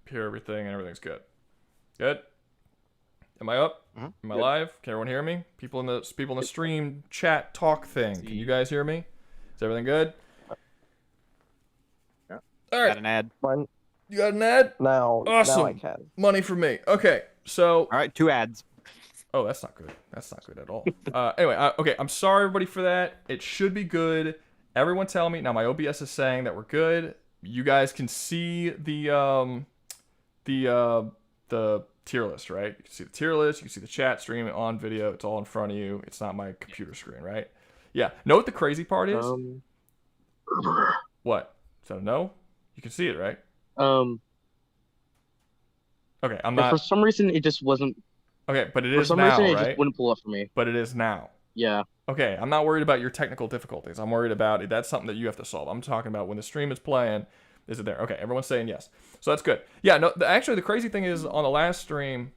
hear everything and everything's good. Good? Am I up? Am I Good. live? Can everyone hear me? People in the stream chat talk thing. Can you guys hear me? Is everything good? Yeah. All right. Got an ad. Fine. You got an ad? Now Awesome. Now I can. Money for me. Okay, so... All right, 2 ads. Oh, that's not good. That's not good at all. Anyway, okay, I'm sorry, everybody, for that. It should be good. Everyone tell me. Now, my OBS is saying that we're good. You guys can see the tier list, right? You can see the tier list. You can see the chat stream on video. It's all in front of you. It's not my computer screen, right? Yeah. Know what the crazy part is? What? Is that a no? You can see it, right? Okay, I'm not... For some reason, it just wasn't... Okay, but it For is some now, reason, it right? just wouldn't pull up for me. But it is now. Yeah. Okay, I'm not worried about your technical difficulties. I'm worried about it. That's something that you have to solve. I'm talking about when the stream is playing, is it there? Okay, everyone's saying yes. So that's good. Yeah, no, actually, the crazy thing is, on the last stream,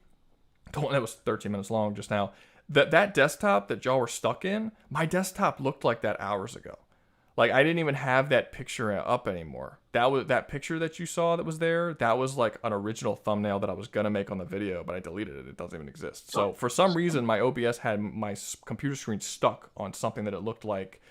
the one that was 13 minutes long just now, that desktop that y'all were stuck in, my desktop looked like that hours ago. Like, I didn't even have that picture up anymore. That picture that you saw that was there, that was like an original thumbnail that I was gonna make on the video, but I deleted it. It doesn't even exist. So for some reason, my OBS had my computer screen stuck on something that it looked like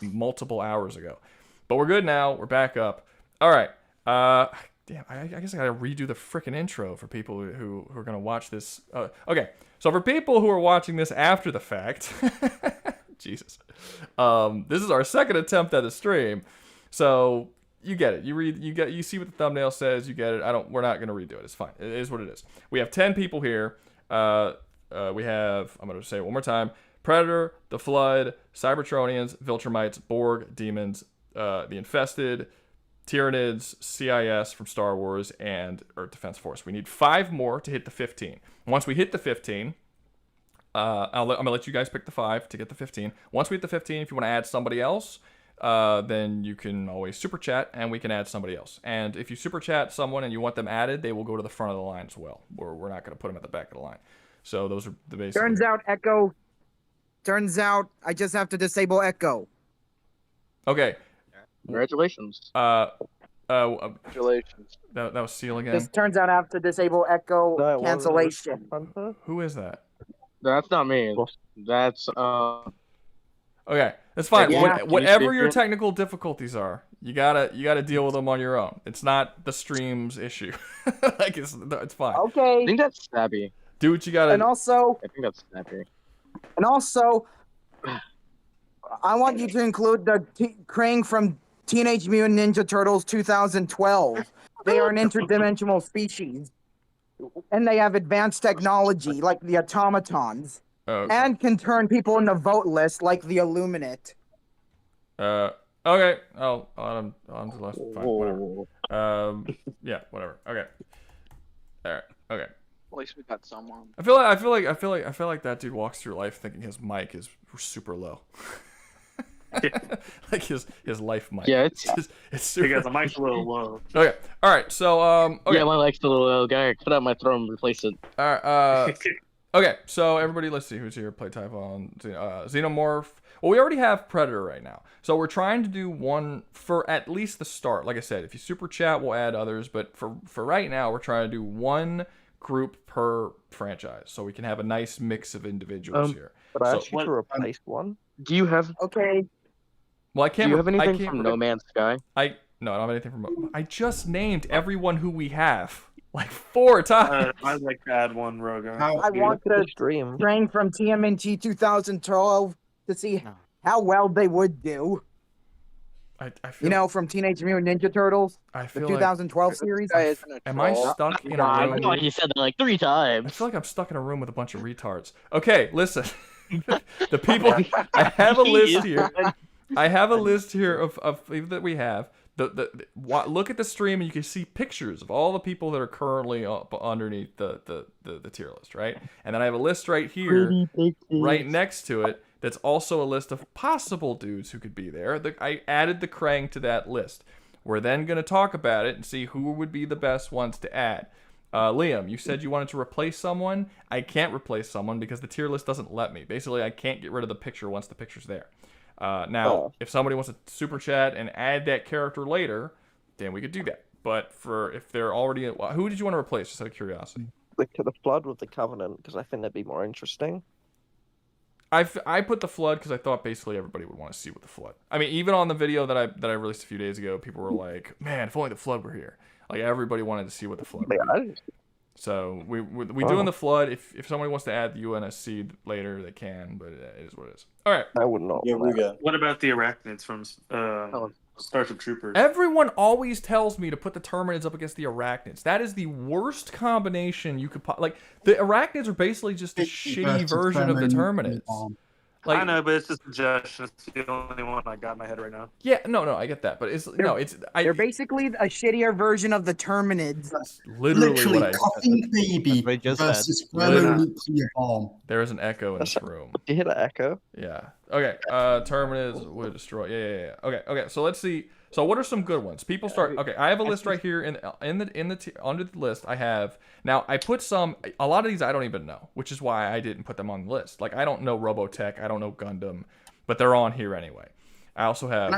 multiple hours ago. But we're good now. We're back up. All right. Damn, I guess I gotta redo the frickin' intro for people who are gonna watch this. Okay, so for people who are watching this after the fact, Jesus, this is our second attempt at a stream, so you get it. You see what the thumbnail says. You get it. We're not gonna redo it. It's fine. It is what it is. We have 10 people here. We have, I'm gonna say it one more time: Predator, the Flood, Cybertronians, Viltrumites, Borg, Demons, the Infested, Terminids, CIS from Star Wars, and Earth Defense Force. We need 5 more to hit the 15. Once we hit the 15, I'm gonna let you guys pick the 5 to get the 15. Once we hit the 15, if you want to add somebody else, then you can always super chat and we can add somebody else. And if you super chat someone and you want them added, they will go to the front of the line as well. We're not gonna put them at the back of the line. So those are the basic. Turns out I just have to disable Echo. Okay. Congratulations. Congratulations. That was Seal again. This turns out I have to disable Echo No, cancellation. Who is that? That's not me. That's Okay, that's fine. Yeah. Whatever your technical difficulties are, you gotta deal with them on your own. It's not the stream's issue. Like it's fine. I Okay. think that's snappy. Do what you gotta. And also, I think that's snappy. I want you to include the Krang from Teenage Mutant Ninja Turtles 2012. They are an interdimensional species. And they have advanced technology, like the automatons. And can turn people into voteless, like the Illuminate. Okay. I'll on to the left. Fine. Whatever. Yeah. Whatever. Okay. All right. Okay. At least we got someone. I feel like that dude walks through life thinking his mic is super low. Like his life mic. Yeah, it's super. Because the mic's a little low. Okay. All right. So okay. Yeah, my mic's a little guy. Cut out my throat and replace it. All right. Okay. So everybody, let's see who's here. Play type on Xenomorph. Well, we already have Predator right now, so we're trying to do one for at least the start. Like I said, if you super chat, we'll add others. But for right now, we're trying to do one group per franchise, so we can have a nice mix of individuals here. But I So- asked you to replace one. Do you have Okay. Well, I can't. Do you have I anything can't from No Man's Sky? No, I don't have anything from. I just named everyone who we have like 4 times. I'd like to add one, Rouga. I want the Stream. Krang from TMNT 2012 to see how well they would do. I feel, You know, from Teenage Mutant Ninja Turtles, I the feel like. 2012 series. Am I stuck in a I room? feel like you said that like 3 I times. feel like I'm stuck in a room with a bunch of retards. Okay, listen. The people. I have a list here. I have a list here of people that we have. Look at the stream and you can see pictures of all the people that are currently up underneath the tier list, right? And then I have a list right here, right next to it, that's also a list of possible dudes who could be there. I added the Krang to that list. We're then going to talk about it and see who would be the best ones to add. Liam, you said you wanted to replace someone. I can't replace someone because the tier list doesn't let me. Basically, I can't get rid of the picture once the picture's there. Now, if somebody wants to super chat and add that character later, then we could do that. But for if they're already, who did you want to replace? Just out of curiosity. The flood with the Covenant, because I think that'd be more interesting. I put the flood because I thought basically everybody would want to see what the flood. I mean, even on the video that I released a few days ago, people were like, "Man, if only the flood were here." Like everybody wanted to see what the flood would be. So we doing the flood. If somebody wants to add the UNSC later, they can, but it is what it is. All right. I would not. Yeah, Rouga. What about the arachnids from Starship Troopers? Everyone always tells me to put the Terminids up against the arachnids. That is the worst combination you could like. The arachnids are basically just a shitty version of the Terminids. Like, I know, but it's just a suggestion. It's the only one I got in my head right now. Yeah, no, I get that, but they're basically a shittier version of the Terminids. That's literally what I coughing baby versus thermonuclear bomb. There is an echo in this room. Do you hear that echo? Yeah. Okay. Terminids would destroy. Yeah. Okay. So let's see. So what are some good ones? People start. Okay, I have a list right here under the list. I have now. I put some. A lot of these I don't even know, which is why I didn't put them on the list. Like I don't know Robotech. I don't know Gundam, but they're on here anyway. I also have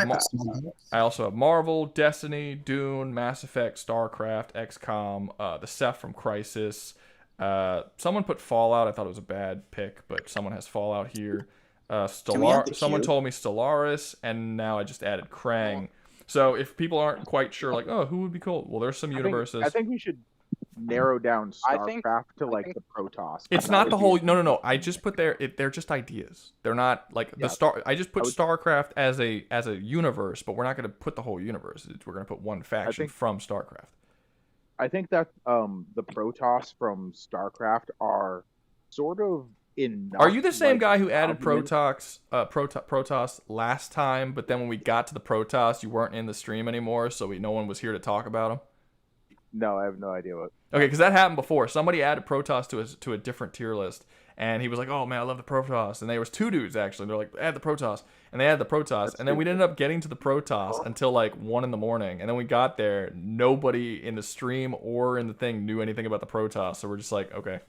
Marvel, Destiny, Dune, Mass Effect, StarCraft, XCOM, the Ceph from Crisis. Someone put Fallout. I thought it was a bad pick, but someone has Fallout here. Someone told me Stellaris, and now I just added Krang. So if people aren't quite sure, like, oh, who would be cool? Well, there's some universes. I think we should narrow down StarCraft to like the Protoss. It's not the whole. No. I just put they're just ideas. They're not like the Star. I just put StarCraft as a universe, but we're not going to put the whole universe. We're going to put one faction from StarCraft. I think that the Protoss from StarCraft are sort of Are you the same guy who added Protoss last time, but then when we got to the Protoss, you weren't in the stream anymore, so no one was here to talk about them? No, I have no idea what. Okay, because that happened before. Somebody added Protoss to a different tier list, and he was like, "Oh man, I love the Protoss." And there was two dudes actually. They're like, "Add the Protoss," and they added the Protoss, and then we ended up getting to the Protoss until like 1 in the morning, and then we got there. Nobody in the stream or in the thing knew anything about the Protoss, so we're just like, okay.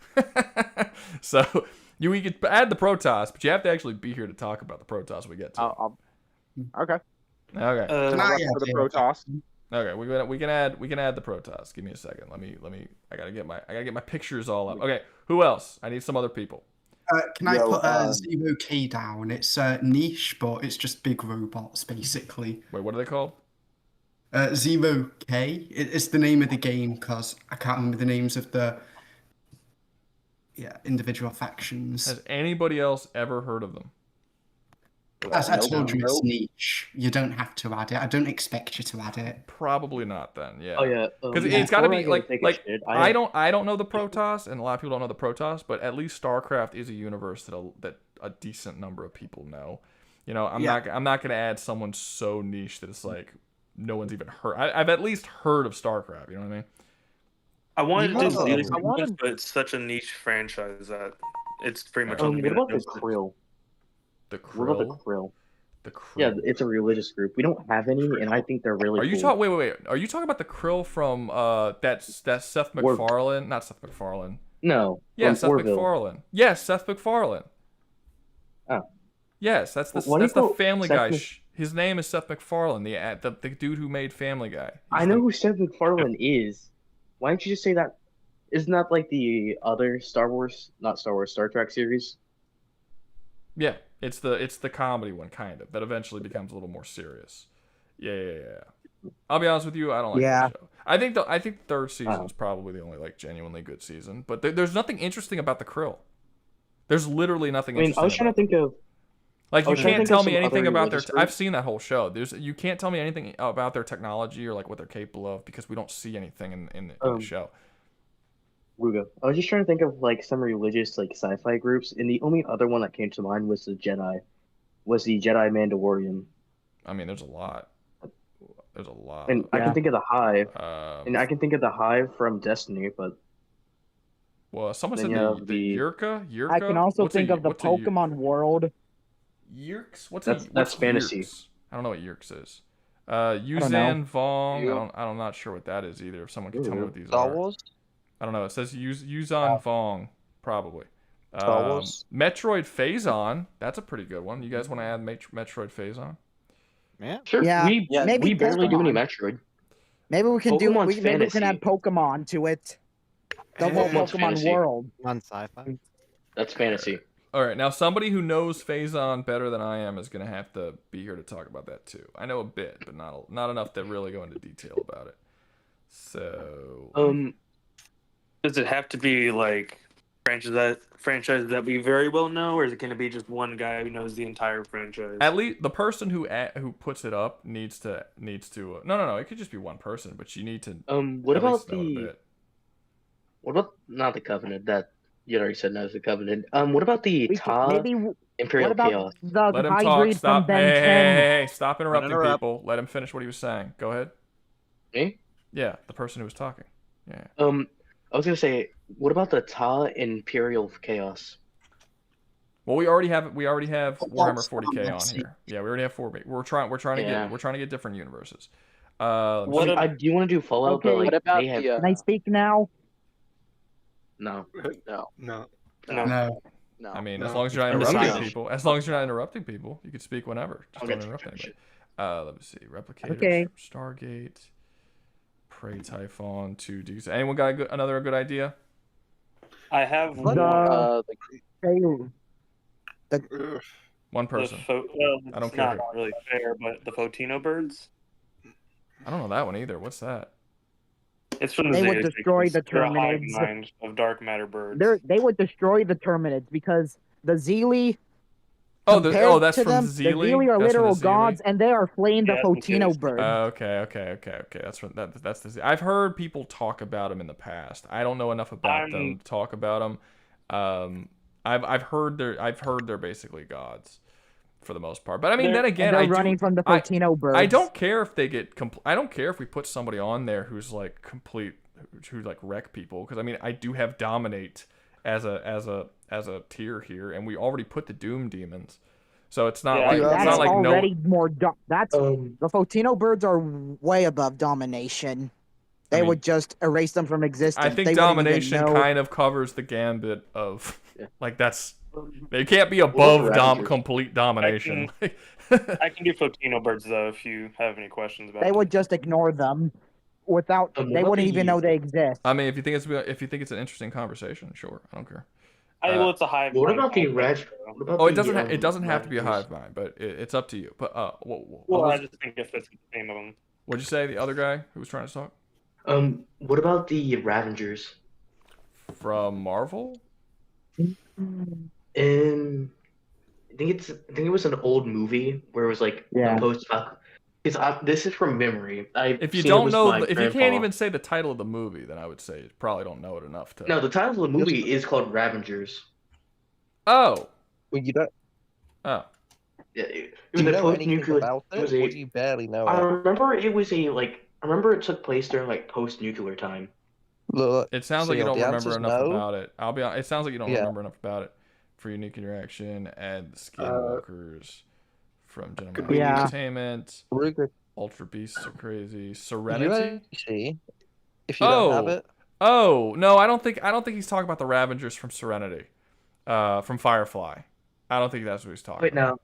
So. We could add the Protoss, but you have to actually be here to talk about the Protoss we get to. Okay. Okay. For the Protoss. Okay, we can add the Protoss. Give me a second. Let me. I gotta get my pictures all up. Okay. Who else? I need some other people. Can I put Zero K down? It's niche, but it's just big robots basically. Wait, what are they called? Zero K. It's the name of the game because I can't remember the names of the. Yeah, individual factions. Has anybody else ever heard of them? As I told you, it's niche. You don't have to add it. I don't expect you to add it. Probably not then. Yeah. Oh yeah. Because it's got to be like I don't know the Protoss, and a lot of people don't know the Protoss, but at least StarCraft is a universe that a decent number of people know. You know, I'm not gonna add someone so niche that it's like no one's even heard. I've at least heard of StarCraft. You know what I mean? I wanted to do Helldivers, but it's such a niche franchise that it's pretty much. What about the Krill? The Krill. What about the Krill? The Krill. Yeah, it's a religious group. We don't have any, and I think they're really. Are you talking? Wait. Are you talking about the Krill from that's Seth MacFarlane? Not Seth MacFarlane. No. Yeah, Seth MacFarlane. Yes, Seth MacFarlane. Oh. Yes, that's the Family Guy. His name is Seth MacFarlane, the dude who made Family Guy. I know who Seth MacFarlane is. Why don't you just say that? Isn't that like the other Star Trek series? Yeah, it's the comedy one, kind of, that eventually becomes a little more serious. Yeah. I'll be honest with you, I don't like that show. I think the third season is probably the only like genuinely good season, but there's nothing interesting about the Krill. There's literally nothing interesting. I was trying to think of. Like you can't tell me anything about their. I've seen that whole show. You can't tell me anything about their technology or like what they're capable of because we don't see anything in the show. Rouga. I was just trying to think of like some religious like sci-fi groups, and the only other one that came to mind was the Jedi Mandalorian. I mean, there's a lot. And I can think of the Hive, and I can think of the Hive from Destiny, but. Well, someone said the Yurka. I can also think of the Pokemon World. Yerks? That's fantasy. Yerks? I don't know what Yerks is. Yuzan Vong. I'm not sure what that is either. If someone can tell me what these Star are. Wars? I don't know. It says Yuzan Vong, probably. Star Wars. Metroid Phazon. That's a pretty good one. You guys want to add Metroid Phazon? Yeah. Sure. Yeah. We barely do any Metroid. Maybe we can do. Pokemon's Maybe we can add fantasy. Pokemon to it. The whole Pokemon's Pokemon fantasy. world. On sci-fi. That's fantasy. All right, now somebody who knows Phazon better than I am is gonna have to be here to talk about that too. I know a bit, but not enough to really go into detail about it. So, Does it have to be like franchise that we very well know, or is it going to be just one guy who knows the entire franchise? at least the person who puts it up needs to no, it could just be one person, but you need to What at about least know a the? bit. What about not the Covenant? That you already said knows the Covenant. What about the We Ta can, maybe. Imperial What about Chaos? the Let him talk. hybrid from Stop. Ben Hey, 10? hey, stop interrupting interrupt. people. Let him finish what he was saying. Go ahead. Me? Yeah, the person who was talking. Yeah. I was gonna say, what about the Ta Imperial Chaos? Well, we already have Warhammer Stop 40K on messing. here. Yeah, we already have 4. We're trying to Yeah. get different universes. What Do you want to do Fallout? Okay. But, like, What about they have the? Can I speak now? no. No, No. No. no. I mean, No. as long as you're not Interrupt interrupting us. people, as long as you're not interrupting people, you can speak whenever. Just Okay. don't interrupt anybody. Let me see. Replicators, Okay. Stargate, Prey Typhon, 2D. Anyone got another good idea? I have one. The- The Ugh. One person. Well, it's I don't care. not really fair, but the Fotino birds. I don't know that one either. What's that? It's from the They would Zeta destroy sequence. the They're a hive Terminids. mind of dark matter birds. They would destroy the Terminids because the Zeely. Oh, compared that's to from them, Zeely. The Zeely are That's from literal the Zeely? gods, and they are flaying the Yeah, that's from Fotino Zeely's. bird. Okay. That's the. I've heard people talk about them in the past. I don't know enough about them to talk about them. I've heard they're basically gods, for the most part. But I mean, then again, they're running from the Fotino birds. I don't care if they get. I don't care if we put somebody on there who's like who like wreck people. Because I mean, I do have Dominate as a tier here, and we already put the Doom Demons. So it's not like That's it's not like already no. more. That's the Fotino birds are way above domination. They I mean, would just erase them from existence. I think They wouldn't even domination know. kind of covers the gambit of like that's. They can't be What above was Ravagers? complete domination. I can do Fotino birds though if you have any questions about They them. would just ignore them without. What They about wouldn't the- even know they exist. I mean, if you think it's an interesting conversation, sure, I don't care. Well, it's a hive. What mind about the concept, Reg? so- What about Oh, it the, doesn't have to be a Ravagers? hive mind, but it's up to you. But Well, I just think it fits with the theme of them. what'd you say? The other guy who was trying to talk What about the Ravengers? from Marvel? I think it was an old movie where it was like Yeah. a post. Because this is from memory. If you don't know, if you can't even say the title of the movie, then I would say you probably don't know it enough to. No, the title of the movie is called Ravengers. Oh. Well, you don't. Oh. Yeah, it Do was you a know anything post-nuclear. about It was it, or a. do you barely know I it? remember it was a like. I remember it took place during like post-nuclear time. Look, It sounds like you so don't the remember answer's enough no. about it. I'll be honest. It sounds like you don't Yeah. remember enough about it. For unique interaction, and the Skinwalkers from Gentleman Yeah. Entertainment. Rouga, Ultra Beasts are crazy. did you Serenity. actually, if you don't have it, Oh no, I don't think he's talking about the Ravengers from Serenity, from Firefly. I don't think that's what he's talking Wait, about.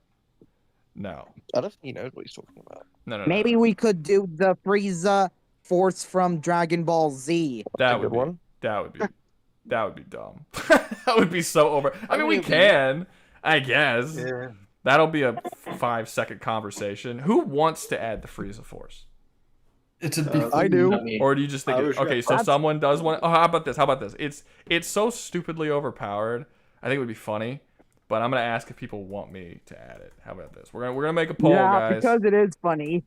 now No. I don't think he knows what he's talking about. No. Maybe we could do the Frieza Force from Dragon Ball Z. that a would good be one. that would be dumb. That would be so over. I mean, we mean, can, I guess. Yeah. That'll be a 5-second conversation. Who wants to add the Frieza Force? It's a I do. not me. Or do you just think I was- okay, so That's- someone does want how about this? It's so stupidly overpowered. I think it would be funny, but I'm gonna ask if people want me to add it. How about this? We're gonna make a poll, Yeah, guys. because it is funny.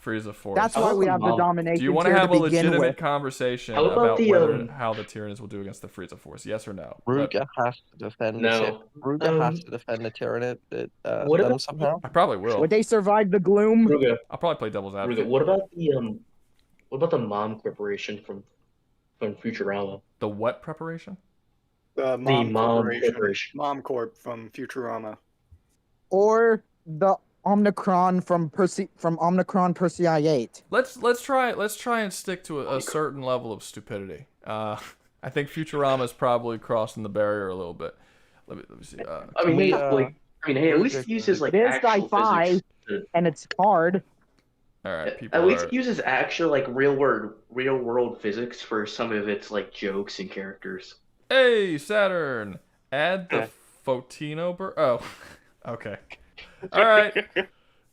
Frieza Force. That's why we have the domination. Do you want to tier have a begin legitimate with. conversation How about about the, how the Tyranids will do against the Frieza Force? Yes or no? Rouga has to defend. No. Rouga has to defend the Tyranid. What Them about- somehow. I probably will. Would they survive the gloom? Ruga, I'll probably play devil's advocate. what about the Mom Corporation from Futurama? The what preparation? The Mom Mom Corporation. Corporation. Mom Corp from Futurama. Or the Omnicron from Omnicron Persei 8? Let's try and stick to a certain level of stupidity. I think Futurama is probably crossing the barrier a little bit. Let me see. I mean, we, hey, at least use his like It is actual sci-fi. physics. And it's hard. All right, people At least are. it uses actual like real world physics for some of its like jokes and characters. Hey, Saturn, add the Yeah. Fotino bird. Oh, okay. All right.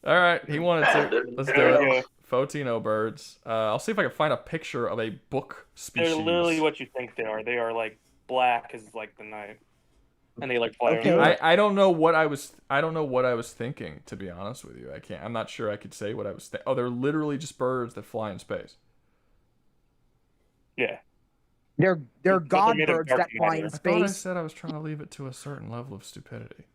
All right. He wanted to. Let's do There we it. go. Fotino birds. I'll see if I can find a picture of a book species. They're literally what you think they are. They are like black as like the night, and they like fly Okay. around. I don't know what I was thinking, to be honest with you. I'm not sure I could say what I was thinking. Oh, they're literally just birds that fly in space. Yeah. They're But god they're made of birds dark that fly in matter. I thought I space. said I was trying to leave it to a certain level of stupidity.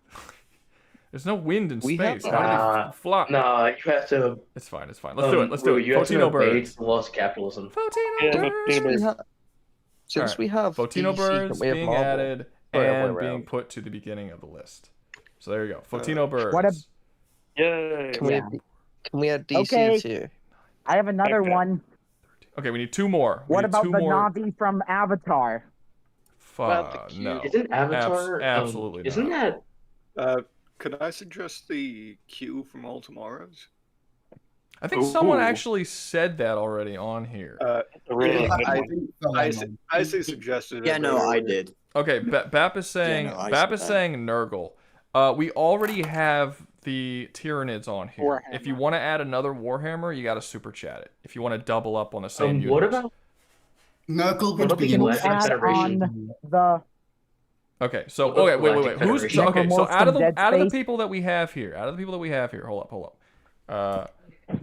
There's no wind in We space. have- How do they fly? Nah, you have to. It's fine. It's fine. Let's do it. Let's do it. You have to Fotino obey birds. the laws of capitalism. Fotino Yeah, birds. Fotino birds. Since Alright, we have Fotino DC, birds can we have being Marvel? added Or other and way being around. put to the beginning of the list. So there you go. Fotino birds. What a- Yay. Can we Yeah. can we add DC Okay. too? I have another Okay. one. Okay, we need two more. What about the Navi from Avatar? About the No. Isn't Avatar? Absolutely Isn't not. that? Could I suggest the Q from All Tomorrows? I think someone Ooh. actually said that already on here. It's a really Yeah, good I one. think Oh, I say suggested. Yeah, it no, I earlier. did. Okay, Bap is saying no, I Bap said is that. saying Nurgle. We already have the Tyranids on here. If you Warhammer. want to add another Warhammer, you got to super chat it. If you want to double up on the same What universe. about? Nurgle What would about be the in Galactic add Federation? The Okay, so What about okay, wait. Galactic Who's Federation? okay? So Necromorphs out of from Dead the Space? people that we have here, hold up.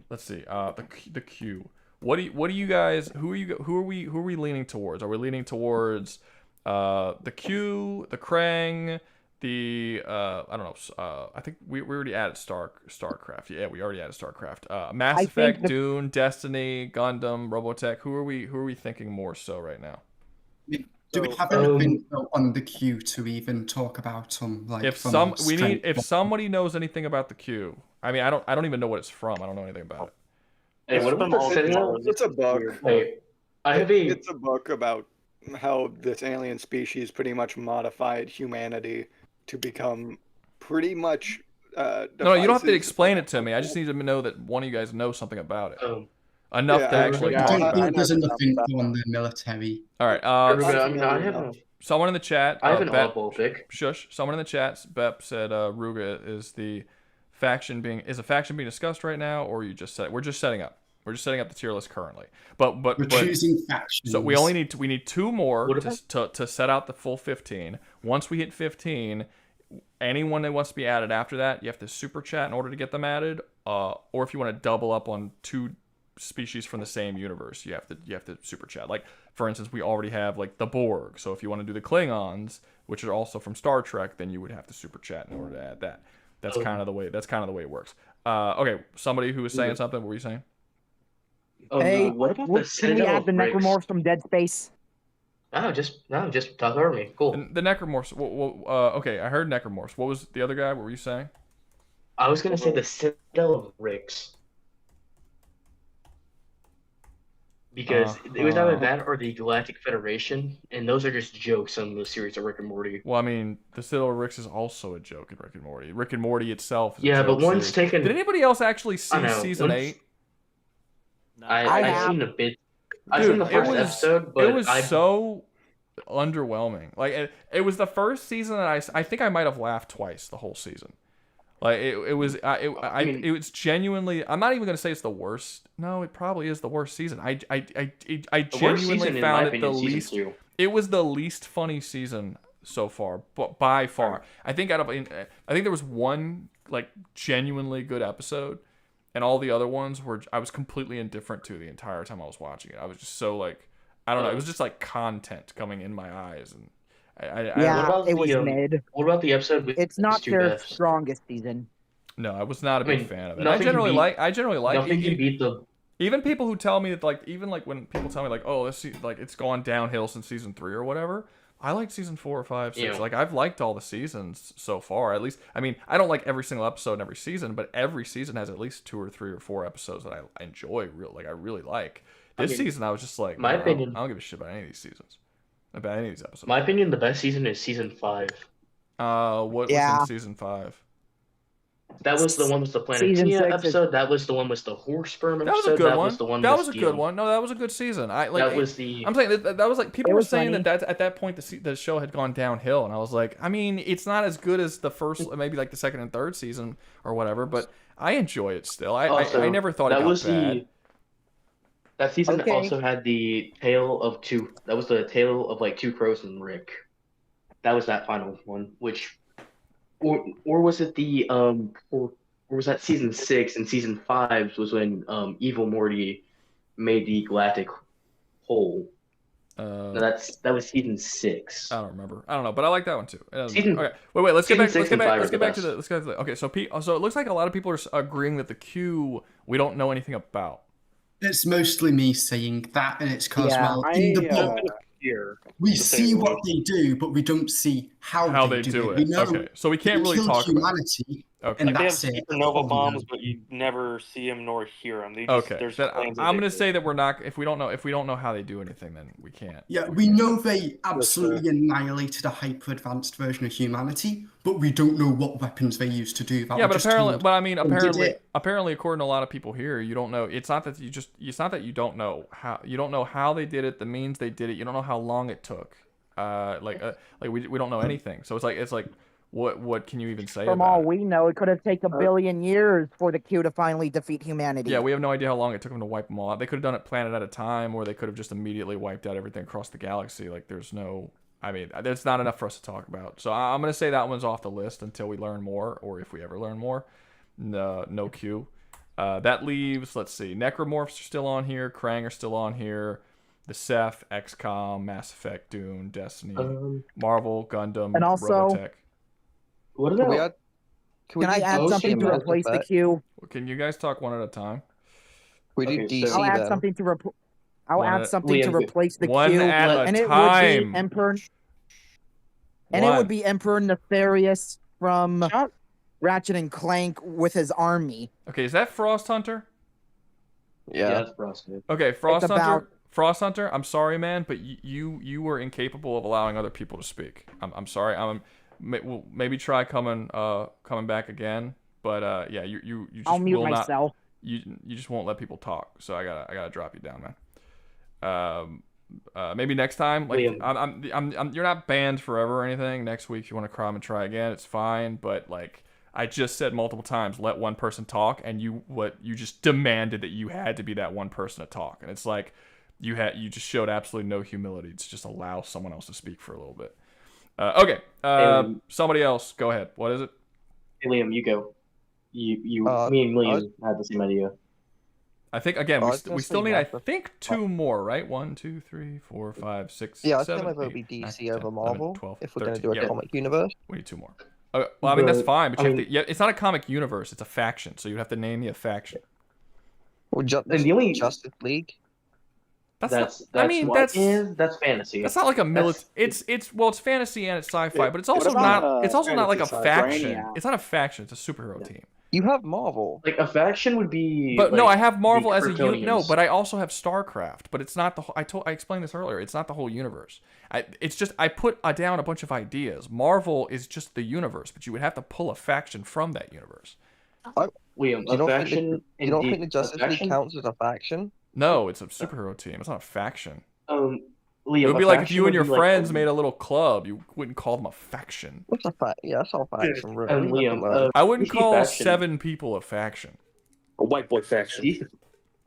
Let's see. The Q. What do you guys? Who are we leaning towards? Are we leaning towards the Q, the Krang, the I don't know. I think we already added Starcraft. Yeah, we already added Starcraft. Mass I think Effect, the- Dune, Destiny, Gundam, Robotech. Who are we thinking more so right now? Do we have anything on the queue to even talk about them? Like If from if somebody knows anything about the Q, I mean, I don't even know what it's from. I don't know anything about it. Hey, what about the All Citadel? Tomorrows. It's a book. Hey, I have a. It's a book about how this alien species pretty much modified humanity to become pretty much. No, you don't have to devices. explain it to me. I just need to know that one of you guys knows something about it. Enough Yeah, to actually yeah, I talk don't about think it. there's I know nothing about on the military. All right. I have a. Someone in the chat. I have an Bep- oddball pick. Shush. Someone in the chat. Bep said Rouga is a faction being discussed right now, or you just said we're just setting up. We're just setting up the tier list currently. But We're choosing factions. so we need two more What to set out the full 15. Once we hit 15, anyone that wants to be added after that, you have to super chat in order to get them added. Or if you want to double up on two species from the same universe, you have to super chat. Like for instance, we already have like the Borg. So if you want to do the Klingons, which are also from Star Trek, then you would have to super chat in order to add that. That's kind of the way it works. Okay, somebody who was saying something. What were you saying? Hey, What about the can we Citadel add of the Rix? Necromorphs from Dead Space? Just talk over me. Cool. And the Necromorphs. Okay, I heard Necromorphs. What was the other guy? What were you saying? I was gonna say the Citadel of Rix. Because it was either that or the Galactic Federation, and those are just jokes on the series of Rick and Morty. Well, I mean, the Citadel of Rix is also a joke in Rick and Morty. Rick and Morty itself is a Yeah, joke but one's series. taken. Did anybody else actually I see know, season one's- 8? I've have. seen a bit. I've Dude, seen the first episode, but it was I so underwhelming. Like it was the first season that I think I might have laughed twice the whole season. Like it was it was genuinely. I'm not even gonna say it's the worst. No, it probably is the worst season. I the worst genuinely season, in found my it the opinion, season least. 2. It was the least funny season so far, but by far. I think there was one like genuinely good episode, and all the other ones I was completely indifferent to the entire time I was watching it. I was just so like I don't know. It was just like content coming in my eyes, and about it was the, mid. What about the episode with It's these not two their deaths? strongest season. No, I was not a big mean, fan of it. nothing can beat- I generally like Nothing can beat the. even people who tell me that like even like when people tell me like oh like it's gone downhill since season 3 or whatever. I liked season 4 or 5, 6. Yeah. Like I've liked all the seasons so far. At least I mean I don't like every single episode in every season, but every season has at least 2 or 3 or 4 episodes that I enjoy. I really like. This season I was just like my I don't opinion- give a shit about any of these seasons. About any of these episodes. My opinion, the best season is season 5. What was Yeah. in season 5? That was the one with the Season Planetia 6 is- episode. That was the one with the horse sperm That was episode. a good that one. was the one. That with was a the, good one. No, that was a good season. That was the. I'm saying that was like people It were was saying funny. that at that point the show had gone downhill, and I was like, I mean, it's not as good as the first, maybe like the second and third season or whatever, but I enjoy it still. I never thought it that got was bad. That season Okay. also had the tale of two. That was the tale of like two crows and Rick. That was that final one, which, or was it the or was that season 6 and season 5 was when Evil Morty made the galactic hole. No, that was season 6. I don't remember. I don't know, but I like that one too. It doesn't Season- matter. Okay, wait. Let's get season back. 6 Let's get and back. 5 Let's are get the back to best. the. Let's go to the. Okay, so it looks like a lot of people are agreeing that the Q we don't know anything about. It's mostly me saying that, and it's because, Yeah, well, in the book, Here. we the see same what way. they do, but we don't see how They do We it. know Okay, so we can't they really killed talk about. humanity, Okay. and Like they have that's it. supernova Oh, bombs, no. but you never see them nor hear them. They just, Okay, there's then plans that I'm they gonna do. say that we're not. If we don't know how they do anything, then we can't. Yeah, we know they absolutely annihilated a hyper-advanced version of humanity, but we don't know what weapons they used to do that. Yeah, We're but just apparently, told but I mean, they did it. apparently, according to a lot of people here, you don't know. It's not that you don't know how they did it, the means they did it. You don't know how long it took. We don't know anything. So it's like, what can you even say From about all it? we know, it could have taken a billion years for the Q to finally defeat humanity. Yeah, we have no idea how long it took them to wipe them all out. They could have done it planet at a time, or they could have just immediately wiped out everything across the galaxy. Like, there's not enough for us to talk about. So I'm going to say that one's off the list until we learn more, or if we ever learn more. No Q. That leaves, let's see, Necromorphs are still on here, Krang are still on here, the Ceph, XCOM, Mass Effect, Dune, Destiny, Marvel, Gundam, And also- Robotech. What Can we about? add? Can I do add DC something to Mass replace the Effect? Q? Can you guys talk one at a time? We do Okay, DC so- I'll add then. something to I'll One add at- something to Liam, replace the one Q, at a and it time. would be Emperor, and it One. would be Emperor Nefarious from Ratchet and Clank with his army. Okay, is that Frost Hunter? Yeah, Yeah. that's Frostbite. Okay, Frost It's Hunter. about- Frost Hunter. I'm sorry, man, but you were incapable of allowing other people to speak. I'm sorry. We'll maybe try coming back again, but yeah, you just I'll mute will not. myself. You just won't let people talk. So I gotta drop you down, man. Maybe next time. Like Liam. you're not banned forever or anything. Next week, if you want to come and try again, it's fine. But like I just said multiple times, let one person talk, and you just demanded that you had to be that one person to talk, and it's like you just showed absolutely no humility to just allow someone else to speak for a little bit. Okay. Somebody else, go ahead. What is it? Hey, Liam, you go. Me and I Liam had the same idea. I think again Oh, I we, was gonna we still say need I Mass Effect. think 2 more, right? 1, 2, 3, 4, 5, 6, Yeah, I think 7, my vote would 8, be 9, DC 10, over 11, Marvel 12, if we're going to 13. do a Yeah, comic universe. we need 2 more. Okay, well, I mean that's But, fine, but I you have mean- to, yeah, it's not a comic universe; it's a faction, so you have to name me a faction. Or And the only Justice League. that's I mean that's fantasy. that's not like a That's- it's fantasy and it's sci-fi, but it's What also about, not it's also not like a fantasy side? faction. Brainiac. It's not a faction; it's a superhero team. You have Marvel. like a faction would be. But no, I have Marvel the as a Kryptonians. but I also have StarCraft. But it's not the whole. I explained this earlier. It's not the whole universe. It's just I put down a bunch of ideas. Marvel is just the universe, but you would have to pull a faction from that universe. Liam, You a don't faction. You don't think indeed- the a Justice League faction- counts as a faction? No, it's a superhero team. It's not a faction. Liam, It would a be like if faction you and would your be like- friends made a little club. You wouldn't call them a faction. What's a fact? Yeah, that's not a faction, really. And Liam, I wouldn't DC call faction- 7 people a faction. A white boy faction.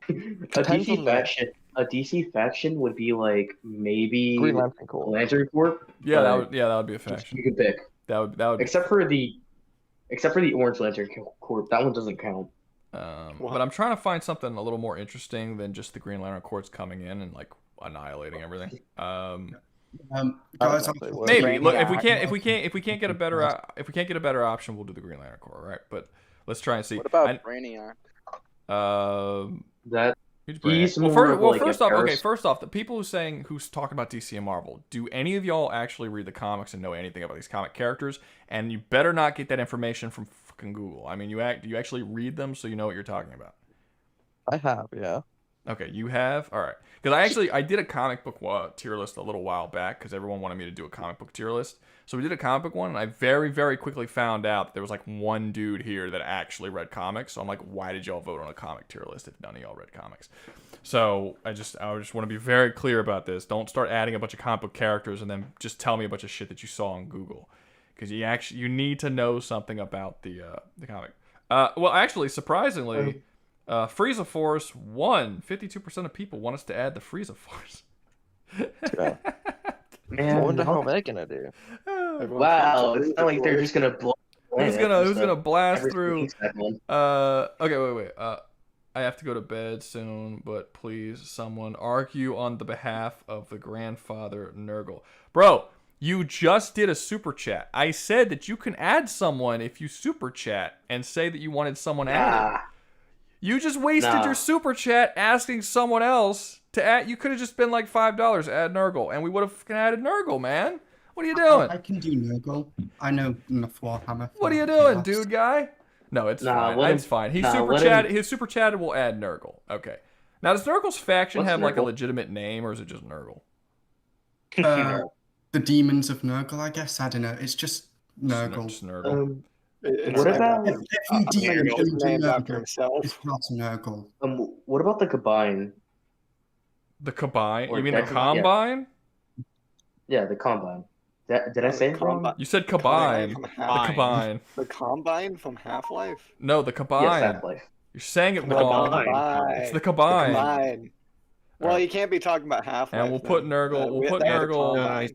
a Depends on DC the- faction. A DC faction would be like maybe Green Lantern Corps. Lantern Corps. Yeah, but that would be a faction. You could pick. That would. Except for the Orange Lantern Corps, that one doesn't count. But I'm trying to find something a little more interesting than just the Green Lantern Corps coming in and like annihilating everything. Guys, Exactly. Maybe look if we Brainiac. can't get a better option, we'll do the Green Lantern Corps, right? But let's try and see. What about Brainiac? That Who's He's Brainiac? more of like first a off, okay. Paris- First off, the people who's talking about DC and Marvel, do any of y'all actually read the comics and know anything about these comic characters? And you better not get that information from fucking Google. I mean, do you actually read them so you know what you're talking about? I have, yeah. Okay, you have? All right. Because I did a comic book tier list a little while back because everyone wanted me to do a comic book tier list. So we did a comic book one, and I very, very quickly found out that there was like one dude here that actually read comics. So I'm like, why did y'all vote on a comic tier list if none of y'all read comics? So I just want to be very clear about this. Don't start adding a bunch of comic book characters and then just tell me a bunch of shit that you saw on Google, because you need to know something about the comic. Well, actually, surprisingly, Frieza Force won. 52% of people want us to add the Frieza Force. Yeah. Man, I wonder how they're gonna do. wow, it's not like they're just gonna blow. Who's gonna blast through? One. Okay, wait. I have to go to bed soon, but please, someone argue on the behalf of the grandfather Nurgle. Bro, you just did a super chat. I said that you can add someone if you super chat and say that you wanted someone added. You just wasted your super chat asking someone else to add. You could have just been like $5, add Nurgle, and we would have added Nurgle, man. What are you doing? I can do Nurgle. I know enough Warhammer. What are you doing, dude guy? No, it's fine. It's fine. He His super chatted will add Nurgle. Okay. Now, does Nurgle's faction have like a legitimate name, or is it just Nurgle? The Demons of Nurgle, I guess. I don't know. It's just Nurgle. Just Nurgle. What about Every demon in named after Nurgle himself. is not Nurgle. what about the Combine? The Combine? Or You mean the Combine? Yeah, the Combine. Did I say it wrong? You said Combine. The Combine. The Combine from Half-Life? No, the Combine. Yes, Half-Life. You're saying it wrong. It's the Combine. Well, you can't be talking about Half-Life. And we'll put Nurgle. We'll put they had a Nurgle. No, he's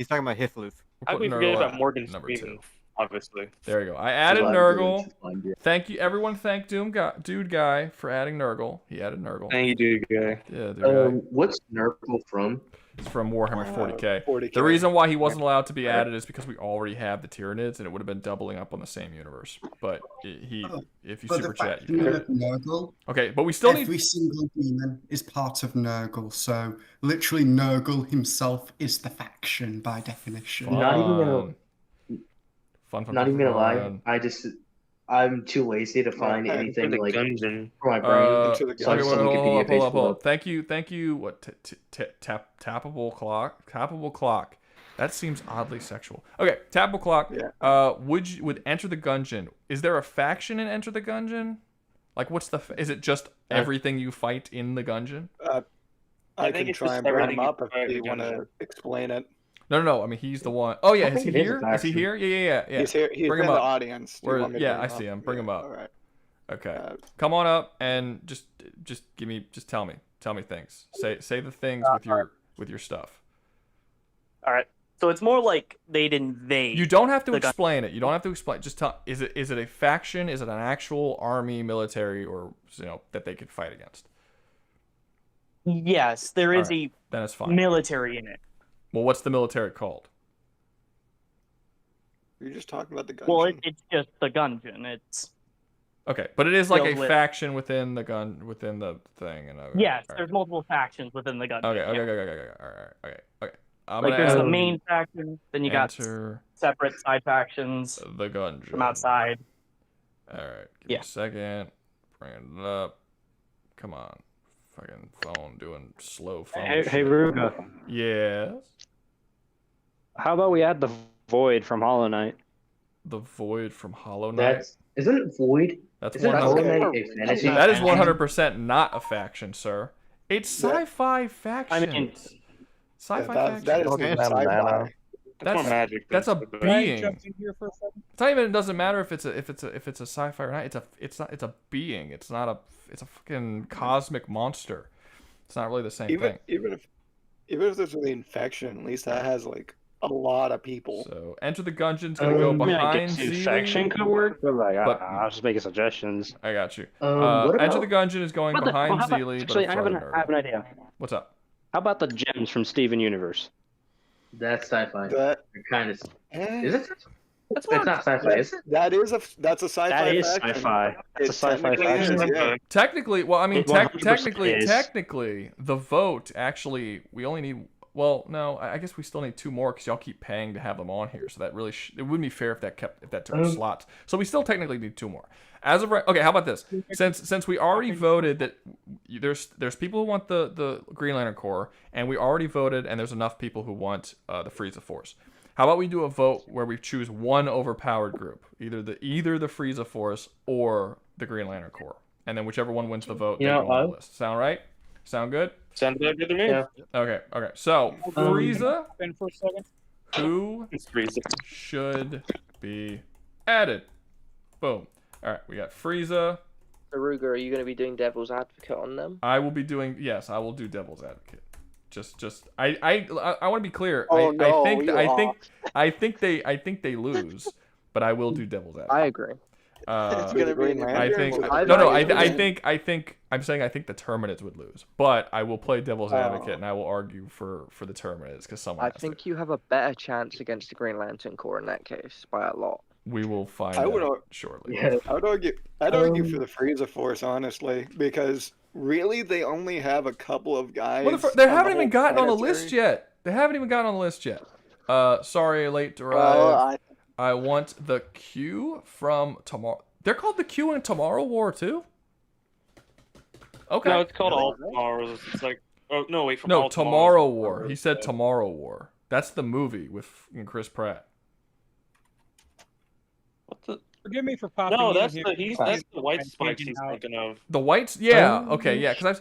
talking about Hifluth. How do we forget about Morgan's number 2. Freeman, obviously. There you go. I added Nurgle. Thank you, everyone. Thank Dude Guy for adding Nurgle. He added Nurgle. Thank you, dude guy. Yeah, Dude Guy. What's Nurgle from? It's from Warhammer 40k. 40K. The reason why he wasn't allowed to be added is because we already have the Tyranids, and it would have been doubling up on the same universe. But if you super chat, you can add it. Nurgle, Okay, but we still every single demon is part of Nurgle, so literally Nurgle himself is the faction by definition. Not even Fun. Not even gonna lie. I'm too lazy to find anything like for my brain. Okay, wait, hold up. Thank you. What? Tappable clock. That seems oddly sexual. Okay, tappable clock. Yeah. Would Enter the Gungeon? Is there a faction in Enter the Gungeon? Like, what's the? Is it just everything you fight in the Gungeon? I can try and bring him up if you want to explain it. No. I mean, he's the one. Oh yeah, is he here? Is he here? Yeah. He's here. He's bring in him the up. audience. I see him. Bring him up. All right. Okay. Come on up and just tell me things. Say the things with your stuff. All right. So it's more like they'd invade. You don't have to explain it. You don't have to explain. Just tell. Is it a faction? Is it an actual army, military, or that they could fight against? Yes, there is then it's fine. Military in it. Well, what's the military called? You're just talking about the Gungeon. Well, it's just the Gungeon. It's okay, but it is like a faction within the thing. And yes, there's multiple factions within the Gungeon. Okay. All right. Like there's the main faction, then you got Enter separate side factions. The Gungeon from outside. All right. Give me a second. Bring it up. Come on. Fucking phone doing slow phone. Hey, Rouga. Yes. How about we add the Void from Hollow Knight? The Void from Hollow Knight. Isn't it Void? That's Hollow Knight a fantasy? That is 100% not a faction, sir. It's sci-fi faction. I mean, sci-fi faction. That is sci-fi. That's more magic. That's a being. It's not even. It doesn't matter if it's a sci-fi or not. It's a being. It's not a. It's a fucking cosmic monster. It's not really the same thing. Even if there's an infection, at least that has like a lot of people. So Enter the Gungeon's gonna go behind Zeely. Faction could work, but like I was just making suggestions. I got you. Enter the Gungeon is going behind Zeely. Actually, I have an idea. What's up? How about the gems from Steven Universe? That's sci-fi. That kind of. Is it? It's not sci-fi, is it? That's a sci-fi. That is faction. sci-fi. It's a sci-fi faction. Yeah. Technically, well, I mean, 100% technically, the vote actually we only need Well, no, I guess we still need 2 more because y'all keep paying to have them on here. So that really it wouldn't be fair if that took slots. So we still technically need 2 more. As of right, okay. How about this? Since we already voted that there's people who want the Green Lantern Corps, and we already voted, and there's enough people who want the Frieza Force. How about we do a vote where we choose one overpowered group, either the Frieza Force or the Green Lantern Corps, and then whichever one wins the vote, they go on the list. Sound right? Sound good? Sounds good to me. Yeah. Okay. So Frieza, For a second. who It's Frieza. should be added? Boom. All right, we got Frieza. Rouga, are you going to be doing devil's advocate on them? I will be doing I will do devil's advocate. I want to be clear. Oh, no, I think they lose, but I will do devil's advocate. I agree. It's gonna be an I think I'm saying I think the Terminids would lose, but I will play devil's advocate and I will argue for the Terminids because someone. I think you have a better chance against the Green Lantern Corps in that case by a lot. We will find out shortly. Yeah. I'd argue for the Frieza Force, honestly, because really they only have a couple of guys. Well, they haven't even gotten on the list yet. Sorry, late to arrive. I want the Q from tomorrow. They're called the Q in Tomorrow War too. Okay. No, it's called All Tomorrows. It's like, oh no, wait, from no, All Tomorrow Tomorrows. War. He said Tomorrow War. That's the movie with Chris Pratt. What the? Forgive me for popping No, in that's here. the white spikes he's thinking of. The whites, yeah, okay, yeah, because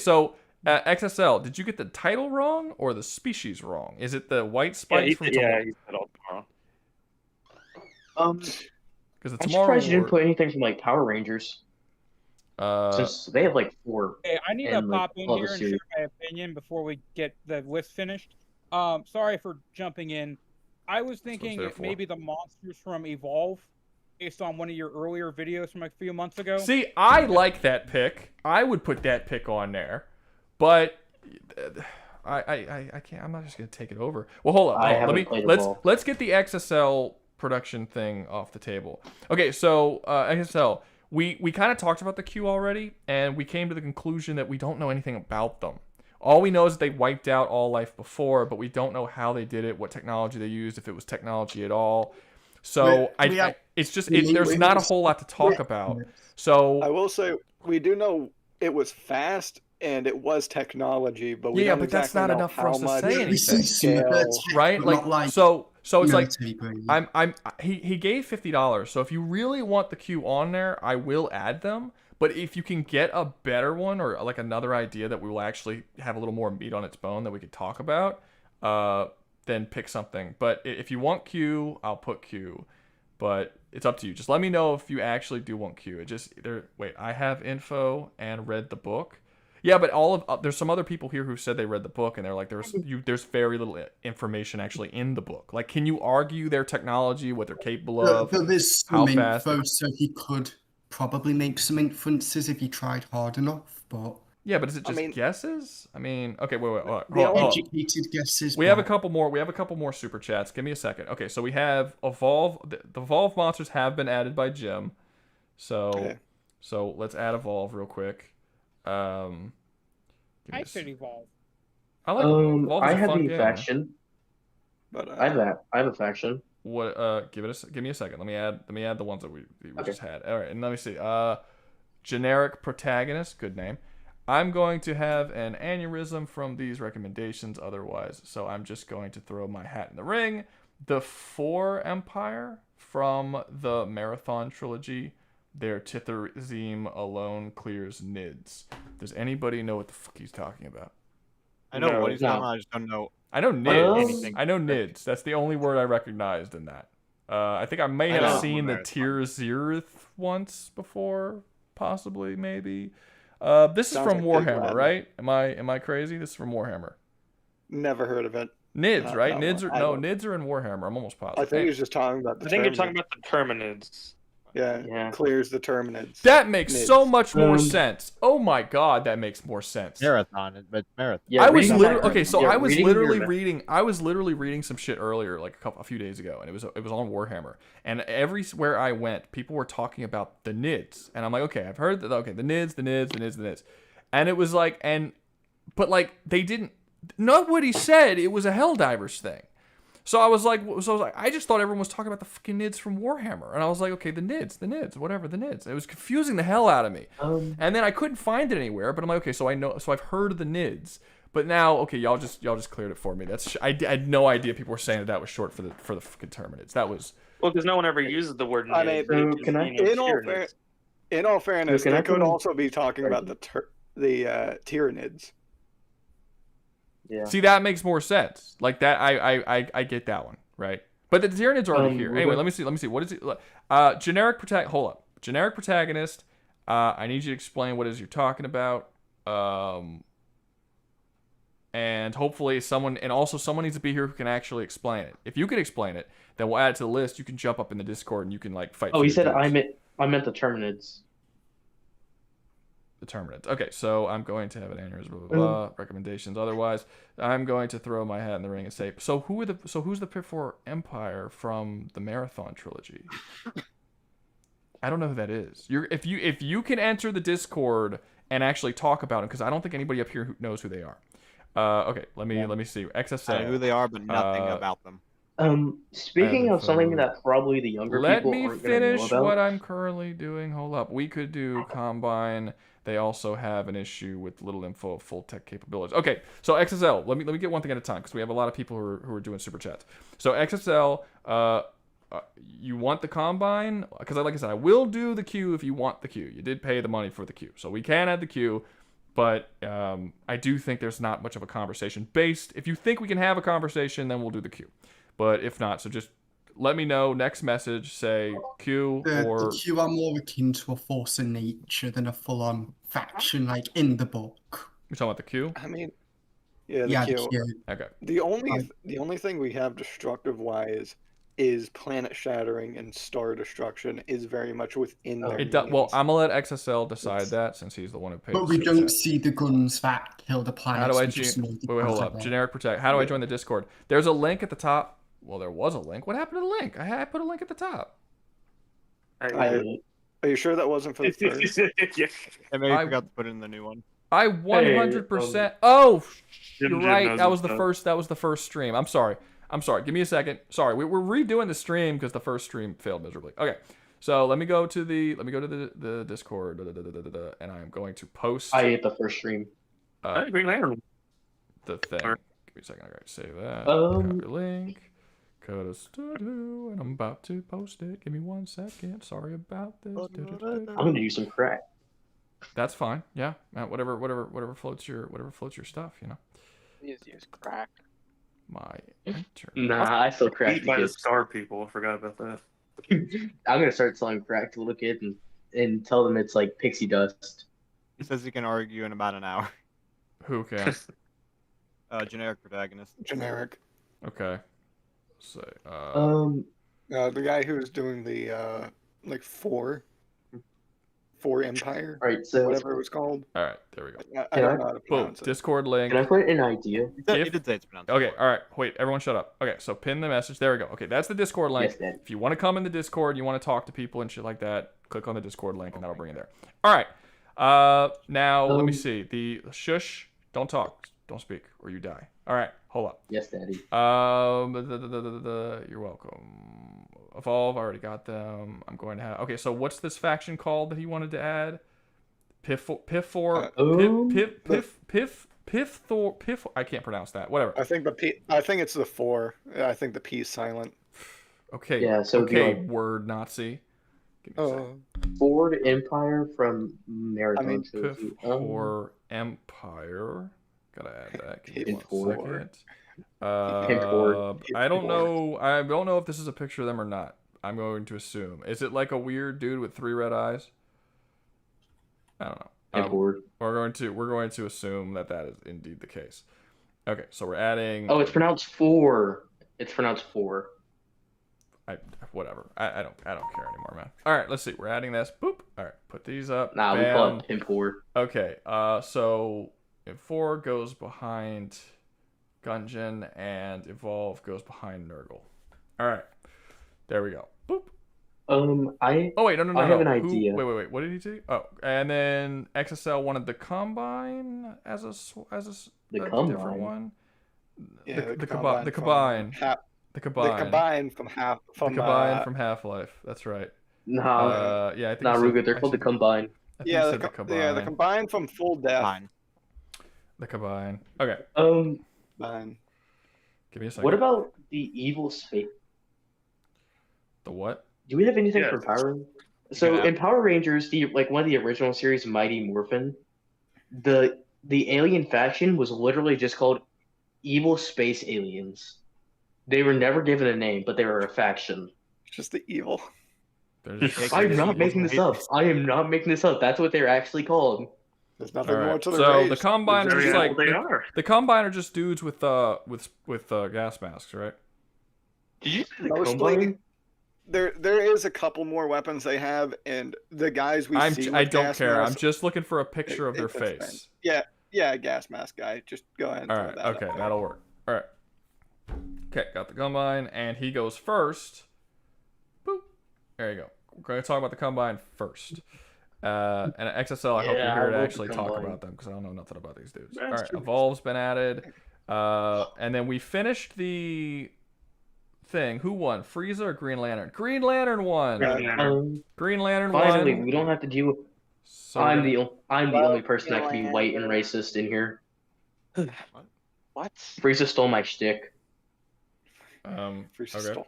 so XSL, did you get the title wrong or the species wrong? Is it the white spikes from Tomorrow? Yeah, he said All Tomorrow. Because I'm surprised you didn't put anything from like Power Rangers. Since they have like 4. Hey, I need to and, like, pop in all here the and series. share my opinion before we get the list finished. Sorry for jumping in. I was thinking there for. maybe the monsters from Evolve, based on one of your earlier videos from a few months ago. See, I like that pick. I would put that pick on there, but I can't. I'm not just gonna take it over. Well, hold on. Let's get the XSL production thing off the table. Okay, so XSL, we kind of talked about the Q already, and we came to the conclusion that we don't know anything about them. All we know is they wiped out all life before, but we don't know how they did it, what technology they used, if it was technology at all. So there's not a whole lot to talk about. So I will say we do know it was fast and it was technology, but we don't but that's exactly not know enough for how us to much say anything, scale. right? Like so it's like military grade. he gave $50. So if you really want the Q on there, I will add them. But if you can get a better one or like another idea that we will actually have a little more meat on its bone that we could talk about, then pick something. But if you want Q, I'll put Q. But it's up to you. Just let me know if you actually do want Q. I have info and read the book. Yeah, but there's some other people here who said they read the book and they're like there's very little information actually in the book. Like, can you argue their technology, what they're capable of, there's how some fast? info, so he could probably make some inferences if he tried hard enough, but yeah, but is it just guesses? I mean, okay, wait. Hold they're on. educated guesses. We have a couple more super chats. Give me a second. Okay, so we have Evolve. The Evolve monsters have been added by Jim. So let's add Evolve real quick. I said Evolve. I like Evolve. I have the faction. But I have a faction. What? Give me a second. Let me add the ones that we just had. All right, and let me see. Generic protagonist. Good name. I'm going to have an aneurysm from these recommendations otherwise, so I'm just going to throw my hat in the ring. The 4 Empire from the Marathon trilogy, their Tithrazim alone clears Nids. Does anybody know what the fuck he's talking about? I know what he's talking about, I just don't know. I know Nids. I know Nids. That's the only word I recognized in that. I think I may have seen the Tyr Zirith once before, possibly, maybe. This is from Warhammer, right? Am I crazy? This is from Warhammer. Never heard of it. Nids, right? Nids are in Warhammer. I'm almost positive. I think he's just talking about the I think you're talking about the Terminids. Yeah, clears the Terminids. That makes so much more sense. Oh my god, that makes more sense. Marathon, but Marathon. Yeah, I was literally reading some shit earlier, like a few days ago, and it was on Warhammer. And everywhere I went, people were talking about the Nids, and I'm like, okay, I've heard that. Okay, the Nids, and it was like, but like they didn't. not what he said. It was a Helldivers thing. So I was like, I just thought everyone was talking about the fucking Nids from Warhammer, and I was like, okay, the Nids, whatever, the Nids. It was confusing the hell out of me, and then I couldn't find it anywhere. But I'm like, okay, so I've heard of the Nids, but now, okay, y'all just cleared it for me. I had no idea people were saying that was short for the fucking Terminids. That was because no one ever uses the word. I mean, in all fairness, they could also be talking about the Tyranids. Yeah. See, that makes more sense. Like that, I get that one, right? But the Tyranids are already here. Anyway, let me see. What is it? Generic Hold up. Generic protagonist. I need you to explain what it is you're talking about. And hopefully someone needs to be here who can actually explain it. If you can explain it, then we'll add it to the list. You can jump up in the Discord and you can like fight. Oh, he said I meant the Terminids. The Terminids. Okay, so I'm going to have an aneurysm, blah, blah, blah, recommendations. Otherwise, I'm going to throw my hat in the ring and say, so who's the Pit 4 Empire from the Marathon trilogy? I don't know who that is. If you can enter the Discord and actually talk about them, because I don't think anybody up here knows who they are. Okay, let me see. XSL. I know who they are, but nothing about them. Speaking of something that probably the younger people aren't going to know about. Let me finish what I'm currently doing. Hold up. We could do Combine. They also have an issue with little info of full tech capabilities. Okay, so XSL. Let me get one thing at a time because we have a lot of people who are doing super chats. So XSL, you want the Combine? Because like I said, I will do the queue if you want the queue. You did pay the money for the queue, so we can add the queue. But I do think there's not much of a conversation based. If you think we can have a conversation, then we'll do the queue. But if not, so just let me know. Next message, say queue or... The queue are more akin to a force of nature than a full-on faction, like in the book. You're talking about the queue? I mean, the queue. Okay. The only thing we have destructive-wise is planet shattering and star destruction is very much within their Well, I'm gonna let XSL decide that since he's the one who pays. But we don't see the guns that kill the planets. How do I wait, hold up. Generic protect. How do I join the Discord? There's a link at the top. Well, there was a link. What happened to the link? I put a link at the top. Are you sure that wasn't for the first? Yeah, maybe I forgot to put it in the new one. I 100%. Oh, you're right. That was the first. That was the first stream. I'm sorry. Give me a second. Sorry, we're redoing the stream because the first stream failed miserably. Okay, so let me go to the Discord, and I'm going to post. I hate the first stream. Green Lantern. The thing. Give me a second. I gotta save that. Copy link. Go to studio, and I'm about to post it. Give me 1 second. Sorry about this. I'm gonna use some crack. That's fine. Yeah, whatever floats your stuff. You know. Please use crack. My enter. Nah, I still crack. By the Star people. I forgot about that. I'm gonna start selling crack to little kids and tell them it's like pixie dust. He says he can argue in about an hour. Who can? Generic protagonist. Generic. Okay. Say. The guy who's doing the like four Empire. Right. So whatever it was called. All right. There we go. I don't know how to pronounce it. Discord link. Can I put an idea? He did say it's pronounced. Okay. All right. Wait. Everyone, shut up. Okay. So pin the message. There we go. Okay. That's the Discord link. Yes, if you want to come in the Discord, you want to talk to people and shit like that, click on the Discord link and that'll bring you there. All right. Now let me see. The shush. Don't talk. Don't speak, or you die. All right. Hold up. Yes, Daddy. You're welcome. Evolve. I already got them. I'm going to have. Okay. So what's this faction called that he wanted to add? Piff. I can't pronounce that. Whatever. I think it's the 4. I think the P is silent. Okay. Yeah. So word Nazi. Ford Empire from Marathon. Piff or Empire. Gotta add that. Give me 1 second. I don't know. I don't know if this is a picture of them or not. I'm going to assume. Is it like a weird dude with 3 red eyes? I don't know. We're going to assume that is indeed the case. Okay, so we're adding. Oh, it's pronounced 4. It's pronounced 4. Whatever. I don't care anymore, man. All right, let's see. We're adding this. Boop. All right, put these up. Nah, Bam. we call it Pimp 4. Okay. So if 4 goes behind Gungeon and Evolve goes behind Nurgle. All right. There we go. Boop. I Oh wait, no. I have an Who? idea. Wait. What did he say? Oh, and then XSL wanted the combine as a The different combine. one. Yeah, The combine. combine. The combine from Half-Life. That's right. Nah, Yeah, I think nah, he said, Ruga. They're called the combine. I think he said the combine. the combine from Full Death. The combine. Okay. Fine. Give me a second. What about the evil space? The what? Do we have anything Yes. for Power? So Yeah. in Power Rangers, one of the original series, Mighty Morphin, the alien faction was literally just called Evil Space Aliens. They were never given a name, but they were a faction. Just the evil. I'm not making this up. I am not making this up. That's what they're actually called. There's nothing All more right. to the So race. the combine are Very just like well, they are. the combine are just dudes with gas masks, right? Did you say the Mostly, combine? there is a couple more weapons they have, and the guys we see. I with don't gas care. I'm masks- just looking for a picture of their that's fine. face. Yeah, gas mask guy. Just go ahead. And All throw right. that Okay, up there. that'll work. All right. Okay, got the combine, and he goes first. Boop. There you go. We're going to talk about the combine first. And XSL, I hope Yeah, you're I here to love actually the talk Combine. about them because I don't know nothing about these dudes. That's All right, true. Evolve's been added. And then we finished the thing. Who won? Frieza or Green Lantern? Green Lantern won. Green Lantern Finally, won. we don't have to deal with. So I'm the only person that can be Green white and Lantern. racist in here. What? Frieza stole my shtick. Frieza Okay. stole-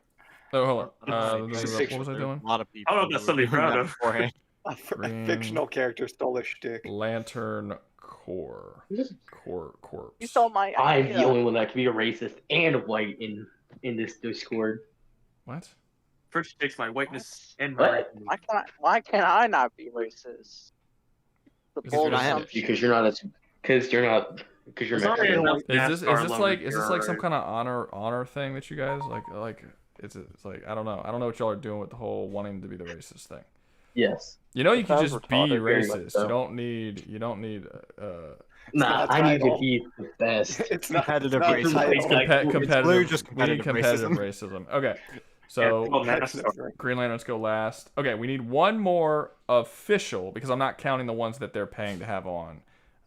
Oh, hold on. It's a What fiction. was I doing? A lot of people. I don't know if that's something were doing proud that of. beforehand. A Green- fictional character stole a shtick. Lantern Corps. Corpse. You stole my I'm idea. the only one that can be a racist and white in this Discord. What? First takes my whiteness and my. What? Why can't I not be racist? The Because bold you're not- assumption. Because you're not. Because you're Sorry, Mexican. enough Is NASCAR this like some lovers kind of honor thing that you guys like? It's like I don't know what y'all are doing with the whole wanting to be the racist thing. Yes. You know, you can sounds just be retarded, very much racist. so. You don't need. Nah, not I need to title. be the best. It's not Competitive it's racism. not It's title. competitive. literally just We need competitive competitive racism. Okay, Yeah, so well, That's NASCAR. different. Green Lanterns go last. Okay, we need one more official because I'm not counting the ones that they're paying to have on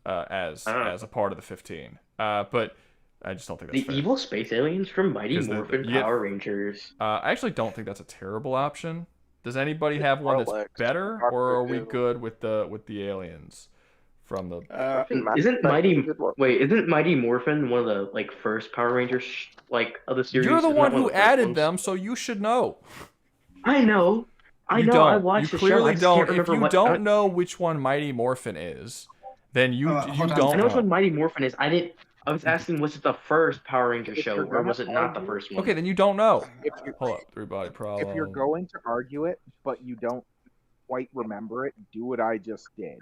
as a part of the 15. But I just don't think that's The fair. evil space aliens from Mighty 'Cause Morphin you get- Power Rangers. I actually don't think that's a terrible option. Does anybody have one that's Snorlax, better, or are we Doctor Who. good with the aliens from the? Isn't Mighty Morphin one of the first Power Rangers of the series? You're the Isn't one that of who the first added ones? them, so you should know. I know. I You know. don't. I watched You the show. I clearly just don't. can't If remember you what. don't know which one Mighty Morphin is, then you hold on. don't I know which know. one Mighty Morphin is. I was asking, was it the first Power Ranger show, you're or was it gonna not the argue- first one? Okay, then you don't know. If you Hold up, three-body problem. if you're going to argue it, but you don't quite remember it, do what I just did.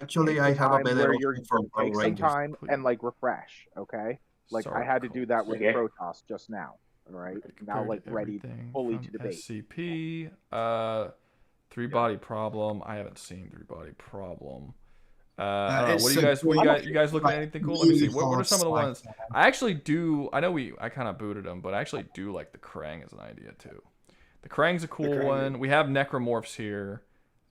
Actually, Take I the have a time better where option you're from Power take some Rangers. time and refresh, okay? Like I had to do that with Okay. Protoss just now. All right, now ready fully to debate. SCP, three-body problem. I haven't seen three-body problem. I don't know. it's What do a you guys? good- You guys looking at like, anything cool? Let me see. really What are hard some of the ones? sci-fi. I actually do. I know I kind of booted them, but I actually do like the Krang as an idea too. The Krang's a cool Krang. one. We have Necromorphs here.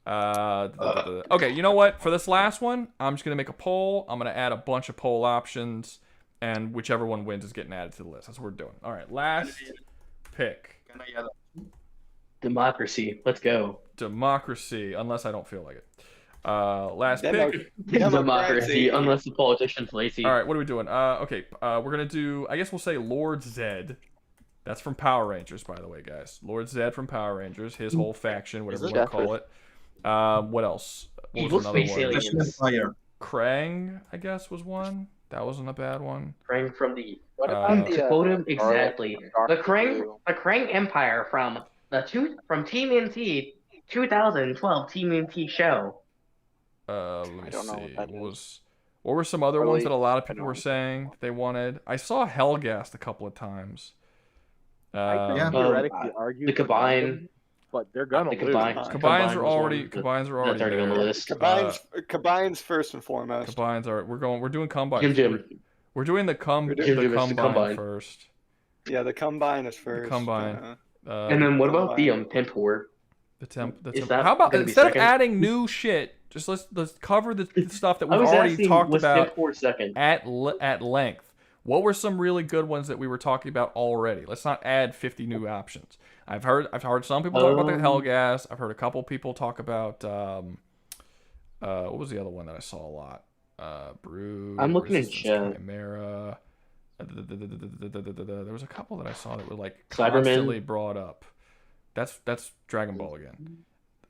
Okay, you know what? For this last one, I'm just gonna make a poll. I'm gonna add a bunch of poll options, and whichever one wins is getting added to the list. That's what we're doing. All right, last pick. Democracy. Let's go. Democracy, unless I don't feel like it. Last Demo- pick. Democracy, unless the politician's lazy. All right, what are we doing? Okay, we're gonna do. I guess we'll say Lord Zed. That's from Power Rangers, by the way, guys. Lord Zed from Power Rangers. His whole faction, whatever you want to call it. What else? What Evil was another space one? aliens. Fire. Krang, I guess, was one. That wasn't a bad one. Krang from the. What about To the quote him exactly, Doctor the Krang Who? Empire from TMNT 2012 TMNT show. Let me I don't know see. what that What were some other Really, ones that a lot of I people were don't- saying they wanted? I saw Hellgast a couple of times. I could Yeah. theoretically argue the for both of Combine. them, but they're gonna The lose. Combine. Combines Combine are was already. one that- Combines are already That's already on the there. list. Combines first and foremost. Combines are. We're doing combine. Jim. We're doing the Jim Jim is the combine Combine. first. Yeah, the combine is first. Combine. And then what about the Combine. Pimp War? How about gonna be instead of second? adding new shit, just let's cover the stuff that I we've was already asking, talked was about Temp 4 second? at length. What were some really good ones that we were talking about already? Let's not add 50 new options. I've heard some people talk about the Hellgas. I've heard a couple people talk about what was the other one that I saw a lot? Brood. I'm looking in Resistance, chat. Chimera. There was a couple that I saw that were like Cybermen. constantly brought up. That's Dragon Ball again.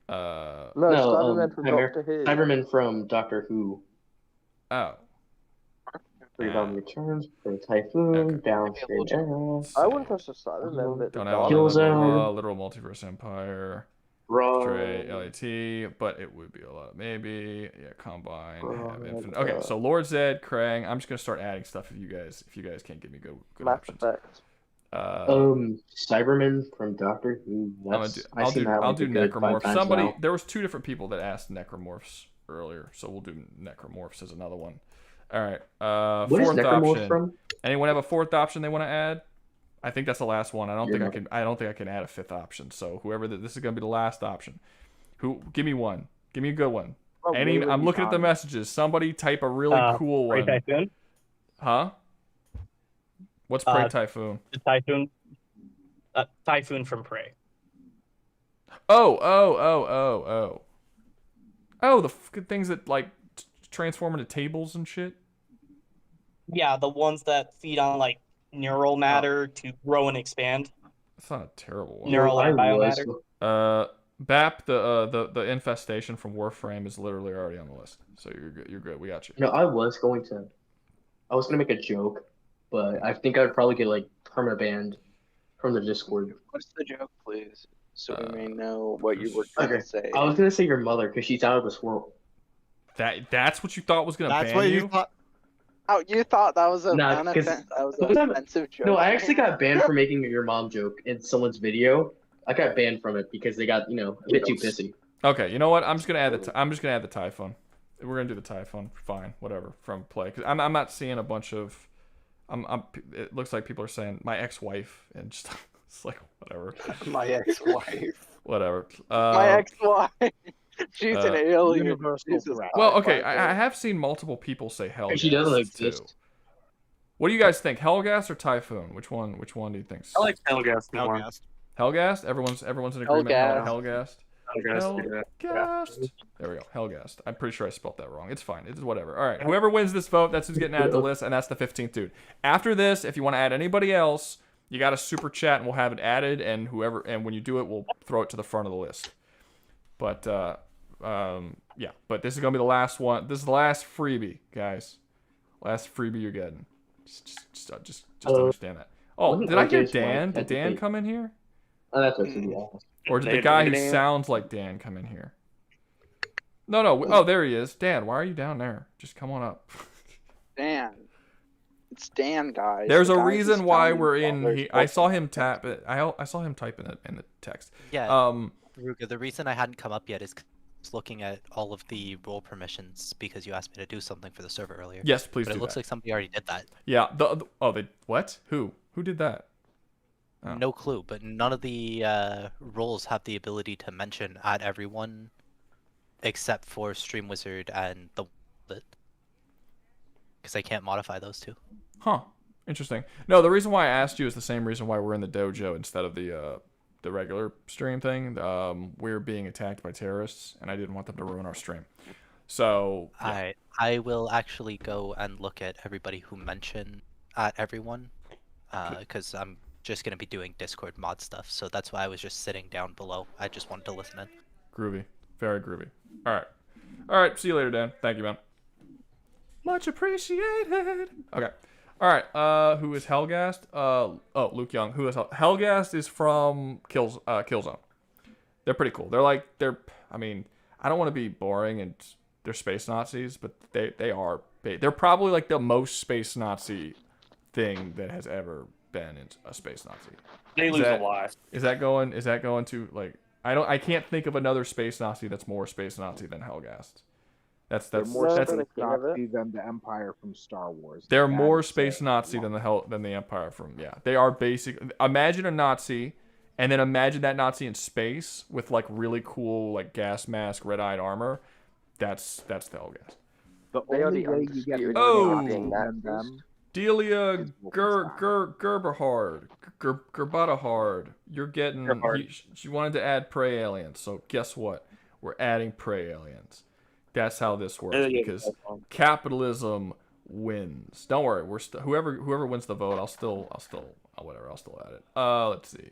No, Cybermen from Doctor Who. Cybermen from Doctor Who. Oh. Rebound returns for Typhoon, downstream arrow. I wouldn't touch the Cybermen, but Don't the have Dark Killzone. Literal Multiverse Empire. Bro. Stray, LAT, but it would be a lot. Maybe, yeah, Combine. Have Infinite. Okay, so Lord Zed, Krang. I'm just gonna start adding stuff if you guys can't give me good Mass options. Effect. Cybermen from Doctor Who. I'll do Necromorph. There was 2 different people that asked Necromorphs earlier, so we'll do Necromorphs as another one. All right. What is Fourth Necromorph option. from? Anyone have a 4th option they want to add? I think that's the last one. I don't think I can add a 5th option. So whoever this is gonna be the last option. Give me one. Give me a good one. I'm looking at the messages. Somebody type a really cool one. Typhoon? Huh? What's Prey Typhoon? The Typhoon from Prey. Oh, the things that like transform into tables and shit. Yeah, the ones that feed on like neural matter to grow and expand. That's not a terrible one. Neural and biomatter. BAP, the infestation from Warframe is literally already on the list. So you're good. You're good. We got you. No, I was gonna make a joke, but I think I'd probably get like perma banned from the Discord. What's the joke, please? So we may know what you were trying to say. I was gonna say your mother because she's out of this world. That's what you thought was gonna ban That's what you thought. Oh, you thought that was an Nah, offensive joke? No, I actually got banned for making your mom joke in someone's video. I got banned from it because they got a bit too pissy. Okay, you know what? I'm just gonna add the Typhon. We're gonna do the Typhon. Fine, whatever. From play, because I'm not seeing a bunch of. It looks like people are saying my ex-wife and just it's like whatever. My ex-wife. Whatever. My ex-wife. She's an alien. Well, okay, I have seen multiple people say Hellgas. She doesn't exist. Too. What do you guys think? Hellgas or Typhoon? Which one do you think? I like Hellgas. Hellgas. Everyone's in agreement. Hellgas. Hellgas. There we go. Hellgas. I'm pretty sure I spelled that wrong. It's fine. It's whatever. All right. Whoever wins this vote, that's who's getting added to the list, and that's the 15th dude. After this, if you want to add anybody else, you got to super chat, and we'll have it added. And when you do it, we'll throw it to the front of the list. But yeah. But this is gonna be the last one. This is the last freebie, guys. Last freebie you're getting. Just understand that. Oh, did I hear Dan? Did Dan come in here? Oh, that's what he asked. Or did the guy who sounds like Dan come in here? No. Oh, there he is. Dan, why are you down there? Just come on up. Dan. It's Dan, guys. There's a reason why we're in. I saw him tap it. I saw him type in the text. Yeah. Rouga, the reason I hadn't come up yet is looking at all of the role permissions because you asked me to do something for the server earlier. Yes, please but do it looks that. like somebody already did that. Yeah. They what? Who did that? Oh. No clue, but none of the roles have the ability to mention at everyone except for Stream Wizard and the because I can't modify those two. Huh. Interesting. No, the reason why I asked you is the same reason why we're in the dojo instead of the regular stream thing. We're being attacked by terrorists, and I didn't want them to ruin our stream. So yeah. I will actually go and look at everybody who mentioned at everyone because I'm just going to be doing Discord mod stuff, so that's why I was just sitting down below. I just wanted to listen in. Groovy. Very groovy. All right. See you later, Dan. Thank you, man. Much appreciated. Okay. All right. Who is Hellgast? Luke Young. Who is Hellgast? Is from Killzone. They're pretty cool. I mean, I don't want to be boring and they're space Nazis, but they're probably like the most space Nazi thing that has ever been in a space Nazi. They lose a lot. Is that going to like I can't think of another space Nazi that's more space Nazi than Hellgast. That's more space Nazi than the Empire from Star Wars. They're more space Nazi than the Empire from They are basic. Imagine a Nazi And then imagine that Nazi in space with like really cool like gas mask, red-eyed armor. That's the Helgas. The They are only the way you get undisputed more champions Nazis champions. than them. Delia Gerberhard, Gerbatahard. You're getting. She wanted to add prey aliens, so guess what? We're adding prey aliens. That's how this works because capitalism wins. Don't worry, whoever wins the vote, I'll still add it. Let's see,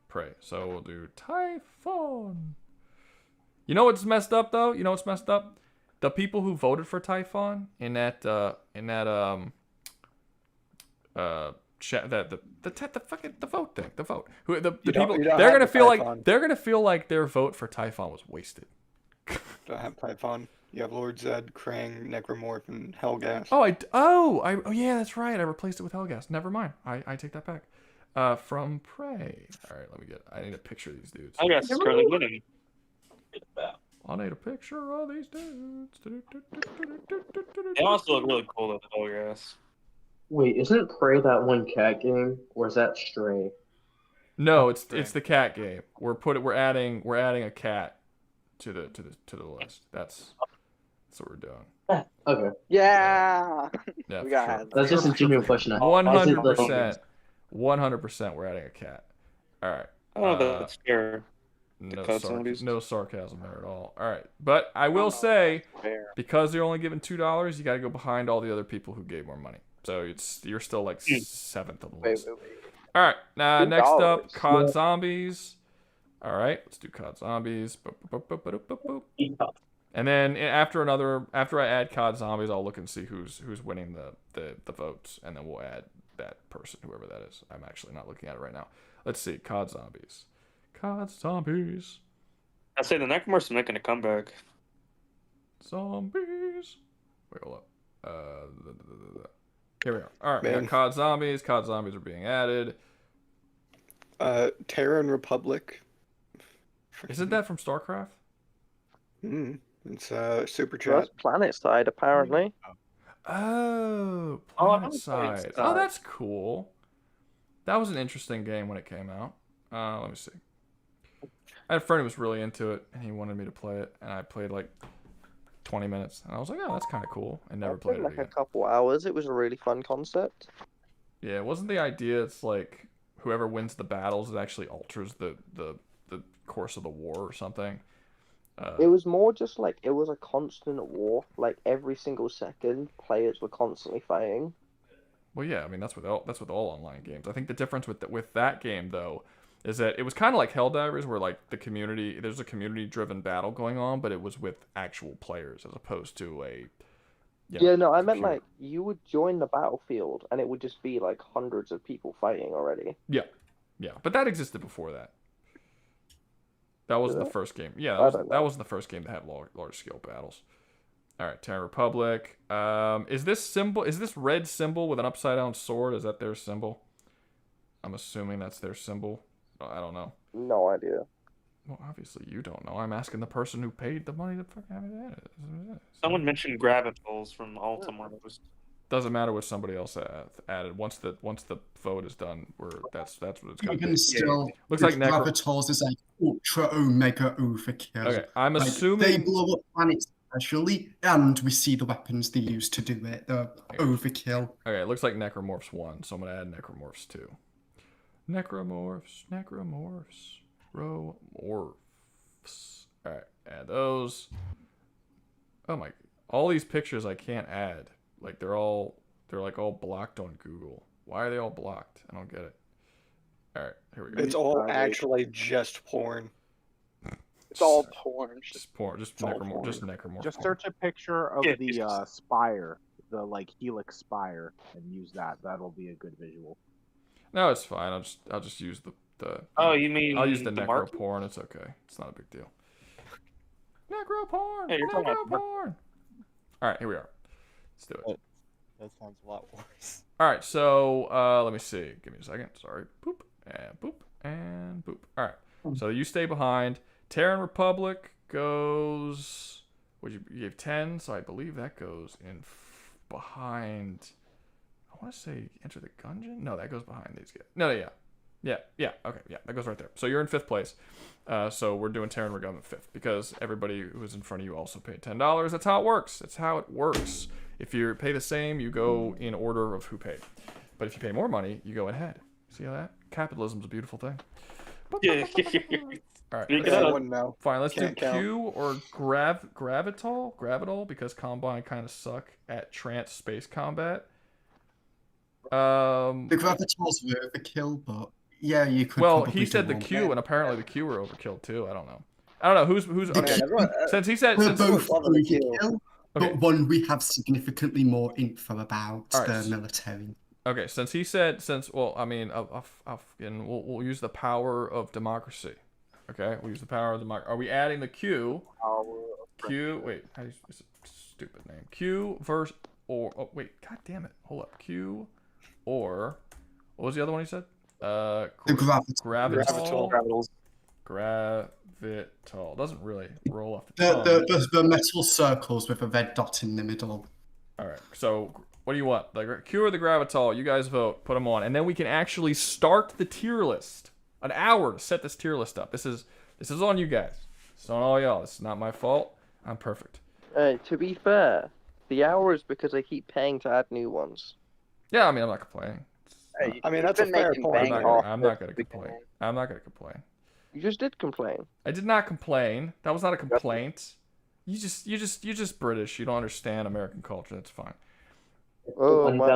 prey. So we'll do Typhon. You know what's messed up though? You know what's messed up? The people who voted for Typhon in that the vote thing, the vote. The people they're gonna feel like their vote for Typhon was wasted. Don't have Typhon. You have Lord Zed, Krang, Necromorph, and Helgas. Oh yeah, that's right. I replaced it with Helgas. Never mind. I take that back. From Prey. All right, I need a picture of these dudes. Helgas is currently winning. I need a picture of these dudes. They also look really cool with the Helgas. Wait, isn't Prey that one cat game, or is that Stray? No, it's the cat game. We're adding a cat to the list. That's what we're doing. Okay. Yeah. Yeah, We for got sure. it. That's just a genuine question. 100%. 100% we're adding a cat. All right. Oh, that's fair. No sarcasm there at all. All right, but I will say, because they're only given $2, you got to go behind all the other people who gave more money. So you're still like 7th on the list. All right, now next up, COD Zombies. All right, let's do COD Zombies. And then after I add COD Zombies, I'll look and see who's winning the votes, and then we'll add that person, whoever that is. I'm actually not looking at it right now. Let's see, COD Zombies. COD Zombies. I say the Necromorphs are making a comeback. Zombies. Wait, hold up. Here we are. All right, we got COD Zombies. COD Zombies are being added. Terran Republic. Isn't that from StarCraft? It's Super Chat. That's Planet Side, apparently. Oh, Planet Side. Oh, that's cool. That was an interesting game when it came out. Let me see. I had a friend who was really into it, and he wanted me to play it, and I played like 20 minutes, and I was like, oh, that's kind of cool, and never played it again. A couple hours. It was a really fun concept. Yeah, wasn't the idea it's like whoever wins the battles, it actually alters the course of the war or something? It was more just like it was a constant war. Like every single second, players were constantly fighting. Well, yeah, I mean that's with all online games. I think the difference with that game though is that it was kind of like Helldivers, where like there's a community-driven battle going on, but it was with actual players as opposed to a. I meant like you would join the battlefield and it would just be like hundreds of people fighting already. Yeah, but that existed before that. That wasn't the first game. Yeah, that wasn't the first game that had large-scale battles. All right, Terran Republic. Is this red symbol with an upside-down sword? Is that their symbol? I'm assuming that's their symbol. I don't know. No idea. Well, obviously you don't know. I'm asking the person who paid the money to fucking have it added. Someone mentioned Gravitals from Ultimars. Doesn't matter what somebody else added. Once the vote is done, that's what it's going to Even be. still, Looks like Gravitals is like ultra omega overkill. Okay, I'm Like, assuming they blow up planets especially, and we see the weapons they use to do it. The overkill. Okay, it looks like Necromorphs won, so I'm gonna add Necromorphs 2. Necromorphs. Alright, add those. Oh my, all these pictures I can't add. Like they're like all blocked on Google. Why are they all blocked? I don't get it. Alright, here we go. It's all actually just porn. It's all porn. Just porn. Just Necromorph. Just search a picture of the spire, the like helix spire, and use that. That'll be a good visual. No, it's fine. I'll just use the Oh, you mean I'll use the the necro mark? porn. It's okay. It's not a big deal. Necro porn. Hey, you're talking Necro about- porn. All right, here we are. Let's do it. That sounds a lot worse. All right, so let me see. Give me a second. Sorry. Boop and boop and boop. All right. So you stay behind. Terran Republic goes. You gave 10, so I believe that goes in behind. I want to say Enter the Gungeon. No, that goes behind these guys. No, yeah. Yeah, okay, yeah, that goes right there. So you're in 5th place. So we're doing Terran Rig on 5th because everybody who was in front of you also paid $10. That's how it works. That's how it works. If you pay the same, you go in order of who paid. But if you pay more money, you go ahead. See how that? Capitalism's a beautiful thing. Yeah. All right. Fine. Let's do Q or Gravital because Combine kind of suck at trance space combat. The Gravital's were overkill, but yeah, you could. Well, probably he said do the one. Q, and apparently the Q were overkill too. I don't know. Who's okay. Since he said They're since both overkill, Okay. but one we have significantly more info about All right. the military. Okay, since he said well, I mean, we'll use the power of democracy. Okay, we'll use the power of democracy. Are we adding the Q? Q. Wait, how do you, it's a stupid name. Q versus or. Oh wait, god damn it. Hold up. Q or what was the other one he said? Gravital. Gravital. Doesn't really roll off the tongue. The metal circles with a red dot in the middle. All right. So what do you want? The Q or the Gravital? You guys vote. Put them on, and then we can actually start the tier list. An hour to set this tier list up. This is on you guys. It's on all y'all. This is not my fault. I'm perfect. To be fair, the hour is because I keep paying to add new ones. Yeah, I mean, I'm not complaining. I mean, that's a fair point. I'm not gonna complain. I'm not gonna complain. You just did complain. I did not complain. That was not a complaint. You're just British. You don't understand American culture. That's fine. Oh, my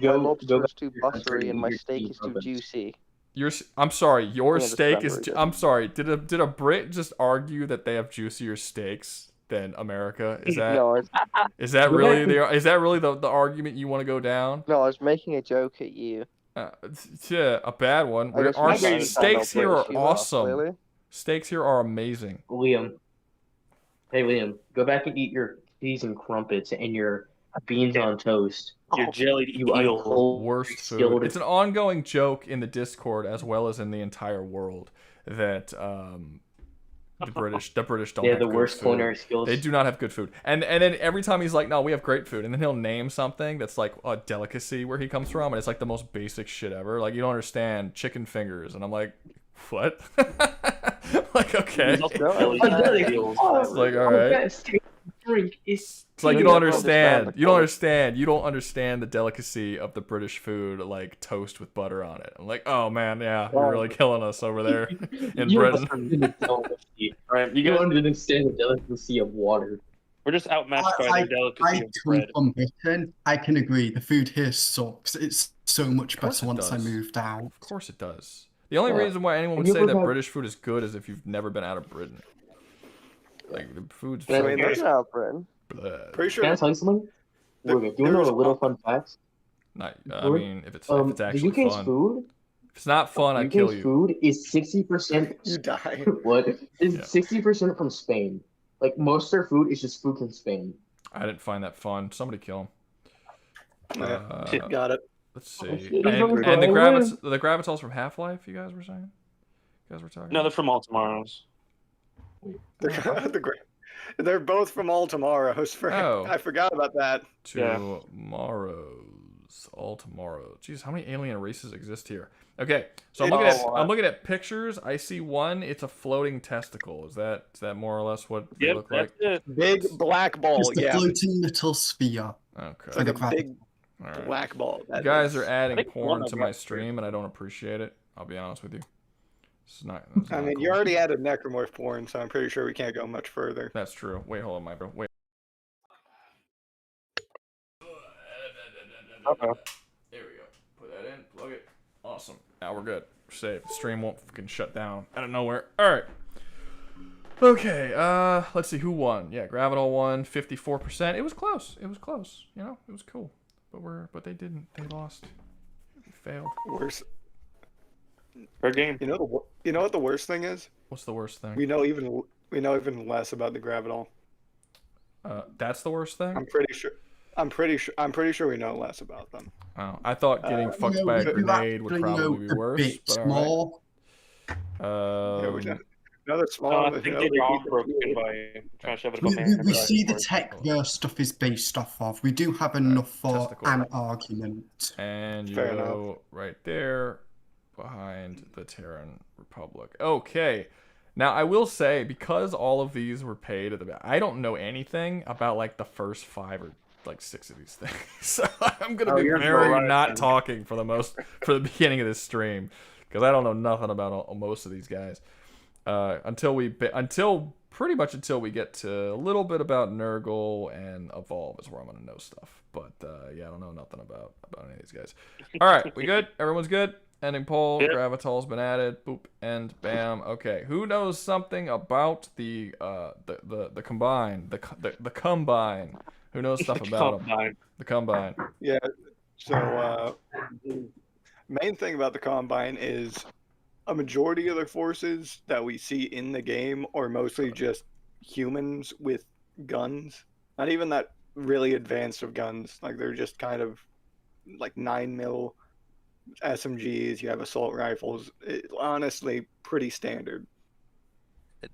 lobster is too buttery and my steak is too juicy. I'm sorry. Your steak is. I'm sorry. Did a Brit just argue that they have juicier steaks than America? Is that is that really the argument you want to go down? No, I was making a joke at you. Yeah, a bad one. Our steaks here are awesome. Really? Steaks here are amazing. Liam. Hey, Liam. Go back and eat your peas and crumpets and your beans on toast. Your jellied Worst food. It's an ongoing joke in the Discord as well as in the entire world that the British don't have the good worst food. culinary skills. They do not have good food. And then every time he's like, no, we have great food, and then he'll name something that's like a delicacy where he comes from, and it's like the most basic shit ever. Like, you don't understand chicken fingers, and I'm like, what? Like, okay. It's like, all right. It's like you don't understand. You don't understand. You don't understand the delicacy of the British food, like toast with butter on it. I'm like, oh man, yeah, you're really killing us over there in Britain. Right, you don't understand the delicacy of water. We're just outmatched by the delicacy of bread. From Britain, I can agree. The food here sucks. It's so much better once I moved out. Of course it does. The only reason why anyone would say that British food is good is if you've never been out of Britain. Like, the food's so out of Britain. Pretty sure. Can I tell you something? Do you know a little fun facts? Not, I mean, if it's actually the UK's fun. Food. If it's not fun, I kill you. Food is 60%. You die. What? Is 60% from Spain? Like, most of their food is just food from Spain. I didn't find that fun. Somebody kill him. Got it. Let's see. And the Gravitals from Half-Life, you guys were saying? You guys were talking? No, they're from All Tomorrows. They're both from All Tomorrows. I forgot about that. Tomorrows. All Tomorrow. Jeez, how many alien races exist here? Okay, so I'm looking at pictures. I see one. It's a floating testicle. Is that more or less what they look like? Big black ball. It's the floating little sphere. Okay. It's like a big black ball. You guys are adding porn to my stream, and I don't appreciate it. I'll be honest with you. It's not. I mean, you already added necromorph porn, so I'm pretty sure we can't go much further. That's true. Wait, hold on, my bro. Wait. Okay. There we go. Put that in. Plug it. Awesome. Now we're good. We're safe. The stream won't fucking shut down out of nowhere. All right. Okay. Let's see who won. Yeah, Gravital won 54%. It was close. It was close. You know, it was cool. But they didn't. They lost. They failed. Worse. Fair game. You know what the worst thing is? What's the worst thing? We know even less about the Gravital. That's the worst thing? I'm pretty sure we know less about them. Oh, I thought getting fucked by a grenade would probably be worse. But all right. Another small. I think they got broken by trying to shove it up we see the tech their stuff is based off of. We do have enough for an argument. And you Fair go right there. behind the Terran Republic. Okay. Now, I will say, because all of these were paid at the I don't know anything about, like, the first 5 or, like, 6 of these things. So I'm going to be very not talking for the beginning of this stream, because I don't know nothing about most of these guys. Until pretty much until we get to a little bit about Nurgle and Evolve is where I'm going to know stuff. But, yeah, I don't know nothing about any of these guys. All right, we good? Everyone's good? Ending poll. Yep. Gravitol's been added. Boop and bam. Okay. Who knows something about the combine? The combine. Who knows stuff about them? The combine. Yeah. So main thing about the combine is a majority of the forces that we see in the game are mostly just humans with guns. Not even that really advanced of guns. Like they're just kind of like 9mm SMGs, you have assault rifles. Honestly, pretty standard.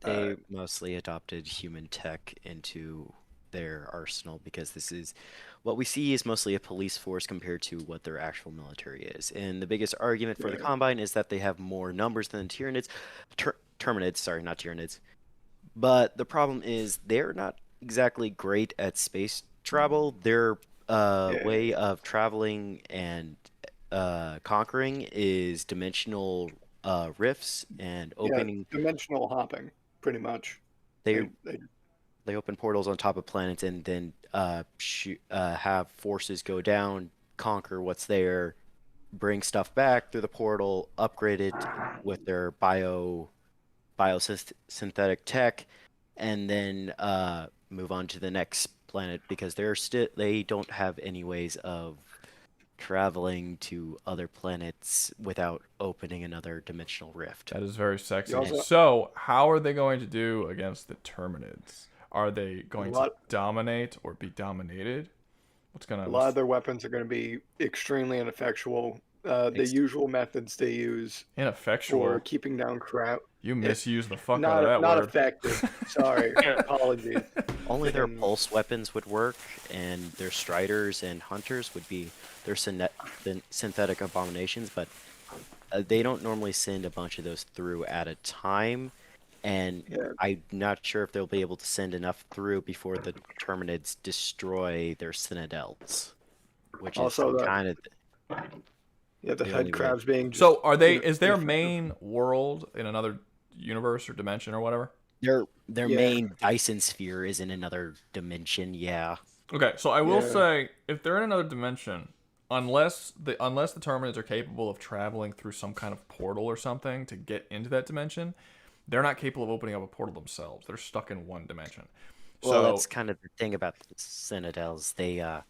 They mostly adopted human tech into their arsenal because this is what we see is mostly a police force compared to what their actual military is. And the biggest argument for the Combine is that they have more numbers than Tyranids. Terminids, sorry, not Tyranids. But the problem is they're not exactly great at space travel. Their way of traveling and conquering is dimensional rifts and opening dimensional hopping, pretty much. They open portals on top of planets and then have forces go down, conquer what's there, bring stuff back through the portal, upgrade it with their biosynthetic tech, and then move on to the next planet because they don't have any ways of traveling to other planets without opening another dimensional rift. That is very sexy. So, how are they going to do against the Terminids? Are they going to dominate or be dominated? What's going to... A lot of their weapons are going to be extremely ineffectual. The usual methods they use for keeping down crowd. You misuse the fuck out of that not word. Not effective. Sorry. Apologies. Only their pulse weapons would work, and their striders and hunters would be their synthetic abominations, but they don't normally send a bunch of those through at a time, and I'm not sure if they'll be able to send enough through before the Terminids destroy their citadels, which also is kind of... the head crabs being... So are they... Is their main world in another universe or dimension or whatever? Their main Dyson sphere is in another dimension, Okay, so I will say, if they're in another dimension, unless the Terminids are capable of traveling through some kind of portal or something to get into that dimension, they're not capable of opening up a portal themselves. They're stuck in one dimension. Well, that's kind of the thing about the Citadels. They're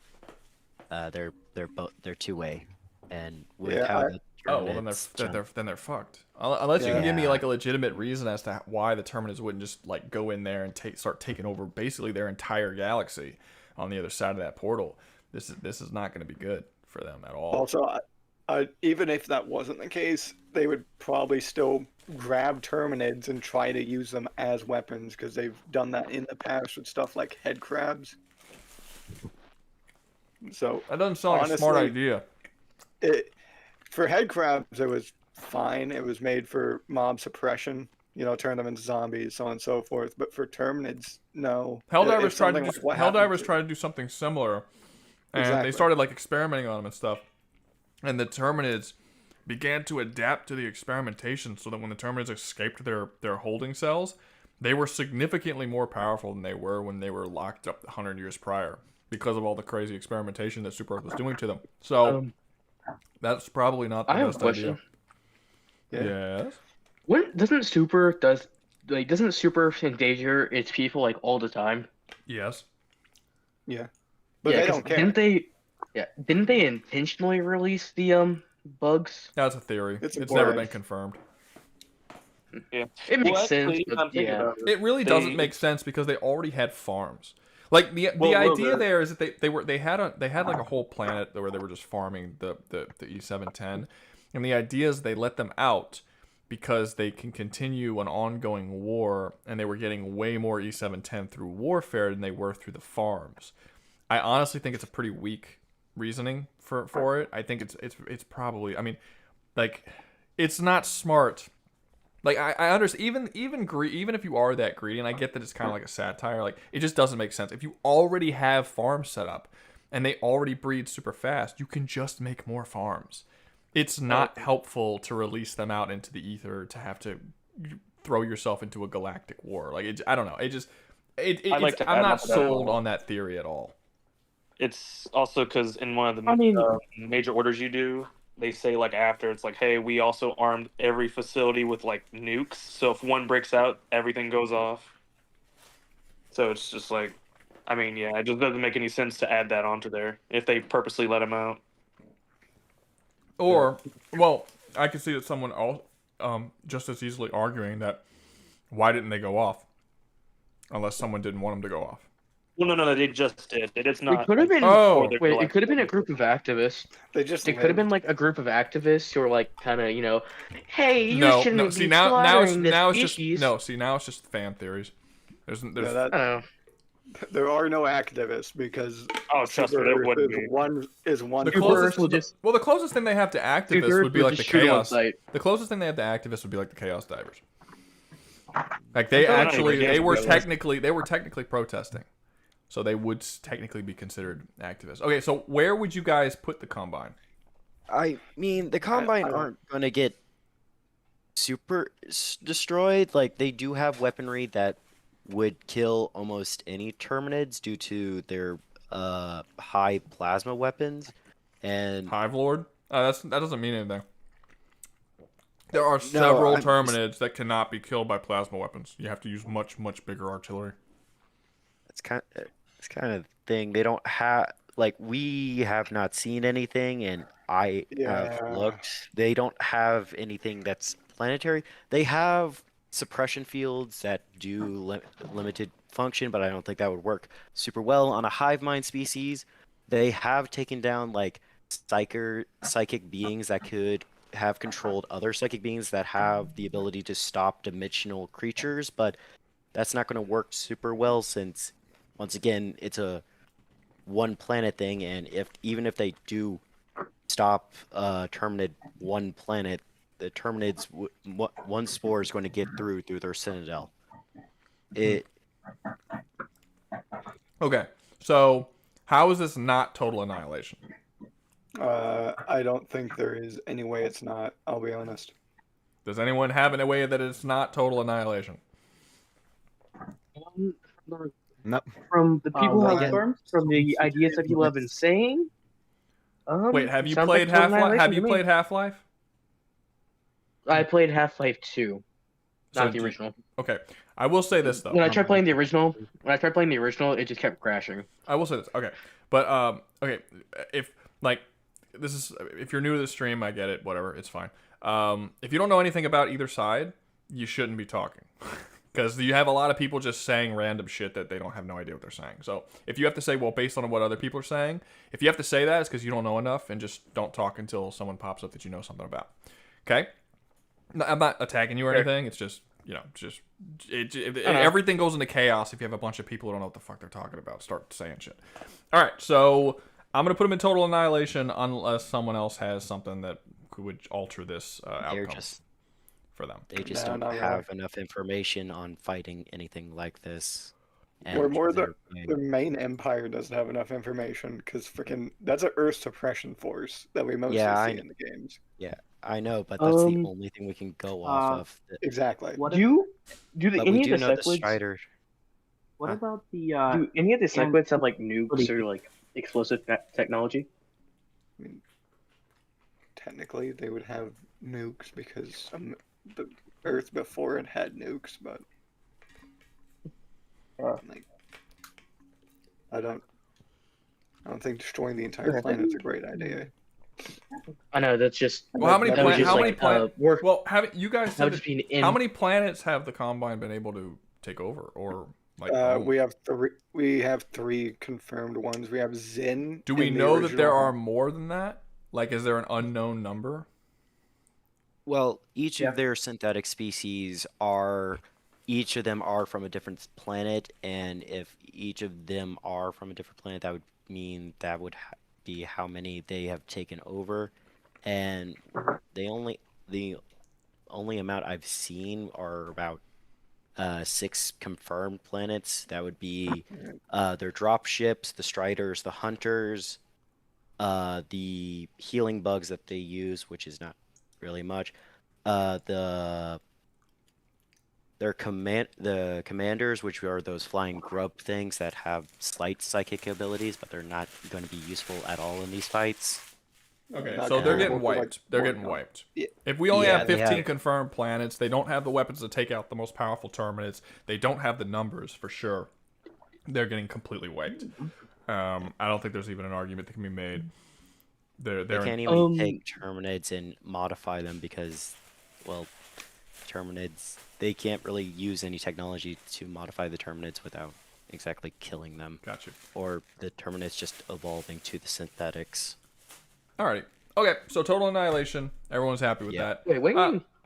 two-way, and with how the Terminids then they're fucked. Unless you can give me like a legitimate reason as to why the Terminids wouldn't just like go in there and start taking over basically their entire galaxy on the other side of that portal. This is not going to be good for them at all. Also, even if that wasn't the case, they would probably still grab Terminids and try to use them as weapons because they've done that in the past with stuff like head crabs. So that doesn't sound like a smart idea. For head crabs, it was fine. It was made for mob suppression. Turn them into zombies, so on and so forth. But for Terminids, no. Helldivers tried to do something similar, and they started like experimenting on them and stuff. And the Terminids began to adapt to the experimentation, so that when the Terminids escaped their holding cells, they were significantly more powerful than they were when they were locked up 100 years prior, because of all the crazy experimentation that Super Earth was doing to them. So that's probably not the best idea. Yes. Doesn't Super endanger its people like all the time? Yes. Yeah. But they don't care. Didn't they intentionally release the bugs? That's a theory. It's never been confirmed. Yeah. It makes sense. But it really doesn't make sense because they already had farms. Like the idea there is that they had like a whole planet where they were just farming the E710, and the idea is they let them out because they can continue an ongoing war, and they were getting way more E710 through warfare than they were through the farms. I honestly think it's a pretty weak reasoning for it. I think it's probably, I mean, like, it's not smart. Like I understand even if you are that greedy, and I get that it's kind of like a satire, like it just doesn't make sense. If you already have farms set up and they already breed super fast, you can just make more farms. It's not helpful to release them out into the ether to have to throw yourself into a galactic war. Like I don't know. I'm not sold on that theory at all. It's also because in one of the major orders you do, they say like after it's like, hey, we also armed every facility with like nukes. So if one breaks out, everything goes off. So it's just like, I mean, yeah, it just doesn't make any sense to add that onto there if they purposely let him out. Or, well, I could see that someone else just as easily arguing that why didn't they go off? Unless someone didn't want them to go off. Well, no, they just did. It's not. It could have been. Oh, Wait, it could have been a group of activists. They just. It could have been like a group of activists who are like, kind of, hey, you no, shouldn't no. be See now slaughtering this it's species. just no. See now it's just fan theories. There's I don't know. There are no activists because trust me, there wouldn't be. One. The closest thing they have to activists would be like the chaos. The closest thing they have to activists would be like the chaos divers. Like they were technically protesting, so they would technically be considered activists. Okay, so where would you guys put the Combine? I mean, the Combine aren't going to get super destroyed. Like, they do have weaponry that would kill almost any Terminids due to their high plasma weapons. And Hive Lord? That doesn't mean anything. There are several Terminids that cannot be killed by plasma weapons. You have to use much, much bigger artillery. It's kind of thing. They don't have, like, we have not seen anything, and I have looked. They don't have anything that's planetary. They have suppression fields that do limited function, but I don't think that would work super well on a hive mind species. They have taken down like psychic beings that could have controlled other psychic beings that have the ability to stop dimensional creatures, but that's not going to work super well since, once again, it's a one planet thing, and even if they do stop Terminid one planet, the Terminids one spore is going to get through their citadel. Okay, so how is this not total annihilation? I don't think there is any way it's not. I'll be honest. Does anyone have any way that it's not total annihilation? No. From the people from the ideas that people have been saying. Wait, have you played Half-Life? Have you played Half-Life? I played Half-Life 2, not the original. Okay, I will say this though. When I tried playing the original, it just kept crashing. I will say this. Okay, but okay, if you're new to the stream, I get it. Whatever, it's fine. If you don't know anything about either side, you shouldn't be talking. Because you have a lot of people just saying random shit that they don't have no idea what they're saying. So if you have to say, well, based on what other people are saying, if you have to say that, it's because you don't know enough, and just don't talk until someone pops up that you know something about. Okay? No, I'm not attacking you or anything. It's just, everything goes into chaos if you have a bunch of people who don't know what the fuck they're talking about. Start saying shit. All right, so I'm going to put them in total annihilation unless someone else has something that would alter this outcome. For them. They just don't have enough information on fighting anything like this. Or more, their main empire doesn't have enough information because freaking that's an Earth suppression force that we mostly see in the games. Yeah, I know, but that's the only thing we can go off of. Exactly. Do any of the cyclids? What about the? Do any of the cyclids have like nukes or like explosive technology? I mean, technically, they would have nukes because the Earth before it had nukes, but like, I don't think destroying the entire planet is a great idea. I know that's just. Well, how many planets? Well, you guys said how many planets have the Combine been able to take over, or like? We have three. We have 3 confirmed ones. We have Zin. Do we know that there are more than that? Like, is there an unknown number? Well, each of their synthetic species each of them are from a different planet, and if each of them are from a different planet, that would mean that would be how many they have taken over, and the only amount I've seen are about 6 confirmed planets. That would be their drop ships, the Striders, the Hunters, the healing bugs that they use, which is not really much. The commanders, which are those flying grub things that have slight psychic abilities, but they're not going to be useful at all in these fights. Okay, so they're getting wiped. They're getting wiped. If we only have 15 confirmed planets, they don't have the weapons to take out the most powerful Terminids. They don't have the numbers for sure. They're getting completely wiped. I don't think there's even an argument that can be made. They can't even take Terminids and modify them because, well, Terminids, they can't really use any technology to modify the Terminids without exactly killing them. Gotcha. Or the Terminids just evolving to the synthetics. Alrighty. Okay, so total annihilation. Everyone's happy with that. Wait.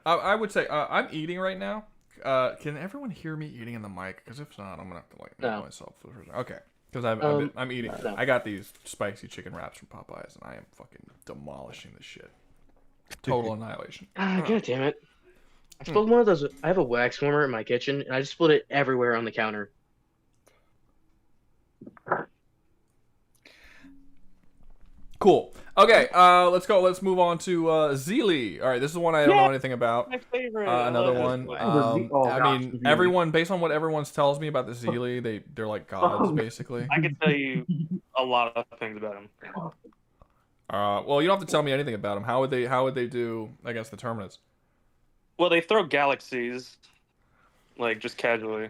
I would say I'm eating right now. Can everyone hear me eating in the mic? Because if not, I'm gonna have to like mute myself. Okay. Because I'm eating. No. I got these spicy chicken wraps from Popeyes, and I am fucking demolishing this shit. Total annihilation. God damn it! I spilled one of those. I have a wax warmer in my kitchen, and I just spilled it everywhere on the counter. Cool. Okay, let's go. Let's move on to Zeely. All right, this is one I don't know anything about. My favorite. Another one. I mean, everyone, based on what everyone tells me about the Zeely, they're like gods, basically. I can tell you a lot of things about him. Well, you don't have to tell me anything about them. How would they do against the Terminids? Well, they throw galaxies, like just casually.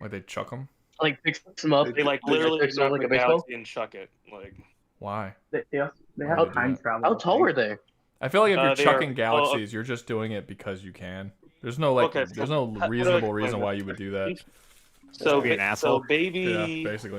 Like they chuck them? Like picks them up. They like literally pick up like a galaxy and chuck it. Like why? They have time travel. How tall were they? I feel like if you're chucking galaxies, you're just doing it because you can. There's no there's no reasonable reason why you would do that. So Yeah, baby, basically.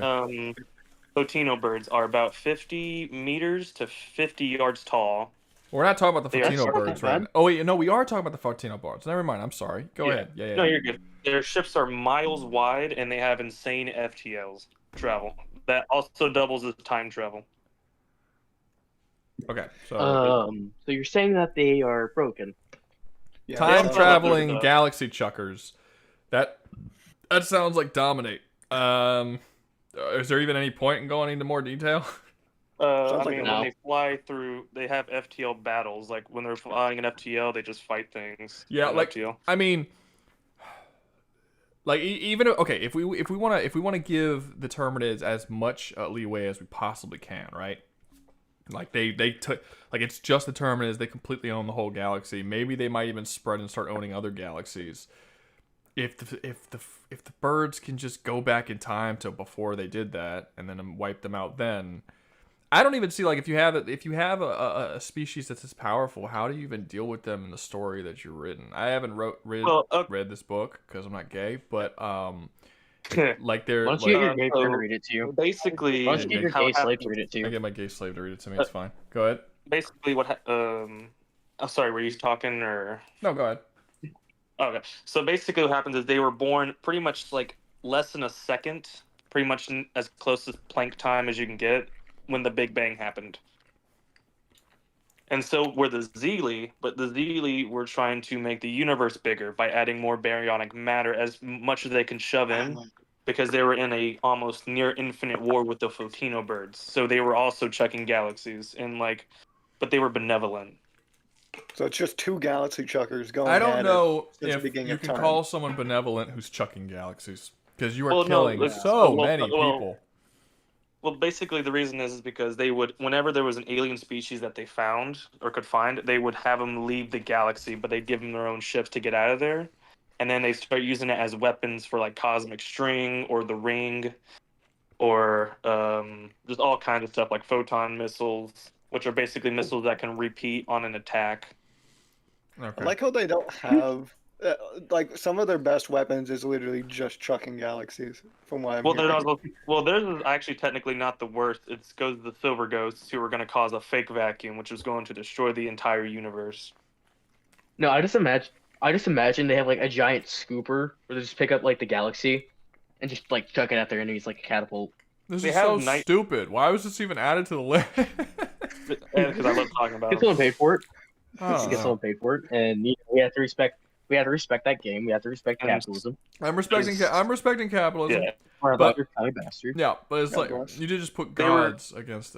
Fotino birds are about 50 meters to 50 yards tall. We're not talking about the They are Fotino sort of birds, right? bad. Oh wait, no, we are talking about the Fotino birds. Never mind. I'm sorry. Go ahead. Yeah. No, you're good. Their ships are miles wide, and they have insane FTLs travel. That also doubles as time travel. Okay, so you're saying that they are broken? Time traveling galaxy chuckers. That sounds like dominate. Is there even any point in going into more detail? I mean, when they fly through, they have FTL battles. Like when they're flying an FTL, they just fight things. Yeah, in like FTL. I mean, like even if we want to give the Terminids as much leeway as we possibly can, right? Like they took like it's just the Terminids. They completely own the whole galaxy. Maybe they might even spread and start owning other galaxies. If the birds can just go back in time to before they did that and then wipe them out, then I don't even see like if you have a species that's as powerful, how do you even deal with them in the story that you've written? I haven't read this book because I'm not gay, but like they're. Why don't you get your gay friend to read it to you? Basically, why don't you get your gay slave to read it to you? I get my gay slave to read it to me. It's fine. Go ahead. Basically, I'm sorry, were you talking or? No, go ahead. Okay, so basically what happens is they were born pretty much like less than a second, pretty much as close to Planck time as you can get when the Big Bang happened. And so were the Zeely, but the Zeely were trying to make the universe bigger by adding more baryonic matter as much as they can shove in, because they were in a almost near infinite war with the Fotino birds. So they were also checking galaxies and but they were benevolent. So it's just two galaxy chuckers going. I don't know since the if beginning you of can time. call someone benevolent who's chucking galaxies because you are Well, no, killing well, many people. Well, basically the reason is because they would, whenever there was an alien species that they found or could find, they would have them leave the galaxy, but they'd give them their own ships to get out of there. And then they start using it as weapons for like Cosmic String or the Ring or just all kinds of stuff like photon missiles, which are basically missiles that can repeat on an attack. I like how they don't have like some of their best weapons is literally just chucking galaxies. From what I'm hearing. Theirs is actually technically not the worst. It goes to the Silver Ghosts, who are going to cause a fake vacuum, which is going to destroy the entire universe. No, I just imagine they have like a giant scooper where they just pick up like the galaxy and just like chuck it at their enemies like a catapult. This is so stupid. Why was this even added to the list? Because I love talking about Someone paid for it. I to don't get know. someone paid for it, and we have to respect. We have to respect that game. We have to respect capitalism. I'm respecting capitalism. Yeah. Or But larger tiny bastard. yeah, but it's God like bless. you did just put They were- gods against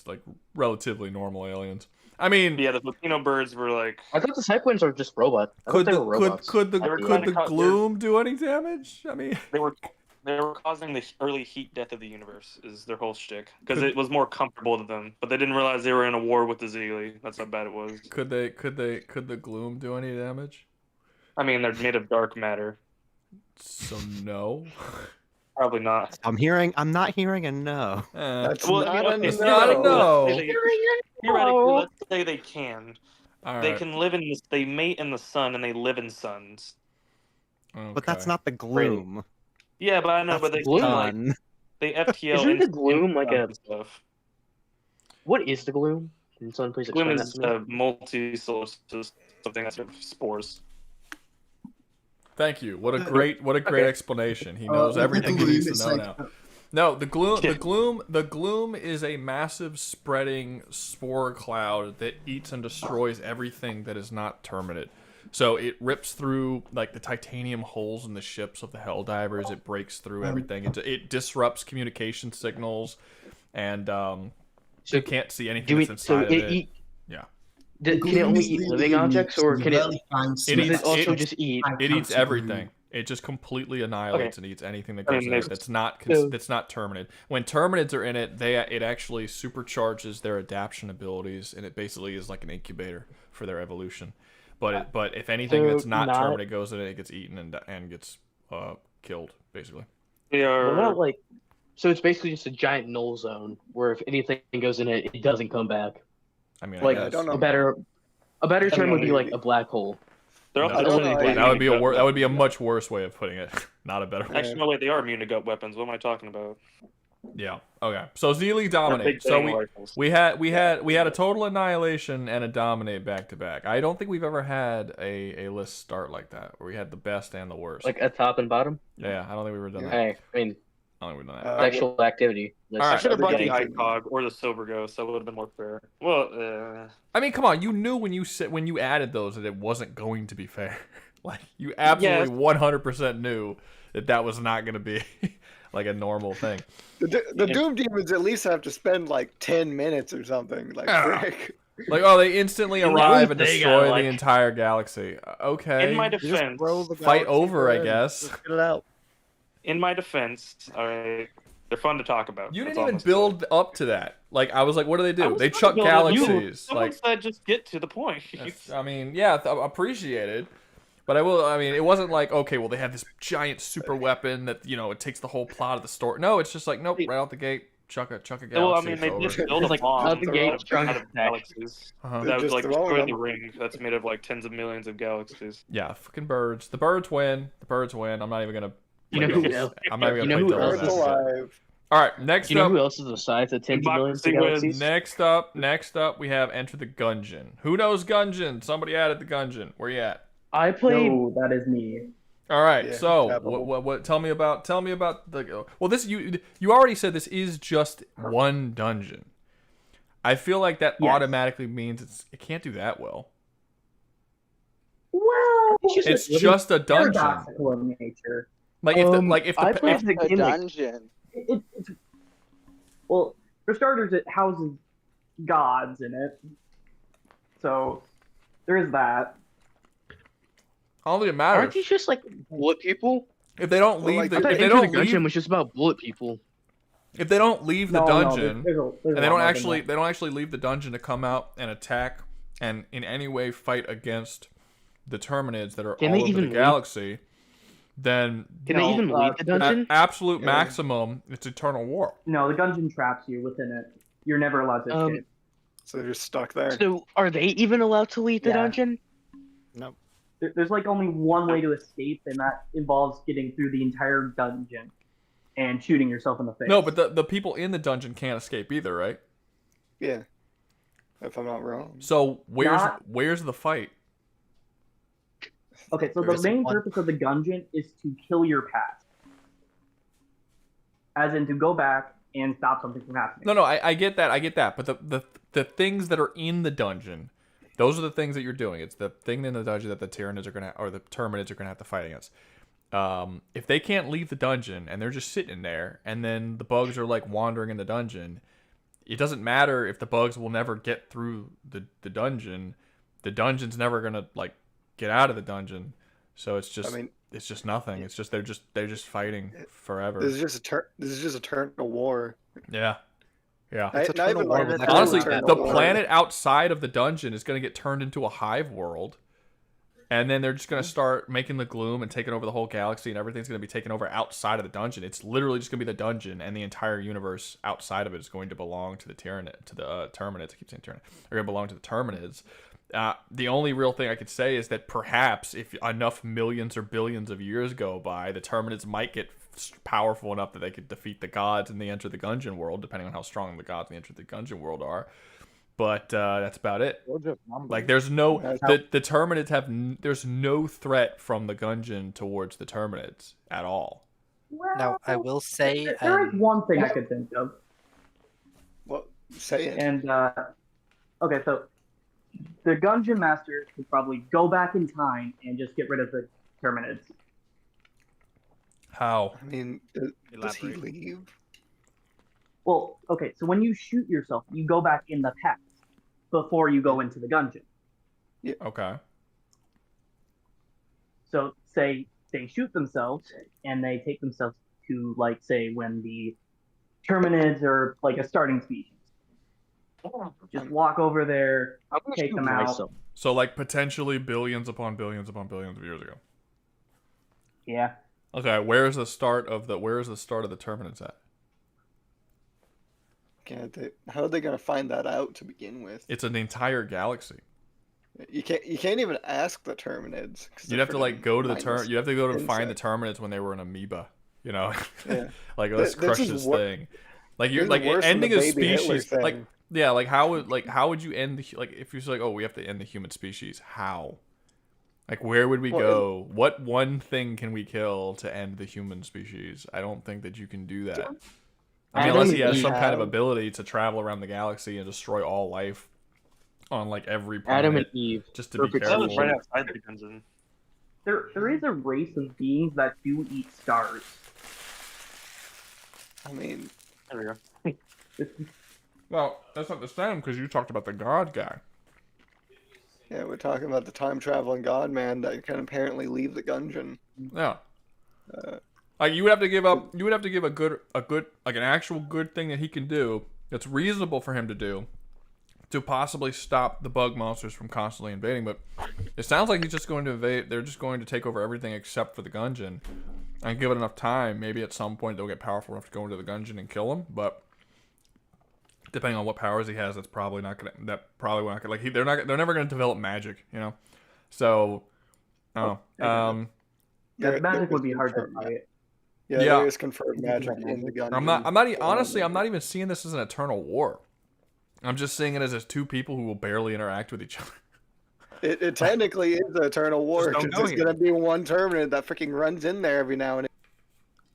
like relatively normal aliens. I mean, Yeah, the Filipino birds were like. I thought the Cyclones are just robots. I could thought they the were robots. could the gloom do any damage? I mean, They were causing the early heat death of the universe is their whole shtick because it was more comfortable to them, but they didn't realize they were in a war with the Zeely. That's how bad it was. Could the gloom do any damage? I mean, they're made of dark matter. So no. Probably not. I'm not hearing a no. That's Well, not okay, it's not a no. Theoretically, let's say they can. All They right. can live in this. They mate in the sun and they live in suns. But that's not the gloom. Yeah, but I know. That's But they the can, like, sun. they FTL. Isn't the into gloom like a stuff? What is the gloom? Can someone please Gloom explain that is to me? a multi-source something that's spores. Thank you. What a great explanation. He knows with everything the he needs gloom, to know it's now. No, the gloom is a massive spreading spore cloud that eats and destroys everything that is not Terminid. So it rips through like the titanium holes in the ships of the Helldivers. It breaks through everything. It disrupts communication signals, and you can't see anything that's inside of it. Yeah. Can it only eat living objects, or can it? Does it also just eat? It eats everything. It just completely annihilates and eats anything that goes in it that's not Terminid. When Terminids are in it, it actually supercharges their adaptation abilities, and it basically is like an incubator for their evolution. But if anything that's not Terminid goes in it, it gets eaten and gets killed basically. They are. What about like? So it's basically just a giant null zone where if anything goes in it, it doesn't come back. I mean, like I don't know. a better term would be like a black hole. They're No, also that would be a much worse way of putting it. Not a better way. Actually, no, wait. They are immune to gut weapons. What am I talking about? Yeah. Okay. So Zeely dominate. big So bang rifles. we had a total annihilation and a dominate back to back. I don't think we've ever had a list start like that where we had the best and the worst. Like a top and bottom. Yeah, I don't think we've ever done that. Hey, I mean, I don't think we've done that. sexual activity. I should have brought the ICOG or the Silver Ghost. That would have been more fair. Well, I mean, come on. You knew when you added those that it wasn't going to be fair. Like you absolutely 100% knew that was not going to be like a normal thing. The Doom Demons at least have to spend like 10 minutes or something. Like, frick. Like, oh, they instantly arrive and destroy the entire galaxy. Okay. In my defense, fight over, I guess. Get it out. In my defense, alright, they're fun to talk about. You That's didn't all even I'm saying. build up to that. Like, I was like, what do they do? They trying chuck to build up you. galaxies. Someone Like, said just get to the point. I mean, yeah, appreciated. But I mean, it wasn't like, okay, well, they have this giant super weapon that, it takes the whole plot of the story. No, it's just like, nope, right out the gate, chuck a galaxy. Well, I mean, they over. just build a bomb out the gate, out of galaxies. Uh-huh. That would Just like throwing destroy them. the ring that's made of like tens of millions of galaxies. Yeah, fucking birds. The birds win. I'm not even gonna. You know who else? I'm not even You know gonna who play else devil's is? advocate. All right, next Do you know up. who else is the size of tens of millions of galaxies? Next up, we have Enter the Gungeon. Who knows Gungeon? Somebody added the Gungeon. Where you at? I played. No, that is me. All right, Yeah, so capital. what? Tell me about the. Well, this you already said this is just one dungeon. I feel like that Yes. automatically means it can't do that well. Well, It's just a dungeon. paradoxical in nature. Like if I the played the A game like dungeon. Well, for starters, it houses gods in it, so there is that. I don't think it matters. aren't these just like bullet people? If they don't leave like, the I thought if they Enter the don't leave Gungeon was just about bullet people. if they don't leave the No, dungeon there's and a they lot don't more than actually that. they don't actually leave the dungeon to come out and attack and in any way fight against the Terminids that are Can all they over even the leave? galaxy, then Can they even leave the dungeon? at absolute maximum, it's eternal war. No, the dungeon traps you within it. You're never allowed to escape. So they're just stuck there. So are they even allowed to leave the Yeah. dungeon? No. There's like only one way to escape, and that involves getting through the entire dungeon and shooting yourself in the face. No, but the people in the dungeon can't escape either, right? Yeah. If I'm not wrong. So Not- where's the fight? Okay, so There the isn't main one. purpose of the dungeon is to kill your past. As in to go back and stop something from happening. No, I get that, but the things that are in the dungeon Those are the things that you're doing. It's the thing in the dungeon that the Tyranids are gonna, or the Terminids are gonna have to fight against. If they can't leave the dungeon and they're just sitting in there, and then the bugs are like wandering in the dungeon, it doesn't matter if the bugs will never get through the dungeon. The dungeon's never gonna like get out of the dungeon. So it's just, it's just nothing. It's just they're just fighting forever. This is just eternal war. Yeah. Yeah. It's not even like honestly, eternal the war. planet outside of the dungeon is going to get turned into a hive world. And then they're just going to start making the gloom and taking over the whole galaxy, and everything's going to be taken over outside of the dungeon. It's literally just going to be the dungeon, and the entire universe outside of it is going to belong to the Terminids. I keep saying Tyranids. They're going to belong to the Terminids. The only real thing I could say is that perhaps if enough millions or billions of years go by, the Terminids might get powerful enough that they could defeat the gods and they enter the Gungeon world, depending on how strong the gods in the Enter the Gungeon world are. But that's about it. Like, there's no the Terminids have there's no threat from the Gungeon towards the Terminids at all. Now, I will say, there is one thing I could think of. Well, say it. And okay, so the Gungeon Master could probably go back in time and just get rid of the Terminids. How? I mean, does he leave? Well, okay, so when you shoot yourself, you go back in the past before you go into the Gungeon. Yeah. Okay. So, say they shoot themselves and they take themselves to, like, say, when the Terminids are like a starting species. Just walk over there, take them out. So, like, potentially billions upon billions upon billions of years ago. Yeah. Okay, where's the start of the Terminids at? How are they gonna find that out to begin with? It's an entire galaxy. You can't even ask the Terminids. You'd have to like go to the You have to go to insect. find the Terminids when they were an amoeba. You know, Yeah. like let's crush this thing. Like you're This is like worse than ending the a baby Hitler species. Like thing. yeah, like how would you end like if you're like, oh, we have to end the human species? How? Like where would we go? What one thing can we kill to end the human species? I don't think that you can do that. I mean, unless he has some kind of ability to travel around the galaxy and destroy all life on like every planet. Adam and Eve. Just to be careful. Right outside the dungeon. There is a race of beings that do eat stars. I mean, there we go. Well, that's not the same because you talked about the god guy. Yeah, we're talking about the time traveling god man that can apparently leave the Gungeon. Yeah. Like you would have to give up. You would have to give a good, like an actual good thing that he can do that's reasonable for him to do, to possibly stop the bug monsters from constantly invading. But it sounds like he's just going to invade. They're just going to take over everything except for the Gungeon. And give it enough time, maybe at some point they'll get powerful enough to go into the Gungeon and kill him. But depending on what powers he has, that's probably not gonna. That probably not gonna. Like they're never gonna develop magic, you know. So, I don't know. Yeah, magic would be hard to fight. Yeah, there is confirmed magic in the Gungeon. Honestly, I'm not even seeing this as an eternal war. I'm just seeing it as two people who will barely interact with each other. It technically is an eternal war because there's gonna be one Terminid that freaking runs in there every now and then.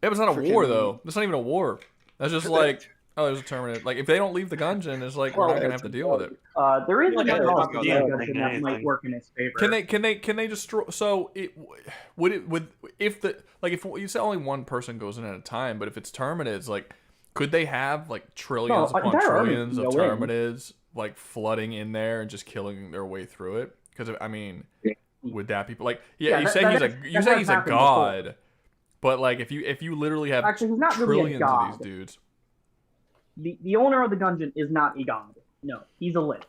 Yeah, but it's not a war though. That's not even a war. That's just like, oh, there's a Terminid. Like if they don't leave the Gungeon, it's like we're not gonna have to deal with it. There is another Gungeon that might work in his favor. Can they destroy? So if you say only one person goes in at a time, but if it's Terminids, like could they have like trillions upon trillions of Terminids like flooding in there and just killing their way through it? Because I mean, would that be like? Yeah, you say he's a god, before. But like if you literally have actually he's not trillions really a god. of these dudes. The owner of the Gungeon is not a god. No, he's a lich.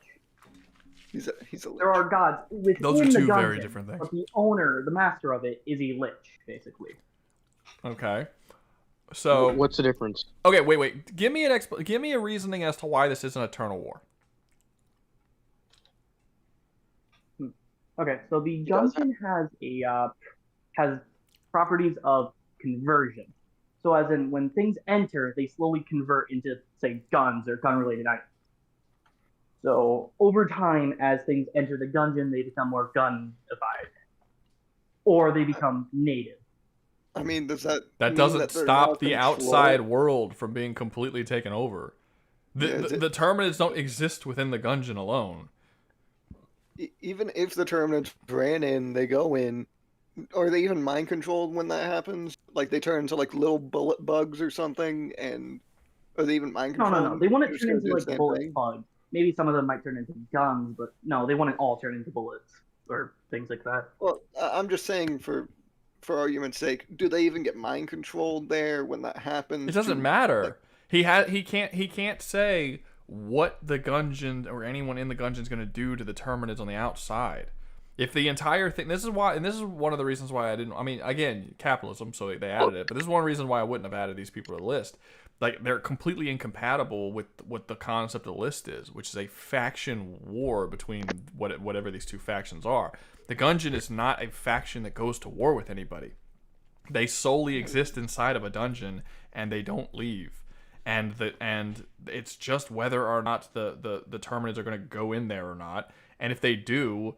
He's a lich. There are gods within Those are two the Gungeon, very different things. But the owner, the master of it, is a lich, basically. Okay. So what's the difference? Okay, wait. Give me a reasoning as to why this is an eternal war. Okay, so the Gungeon has properties of conversion. So as in when things enter, they slowly convert into, say, guns or gun-related items. So over time, as things enter the Gungeon, they become more gun-ified. Or they become native. I mean, does that doesn't stop the outside world from being completely taken over. The Terminids don't exist within the Gungeon alone. even if the Terminids ran in, they go in. Are they even mind controlled when that happens? Like they turn into like little bullet bugs or something, and are they even mind No, controlled? no, no. They wouldn't Just turn gonna into do the like same bullet thing? bugs. Maybe some of them might turn into guns, but no, they wouldn't all turn into bullets or things like that. Well, I'm just saying for argument's sake, do they even get mind controlled there when that happens? It doesn't matter. He can't say what the Gungeon or anyone in the Gungeon is going to do to the Terminids on the outside. If the entire thing, this is why, and this is one of the reasons why I didn't. I mean, again, capitalism, so they added it. But this is one reason why I wouldn't have added these people to the list. Like they're completely incompatible with what the concept of the list is, which is a faction war between whatever these two factions are. The Gungeon is not a faction that goes to war with anybody. They solely exist inside of a dungeon and they don't leave. And it's just whether or not the Terminids are going to go in there or not. And if they do,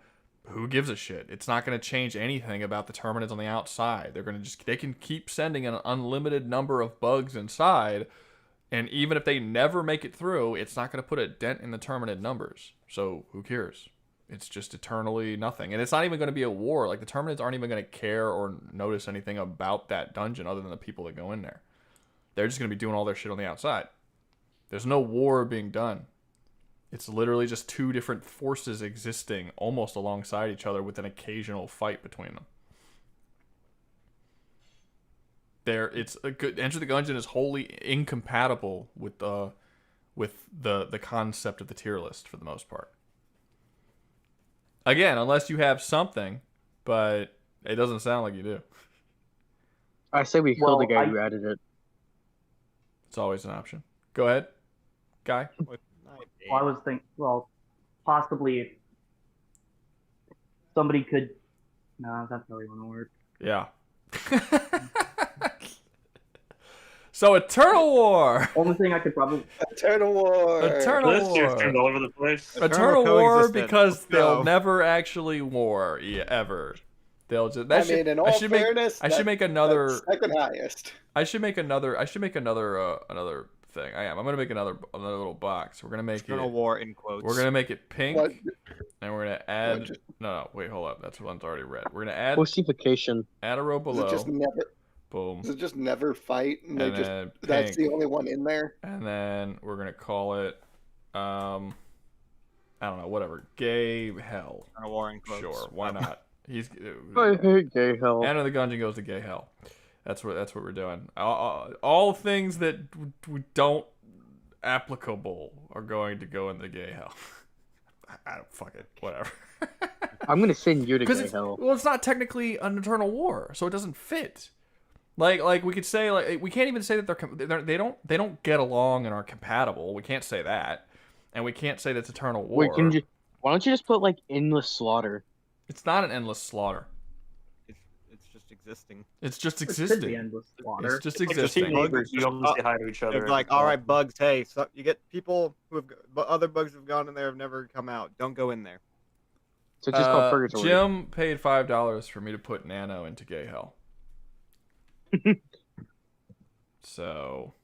who gives a shit? It's not going to change anything about the Terminids on the outside. They can keep sending an unlimited number of bugs inside, and even if they never make it through, it's not going to put a dent in the Terminid numbers. So who cares? It's just eternally nothing. And it's not even going to be a war. Like the Terminids aren't even going to care or notice anything about that dungeon other than the people that go in there. They're just going to be doing all their shit on the outside. There's no war being done. It's literally just two different forces existing almost alongside each other with an occasional fight between them. It's a good Enter the Gungeon is wholly incompatible with the concept of the tier list for the most part. Again, unless you have something, but it doesn't sound like you do. I say we kill the guy who added it. It's always an option. Go ahead, Guy. Well, I was thinking, possibly if somebody could. No, that's not even a word. Yeah. So Eternal War. Only thing I could probably. Eternal War. Eternal This year's War. turned all over the place. Eternal War because they'll No. never actually war ever. They'll just. I mean, in all fairness, I should make another. that's second highest. I should make another thing. I'm gonna make another little box. We're gonna make Eternal it. War in quotes. We're gonna make it pink, What? and we're gonna add. No, wait, hold up. That's one's already red. We're gonna add. Ossification. Add a row Does below. it just never? Boom. Does it just never fight? And they And just then that's pink. the only one in there. And then we're gonna call it. I don't know. Whatever. Gay hell. Eternal War in quotes. Sure. Why not? He's. I hate gay hell. Enter the Gungeon goes to gay hell. That's what we're doing. All things that we don't applicable are going to go in the gay hell. I don't fuck it. Whatever. I'm gonna send you to Because gay hell. well, it's not technically an eternal war, so it doesn't fit. Like we could say we can't even say that they don't get along and are compatible. We can't say that, and we can't say that's eternal war. Wait, why don't you just put like endless slaughter? It's not an endless slaughter. It's just existing. It's just It could existing. be endless slaughter. It's just Like the two existing. neighbors, you don't say hi to each other. It's like, all right, bugs. Hey, so you get people who have, but other bugs who've gone in there have never come out. Don't go in there. So just called purgatory. Jim paid $5 for me to put Nano into gay hell. So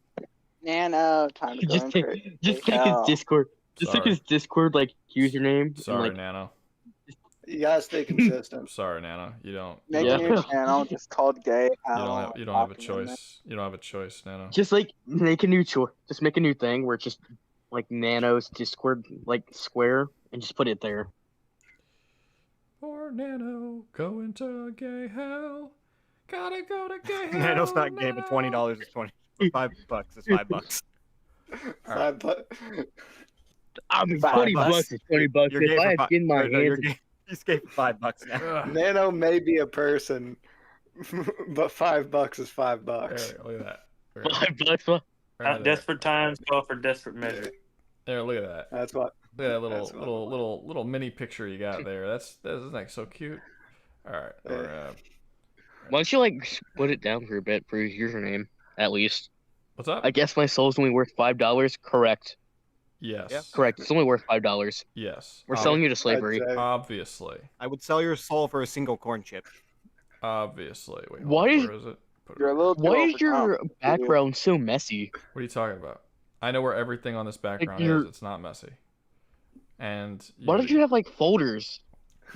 Nano, time to go Just in take, for just take his Discord. Just take Sorry. his Discord like username. sorry, and, like, Nano. You gotta stay consistent. Sorry, Nano. You don't. Make you a don't- new channel just called Gay. You don't have a choice. You don't have a choice, Nano. Just like make a new choice. Just make a new thing where it's just like Nano's Discord like square and just put it there. Poor Nano, go into gay hell. Gotta go to gay hell. Nano's not gay, but $20 is $20. $5 is $5. But I mean, $5. 20 bucks is 20 bucks. You're If gay I for had fi- in my no, you're hands, gay. He's gay for $5 now. Nano may be a person, but $5 is $5. There, look at that. $5. Not desperate times call for desperate measure. There, look at that. That's what. Look at that That's what- little mini picture you got there. That's like so cute. All right. why don't you like split it down for a bit for his username at least? What's up? I guess my soul's only worth $5. Correct. Yes. Yeah. Correct. It's only worth $5. Yes. We're selling you to slavery. Obviously. I would sell your soul for a single corn chip. Obviously. Wait, hold Why on, is- where is it? You're a little too Why is overcome. your background so messy? What are you talking about? I know where everything on this background you're- is. It's not messy. And Why don't you have like folders?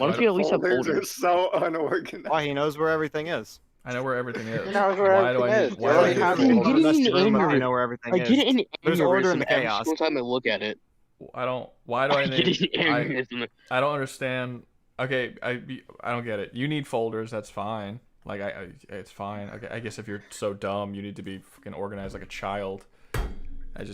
Why don't you at least have Folders are folders? so unorganized. Why he knows where everything is. I know where everything is. He knows where Why do I everything need? is. Why do I need I'm folders? getting Best an room if aneurysm. you know where everything I is. get an There's order in aneurysm the every chaos. single time I look at it. I don't. Why do I I get need? an aneurysm. I don't understand. Okay, I don't get it. You need folders. That's fine. Like it's fine. Okay, I guess if you're so dumb, you need to be fucking organized like a child.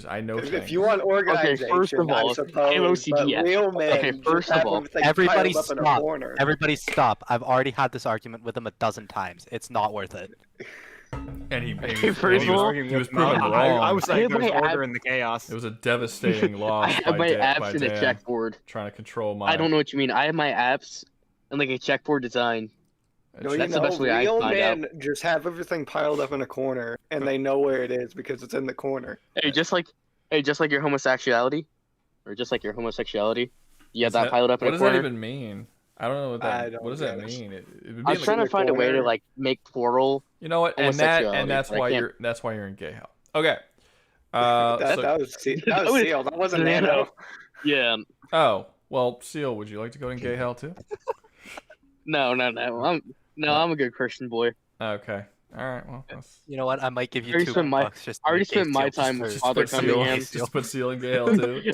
I know If things. you want organization, first of all, I suppose, but AOCD. real men Okay, just first have of all, everything Everybody piled up in a stop. corner. Everybody stop. I've already had this argument with him a dozen times. It's not worth it. And he First of all, he was proven wrong. I was saying have there's my order ab- in the chaos. It was a devastating loss I have my by apps in a Dan, checkboard. trying to control my. I don't know what you mean. I have my apps in like a checkboard design. No, you That's the know, best way I real find out. men just have everything piled up in a corner, and they know where it is because it's in the corner. Hey, just like your homosexuality, or just like your homosexuality. You have that piled up in What a does corner. that even mean? I don't know what I that. don't What does that get it. mean? It would be I was in trying to find a way to like make plural. You know what? And homosexuality, that's but I why can't. that's why you're in gay hell. Okay. That was Seal. That wasn't Nano. Yeah. Oh well, Seal. Would you like to go in gay hell too? No. I'm a good Christian boy. Okay. All right. Well, You know what? I might give I you already $2 spent my just I already to make spent my Seal time with just Father put Seal, Cunningham. just put Seal in gay hell too.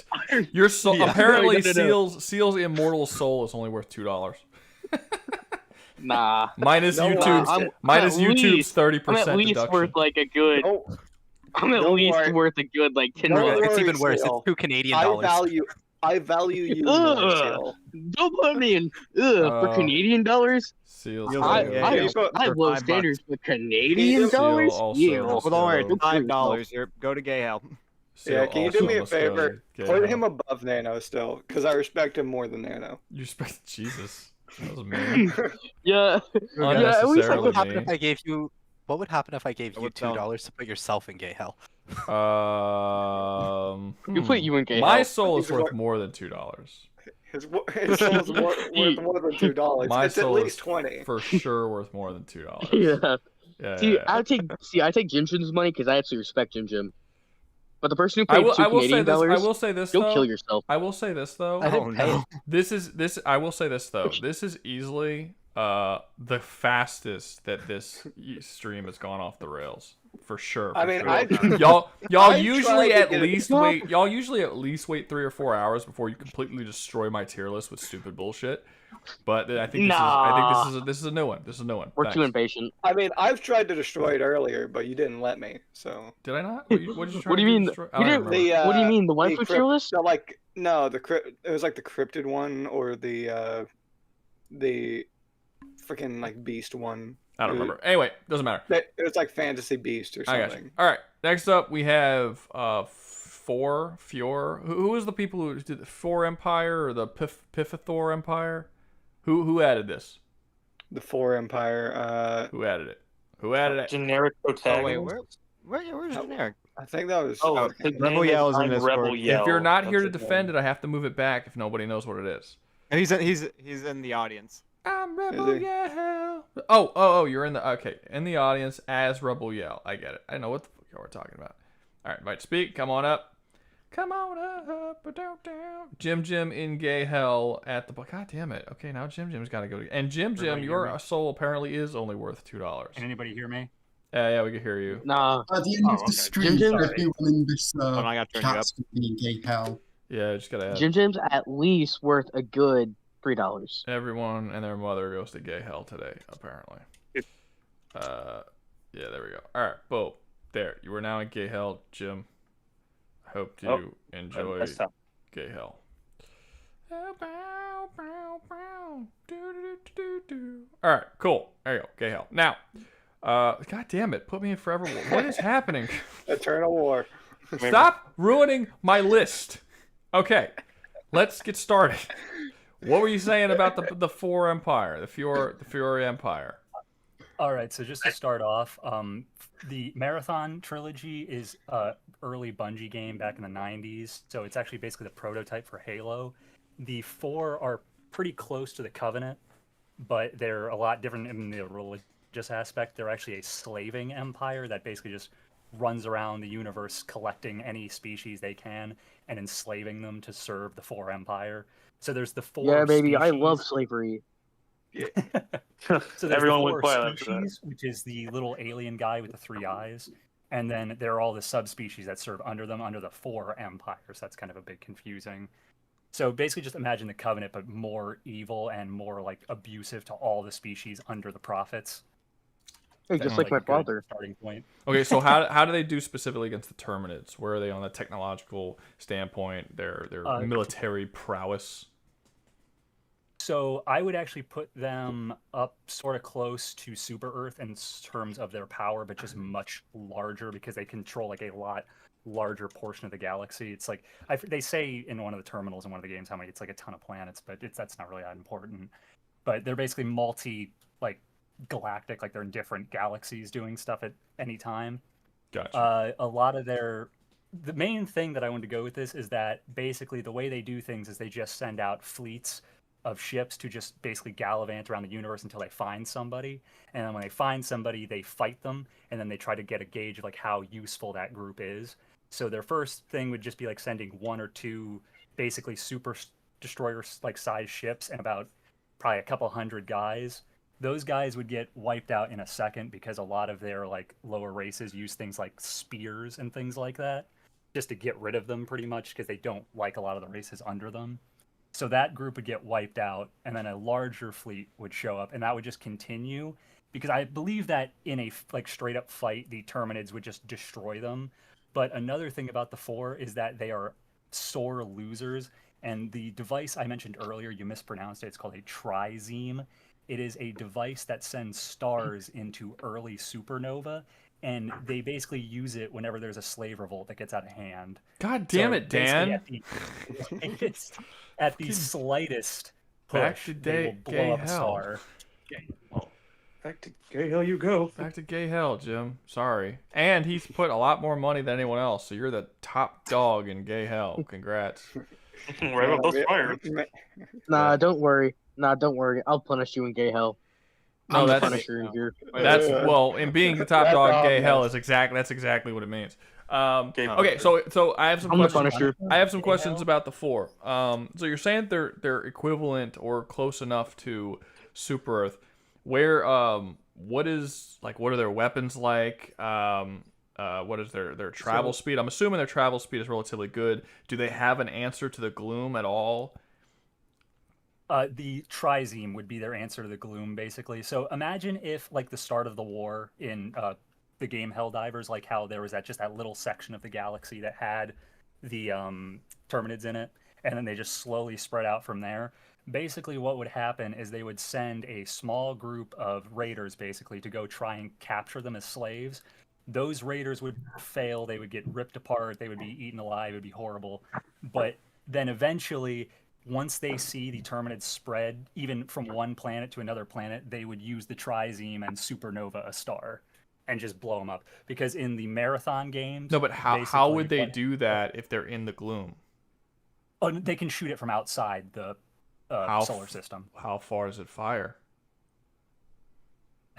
Your soul. Yeah. Apparently, No. Seal's immortal soul is only worth $2. Nah. Minus No, YouTube's I'm minus at YouTube's least- 30% I'm at least deduction. worth like a good. I'm at Don't least worry. worth a good like 10 Don't bucks. worry, It's even worse. It's Seal. $2 Canadian. I value you more, Ugh. Seal. Don't put me in. For Canadian dollars. Seal's I have low $5 standards, but Canadian Seal dollars. also Yeah. just Well, don't worry. go- $5 here. Go to gay hell. Yeah, can you do also me a must go favor? gay Put hell. him above Nano still, because I respect him more than Nano. You respect Jesus. That was mean. Yeah. Yeah, at least Unnecessarily what would happen mean. if I gave you? What would happen if I gave you would tell. $2 to put yourself in gay hell? You put you in gay My hell. soul is worth more than $2. His soul's worth more than $2. My It's at soul least is 20. for sure worth more than $2. Yeah. Yeah. See, yeah. I take Jim Jim's money because I actually respect Jim Jim. But the person who I paid will. two I will say Canadian this. I dollars, will say this. go though. kill yourself. I will say this though. I didn't pay it. This. I will say this though. This is easily the fastest that this stream has gone off the rails for sure. I mean, sure. y'all I usually tried to at get it- least wait. Y'all usually at least wait 3 or 4 hours before you completely destroy my tier list with stupid bullshit. But I think this is a new one. This is a new one. We're Thanks. too impatient. I mean, I've tried to destroy it earlier, but you didn't let me. So. Did I not? What did you try What do you to mean? destroy? I You don't didn't- remember. what do you mean? The waifu tier list? So like no, it was like the cryptid one or the freaking like beast one. I don't remember. Anyway, doesn't matter. It was like fantasy beast or I got something. you. All right. Next up, we have Fior. Who was the people who did the Four Empire or the Pifithor Empire? Who added this? The Four Empire. Who added it? Who added it? Generic protagonist. Oh, wait, where's generic? I think that was. Oh, okay. his Rebel name Yell is in I'm this Rebel board. Yell. If you're not here to That's his defend name. it, I have to move it back if nobody knows what it is. He's in the audience. I'm Rebel Yell. Oh, you're in the in the audience as Rebel Yell. I get it. I know what the fuck y'all were talking about. All right, invite to speak. Come on up. Come on up, down. Jim in gay hell at the. God damn it. Okay, now Jim's got to go. And Jim, Everybody hear your me? soul apparently is only worth $2. Can anybody hear me? Yeah, we can hear you. Nah. At the end of the stream, Jim Jim's- everyone in this I gotta turn you up. chat's gonna be in gay hell. Yeah, just gotta. Jim Jim's at least worth a good $3. Everyone and their mother goes to gay hell today, apparently. Yeah, there we go. All right, boom. There, you are now in gay hell, Jim. Hope you enjoy that's tough. gay hell. All right, cool. There you go, gay hell. Now, God damn it, put me in forever. What is happening? Eternal War. Stop ruining my list. Okay, let's get started. What were you saying about the Four Empire, the Fury Empire? All right, so just to start off, the Marathon trilogy is early Bungie game back in the 90s, so it's actually basically the prototype for Halo. The four are pretty close to the Covenant, but they're a lot different in the religious aspect. They're actually a slaving empire that basically just runs around the universe collecting any species they can and enslaving them to serve the Four Empire. So there's the four Yeah, baby, I species. love slavery. So there's Everyone the would four play after that. species, which is the little alien guy with the 3 eyes, and then there are all the subspecies that serve under them under the Four Empires. That's kind of a bit confusing. So basically, just imagine the Covenant, but more evil and more like abusive to all the species under the Prophets. Hey, That's just like my a good father. starting point. Okay, so how do they do specifically against the Terminids? Where are they on a technological standpoint? Their military prowess. So I would actually put them up sort of close to Super Earth in terms of their power, but just much larger because they control like a lot larger portion of the galaxy. It's like they say in one of the terminals in one of the games how many it's like a ton of planets, but that's not really that important. But they're basically galactic, like they're in different galaxies doing stuff at any time. Gotcha. A lot of the main thing that I wanted to go with this is that basically the way they do things is they just send out fleets of ships to just basically gallivant around the universe until they find somebody, and then when they find somebody they fight them, and then they try to get a gauge of like how useful that group is. So their first thing would just be like sending 1 or 2 basically super destroyer like size ships and about probably a couple hundred guys. Those guys would get wiped out in a second because a lot of their like lower races use things like spears and things like that just to get rid of them pretty much because they don't like a lot of the races under them. So that group would get wiped out, and then a larger fleet would show up, and that would just continue because I believe that in a like straight up fight, the Terminids would just destroy them. But another thing about the Four is that they are sore losers, and the device I mentioned earlier, you mispronounced it. It's called a trizeme. It is a device that sends stars into early supernova, and they basically use it whenever there's a slave revolt that gets out of hand. God damn it, Dan! At the slightest Back push, to they will blow up a star. Back to gay hell you go. Back to gay hell, Jim. Sorry. And he's put a lot more money than anyone else, so you're the top dog in gay hell. Congrats. Right up those fires. Nah, don't worry. I'll punish you in gay hell. No, I'm the that's Punisher here. That's well, in being the top That's dog in gay obvious. hell is exactly what it means. Okay, so I have some I'm the questions. Punisher. I have some questions about the Four. So you're saying they're equivalent or close enough to Super Earth. Where what are their weapons like? What is their travel speed? I'm assuming their travel speed is relatively good. Do they have an answer to the gloom at all? The trizeme would be their answer to the gloom, basically. So imagine if, like, the start of the war in the game Helldivers, like how there was that little section of the galaxy that had the Terminids in it, and then they just slowly spread out from there. Basically, what would happen is they would send a small group of raiders, basically, to go try and capture them as slaves. Those raiders would fail. They would get ripped apart. They would be eaten alive. It would be horrible. But then eventually, once they see the Terminids spread, even from one planet to another planet, they would use the trizeme and supernova a star and just blow them up. Because in the marathon games... No, but how would they do that if they're in the gloom? Oh, they can shoot it from outside the solar system. How far does it fire?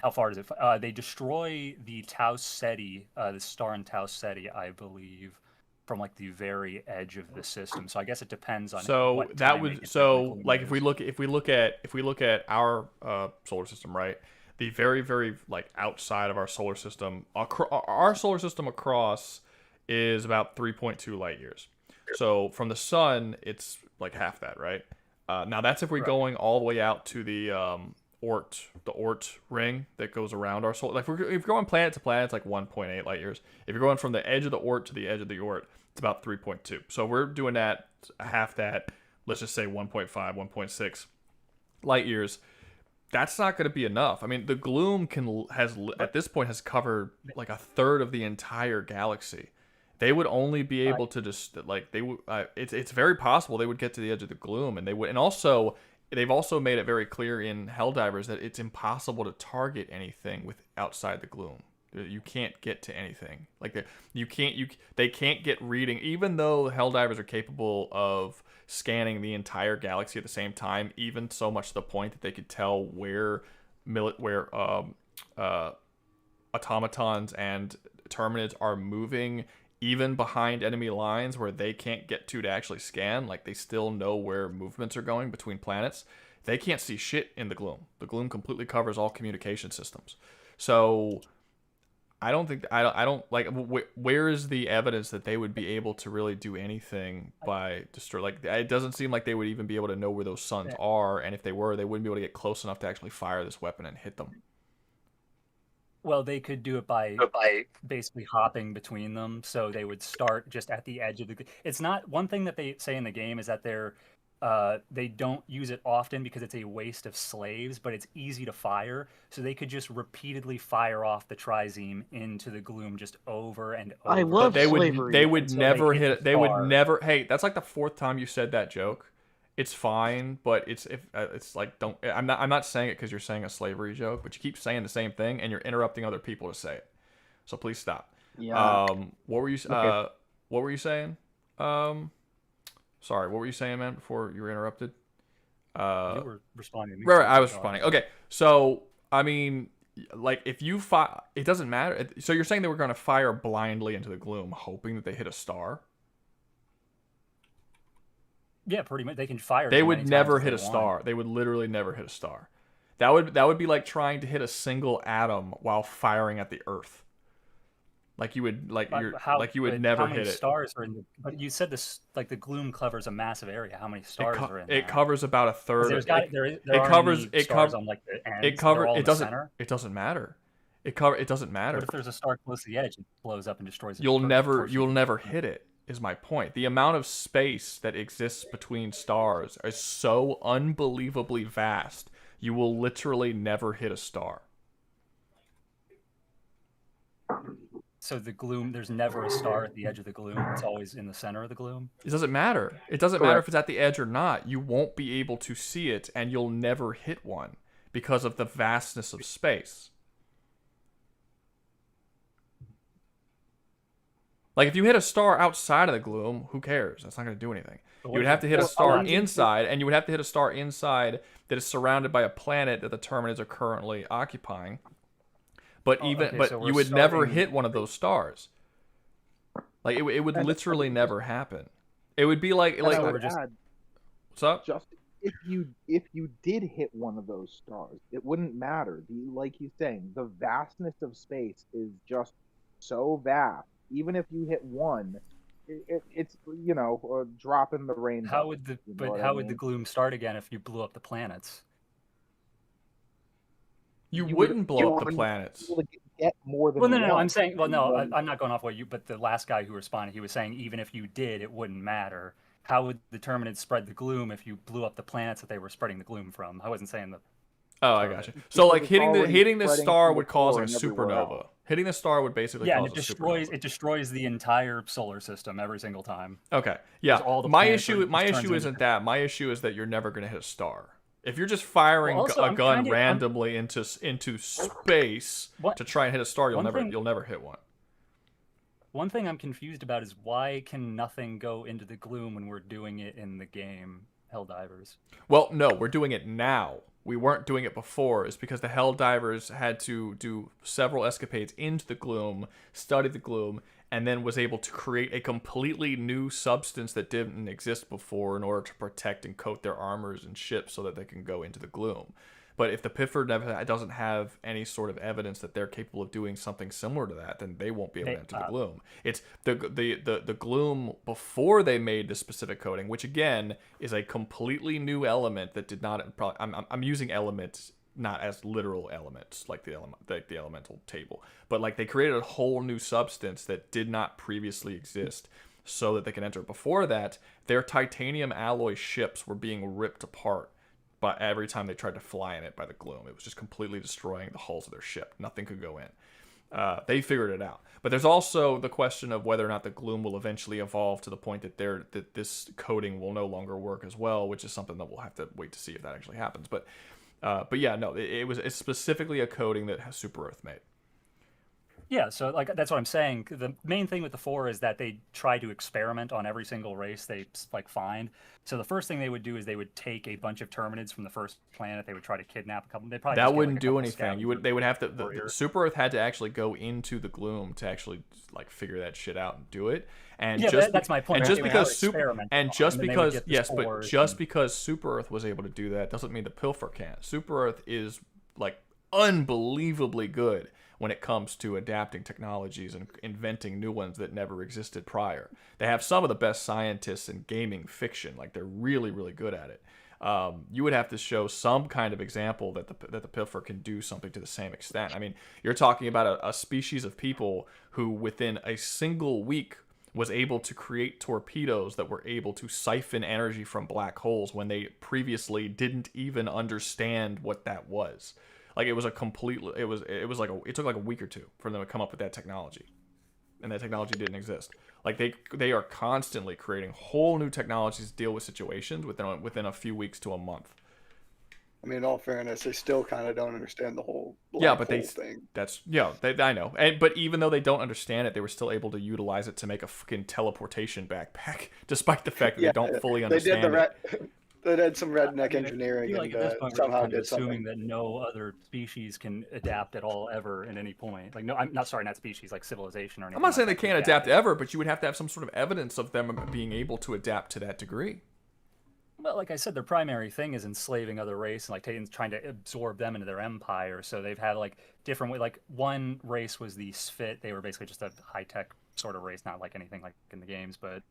How far does it? They destroy the Tau Ceti, the star in Tau Ceti, I believe, from like the very edge of the system. So I guess it depends on. So that would like if we look at our solar system, right? The very like outside of our solar system, our solar system across is about 3.2 light years. So from the sun, it's like half that, right? Now that's if we're going all the way out to the Oort ring that goes around our solar. Like if you're going planet to planet, it's like 1.8 light years. If you're going from the edge of the Oort to the edge of the Oort, it's about 3.2. So we're doing that half that. Let's just say 1.5, 1.6 light years. That's not going to be enough. I mean, the gloom has at this point has covered like a third of the entire galaxy. They would only be able to just like they would. It's very possible they would get to the edge of the gloom, and they would. And also, they've also made it very clear in Helldivers that it's impossible to target anything with outside the gloom. You can't get to anything. Like they can't get reading, even though Helldivers are capable of scanning the entire galaxy at the same time. Even so much to the point that they could tell where automatons and Terminids are moving even behind enemy lines where they can't get to actually scan, like they still know where movements are going between planets, they can't see shit in the gloom. The gloom completely covers all communication systems. So I don't think I don't like where is the evidence that they would be able to really do anything by destroy, like it doesn't seem like they would even be able to know where those suns are, and if they were, they wouldn't be able to get close enough to actually fire this weapon and hit them. Well, they could do it by basically hopping between them. So they would start just at the edge of the. It's not one thing that they say in the game is that they don't use it often because it's a waste of slaves, but it's easy to fire. So they could just repeatedly fire off the trizeme into the gloom just over and over. I love slavery. They would never hit. They would never. Hey, that's like the 4th time you said that joke. It's fine, but it's like don't. I'm not saying it because you're saying a slavery joke, but you keep saying the same thing and you're interrupting other people to say it. So please stop. Yeah. What were you? Okay. What were you saying? Sorry, what were you saying, man? Before you were interrupted. You were responding to me. Right, I was responding. Okay, so I mean, like if you fire, it doesn't matter. So you're saying they were going to fire blindly into the gloom, hoping that they hit a star? Yeah, pretty much. They can fire. They would never hit a star. They would literally never hit a star. That would be like trying to hit a single atom while firing at the Earth. Like you would you would never hit it. Stars are in the, but you said this like the gloom covers a massive area. How many stars are in there? It covers about a third. It doesn't matter. It doesn't matter. What if there's a star close to the edge and blows up and destroys it? You'll never hit it. Is my point. The amount of space that exists between stars is so unbelievably vast, you will literally never hit a star. So the gloom, there's never a star at the edge of the gloom. It's always in the center of the gloom. It doesn't matter. It doesn't matter if it's at the edge or not. You won't be able to see it, and you'll never hit one because of the vastness of space. Like, if you hit a star outside of the gloom, who cares? That's not going to do anything. You would have to hit a star inside, and you would have to hit a star inside that is surrounded by a planet that the Terminids are currently occupying. But you would never hit one of those stars. Like, it would literally never happen. It would be like what's up? Just if you did hit one of those stars, it wouldn't matter. Like he's saying, the vastness of space is just so vast. Even if you hit one, it's a drop in the rainbow. How would the gloom start again if you blew up the planets? You wouldn't blow up the planets. Get more than no. I'm saying, I'm not going off what you. But the last guy who responded, he was saying even if you did, it wouldn't matter. How would the Terminids spread the gloom if you blew up the planets that they were spreading the gloom from? I wasn't saying that. Oh, I got you. So like hitting the star would cause a supernova. Hitting the star would basically cause a supernova. It destroys the entire solar system every single time. Okay, yeah. My issue isn't that. My issue is that you're never going to hit a star. If you're just firing a gun randomly into space to try and hit a star, you'll never hit one. One thing I'm confused about is why can nothing go into the gloom when we're doing it in the game Helldivers? Well, no, we're doing it now. We weren't doing it before. It's because the Helldivers had to do several escapades into the gloom, study the gloom, and then was able to create a completely new substance that didn't exist before in order to protect and coat their armors and ships so that they can go into the gloom. But if the Piffer doesn't have any sort of evidence that they're capable of doing something similar to that, then they won't be able to enter the gloom. It's the gloom before they made the specific coating, which again is a completely new element that did not. I'm using elements not as literal elements like the elemental table, but like they created a whole new substance that did not previously exist, so that they can enter. Before that, their titanium alloy ships were being ripped apart. But every time they tried to fly in it by the gloom, it was just completely destroying the hulls of their ship. Nothing could go in. They figured it out. But there's also the question of whether or not the gloom will eventually evolve to the point that this coating will no longer work as well, which is something that we'll have to wait to see if that actually happens. But yeah, no, it's specifically a coating that Super Earth made. Yeah, so like that's what I'm saying. The main thing with the 4 is that they try to experiment on every single race they like find. So the first thing they would do is they would take a bunch of Terminids from the first planet. They would try to kidnap a couple. They probably That just get, wouldn't like, a do couple anything. scouts They would have to. The warrior. Super Earth had to actually go into the gloom to actually like figure that shit out and do it. And Yeah, just that's my point. And They just would have because to Super experiment and on just it, and then they would because get the yes, but spores just because Super Earth was able to do that doesn't mean the Pilfer can't. Super Earth is like unbelievably good when it comes to adapting technologies and inventing new ones that never existed prior. They have some of the best scientists in gaming fiction. Like they're really, really good at it. You would have to show some kind of example that the Pilfer can do something to the same extent. I mean, you're talking about a species of people who within a single week was able to create torpedoes that were able to siphon energy from black holes when they previously didn't even understand what that was. Like it was a completely, it took like a week or two for them to come up with that technology, and that technology didn't exist. Like they are constantly creating whole new technologies to deal with situations within a few weeks to a month. I mean, in all fairness, they still kind of don't understand the whole thing. I know. But even though they don't understand it, they were still able to utilize it to make a fucking teleportation backpack, despite the fact that they don't fully understand it. They did some redneck I engineering feel like and at this point we're somehow kind of did something. assuming that no other species can adapt at all ever at any point. Like no, I'm not sorry, not species, like civilization or anything. I'm not saying they like that can't can adapt ever, but you would have to have some sort of evidence of them being able to adapt to that degree. Well, like I said, their primary thing is enslaving other race and like trying to absorb them into their empire. So they've had like different way. Like one race was the Sphit. They were basically just a high tech sort of race, not like anything like in the games, but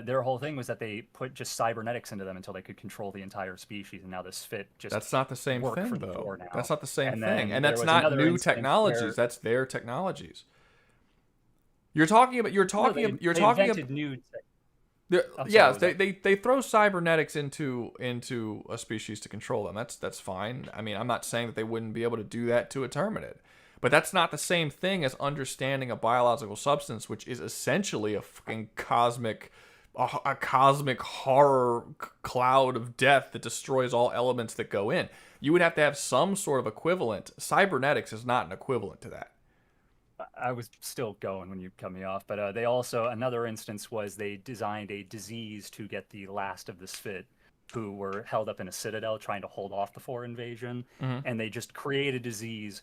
their whole thing was that they put just cybernetics into them until they could control the entire species, and now this Sphit just That's not the same work thing, for the though. Four now. That's not the same And thing, then and there that's was not another new instance technologies. where- That's their technologies. You're talking about. they invented new Yes, they throw cybernetics into a species to control them. That's fine. I mean, I'm not saying that they wouldn't be able to do that to a Terminid, but that's not the same thing as understanding a biological substance, which is essentially a fucking cosmic horror cloud of death that destroys all elements that go in. You would have to have some sort of equivalent. Cybernetics is not an equivalent to that. I was still going when you cut me off, but they also, another instance was they designed a disease to get the last of the Sphit, who were held up in a citadel trying to hold off the 4 invasion, and they just created a disease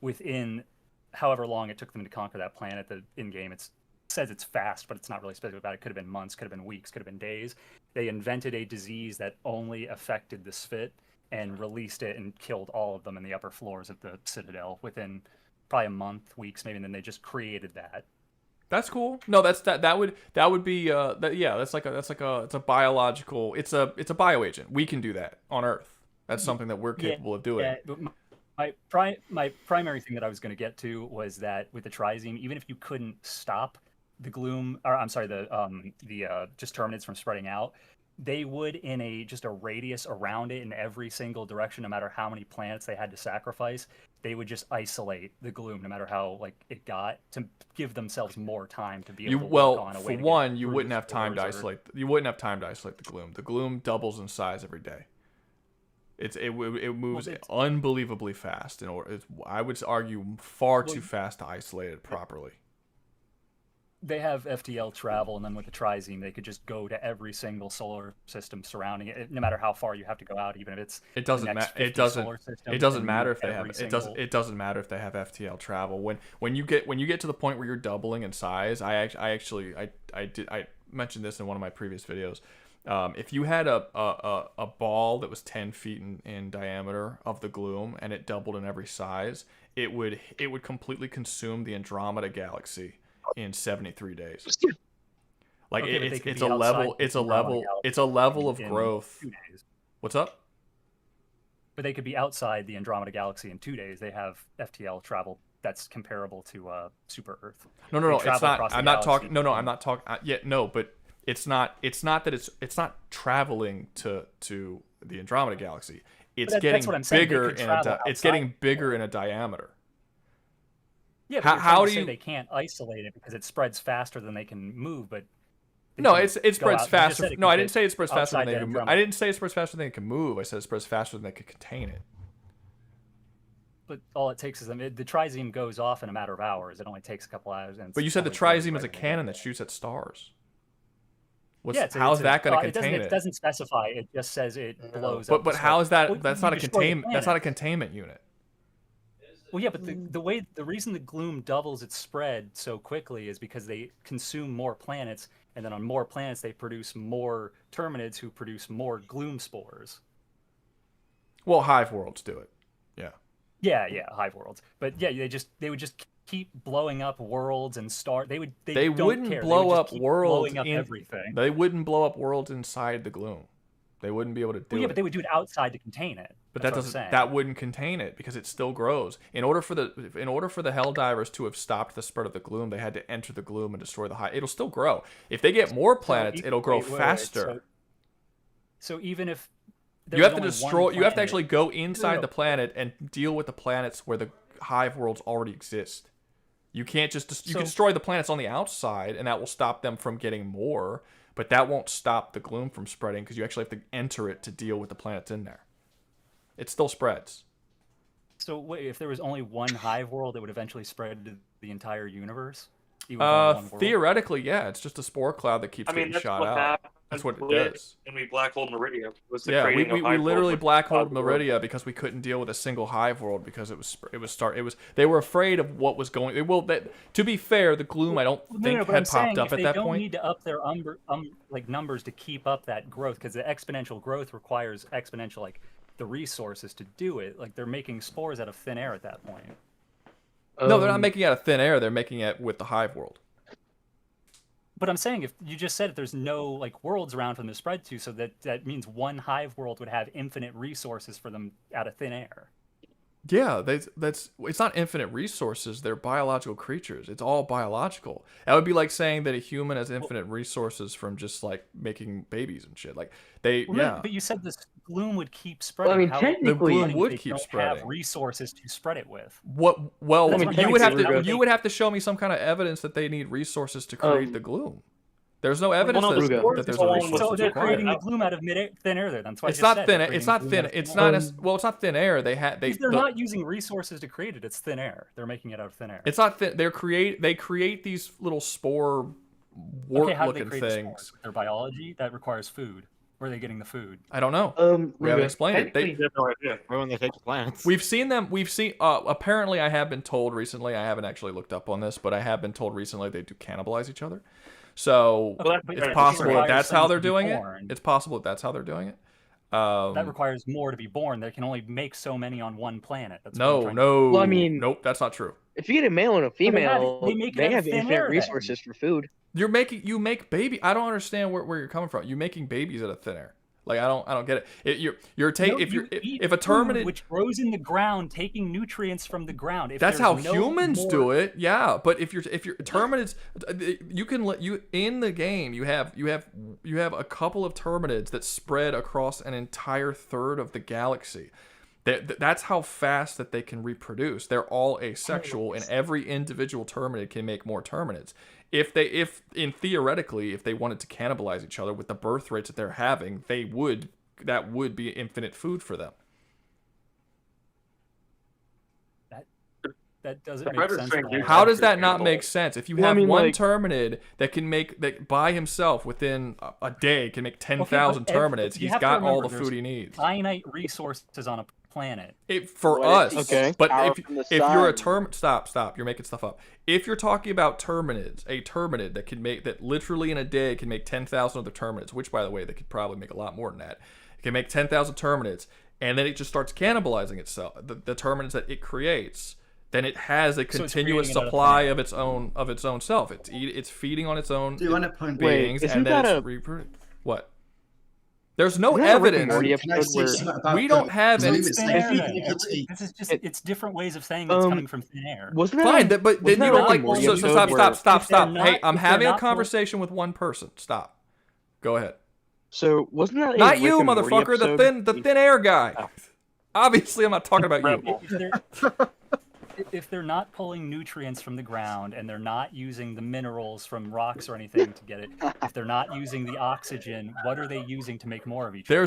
within however long it took them to conquer that planet. The in-game it says it's fast, but it's not really specific about it. It could have been months, could have been weeks, could have been days. They invented a disease that only affected the Sphit and released it and killed all of them in the upper floors of the citadel within probably a month, weeks, maybe, and then they just created that. That's cool. No, that would be it's a biological, it's a bioagent. We can do that on Earth. That's something that we're capable of doing. Yeah, but my primary thing that I was going to get to was that with the Trizeme, even if you couldn't stop the gloom, or I'm sorry, the just Terminids from spreading out, they would in just a radius around it in every single direction, no matter how many planets they had to sacrifice, they would just isolate the gloom, no matter how it got, to give themselves more time to be able to work on a way. For one, you wouldn't have time to isolate. You wouldn't have time to isolate the gloom. The gloom doubles in size every day. It moves unbelievably fast, and I would argue far too fast to isolate it properly. They have FTL travel, and then with the Trizeme, they could just go to every single solar system surrounding it, no matter how far you have to go out, even if it's It doesn't matter if they have FTL travel. When you get to the point where you're doubling in size, I mentioned this in one of my previous videos. If you had a ball that was 10 feet in diameter of the gloom and it doubled in every size, it would completely consume the Andromeda galaxy in 73 days. Like it's a level of growth. What's up? But they could be outside the Andromeda galaxy in 2 days. They have FTL travel that's comparable to Super Earth. No, it's not. I'm not talking. No, I'm not talking. But it's not that it's not traveling to the Andromeda galaxy. It's getting bigger in a diameter. Yeah, but how do you say they can't isolate it because it spreads faster than they can move? But no, it spreads faster. No, I didn't say it spreads faster than they can move. I didn't say it spreads faster than they can move. I said it spreads faster than they can contain it. but all it takes is the trizeme goes off in a matter of hours. It only takes a couple hours. And But you said the it's always trizeme is a right cannon that shoots at stars. Yeah, How's that going to contain It doesn't specify. It just says it blows up. But how is that? That's not a containment. containment. That's not a containment unit. Well, yeah, but the reason the gloom doubles its spread so quickly is because they consume more planets, and then on more planets they produce more Terminids who produce more gloom spores. Well, hive worlds do it. Yeah. Yeah, hive worlds. But yeah, they would just keep blowing up worlds and star. They wouldn't care. blow They would just up keep worlds. blowing up everything. They wouldn't blow up worlds inside the gloom. They wouldn't be able to do Yeah, it. but they would do it outside to contain it. But That's that what I'm doesn't. saying. That wouldn't contain it because it still grows. In order for the Helldivers to have stopped the spread of the gloom, they had to enter the gloom and destroy the hive. It'll still grow. If they get more planets, it'll grow faster. So even if You have to destroy. You have to actually go inside the planet and deal with the planets where the hive worlds already exist. You can't just you can destroy the planets on the outside, and that will stop them from getting more. But that won't stop the gloom from spreading because you actually have to enter it to deal with the planets in there. It still spreads. So wait, if there was only one hive world, it would eventually spread to the entire universe? Even if only one world? Theoretically, yeah. It's just a spore cloud that keeps getting shot out. That's what it does. And we black hole Meridia. Yeah, we literally black holed Meridia because we couldn't deal with a single hive world because they were afraid of what was going. To be fair, the gloom I don't think had popped up at that point. They don't need to up their numbers to keep up that growth because the exponential growth requires exponential the resources to do it. Like they're making spores out of thin air at that point. No, they're not making it out of thin air. They're making it with the hive world. But I'm saying if you just said if there's no worlds around for them to spread to, so that means one hive world would have infinite resources for them out of thin air. Yeah, it's not infinite resources. They're biological creatures. It's all biological. That would be like saying that a human has infinite resources from just making babies and shit. But you said this gloom would keep spreading. Well, I mean, technically, the gloom would keep spreading. Have resources to spread it with. Well, you would have to show me some kind of evidence that they need resources to create the gloom. There's no evidence that there's a resource. So they're creating the gloom out of thin air. There, that's why it's not thin. It's not thin. It's not as well. It's not thin air. If they're not using resources to create it, it's thin air. They're making it out of thin air. It's not thin. They create these little spore wart-looking things. The their biology that requires food. Where are they getting the food? I don't know. We haven't explained it. They have no idea. When they take the plants. We've seen them. Apparently, I have been told recently. I haven't actually looked up on this, but I have been told recently they do cannibalize each other. So it's possible that that's how they're doing it. It's possible that that's how they're doing it. That requires more to be born. They can only make so many on one planet. That's no. Well, I mean, nope, that's not true. If you get a male and a female, they have infinite resources for food. You make baby. I don't understand where you're coming from. You're making babies out of thin air. I don't get it. If a Terminid which grows in the ground, taking nutrients from the ground. That's how humans do it. Yeah, but if you're Terminids, in the game you have a couple of Terminids that spread across an entire third of the galaxy. That's how fast that they can reproduce. They're all asexual, and every individual Terminid can make more Terminids. Theoretically, if they wanted to cannibalize each other with the birth rates that they're having, that would be infinite food for them. That doesn't make sense. How does that not make sense? If you have one Terminid that by himself within a day can make 10,000 Terminids, he's got all the food he needs. Finite resources on a planet. For us, okay. But if you're a stop, you're making stuff up. If you're talking about Terminids, a Terminid that literally in a day can make 10,000 other Terminids, which by the way they could probably make a lot more than that. It can make 10,000 Terminids, and then it just starts cannibalizing itself. The Terminids that it creates. Then it has a continuous supply of its own self. It's feeding on its own beings, and then it's reproducing. What? There's no evidence. We don't have any. It's different ways of saying it's coming from thin air. Fine, but then you don't like. So stop. Hey, I'm having a conversation with one person. Stop. Go ahead. So wasn't that not you, motherfucker? The thin air guy. Obviously, I'm not talking about you. If they're not pulling nutrients from the ground and they're not using the minerals from rocks or anything to get it, if they're not using the oxygen, what are they using to make more of each other?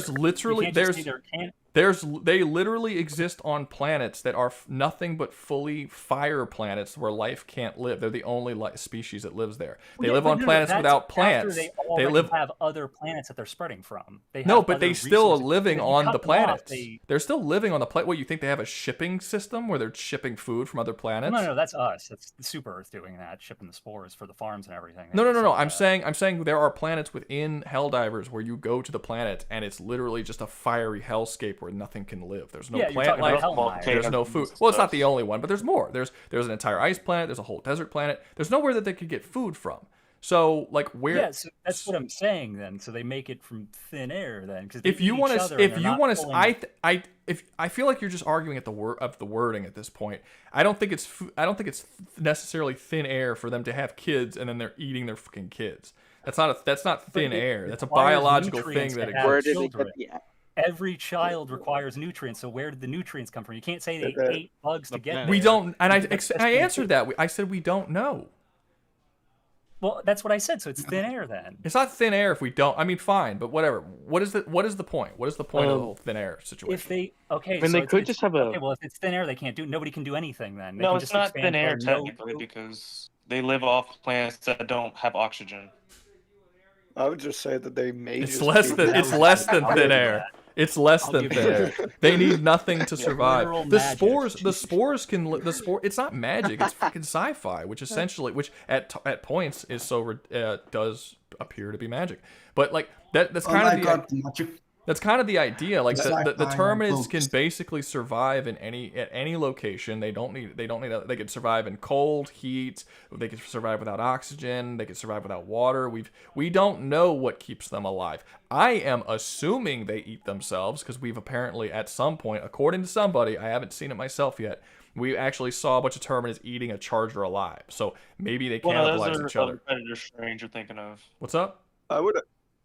They literally exist on planets that are nothing but fully fire planets where life can't live. They're the only species that lives there. They live on planets without plants. They They live. have other planets that they're spreading from. They have No, but other they still are resources. living If you on cut the them off, planets. They're still living on the planet. What, you think they have a shipping system where they're shipping food from other planets? No, that's us. That's the Super Earth doing that, shipping the spores for the farms and everything. No. I'm saying there are planets within Helldivers where you go to the planet and it's literally just a fiery hellscape where nothing can live. There's no plant life. There's no food. Well, it's not the only one, but there's more. There's an entire ice planet. There's a whole desert planet. There's nowhere that they could get food from. So, like, where? Yeah, so that's what I'm saying. Then, so they make it from thin air. Then, because if you want to, I feel like you're just arguing at the wording at this point. I don't think it's necessarily thin air for them to have kids and then they're eating their fucking kids. That's not thin air. That's a biological thing that exists. Every child requires nutrients. So where did the nutrients come from? You can't say they ate bugs to get there. We don't, and I answered that. I said we don't know. Well, that's what I said. So it's thin air then. It's not thin air if we don't. I mean, fine, but whatever. What is the point? What is the point of the whole thin air situation? If they okay, I mean, so they could just have a. Okay, well, if it's thin air, they can't do. Nobody can do anything then. They No, can it's just not expand thin air for no technically food. because they live off planets that don't have oxygen. I would just say that they may. It's less than thin air. It's less than thin air. They need nothing to survive. The spores can. It's not magic. It's fucking sci-fi, which at points is does appear to be magic. But like that's kind of the. That's kind of the idea. Like the Terminids can basically survive at any location. They don't need. They can survive in cold, heat. They can survive without oxygen. They can survive without water. We don't know what keeps them alive. I am assuming they eat themselves because we've apparently at some point, according to somebody, I haven't seen it myself yet. We actually saw a bunch of Terminids eating a Charger alive. So maybe they cannibalize each other. Predator strain you're thinking of. What's up?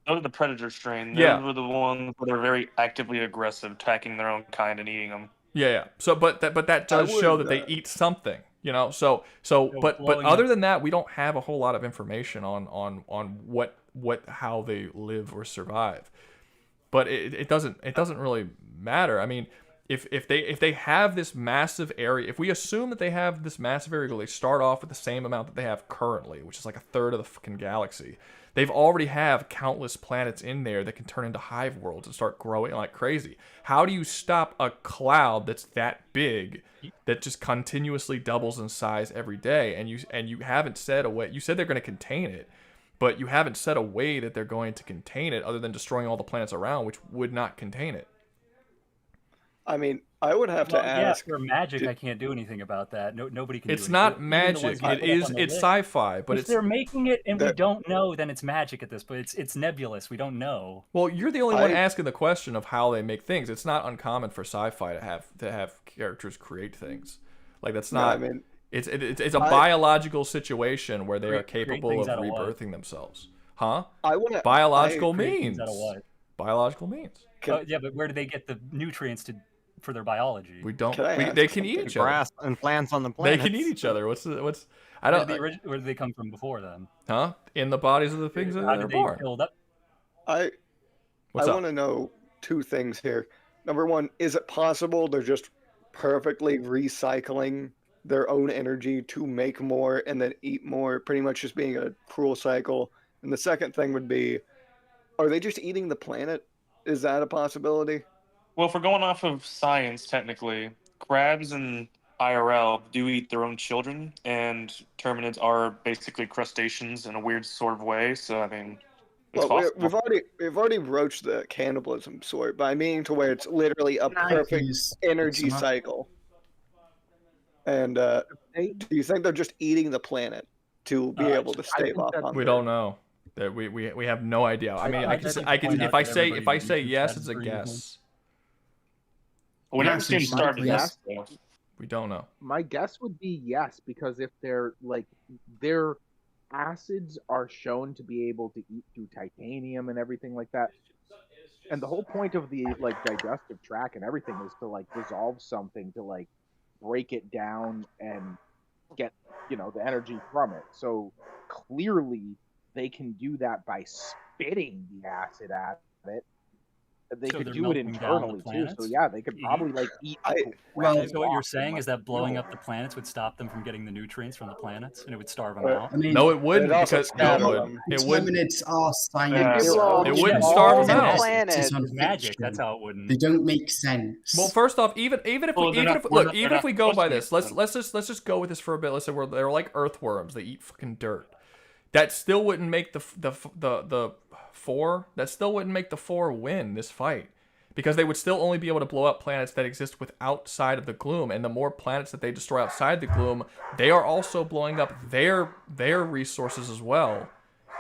Those are the Predator strain. Yeah. Those were the ones that are very actively aggressive, attacking their own kind and eating them. Yeah. So, but that does show that they eat something, you know. But other than that, we don't have a whole lot of information on how they live or survive. But it doesn't really matter. I mean, if they have this massive area, if we assume that they have this massive area, they start off with the same amount that they have currently, which is like a third of the fucking galaxy. They've already have countless planets in there that can turn into hive worlds and start growing like crazy. How do you stop a cloud that's that big that just continuously doubles in size every day? And you haven't said a way. You said they're going to contain it, but you haven't said a way that they're going to contain it other than destroying all the planets around, which would not contain it. I mean, I would have to ask. Yeah, for magic, I can't do anything about that. Nobody can. It's do not anything. magic. It's sci-fi, but if they're making it and we don't know, then it's magic at this point. It's nebulous. We don't know. Well, you're the only one asking the question of how they make things. It's not uncommon for sci-fi to have characters create things. Like that's not. No, I mean, it's a biological situation where they are capable of rebirthing themselves. Huh? Biological means. Biological means. Yeah, but where do they get the nutrients for their biology? We don't. They can eat each other. Grass and plants on the planet. They can eat each other. I don't. Where did they come from before then? Huh? In the bodies of the things that are born. Build up? I want to know two things here. Number one, is it possible they're just perfectly recycling their own energy to make more and then eat more, pretty much just being a cruel cycle? And the second thing would be, are they just eating the planet? Is that a possibility? Well, if we're going off of science, technically, crabs and IRL do eat their own children, and Terminids are basically crustaceans in a weird sort of way. So, I mean, it's possible. we've already broached the cannibalism sort, but I mean to where it's literally a perfect energy cycle. And do you think they're just eating the planet to be able to stave off hunger? We don't know. We have no idea. I mean, if I say yes, it's a guess. We never seen starving. Yes. We don't know. My guess would be yes, because if they're like their acids are shown to be able to eat through titanium and everything like that. And the whole point of the like digestive tract and everything is to like dissolve something to like break it down and get, the energy from it. So clearly they can do that by spitting the acid at it. They So could they're do it melting down the internally too. So planets? yeah, they could probably like eat. well, So what you're saying is that blowing up the planets would stop them from getting the nutrients from the planets, and it would starve them out. I mean, No, it wouldn't, also because no, it scatter wouldn't. them. It wouldn't. Terminids are Yeah, science. so- It wouldn't Yeah, starve it's them out. magic. It's on It's magic. fiction. That's how it wouldn't. They don't make sense. Well, first off, even if Well, we, they're even not- if we're look, not- even they're if we not go by supposed this, to. let's just go with this for a bit. Let's say they're like earthworms. They eat fucking dirt. That still wouldn't make the four. That still wouldn't make the four win this fight, because they would still only be able to blow up planets that exist with outside of the gloom. And the more planets that they destroy outside the gloom, they are also blowing up their resources as well,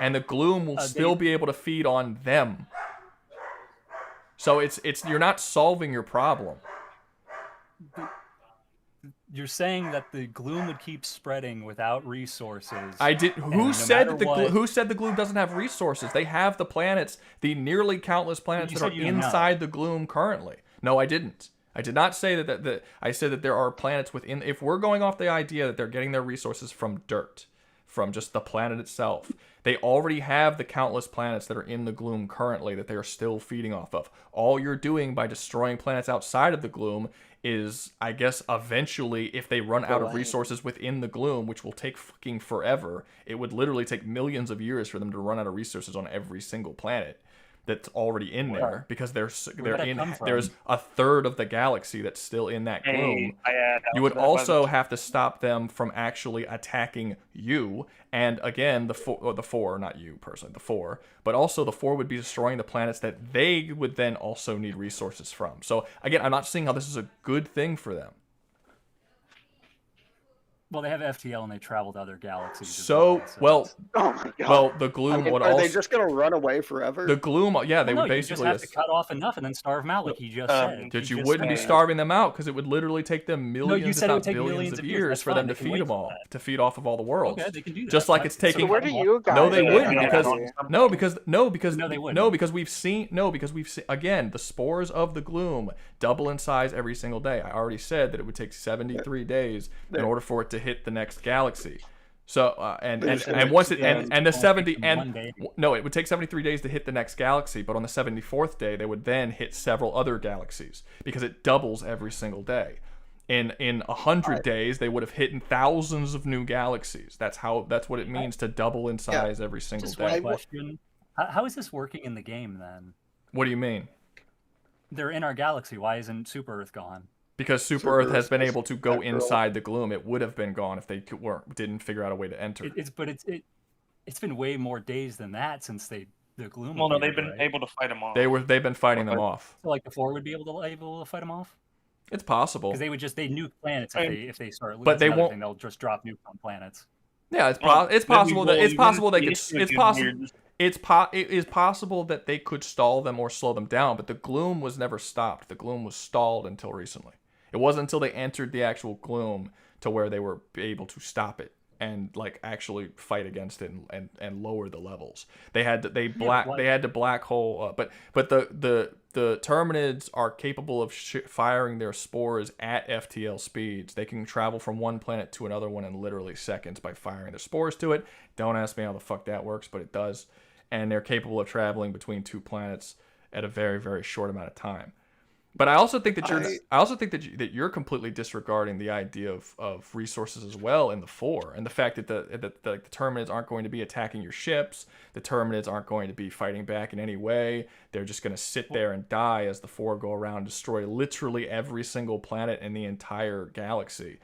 and the gloom will still be able to feed on them. So it's you're not solving your problem. You're saying that the gloom would keep spreading without resources. I did. and Who no said matter that what- who said the gloom doesn't have resources? They have the planets, the nearly countless planets You that are said you didn't know. inside the gloom currently. No, I didn't. I did not say that. I said that there are planets within. If we're going off the idea that they're getting their resources from dirt, from just the planet itself, they already have the countless planets that are in the gloom currently that they are still feeding off of. All you're doing by destroying planets outside of the gloom is, I guess, eventually, if they run out of resources within the gloom, which will take fucking forever, it would literally take millions of years for them to run out of resources on every single planet that's already in there, because there's a third of the galaxy that's still in that gloom. You would also have to stop them from actually attacking you. And again, the four, not you personally, the four, but also the four would be destroying the planets that they would then also need resources from. So again, I'm not seeing how this is a good thing for them. Well, they have FTL and they travel to other galaxies. So, well, Oh my god. well, the gloom would Are also. they just gonna run away forever? The gloom, yeah, they No, would you just basically. have to cut off enough and then starve them out, like he just said. That He you just wouldn't be said. starving them out, because it would literally take them millions, you if said it not would take billions millions of of years. years That's for fine, them they to can feed wait them for all, that. to feed off of all the worlds. Okay, they can do that. Just like That's- it's taking. So where do you guys? No, they stand wouldn't, on because that? no, because they wouldn't. because we've seen again, the spores of the gloom double in size every single day. I already said that it would take 73 days in order for it to hit the next galaxy. So and once it and the 70 and no, it would take 73 days to hit the next galaxy, but on the 74th day they would then hit several other galaxies, because it doubles every single day. In 100 days they would have hit thousands of new galaxies. That's what it means to double in size every single Just day. one question. How is this working in the game then? What do you mean? They're in our galaxy. Why isn't Super Earth gone? Because Super Earth has been able to go inside the gloom. It would have been gone if they didn't figure out a way to enter. It's been way more days than that since the gloom. Well, no, appeared, they've been right? able to fight them off. They've been fighting them off. So like the four would be able to fight them off. It's possible. Because they nuke planets if they start. But they won't. They'll just drop nukes on planets. Yeah, it's possible that it is possible that they could stall them or slow them down. But the gloom was never stopped. The gloom was stalled until recently. It wasn't until they entered the actual gloom to where they were able to stop it and like actually fight against it and lower the levels. They had to black hole. But the Terminids are capable of firing their spores at FTL speeds. They can travel from one planet to another one in literally seconds by firing their spores to it. Don't ask me how the fuck that works, but it does. And they're capable of traveling between two planets at a very, very short amount of time. But I also think that you're completely disregarding the idea of resources as well in the four, and the fact that the Terminids aren't going to be attacking your ships. The Terminids aren't going to be fighting back in any way. They're just going to sit there and die as the four go around and destroy literally every single planet in the entire galaxy.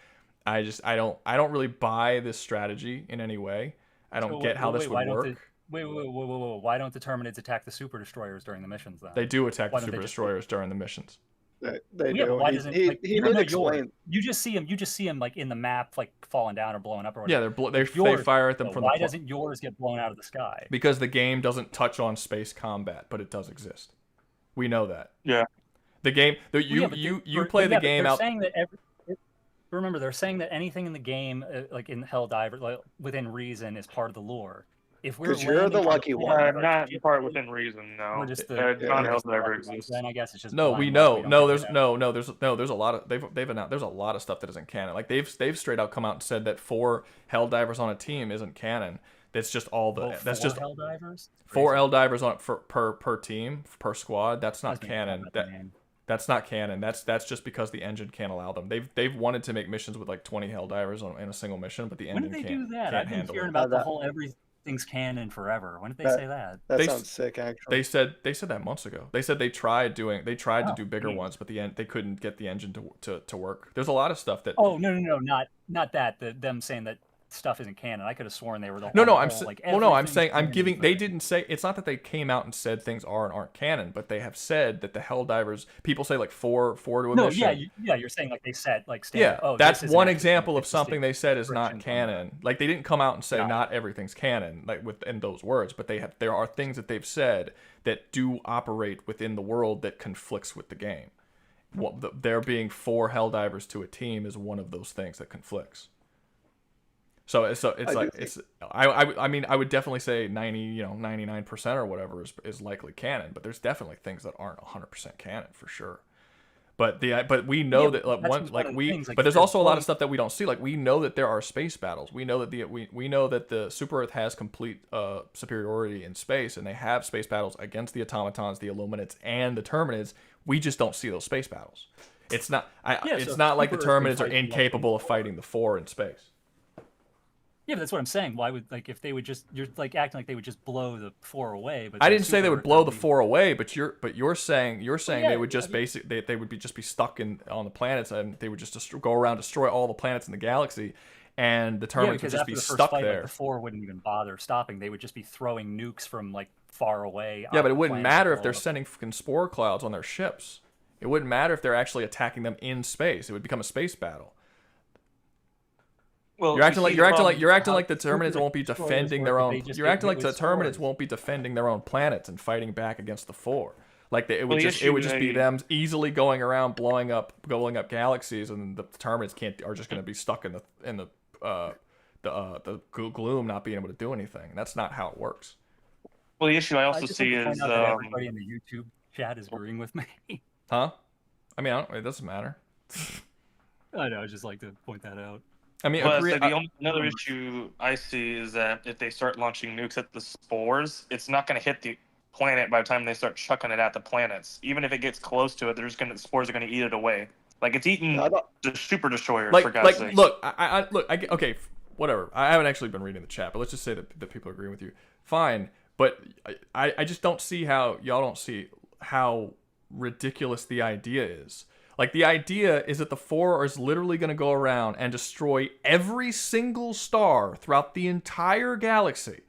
I don't really buy this strategy in any way. I don't get how this would work. Wait. Why don't the Terminids attack the Super Destroyers during the missions then? They do attack the Super Destroyers during the missions. They yeah, do. But why He- doesn't he- like, he even did though explain- you just see him like in the map like falling down or blowing up or Yeah, whatever. they fire at them from the why doesn't yours get blown out of the sky? Because the game doesn't touch on space combat, but it does exist. We know that. Yeah. The game you play the game out. Saying that remember, they're saying that anything in the game, like in Helldivers, like within reason, is part of the lore. If we're 'Cause you're the lucky one. Not part within reason, no. We're just non-Helldiver exists. Then I guess it's just No, blind we luck, know. we don't No, figure there's it out. there's a lot of they've announced there's a lot of stuff that isn't canon. Like they've straight out come out and said that 4 Helldivers on a team isn't canon. That's just all the. Oh, That's four just Helldivers? 4 Helldivers on per team per squad. That's not Doesn't canon. have that name. That's not canon. That's just because the engine can't allow them. They've wanted to make missions with like 20 Helldivers in a single mission, but the When engine did they can't. do that? Can't I've been handle hearing it. about the whole everything's canon forever. When did they say that? That They sounds sick, actually. They said that months ago. They said they tried to do bigger geez. ones, but they couldn't get the engine to work. There's a lot of stuff that. Oh no, not that. Them saying that stuff isn't canon. I could have sworn they were the No, whole, I'm like, well, no, I'm everything's saying I'm canon giving. for They it. didn't say. It's not that they came out and said things are and aren't canon, but they have said that the Helldivers. People say like four to a No, mission. you're saying like they said like Yeah, standard, oh, that's this isn't one actually example canon, of it's just something they said is not restrictions on that. canon. Like they didn't come out and say Got it. not everything's canon, like within those words, but there are things that they've said that do operate within the world that conflicts with the game. There being 4 Helldivers to a team is one of those things that conflicts. So it's like it's I mean I would definitely say 99% or whatever is likely canon, but there's definitely things that aren't 100% canon for sure. But we know that but there's also a lot of stuff that we don't see. Like we know that there are space battles. We know that we know that the Super Earth has complete superiority in space, and they have space battles against the automatons, the Illuminids, and the Terminids. We just don't see those space battles. It's not it's not like the Terminids are incapable of fighting the 4 in space. Yeah, but that's what I'm saying. Why would if they would just you're like acting like they would just blow the 4 away? But I the didn't say they Super would Earth blow would the be- 4 away, but you're saying yeah, they would just they would just be stuck on the planets, and they would just go around, destroy all the planets in the galaxy, and the Terminids would because just after be the first stuck fight, there. Like, the 4 wouldn't even bother stopping. They would just be throwing nukes from like far away. Yeah, but it off wouldn't planets matter to if blow they're up. sending fucking spore clouds on their ships. It wouldn't matter if they're actually attacking them in space. It would become a space battle. Well, You're acting like the Super Terminids won't be destroyers defending work their if own. they just You're get acting like hit the with Terminids spores. won't be defending their own planets and fighting back against the 4. Like it Well, would the just be issue them easily going around blowing up galaxies, and the Terminids are just going to be stuck in the gloom, not being able to do anything. That's not how it works. Well, the issue I I also just like see to point is out that everybody in the YouTube chat is agreeing with me. Huh? I mean, it doesn't matter. I know. I just like to point that out. I mean, Well, so another issue I see is that if they start launching nukes at the spores, it's not going to hit the planet by the time they start chucking it at the planets. Even if it gets close to it, the spores are going to eat it away. Like it's eating the super destroyers for God's sake. Look, okay, whatever. I haven't actually been reading the chat, but let's just say that people agree with you. Fine, but I just don't see how y'all don't see how ridiculous the idea is. Like, the idea is that the 4 is literally going to go around and destroy every single star throughout the entire galaxy,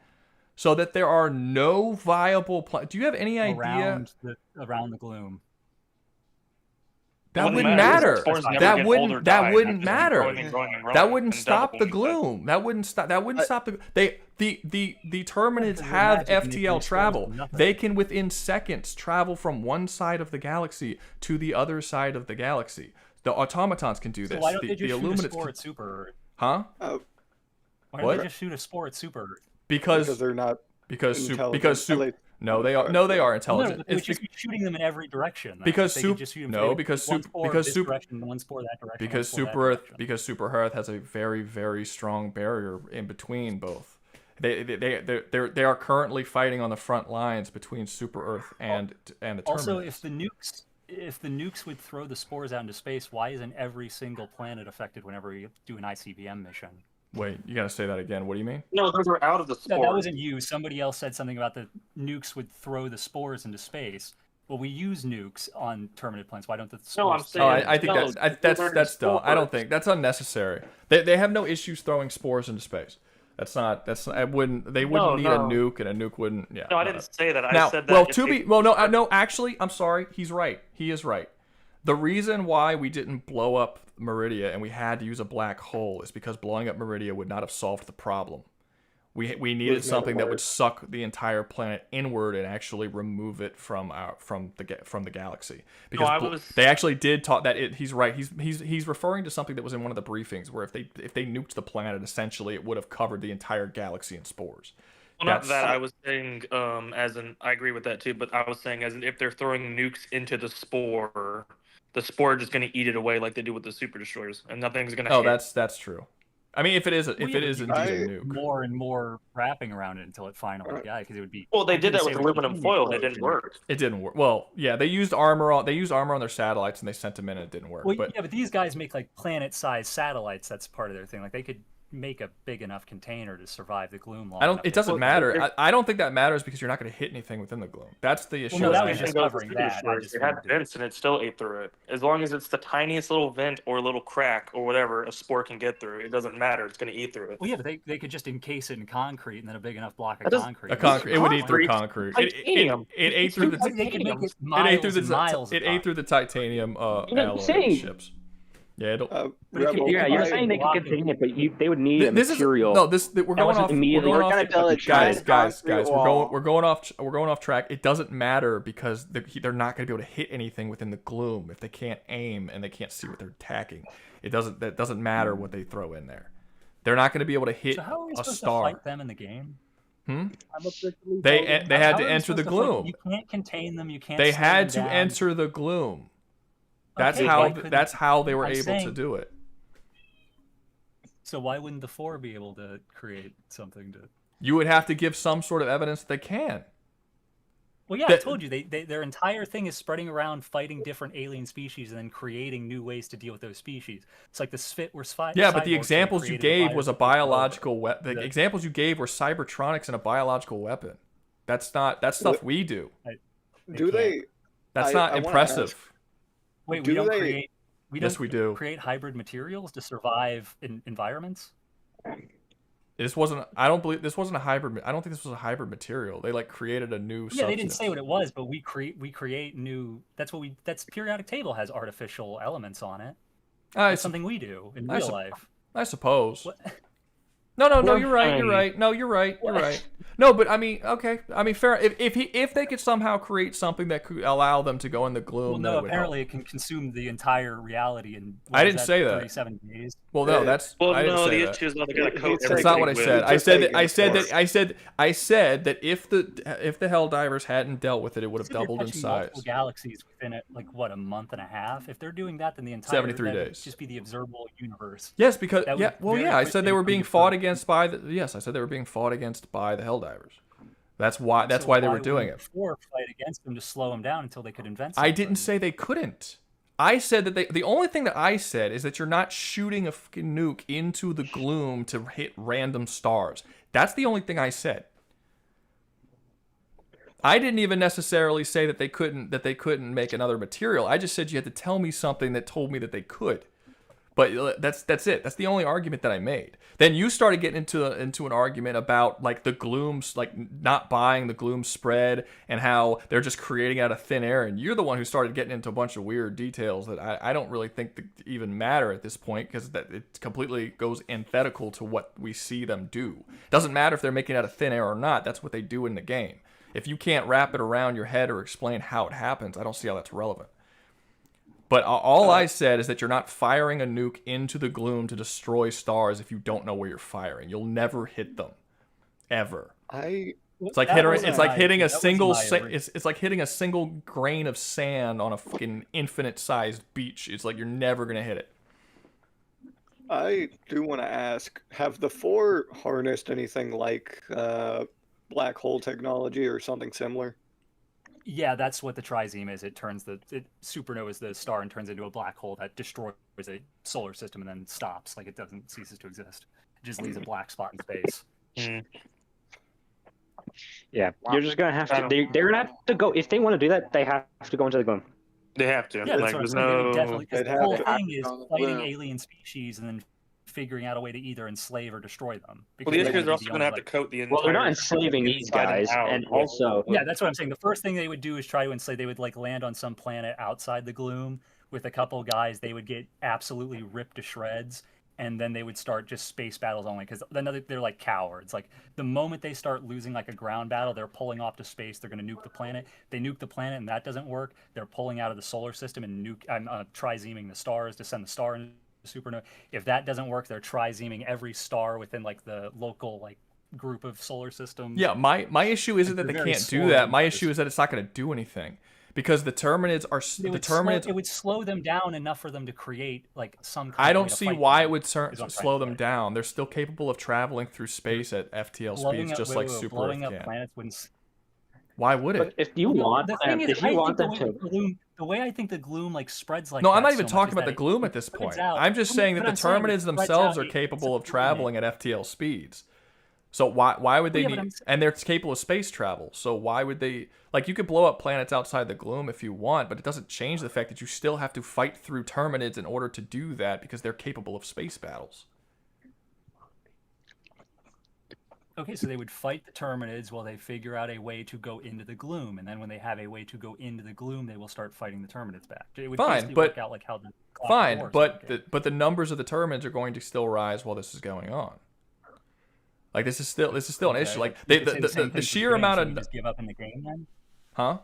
so that there are no viable planets. Do you have any idea? Around the gloom. That wouldn't matter. That wouldn't matter. That wouldn't stop the gloom. That wouldn't stop the. The Terminids have FTL travel. They can within seconds travel from one side of the galaxy to the other side of the galaxy. The automatons can do this. So why don't they just shoot a Illuminates spore at Super Earth? Huh? Why don't they just shoot a spore at Super Earth? Because they're not No, they are. No, they are intelligent. No, they would just be shooting them in every direction. Because They could just shoot them one spore that direction, because Super Earth has a very, very strong barrier in between both. They are currently fighting on the front lines between Super Earth and the Terminids. Also, if the nukes would throw the spores out into space, why isn't every single planet affected whenever you do an ICBM mission? Wait, you gotta say that again. What do you mean? No, those are out of the spores. No, that wasn't you. Somebody else said something about the nukes would throw the spores into space. Well, we use nukes on Terminid planets. Why don't the spores? No, I'm saying. I think that's dumb. I don't think that's unnecessary. They have no issues throwing spores into space. They wouldn't need a nuke, and a nuke wouldn't. Yeah. No, I didn't say that. Now, I said that. No. Actually, I'm sorry. He's right. He is right. The reason why we didn't blow up Meridia and we had to use a black hole is because blowing up Meridia would not have solved the problem. We needed something that would suck the entire planet inward and actually remove it from the galaxy. Because they actually did talk that he's right. He's referring to something that was in one of the briefings where if they nuked the planet, essentially it would have covered the entire galaxy in spores. Well, not that. I was saying, I agree with that too, but I was saying if they're throwing nukes into the spore is just going to eat it away like they do with the super destroyers, and nothing's going to. Oh, that's true. I mean, if it is, Well, if yeah, it but is you indeed a do nuke. more and more wrapping around it until it finally, yeah, because it would be. Well, they I did that didn't with say aluminum it foil, and it would didn't work. It didn't work. Well, yeah, they used armor on their satellites, and they sent them in, and it didn't work. Well, But yeah, but these guys make like planet-sized satellites. That's part of their thing. Like they could make a big enough container to survive the gloom long I don't. enough It to- doesn't matter. I don't think that matters because you're not going to hit anything within the gloom. That's the issue. no, that was I just have. covering that. I just It had vents and it still ate through it. As long as it's the tiniest little vent or little crack or whatever a spore can get through, it doesn't matter. It's going to eat through it. Well, yeah, but they could just encase it in concrete and then a big enough block That of doesn't- concrete. A concrete. It would eat through concrete. Titanium. It ate through the. They could make it It ate through the. miles It ate through the titanium You're alloy saying- ships. Yeah, it'll. Yeah, you're saying they could contain it, but they would need a This is material. no. We're that going wasn't off. We're immediately. going off. Guys. concrete wall. We're going off track. It doesn't matter because they're not going to be able to hit anything within the gloom if they can't aim and they can't see what they're attacking. That doesn't matter what they throw in there. They're not going to be able to hit So how are we a supposed star. to fight them in the game? They had How to are we enter the supposed to fight them? gloom. You can't contain them. You can't. They slow had them to down. enter the gloom. That's Okay, how. why couldn't- That's how they were I'm able saying- to do it. So why wouldn't the 4 be able to create something to? You would have to give some sort of evidence that they can. Well, yeah, I told you their entire thing is spreading around, fighting different alien species, and then creating new ways to deal with those species. It's like the Spit were Yeah, but the examples you gave was a biological weapon. The Yeah. examples you gave were cybertronics and a biological weapon. That's stuff we do. Do they? That's I not wanna impressive. ask, Wait, do we don't they- create. Yes, don't we do. create hybrid materials to survive in environments. This wasn't. I don't believe this wasn't a hybrid. I don't think this was a hybrid material. They like created a new. Yeah, they didn't substance. say what it was, but we create new. That's periodic table has artificial elements on it. That's something we do in real life. I suppose. No, you're right. You're right. No, you're right. You're right. No, but I mean, okay. I mean, fair. If they could somehow create something that could allow them to go in the gloom, Well, then no, it would help. apparently it can consume the entire reality in. I didn't say that. 37 days. Well, no, that's. Well, I didn't no, say the that. issue is not they got to coat That's not what I everything said. with- I said that if the Helldivers hadn't dealt with it, it would have So they're doubled in touching size. multiple galaxies within it, like what, a month and a half? If they're doing that, then the entire 73 that would days. just be the observable universe. Yes, because That would very I said they quickly were being become fought against by the. Yes, I said they were being fought against by the Helldivers. That's why. That's So why they were doing wouldn't it. the 4 fight against them to slow them down until they could invent I something? didn't say they couldn't. I said that the only thing that I said is that you're not shooting a fucking nuke into the gloom to hit random stars. That's the only thing I said. I didn't even necessarily say that they couldn't make another material. I just said you had to tell me something that told me that they could. But that's it. That's the only argument that I made. Then you started getting into an argument about like the glooms, like not buying the gloom spread and how they're just creating out of thin air. And you're the one who started getting into a bunch of weird details that I don't really think that even matter at this point because that it completely goes antithetical to what we see them do. Doesn't matter if they're making it out of thin air or not. That's what they do in the game. If you can't wrap it around your head or explain how it happens, I don't see how that's relevant. But all I said is that you're not firing a nuke into the gloom to destroy stars if you don't know where you're firing. You'll never hit them, ever. It's like hitting a single. It's like hitting a single grain of sand on a fucking infinite-sized beach. It's like you're never gonna hit it. I do want to ask: have the 4 harnessed anything like black hole technology or something similar? Yeah, that's what the trizeme is. It supernovas the star and turns into a black hole that destroys a solar system and then stops. Like it doesn't ceases to exist. It just leaves a black spot in space. Yeah, you're just gonna have to. They're gonna have to go if they want to do that. They have to go into the gloom. They have to. Yeah, that's like, what I'm there's saying. They would no. definitely, 'cause they'd the have whole to thing is on the fighting gloom. alien species and then figuring out a way to either enslave or destroy them. Well, the they issue is wanna they're be also the going to have only, to coat the entire. Well, they're not enslaving these inside and guys, out and with- also Yeah, that's what I'm saying. The first thing they would do is try to enslave. They would like land on some planet outside the gloom with a couple guys. They would get absolutely ripped to shreds, and then they would start just space battles only. Because they're like cowards. Like the moment they start losing like a ground battle, they're pulling off to space. They're going to nuke the planet. They nuke the planet, and that doesn't work. They're pulling out of the solar system and trizeming the stars to send the star into supernova. If that doesn't work, they're trizeming every star within like the local like group of solar systems. Yeah, my issue isn't Like, that they they're very can't do that. My swarming. issue is that it's not going to do anything. because the Terminids are It would slow them down enough for them to create like some. Kind I of way don't to see fight why them, it would is what I'm trying slow to them say. down. They're still capable of traveling through space at FTL Blowing speeds, up, just like Super blowing Earth up can. planets wouldn't. Why would it? But if you Well, want the them, thing is, if you I want think them to, the way I think the gloom like spreads like No, I'm that not even so much talking is about that the gloom it at this spreads point. out. I'm just saying that But the I'm saying it Terminids spreads themselves out, are capable of it's a traveling at FTL speeds. So why would they Well, yeah, but need? And they're capable of space travel. So why would they? Like, you could blow up planets outside the gloom if you want, but it doesn't change the fact that you still have to fight through Terminids in order to do that because they're capable of space battles. Okay, so they would fight the Terminids while they figure out a way to go into the gloom, and then when they have a way to go into the gloom, they will start fighting the Terminids back. It would Fine, basically but work out like how the Clock of War is but the numbers of the Terminids are going to still rise while this is going on. Like, this is still an issue. Like, You could say the same the thing for sheer game, amount so of you just give up in the game then. Huh?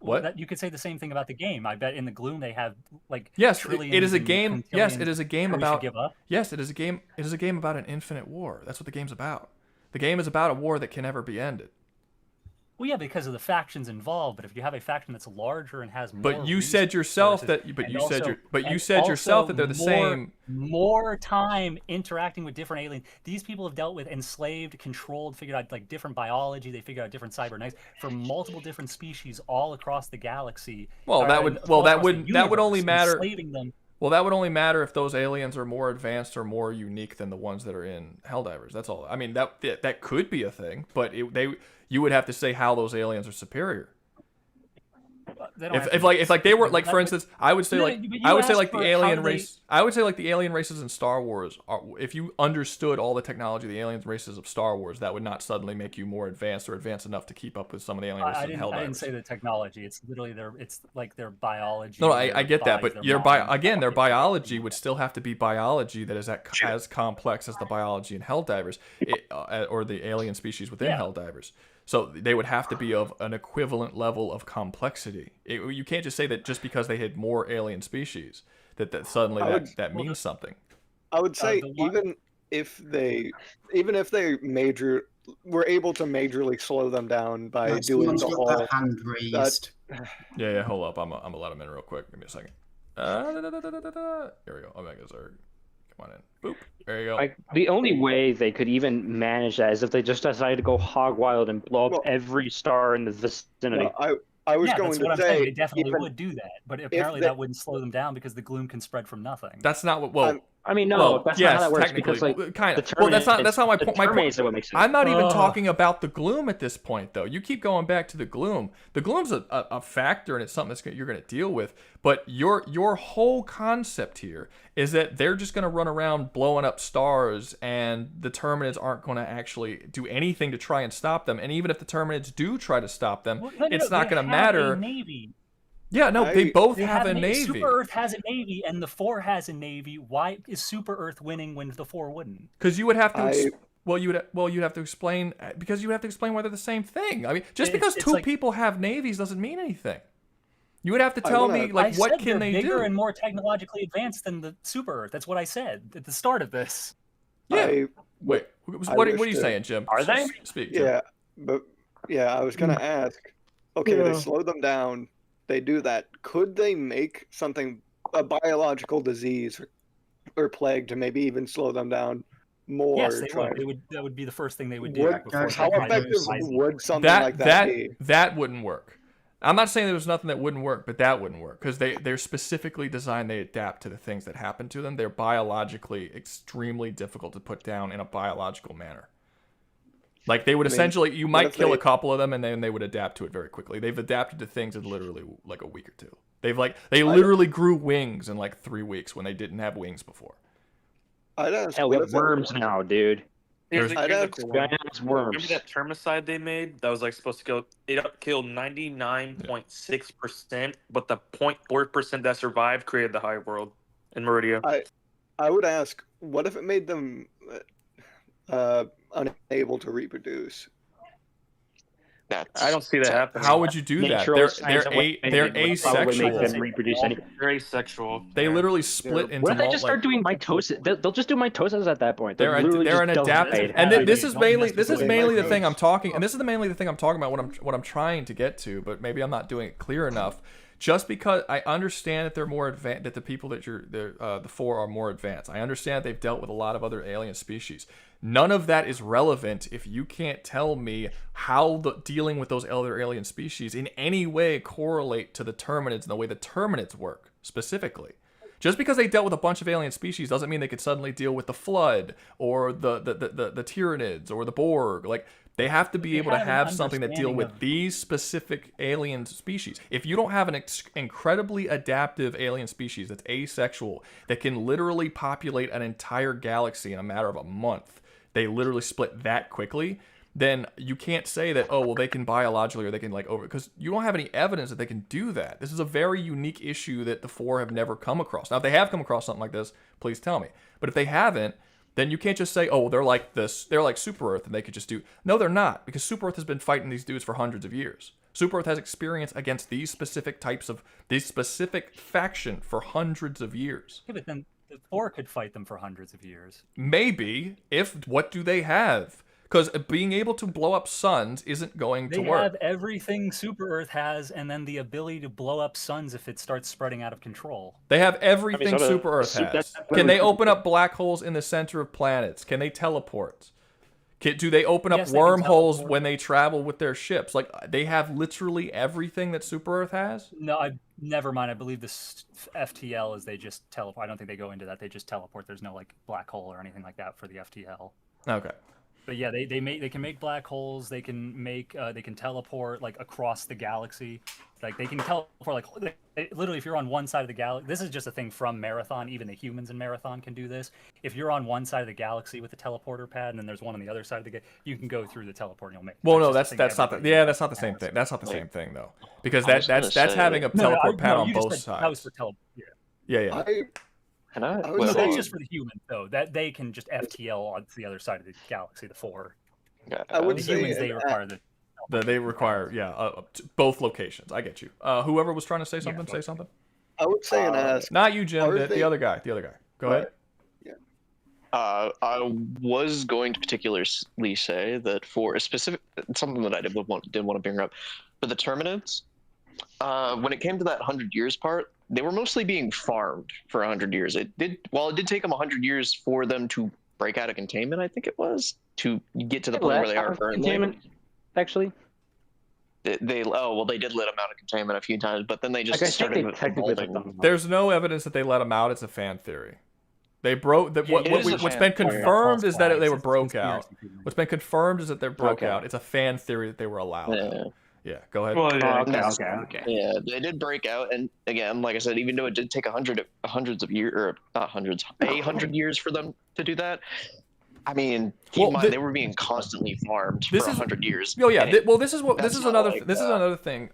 Well, What? you could say the same thing about the game. I bet in the gloom they have like Yes, trillions it is a and game. Yes, it quintillions. is a game We should about. give up. Yes, it is a game. It is a game about an infinite war. That's what the game's about. The game is about a war that can never be ended. Well, yeah, because of the factions involved. But if you have a faction that's larger and has more, But you said yourself that. But you said yourself that they're the same. More time interacting with different aliens. These people have dealt with enslaved, controlled, figured out like different biology. They figured out different cybernetics for multiple different species all across the galaxy. Well, that would only matter. Enslaving them. Well, that would only matter if those aliens are more advanced or more unique than the ones that are in Helldivers. That's all. I mean, that could be a thing, but you would have to say how those aliens are superior. If they were like, for instance, I would say the alien race. I would say like the alien races in Star Wars are. If you understood all the technology of the alien races of Star Wars, that would not suddenly make you more advanced or advanced enough to keep up with some of the alien races in Helldivers. I didn't say the technology. It's literally their biology. No, I get that, but their biology would still have to be biology that is as complex as the biology in Helldivers, or the alien species within Helldivers. So they would have to be of an equivalent level of complexity. You can't just say that just because they had more alien species that suddenly that means something. I would say even if they were able to majorly slow them down by doing the whole that hand raised. Yeah, hold up. I'm gonna let him in real quick. Give me a second. Here we go. Omega Zerg. Come on in. Boop. There you go. Like, the only way they could even manage that is if they just decided to go hog wild and blow up every star in the vicinity. I was yeah, going that's to what I'm say saying. They definitely even would do that, but apparently that wouldn't slow them down because the gloom can spread from nothing. That's not what. Well, I mean, no, well, that's yes, not how that works technically, because, like, kind of. the Well, that's not my the point. My point. Terminids are what makes it. I'm not even talking about the gloom at this point, though. You keep going back to the gloom. The gloom's a factor, and it's something you're going to deal with. But your whole concept here is that they're just going to run around blowing up stars, and the Terminids aren't going to actually do anything to try and stop them. And even if the Terminids do try to stop them, it's not going to matter. Yeah, no, they both have a navy. Super Earth has a navy, and the 4 has a navy. Why is Super Earth winning when the 4 wouldn't? Because you would have to. You'd have to explain because you have to explain why they're the same thing. I mean, just because two people have navies doesn't mean anything. You would have to tell me like what can they do? Bigger and more technologically advanced than the Super Earth. That's what I said at the start of this. Yeah. Wait. What are you saying, Jim? Are they? Speak. Jim. Yeah, but I was gonna ask. Okay, they slow them down. They do that. Could they make something, a biological disease or plague, to maybe even slow them down more? Yes, they would. That would be the first thing they would do. How effective would something like that be? That wouldn't work. I'm not saying there was nothing that wouldn't work, but that wouldn't work because they're specifically designed. They adapt to the things that happen to them. They're biologically extremely difficult to put down in a biological manner. Like they would essentially, you might kill a couple of them, and then they would adapt to it very quickly. They've adapted to things in literally like a week or two. They literally grew wings in like 3 weeks when they didn't have wings before. Hell, we have worms now, dude. Here's a cool one. Worms. Remember that termicide they made that was like supposed to kill? It killed 99.6%, but the 0.4% that survived created the High World in Meridia. I would ask, what if it made them unable to reproduce? That's I don't see that happening. How would you do that? Natural They're science of what they're they would probably make asexual. them reproduce any. They're asexual. They literally split into What if they just start doing mitosis? They'll just do mitosis at that point. They'll literally they're an just adaptive, divide. and this is mainly the thing I'm talking, and this is mainly the thing I'm talking about. What I'm trying to get to, but maybe I'm not doing it clear enough. Just because I understand that they're more advanced, that the people that the four are more advanced. I understand they've dealt with a lot of other alien species. None of that is relevant if you can't tell me how dealing with those other alien species in any way correlate to the Terminids and the way the Terminids work specifically. Just because they dealt with a bunch of alien species doesn't mean they could suddenly deal with the Flood or the Tyranids or the Borg. Like, they have to be able to have something that deal with these specific alien species. If you don't have an incredibly adaptive alien species that's asexual, that can literally populate an entire galaxy in a matter of a month, they literally split that quickly, then you can't say that, oh, well, they can biologically or they can because you don't have any evidence that they can do that. This is a very unique issue that the four have never come across. Now, if they have come across something like this, please tell me. But if they haven't, then you can't just say, oh, they're like this, they're like Super Earth and they could just do. No, they're not, because Super Earth has been fighting these dudes for hundreds of years. Super Earth has experience against these specific faction for hundreds of years. Yeah, but then the four could fight them for hundreds of years. Maybe, what do they have? Because being able to blow up suns isn't going to They work. have everything Super Earth has, and then the ability to blow up suns if it starts spreading out of control. They have everything so Super Earth has. Can they open up black holes in the center of planets? Can they teleport? Do they open up wormholes when they travel with their ships? Like, they have literally everything that Super Earth has? No, never mind. I believe this FTL is they just teleport. I don't think they go into that. They just teleport. There's no like black hole or anything like that for the FTL. Okay. But yeah, they can make black holes. They can teleport like across the galaxy. Like they can teleport literally if you're on one side of the galaxy. This is just a thing from Marathon. Even the humans in Marathon can do this. If you're on one side of the galaxy with the teleporter pad, and then there's one on the other side of the galaxy, you can go through the teleport and you'll make. Well, no, that's not the same thing. That's not the same thing though, because that's having a teleport pad on both sides. That was for teleport. Yeah. That's just for the humans, though. That they can just FTL on the other side of the galaxy, the four. I would the say humans, they require they require both locations. I get you. Whoever was trying to say something, say something. I would say and ask. Not you, Jim. The other guy. Go ahead. I was going to particularly say that for a specific something that I did want to bring up for the Terminids, when it came to that 100 years part, they were mostly being farmed for 100 years. It did take them 100 years for them to break out of containment. I think it was to get to the point where they are currently. Containment, actually. They did let them out of containment a few times, but then they just started evolving. There's no evidence that they let them out. It's a fan theory. They broke. What's been confirmed is that they were broke out. What's been confirmed is that they broke out. It's a fan theory that they were allowed. Yeah, go ahead. Okay. Yeah, they did break out, and again, like I said, even though it did take 100 years for them to do that. I mean, keep in mind they were being constantly farmed for 100 years. Oh yeah. This is another thing.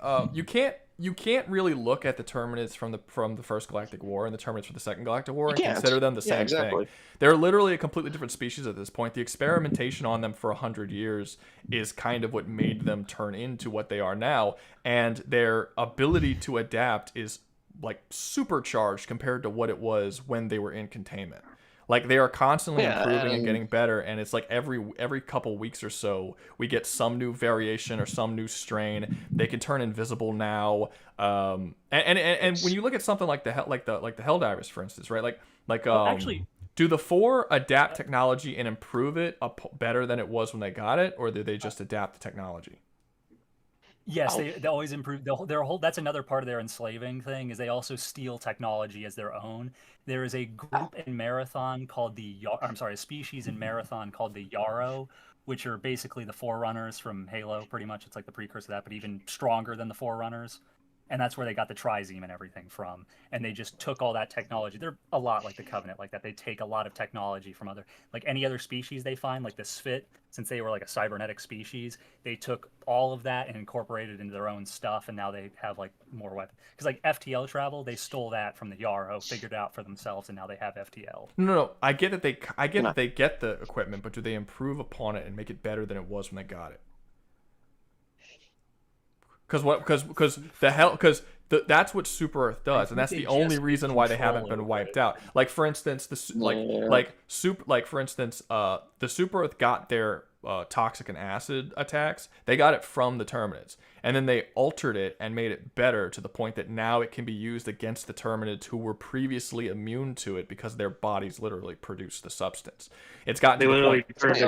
You can't really look at the Terminids from the first Galactic War and the Terminids from the second Galactic War and consider them the same thing. They're literally a completely different species at this point. The experimentation on them for 100 years is kind of what made them turn into what they are now, and their ability to adapt is like supercharged compared to what it was when they were in containment. Like, they are constantly improving and getting better, and it's like every couple weeks or so we get some new variation or some new strain. They can turn invisible now, and when you look at something like the Helldivers, for instance, right? Actually, do the four adapt technology and improve it better than it was when they got it, or do they just adapt the technology? Yes, they always improve. Their whole, that's another part of their enslaving thing, is they also steal technology as their own. There is a group in Marathon called a species in Marathon called the Yarrow, which are basically the Forerunners from Halo, pretty much. It's like the precursor to that, but even stronger than the Forerunners. And that's where they got the Trizeme and everything from. And they just took all that technology. They're a lot like the Covenant, like that. They take a lot of technology from any other species they find, like the Spit, since they were like a cybernetic species, they took all of that and incorporated it into their own stuff, and now they have like more weapons. Because like FTL travel, they stole that from the Yarrow, figured it out for themselves, and now they have FTL. No. I get that they get the equipment, but do they improve upon it and make it better than it was when they got it? That's what Super Earth does, and that's the only reason why they haven't been wiped out. Like for instance, the Super Earth got their toxic and acid attacks. They got it from the Terminids, and then they altered it and made it better to the point that now it can be used against the Terminids who were previously immune to it because their bodies literally produce the substance. It's gotten to the point. That's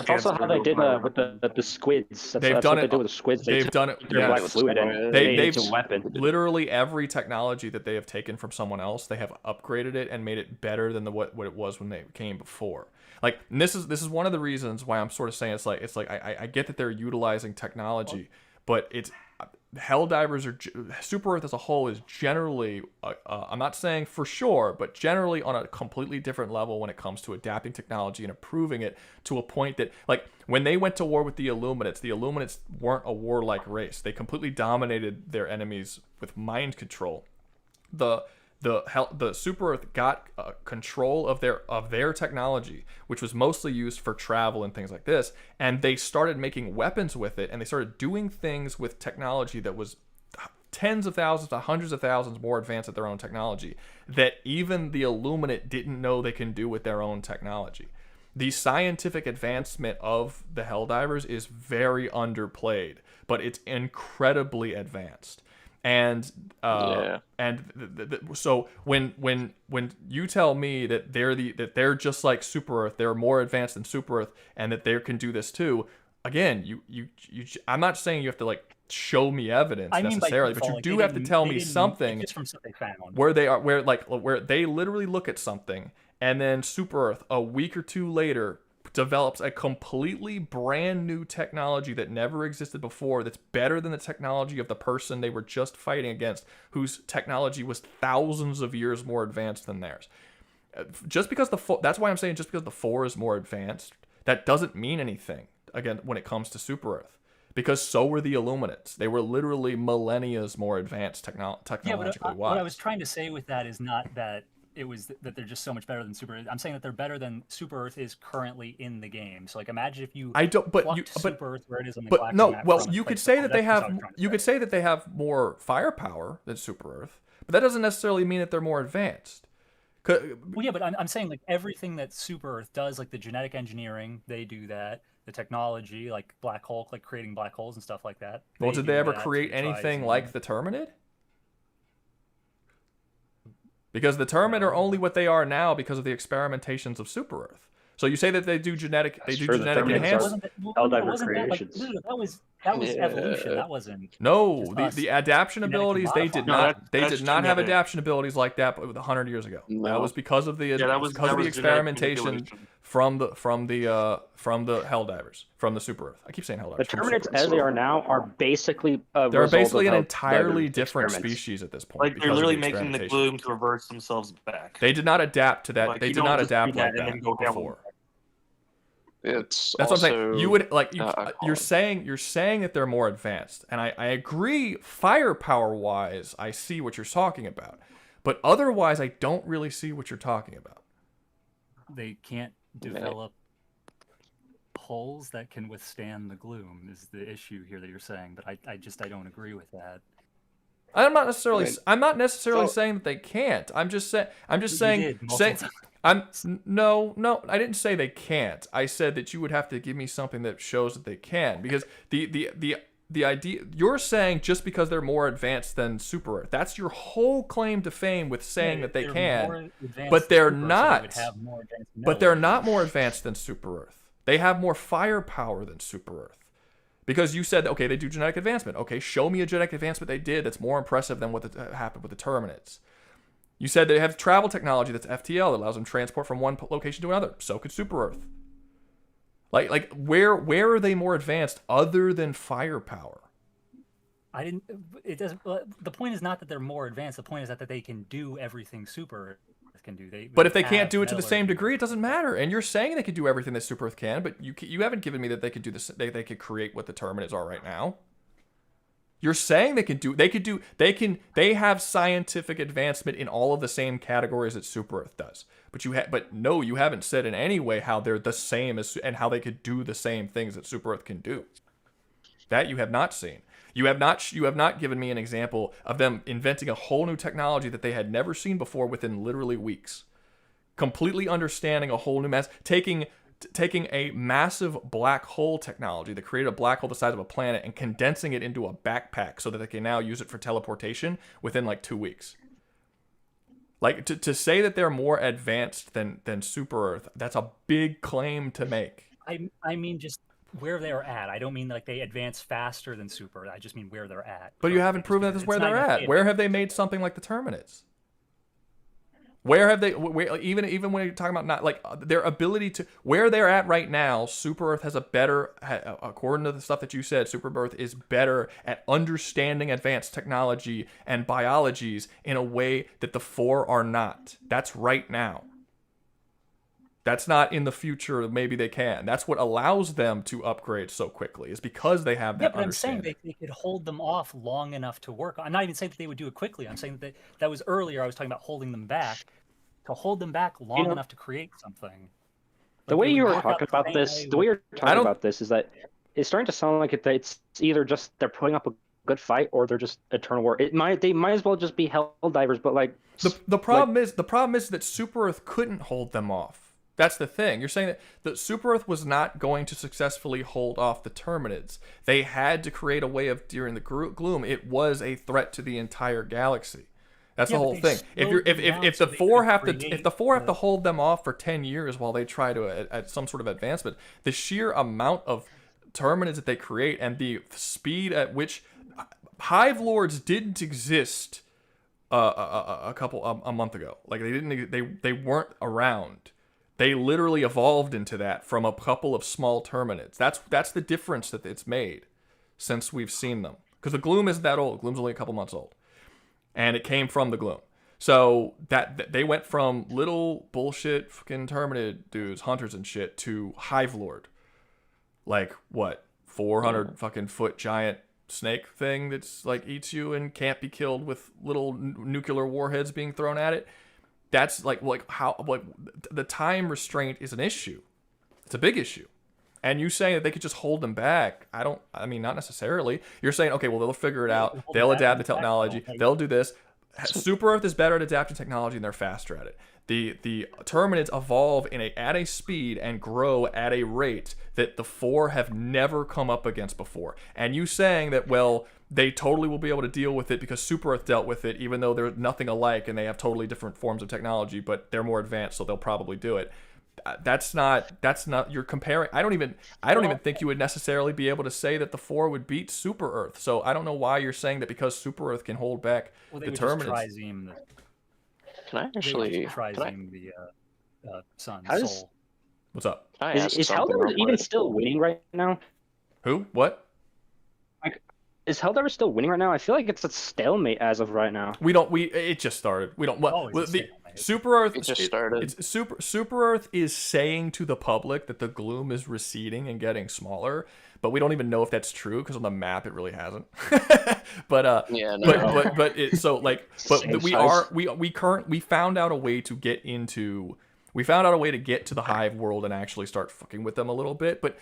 also how they did with the squids. They've done what it. They did with the squids. They've done it. Their black fluid and made it into a weapon. Literally every technology that they have taken from someone else, they have upgraded it and made it better than what it was when they came before. Like, and this is one of the reasons why I'm sort of saying it's like I get that they're utilizing technology, but it's Helldivers or Super Earth as a whole is generally I'm not saying for sure, but generally on a completely different level when it comes to adapting technology and improving it to a point that, like, when they went to war with the Illuminates weren't a warlike race. They completely dominated their enemies with mind control. The Super Earth got control of their technology, which was mostly used for travel and things like this, and they started making weapons with it, and they started doing things with technology that was tens of thousands to hundreds of thousands more advanced at their own technology that even the Illuminate didn't know they can do with their own technology. The scientific advancement of the Helldivers is very underplayed, but it's incredibly advanced. And so when you tell me that they're just like Super Earth, they're more advanced than Super Earth, and that they can do this too, again, I'm not saying you have to like show me evidence necessarily, but you do have to tell me something where they literally look at something, and then Super Earth a week or two later develops a completely brand new technology that never existed before, that's better than the technology of the person they were just fighting against, whose technology was thousands of years more advanced than theirs. That's why I'm saying just because the 4 is more advanced, that doesn't mean anything, again, when it comes to Super Earth. Because so were the Illuminates. They were literally millennia's more advanced technologically wise. What I was trying to say with that is not that it was that they're just so much better than Super Earth. I'm saying that they're better than Super Earth is currently in the game. So like, imagine if you Super Earth where it is on the galactic map. Well, you could say that they have more firepower than Super Earth, but that doesn't necessarily mean that they're more advanced. Well, yeah, but I'm saying like everything that Super Earth does, like the genetic engineering, they do that. The technology, like Black Hulk, like creating black holes and stuff like that. Well, did they ever create anything like the Terminid? Because the Terminid are only what they are now because of the experimentations of Super Earth. So you say that they do genetic enhancement. That was evolution. That wasn't. No, the adaptation abilities they did not have adaptation abilities like that 100 years ago. No. That was because of the experimentation from the Helldivers, from the Super Earth. I keep saying Helldivers. The Terminids, as they are now, are basically they're basically an entirely different species at this point. Like they're literally making the gloom to reverse themselves back. They did not adapt to that. Like, they did not adapt like that before. That's what I'm saying. You would like you're saying that they're more advanced, and I agree. Firepower wise, I see what you're talking about, but otherwise, I don't really see what you're talking about. They can't develop hulls that can withstand the gloom. Is the issue here that you're saying? But I don't agree with that. I'm not necessarily saying that they can't. I'm just saying. No, I didn't say they can't. I said that you would have to give me something that shows that they can, because the idea you're saying just because they're more advanced than Super Earth, that's your whole claim to fame with saying that they can, but they're not. But they're not more advanced than Super Earth. They have more firepower than Super Earth. Because you said, okay, they do genetic advancement. Okay, show me a genetic advancement they did that's more impressive than what happened with the Terminids. You said they have travel technology that's FTL that allows them to transport from one location to another. So could Super Earth. Like where are they more advanced other than firepower? It doesn't. The point is not that they're more advanced. The point is that they can do everything Super Earth can do. But if they can't do it to the same degree, it doesn't matter. And you're saying they could do everything that Super Earth can, but you haven't given me that they could do this. They could create what the Terminids are right now. You're saying they have scientific advancement in all of the same categories that Super Earth does. But no, you haven't said in any way how they're the same as and how they could do the same things that Super Earth can do. That you have not seen. You have not given me an example of them inventing a whole new technology that they had never seen before within literally weeks. Completely understanding a whole new taking a massive black hole technology that created a black hole the size of a planet and condensing it into a backpack so that they can now use it for teleportation within like 2 weeks. Like to say that they're more advanced than Super Earth, that's a big claim to make. I mean just where they're at. I don't mean like they advance faster than Super Earth. I just mean where they're at. But you haven't proven that this is where they're at. Where have they made something like the Terminids? Where have they? Even when you're talking about not like their ability to where they're at right now, Super Earth has a better, according to the stuff that you said, Super Earth is better at understanding advanced technology and biologies in a way that the 4 are not. That's right now. That's not in the future. Maybe they can. That's what allows them to upgrade so quickly is because they have that but understanding. I'm saying they could hold them off long enough to work. I'm not even saying that they would do it quickly. I'm saying that was earlier. I was talking about holding them back. To hold them back long enough to create something. The way you were talking about this, is that it's starting to sound like it's either just they're putting up a good fight or they're just Eternal War. They might as well just be Helldivers, but like the problem is that Super Earth couldn't hold them off. That's the thing. You're saying that Super Earth was not going to successfully hold off the Terminids. They had to create a way of during the gloom. It was a threat to the entire galaxy. That's the whole thing. If the 4 have to hold them off for 10 years while they try to at some sort of advancement, the sheer amount of Terminids that they create and the speed at which Hive Lords didn't exist a month ago. Like they weren't around. They literally evolved into that from a couple of small Terminids. That's the difference that it's made since we've seen them. Because the Gloom isn't that old. Gloom's only a couple months old. And it came from the Gloom. So that they went from little bullshit fucking Terminid dudes, hunters and shit, to Hive Lord. Like, what, 400 fucking foot giant snake thing that's like eats you and can't be killed with little nuclear warheads being thrown at it. That's like the time restraint is an issue. It's a big issue. And you saying that they could just hold them back, I mean, not necessarily. You're saying, okay, well, they'll figure it out. They'll adapt the technology. They'll do this. Super Earth is better at adapting technology and they're faster at it. The Terminids evolve at a speed and grow at a rate that the 4 have never come up against before. And you saying that, well, they totally will be able to deal with it because Super Earth dealt with it, even though they're nothing alike and they have totally different forms of technology, but they're more advanced, so they'll probably do it. That's not you're comparing. I don't even think you would necessarily be able to say that the 4 would beat Super Earth. So I don't know why you're saying that because Super Earth can hold back the Terminids. Can I actually Trizeme the sun soul? What's up? Is Helldivers even still winning right now? Who? What? Is Helldivers still winning right now? I feel like it's a stalemate as of right now. It just started. We don't. Super Earth. It just started. Super Earth is saying to the public that the gloom is receding and getting smaller, but we don't even know if that's true because on the map it really hasn't. But yeah, no. we found out a way to get into. We found out a way to get to the Hive world and actually start fucking with them a little bit. But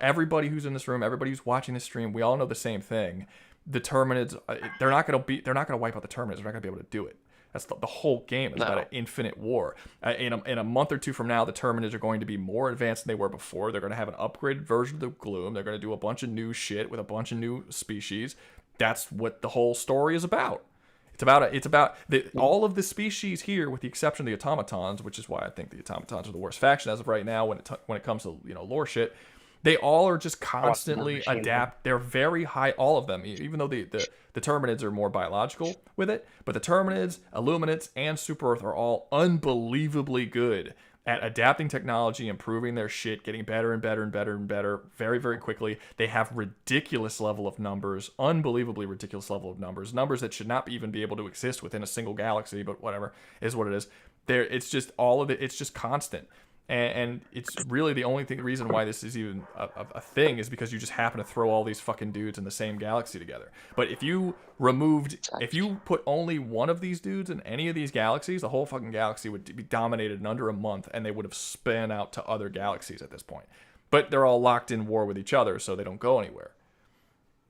everybody who's in this room, everybody who's watching this stream, we all know the same thing. The Terminids, they're not gonna wipe out the Terminids. They're not gonna be able to do it. That's the whole game. It's about an infinite war. In a month or two from now, the Terminids are going to be more advanced than they were before. They're going to have an upgraded version of the Gloom. They're going to do a bunch of new shit with a bunch of new species. That's what the whole story is about. It's about all of the species here, with the exception of the automatons, which is why I think the automatons are the worst faction as of right now when it comes to lore shit. They all are just constantly adapt. They're very high, all of them, even though the Terminids are more biological with it. But the Terminids, Illuminates, and Super Earth are all unbelievably good at adapting technology, improving their shit, getting better and better and better and better very, very quickly. They have ridiculous level of numbers, unbelievably ridiculous level of numbers that should not even be able to exist within a single galaxy, but whatever, is what it is. It's just all of it. It's just constant. And it's really the only reason why this is even a thing is because you just happen to throw all these fucking dudes in the same galaxy together. But if you put only one of these dudes in any of these galaxies, the whole fucking galaxy would be dominated in under a month, and they would have spun out to other galaxies at this point. But they're all locked in war with each other, so they don't go anywhere.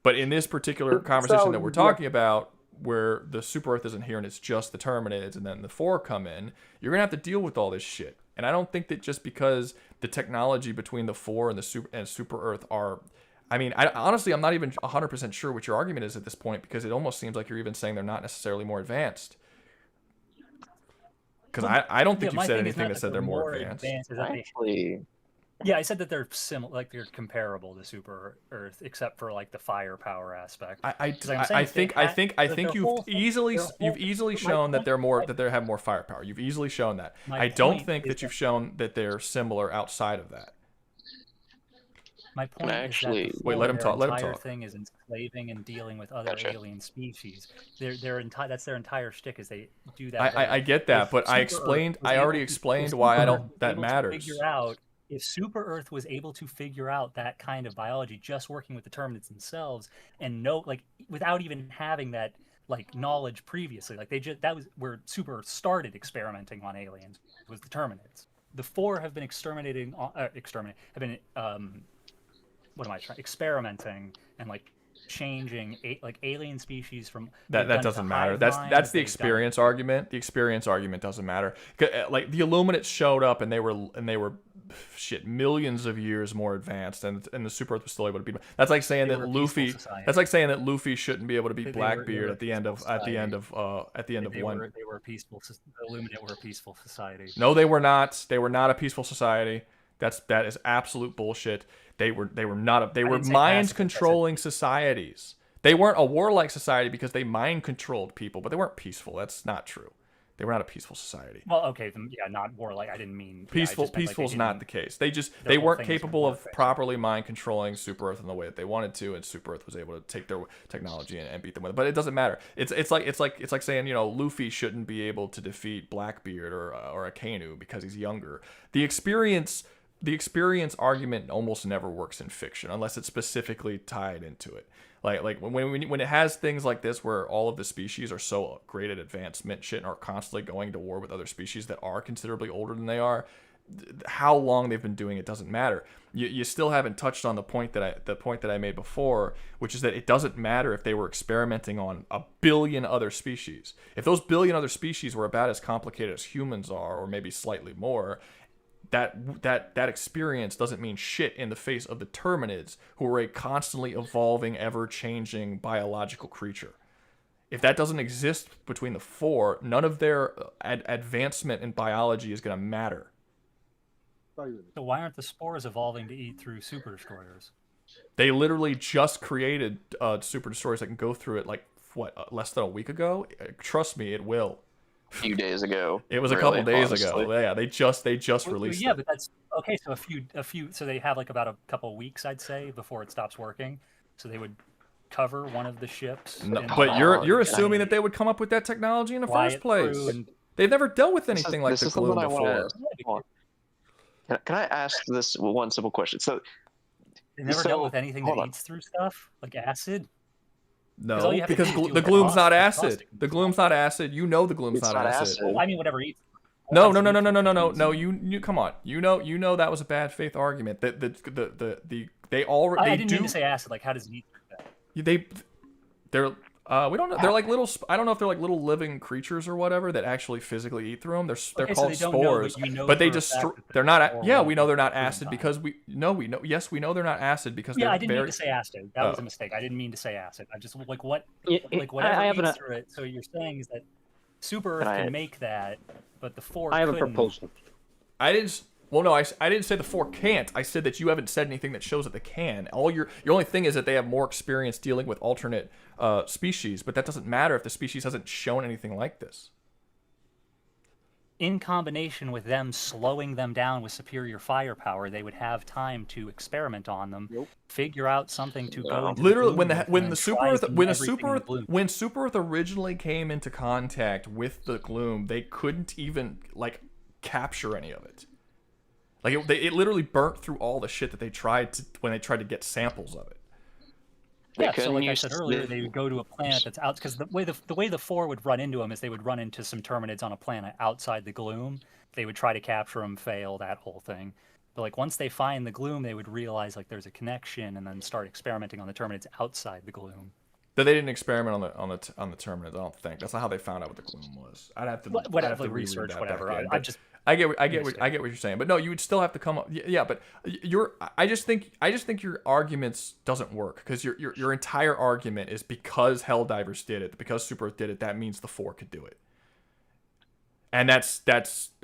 But in this particular conversation So, that we're yeah. talking about, where the Super Earth isn't here and it's just the Terminids, and then the 4 come in, you're gonna have to deal with all this shit. And I don't think that just because the technology between the 4 and the Super Earth are, I mean, honestly, I'm not even 100% sure what your argument is at this point, because it almost seems like you're even saying they're not necessarily more advanced. Because I don't think Yeah, you've my said thing is anything not that said they're more advanced. is that they- Actually, Yeah, I said that they're similar, like they're comparable to Super Earth, except for like the firepower aspect. I 'Cause I'm saying I if they think I had- think their you've whole- easily their whole- my shown that point- they're more that they have more firepower. You've easily shown that. My I don't point think is that you've shown that they're similar outside of that. My point actually- is that Wait, let him their talk, let him entire talk. thing is enslaving and dealing with other Gotcha. alien species. That's their entire shtick, is they do that. I get that, If but I Super explained Earth was I already able to- explained if why I Super don't Earth was that able to matters. figure out if Super Earth was able to figure out that kind of biology just working with the Terminids themselves and like without even having that like knowledge previously, like that was where Super Earth started experimenting on aliens, was the Terminids. The 4 have been experimenting and like changing like alien species from That doesn't matter. That's the experience argument. The experience argument doesn't matter. Like the Illuminates showed up and they were shit millions of years more advanced, and the Super Earth was still able to beat them. That's like saying that Luffy. That's like saying that Luffy shouldn't be able to beat Blackbeard at the end of one. They were peaceful. The Illuminate were a peaceful society. No, they were not. They were not a peaceful society. That is absolute bullshit. They were mind controlling societies. They weren't a warlike society because they mind controlled people, but they weren't peaceful. That's not true. They were not a peaceful society. Well, okay, yeah, not warlike. I didn't mean peaceful. Peaceful is not the case. They weren't capable of properly mind controlling Super Earth in the way that they wanted to, and Super Earth was able to take their technology and beat them with it. But it doesn't matter. It's like saying, you know, Luffy shouldn't be able to defeat Blackbeard or a Akainu because he's younger. The experience argument almost never works in fiction unless it's specifically tied into it. Like when it has things like this where all of the species are so great at advancement shit and are constantly going to war with other species that are considerably older than they are, how long they've been doing it doesn't matter. You still haven't touched on the point that I made before, which is that it doesn't matter if they were experimenting on a billion other species. If those billion other species were about as complicated as humans are, or maybe slightly more, that experience doesn't mean shit in the face of the Terminids, who are a constantly evolving, ever-changing biological creature. If that doesn't exist between the 4, none of their advancement in biology is going to matter. So why aren't the spores evolving to eat through super destroyers? They literally just created super destroyers that can go through it less than a week ago? Trust me, it will. A few days ago. It was a couple days ago. Yeah, they just released yeah, it. but that's okay. So a few. So they have like about a couple of weeks, I'd say, before it stops working. So they would cover one of the ships. No, but you're assuming that they would come up with that technology in the first place. They've never dealt with anything like the Gloom before. Can I ask this one simple question? So they never dealt with anything that eats through stuff like acid. No, because the Gloom's not acid. The Gloom's not acid. You know the Gloom's not acid. Well, I mean, whatever eats. No. You come on. You know that was a bad faith argument. They I didn't mean to say acid. Like, how does it eat through that? They're we don't know. They're like little. I don't know if they're like little living creatures or whatever that actually physically eat through them. They're called spores, but they destroy. They're not. Yeah, we know they're not acid because we know. Yes, we know they're not acid because I didn't mean to say acid. That was a mistake. I didn't mean to say acid. I just like whatever eats through it. So you're saying is that Super Earth can make that, but the 4 I have couldn't. a proposal. I didn't say the 4 can't. I said that you haven't said anything that shows that they can. Your only thing is that they have more experience dealing with alternate species, but that doesn't matter if the species hasn't shown anything like this. In combination with them slowing them down with superior firepower, they would have time to experiment on them, figure out something to go into. Literally, when Super Earth originally came into contact with the Gloom, they couldn't even capture any of it. Like it literally burnt through all the shit that they tried when they tried to get samples of it. Yeah, so like I said earlier, they would go to a planet that's out, because the way the 4 would run into them is they would run into some Terminids on a planet outside the Gloom. They would try to capture them, fail, that whole thing. But like once they find the gloom, they would realize like there's a connection, and then start experimenting on the Terminids outside the gloom. But they didn't experiment on the Terminids. I don't think that's not how they found out what the gloom was. I'd have to Whatever, reread research, that whatever. back in, I but just I get what you're saying. But no, you would still have to come up. Yeah, but I just think your arguments doesn't work, because your entire argument is because Helldivers did it, because Super Earth did it, that means the 4 could do it. And that's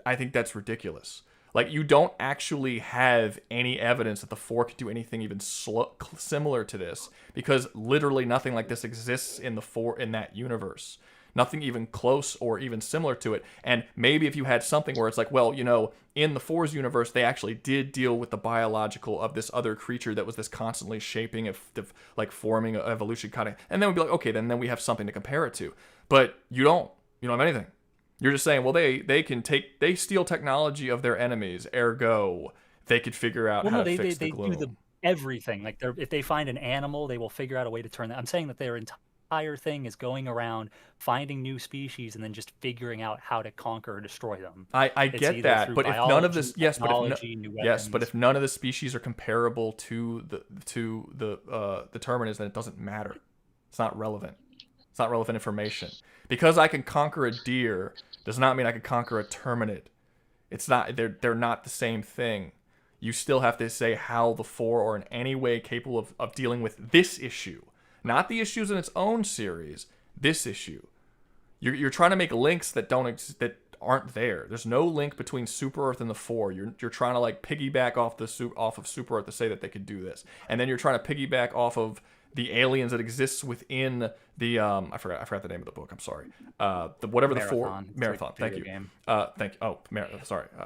I think that's ridiculous. Like, you don't actually have any evidence that the 4 could do anything even similar to this, because literally nothing like this exists in the 4 in that universe. Nothing even close or even similar to it. And maybe if you had something where it's like, well, you know, in the 4's universe, they actually did deal with the biological of this other creature that was this constantly shaping of like forming an evolution kind of, and then we'd be like, okay, then we have something to compare it to. But you don't have anything. You're just saying, well, they steal technology of their enemies, ergo they could figure out how to fix the gloom. Do everything. Like, if they find an animal, they will figure out a way to turn that. I'm saying that their entire thing is going around finding new species and then just figuring out how to conquer or destroy them. I get that, but if none of this, but if none of the species are comparable to the Terminids, then it doesn't matter. It's not relevant. It's not relevant information. Because I can conquer a deer does not mean I can conquer a Terminid. It's not. They're not the same thing. You still have to say how the 4 are in any way capable of dealing with this issue, not the issues in its own series. This issue. You're trying to make links that aren't there. There's no link between Super Earth and the 4. You're trying to like piggyback off of Super Earth to say that they could do this, and then you're trying to piggyback off of the aliens that exists within the I forgot the name of the book. I'm sorry. Whatever Marathon. the 4 Marathon. Like Thank you. game. Thank you. Oh,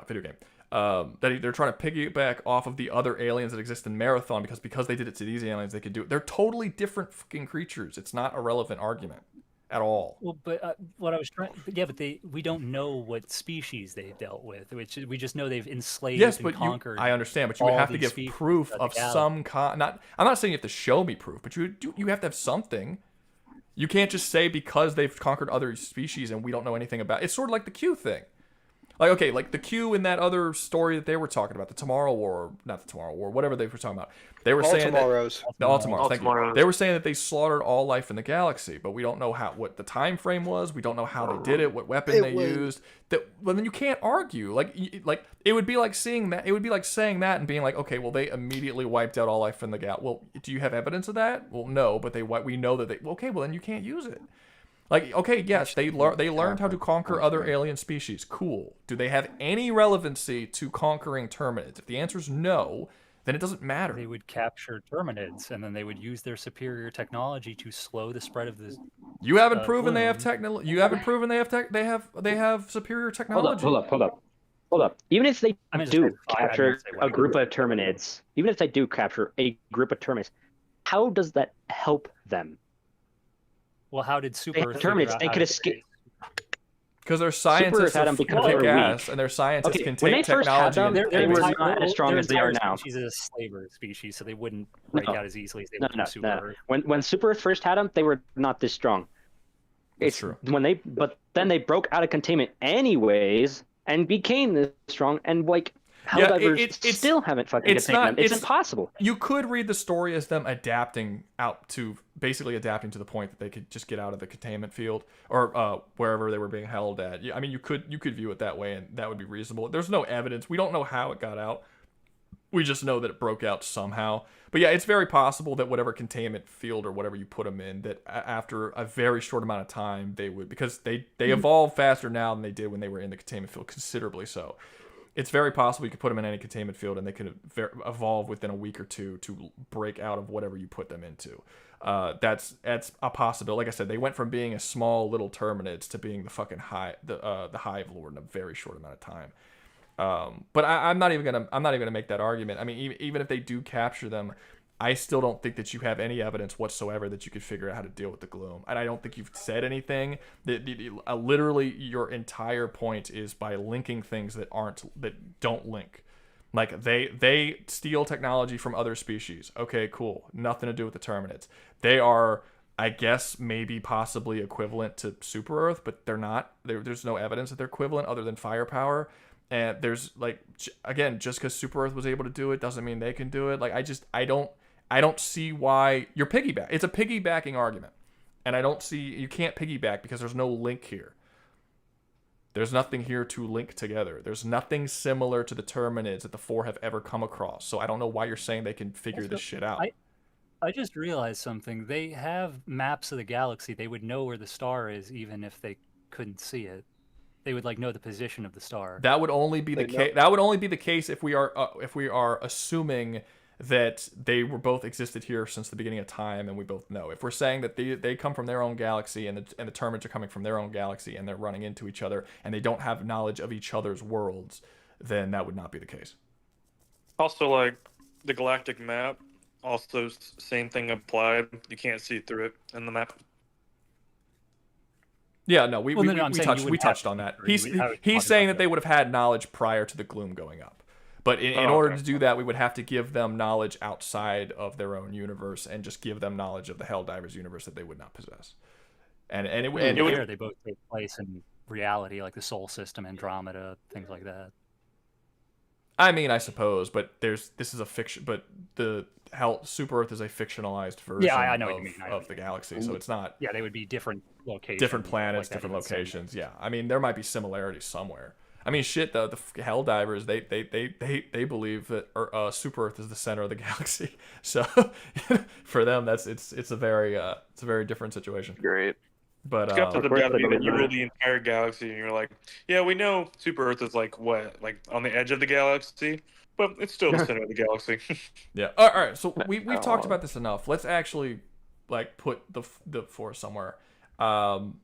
video game. That they're trying to piggyback off of the other aliens that exist in Marathon because they did it to these aliens, they could do it. They're totally different fucking creatures. It's not a relevant argument at all. Well, but what I was trying, but we don't know what species they've dealt with. We just know they've enslaved and conquered. I understand, but you would have to give proof of some kind. I'm not saying you have to show me proof, but you have to have something. You can't just say because they've conquered other species and we don't know anything about it. It's sort of like the Q thing. Like, okay, like the Q in that other story that they were talking about, the Tomorrow War, not the Tomorrow War, whatever they were talking about. They were saying tomorrows. All tomorrows. Thank you. They were saying that they slaughtered all life in the galaxy, but we don't know what the time frame was. We don't know how they did it, what weapon they used. Well, then you can't argue. Like it would be like seeing that. It would be like saying that and being like, okay, well, they immediately wiped out all life in the galaxy. Well, do you have evidence of that? Well, no, but we know that they. Okay, well, then you can't use it. Like, okay, yes, they learned how to conquer other alien species. Cool. Do they have any relevancy to conquering Terminids? If the answer is no, then it doesn't matter. They would capture Terminids, and then they would use their superior technology to slow the spread of the. You haven't proven they have technology. You haven't proven they have superior technology. Hold up. Even if they do capture a group of Terminids, how does that help them? Well, how did Super Earth Terminids? They could escape. Because their scientists are kick ass, and their scientists can take technology. They were not as strong as they are now. She's a slaver species, so they wouldn't break out as easily as they would from Super Earth. When Super Earth first had them, they were not this strong. It's true. But then they broke out of containment anyways and became this strong, and like Helldivers still haven't fucking contained them. It's impossible. You could read the story as them adapting to the point that they could just get out of the containment field or wherever they were being held at. I mean, you could view it that way, and that would be reasonable. There's no evidence. We don't know how it got out. We just know that it broke out somehow. But yeah, it's very possible that whatever containment field or whatever you put them in, that after a very short amount of time, they would, because they evolve faster now than they did when they were in the containment field, considerably so. It's very possible you could put them in any containment field and they could evolve within a week or two to break out of whatever you put them into. That's a possibility. Like I said, they went from being a small little Terminids to being the fucking Hive Lord in a very short amount of time. But I'm not even gonna make that argument. I mean, even if they do capture them, I still don't think that you have any evidence whatsoever that you could figure out how to deal with the gloom. And I don't think you've said anything. Literally, your entire point is by linking things that don't link. Like, they steal technology from other species. Okay, cool. Nothing to do with the Terminids. They are, I guess, maybe possibly equivalent to Super Earth, but they're not. There's no evidence that they're equivalent other than firepower. And there's like, again, just because Super Earth was able to do it doesn't mean they can do it. Like I don't see why you're piggyback. It's a piggybacking argument, and I don't see you can't piggyback because there's no link here. There's nothing here to link together. There's nothing similar to the Terminids that the four have ever come across. So I don't know why you're saying they can figure this shit out. I just realized something. They have maps of the galaxy. They would know where the star is even if they couldn't see it. They would like know the position of the star. That would only be the case. That would only be the case if we are assuming that they were both existed here since the beginning of time, and we both know. If we're saying that they come from their own galaxy, and the Terminids are coming from their own galaxy, and they're running into each other, and they don't have knowledge of each other's worlds, then that would not be the case. Also, like the galactic map, also same thing applied. You can't see through it in the map. Yeah, no, we touched on that. He's saying that they would have had knowledge prior to the gloom going up. But in order to do that, we would have to give them knowledge outside of their own universe and just give them knowledge of the Helldivers universe that they would not possess. They both take place in reality, like the Sol System, Andromeda, things like that. I mean, I suppose, but this is a fiction. But the Super Earth is a fictionalized version. Yeah, I know what you mean. Of the galaxy, so it's not. Yeah, they would be different locations, different planets, like different locations. Yeah, I mean, there might be similarities somewhere. I mean, shit. The Helldivers, they believe that Super Earth is the center of the galaxy. So for them, it's a very different situation. Great. But it's got to the gravity that you rule the entire galaxy, and you're like, yeah, we know Super Earth is like what, like on the edge of the galaxy, but it's still the center of the galaxy. Yeah. All right. So we've talked about this enough. Let's actually like put the force somewhere. I'm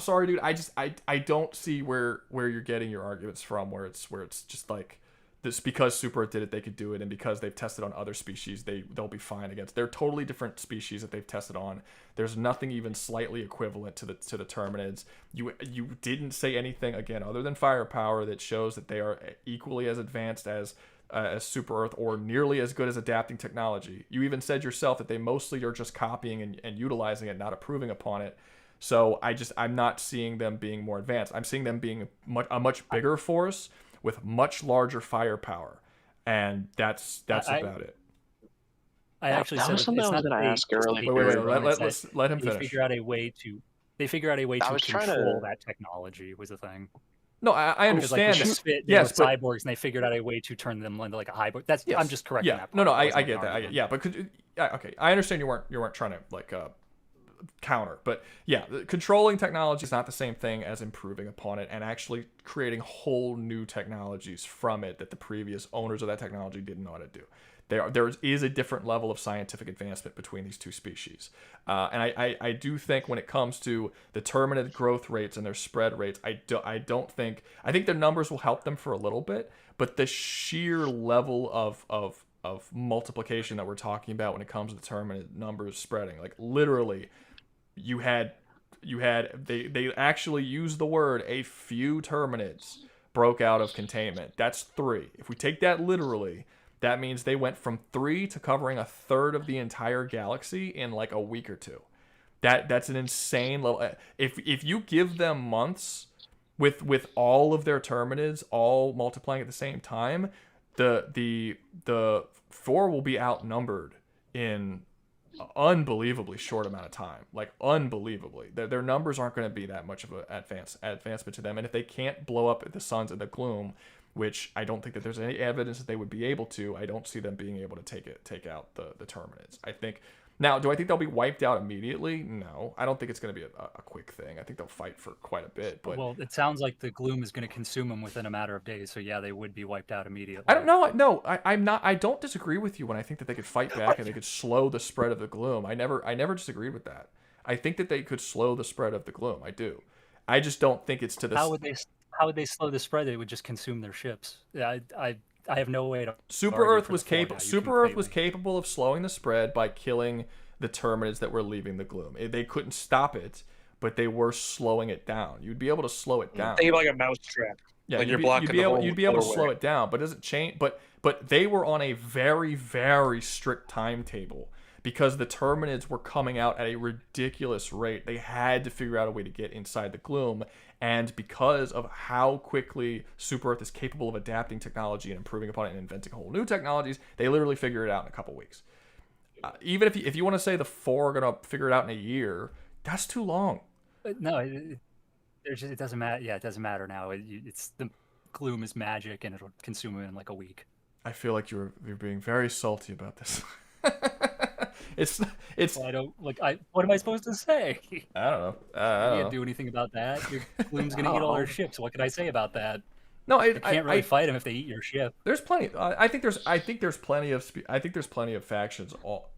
sorry, dude. I don't see where you're getting your arguments from. Where it's just like this because Super Earth did it, they could do it, and because they've tested on other species, they'll be fine against. They're totally different species that they've tested on. There's nothing even slightly equivalent to the Terminids. You didn't say anything again other than firepower that shows that they are equally as advanced as Super Earth or nearly as good as adapting technology. You even said yourself that they mostly are just copying and utilizing it, not improving upon it. So I'm not seeing them being more advanced. I'm seeing them being a much bigger force with much larger firepower, and that's about it. I actually said it's not that I asked earlier. Wait, let him finish. They figure out a way to control that technology was the thing. No, I understand. Yes, cyborgs, and they figured out a way to turn them into like a hybrid. I'm just correcting that. No, I get that. Yeah, but okay, I understand you weren't trying to like counter, but yeah, controlling technology is not the same thing as improving upon it and actually creating whole new technologies from it that the previous owners of that technology didn't know how to do. There is a different level of scientific advancement between these two species, and I do think when it comes to the Terminid growth rates and their spread rates, I think their numbers will help them for a little bit, but the sheer level of multiplication that we're talking about when it comes to the Terminid numbers spreading, like literally they actually use the word a few Terminids broke out of containment. That's 3. If we take that literally, that means they went from 3 to covering a third of the entire galaxy in like a week or two. That's an insane level. If you give them months with all of their Terminids all multiplying at the same time, the 4 will be outnumbered in unbelievably short amount of time. Like unbelievably, their numbers aren't going to be that much of an advancement to them. And if they can't blow up the suns in the gloom, which I don't think that there's any evidence that they would be able to, I don't see them being able to take out the Terminids. I think. Now, do I think they'll be wiped out immediately? No, I don't think it's going to be a quick thing. I think they'll fight for quite a bit. But well, it sounds like the gloom is going to consume them within a matter of days. So yeah, they would be wiped out immediately. I don't know. No, I'm not. I don't disagree with you when I think that they could fight back and they could slow the spread of the gloom. I never disagreed with that. I think that they could slow the spread of the gloom. I do. I just don't think it's to this. How would they slow the spread? They would just consume their ships. Yeah, I have no way to. Super Earth was capable of slowing the spread by killing the Terminids that were leaving the gloom. They couldn't stop it, but they were slowing it down. You'd be able to slow it down. Think like a mousetrap. Yeah, like you'd be able to slow it down, but it doesn't change. But they were on a very, very strict timetable because the Terminids were coming out at a ridiculous rate. They had to figure out a way to get inside the gloom, And because of how quickly Super Earth is capable of adapting technology and improving upon it and inventing whole new technologies, they literally figure it out in a couple weeks. Even if you want to say the 4 are going to figure it out in a year, that's too long. No, it doesn't matter. Yeah, it doesn't matter now. It's the gloom is magic, and it'll consume it in like a week. I feel like you're being very salty about this. it's Well, I don't like. What am I supposed to say? I don't know. You can't do anything about that. Your gloom's gonna eat all our ships. What can I say about that? No, you can't really fight them if they eat your ship. There's plenty. I think there's plenty of factions all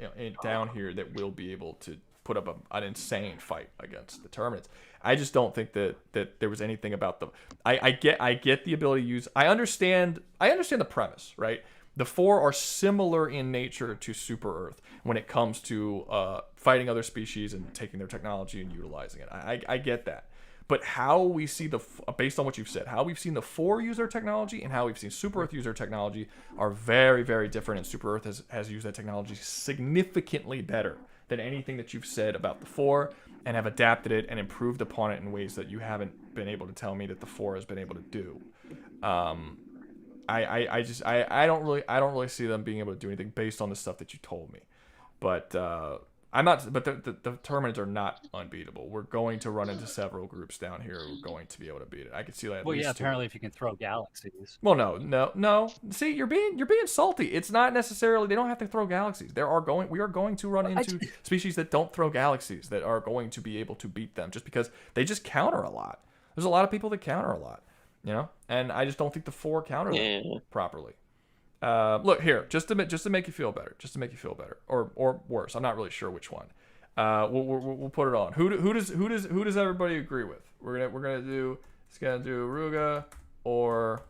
down here that will be able to put up an insane fight against the Terminids. I just don't think that there was anything about them. I get the ability to use. I understand the premise, right? The 4 are similar in nature to Super Earth when it comes to fighting other species and taking their technology and utilizing it. I get that. But how we see based on what you've said, how we've seen the 4 use their technology and how we've seen Super Earth use their technology are very, very different. And Super Earth has used that technology significantly better than anything that you've said about the 4, and have adapted it and improved upon it in ways that you haven't been able to tell me that the 4 has been able to do. I don't really see them being able to do anything based on the stuff that you told me. But I'm not. But the Terminids are not unbeatable. We're going to run into several groups down here who are going to be able to beat it. I can see that. Well, yeah. Apparently, if you can throw galaxies. Well, no. See, you're being salty. It's not necessarily. They don't have to throw galaxies. We are going to run into species that don't throw galaxies that are going to be able to beat them just because they just counter a lot. There's a lot of people that counter a lot, and I just don't think the 4 counter them properly. Look here, just to make you feel better, or worse. I'm not really sure which one. We'll put it on. Who does everybody agree with? We're gonna do Rouga or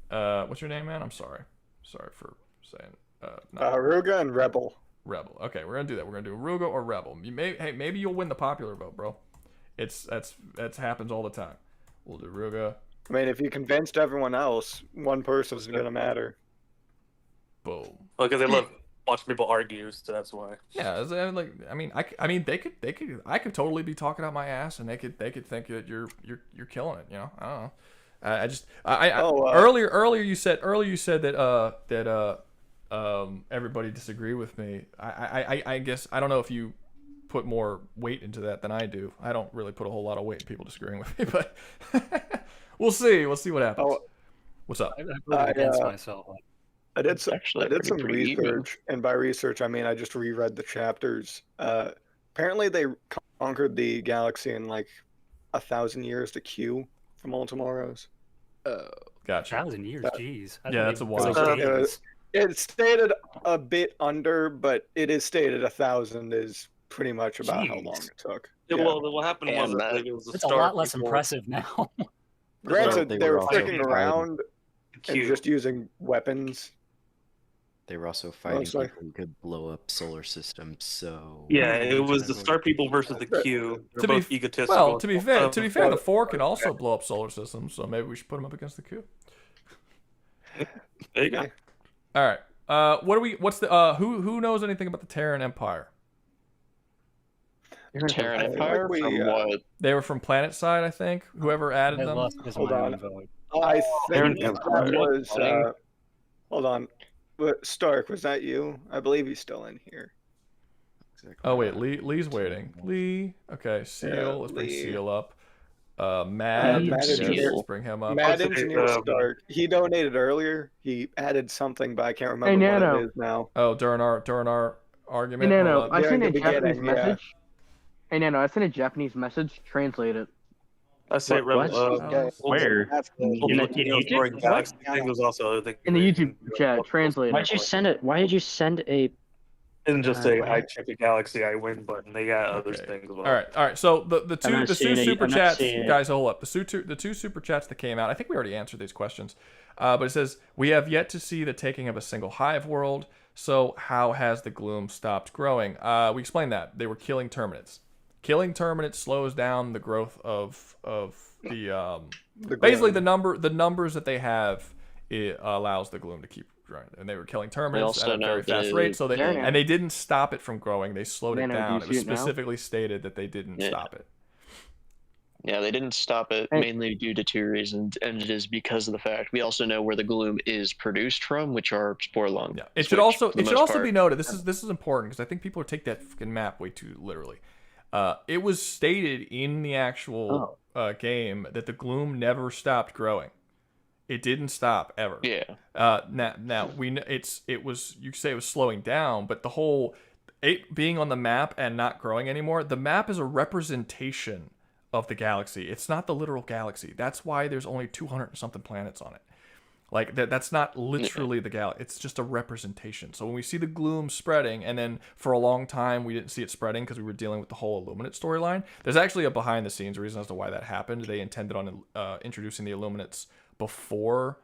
what's your name, man? I'm sorry for saying Rouga and Rebel. Rebel. Okay, we're gonna do that. We're gonna do Rouga or Rebel. Maybe you'll win the popular vote, bro. That's happens all the time. We'll do Rouga. I mean, if you convinced everyone else, one person's gonna matter. Boom. Well, because they love watching people argue, so that's why. Yeah, I could totally be talking out my ass, and they could think that you're killing it. I don't know. Earlier you said that everybody disagreed with me. I guess I don't know if you put more weight into that than I do. I don't really put a whole lot of weight in people disagreeing with me, but we'll see. We'll see what happens. What's up? I voted against myself. I did some research, and by research I mean I just reread the chapters. Apparently they conquered the galaxy in like 1,000 years to Q from All Tomorrows. Gotcha. 1,000 years, jeez. Yeah, that's a while. It's stated a bit under, but it is stated 1,000 is pretty much about how long it took. Yeah, well, what happened was that it was it's a lot less impressive now. Granted, they were sticking around and just using weapons. They were also fighting people who could blow up solar systems. So yeah, it was the Star People versus the Q. They're both egotistical. Well, to be fair, the 4 can also blow up solar systems. So maybe we should put them up against the Q. There you go. All right. What's the who knows anything about the Terran Empire? Terran Empire from what? They were from Planet Side, I think. Whoever added them. Hold on. I think that was. Hold on. Stark, was that you? I believe he's still in here. Oh wait, Lee's waiting. Lee. Okay, Seal. Let's bring Seal up. Mad Engineer. Let's bring him up. Mad Engineer Stark. He donated earlier. He added something, but I can't remember what it is now. Oh, during our argument. Hey Nano, I sent a Japanese message. Hey Nano, I sent a Japanese message. Translate it. I say Rebel. Where? In the YouTube chat. Translate it. Why'd you send it? Why did you send a? And just say I check the galaxy, I win button. They got other things. Well. All right. So the two super chats, guys, hold up. The two super chats that came out. I think we already answered these questions, but it says we have yet to see the taking of a single hive world. So how has the gloom stopped growing? We explained that they were killing Terminids. Killing Terminids slows down the growth of the basically the numbers that they have. It allows the gloom to keep growing, and they were killing Terminids at a very fast rate. So they didn't stop it from growing. They slowed it down. It was specifically stated that they didn't stop it. Yeah, they didn't stop it mainly due to two reasons, and it is because of the fact we also know where the gloom is produced from, which are spore lungs. Yeah, it should also be noted. This is important because I think people take that fucking map way too literally. It was stated in the actual game that the gloom never stopped growing. It didn't stop ever. Yeah. Now it was, you say it was slowing down, but the whole it being on the map and not growing anymore. The map is a representation of the galaxy. It's not the literal galaxy. That's why there's only 200 and something planets on it. Like that's not literally the galaxy. It's just a representation. So when we see the gloom spreading, and then for a long time we didn't see it spreading because we were dealing with the whole Illuminate storyline. There's actually a behind the scenes reason as to why that happened. They intended on introducing the Illuminates before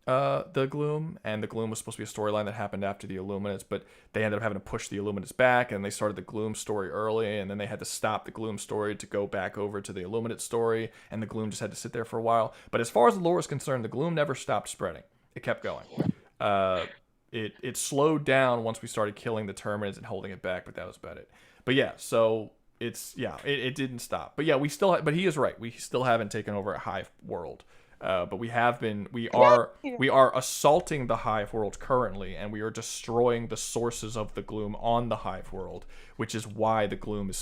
the gloom, and the gloom was supposed to be a storyline that happened after the Illuminates, but they ended up having to push the Illuminates back, and they started the gloom story early, and then they had to stop the gloom story to go back over to the Illuminate story, and the gloom just had to sit there for a while. But as far as the lore is concerned, the gloom never stopped spreading. It kept going. It slowed down once we started killing the Terminids and holding it back, but that was about it. But yeah, so it didn't stop. But yeah, but he is right. We still haven't taken over a hive world. But we are assaulting the hive world currently, and we are destroying the sources of the gloom on the hive world, which is why the gloom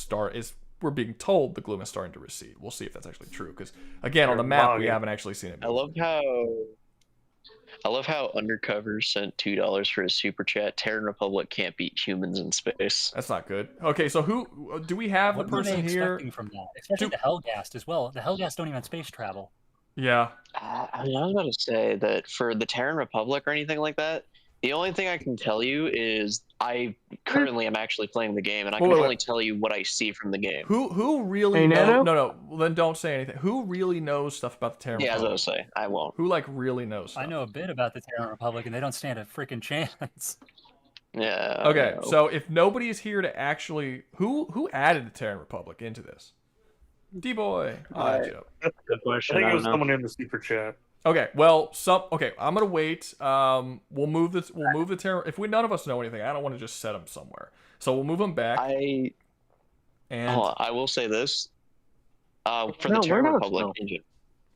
we're being told the gloom is starting to recede. We'll see if that's actually true, because again, on the map we haven't actually seen it. I love how Undercover sent $2 for his super chat. Terran Republic can't beat humans in space. That's not good. Okay, so who do we have? What the person were they here expecting from that? Especially the Hellgast as well. The Hellgast don't even space travel. Yeah. I was about to say that for the Terran Republic or anything like that, the only thing I can tell you is I currently am actually playing the game, and I can only tell you what I see from the game. Who really knows? No. Well, then don't say anything. Who really knows stuff about the Terran Republic? Yeah, I was gonna say I won't. Who really knows stuff? I know a bit about the Terran Republic, and they don't stand a freaking chance. Yeah. Okay, so if nobody is here to actually, who added the Terran Republic into this? D-boy. That's a good question. I think it was someone in the super chat. Okay, well, I'm gonna wait. We'll move the Terran. If none of us know anything, I don't want to just set them somewhere. So we'll move them back. I will say this. For the Terran Republic engine.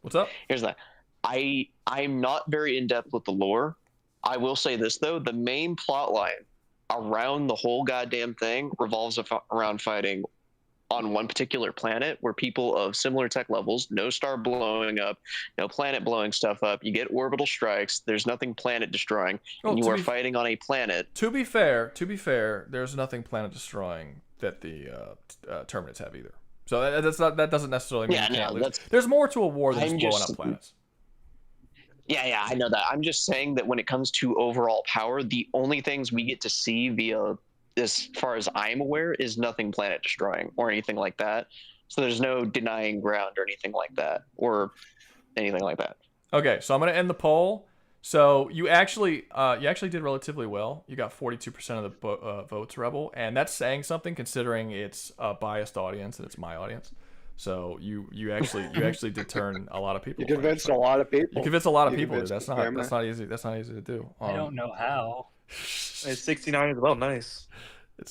What's up? Here's that. I'm not very in depth with the lore. I will say this though: the main plot line around the whole goddamn thing revolves around fighting on one particular planet where people of similar tech levels, no star blowing up, no planet blowing stuff up, you get orbital strikes, there's nothing planet destroying, and you are fighting on a planet. To be fair, there's nothing planet destroying that the Terminids have either. So that doesn't necessarily mean you can't lose. There's more to a war than just blowing up planets. Yeah, I know that. I'm just saying that when it comes to overall power, the only things we get to see via, as far as I'm aware, is nothing planet destroying or anything like that. So there's no denying ground or anything like that, or anything like that. Okay, so I'm gonna end the poll. So you actually did relatively well. You got 42% of the votes, Rebel, and that's saying something considering it's a biased audience and it's my audience. So you actually did turn a lot of people. You convinced a lot of people. You convinced a lot of people. Dude. That's not easy. That's not easy to do. I don't know how. 69 is well, nice.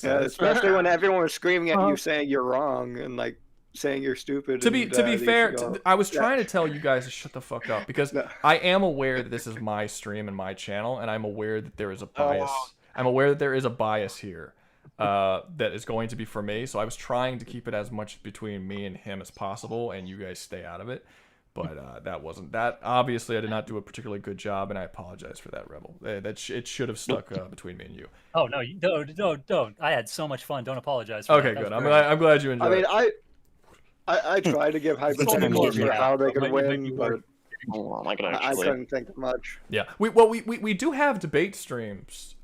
Yeah, especially when everyone was screaming at you saying you're wrong and like saying you're stupid. To be fair, I was trying to tell you guys to shut the fuck up because I am aware that this is my stream and my channel, and I'm aware that there is a bias. I'm aware that there is a bias here that is going to be for me. So I was trying to keep it as much between me and him as possible, and you guys stay out of it. But that wasn't that. Obviously, I did not do a particularly good job, and I apologize for that, Rebel. It should have stuck between me and you. Oh no, don't. I had so much fun. Don't apologize. Okay, good. I'm glad you enjoyed. I mean, I tried to give hypotheticals for how they could win, but I couldn't think much. Yeah, we do have debate streams.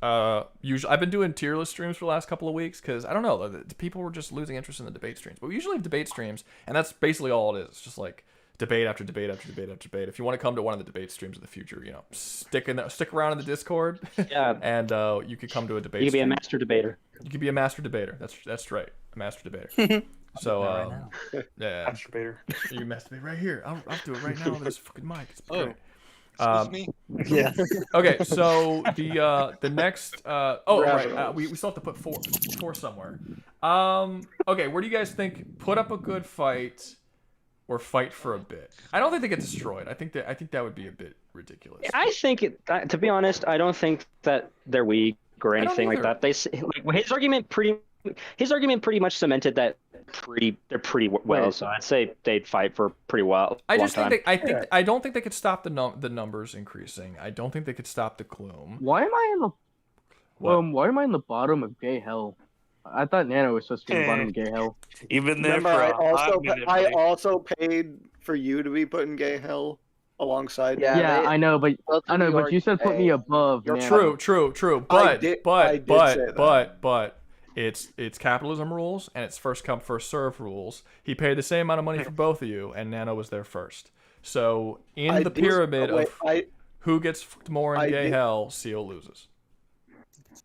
Usually, I've been doing tier list streams for the last couple of weeks because I don't know, the people were just losing interest in the debate streams. But we usually have debate streams, and that's basically all it is. It's just like debate after debate after debate after debate. If you want to come to one of the debate streams in the future, stick around in the Discord. Yeah. And you could come to a debate. You could be stream. a master debater. You could be a master debater. That's right, a master debater. So yeah, masturbator. You masturbate right here. I'll do it right now with this fucking mic. It's great. Excuse me. Yeah. Okay, so the next right, we still have to put four somewhere. Okay, where do you guys think put up a good fight? or fight for a bit. I don't think they get destroyed. I think that would be a bit ridiculous. I think, to be honest, I don't think that they're weak or anything like that. His argument pretty much cemented that they're pretty well. So I'd say they'd fight for pretty well. I just think I don't think they could stop the numbers increasing. I don't think they could stop the gloom. Why am I in the What? why am I in the bottom of gay hell? I thought Nano was supposed to be in the bottom of gay hell. Even there Remember, for I a hot also minute, I buddy. also paid for you to be put in gay hell alongside. Yeah, I know, but you said put me above. Nano. True. I did say that. But it's capitalism rules and it's first come first serve rules. He paid the same amount of money for both of you, and Nano was there first. So in the pyramid of who gets more in gay hell, Seal loses.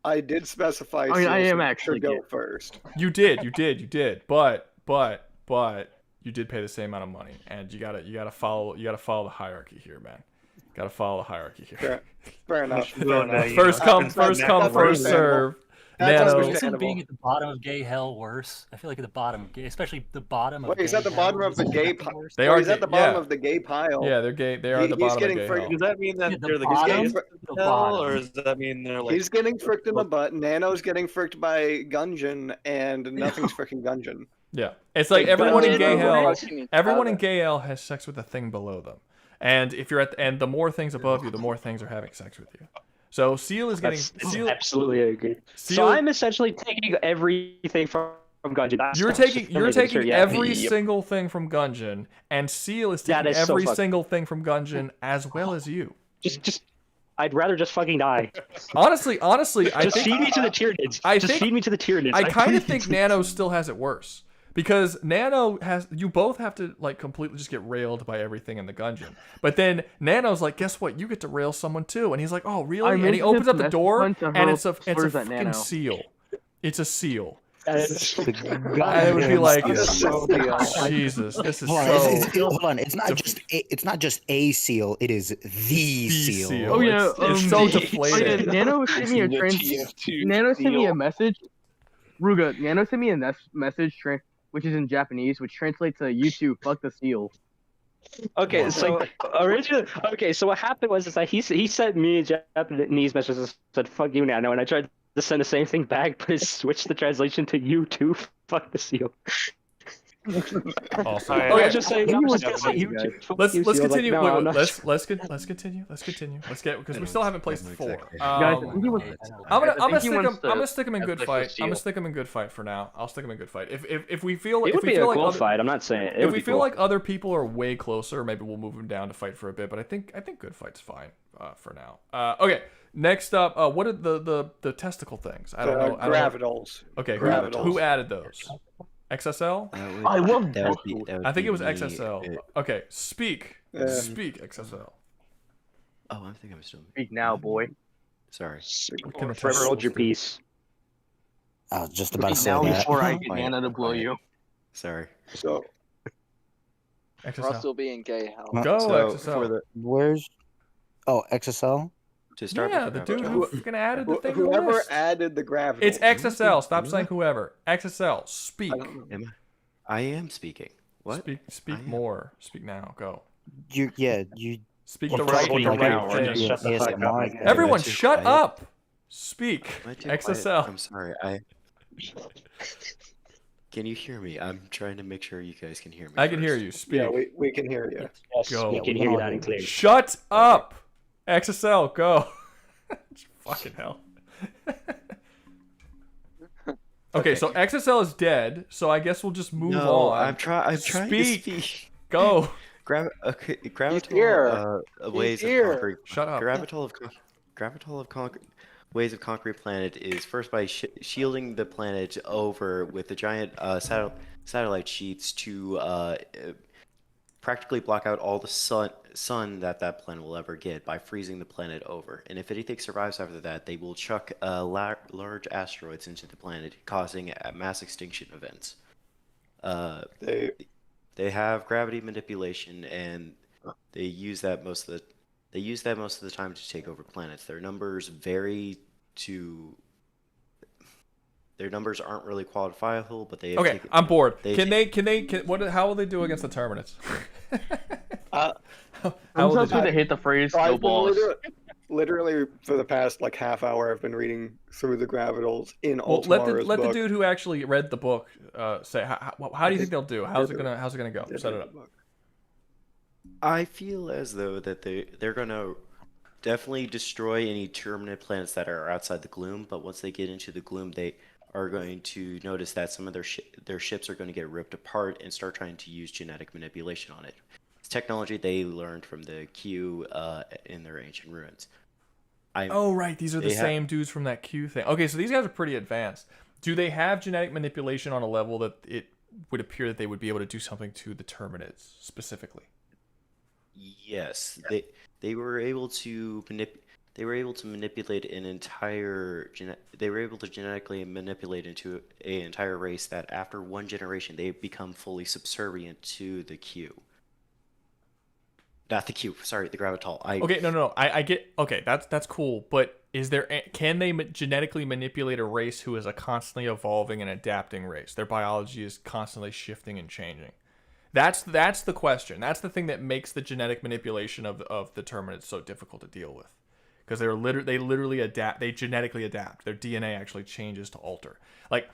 I did specify. I mean, I Seal am should actually go gay. You first. did. But you did pay the same amount of money, and you gotta follow the hierarchy here, man. Gotta follow the hierarchy here. Fair enough. First come, first serve. Isn't being at the bottom of gay hell worse? I feel like at the bottom of gay, especially the bottom of. Wait, he's gay at the hell bottom of is the gay even pile. worse. They are He's at the bottom yeah. of the gay pile. Yeah, they're gay. They are at the bottom of gay hell. Does that mean that they're the bottom? gayest The hell, bottom. or does that mean they're like? He's getting fricked in the butt. Nano's getting fricked by Gungeon, and nothing's fricking Gungeon. Yeah, it's like everyone in gay hell. Gungeon- Everyone in gay hell has sex with the thing below them, and if you're and the more things above you, the more things are having sex with you. So Seal is getting. Seal, absolutely agree. Seal, So I'm essentially taking everything from Gungeon. You're taking every single thing from Gungeon, and Seal is taking is so every fucked. single thing from Gungeon as well as you. I'd rather just fucking die. Honestly, I Just think, feed me to the Tyranids. Feed me to the Tyranids. I kind of think Nano still has it worse. Because Nano has, you both have to like completely just get railed by everything in the Gungeon. But then Nano's like, guess what? You get to rail someone too. And he's like, oh really? And he opens up the door, and it's a fucking seal. It's a seal. And it would be like, Jesus, this is so. Hold on, it's not just a seal. It is the seal. Oh yeah, it's so deflated. Nano sent me a message. Rouga, Nano sent me a message, which is in Japanese, which translates to "You fuck the seal." Okay, so so what happened was that he sent me a Japanese message and said "fuck you, Nano," and I tried to send the same thing back, but it switched the translation to "You too fuck the seal." Awesome. Okay, just saying. Let's continue. Let's continue. Let's get because we still haven't placed 4. I'm gonna stick him in good fight. I'm gonna stick him in good fight for now. I'll stick him in good fight. If we feel it would be a cool fight. I'm not saying if we feel like other people are way closer, maybe we'll move him down to fight for a bit. But I think good fight's fine for now. Okay. Next up, what are the testicle things? I don't know. Gravitals. Okay. Who added those? XSL? I love that. I think it was XSL. Okay, speak XSL. Oh, I'm thinking I'm still. Speak now, boy. Sorry. Forever hold your peace. I was just about to say now that. before I get Nana to blow you. Sorry. So. Russell being gay hell. Go So, XSL. Where's? Oh, XSL. To start Yeah, with the dude who fucking added the thing. Whoever added the gravity. It's XSL. Stop saying whoever. XSL. Speak. I am speaking. What? Speak more. Speak now. Go. You. Speak the right thing. Shut the fuck up. Everyone, shut up. Speak. XSL. I'm sorry. Can you hear me? I'm trying to make sure you guys can hear me. I can hear you. Speak. Yeah, we can hear you. Go. We can hear you loud and clear. Shut up. XSL, go. Fucking hell. Okay, so XSL is dead, so I guess we'll just move on. I'm trying to speak. Go. Gravital ways of concrete. Shut up. Gravital ways of concrete planet is first by shielding the planet over with the giant satellite sheets to practically block out all the sun that planet will ever get by freezing the planet over. And if anything survives after that, they will chuck large asteroids into the planet, causing mass extinction events. They have gravity manipulation, and they use that most of the time to take over planets. Their numbers vary to their numbers aren't really quantifiable, but they have Okay, taken, I'm bored. they Can take- they what? How will they do against the Terminids? Uh, How I'm will just they do? gonna hit the phrase So "no I've been boss." literally for the past like half hour, I've been reading through the Gravitals in Well, let the Ultamaro's let the book. dude who actually read the book say how do you think they'll do? How's it gonna go? Set it up. I feel as though that they're gonna definitely destroy any Terminid planets that are outside the gloom, but once they get into the gloom, they are going to notice that some of their ships are going to get ripped apart and start trying to use genetic manipulation on it. It's technology they learned from the Q in their ancient ruins. Oh right, these are the same dudes from that Q thing. Okay, so these guys are pretty advanced. Do they have genetic manipulation on a level that it would appear that they would be able to do something to the Terminids specifically? Yes, they were able to manipulate an entire they were able to genetically manipulate into an entire race that after one generation they become fully subservient to the Q. Not the Q, sorry, the Gravital. Okay, no. I get. Okay, that's cool. But can they genetically manipulate a race who is a constantly evolving and adapting race? Their biology is constantly shifting and changing. That's the question. That's the thing that makes the genetic manipulation of the Terminids so difficult to deal with, because they literally adapt. They genetically adapt. Their DNA actually changes to alter. Like,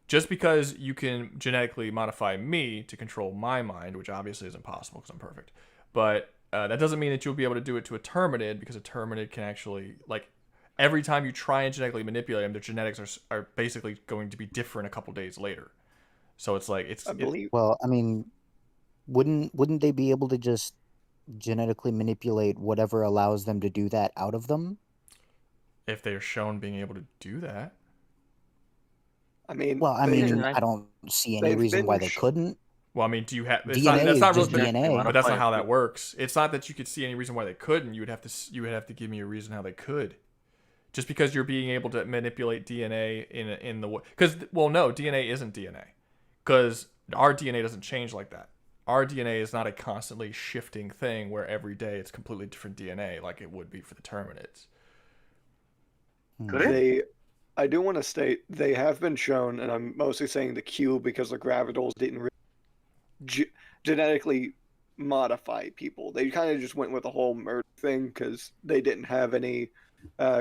just because you can genetically modify me to control my mind, which obviously is impossible because I'm perfect, but that doesn't mean that you'll be able to do it to a Terminid, because a Terminid can actually, like, every time you try and genetically manipulate them, their genetics are basically going to be different a couple days later. So it's like Well, I mean, wouldn't they be able to just genetically manipulate whatever allows them to do that out of them? If they're shown being able to do that. I mean, I don't see any reason why they couldn't. Well, I mean, do you have DNA that's not is just really, DNA. but that's not how that works. It's not that you could see any reason why they couldn't. You would have to give me a reason how they could. Just because you're being able to manipulate DNA in the because no, DNA isn't DNA, because our DNA doesn't change like that. Our DNA is not a constantly shifting thing where every day it's completely different DNA like it would be for the Terminids. I do want to state they have been shown, and I'm mostly saying the Q because the Gravitals didn't really genetically modify people. They kind of just went with the whole murder thing because they didn't have any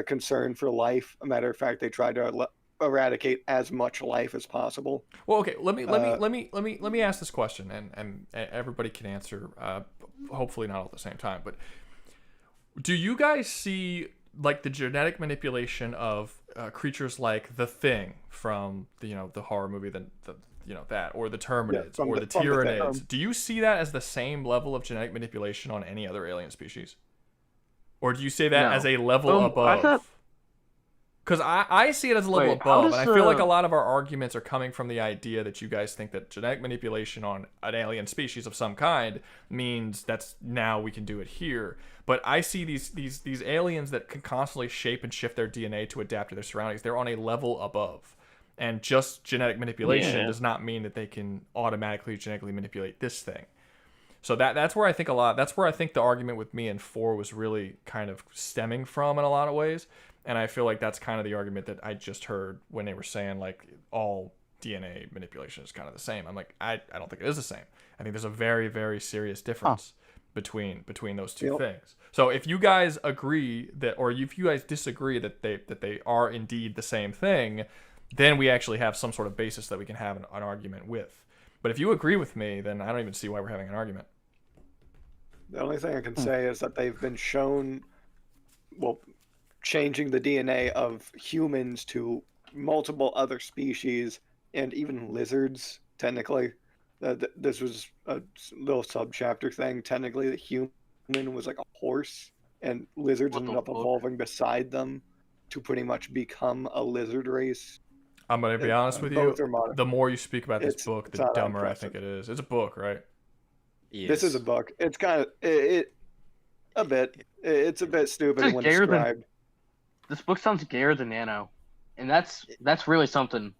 concern for life. A matter of fact, they tried to eradicate as much life as possible. Well, okay, let me ask this question, and everybody can answer. Hopefully not all at the same time, but do you guys see like the genetic manipulation of creatures like the Thing from the horror movie, that, or the Terminids, or the Tyranids? Do you see that as the same level of genetic manipulation on any other alien species, or do you say that as a level above? Because I see it as a level above, and I feel like a lot of our arguments are coming from the idea that you guys think that genetic manipulation on an alien species of some kind means that's now we can do it here. But I see these aliens that can constantly shape and shift their DNA to adapt to their surroundings. They're on a level above. And just genetic manipulation does not mean that they can automatically genetically manipulate this thing. So that's where I think that's where I think the argument with me and 4 was really kind of stemming from in a lot of ways. And I feel like that's kind of the argument that I just heard when they were saying like all DNA manipulation is kind of the same. I'm like, I don't think it is the same. I think there's a very, very serious difference between those two things. So if you guys agree that, or if you guys disagree that they are indeed the same thing, then we actually have some sort of basis that we can have an argument with. But if you agree with me, then I don't even see why we're having an argument. The only thing I can say is that they've been shown, changing the DNA of humans to multiple other species and even lizards, technically. This was a little sub-chapter thing. Technically, the human was like a horse, and lizards ended up evolving beside them to pretty much become a lizard race. I'm going to be honest with you. The more you speak about this book, the dumber I think it is. It's a book, right? Yes. This is a book. It's kind of a bit. It's a bit stupid when described. This book sounds gayer than Nano, and that's really something.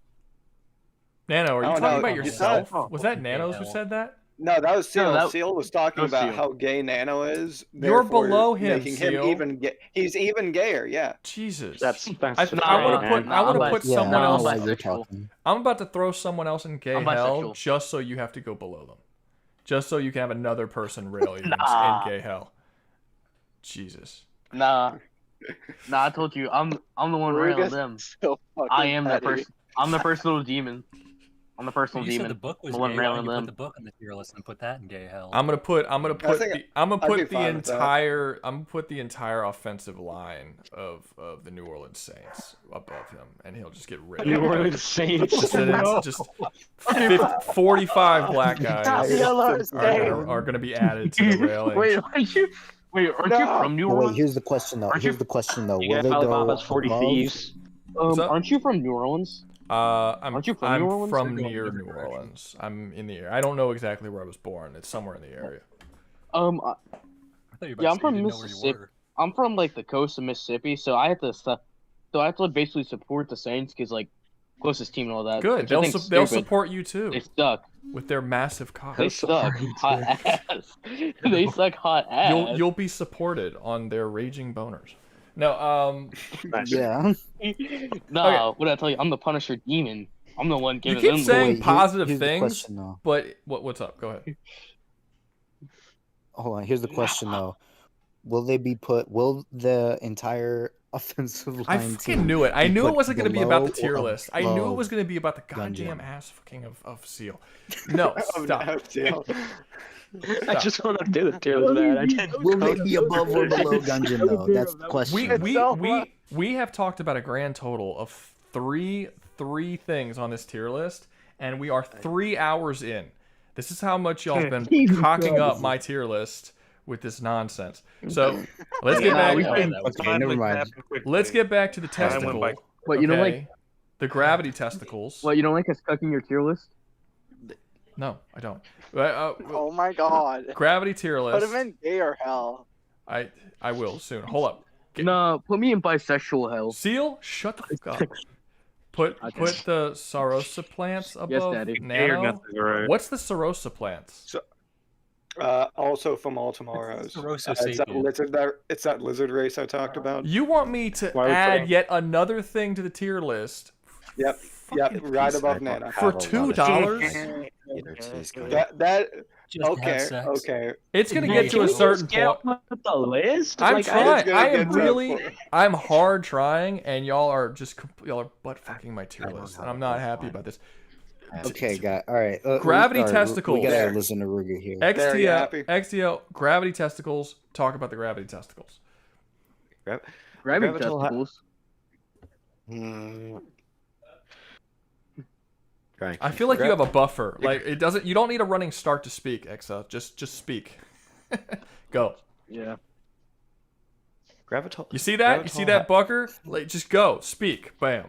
Nano, are you talking about yourself? Was that Nanos who said that? No, that was Seal. No, that- Seal was talking that was about Seal. how gay Nano is. You're therefore below him, making Seal. him even gay. He's even gayer. Yeah. Jesus. That's I just want to man. put. I want to put Yeah, someone I don't else. know why you're talking. I'm about to throw someone else in gay I'm hell bisexual. just so you have to go below them, just so you can have another person rail you Nah. in gay hell. Jesus. Nah, I told you, I'm the one railing them. So I am that petty. person. I'm the first little demon. I'm the first You little said demon. the book was I'm the one gay. Why railing don't you put them. the book on the tier list and put that in gay hell? I'm gonna put think the entire offensive line of the New Orleans Saints above him, and he'll just get rid of New it. Orleans Saints. Just 45 black guys are gonna be added to the railing. Wait, aren't you from New But Orleans? wait, here's the question though. Here's the question though. You Will got they go Alibaba's 40 above? Thieves. Aren't you from New Orleans? I'm Aren't you from I'm New Orleans? from They're going near different New directions. Orleans. I'm in the area. I don't know exactly where I was born. It's somewhere in the area. I thought you were about Yeah, to I'm say from you didn't know where you Mississippi. were. I'm from like the coast of Mississippi, so I have to basically support the Saints because like closest team and all that. Good. which I They'll think's they'll stupid. support you too They suck. with their massive cocks. They suck hot ass. They suck hot ass. You'll be supported on their raging boners. No, Yeah. Nah, what did I tell you? I'm the Punisher demon. I'm the one you giving keep them. saying Wait, here- positive here's the things, question, though. but what's up? Go ahead. Hold on. Here's the question though. Will the entire offensive line I team fucking knew it. I be knew it put wasn't going to be about the below tier or list. I knew it was above going to be about the goddamn Gungeon? ass fucking of Seal. No, stop. I just want to do the tier list, man. I didn't. Will they be above or below Gungeon though? That's the question. We have talked about a grand total of three things on this tier list, and we are 3 hours in. This is how much y'all have been Jesus cocking Christ. up my tier list with this nonsense. So let's get back. Okay, never mind. Let's get back to the Time went testicle. by. What, you don't okay? like- the gravity testicles? What, you don't like us cooking your tier list? No, I don't. Oh my god. Gravity tier Put list. him in gay or hell. I will soon. Hold up. No, put me in bisexual hell. Seal, shut the fuck up. Put the Sarosa plants above Daddy. Nano. What's the Sarosa plants? So, also from All Tomorrows. Sarosa It's that lizard race I talked about. You want me to Why would add I- yet another thing to the tier list? Yep, right above Nana. For $2? Okay. It's gonna get to a certain point. The list? I'm Like, trying. I am get to a really. point. I'm hard trying, and y'all are butt fucking my tier list, and I'm not happy about this. Okay, guy. All right. Gravity all right, testicles. We gotta listen to Rouga here. XTO, gravity testicles. Talk about the gravity testicles. Gravity testicles. I feel like you have a buffer. Like it doesn't. You don't need a running start to speak, Exa. Just speak. Go. Yeah. Gravital. You see that? You see that, Bucker? Like, just go. Speak. Bam.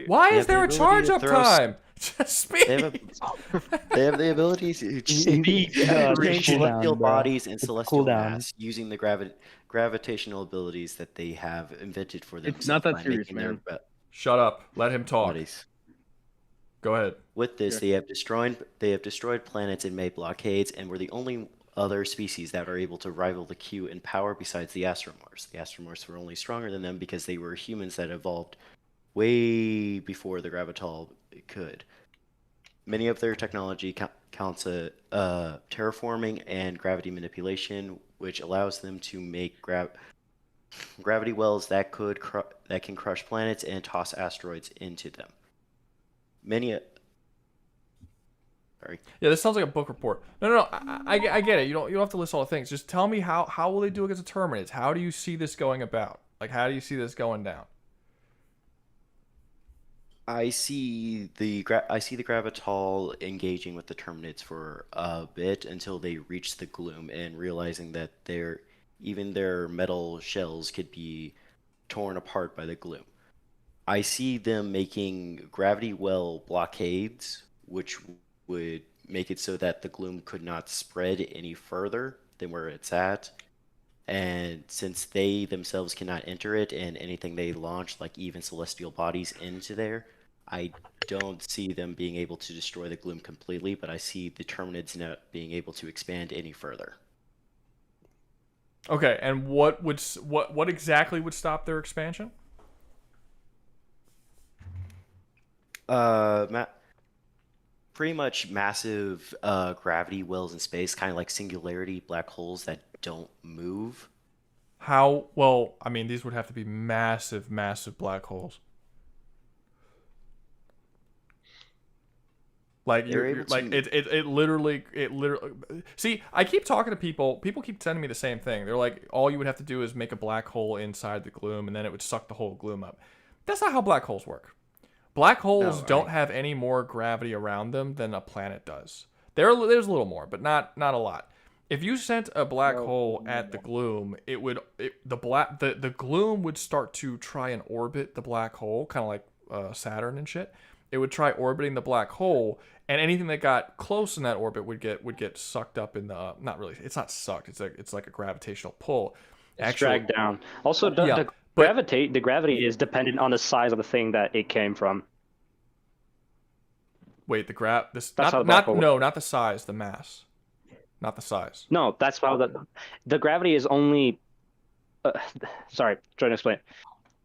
Why is there a charge up time? Just speak. They have the ability to change celestial bodies and celestial mass using the gravitational abilities that they have invented for themselves. It's not that by serious, making their man. Shut up. Let him talk. Go ahead. With this, they have destroyed planets and made blockades, and were the only other species that are able to rival the Q in power besides the Astromorphs. The Astromorphs were only stronger than them because they were humans that evolved way before the Gravital could. Many of their technology counts terraforming and gravity manipulation, which allows them to make gravity wells that can crush planets and toss asteroids into them. Sorry. Yeah, this sounds like a book report. No. I get it. You don't have to list all the things. Just tell me how will they do against the Terminids? How do you see this going about? Like, how do you see this going down? I see the Gravital engaging with the Terminids for a bit until they reach the gloom and realizing that even their metal shells could be torn apart by the gloom. I see them making gravity well blockades, which would make it so that the gloom could not spread any further than where it's at. And since they themselves cannot enter it, and anything they launch, like even celestial bodies, into there, I don't see them being able to destroy the gloom completely, but I see the Terminids not being able to expand any further. Okay, and what exactly would stop their expansion? Pretty much massive gravity wells in space, kind of like singularity black holes that don't move. How? Well, I mean, these would have to be massive, massive black holes. Like you're like it literally. See, I keep talking to people. People keep sending me the same thing. They're like, all you would have to do is make a black hole inside the gloom, and then it would suck the whole gloom up. That's not how black holes work. Black holes don't have any more gravity around them than a planet does. There's a little more, but not a lot. If you sent a black hole at the gloom, the gloom would start to try and orbit the black hole, kind of like Saturn and shit. It would try orbiting the black hole, and anything that got close in that orbit would get sucked up in the not really. It's not sucked. It's like a gravitational pull. It's dragged down. Also, the gravity is dependent on the size of the thing that it came from. Wait, not the size, the mass, not the size. No, that's how the gravity is only. Sorry, trying to explain.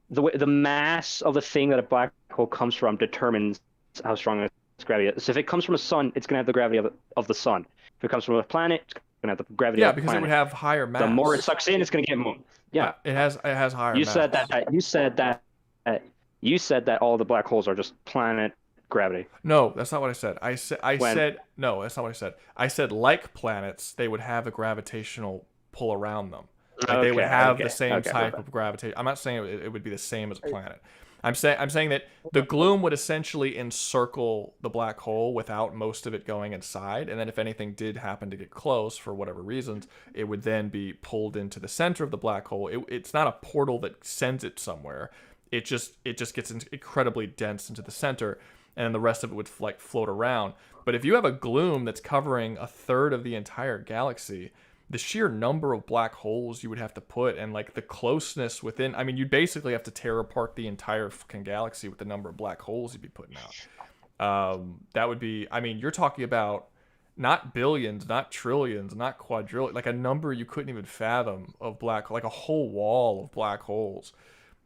The mass of the thing that a black hole comes from determines how strong its gravity is. So if it comes from a sun, it's gonna have the gravity of the sun. If it comes from a planet, it's gonna have the gravity of the planet. Yeah, because it would have higher mass. The more it sucks in, it's gonna get more. Yeah, it has higher. You mass. You said that all the black holes are just planet gravity. No, that's not what I said. I said no, that's not what I said. I said like planets, they would have a gravitational pull around them. Like they would have the same type of gravitation. I'm not saying it would be the same as a planet. I'm saying that the gloom would essentially encircle the black hole without most of it going inside, and then if anything did happen to get close for whatever reasons, it would then be pulled into the center of the black hole. It's not a portal that sends it somewhere. It just gets incredibly dense into the center, and the rest of it would like float around. But if you have a gloom that's covering a third of the entire galaxy, the sheer number of black holes you would have to put and like the closeness within, I mean, you'd basically have to tear apart the entire fucking galaxy with the number of black holes you'd be putting out. That would be, I mean, you're talking about not billions, not trillions, not quadrillions, like a number you couldn't even fathom of like a whole wall of black holes.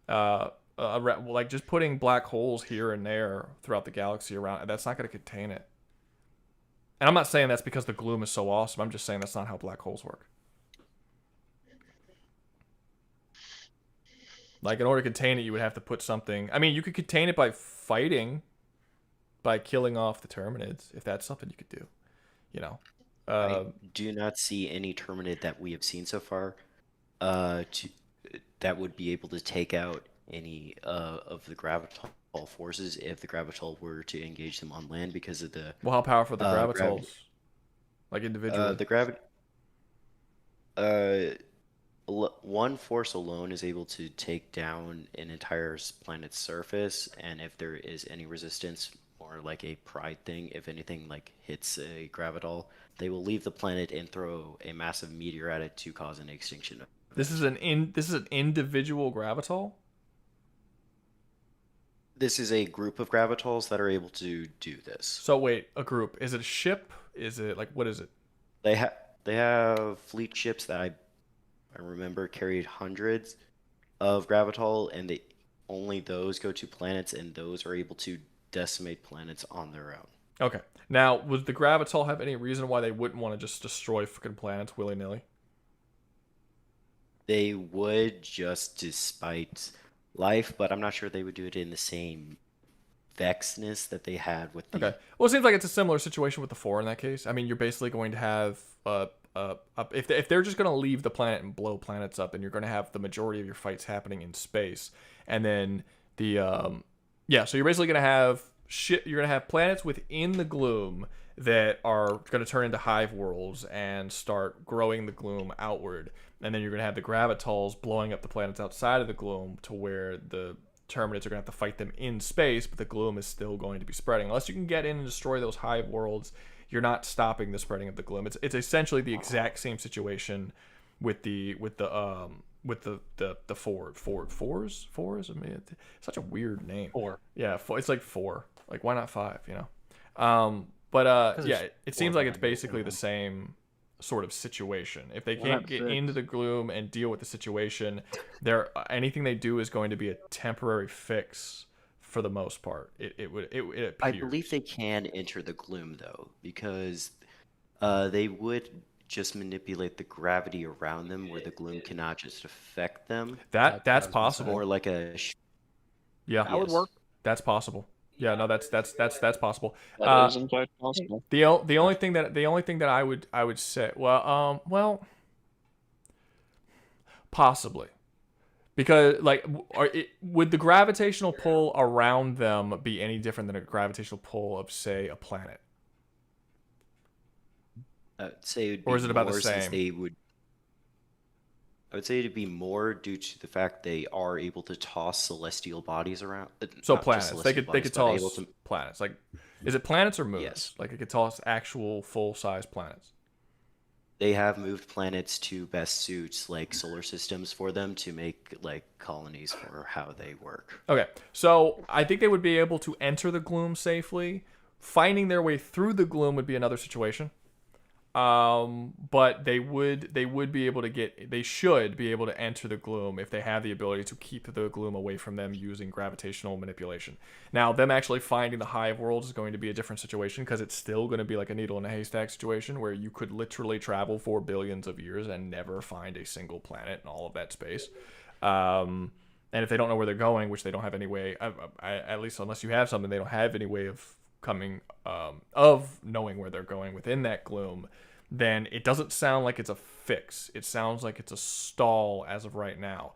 Like just putting black holes here and there throughout the galaxy around, that's not going to contain it. And I'm not saying that's because the gloom is so awesome. I'm just saying that's not how black holes work. Like, in order to contain it, you would have to put something... I mean, you could contain it by fighting, by killing off the Terminids, if that's something you could do. You know? I do not see any Terminid that we have seen so far that would be able to take out any of the gravital forces if the gravital were to engage them on land because of the... Well, how powerful are the gravitals? Like individually? The gravity... one force alone is able to take down an entire planet's surface, and if there is any resistance or like a pride thing, if anything like hits a gravital, they will leave the planet and throw a massive meteor at it to cause an extinction. This is an individual gravital? This is a group of gravitals that are able to do this. So wait, a group. Is it a ship? Is it like, what is it? They have fleet ships that I remember carried hundreds of gravital, and only those go to planets, and those are able to decimate planets on their own. Okay. Now, would the gravital have any reason why they wouldn't want to just destroy fucking planets willy-nilly? They would, just despite life, but I'm not sure they would do it in the same vexness that they had with the... Okay. Well, it seems like it's a similar situation with the 4 in that case. I mean, you're basically going to have... if they're just going to leave the planet and blow planets up, then you're going to have the majority of your fights happening in space. And then the... so you're basically going to have you're going to have planets within the gloom that are going to turn into hive worlds and start growing the gloom outward. And then you're going to have the gravitals blowing up the planets outside of the gloom to where the Terminids are going to have to fight them in space, but the gloom is still going to be spreading. Unless you can get in and destroy those hive worlds, you're not stopping the spreading of the gloom. It's essentially the exact same situation with the with the fours. I mean, it's such a weird name. 4. Yeah, it's like 4. Like, why not 5? You know. Yeah, it seems like it's basically the same sort of situation. If they can't get into the gloom and deal with the situation, anything they do is going to be a temporary fix for the most part. It appears. I believe they can enter the gloom though, because they would just manipulate the gravity around them, where the gloom cannot just affect them. That's possible. Or like a. Yeah, that would work. That's possible. Yeah, no, that's possible. That is in fact possible. The only thing that I would say, well, possibly, because like, would the gravitational pull around them be any different than a gravitational pull of, say, a planet? Say it would be, or is it about the more since same? I would say it'd be more due to the fact they are able to toss celestial bodies around. So not just planets, they celestial could bodies, but toss able to- planets. Like, is it planets or moons? Yes. Like, it could toss actual full size planets. They have moved planets to best suit like solar systems for them to make like colonies for how they work. Okay, so I think they would be able to enter the gloom safely. Finding their way through the gloom would be another situation. But they should be able to enter the gloom if they have the ability to keep the gloom away from them using gravitational manipulation. Now, them actually finding the hive world is going to be a different situation, because it's still going to be like a needle in a haystack situation where you could literally travel for billions of years and never find a single planet in all of that space. And if they don't know where they're going, which they don't have any way, at least unless you have something, they don't have any way of knowing where they're going within that gloom, then it doesn't sound like it's a fix. It sounds like it's a stall as of right now.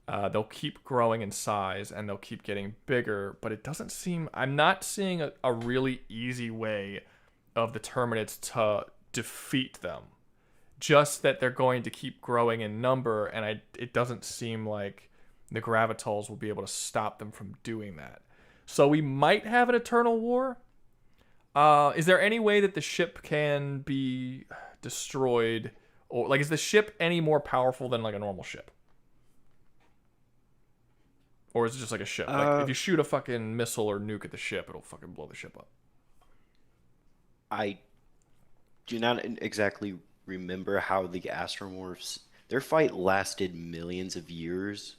They'll keep growing in size and they'll keep getting bigger, but it doesn't seem... I'm not seeing a really easy way of the Terminids to defeat them. Just that they're going to keep growing in number, and it doesn't seem like the Gravitals will be able to stop them from doing that. So we might have an eternal war. Is there any way that the ship can be destroyed? Or, like, is the ship any more powerful than, like, a normal ship? Or is it just like a ship? Like, if you shoot a fucking missile or nuke at the ship, it'll fucking blow the ship up. I do not exactly remember how the Astromorphs... Their fight lasted millions of years.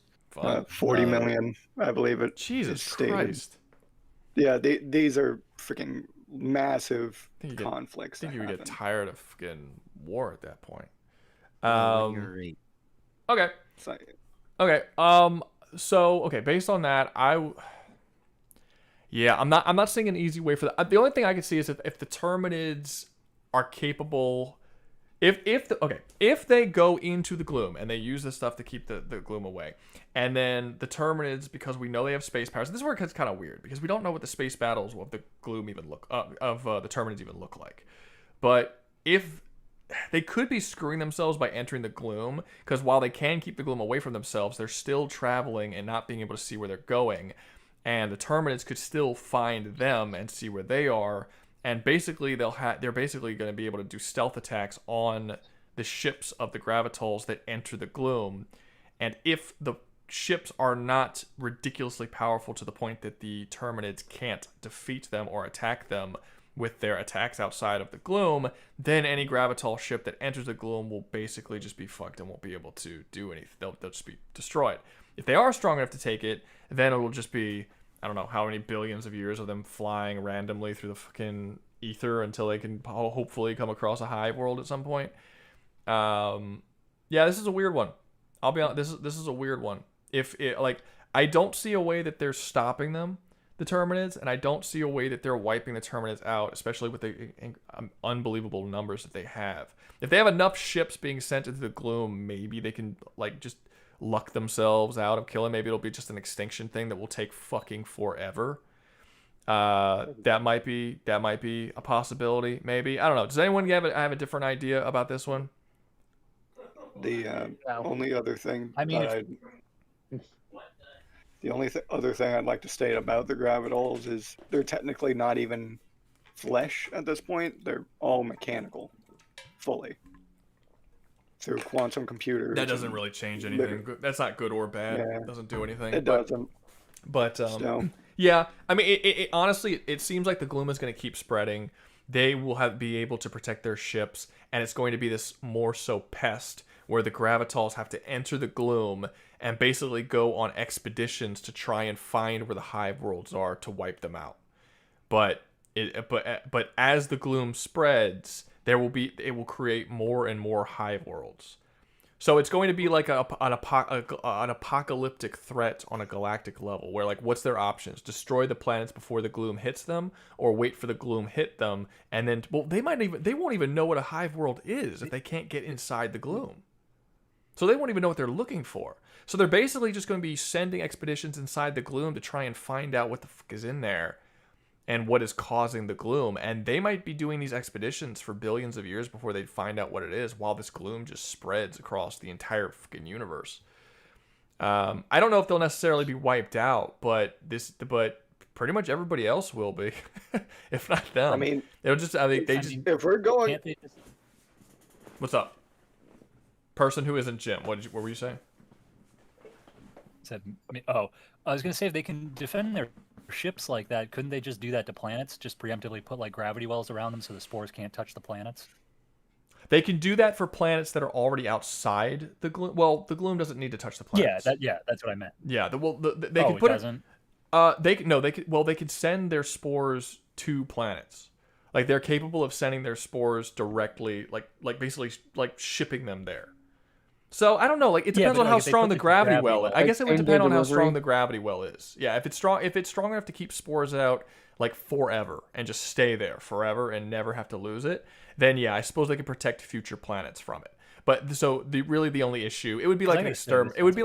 40 million, I believe it. Jesus stated. Christ. Yeah, these are freaking massive conflicts. I think you would get tired of fucking war at that point. You're Okay. Okay. So based on that, I'm not seeing an easy way for that. The only thing I can see is if the Terminids are capable. If they go into the gloom and they use this stuff to keep the gloom away, and then the Terminids, because we know they have space powers, this is where it gets kind of weird, because we don't know what the space battles of the gloom even look the Terminids even look like. But if they could be screwing themselves by entering the gloom, because while they can keep the gloom away from themselves, they're still traveling and not being able to see where they're going, and the Terminids could still find them and see where they are. And basically, they're basically going to be able to do stealth attacks on the ships of the Gravitals that enter the gloom. And if the ships are not ridiculously powerful to the point that the Terminids can't defeat them or attack them with their attacks outside of the gloom, then any Gravital ship that enters the gloom will basically just be fucked and won't be able to do anything. They'll just be destroyed. If they are strong enough to take it, then it will just be... I don't know how many billions of years of them flying randomly through the fucking ether until they can hopefully come across a hive world at some point. Yeah, this is a weird one. I'll be honest. This is a weird one. I don't see a way that they're stopping them, the Terminids, and I don't see a way that they're wiping the Terminids out, especially with the unbelievable numbers that they have. If they have enough ships being sent into the gloom, maybe they can just luck themselves out of killing. Maybe it'll be just an extinction thing that will take fucking forever. That might be a possibility. Maybe, I don't know. Does anyone have a different idea about this one? The only other thing other thing I'd like to state about the Gravitals is they're technically not even flesh at this point. They're all mechanical, fully. through quantum computers. That doesn't really change anything. That's not good or bad. Yeah. It doesn't do anything. It doesn't. But So. yeah, I mean, it honestly, it seems like the gloom is going to keep spreading. They will be able to protect their ships, and it's going to be this more so pest where the gravitals have to enter the gloom and basically go on expeditions to try and find where the hive worlds are to wipe them out. But as the gloom spreads, it will create more and more hive worlds. So it's going to be like an apocalyptic threat on a galactic level, where like, what's their options? Destroy the planets before the gloom hits them, or wait for the gloom hit them, and then they won't even know what a hive world is if they can't get inside the gloom. So they won't even know what they're looking for. So they're basically just going to be sending expeditions inside the gloom to try and find out what the fuck is in there and what is causing the gloom. And they might be doing these expeditions for billions of years before they find out what it is, while this gloom just spreads across the entire fucking universe. I don't know if they'll necessarily be wiped out, but pretty much everybody else will be, if not them. I mean, if we're going, what's up? Person who isn't Jim. What were you saying? I was gonna say, if they can defend their ships like that, couldn't they just do that to planets? Just preemptively put like gravity wells around them so the spores can't touch the planets? They can do that for planets that are already outside the gloom. Well, the gloom doesn't need to touch the planets. That's what I meant. Yeah, they can put it. They could send their spores to planets. Like, they're capable of sending their spores directly, like basically like shipping them there. So I don't know. Like, it depends on how strong the gravity well is. I guess it would depend on how strong the gravity well is. Yeah, if it's strong enough to keep spores out like forever and just stay there forever and never have to lose it, then yeah, I suppose they could protect future planets from it. But so the only issue, it would be like an it would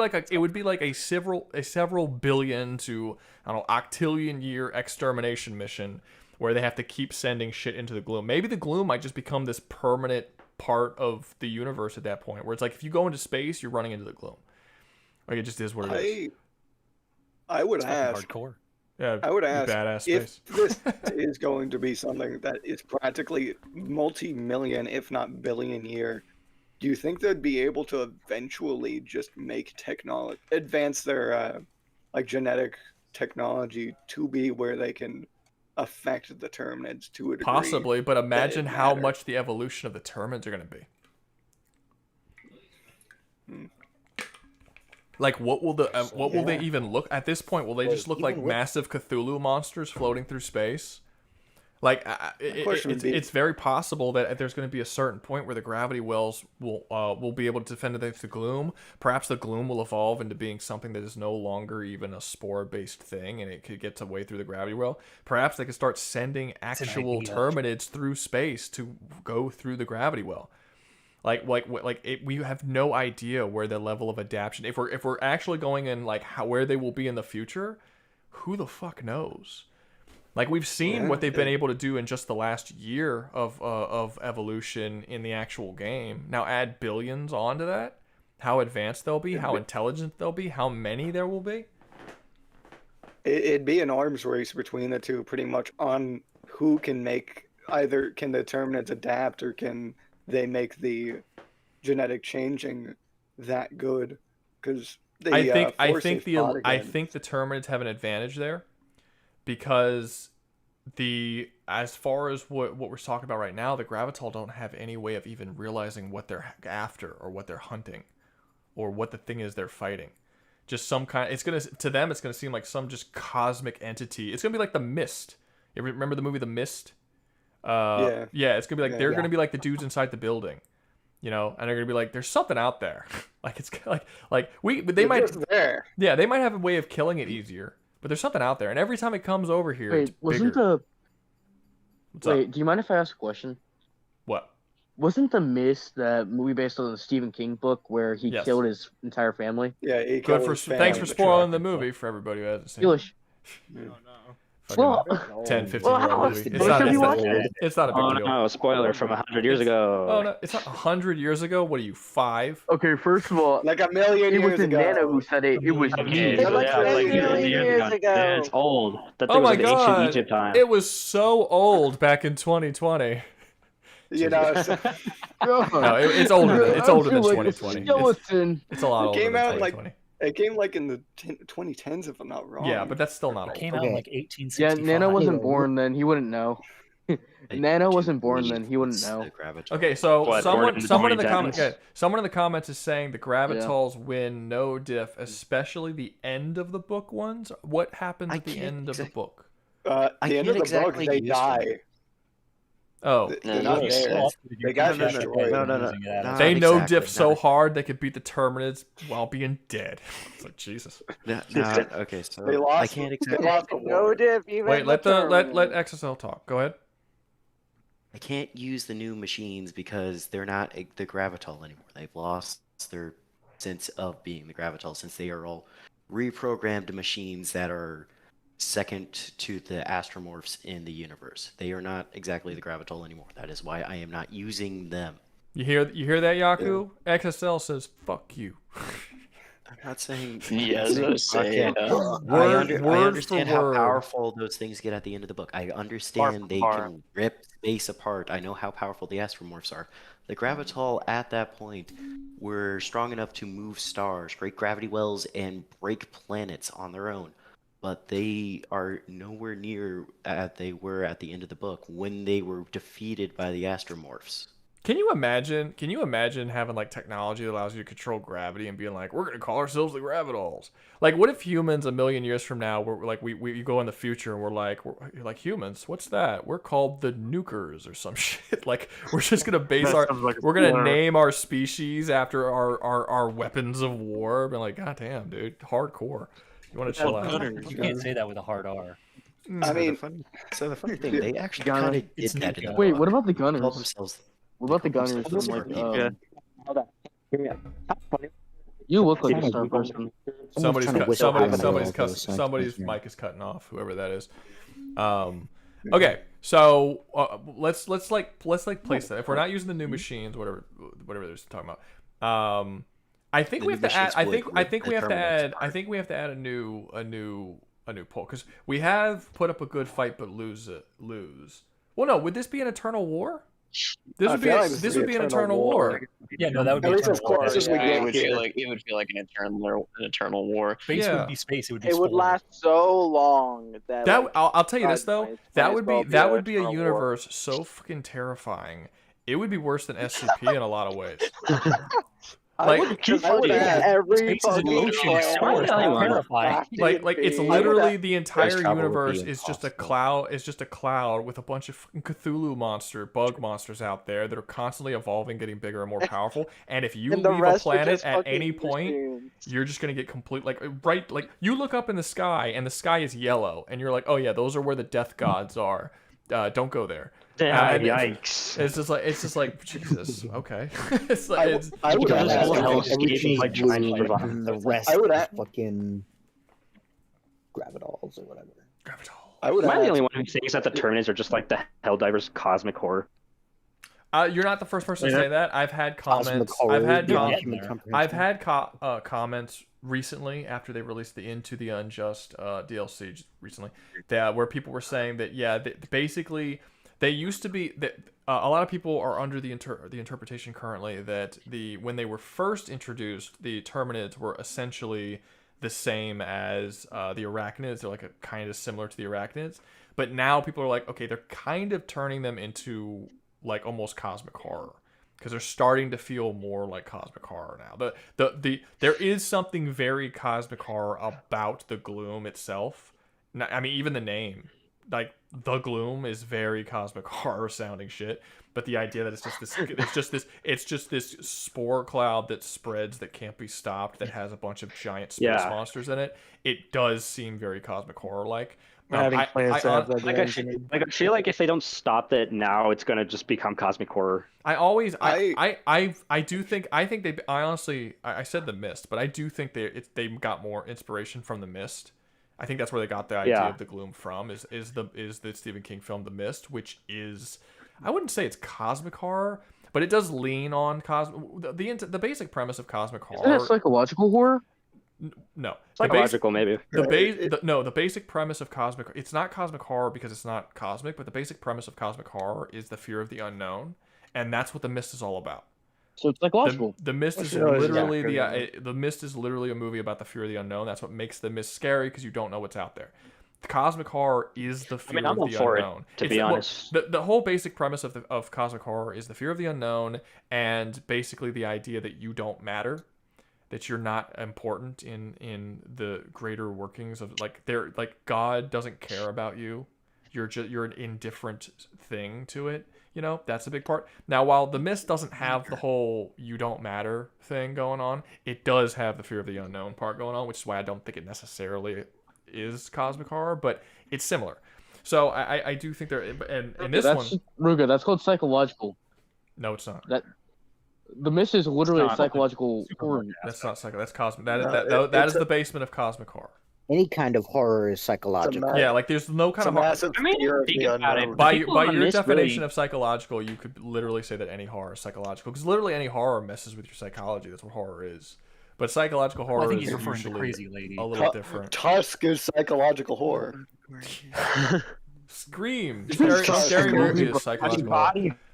be like a several billion to, I don't know, octillion year extermination mission where they have to keep sending shit into the gloom. Maybe the gloom might just become this permanent part of the universe at that point, where it's like, if you go into space, you're running into the gloom. Like, it just is what it is. I would ask, hardcore. Yeah, I would ask badass if space. this is going to be something that is practically multi-million, if not billion year. Do you think they'd be able to eventually just make advance their like genetic technology to be where they can affect the Terminids to a degree? Possibly, but imagine how much the evolution of the Terminids are going to be. Like, what will they even look at this point? Will they just look like massive Cthulhu monsters floating through space? Like, it's very possible that there's going to be a certain point where the gravity wells will be able to defend against the gloom. Perhaps the gloom will evolve into being something that is no longer even a spore-based thing, and it could get its way through the gravity well. Perhaps they could start sending actual Terminids through space to go through the gravity well. We have no idea where the level of adaptation. If we're actually going in like where they will be in the future, who the fuck knows? Like, we've seen what they've been able to do in just the last year of evolution in the actual game. Now add billions onto that. How advanced they'll be, how intelligent they'll be, how many there will be. It'd be an arms race between the two, pretty much, on who can make, either can the Terminids adapt or can they make the genetic changing that good? Because I think the Terminids have an advantage there. Because as far as what we're talking about right now, the Gravital don't have any way of even realizing what they're after or what they're hunting or what the thing is they're fighting. Just some kind. To them, it's gonna seem like some just cosmic entity. It's gonna be like the Mist. You remember the movie The Mist? Yeah, it's gonna be like they're gonna be like the dudes inside the building, and they're gonna be like, there's something out there. Like, it's they might have a way of killing it easier. But there's something out there, and every time it comes over here, it's bigger. Do you mind if I ask a question? What? Wasn't The Mist that movie based on the Stephen King book where he killed his entire family? Yeah, he killed his family. Thanks for spoiling the movie for everybody who hasn't seen it. Well, 10, 15-year-old movie. It's not a big deal. No, spoiler from 100 years ago. Oh, no, it's not 100 years ago. What are you, 5? Okay, first of all, like a million years ago. It was Nana who said it. It was me. Like a million years ago. It's old. That Oh thing my was in god! ancient Egypt time. It was so old back in 2020. You know, so, No, it's older than it's older than 2020. Skeleton. It's a lot it older came than out 2020. like it came like in the 2010s, if I'm not wrong. Yeah, but that's still not old. It came out in like Yeah, 1865. Nano wasn't born then. He wouldn't know. Nano wasn't born then. He wouldn't it's know. the Graviton. Okay, so What, someone born in in the the comments 2010s? someone in the comments is saying the Gravitals win no diff, especially the end of the book ones. What happens at the end of the book? The end of the book, they die. Oh, They're not there. They got destroyed. No, they no exactly, diff so not- hard they could beat the Terminids while being dead. It's like Jesus. Okay, so They lost. I can't exactly. They lost the war. No diff, even Wait, let the let Terminals. XSL talk. Go ahead. I can't use the new machines because they're not the Gravital anymore. They've lost their sense of being the Gravital since they are all reprogrammed machines that are second to the astromorphs in the universe. They are not exactly the Gravital anymore. That is why I am not using them. You hear that, Yaku? XSL says fuck you. I'm not saying. Yes, I was saying, I word understand for how word. powerful those things get at the end of the book. I understand they Part. can rip space apart. I know how powerful the astromorphs are. The Gravital at that point were strong enough to move stars, create gravity wells, and break planets on their own. But they are nowhere near they were at the end of the book when they were defeated by the astromorphs. Can you imagine? Can you imagine having like technology that allows you to control gravity and being like, we're gonna call ourselves the Gravitals? Like, what if humans a million years from now, we're like, we go in the future and we're like humans. What's that? We're called the Nukers or some shit. Like, we're just gonna base That sounds like a we're gonna slur. name our species after our weapons of war. Be like, god damn, dude, hardcore. You want to chill out? You can't say that with a hard R. I mean, the funny thing, they actually kind of did It's that in the Wait, book. what about the They called gunners? themselves- What about the they called gunners? themselves I'm like, Terminids. Hold on. Hear me out. you look like a star person. Somebody's trying to cut, whisper somebody's behind somebody's my cuss, elbow so I somebody's can't hear. mic is cutting off, whoever that is. Okay, so let's place that. If we're not using the new machines, whatever there's talking about, I think The we have new to add. machines I would think rip we the have to Terminals add. I think we have to add a new poll because we have put up a good fight but lose. Well, no, would this be an eternal war? This I would be feel like this would be an eternal war. Yeah, no, that would be At least eternal as war. close as we it get would here. feel like an eternal war. Space Yeah. would be space. It would be. It would spoiled. last so long that. That like, I'll tell you this God, though. might That as would well be a eternal war. universe so fucking terrifying. It would be worse than SCP in a lot of ways. I Like, would, I would add every Space is an fucking ocean. planet It's so terrifying. like it's I would literally add- the entire travel would be universe is just a impossible. cloud. It's just a cloud with a bunch of fucking Cthulhu bug monsters out there that are constantly evolving, getting bigger and more powerful. And if you and the leave a rest are planet just at fucking any point, machines. you're just gonna get complete like you look up in the sky and the sky is yellow and you're like, oh yeah, those are where the death gods are. Don't go there. And Yikes. it's just like Jesus. Okay. it's I like would- I would it's, add Those whole that. hellscape Everything like is Chinese blue providers. and the rest I would is add- fucking Gravitals or whatever. I would Am I the add- only one who thinks that the Terminids are just like the Helldivers cosmic horror? You're not the first person to say that. I've had comments. horror, I've had beyond com- human comprehension. I've had comments recently after they released the Into the Unjust DLC recently, that where people were saying that basically they used to be that a lot of people are under the interpretation currently that when they were first introduced, the Terminids were essentially the same as the Arachnids. They're like a kind of similar to the Arachnids, but now people are like, okay, they're kind of turning them into like almost cosmic horror because they're starting to feel more like cosmic horror now. There is something very cosmic horror about the Gloom itself. I mean, even the name, like the Gloom, is very cosmic horror sounding shit. But the idea that it's just this spore cloud that spreads that can't be stopped that has a bunch of giant space monsters in it. It does seem very cosmic horror like. I feel like if they don't stop it now, it's gonna just become cosmic horror. I said The Mist, but I do think they got more inspiration from The Mist. I think that's where they got the idea of the Gloom from. Is the Stephen King film The Mist, which is, I wouldn't say it's cosmic horror, but it does lean on the basic premise of cosmic horror. Isn't it psychological horror? No, Psychological, maybe. The basic premise of cosmic, it's not cosmic horror because it's not cosmic, but the basic premise of cosmic horror is the fear of the unknown, and that's what The Mist is all about. So it's psychological. The Mist is Yeah, literally exactly. the Mist is literally a movie about the fear of the unknown. That's what makes The Mist scary, because you don't know what's out there. The cosmic horror is the fear I'm of all the for it, unknown. to be honest. The whole basic premise of cosmic horror is the fear of the unknown, and basically the idea that you don't matter, that you're not important in the greater workings of God doesn't care about you. You're an indifferent thing to it. You know, that's a big part. Now, while The Mist doesn't have the whole you don't matter thing going on, it does have the fear of the unknown part going on, which is why I don't think it necessarily is cosmic horror, but it's similar. So I do think there, and this that's, one, Ruga, that's called psychological. no, it's not. The Mist is literally a psychological horror. That's not psycho. That's cosmic. That is the basement of cosmic horror. Any kind of horror is psychological. Yeah, like there's no kind of horror. Think about it. By People on your this definition really- of psychological, you could literally say that any horror is psychological, because literally any horror messes with your psychology. That's what horror is. But psychological horror I think is he's referring to usually Crazy Lady. a little different. Tusk is psychological horror. Scream. Scary movie is psychological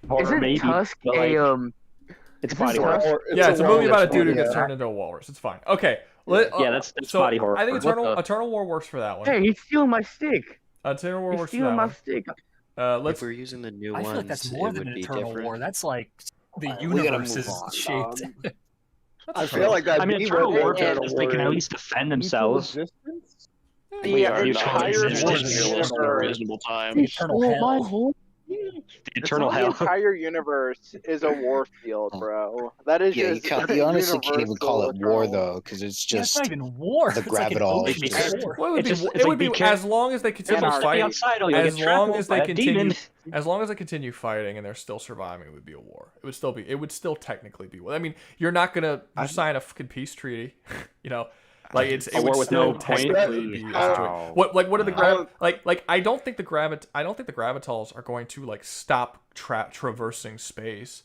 horror. Isn't Tusk a It's body horror. Yeah, it's a movie about a dude who gets turned into a walrus. It's fine. Okay. That's so body horror. I think What the- Eternal War works for that one. Hey, he's stealing my stick. Eternal War He's works for stealing that my one. stick. Let's. If we're using the new I ones, feel like that's more it than would an be Eternal different. War. That's like the we gotta universe move is on, shaped. I feel like that. I mean, Eternal War, they can at least defend themselves. The are entire Existence in a reasonable time. Eternal hell. The Eternal The Hell. entire universe is a war field, bro. That is Yeah, just you honestly can't even call it war universal. though, because it's Yeah, it's just not even war. the It's like an gravitol. ocean just- war. Well, it would be as long as they continue fighting. As long as they continue, as long as they continue fighting and they're still surviving, it would be a war. It would still technically be war. I mean, you're not gonna sign a fucking peace treaty, you know. Like it war would with still no point. technically be Wow. what are the I don't think the gravitols are going to like stop traversing space.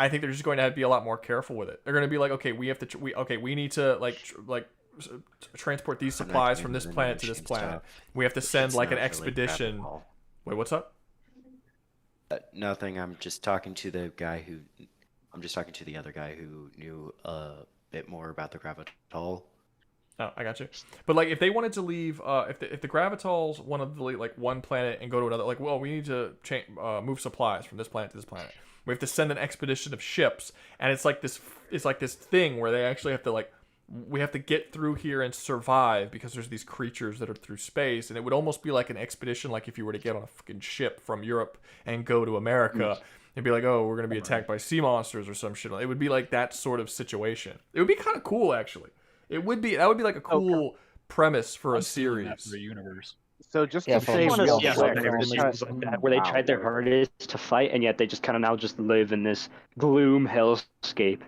I think they're just going to have to be a lot more careful with it. They're going to be like, okay, we need to transport these supplies from this planet to this planet. We have to send like an expedition. Wait, what's up? Nothing. I'm just talking to the other guy who knew a bit more about the gravitol. Oh, I got you. But like, if they wanted to leave, if the gravitols wanted to leave like one planet and go to another, like, well, we need to move supplies from this planet to this planet. We have to send an expedition of ships, and it's like this thing where they actually have to we have to get through here and survive because there's these creatures that are through space, and it would almost be like an expedition, like if you were to get on a fucking ship from Europe and go to America. It'd be like, oh, we're gonna be attacked by sea monsters or some shit. It would be like that sort of situation. It would be kind of cool, actually. That would be like a cool premise for a series. For a universe. So just Yeah, to say real quick, where they tried their hardest to fight, and yet they just kind of now just live in this gloom hellscape.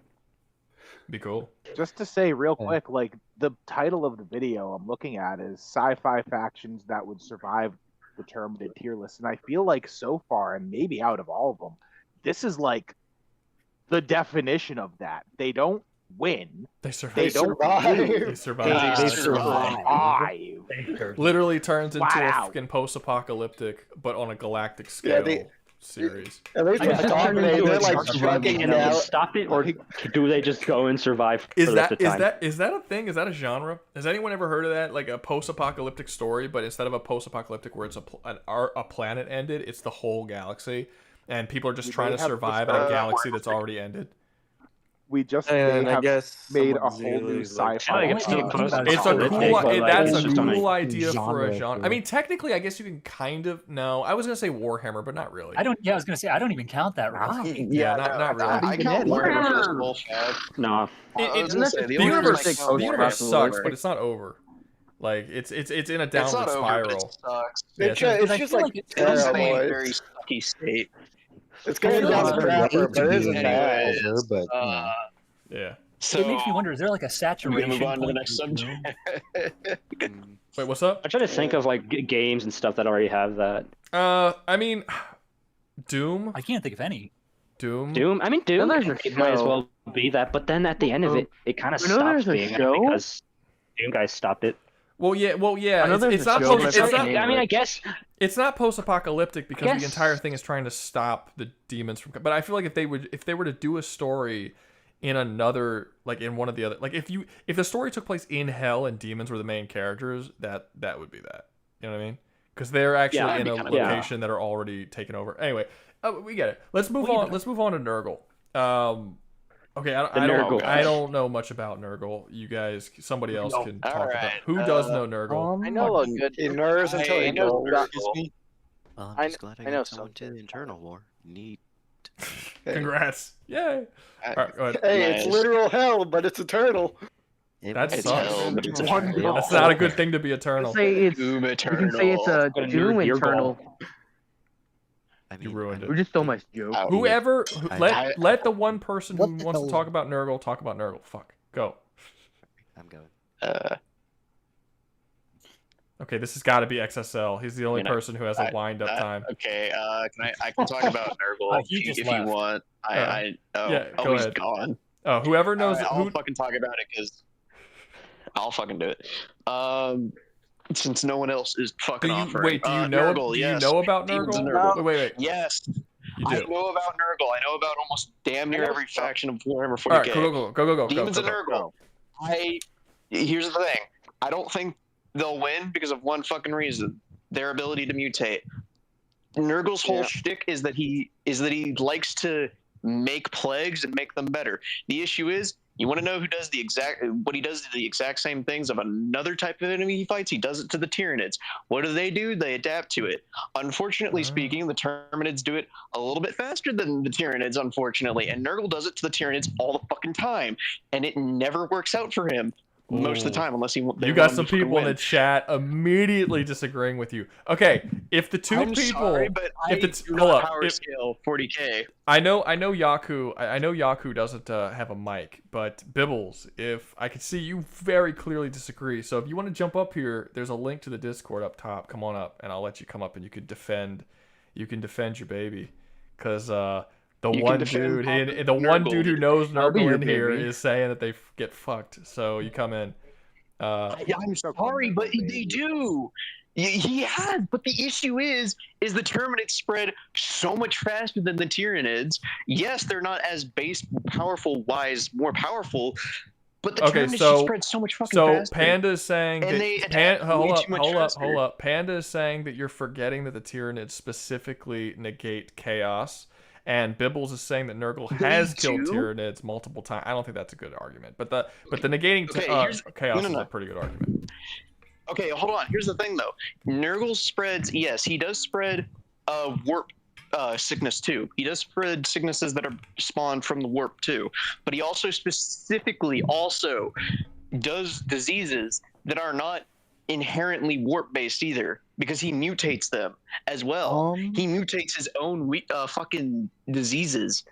Be cool. Just to say real quick, like the title of the video I'm looking at is sci-fi factions that would survive the Terminid tier list, and I feel like so far, and maybe out of all of them, this is like the definition of that. They don't win. They survive. They don't survive. lose. They survive. They survive. Literally turns into Flat a out. fucking post-apocalyptic, but on a galactic scale series. At least with Dominate, they're like chugging Can they down. stop it, or do they just go and survive for Is the rest that of the time? is that a thing? Is that a genre? Has anyone ever heard of that? Like a post-apocalyptic story, but instead of a post-apocalyptic where it's a planet ended, it's the whole galaxy, and people are just trying to have survive in a galaxy that's already ended. We just And I have guess made a someone's whole new really, like, sci-fi. It's still It's a cool. post-apocalyptic, That's it's a just on cool a idea for a genre genre. for I mean, technically, I guess you can kind of. No, I was gonna say Warhammer, but not really. I was gonna say I don't even count that, right? Yeah, not really. I count Warhammer as bullshit. No. I was gonna say, The universe sucks, over. but it's not over. Like it's in a It's downward not over, but spiral. it sucks. Yeah, It's just like It's in a terrible. very sucky state. It's going down the crapper, but it isn't bad. Anyways, but Yeah. So It makes me wonder: is there like a we saturation? move on to the point next for the subject. Wait, what's up? I try to think of like games and stuff that already have that. I mean, Doom. I can't think of any. Doom. I mean, Doom. there's a It might as show. well be that, but then at the end of it, it kind of You know stops there's a being that show? because Doom guys stopped it. Well, yeah. I know there's It's a not. show, Post, but I it's not. forget- I mean, I guess it's not post-apocalyptic because guess- the entire thing is trying to stop the demons from. But I feel like if they were to do a story in another, like in one of the other, like if the story took place in hell and demons were the main characters, that would be that. You know what I mean? Because they're actually in a location that are already taken over. Anyway, we get it. Let's move on. Let's move on to Nurgle. Okay, I don't know much about Nurgle. You guys, somebody else can talk about. Who does know Nurgle? I know a good. He nerds until he know don't. Well, I'm just glad I know got someone to the internal war. Neat. Congrats! Yay! All right, go ahead. Hey, it's literal hell, but it's eternal. That sucks. It's That's not a good thing to be eternal. You can say it's a Doom Eternal. You ruined it. Or just stole my joke. Whoever let the one person who wants to talk about Nurgle talk about Nurgle. Fuck. Go. I'm going. Okay, this has got to be XSL. He's the only person who has a wind up time. Okay, I can talk about Nurgle if you want. Go he's ahead. gone. Oh, whoever knows I'll fucking talk about it because I'll fucking do it. Since no one else is fucking offering. Wait, do you know? Nurgle, do yes. you know about Demons Nurgle? and Nurgle. Wait. Yes. You I do. know about Nurgle. I know about almost damn near every faction of Warhammer 40k. All right, go. Demons go, and Nurgle. Here's the thing. I don't think they'll win because of one fucking reason: their ability to mutate. Nurgle's whole shtick is that he likes to make plagues and make them better. The issue is, you want to know what he does to the exact same things of another type of enemy he fights? He does it to the Terminids. What do? They adapt to it. Unfortunately speaking, the Terminids do it a little bit faster than the Terminids, unfortunately, and Nurgle does it to the Terminids all the fucking time, and it never works out for him. Most of the time, unless you got some people in the chat immediately disagreeing with you. Okay, if the two I'm people, sorry, but if I it's do hold not up, power scale 40k. I know Yaku. I know Yaku doesn't have a mic, but Bibbles, if I can see you very clearly disagree. So if you want to jump up here, there's a link to the Discord up top. Come on up, and I'll let you come up, and you can defend your baby, because the one dude who knows Nurgle in here is saying that they get fucked. So you come in. I'm sorry, but they do. He has, but the issue is the Terminids spread so much faster than the Tyranids. Yes, they're not as base powerful wise, more powerful, but the Terminids spread so much fucking faster. So Panda is saying And that hold up. Panda is saying that you're forgetting that the Tyranids specifically negate chaos. And Bibbles is saying that Nurgle has killed Tyranids multiple times. I don't think that's a good argument, but the negating chaos is a pretty good argument. Okay, hold on. Here's the thing, though. Nurgle spreads. Yes, he does spread warp sickness too. He does spread sicknesses that are spawned from the warp too. But he also specifically does diseases that are not inherently warp based either, because he mutates them as well. He mutates his own fucking diseases.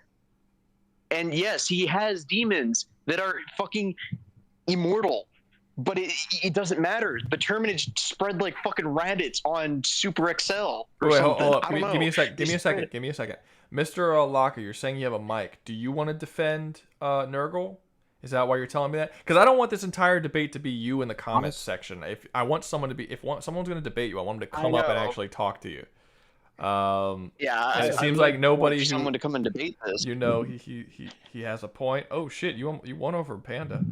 And yes, he has demons that are fucking immortal, but it doesn't matter. The Terminids spread like fucking rabbits on Super XL. Wait, hold up. Give me a second. Mr. Locker, you're saying you have a mic. Do you want to defend Nurgle? Is that why you're telling me that? Because I don't want this entire debate to be you in the comments section. If I want someone to be, someone's going to debate you, I want them to come up and actually talk to you. It seems like nobody someone to come and debate this. You know, he has a point. Oh shit, you won over Panda.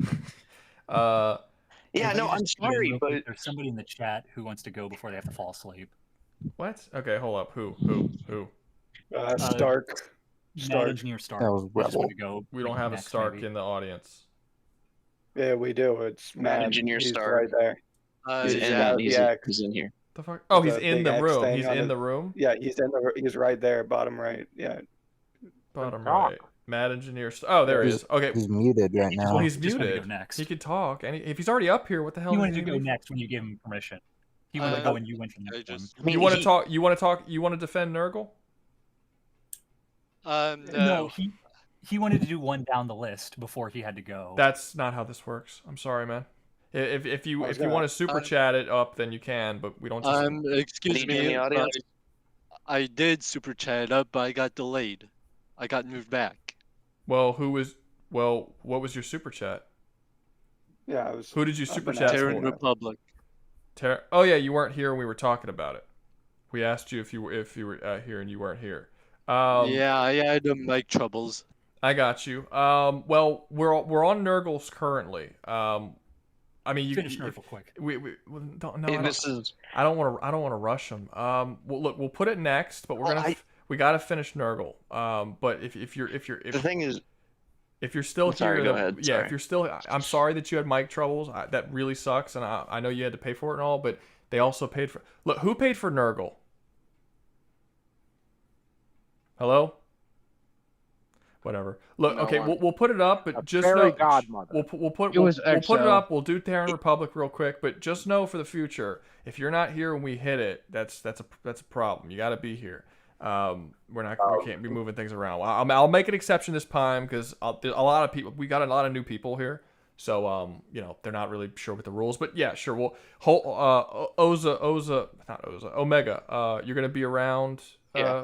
Yeah, no, I'm sorry, but there's somebody in the chat who wants to go before they have to fall asleep. What? Okay, hold up. Who? Stark. Mad Engineer Stark. That was Rebel. We don't have a Stark in the audience. Yeah, we do. It's Mad Engineer He's Stark. right there. He's in here. The fuck? Oh, he's The in the big X room. thing He's on in his- the room. Yeah, he's right there, bottom right. Yeah. Bottom right. Mad Engineer. Oh, there he is. Okay. He's muted right now. Well, he's Just wanted to muted. go next. He could talk. And if he's already up here, what the hell? He does wanted to go need? next when you gave him permission. He wanted to go when you went for the next one. You want to talk? You want to talk? You want to defend Nurgle? No, he wanted to do one down the list before he had to go. That's not how this works. I'm sorry, man. If you want to super chat it up, then you can, but we don't. Just... Excuse me. I did super chat it up, but I got delayed. I got moved back. Well, what was your super chat? Yeah, it was. Who did you super chat Terran for? Republic. Oh yeah, you weren't here when we were talking about it. We asked you if you were here and you weren't here. Yeah, I had mic troubles. I got you. Well, we're on Nurgles currently. I mean, you Finish if- Nurgle quick. We don't no. Hey, I don't, this is I don't want to rush them. Well, look, we'll put it next, but we gotta finish Nurgle. But if the thing is, if you're still sorry, here, go ahead. yeah, Sorry. if you're still, I'm sorry that you had mic troubles. That really sucks, and I know you had to pay for it and all, but they also paid for. Look, who paid for Nurgle? Hello. Whatever. Look, No okay, one. we'll put it up, but just Fairy know godmother. we'll put It was we'll put it XO. up. We'll do Terran Republic real quick, but just know for the future, if you're not here when we hit it, that's a problem. You got to be here. We can't be moving things around. I'll make an exception this time because a lot of people, we got a lot of new people here, so they're not really sure with the rules. But yeah, sure. We'll Omega. You're gonna be around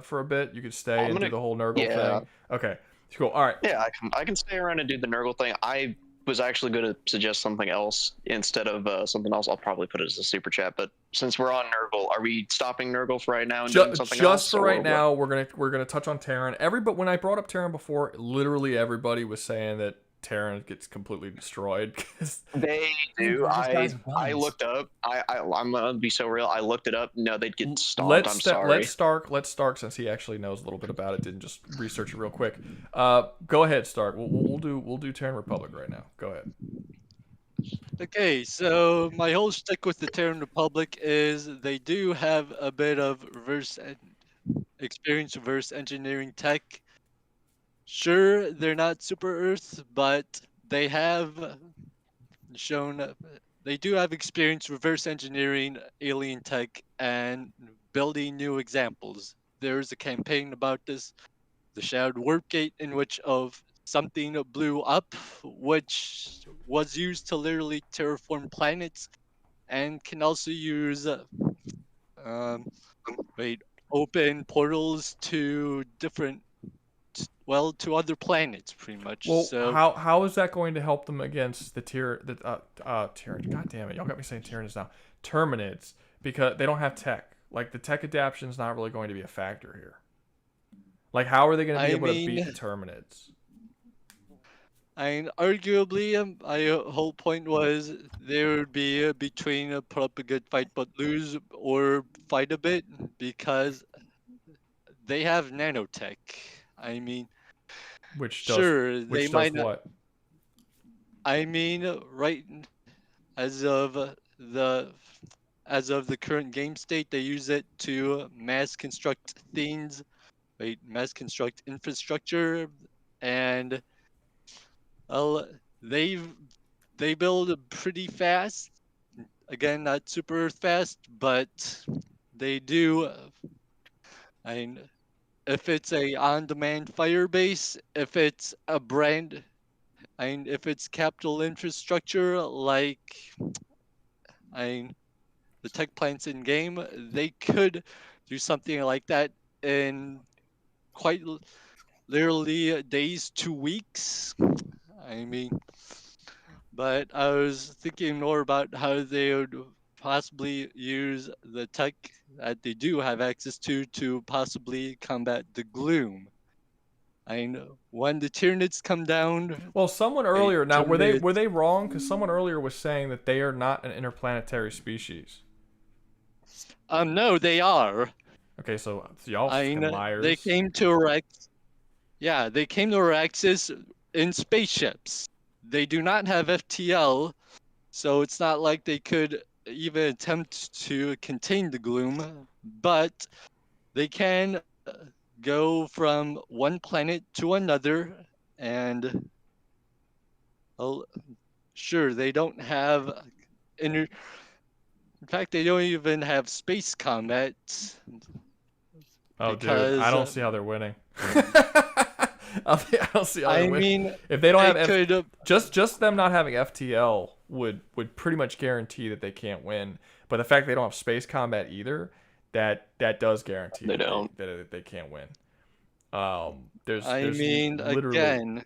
for a bit. You could stay and do the whole Nurgle thing. Okay. Cool. All right. Yeah, I can stay around and do the Nurgle thing. I was actually going to suggest something else instead of something else. I'll probably put it as a super chat. But since we're on Nurgle, are we stopping Nurgle for right now and doing something else? Just for right now, we're gonna touch on Terran. But when I brought up Terran before, literally everybody was saying that Terran gets completely destroyed. They do. I looked up. I'm gonna be so real. I looked it up. No, they'd get stomped. I'm sorry. Let Stark, since he actually knows a little bit about it, didn't just research it real quick. Go ahead, Stark. We'll do Terran Republic right now. Go ahead. Okay, so my whole stick with the Terran Republic is they do have a bit of reverse engineering tech. Sure, they're not Super Earth, but they have shown they do have experience reverse engineering alien tech and building new examples. There's a campaign about this, the Shadow Warp Gate, in which something blew up, which was used to literally terraform planets, and can also use open portals to to other planets, pretty much. Well, so how is that going to help them against the Tyranid? God damn it, y'all got me saying Tyranids now. Terminids, because they don't have tech. Like the tech adaptation is not really going to be a factor here. Like, how are they going to be able to beat the Terminids? Arguably, my whole point was there would be between put up a good fight but lose, or fight a bit, because they have nanotech. I mean, which they might not. What? I mean, right as of the current game state, they use it to mass construct things, mass construct infrastructure, and they build pretty fast. Again, not super fast, but they do. I mean, if it's a on-demand fire base, if it's a brand, if it's capital infrastructure like, the tech plants in game, they could do something like that in quite literally days to weeks. But I was thinking more about how they would possibly use the tech that they do have access to possibly combat the gloom. When the Tyranids come down. Well, someone earlier. Now, were they wrong? Because someone earlier was saying that they are not an interplanetary species. No, they are. Okay, so y'all fucking liars. They came to Rex. Yeah, they came to Rexus in spaceships. They do not have FTL, so it's not like they could even attempt to contain the gloom, but they can go from one planet to another, and sure, they don't have in fact, they don't even have space combat. Oh, dude, I don't see how they're winning. I don't see how they're winning. If they don't have just them not having FTL would pretty much guarantee that they can't win. But the fact they don't have space combat either, that does guarantee that they can't win. There's literally...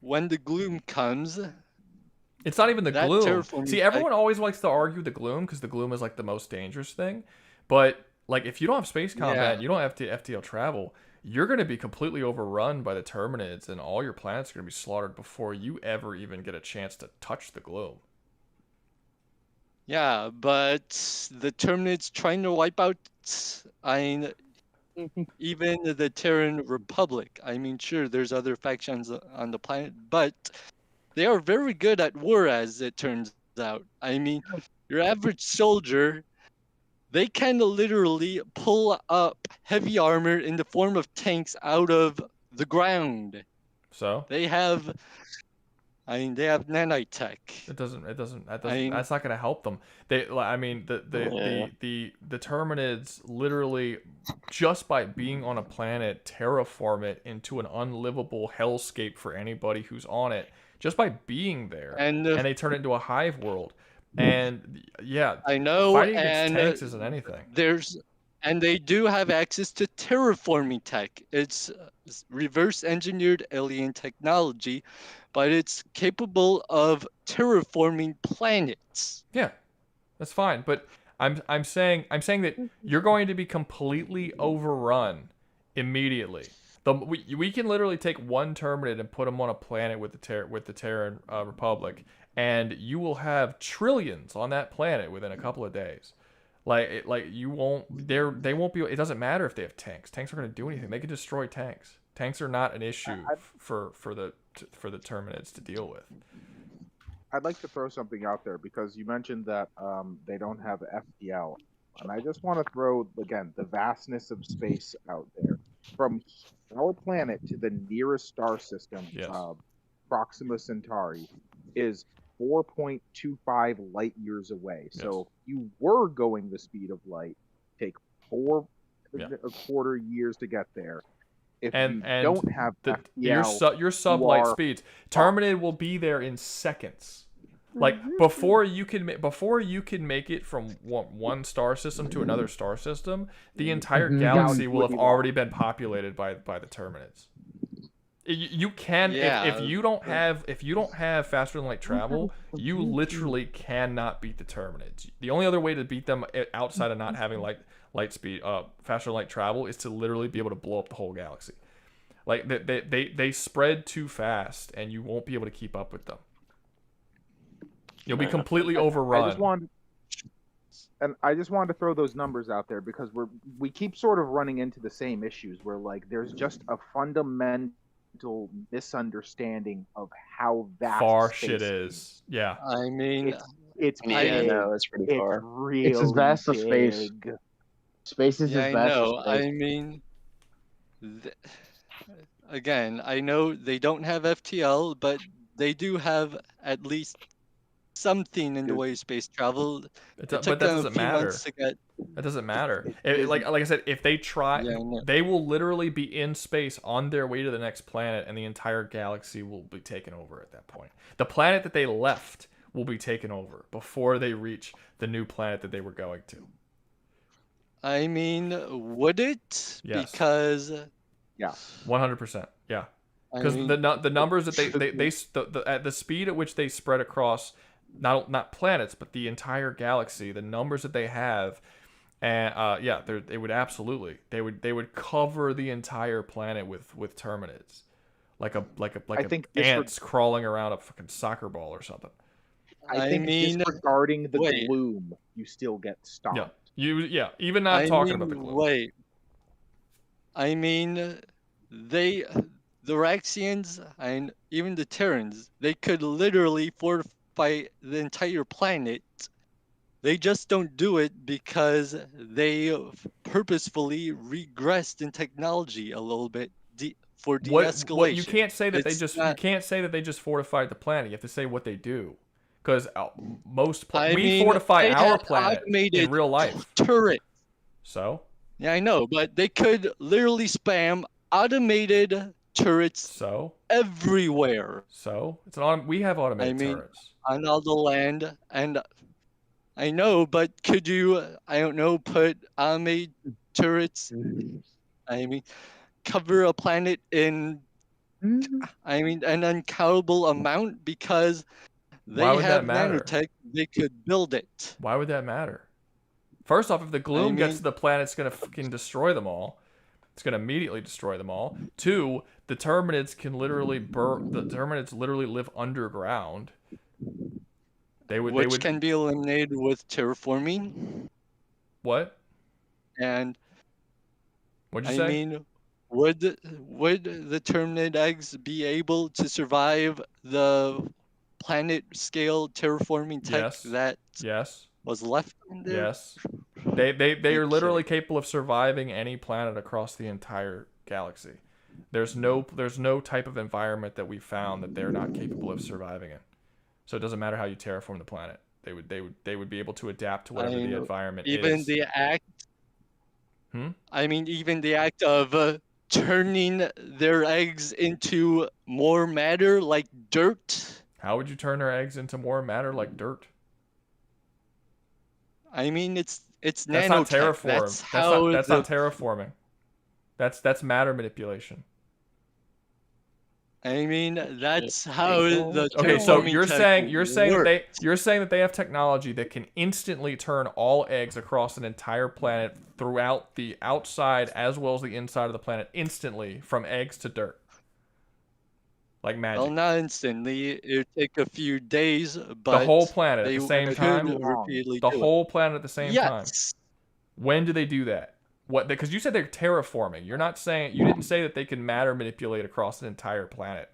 when the gloom comes, It's not even the that gloom. terraforming See, everyone always likes to argue the gloom because the gloom is like the most dangerous thing. But like, if you don't have space combat, Yeah. and you don't have FTL travel, you're going to be completely overrun by the Terminids, and all your planets are going to be slaughtered before you ever even get a chance to touch the gloom. Yeah, but the Terminids trying to wipe out, even the Terran Republic. I mean, sure, there's other factions on the planet, but they are very good at war, as it turns out. I mean, your average soldier, they can literally pull up heavy armor in the form of tanks out of the ground. So they have nanotech. That's not going to help them. The Terminids literally, just by being on a planet, terraform it into an unlivable hellscape for anybody who's on it. Just by being there, and they turn it into a hive world. And yeah, I know, fighting against and tanks isn't anything. And they do have access to terraforming tech. It's reverse engineered alien technology, but it's capable of terraforming planets. Yeah, that's fine. But I'm saying that you're going to be completely overrun immediately. We can literally take one Terminid and put them on a planet with the Terran Republic, and you will have trillions on that planet within a couple of days. They won't be. It doesn't matter if they have tanks. Tanks aren't going to do anything. They can destroy tanks. Tanks are not an issue for the Terminids to deal with. I'd like to throw something out there because you mentioned that they don't have FTL, and I just want to throw again the vastness of space out there. From our planet to the nearest star system, Proxima Centauri, is 4.25 light years away. Yes. So if you were going the speed of light, take 4.25 years to get there. If you don't have FTL, your sub-light speeds, Terminid will be there in seconds. Like before you can make it from one star system to another star system, the entire galaxy will have already been populated by the Terminids. You can if you don't have faster than light travel, you literally cannot beat the Terminids. The only other way to beat them outside of not having light speed, faster than light travel, is to literally be able to blow up the whole galaxy. Like they spread too fast, and you won't be able to keep up with them. You'll be completely overrun. I just wanted to throw those numbers out there because we keep sort of running into the same issues where like there's just a fundamental misunderstanding of how vast far space shit is. Yeah. I mean, it's pretty far. Really it's as vast as space. Space is as vast as space. I mean, again, I know they don't have FTL, but they do have at least something in the way of space travel. But that doesn't matter. That doesn't matter. Like I said, if they try, they will literally be in space on their way to the next planet, and the entire galaxy will be taken over at that point. The planet that they left will be taken over before they reach the new planet that they were going to. I mean, would it? Yes. Because 100%. Yeah. Because the numbers that at the speed at which they spread across not planets but the entire galaxy, the numbers that they have, and they would cover the entire planet with Terminids, like ants crawling around a fucking soccer ball or something. I think disregarding the gloom, you still get stopped. Yeah. Even not talking about the gloom. Wait. I mean, the Raxians and even the Terrans, they could literally fortify the entire planet. They just don't do it because they purposefully regressed in technology a little bit for de-escalation. You can't say that they just fortified the planet. You have to say what they do, because we fortify our planet in real life. Turret. So. Yeah, I know, but they could literally spam automated turrets everywhere. So we have automated turrets on all the land, and I know, but could you, I don't know, put automated turrets? I mean, cover a planet in, I mean, an uncountable amount, because Why would that matter? nanotech. They could build it. Why would that matter? First off, if the gloom gets to the planet, it's gonna fucking destroy them all. It's gonna immediately destroy them all. 2, the Terminids can literally The Terminids literally live underground. Which can be eliminated with terraforming. What? And What'd you I say? mean, would the Terminid eggs be able to survive the planet scale terraforming tech that was left in there? Yes. They are literally capable of surviving any planet across the entire galaxy. There's no type of environment that we found that they're not capable of surviving in. So it doesn't matter how you terraform the planet. They would be able to adapt to whatever the environment even is. the act. Hmm? I mean, even the act of turning their eggs into more matter, like dirt. How would you turn their eggs into more matter like dirt? I mean, it's That's nanotech. not terraform. That's how That's not terraforming. That's matter manipulation. I mean, that's how the Okay, so terraforming you're tech saying that they have technology that can instantly turn all eggs across an entire planet throughout the outside as well as the inside of the planet instantly from eggs to dirt. Like magic. Well, not instantly. It would take a few days, but The whole planet at they the same could time? repeatedly The do it. whole planet at the same time? Yes. When do they do that? What? Because you said they're terraforming. You're not saying, you didn't say that they can matter manipulate across an entire planet.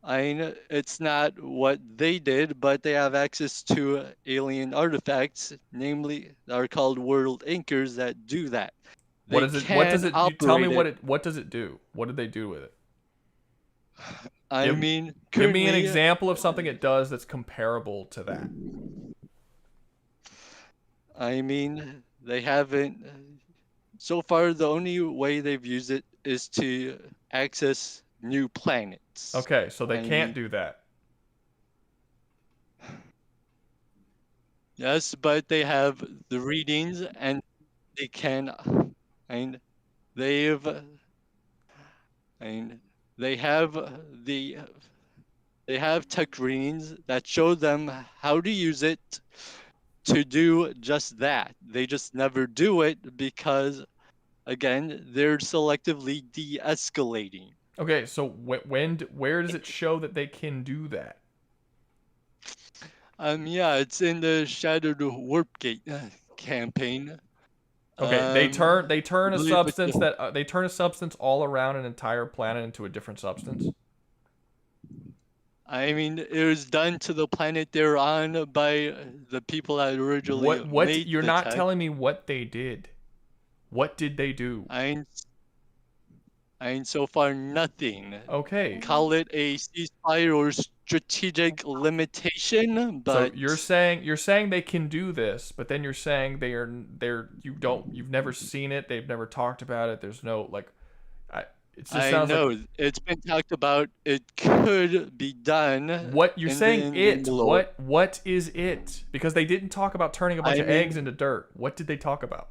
I mean, it's not what they did, but they have access to alien artifacts, namely, that are called world anchors that do that. What They does it? What does can it? You tell me operate what does it do? What did they do with it? I mean, give me an currently- example of something it does that's comparable to that. I mean, they haven't. So far, the only way they've used it is to access new planets. Okay, so they I can't mean, do that. Yes, but they have the readings and they can, and they've, and they have the, they have tech readings that show them how to use it to do just that. They just never do it because, again, they're selectively de-escalating. Okay, so where does it show that they can do that? Yeah, it's in the Shattered Warp Gate campaign. Okay, they turn a believe it's substance the- that they turn a substance all around an entire planet into a different substance. I mean, it was done to the planet they're on by the people that originally What made you're the not tech. telling me what they did. What did they do? I ain't so far nothing. Okay. Call it a ceasefire or strategic limitation, but So you're saying they can do this, but then you're saying you've never seen it, they've never talked about it. There's no it just I sounds know like it's been talked about. It could be done. what you're in saying the- in it. the lore. What is it? Because they didn't talk about turning a bunch I of mean- eggs into dirt. What did they talk about?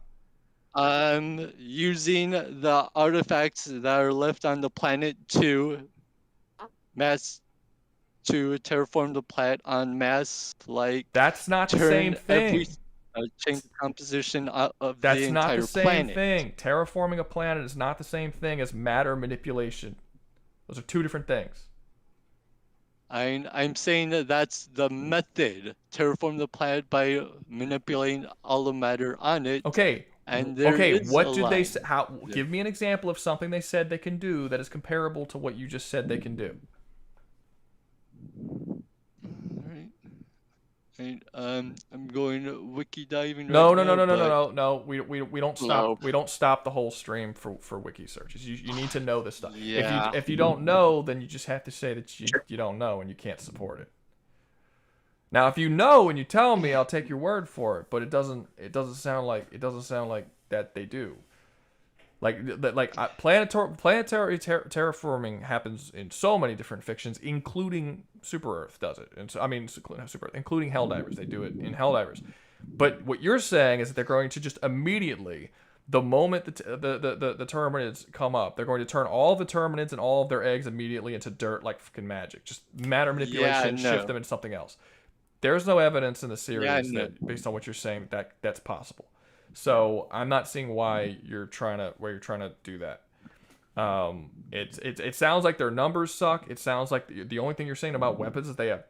Using the artifacts that are left on the planet to terraform the planet en masse, like That's not the turn same thing. change the composition of That's the not entire the same planet. thing. Terraforming a planet is not the same thing as matter manipulation. Those are two different things. I'm saying that that's the method. Terraform the planet by manipulating all the matter on it. Okay. And there okay, is what a did they line. say? How? Give me an example of something they said they can do that is comparable to what you just said they can do. Right, I'm going wiki diving. No, right no, no, now, no, no, but- no, no. We don't stop. We don't stop the whole stream for wiki searches. You need to know this stuff. Yeah. If you don't know, then you just have to say that you don't know and you can't support it. Now, if you know and you tell me, I'll take your word for it. But it doesn't sound like that they do. Planetary terraforming happens in so many different fictions, including Super Earth does it. And so, I mean, Super Earth, including Helldivers. They do it in Helldivers. But what you're saying is that they're going to just immediately The moment the Terminids come up, they're going to turn all the Terminids and all of their eggs immediately into dirt like fucking magic. Just matter manipulation, shift them into something else. There's no evidence in the series that, based on what you're saying, that's possible. So I'm not seeing why you're trying to do that. It sounds like their numbers suck. It sounds like the only thing you're saying about weapons is they have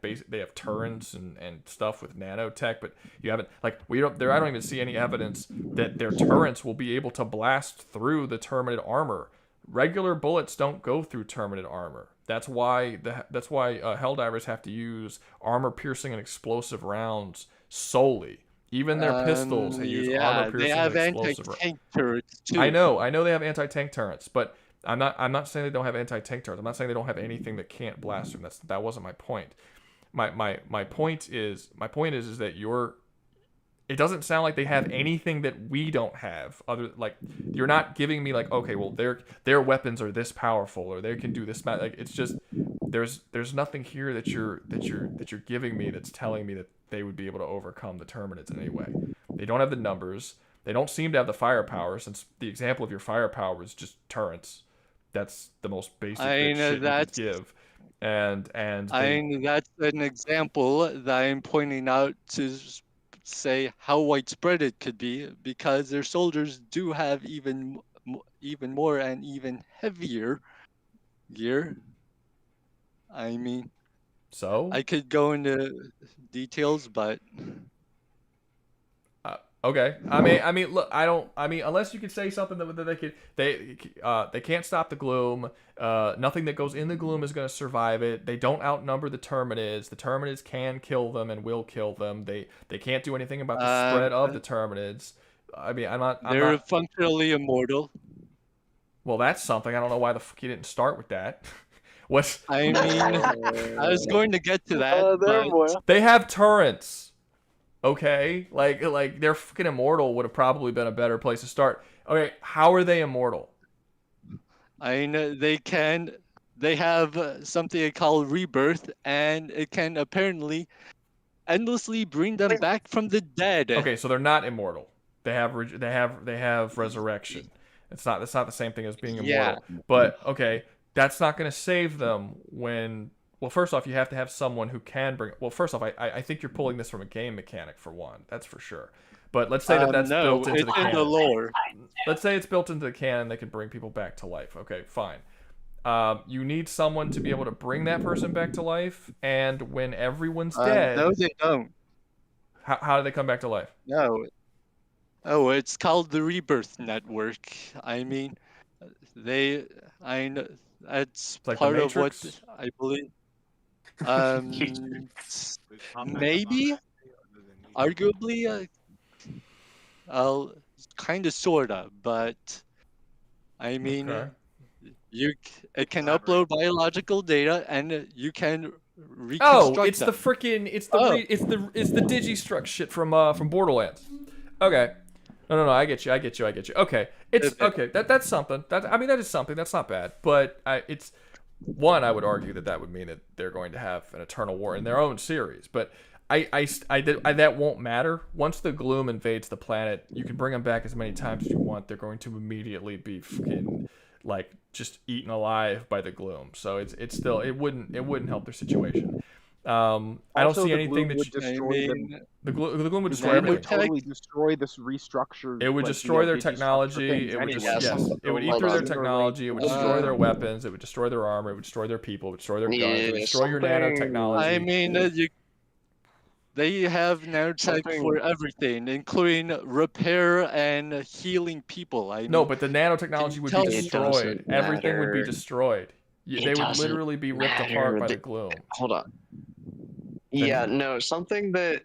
turrets and stuff with nanotech, but you haven't I don't even see any evidence that their turrets will be able to blast through the Terminid armor. Regular bullets don't go through Terminid armor. That's why Helldivers have to use armor-piercing and explosive rounds solely. Even their pistols use armor-piercing and explosive rounds. Anti-tank turrets too. I know they have anti-tank turrets, but I'm not saying they don't have anti-tank turrets. I'm not saying they don't have anything that can't blast them. That wasn't my point. My point is that it doesn't sound like they have anything that we don't have. You're not giving me okay, well their weapons are this powerful or they can do this. It's just there's nothing here that you're giving me that's telling me that they would be able to overcome the Terminids in any way. They don't have the numbers. They don't seem to have the firepower, since the example of your firepower is just turrets. That's the most basic shit you could give. And that's an example that I'm pointing out to say how widespread it could be, because their soldiers do have even more and even heavier gear. I mean, so I could go into details, but okay. I mean, look, unless you could say something that they can't stop the gloom. Nothing that goes in the gloom is going to survive it. They don't outnumber the Terminids. The Terminids can kill them and will kill them. They can't do anything about the spread of the Terminids. I mean, they're functionally immortal. Well, that's something. I don't know why the fuck you didn't start with that. What? I mean, I was going to get to that, but they have turrets. Okay, like they're fucking immortal would have probably been a better place to start. Okay, how are they immortal? I know they have something called rebirth, and it can apparently endlessly bring them back from the dead. Okay, so they're not immortal. They have resurrection. That's not the same thing as being immortal. Yeah. But okay, that's not going to save them when. Well, first off, you have to have someone who can bring. Well, first off, I think you're pulling this from a game mechanic for one. That's for sure. But let's say that's built into the canon. The lore. Let's say it's built into the canon. They can bring people back to life. Okay, fine. You need someone to be able to bring that person back to life, and when everyone's dead. No, they don't. How do they come back to life? No. Oh, it's called the Rebirth Network. I mean, that's like part of what I believe. Maybe, arguably, kind of, sorta, but I mean, it can upload biological data, and you can reconstruct. Oh, it's them. the freaking it's the Digistruct shit from Borderlands. Okay. No, I get you. Okay, it's okay. That's something. That is something. That's not bad. But it's one. I would argue that would mean that they're going to have an eternal war in their own series. But that won't matter. Once the gloom invades the planet, you can bring them back as many times as you want. They're going to immediately be fucking just eaten alive by the gloom. So it's still it wouldn't help their situation. I don't see anything that the gloom would destroy everything. It would totally destroy this restructure. It would destroy their technology. It would it would eat through their technology. It would destroy their weapons. It would destroy their armor. It would destroy their people. It would destroy their guns. It would destroy your nanotechnology. I mean, they have nanotech for everything, including repair and healing people. No, but the nanotechnology would be destroyed. Everything would be destroyed. They would literally be ripped apart by the gloom. Hold on. Yeah, no, something that,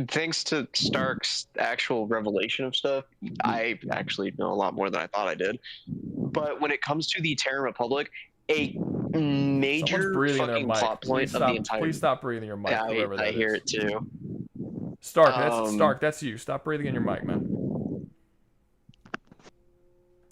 thanks to Stark's actual revelation of stuff, I actually know a lot more than I thought I did. But when it comes to the Terran Republic, a major fucking plot point of the entire... Please stop breathing your mic, whoever that I is. hear it too. Stark, that's you. Stop breathing in your mic, man.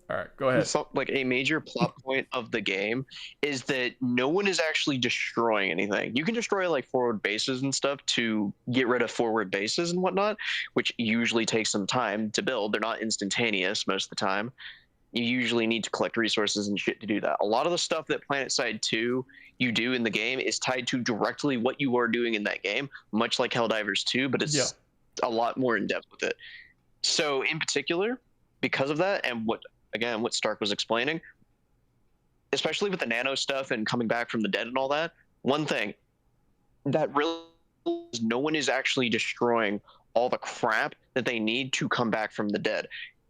All right, go ahead. So, like a major plot point of the game is that no one is actually destroying anything. You can destroy like forward bases and stuff to get rid of forward bases and whatnot, which usually takes some time to build. They're not instantaneous most of the time. You usually need to collect resources and shit to do that. A lot of the stuff that PlanetSide 2 you do in the game is tied to directly what you are doing in that game, much like Helldivers 2, but it's a lot more in depth with it. So in particular, because of that, and what Stark was explaining, especially with the nano stuff and coming back from the dead and all that, one thing that really is no one is actually destroying all the crap that they need to come back from the dead.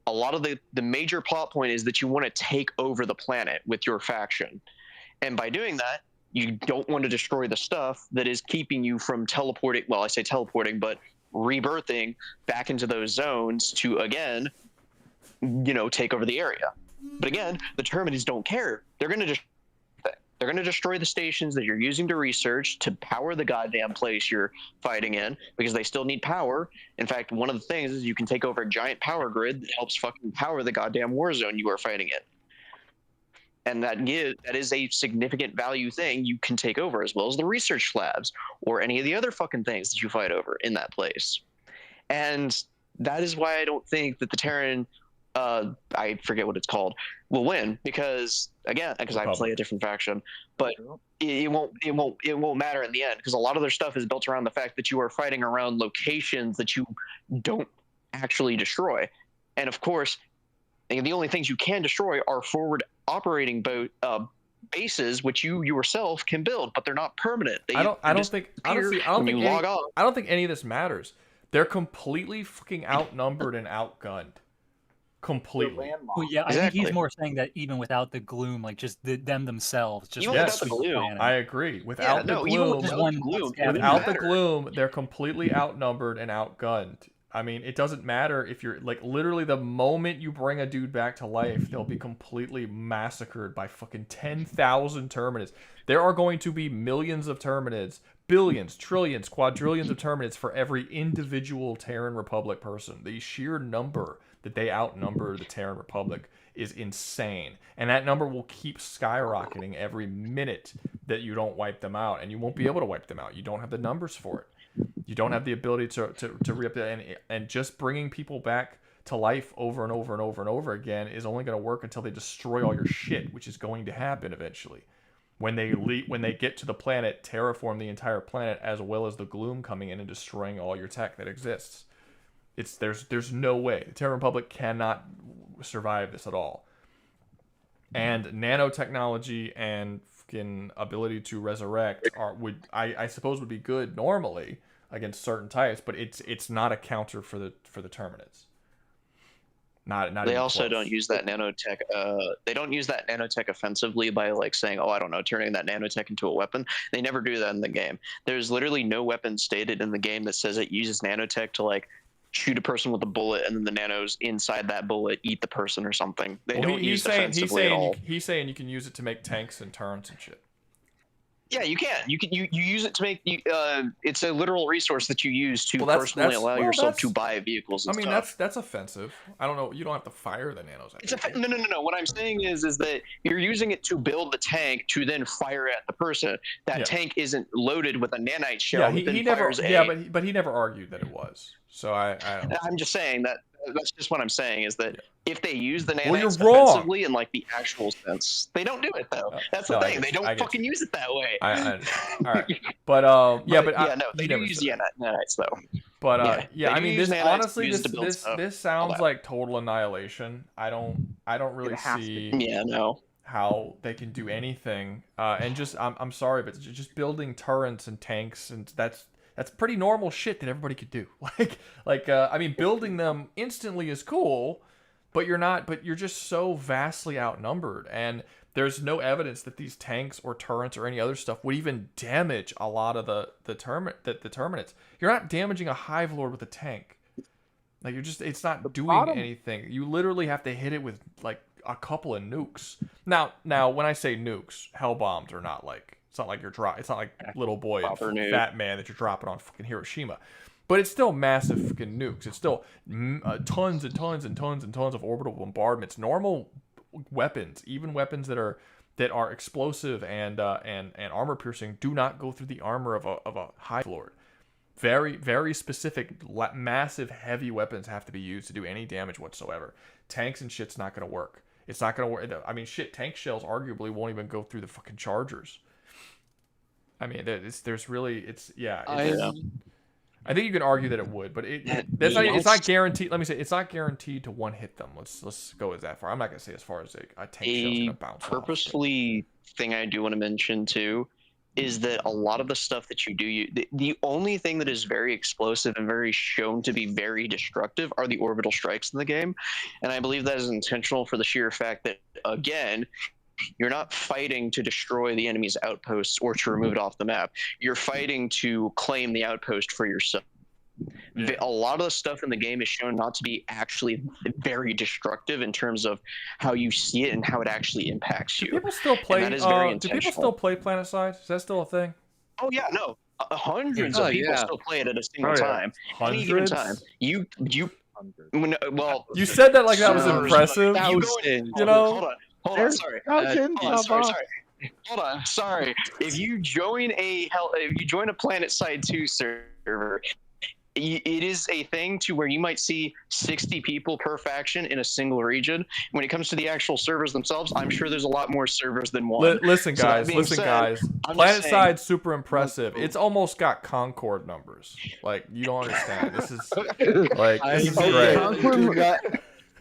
A lot of the major plot point is that you want to take over the planet with your faction. And by doing that, you don't want to destroy the stuff that is keeping you from teleporting. Well, I say teleporting, but rebirthing back into those zones to, again, take over the area. But again, the Terminids don't care. They're going to destroy the stations that you're using to research to power the goddamn place you're fighting in, because they still need power. In fact, one of the things is you can take over a giant power grid that helps fucking power the goddamn war zone you are fighting in. And that is a significant value thing you can take over, as well as the research labs or any of the other fucking things that you fight over in that place. And that is why I don't think that the Terran, I forget what it's called, will win, because I play a different faction, but it won't matter in the end, because a lot of their stuff is built around the fact that you are fighting around locations that you don't actually destroy. And of course, the only things you can destroy are forward operating bases, which you yourself can build, but they're not permanent. I don't think any of this matters. They're completely fucking outnumbered and outgunned. Completely. Well, yeah, I think he's more saying that even without the gloom, like just them themselves, just yes, I agree. Without the gloom, they're completely outnumbered and outgunned. I mean, it doesn't matter if you're like literally the moment you bring a dude back to life, they'll be completely massacred by fucking 10,000 Terminids. There are going to be millions of Terminids, billions, trillions, quadrillions of Terminids for every individual Terran Republic person. The sheer number that they outnumber the Terran Republic is insane. And that number will keep skyrocketing every minute that you don't wipe them out. And you won't be able to wipe them out. You don't have the numbers for it. You don't have the ability to re-up that. And just bringing people back to life over and over and over and over again is only going to work until they destroy all your shit, which is going to happen eventually. When they get to the planet, terraform the entire planet, as well as the gloom coming in and destroying all your tech that exists. There's no way. The Terran Republic cannot survive this at all. And nanotechnology and fucking ability to resurrect I suppose would be good normally against certain types, but it's not a counter for the Terminids. Not they also don't use that nanotech. They don't use that nanotech offensively by like saying, "Oh, I don't know, turning that nanotech into a weapon." They never do that in the game. There's literally no weapon stated in the game that says it uses nanotech to like shoot a person with a bullet and then the nanos inside that bullet eat the person or something. They don't use it offensively at all. He's saying you can use it to make tanks and turrets and shit. Yeah, you can. You use it to make. It's a literal resource that you use to personally allow yourself to buy vehicles. And stuff. that's offensive. I don't know. You don't have to fire the nanos. No. What I'm saying is that you're using it to build the tank to then fire at the person. That tank isn't loaded with a nanite shell. But he never argued that it was. So I'm just saying that's just what I'm saying is that if they use the nanites offensively in like the actual sense, they don't do it though. That's the thing. They don't fucking use it that way. All right. But they do use the nanites though. But I mean, this honestly, this sounds like total annihilation. I don't really see how they can do anything. And just I'm sorry, but just building turrets and tanks, and that's pretty normal shit that everybody could do. I mean, building them instantly is cool, but you're just so vastly outnumbered, and there's no evidence that these tanks or turrets or any other stuff would even damage a lot of the Terminids. You're not damaging a Hive Lord with a tank. Like it's not doing anything. You literally have to hit it with like a couple of nukes. Now when I say nukes, hell bombs are not like. It's not like it's not like little boy and fat man that you're dropping on fucking Hiroshima, but it's still massive fucking nukes. It's still tons and tons and tons and tons of orbital bombardments. Normal weapons, even weapons that are explosive and armor piercing, do not go through the armor of a Hive Lord. Very, very specific, massive, heavy weapons have to be used to do any damage whatsoever. Tanks and shit's not going to work. It's not going to work. I mean, shit, tank shells arguably won't even go through the fucking chargers. I mean, I think you can argue that it would, but it's not guaranteed. Let me say, it's not guaranteed to one hit them. Let's go as that far. I'm not going to say as far as a tank shell's going to bounce off. Purposefully thing I do want to mention too is that a lot of the stuff that you do, the only thing that is very explosive and very shown to be very destructive are the orbital strikes in the game. And I believe that is intentional for the sheer fact that, again, you're not fighting to destroy the enemy's outposts or to remove it off the map. You're fighting to claim the outpost for yourself. Yeah. A lot of the stuff in the game is shown not to be actually very destructive in terms of how you see it and how it actually impacts you. Do people still play? Do people still play PlanetSide? Is that still a thing? Oh yeah, no. Hundreds of people still play it at a single time. Any given time. You said that like that was impressive. Hold on, sorry. Hold on, sorry. If you join a PlanetSide 2 server, it is a thing to where you might see 60 people per faction in a single region. When it comes to the actual servers themselves, I'm sure there's a lot more servers than one. Listen, guys. PlanetSide's super impressive. It's almost got Concord numbers. Like, you don't understand. This is like great.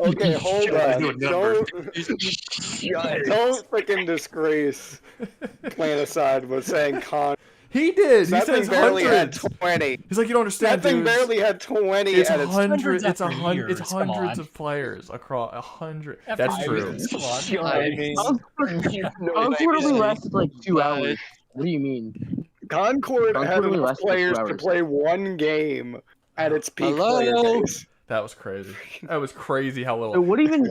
Okay, hold on. Don't freaking disgrace PlanetSide with saying He did. That thing barely had 20. He's like, you don't understand. That thing barely had 20. It's hundreds. It's hundreds of players across 100. That's true. Concord only lasted like 2 hours. What do you mean? Concord had enough players to play one game at its peak player base. That was crazy. That was crazy how little. So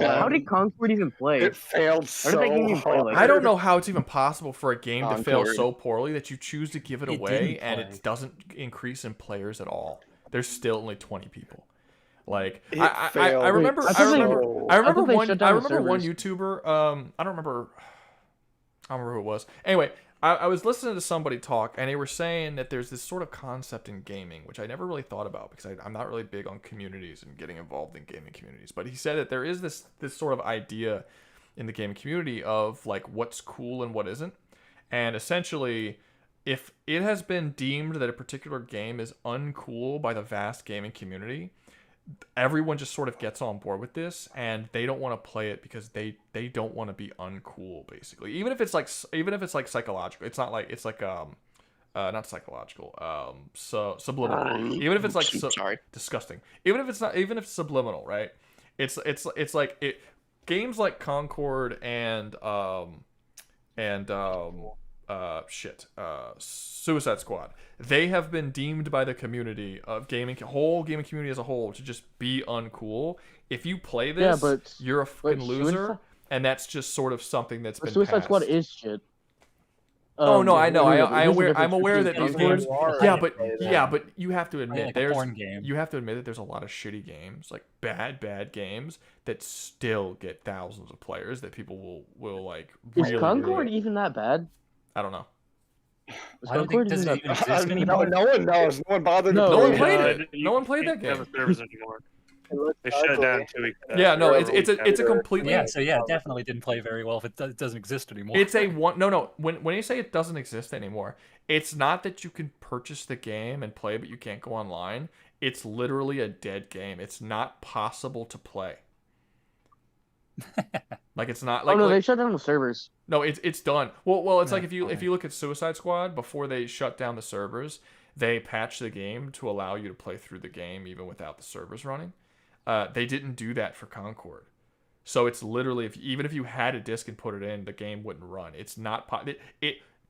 how did Concord even play? It failed so hard. I don't know how it's even possible for a game to fail so poorly that you choose to give it away and it doesn't increase in players at all. There's still only 20 people. Like I remember one YouTuber. I don't remember who it was. Anyway. I was listening to somebody talk, and they were saying that there's this sort of concept in gaming, which I never really thought about because I'm not really big on communities and getting involved in gaming communities. But he said that there is this sort of idea in the gaming community of like what's cool and what isn't. And essentially, if it has been deemed that a particular game is uncool by the vast gaming community, everyone just sort of gets on board with this, and they don't want to play it because they don't want to be uncool, basically. Even if it's like psychological, it's not like not psychological, subliminal. Even if it's like disgusting. Even if it's subliminal, right? It's like games like Concord and Suicide Squad. They have been deemed by the community of whole gaming community as a whole to just be uncool. If you play this, you're a fucking loser, and that's just sort of something that's been Suicide passed. Squad is shit. Oh no, I know. I'm aware that these games. Yeah, but you have to admit there's a lot of shitty games, like bad games that still get thousands of players that people will like. Is Concord even that bad? I don't know. I don't think does it even exist anymore. No one knows. No one bothered. No one played it. No one played that game. Servers anymore. They shut it down 2 weeks ago. Yeah, no, it's a completely. Yeah, so yeah, definitely didn't play very well if it doesn't exist anymore. It's a one. No. When you say it doesn't exist anymore, it's not that you can purchase the game and play, but you can't go online. It's literally a dead game. It's not possible to play. Like it's not like. Oh no, they shut down the servers. No, it's done. Well, it's like if you look at Suicide Squad before they shut down the servers, they patched the game to allow you to play through the game even without the servers running. They didn't do that for Concord. So it's literally even if you had a disc and put it in, the game wouldn't run. It's not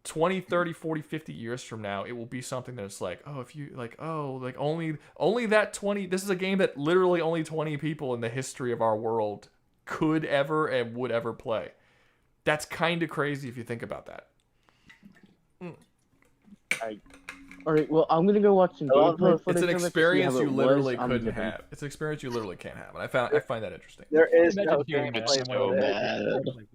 20, 30, 40, 50 years from now, it will be something that's like, oh, if you like, oh, like only that 20. This is a game that literally only 20 people in the history of our world could ever and would ever play. That's kind of crazy if you think about that. All right, well, I'm gonna go watch some gameplay footage. It's an of it to see experience how it you was literally on couldn't Dippin'. have. It's an experience you literally can't have, and I find that interesting. There is no Imagine hearing gameplay that. footage.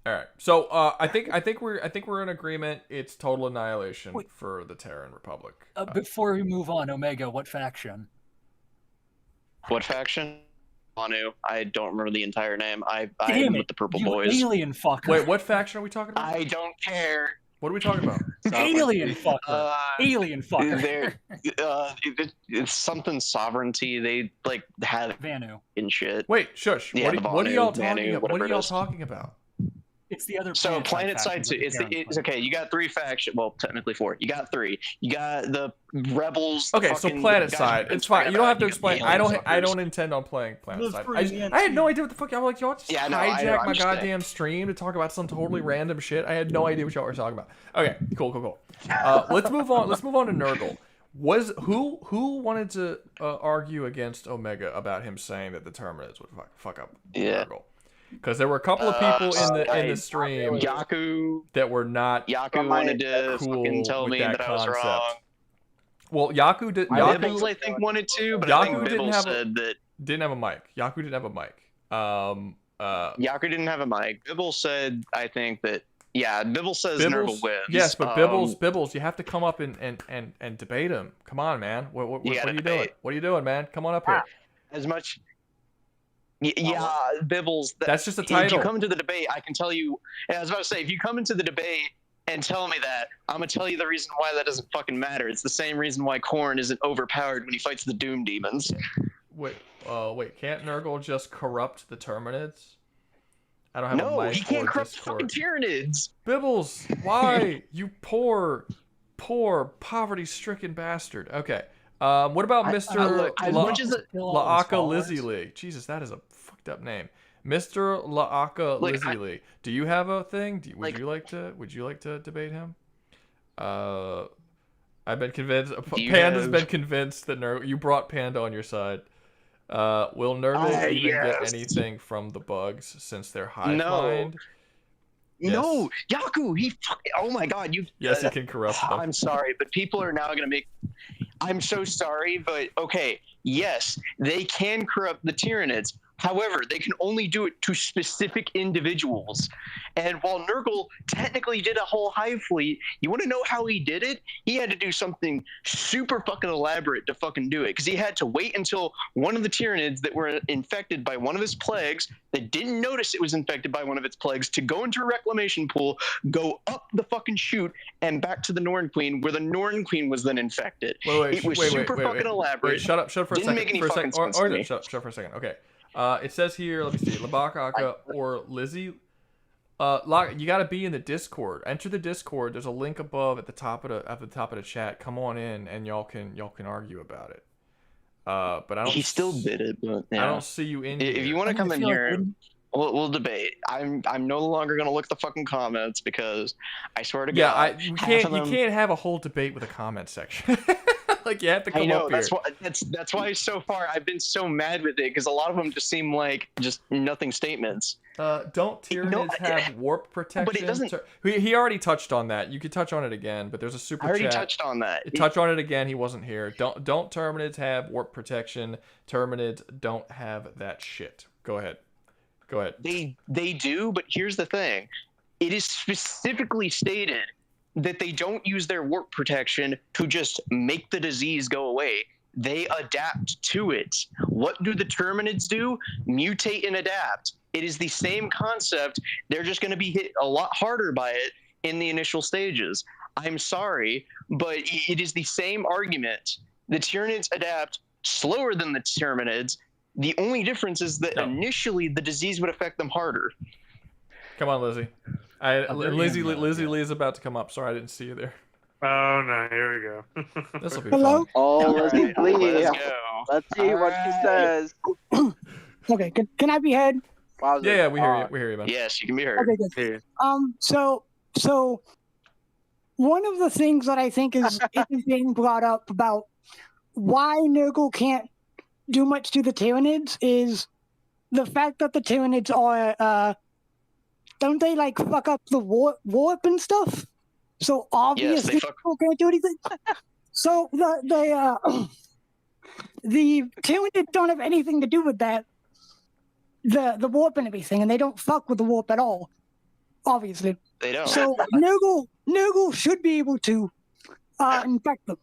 All right, so I think we're in agreement. It's total annihilation Wait. for the Terran Republic. Before we move on, Omega, what faction? What faction? Manu. I don't remember the entire name. I'm Damn with it, the purple you boys. alien fucker. Wait, what faction are we talking about? I don't care. What are we talking about? Alien fucker. Alien fucker. It's something sovereignty. They like have Vanu and shit. Wait, shush. Yeah, What are y'all Vanu, talking about? What whatever are it y'all is. talking about? It's the other. So planet planet side two. It's okay. You got 3 factions. Well, technically 4. You got 3. You got the rebels. Okay, so planet side. It's fine. You don't have to explain. I don't intend on playing planet side. I had no idea what the fuck y'all were like. Y'all just hijack my goddamn stream to talk about some totally random shit. I had no idea what y'all were talking about. Okay, cool. Let's move on. Let's move on to Nurgle. Who wanted to argue against Omega about him saying that the Terminids would fuck up Nurgle? Because there were a couple of people in the stream Yaku that were not wanted to cool fucking tell with me that that I was concept. wrong. Well, Yaku did. Bibbles, I think, wanted to, but I think Bibbles didn't have a mic. Yaku didn't have a mic. Yaku didn't have a mic. Bibbles said, I think that. Yeah, Bibbles says Nurgle wins. Yes, but Bibbles, you have to come up and debate him. Come on, man. What are you doing? What are you doing, man? Come on up here. As much. Yeah, Bibbles. That's just a title. If you come into the debate, I can tell you. I was about to say, if you come into the debate and tell me that, I'm gonna tell you the reason why that doesn't fucking matter. It's the same reason why Korn isn't overpowered when he fights the Doom Demons. Wait, can't Nurgle just corrupt the Terminids? I don't have a mic. No, he can't corrupt Discord. fucking Tyranids. Bibbles, why? You poor, poverty-stricken bastard. Okay. What about Mr. Laaka Lizzie Lee? Jesus, that is a fucked up name. Mr. Laaka Lizzie Lee. Do you have a thing? Would you like to debate him? I've been convinced. Panda's been convinced that you brought Panda on your side. Will Nurgle even get anything from the bugs since they're hive mind? No, Yaku, oh my god, Yes, he can corrupt them. I'm sorry, but people are now gonna make. I'm so sorry, but okay, yes, they can corrupt the Tyranids. However, they can only do it to specific individuals. And while Nurgle technically did a whole hive fleet, you want to know how he did it? He had to do something super fucking elaborate to fucking do it. Because he had to wait until one of the Tyranids that were infected by one of his plagues, that didn't notice it was infected by one of its plagues, to go into a reclamation pool, go up the fucking chute, and back to the Norn Queen, where the Norn Queen was then infected. It was super fucking elaborate. Wait, shut up for a second. Didn't make any fucking sense to me. Shut for a second. Okay. It says here, let me see, Labakaka or Lizzie. You gotta be in the Discord. Enter the Discord. There's a link above at the top of the chat. Come on in and y'all can argue about it. But I don't. He still did it, but yeah. I don't see you in here. If you want to come in here, we'll debate. I'm no longer gonna look the fucking comments because I swear to God. You can't have a whole debate with a comment section. Like you have to come up here. That's why so far I've been so mad with it because a lot of them just seem like just nothing statements. Don't Tyranids have warp protection? But it doesn't. He already touched on that. You could touch on it again, but there's a super chat. I already touched on that. Touch on it again. He wasn't here. Don't Terminids have warp protection? Terminids don't have that shit. Go ahead. They do, but here's the thing. It is specifically stated that they don't use their warp protection to just make the disease go away. They adapt to it. What do the Terminids do? Mutate and adapt. It is the same concept. They're just going to be hit a lot harder by it in the initial stages. I'm sorry, but it is the same argument. The Tyranids adapt slower than the Terminids. The only difference is that initially the disease would affect them harder. Come on, Lizzie. Lizzie Lee is about to come up. Sorry, I didn't see you there. Oh no, here we go. This will be Hello? fun. Oh, Lizzie Lee. Let's go. Let's see what she says. Okay, can I be heard? Yeah, we hear you. We hear you, man. Yes, you can be heard. Okay, good. So one of the things that I think is being brought up about why Nurgle can't do much to the Tyranids is the fact that the Tyranids are don't they like fuck up the warp and stuff? So obviously people can't do anything. So the Tyranids don't have anything to do with that. The warp and everything, and they don't fuck with the warp at all. Obviously. They don't. So Nurgle should be able to infect them.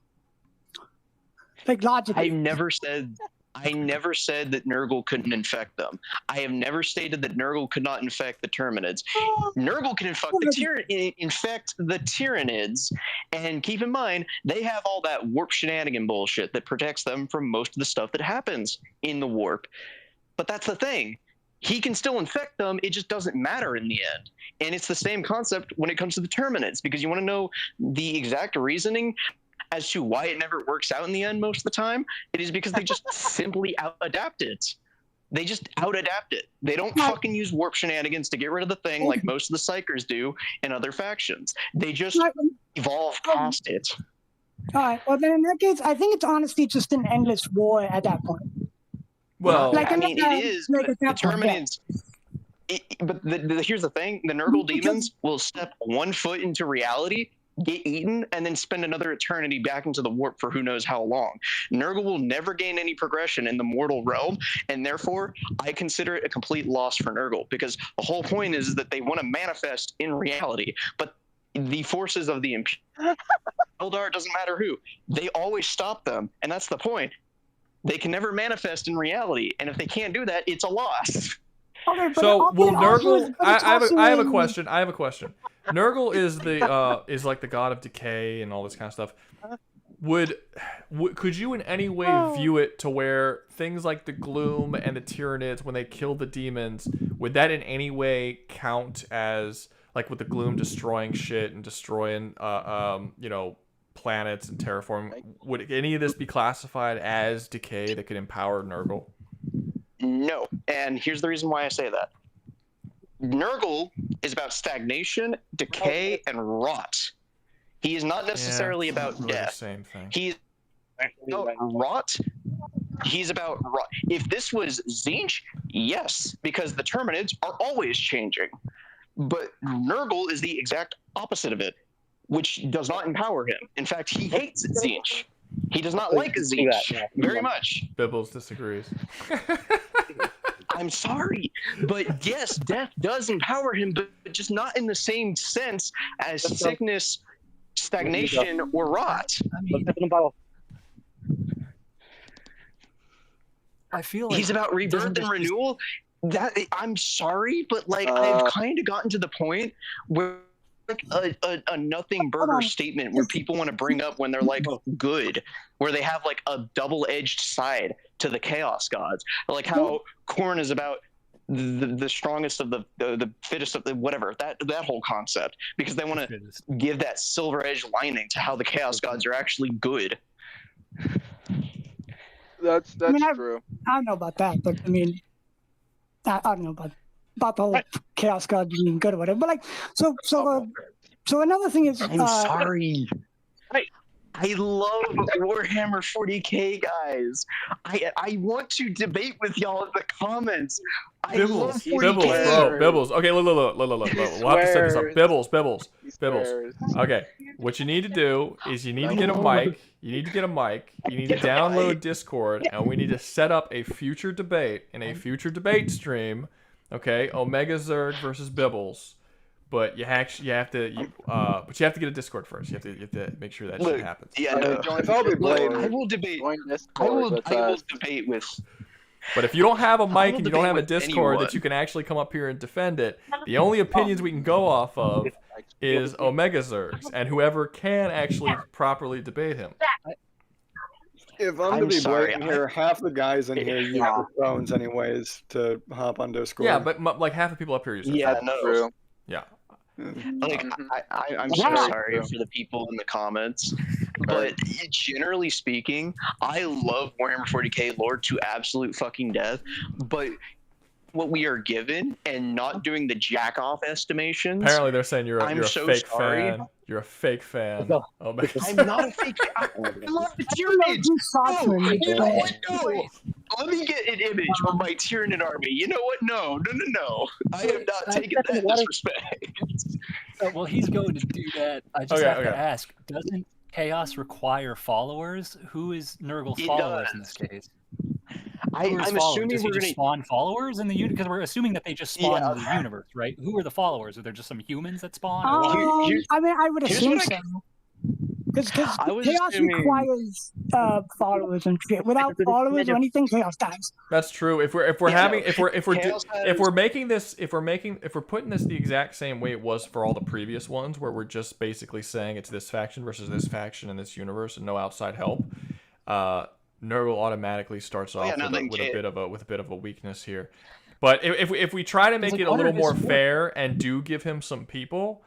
Like logically. I never said that Nurgle couldn't infect them. I have never stated that Nurgle could not infect the Terminids. Nurgle can infect the Tyranids, and keep in mind, they have all that warp shenanigan bullshit that protects them from most of the stuff that happens in the warp. But that's the thing. He can still infect them, it just doesn't matter in the end. And it's the same concept when it comes to the Terminids, because you want to know the exact reasoning as to why it never works out in the end most of the time. It is because they just simply out-adapt it. They just out-adapt it. They don't fucking use warp shenanigans to get rid of the thing like most of the Psychers do in other factions. They just evolve past it. Alright, well then in that case, I think it's honestly just an endless war at that point. Well, Like, I mean, it is, like but the at that point, Terminids... Here's the thing, the Nurgle demons will step 1 foot into reality, get eaten, and then spend another eternity back into the warp for who knows how long. Nurgle will never gain any progression in the mortal realm, and therefore, I consider it a complete loss for Nurgle, because the whole point is that they want to manifest in reality, but the forces of the Eldar, doesn't matter who, they always stop them, and that's the point. They can never manifest in reality, and if they can't do that, it's a loss. Okay, So will Nurgle? I have a question. I have a question. Nurgle is the is like the god of decay and all this kind of stuff. Could you in any way view it to where things like the Gloom and the Tyranids, when they kill the demons, would that in any way count as like with the Gloom destroying shit and destroying you know, planets and terraforming? Would any of this be classified as decay that could empower Nurgle? No, and here's the reason why I say that. Nurgle is about stagnation, decay, and rot. He is not necessarily about really death. The same thing. He's about rot. He's about rot. If this was Tzeentch, yes, because the Terminids are always changing. But Nurgle is the exact opposite of it, which does not empower him. In fact, he hates Tzeentch. He does not like Tzeentch very much. Bibbles disagrees. I'm sorry, but yes, death does empower him, but just not in the same sense as sickness, stagnation, or rot. I feel like he's about rebirth and renewal. That I'm sorry, but like I've kind of gotten to the point where like a nothing burger statement where people want to bring up when they're like good, where they have like a double-edged side to the Chaos Gods, like how Khorne is about the strongest of the fittest of the whatever, that whole concept, because they want to give that silver edge lining to how the Chaos Gods are actually good. That's true. I don't know about that, but I mean, I don't know about the whole Chaos God being good or whatever. But like, so another thing is, I'm sorry. I love Warhammer 40k, guys. I want to debate with y'all in the comments. I love 40K. Bibbles. Okay, look. We'll have to set this up. Bibbles. Okay, what you need to do is you need to get a mic. You need to download Discord, and we need to set up a future debate in a future debate stream. Okay, Omega Zerg versus Bibbles. But you have to get a Discord first. You have to make sure that shit happens. Yeah, no. I will debate. I will debate with. But if you don't have a mic and you don't have a Discord that you can actually come up here and defend it, the only opinions we can go off of is Omega Zerg's and whoever can actually properly debate him. If I'm to be blatant here, half the guys in here use their phones anyways to hop on Discord. Yeah, but like half the people up here use their phones. True. Yeah. Like I'm so sorry for the people in the comments, but generally speaking, I love Warhammer 40k lore to absolute fucking death, but what we are given and not doing the jack off estimations. Apparently they're saying you're a so fake sorry. fan. You're a fake fan. I'm not a fake fan. I love the Tyranids. You know what? No. Let me get an image of my Tyranid army. You know what? No. I am not taking that disrespect. Well, he's going to do that. I just have to ask, Chaos require followers? Who is Nurgle's It followers does. in this case? I'm assuming Does he we're just gonna. spawn followers in the universe? Because we're assuming that they just spawn Yeah. in the universe, right? Who are the followers? Are there just some humans that spawn? Or what? I mean, I would here's assume what so. Because I was chaos assuming- requires followers and shit. Without followers or anything, chaos dies. That's true. If we're putting this the exact same way it was for all the previous ones, where we're just basically saying it's this faction versus this faction in this universe and no outside help, Nurgle automatically starts off with a bit of a weakness here. But if we try to make it a little more fair and do give him some people,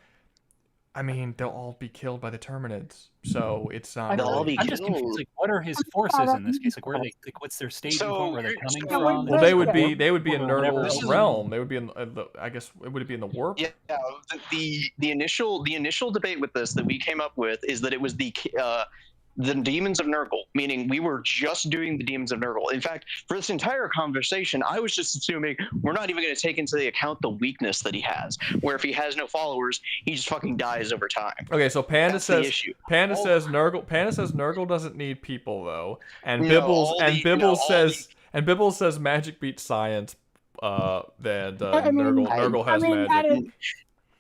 I mean, they'll all be killed by the Terminids, so it's not. I'm just confused. Like, what are his forces in this case? Like, where are they? Like, what's their staging point? Where they're coming from? Well, they would be in Nurgle's realm. They would be in I guess it would be in the warp. Yeah, the initial debate with this that we came up with is that it was the demons of Nurgle, meaning we were just doing the demons of Nurgle. In fact, for this entire conversation, I was just assuming we're not even going to take into account the weakness that he has, where if he has no followers, he just fucking dies over time. Okay, so Panda says Nurgle doesn't need people though, and Bibbles says magic beats science. Nurgle has magic.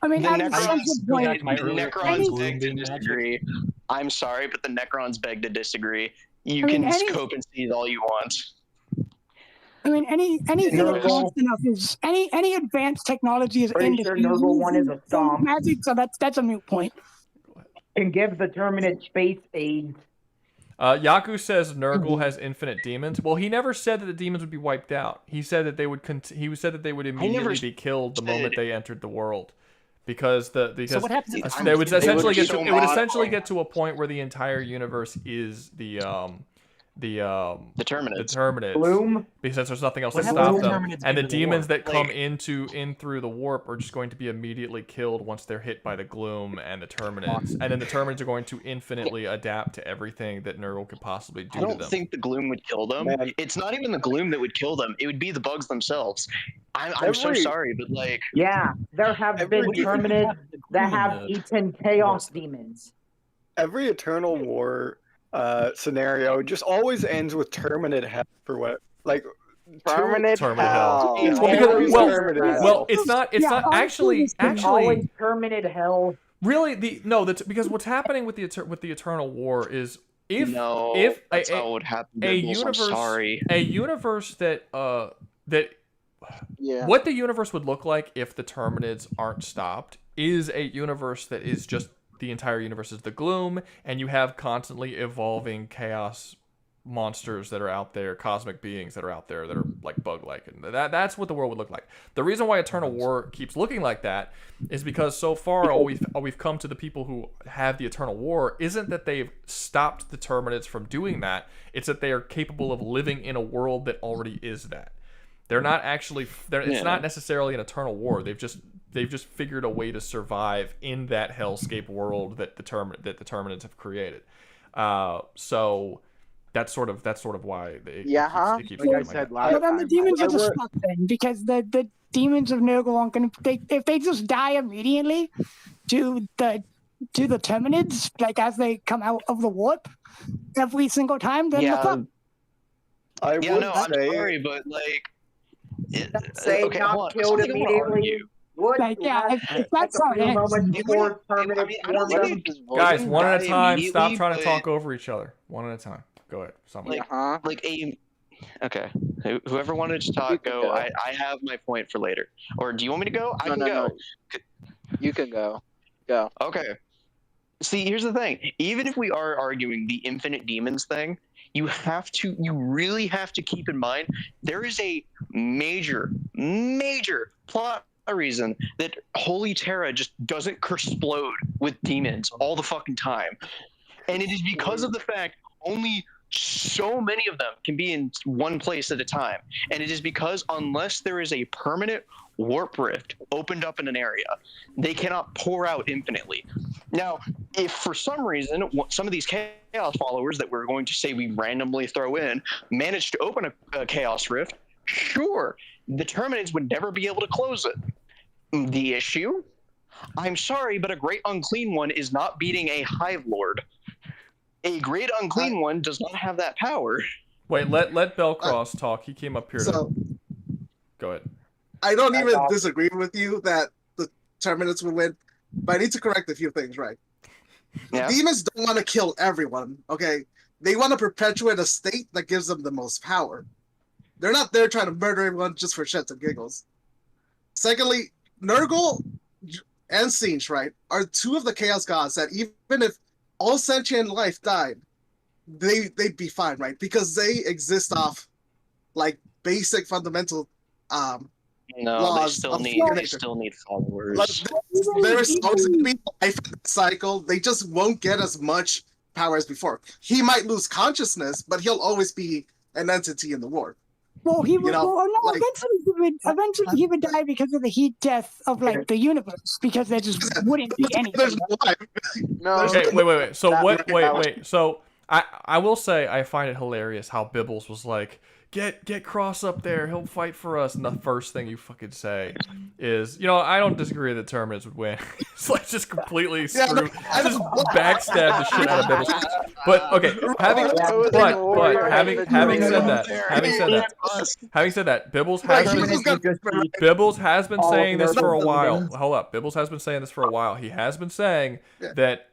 I mean, the Necrons beg to point, disagree. I'm sorry, but the Necrons beg to disagree. You can scope and see all you want. I mean, anything advanced enough is any advanced technology is Pretty sure Nurgle 1 is a stomp. magic, so that's a moot point. Can give the Terminid space aids. Yaku says Nurgle has infinite demons. Well, he never said that the demons would be wiped out. He said that they would immediately be killed the moment they entered the world. Because So what happens if it would essentially get to a point where the entire universe is the Terminids. Bloom? Because there's nothing else to stop them. And the demons that come in through the warp are just going to be immediately killed once they're hit by the gloom and the Terminids. And then the Terminids are going to infinitely adapt to everything that Nurgle could possibly do to them. I don't think the gloom would kill them. Man. It's not even the gloom that would kill them. It would be the bugs themselves. I'm so sorry, but like... Yeah, there have been Terminids that have eaten Chaos Demons. Every Eternal War scenario just always ends with Terminid hell for what? Like... Terminid hell. Well, it's not actually always Terminid hell. Really, because what's happening with the Eternal War is if that's not what happened. A universe what the universe would look like if the Terminids aren't stopped is a universe that is just the entire universe is the gloom, and you have constantly evolving chaos monsters that are out there, cosmic beings that are out there that are like bug-like, and that's what the world would look like. The reason why Eternal War keeps looking like that is because so far all we've come to the people who have the Eternal War isn't that they've stopped the Terminids from doing that, it's that they are capable of living in a world that already is that. They're not actually. It's not necessarily an eternal war. They've just figured a way to survive in that hellscape world that the Terminids have created. So that's sort of why it keeps like I said last time. But then the demons are just fucked then, because the demons of Nurgle aren't going to. If they just die immediately to the Terminids, like as they come out of the warp every single time, then the fuck. I'm sorry, but like. Say okay, not killed immediately. What? That's all it is. Guys, one at a time. Stop trying to talk over each other. One at a time. Go ahead. Okay. Whoever wanted to talk, go. I have my point for later. Or do you want me to go? I can go. You can go. Go. Okay. See, here's the thing. Even if we are arguing the infinite demons thing, you really have to keep in mind there is a major plot reason that Holy Terra just doesn't explode with demons all the fucking time. And it is because of the fact only so many of them can be in one place at a time. And it is because unless there is a permanent warp rift opened up in an area, they cannot pour out infinitely. Now, if for some reason some of these chaos followers that we're going to say we randomly throw in manage to open a chaos rift, sure, the Terminids would never be able to close it. The issue? I'm sorry, but a great unclean one is not beating a Hive Lord. A great unclean one does not have that power. Wait, let Bellcross talk. He came up here So- to. Go ahead. I don't even disagree with you that the Terminids would win, but I need to correct a few things, right? Yeah. Demons don't want to kill everyone, okay? They want to perpetuate a state that gives them the most power. They're not there trying to murder everyone just for shits and giggles. Secondly, Nurgle and Sinch, right, are two of the Chaos Gods that even if all sentient life died, they'd be fine, right? Because they exist off like basic fundamental No, laws they of nature. still need followers. Like, there's always going to be a life cycle. They just won't get as much power as before. He might lose consciousness, but he'll always be an entity in the war. Well, he would. You know, well, no, like- eventually he would die because of the heat death of like the universe, because there just wouldn't be anything. There's no life. No. Okay, wait. So That- what? that- Wait. So I will say I find it hilarious how Bibbles was like, get Cross up there, he'll fight for us, and the first thing you fucking say is, I don't disagree that Terminids would win. It's like just completely Yeah, no, screw, just backstab the shit out of Bibbles. But okay, having said that, Bibbles has been saying this for a while. Hold up, Bibbles has been saying this for a while. He has been saying that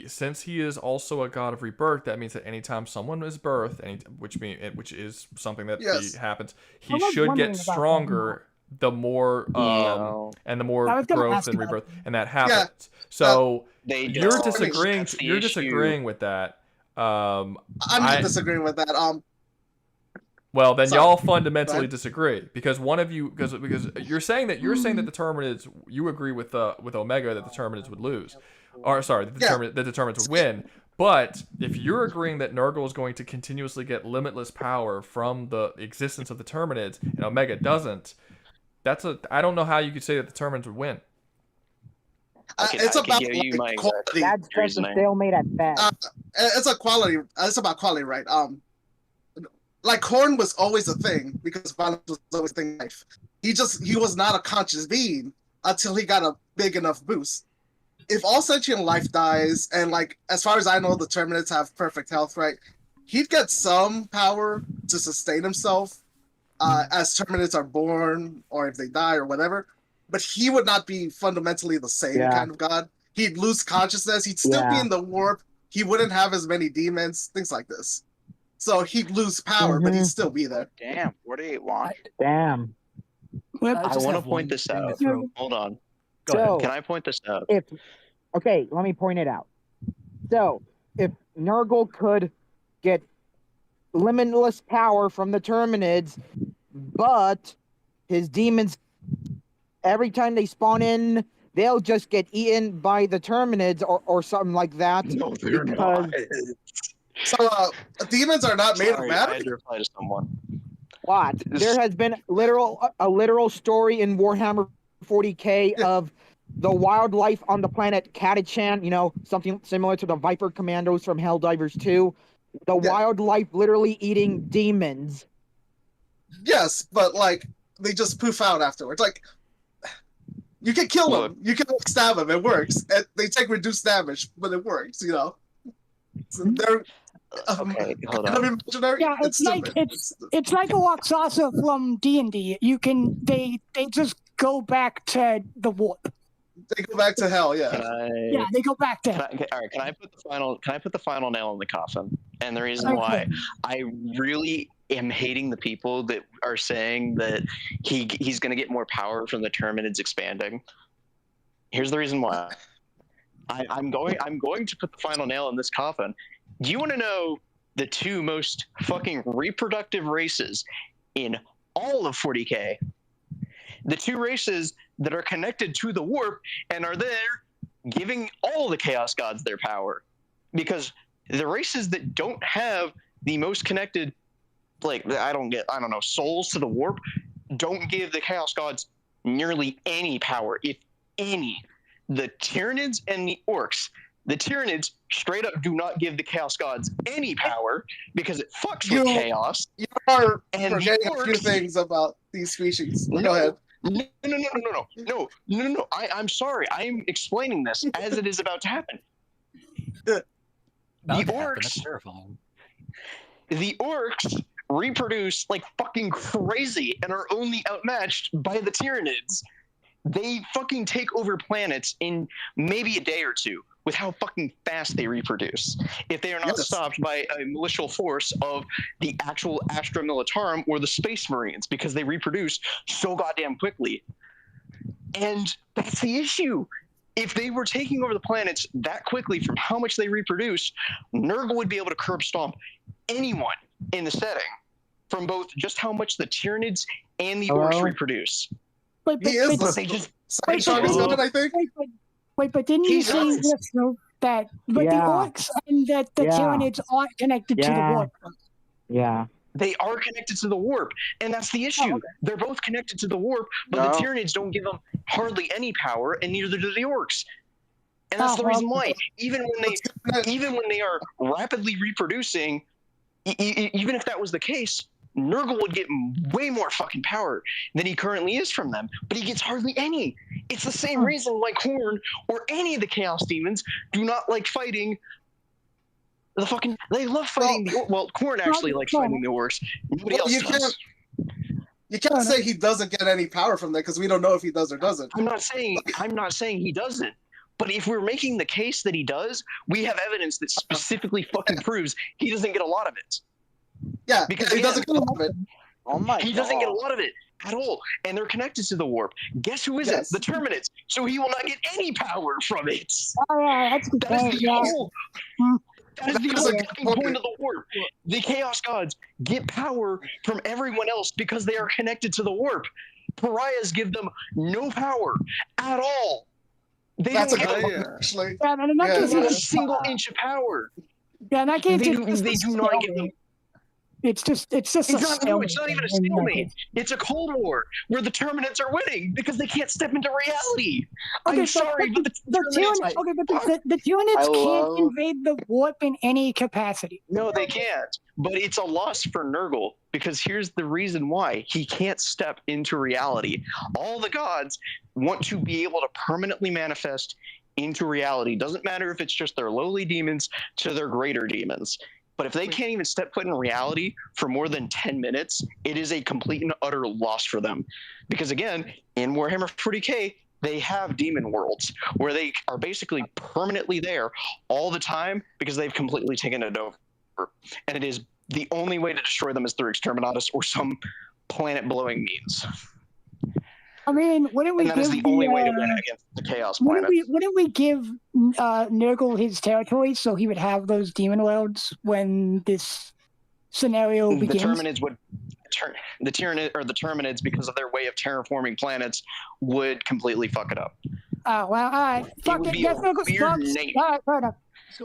since he is also a god of rebirth, that means that anytime someone is birthed, which is something that happens, he should get stronger the more and the more growth and rebirth, and that happens. So you're disagreeing with that. I'm not disagreeing with that. Well, then y'all fundamentally disagree because one of you because you're saying that the Terminids, you agree with Omega that the Terminids would lose. Or sorry, the Terminids would win. But if you're agreeing that Nurgle is going to continuously get limitless power from the existence of the Terminids and Omega doesn't, I don't know how you could say that the Terminids would win. It's about quality. That's just a stalemate at best. It's a quality. It's about quality, right? Like Korn was always a thing because violence was always a thing in life. He was not a conscious being until he got a big enough boost. If all sentient life dies, and like as far as I know, the Terminids have perfect health, right? He'd get some power to sustain himself as Terminids are born, or if they die, or whatever. But he would not be fundamentally the same kind of god. He'd lose consciousness. He'd still be in the warp. He wouldn't have as many demons, things like this. So he'd lose power, but he'd still be there. Damn, 48 launch. Damn. I want to point this out. Hold on. So, Can I point this out? Okay, let me point it out. So, if Nurgle could get limitless power from the Terminids, but his demons, every time they spawn in, they'll just get eaten by the Terminids or something like that. No, they're not. So, demons are not made of matter? I had to reply to someone. What? There has been a literal story in Warhammer 40k of the wildlife on the planet Catachan, something similar to the Viper Commandos from Helldivers 2. The wildlife literally eating demons. Yes, but like they just poof out afterwards. Like you can kill them, you can stab them, it works. And they take reduced damage, but it works. So they're okay. Hold on. Imaginary. Yeah, it's like a Waxasa from D&D. They just go back to the warp. They go back to hell, yeah. Yeah, they go back to hell. All right, can I put the final nail in the coffin? And the reason why I really am hating the people that are saying that he's going to get more power from the Terminids expanding. Here's the reason why. I'm going to put the final nail in this coffin. Do you want to know the two most fucking reproductive races in all of 40k? The two races that are connected to the warp and are there giving all the Chaos Gods their power. Because the races that don't have the most connected, souls to the warp, don't give the Chaos Gods nearly any power, if any. The Tyranids and the Orcs. The Tyranids straight up do not give the Chaos Gods any power because it fucks with chaos. You are forgetting a few things about these species. Go ahead. No. I'm sorry. I'm explaining this as it is about to happen. The That happened. That's orcs, terrifying. the orcs reproduce like fucking crazy and are only outmatched by the Tyranids. They fucking take over planets in maybe a day or two with how fucking fast they reproduce. If they are not stopped by a militial force of the actual Astra Militarum or the Space Marines, because they reproduce so goddamn quickly. And that's the issue. If they were taking over the planets that quickly from how much they reproduce, Nurgle would be able to curb stomp anyone in the setting from both just how much the Tyranids and the orcs reproduce. Wait, He is but, the wait, Cybertron, I think. Wait, but didn't you He's say nuts. this though, that the orcs and that the Tyranids aren't connected to the warp? Yeah. They are connected to the warp, and that's the issue. They're both connected to the warp, but the Tyranids don't give them hardly any power, and neither do the orcs. And that's the reason why. Even when they are rapidly reproducing, even if that was the case, Nurgle would get way more fucking power than he currently is from them, but he gets hardly any. It's the same reason like Horn or any of the Chaos Demons do not like fighting the fucking. They love fighting Horn actually likes fighting the orcs. Nobody else does. You can't say he doesn't get any power from that because we don't know if he does or doesn't. I'm not saying he doesn't. But if we're making the case that he does, we have evidence that specifically fucking proves he doesn't get a lot of it. Yeah, because he doesn't get a lot of it. Oh my He doesn't get a lot of it at all, and they're connected to the warp. Guess who isn't? The Terminids. So he will not get any power from it. Oh yeah, that's good. That is the whole. That is the whole fucking point of the warp. The Chaos Gods get power from everyone else because they are connected to the warp. Pariahs give them no power at all. They That's don't a get good one, actually. Yeah, and in that case, not a single inch of power. Yeah, in that case, They do not give them. It's just It's not even a stalemate. It's a Cold War where the Terminids are winning because they can't step into reality. I'm sorry, but the Terminids. The Tyranids can't invade the warp in any capacity. No, they can't. But it's a loss for Nurgle because here's the reason why. He can't step into reality. All the gods want to be able to permanently manifest into reality. Doesn't matter if it's just their lowly demons to their greater demons. But if they can't even step foot in reality for more than 10 minutes, it is a complete and utter loss for them. Because again, in Warhammer 40k, they have demon worlds where they are basically permanently there all the time because they've completely taken it over. And it is the only way to destroy them is through Exterminatus or some planet-blowing means. I mean, wouldn't we And that is the only way to win against the Chaos planet. Wouldn't we give Nurgle his territory so he would have those demon worlds when this scenario begins? The Terminids would the Terminids, because of their way of terraforming planets, would completely fuck it up. Oh well, all right. Fuck it. Yes, Nurgle sucks. All right, fair enough.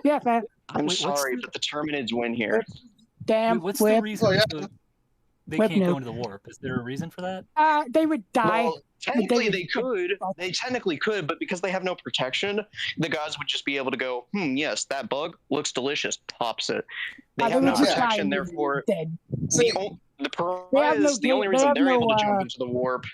Yeah, fair. I'm sorry, but the Terminids win here. Damn. What's the reason they can't go into the warp? Is there a reason for that? They would die. Well, technically they could. They technically could, but because they have no protection, the gods would just be able to go, yes, that bug looks delicious, pops it. They have no protection, therefore the Pariahs, the only reason they're able to jump into the warp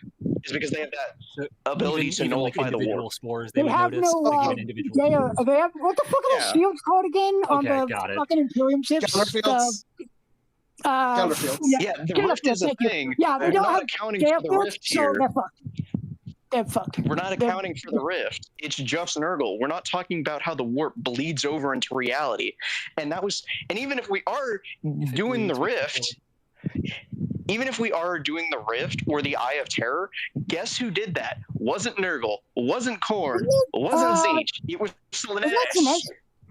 is because they have that ability to nullify the warp. Spores, they have notice, no. They have what the fuck are those shields called again on the fucking Imperium ships? Counterfields. Yeah, the rift is a thing. Yeah, they don't have accounting for the rift here. They're fucked. They're fucked. We're not accounting for the rift. It's just Nurgle. We're not talking about how the warp bleeds over into reality. And even if we are doing the rift, or the Eye of Terror, guess who did that? Wasn't Nurgle, wasn't Khorne, wasn't Tzeentch. It was Slaanesh.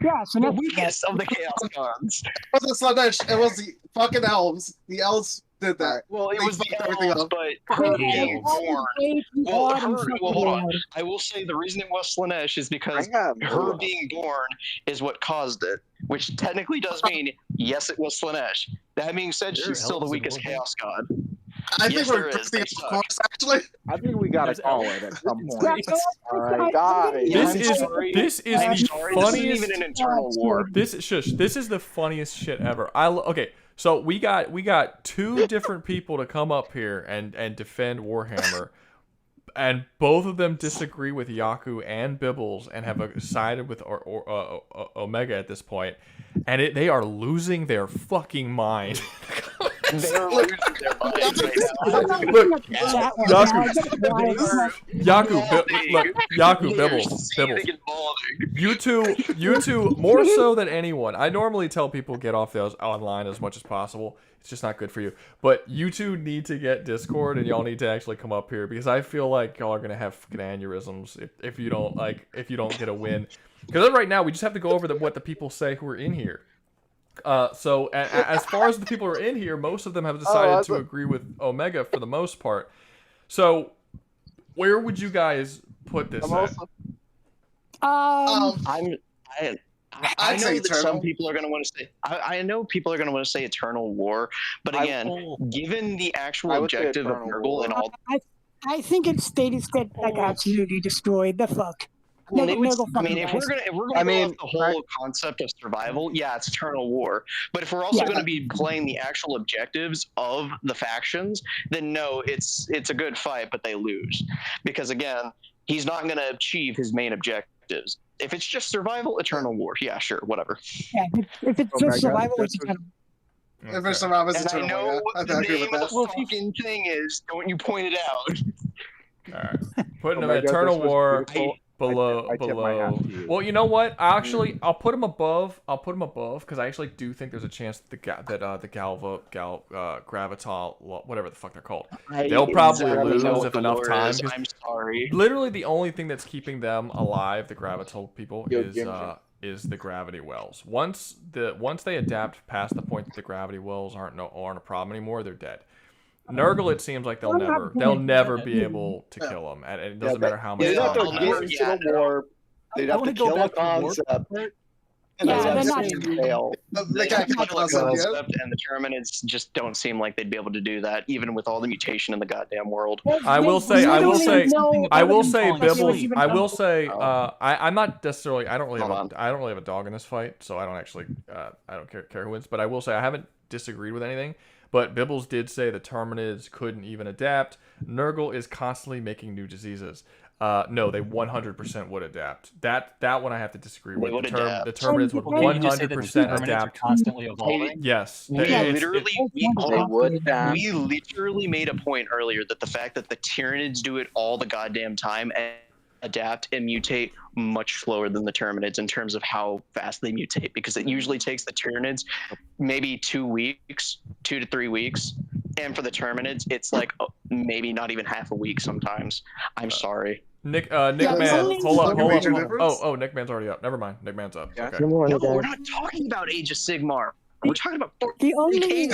Yeah, so the weakest of the Chaos Gods. It wasn't Slaanesh, it was the fucking elves. The elves did that. Well, it was the elves, but her being born. Well, hold on. I will say the reason it was Slaanesh is because her being born is what caused it, which technically does mean, yes, it was Slaanesh. That being said, she's still the weakest Chaos God. I think we're drifting off course, actually. I think we gotta call it at some point. All right, guys. This is the funniest. This isn't even an internal war. This is the funniest shit ever. Okay, so we got two different people to come up here and defend Warhammer. and both of them disagree with Yaku and Bibbles and have sided with Omega at this point, and they are losing their fucking mind. They're losing their minds right now. Look, Yaku, Bibbles. You two, more so than anyone. I normally tell people get off those online as much as possible. It's just not good for you. But you two need to get Discord, and y'all need to actually come up here because I feel like y'all are gonna have fucking aneurysms if you don't get a win. Because right now we just have to go over what the people say who are in here. So as far as the people who are in here, most of them have decided to agree with Omega for the most part. So where would you guys put this at? I know that some people are going to want to say. I know people are going to want to say Eternal War, but again, given the actual objective of Nurgle and all, I think it's stated that like absolutely destroyed the fuck. Well, if we're gonna go off the whole concept of survival, yeah, it's Eternal War. But if we're also going to be playing the actual objectives of the factions, then no, it's a good fight, but they lose because again, he's not going to achieve his main objectives. If it's just survival, Eternal War, yeah, sure, whatever. Yeah, if it's just survival, it's Eternal. If it's survival, it's And I Eternal. know I what the agree name with of that. the fucking thing is. Don't you point it out? All right, putting them Omega, Eternal this was War beautiful. below. I tip my hat to you. Well, you know what? I'll put them above. I'll put them above because I actually do think there's a chance that the Graviton, whatever the fuck they're called, they'll probably lose if enough time. I'm sorry. Literally, the only thing that's keeping them alive, the Graviton people, is the gravity wells. Once they adapt past the point that the gravity wells aren't a problem anymore, they're dead. Nurgle, it seems like they'll never be able to kill them, and it doesn't matter how much. They'd have to time. get into the war. They'd have to kill the concept. And Yeah, then they're not- fail. They can't kill the concept yet. Concept and the Terminids just don't seem like they'd be able to do that, even with all the mutation in the goddamn world. I will say, Bibbles. I'm not necessarily. I don't really have a dog in this fight, so I don't actually. I don't care who wins, but I will say I haven't disagreed with anything. But Bibbles did say the Terminids couldn't even adapt. Nurgle is constantly making new diseases. No, they 100% would adapt. That one I have to disagree with. The Terminids would 100% adapt. Constantly evolving. Yes, We literally made a point earlier that the fact that the Tyranids do it all the goddamn time and adapt and mutate much slower than the Terminids in terms of how fast they mutate, because it usually takes the Tyranids maybe 2 to 3 weeks, and for the Terminids it's like maybe not even half a week sometimes. I'm sorry. Nick Man, hold up. Oh, Nick Man's already up. Never mind. Nick Man's up. Okay. No, we're not talking about Age of Sigmar. We're talking about the only way.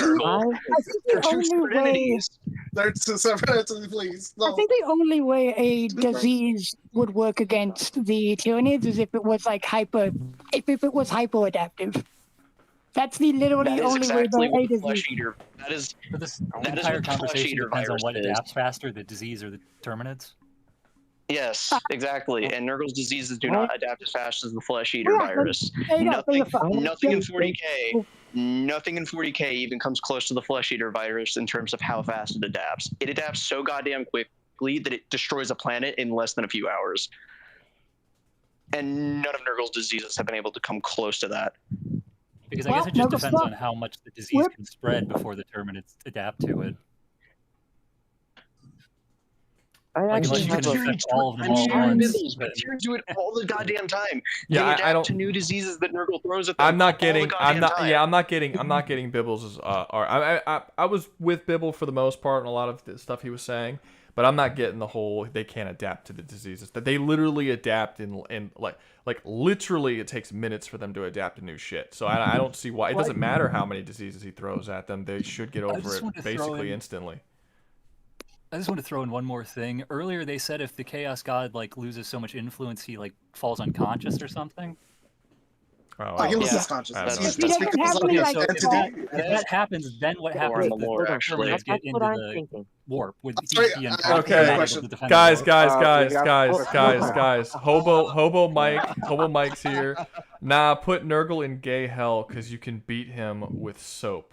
They're two separate entities, please. No. I think the only way a disease would work against the Tyranids is if it was like if it was hypo-adaptive. That's literally only way the A disease. That is The entire conversation depends on what adapts faster, the disease or the Terminids. Yes, exactly. And Nurgle's diseases do not adapt as fast as the flesh eater virus. Nothing in 40K even comes close to the flesh eater virus in terms of how fast it adapts. It adapts so goddamn quickly that it destroys a planet in less than a few hours. And none of Nurgle's diseases have been able to come close to that. Because I guess it just depends on how much the disease can spread before the Terminids adapt to it. Unless you can affect all of them all at once. But Tyranids do it all the goddamn time. Yeah, they adapt I don't. to new diseases that Nurgle throws at them. I'm not getting. all the goddamn time. I'm not getting Bibbles'. I was with Bibble for the most part and a lot of the stuff he was saying, but I'm not getting the whole they can't adapt to the diseases. That they literally adapt in like literally it takes minutes for them to adapt to new shit. So I don't see why it doesn't matter how many diseases he throws at them. They should get over it basically instantly. I just want to throw in one more thing. Earlier they said if the Chaos God loses so much influence, he falls unconscious or something. He loses consciousness. If that happens, then what happens? The Terminids get into the warp with guys. Hobo Mike's here. Nah, put Nurgle in gay hell because you can beat him with soap.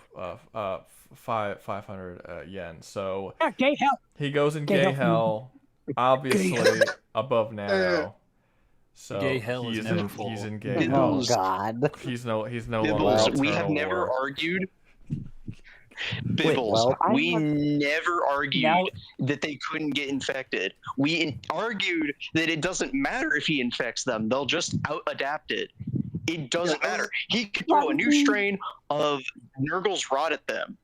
500 yen. So gay hell. He goes in gay hell. obviously above Nano. So Gay hell is never full. he's in gay Oh hell. God. He's no longer Bibbles, in we have eternal never war. argued. Wait, Bibbles, well, we never argued that they couldn't get infected. We argued that it doesn't matter if he infects them; they'll just out-adapt it. It doesn't matter. He could throw a new strain of Nurgle's rod at them.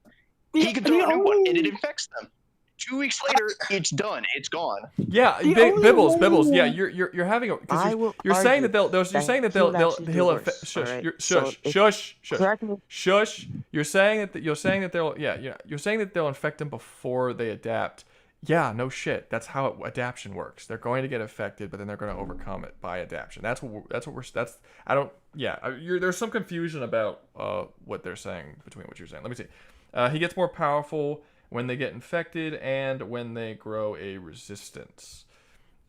He could throw a new one, and it infects them. 2 weeks later, it's done. It's gone. Yeah, Bibbles. Yeah, you're having a because you're saying that you're saying that he'll infect. Shush, shush. You're saying that they'll infect him before they adapt. Yeah, no shit. That's how adaptation works. They're going to get affected, but then they're going to overcome it by adaptation. There's some confusion about what they're saying between what you're saying. Let me see. He gets more powerful when they get infected and when they grow a resistance.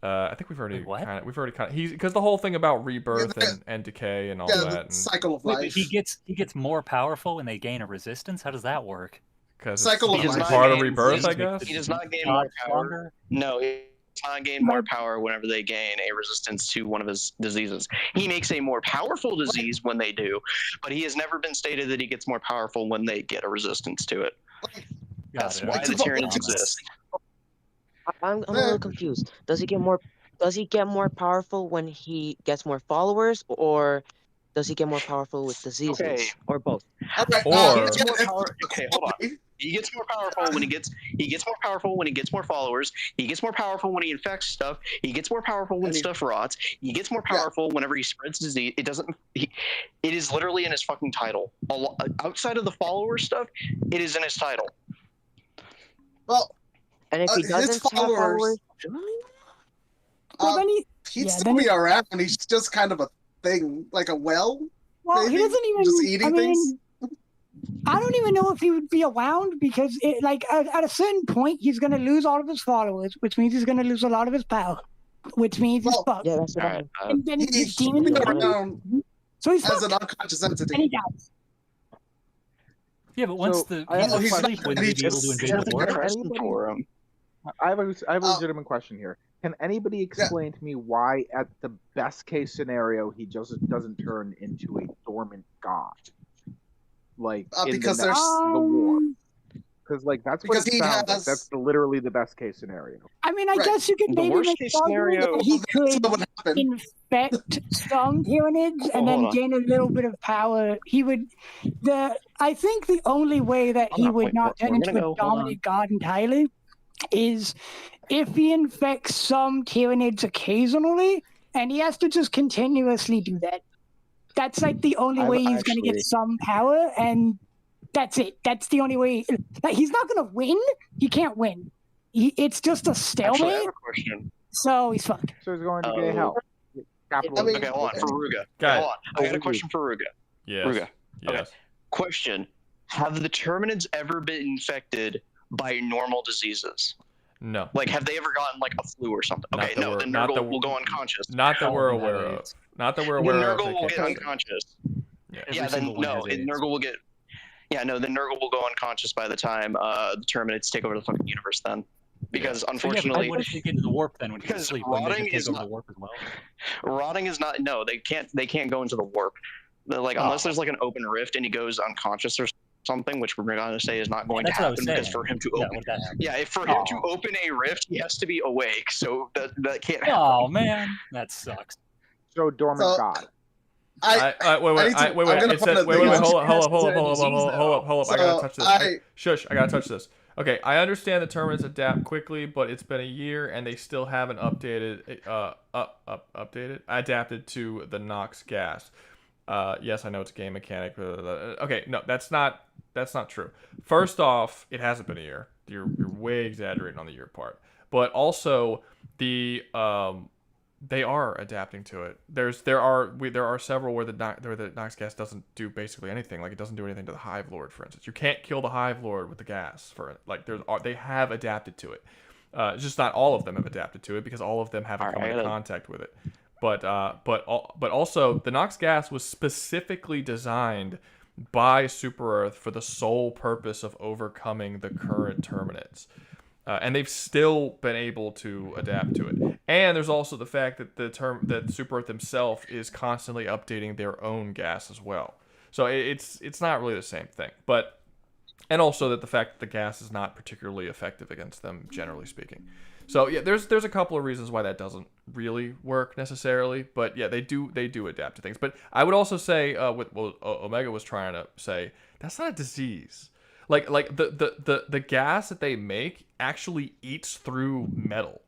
I think we've already kind of because the whole thing about rebirth and decay and all that. And, cycle of life. He gets more powerful when they gain a resistance. How does that work? Because cycle of life. Part of rebirth, I guess. He does not gain more power. No, he does not gain more power whenever they gain a resistance to one of his diseases. He makes a more powerful disease when they do, but he has never been stated that he gets more powerful when they get a resistance to it. That's why the Tyranids exist. I'm a little confused. Does he get more powerful when he gets more followers, or does he get more powerful with diseases, or both? Hold on. He gets more powerful when he gets more powerful when he gets more followers. He gets more powerful when he infects stuff. He gets more powerful when stuff rots. He gets more powerful whenever he spreads disease. It is literally in his fucking title. Outside of the follower stuff, it is in his title. Well, and if he doesn't have followers, he'd still be around. He's just kind of a thing, like a well. Well, maybe? he doesn't even just eating things. I don't even know if he would be around because, at a certain point, he's going to lose all of his followers, which means he's going to lose a lot of his power, which means he's fucked. Yeah, that's what I mean. And then He's demons around so he's as fucked. an unconscious entity. And he dies. Yeah, but once he's asleep, wouldn't he be able to invade the war? I have a legitimate question here. Can anybody explain to me why, at the best case scenario, he just doesn't turn into a dormant god? Because the there's the war. Because that's what it sounds like. That's literally the best case scenario. I mean, I guess you could maybe make an argument that he could infect some Tyranids and then gain a little bit of power. He would. I think the only way that he would not turn into a dominant god entirely is if he infects some Tyranids occasionally, and he has to just continuously do that. That's like the only way he's going to get some power, and that's it. That's the only way. He's not going to win. He can't win. It's just a stalemate. Actually, I have a question. So he's fucked. So he's going to gay hell. Okay, hold on. For Rouga. Hold on. I got a question for Rouga. Yes. Rouga. Okay. Yes. Question. Have the Terminids ever been infected by normal diseases? No. Have they ever gotten a flu or something? Okay, no, then Nurgle will go unconscious. Not that we're aware of. Not that we're aware of. Nurgle will get unconscious. Yeah, then no, Nurgle will get. Yeah, no, then Nurgle will go unconscious by the time the Terminids take over the fucking universe. Then, because unfortunately, what if they get into the warp then when he's asleep? Rotting is not. The warp as well? Rotting is not. No, they can't. They can't go into the warp. Unless there's an open rift and he goes unconscious or something, which we're going to say is not going to happen because for him to open, him to open a rift, he has to be awake. So that can't happen. Oh man, that sucks. So dormant god. Wait. It said, wait. Hold up. I gotta touch this. Shush. I gotta touch this. Okay, I understand the Terminids adapt quickly, but it's been a year and they still haven't adapted to the Nox gas. Yes, I know it's a game mechanic. Okay, no, that's not true. First off, it hasn't been a year. You're way exaggerating on the year part. But also they are adapting to it. There are several where the Nox gas doesn't do basically anything. It doesn't do anything to the Hive Lord, for instance. You can't kill the Hive Lord with the gas. They have adapted to it. It's just not all of them have adapted to it because all of them haven't come into contact with it. But also the Nox gas was specifically designed by Super Earth for the sole purpose of overcoming the current Terminids. And they've still been able to adapt to it. And there's also the fact that that Super Earth himself is constantly updating their own gas as well. So it's not really the same thing. And also that the fact that the gas is not particularly effective against them, generally speaking. So yeah, there's a couple of reasons why that doesn't really work necessarily, but yeah, they do adapt to things. But I would also say what Omega was trying to say, that's not a disease. Like the gas that they make actually eats through metal.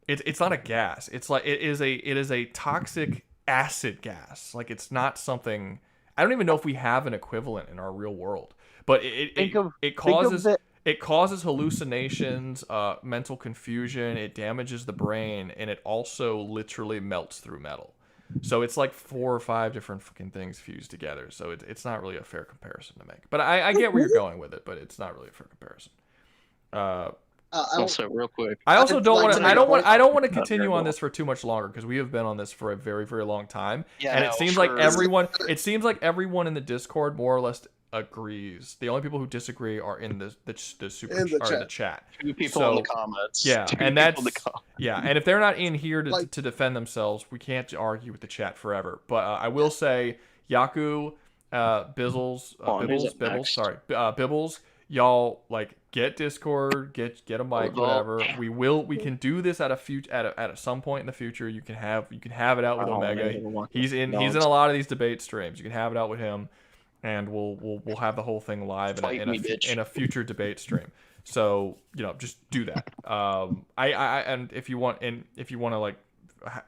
It's not a gas. It's like it is a toxic acid gas. Like it's not something. I don't even know if we have an equivalent in our real world. But it causes hallucinations, mental confusion. It damages the brain, and it also literally melts through metal. So it's like 4 or 5 different fucking things fused together. So it's not really a fair comparison to make. But I get where you're going with it, but it's not really a fair comparison. Also, real quick, I also don't want to. I don't want to continue on this for too much longer because we have been on this for a very, very long time, and it seems like everyone. It seems like everyone in the Discord more or less agrees. The only people who disagree are in the chat. 2 people in the comments. Yeah, 2 and people that's and if they're not in here to defend themselves, we can't argue with the chat forever. But I will say, Yaku, Bibbles, y'all like get Discord, get a mic, whatever. We can do this at some point in the future. You can have it out with Omega. He's in a lot of these debate streams. You can have it out with him. And we'll have the whole thing live in a future debate stream. So just do that. And if you want to like,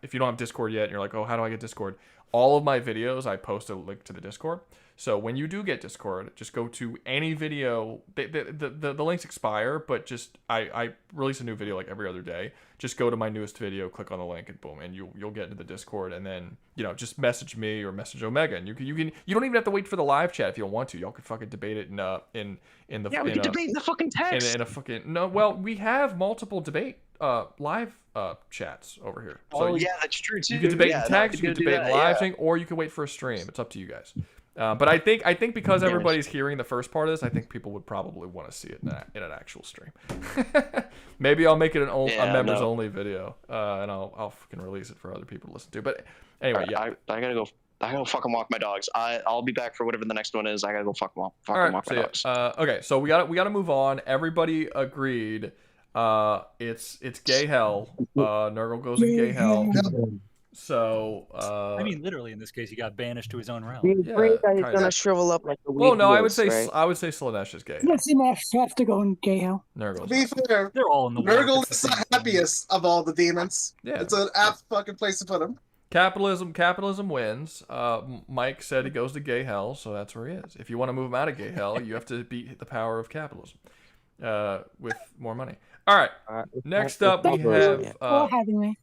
if you don't have Discord yet, and you're like, oh, how do I get Discord? All of my videos, I post a link to the Discord. So when you do get Discord, just go to any video. The links expire, but just I release a new video like every other day. Just go to my newest video, click on the link, and boom, and you'll get into the Discord. And then just message me or message Omega, and you don't even have to wait for the live chat if you don't want to. Y'all can fucking debate it in the we can debate in the fucking text. In a fucking no. Well, we have multiple debate live chats over here. So that's true too. You can debate in text, you can debate in live thing, or you can wait for a stream. It's up to you guys. But I think because everybody's hearing the first part of this, I think people would probably want to see it in an actual stream. Maybe I'll make it a members only video, and I'll fucking release it for other people to listen to. But anyway, I gotta go. I gotta fucking walk my dogs. I'll be back for whatever the next one is. I gotta go fucking walk my dogs. Okay, so we gotta move on. Everybody agreed. It's gay hell. Nurgle goes in gay hell. So I mean, literally in this case, he got banished to his own realm. He's afraid that he's gonna shrivel up like a Well, no, I would say right? Slaanesh is gay. Yes, Smash have to go in gay hell. Nurgle. To be fair, they're all in the Nurgle is the happiest of all the demons. Yeah, it's an apt fucking place to put him. Capitalism wins. Mike said he goes to gay hell, so that's where he is. If you want to move him out of gay hell, you have to beat the power of capitalism with more money. All right. Next up, we have. Having me.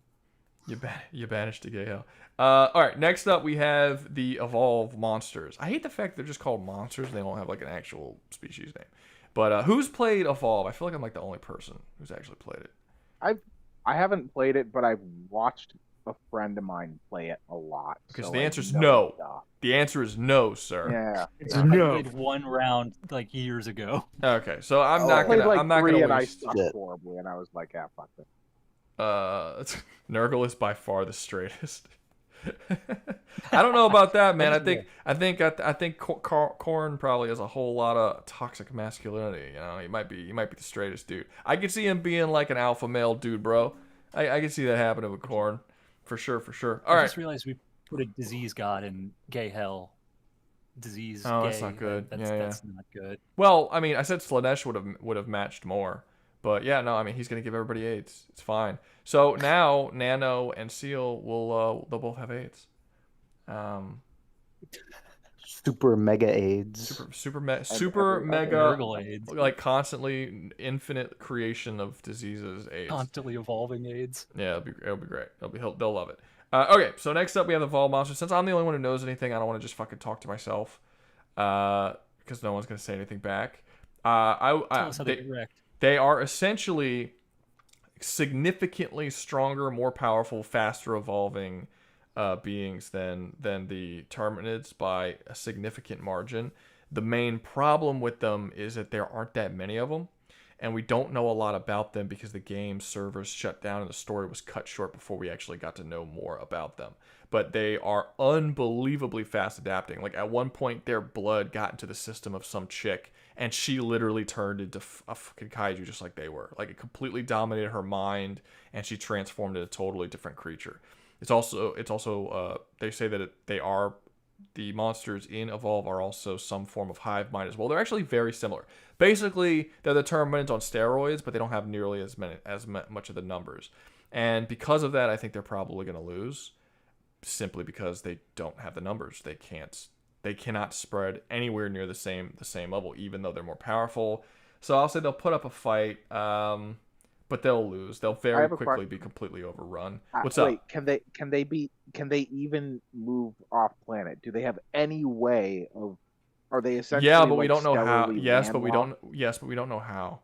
You banished to gay hell. All right. Next up, we have the evolve monsters. I hate the fact they're just called monsters. They don't have like an actual species name. But who's played evolve? I feel like I'm like the only person who's actually played it. I haven't played it, but I've watched a friend of mine play it a lot. Because so the answer is no. The answer is no, sir. Yeah. It's no. I played one round like years ago. Okay, so I'm not gonna. I'm not gonna. And I sucked horribly, and I was like, "Ah, fuck it." Nurgle is by far the straightest. I don't know about that, man. I think Corn probably has a whole lot of toxic masculinity. He might be the straightest dude. I could see him being like an alpha male dude, bro. I can see that happening with Corn, for sure. All right. I just realized we put a disease god in gay hell. Disease. Oh, gay. That's not good. That's not good. Well, I mean, I said Slaanesh would have matched more. But yeah, no, I mean, he's gonna give everybody AIDS. It's fine. So now Nano and Seal they'll both have AIDS. Super mega AIDS. Super mega AIDS. Like constantly infinite creation of diseases AIDS. Constantly evolving AIDS. Yeah, it'll be great. They'll love it. Okay, so next up we have the Evolve Monster. Since I'm the only one who knows anything, I don't want to just fucking talk to myself. Because no one's gonna say anything back. Tell us how they correct. They are essentially significantly stronger, more powerful, faster evolving beings than the Terminids by a significant margin. The main problem with them is that there aren't that many of them, and we don't know a lot about them because the game servers shut down and the story was cut short before we actually got to know more about them. But they are unbelievably fast adapting. Like at one point, their blood got into the system of some chick, and she literally turned into a fucking kaiju just like they were. Like it completely dominated her mind, and she transformed into a totally different creature. It's also they say that the monsters in Evolve are also some form of hive mind as well. They're actually very similar. Basically, they're the Terminids on steroids, but they don't have nearly as much of the numbers. And because of that, I think they're probably going to lose, simply because they don't have the numbers. They cannot spread anywhere near the same level, even though they're more powerful. So I'll say they'll put up a fight, but they'll lose. They'll very quickly be completely overrun. What's up? Can they even move off planet? Do they have any way of? Are they essentially? Yeah, but we don't know how. stellarly Yes, but we don't. landlocked? Yes, but we don't know how.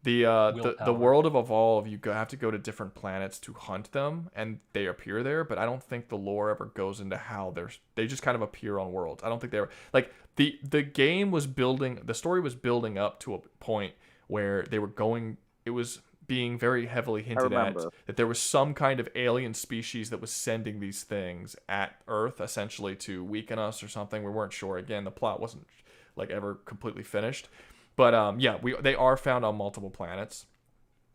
The world of Evolve, have to go to different planets to hunt them, and they appear there. But I don't think the lore ever goes into how they just kind of appear on worlds. I don't think they were like the game was building. The story was building up to a point where they were going. It was being very heavily hinted at that there was some kind of alien species that was sending these things at Earth, essentially to weaken us or something. We weren't sure. Again, the plot wasn't like ever completely finished. But they are found on multiple planets,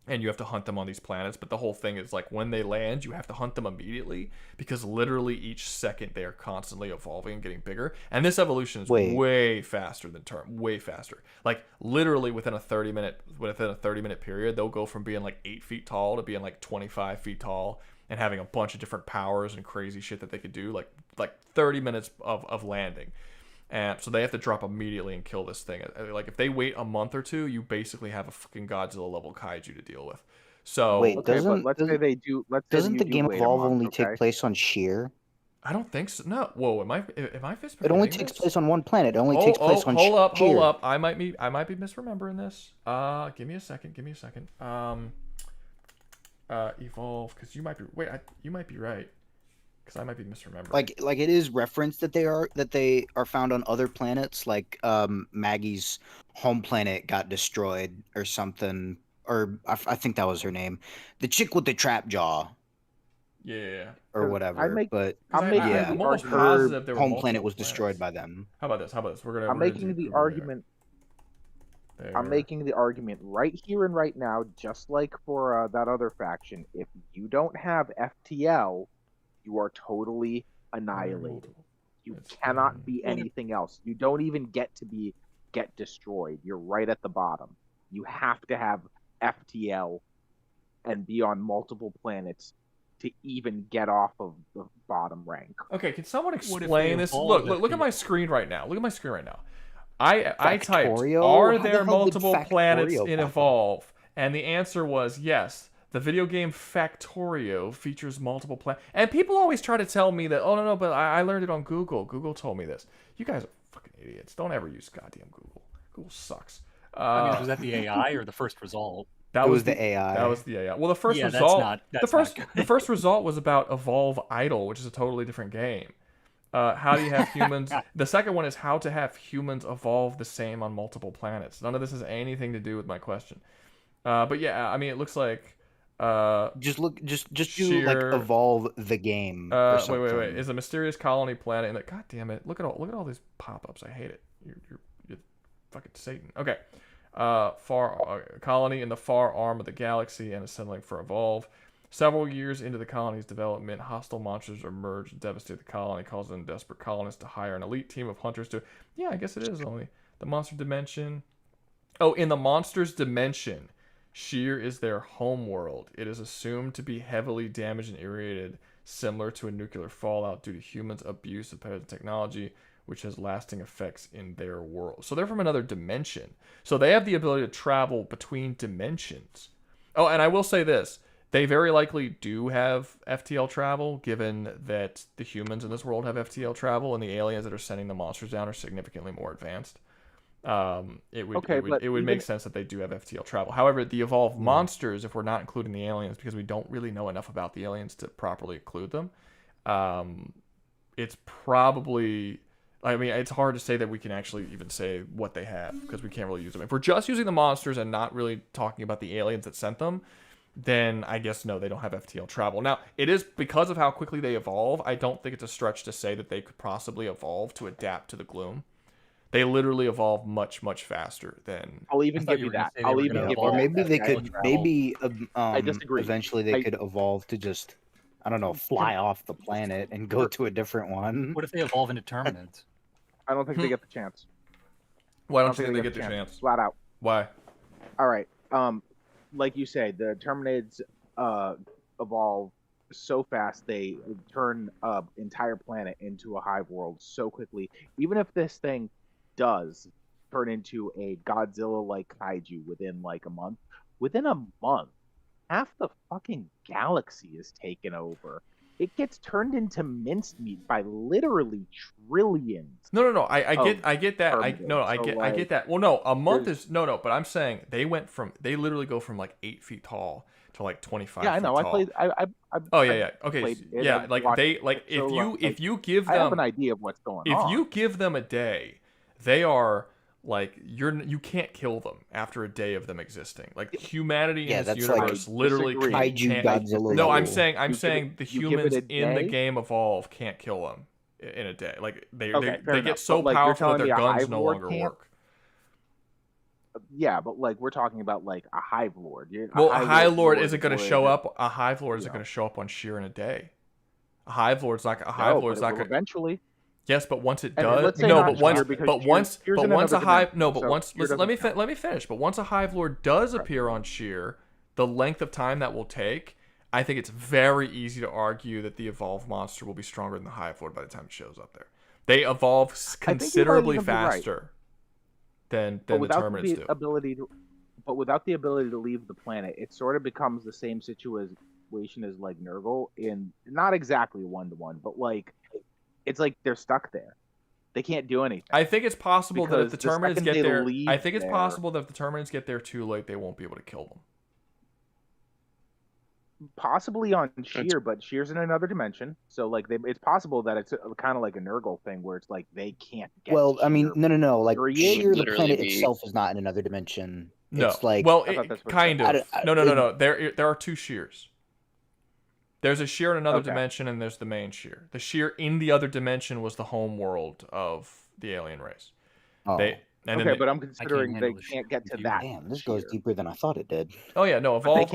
and you have to hunt them on these planets. But the whole thing is like when they land, you have to hunt them immediately, because literally each second they are constantly evolving and getting bigger. And this evolution is way faster than way faster. Like literally within a 30-minute period, they'll go from being like 8 feet tall to being like 25 feet tall and having a bunch of different powers and crazy shit that they could do. Like 30 minutes of landing. And so they have to drop immediately and kill this thing. Like if they wait a month or two, you basically have a fucking Godzilla level kaiju to deal with. So doesn't the game Evolve only take place on Sheer? I don't think so. No. Whoa, am I It only takes place on one planet. It only takes place on Sheer. Hold up. I might be misremembering this. Give me a second. Evolve, because you might be right. Because I might be misremembering. Like it is referenced that they are found on other planets. Like Maggie's home planet got destroyed or something, or I think that was her name, the chick with the trap jaw. Yeah. Or whatever. I'm almost her positive there were home planet multiple was planets. destroyed by them. How about this? I'm making the argument. I'm making the argument right here and right now, just like for that other faction. If you don't have FTL, you are totally annihilated. You cannot be anything else. You don't even get destroyed. You're right at the bottom. You have to have FTL and be on multiple planets to even get off of the bottom rank. Okay, can someone explain this? Look at my screen right now. I typed, are there multiple planets in Evolve? And the answer was yes. The video game Factorio features multiple planets. And people always try to tell me that, oh, no, but I learned it on Google. Google told me this. You guys are fucking idiots. Don't ever use goddamn Google. Google sucks. Was that the AI or the first result? That was the AI. That was the AI. Well, the first Yeah, result... that's not good. The first result was about Evolve Idol, which is a totally different game. How do you have humans... The second one is how to have humans evolve the same on multiple planets. None of this has anything to do with my question. But yeah, I mean, it looks like... just do like Evolve the game. Or something. Wait. Is a mysterious colony planet in the... God damn it. Look at all these pop-ups. I hate it. You're fucking Satan. Okay. Colony in the far arm of the galaxy and assembling for Evolve. Several years into the colony's development, hostile monsters emerge and devastate the colony, causing desperate colonists to hire an elite team of hunters to... Yeah, I guess it is only the monster dimension. Oh, in the monster's dimension, Sheer is their home world. It is assumed to be heavily damaged and irradiated, similar to a nuclear fallout due to humans' abuse of present technology, which has lasting effects in their world. So they're from another dimension. So they have the ability to travel between dimensions. Oh, and I will say this. They very likely do have FTL travel, given that the humans in this world have FTL travel, and the aliens that are sending the monsters down are significantly more advanced. It would make sense that they do have FTL travel. However, the evolved monsters, if we're not including the aliens, because we don't really know enough about the aliens to properly include them, it's probably I mean, it's hard to say that we can actually even say what they have because we can't really use them. If we're just using the monsters and not really talking about the aliens that sent them, then I guess no, they don't have FTL travel. Now, it is because of how quickly they evolve. I don't think it's a stretch to say that they could possibly evolve to adapt to the gloom. They literally evolve much, much faster than. I'll even give you that. I'll even give Or you maybe that. they could. Maybe I disagree. eventually they could evolve to just, I don't know, fly off the planet and go to a different one. What if they evolve into Terminids? I don't think they get the chance. Why don't you think they get the chance? Flat out. Why? All right. Like you say, the Terminids evolve so fast they turn an entire planet into a hive world so quickly. Even if this thing does turn into a Godzilla-like kaiju within like a month, half the fucking galaxy is taken over. It gets turned into mincemeat by literally trillions. No. I get that. I get that. Well, no, a month is no. But I'm saying they literally go from like 8 feet tall to like 25. Yeah, I know. Feet I tall. played. Oh yeah. Okay. Played it. Yeah, I've like watched they it. like So, if you give them. I have an idea of what's going on. If you give them a day, they are. Like you can't kill them after a day of them existing. Like humanity in this universe literally can't. No, I'm saying the humans in the game evolve can't kill them in a day. Like they get so powerful that their guns no longer work. Yeah, but like we're talking about like a hive lord. Well, a hive lord isn't going to show up. A hive lord isn't going to show up on Sheer in a day. A hive lord's not. A hive lord's not going to eventually. Yes, but once it does, let me finish. But once a hive lord does appear on Sheer, the length of time that will take, I think it's very easy to argue that the evolved monster will be stronger than the hive lord by the time it shows up there. They evolve considerably faster than the Terminids do. But without the ability to leave the planet, it sort of becomes the same situation as like Nurgle in not exactly 1-to-1, but like. It's like they're stuck there. They can't do anything. I think it's possible that if the Terminids get there, possible that if the Terminids get there too late, they won't be able to kill them. Possibly on Sheer, but Sheer's in another dimension, so like it's possible that it's kind of like a Nurgle thing where it's like they can't. Get I mean, no. Like Sheer, the planet be... itself is not in another dimension. No, it's like kind of. No. There are two Sheers. There's a Sheer in another dimension, and there's the main Sheer. The Sheer in the other dimension was the home world of the alien race. Oh. But I'm considering they can't get to that. Damn, this goes deeper than I thought it did. Oh yeah, no. Evolve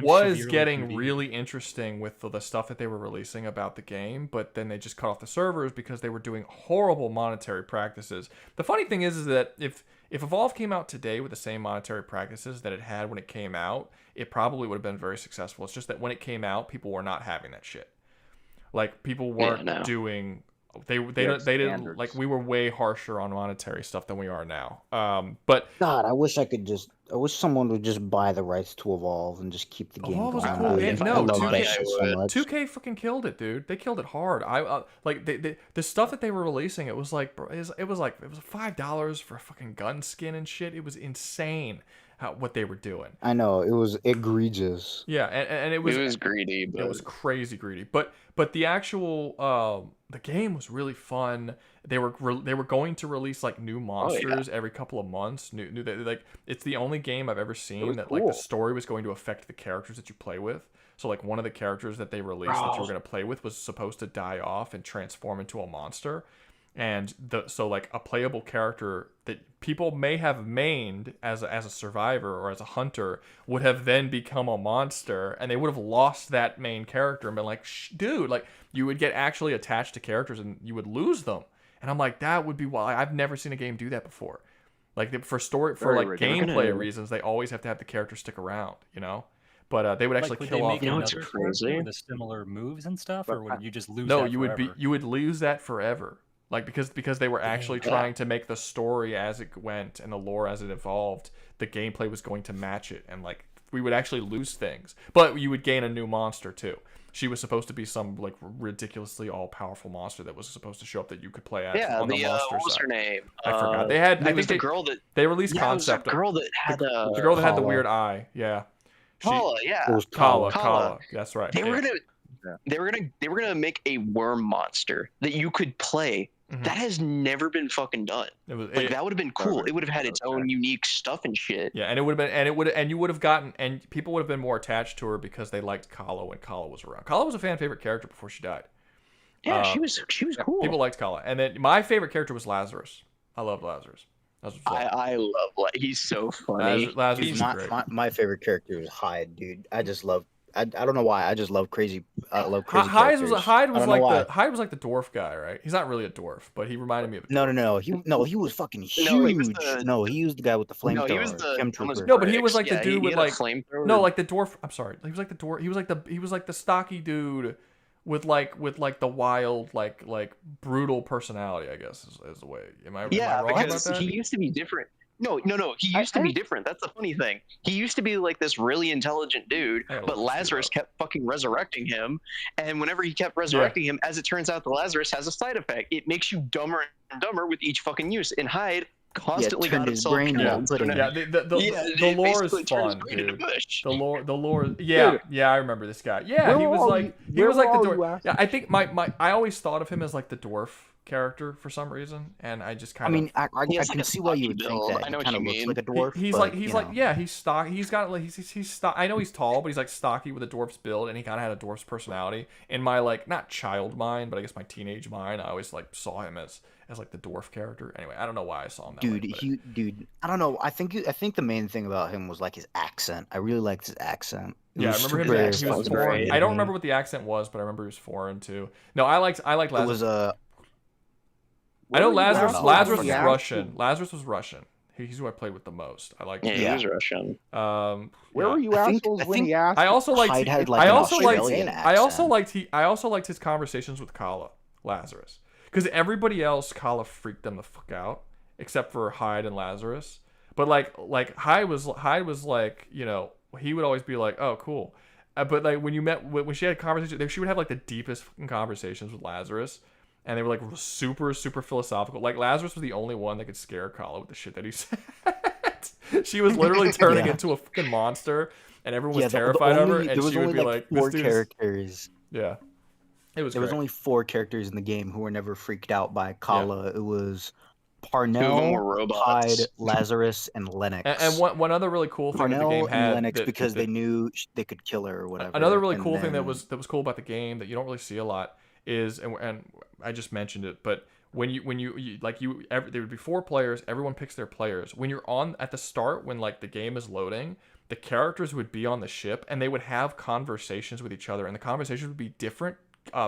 was getting really interesting with the stuff that they were releasing about the game, but then they just cut off the servers because they were doing horrible monetary practices. The funny thing is that if Evolve came out today with the same monetary practices that it had when it came out, it probably would have been very successful. It's just that when it came out, people were not having that shit. Like people weren't doing. They didn't like. We were way harsher on monetary stuff than we are now. But God, I wish someone would just buy the rights to Evolve and just keep the game. Evolve was a going. cool game. No, 2K fucking killed it, dude. They killed it hard. Like the stuff that they were releasing. It was like $5 for a fucking gun skin and shit. It was insane. What they were doing. I know, it was egregious. Yeah, and it was greedy. But... It was crazy greedy. But the actual the game was really fun. They were going to release like new monsters every couple of months. Like it's the only game I've ever seen that like the story was going to affect the characters that you play with. So like one of the characters that they released that you were going to play with was supposed to die off and transform into a monster. And so like a playable character that people may have mained as a survivor or as a hunter would have then become a monster, and they would have lost that main character and been like, dude, like you would get actually attached to characters and you would lose them. And I'm like, that would be why I've never seen a game do that before. Like for gameplay reasons, they always have to have the character stick around, you know. But they would actually kill off. The similar moves and stuff, or would you just lose? No, that you would lose that forever. Like because they were actually trying to make the story as it went and the lore as it evolved, the gameplay was going to match it, and like we would actually lose things, but you would gain a new monster too. She was supposed to be some like ridiculously all-powerful monster that was supposed to show up that you could play as on the monster what was side. her name? I forgot. They had. I think the girl that they released concept. The girl that had the girl that had the weird eye. Yeah. Kala, yeah. Kala. That's right. They were gonna they were gonna make a worm monster that you could play. That has never been fucking done. That would have been cool. It would have had its own unique stuff and shit. Yeah, and you would have gotten, and people would have been more attached to her because they liked Kala when Kala was around. Kala was a fan favorite character before she died. Yeah, she was cool. People liked Kala, and then my favorite character was Lazarus. I love Lazarus. I love he's so funny. Lazarus Dude, is great. my favorite character is Hyde, dude. I just love. I don't know why. I just love crazy. I love crazy. Hyde was like the the dwarf guy, right? He's not really a dwarf, but he reminded me of. He was fucking huge. He was the guy with the flamethrower. he was the Chemtrooper. No, but he was like the dude with like flamethrower. no, like the dwarf. I'm sorry, he was like the dwarf. He was like the stocky dude with the wild like brutal personality. I guess is the way. Am I wrong because about that? he used to be different. No. He used to be different. That's the funny thing. He used to be like this really intelligent dude, but Lazarus kept fucking resurrecting him. And whenever he kept resurrecting him, as it turns out, the Lazarus has a side effect. It makes you dumber and dumber with each fucking use. And Hyde constantly got himself killed. The lore is fun, dude. The lore. Yeah, I remember this guy. Yeah, he was like the dwarf. Yeah, I think I always thought of him as like the dwarf character for some reason, and I just kind of. I can see why you would think that. I know he kind of looks like a dwarf. He's stock. He's got like he's stock. I know he's tall, but he's like stocky with a dwarf's build, and he kind of had a dwarf's personality. In my like not child mind, but I guess my teenage mind, I always like saw him as like the dwarf character. Anyway, I don't know why I saw him that way. Dude, I don't know. I think the main thing about him was like his accent. I really liked his accent. Yeah, I remember him. He was foreign. I don't remember what the accent was, but I remember he was foreign too. No, I liked Lazarus. It was I know Lazarus was Russian. Lazarus was Russian. He's who I played with the most. I liked. Yeah, he was Russian. Where were you assholes when he asked? I also liked. I also liked his conversations with Kala, Lazarus, because everybody else Kala freaked them the fuck out, except for Hyde and Lazarus. But like Hyde was like, you know, he would always be like, oh cool, but like when she had a conversation, she would have like the deepest fucking conversations with Lazarus. And they were like super, super philosophical. Like Lazarus was the only one that could scare Kala with the shit that he said. She was literally turning into a fucking monster, and everyone was terrified of her. And she would be like, four characters. Yeah, it was. There was only 4 characters in the game who were never freaked out by Kala. Yeah. It was Parnell, Hyde, Lazarus, and Lennox. And one other really cool thing that the game had, and Lennox because they knew they could kill her or whatever. Another really cool thing that was cool about the game that you don't really see a lot is, and I just mentioned it, but when you there would be 4 players, everyone picks their players. When you're on at the start, when like the game is loading, the characters would be on the ship and they would have conversations with each other, and the conversations would be different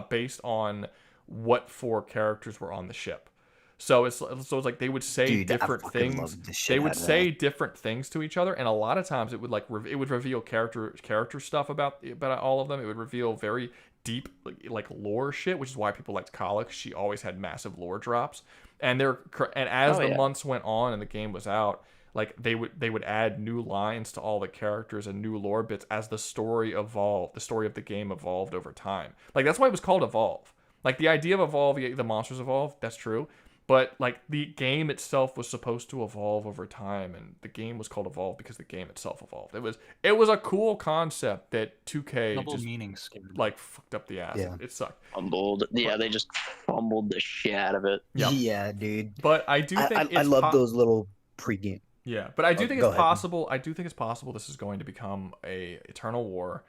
based on what 4 characters were on the ship. So it's like they would say different things. They would say different things to each other, and a lot of times it would like it would reveal character stuff about all of them. It would reveal very deep like lore shit, which is why people liked Kala, because she always had massive lore drops. And as the months went on and the game was out, like they would add new lines to all the characters and new lore bits as the story evolved. The story of the game evolved over time. Like that's why it was called Evolve. Like the idea of evolve, the monsters evolve. That's true. But like the game itself was supposed to evolve over time, and the game was called Evolve because the game itself evolved. It was a cool concept that 2K double just meaning like fucked up the ass. Yeah. It sucked. Fumbled. Yeah, they just fumbled the shit out of it. Yep. Yeah, dude. But I do think I love those little pregame. Yeah, but I do think it's possible. I do think it's possible this is going to become a eternal war.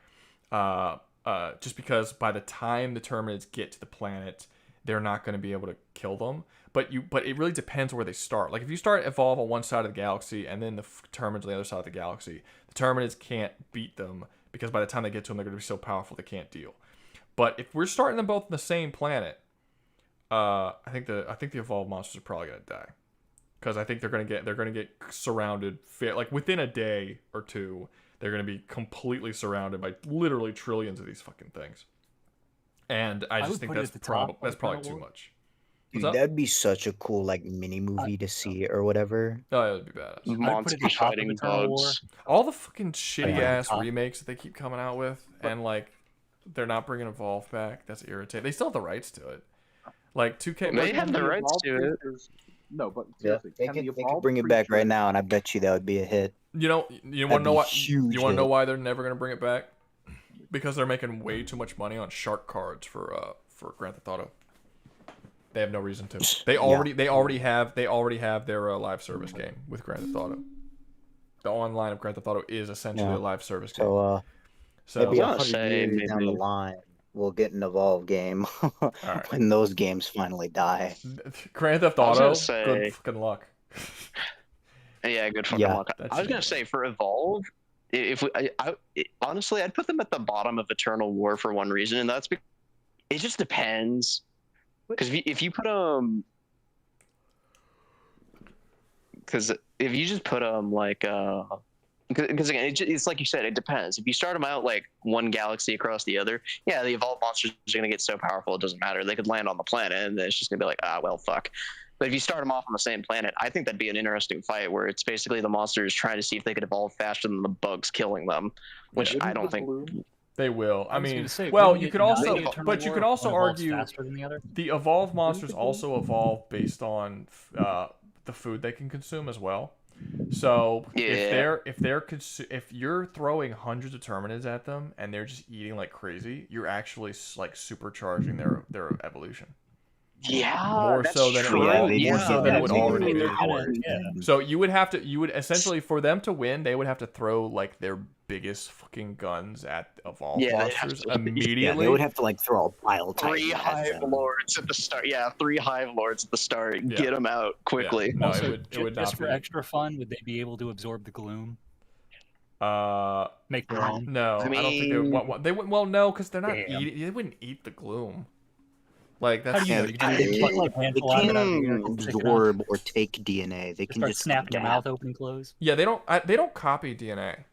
Just because by the time the Terminids get to the planet, they're not going to be able to kill them. But it really depends where they start. Like if you start Evolve on one side of the galaxy and then the Terminids on the other side of the galaxy, the Terminids can't beat them because by the time they get to them, they're going to be so powerful they can't deal. But if we're starting them both on the same planet, I think the Evolved monsters are probably going to die, because I think they're going to get surrounded. Like within a day or two, they're going to be completely surrounded by literally trillions of these fucking things. And I just think that's probably too much. Dude, that'd be such a cool like mini movie to see or whatever. Oh, yeah, that'd be badass. Monsters fighting bugs. All the fucking shitty ass remakes that they keep coming out with, and like they're not bringing Evolve back. That's irritating. They still have the rights to it. Like 2K, they have the rights to it. No, but seriously, they could bring it back right now, and I bet you that would be a hit. You want to know why? You want to know why they're never gonna bring it back? Because they're making way too much money on shark cards for Grand Theft Auto. They have no reason to. They already have their live service game with Grand Theft Auto. The online of Grand Theft Auto is essentially a live service game. So maybe 100 years down the line, we'll get an Evolve game when those games finally die. Grand Theft Auto, good fucking luck. Yeah, good fucking luck. I was gonna say for Evolve, honestly, I'd put them at the bottom of Eternal War for one reason, and that's because it just depends. Because if you put because if you just put them like because again, it's like you said, it depends. If you start them out like one galaxy across the other, yeah, the evolved monsters are gonna get so powerful it doesn't matter. They could land on the planet, and then it's just gonna be like, well, fuck. But if you start them off on the same planet, I think that'd be an interesting fight where it's basically the monsters trying to see if they could evolve faster than the bugs killing them, which I don't think they will. I mean, say, well, wouldn't you it could not also, be Eternal but you War could if also one evolves argue faster than the other? the evolved monsters also evolve based on the food they can consume as well. So if you're throwing hundreds of Terminids at them and they're just eating like crazy, you're actually like supercharging their evolution. Yeah, more so than it would already be. Yeah. So you would essentially, for them to win, they would have to throw like their biggest fucking guns at evolved monsters immediately. Yeah, they would have to like throw a pile Three Hive Lords at the start. Yeah, 3 Hive Lords at the start. Yeah. Get them out quickly. No, Also, it would not just for be. extra fun, would they be able to absorb the gloom? Make their own? No, I don't think they would. They wouldn't. Well, no, because they're not Damn. eating. They wouldn't eat the gloom. Like that's. How do you know? You can just pluck, like, they handful out of it out of the air can and pick it up. absorb or take DNA. They can Start just snapping your dab. mouth open and close. Yeah, they don't copy DNA.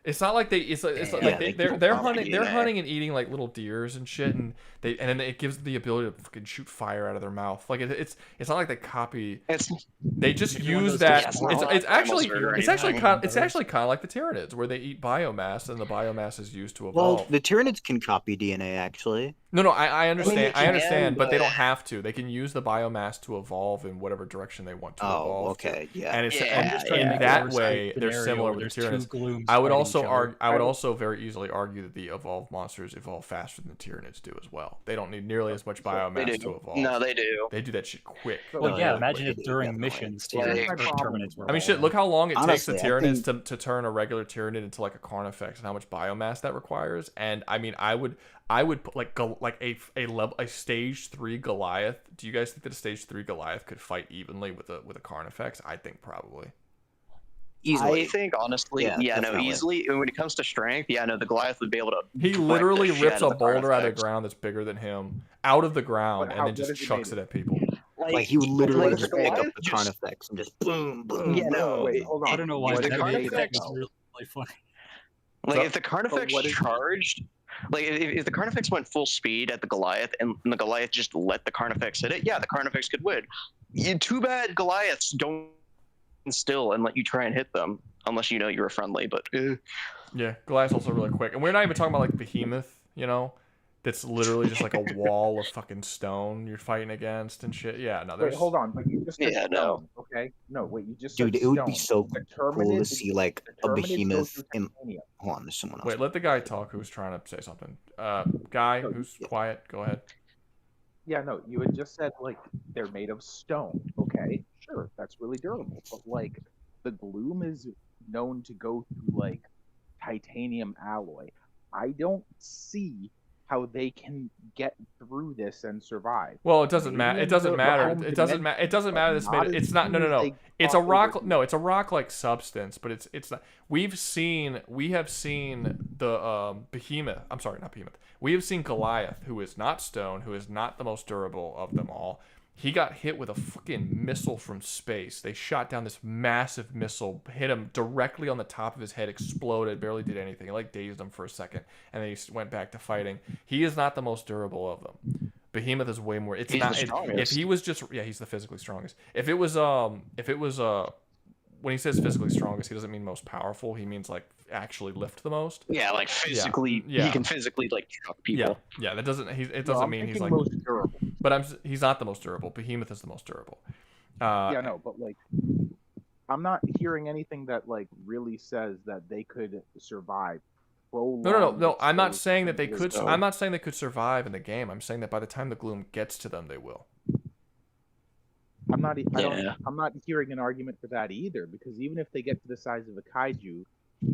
It's not like it's like they're don't hunting copy they're DNA. hunting and eating like little deers and shit, and then it gives them the ability to fucking shoot fire out of their mouth. Like it's not like they copy. They just use that. It's actually kind of like the Terminids, where they eat biomass and the biomass is used to evolve. Well, the Terminids can copy DNA actually. No, I understand. I understand, but they but- don't have to. They can use the biomass to evolve in whatever direction they want to evolve. Okay, to. yeah. And it's I'm just trying to in make a that worst-case way they're scenario similar where with the there's two Tyranids. glooms I would fighting also each other. I would also very easily argue that the evolved monsters evolve faster than the Tyranids do as well. They don't need nearly as much biomass to evolve. No, they do. They do that shit quick. Well, yeah, imagine if during missions Terminids were I mean, shit, look how long it Honestly, takes the Tyranids to turn a regular Tyranid into like a Carnifex and how much biomass that requires. And I mean, I would put like a stage 3 Goliath. Do you guys think that a stage 3 Goliath could fight evenly with a Carnifex? I think probably. Easily. I think honestly, definitely. easily. And when it comes to strength, the Goliath would be able to. He deflect literally the shit rips a out of the boulder out of Carnifex. the ground that's bigger than him out of the ground But and then what just is he chucks made it at people. Like he would literally like just the pick up Goliath the just- Carnifex and just boom, boom. Yeah, no. Wait, hold on. I don't know why What the is he made of, Carnifex is though? really funny. Like So- if the Carnifex charged, like if the Carnifex went full speed at the Goliath and the Goliath just let the Carnifex hit it, the Carnifex could win. Too bad Goliaths don't still and let you try and hit them unless you know you're friendly. But Yeah, Goliath's also really quick. And we're not even talking about like Behemoth, that's literally just like a wall of fucking stone you're fighting against and shit. Yeah, no, there's. Wait, hold on. But you just said Yeah, stone, no. okay? No, wait, you just Dude, said it would be stone. so The cool to Terminids- see like the a Terminids go behemoth through in. titanium. Hold on, there's someone else. Wait, let the guy talk who's trying to say something. Guy who's quiet, go ahead. Yeah, no, you had just said like they're made of stone. Okay, sure, that's really durable. But like the gloom is known to go through like titanium alloy. I don't see how they can get through this and survive. Well, it doesn't matter. Maybe It doesn't in the matter. home It doesn't dimension, matter. It doesn't but matter. This not minute. as It's not. No, soon no, as no. they It's a cross rock. over No, it's a rock-like substance, but it's not. We have seen the Behemoth. I'm sorry, not Behemoth. We have seen Goliath, who is not stone, who is not the most durable of them all. He got hit with a fucking missile from space. They shot down this massive missile, hit him directly on the top of his head, exploded, barely did anything. It like dazed him for a second, and then he went back to fighting. He is not the most durable of them. Behemoth is way more. It's He's not. the If strongest. he was just, he's the physically strongest. If it was when he says physically strongest, he doesn't mean most powerful. He means like actually lift the most. like physically, Yeah. he can physically like chuck people. Yeah, that doesn't. It No, doesn't I'm mean he's thinking like. most durable. But he's not the most durable. Behemoth is the most durable. Yeah, no, but like I'm not hearing anything that like really says that they could survive prolonged. No. I'm not saying that they could. exposure. I'm not saying they could survive in the game. I'm saying that by the time the gloom gets to them, they will. I'm not hearing an argument for that either, because even if they get to the size of a kaiju,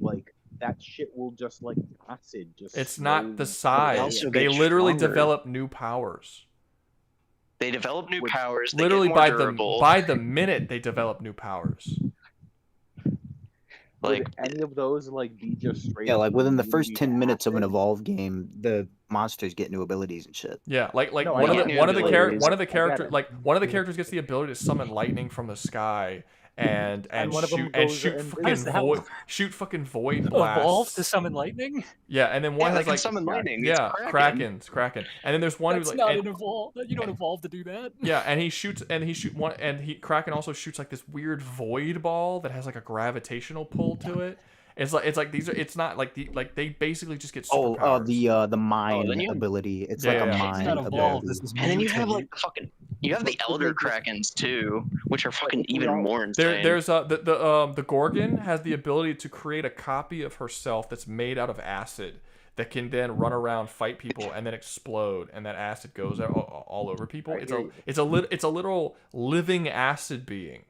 like that shit will just like acid just. It's not the slowly size. away. They literally develop new powers. They develop new powers. They Literally get more by durable. the minute they develop new powers. Would any of those like be just straight? Yeah, like within the first immunity 10 minutes of an acid? evolved game, the monsters get new abilities and shit. Yeah, like No, one I of get the one of the abilities. one of the I get characters it. like one of the characters gets the ability to summon lightning from the sky and one of them shoot and goes shoot invisible. fucking void Evolve blasts. to summon lightning? Yeah, and then one Yeah, they has can like summon lightning. It's Yeah, Kraken. Kraken. And then there's one That's who's not like an evolve. You don't evolve to do that. yeah, and he shoots Kraken also shoots like this weird void ball that has like a gravitational pull to it. It's like these are. It's not like they basically just get superpowers. The mine then you have- ability. It's Yeah, like yeah. a mine not evolved, ability. this is And then you have mutated. like you have the elder krakens too, which are fucking even more insane. There's the Gorgon has the ability to create a copy of herself that's made out of acid that can then run around, fight people, and then explode, and that acid goes all over people. It's a literal living acid being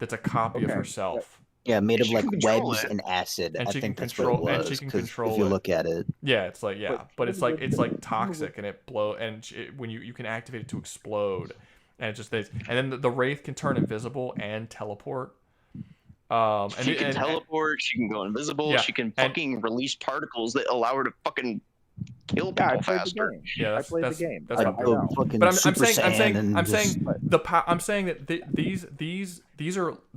that's a copy of herself. Yeah, made of She like can control webs it. and acid. And I she think can that's control- what it and was. she can 'cause control if you it. look at it, Yeah, it's like but it's like toxic the- and it when you can activate it to explode, and it just and then the wraith can turn invisible and teleport. She can teleport. She can go invisible. Yeah, She can and- fucking release particles that allow her to fucking kill Yeah, I people played faster. the game. Yeah, I played the game. That's I not know. fucking But I'm Super saying Saiyan and just- I'm saying that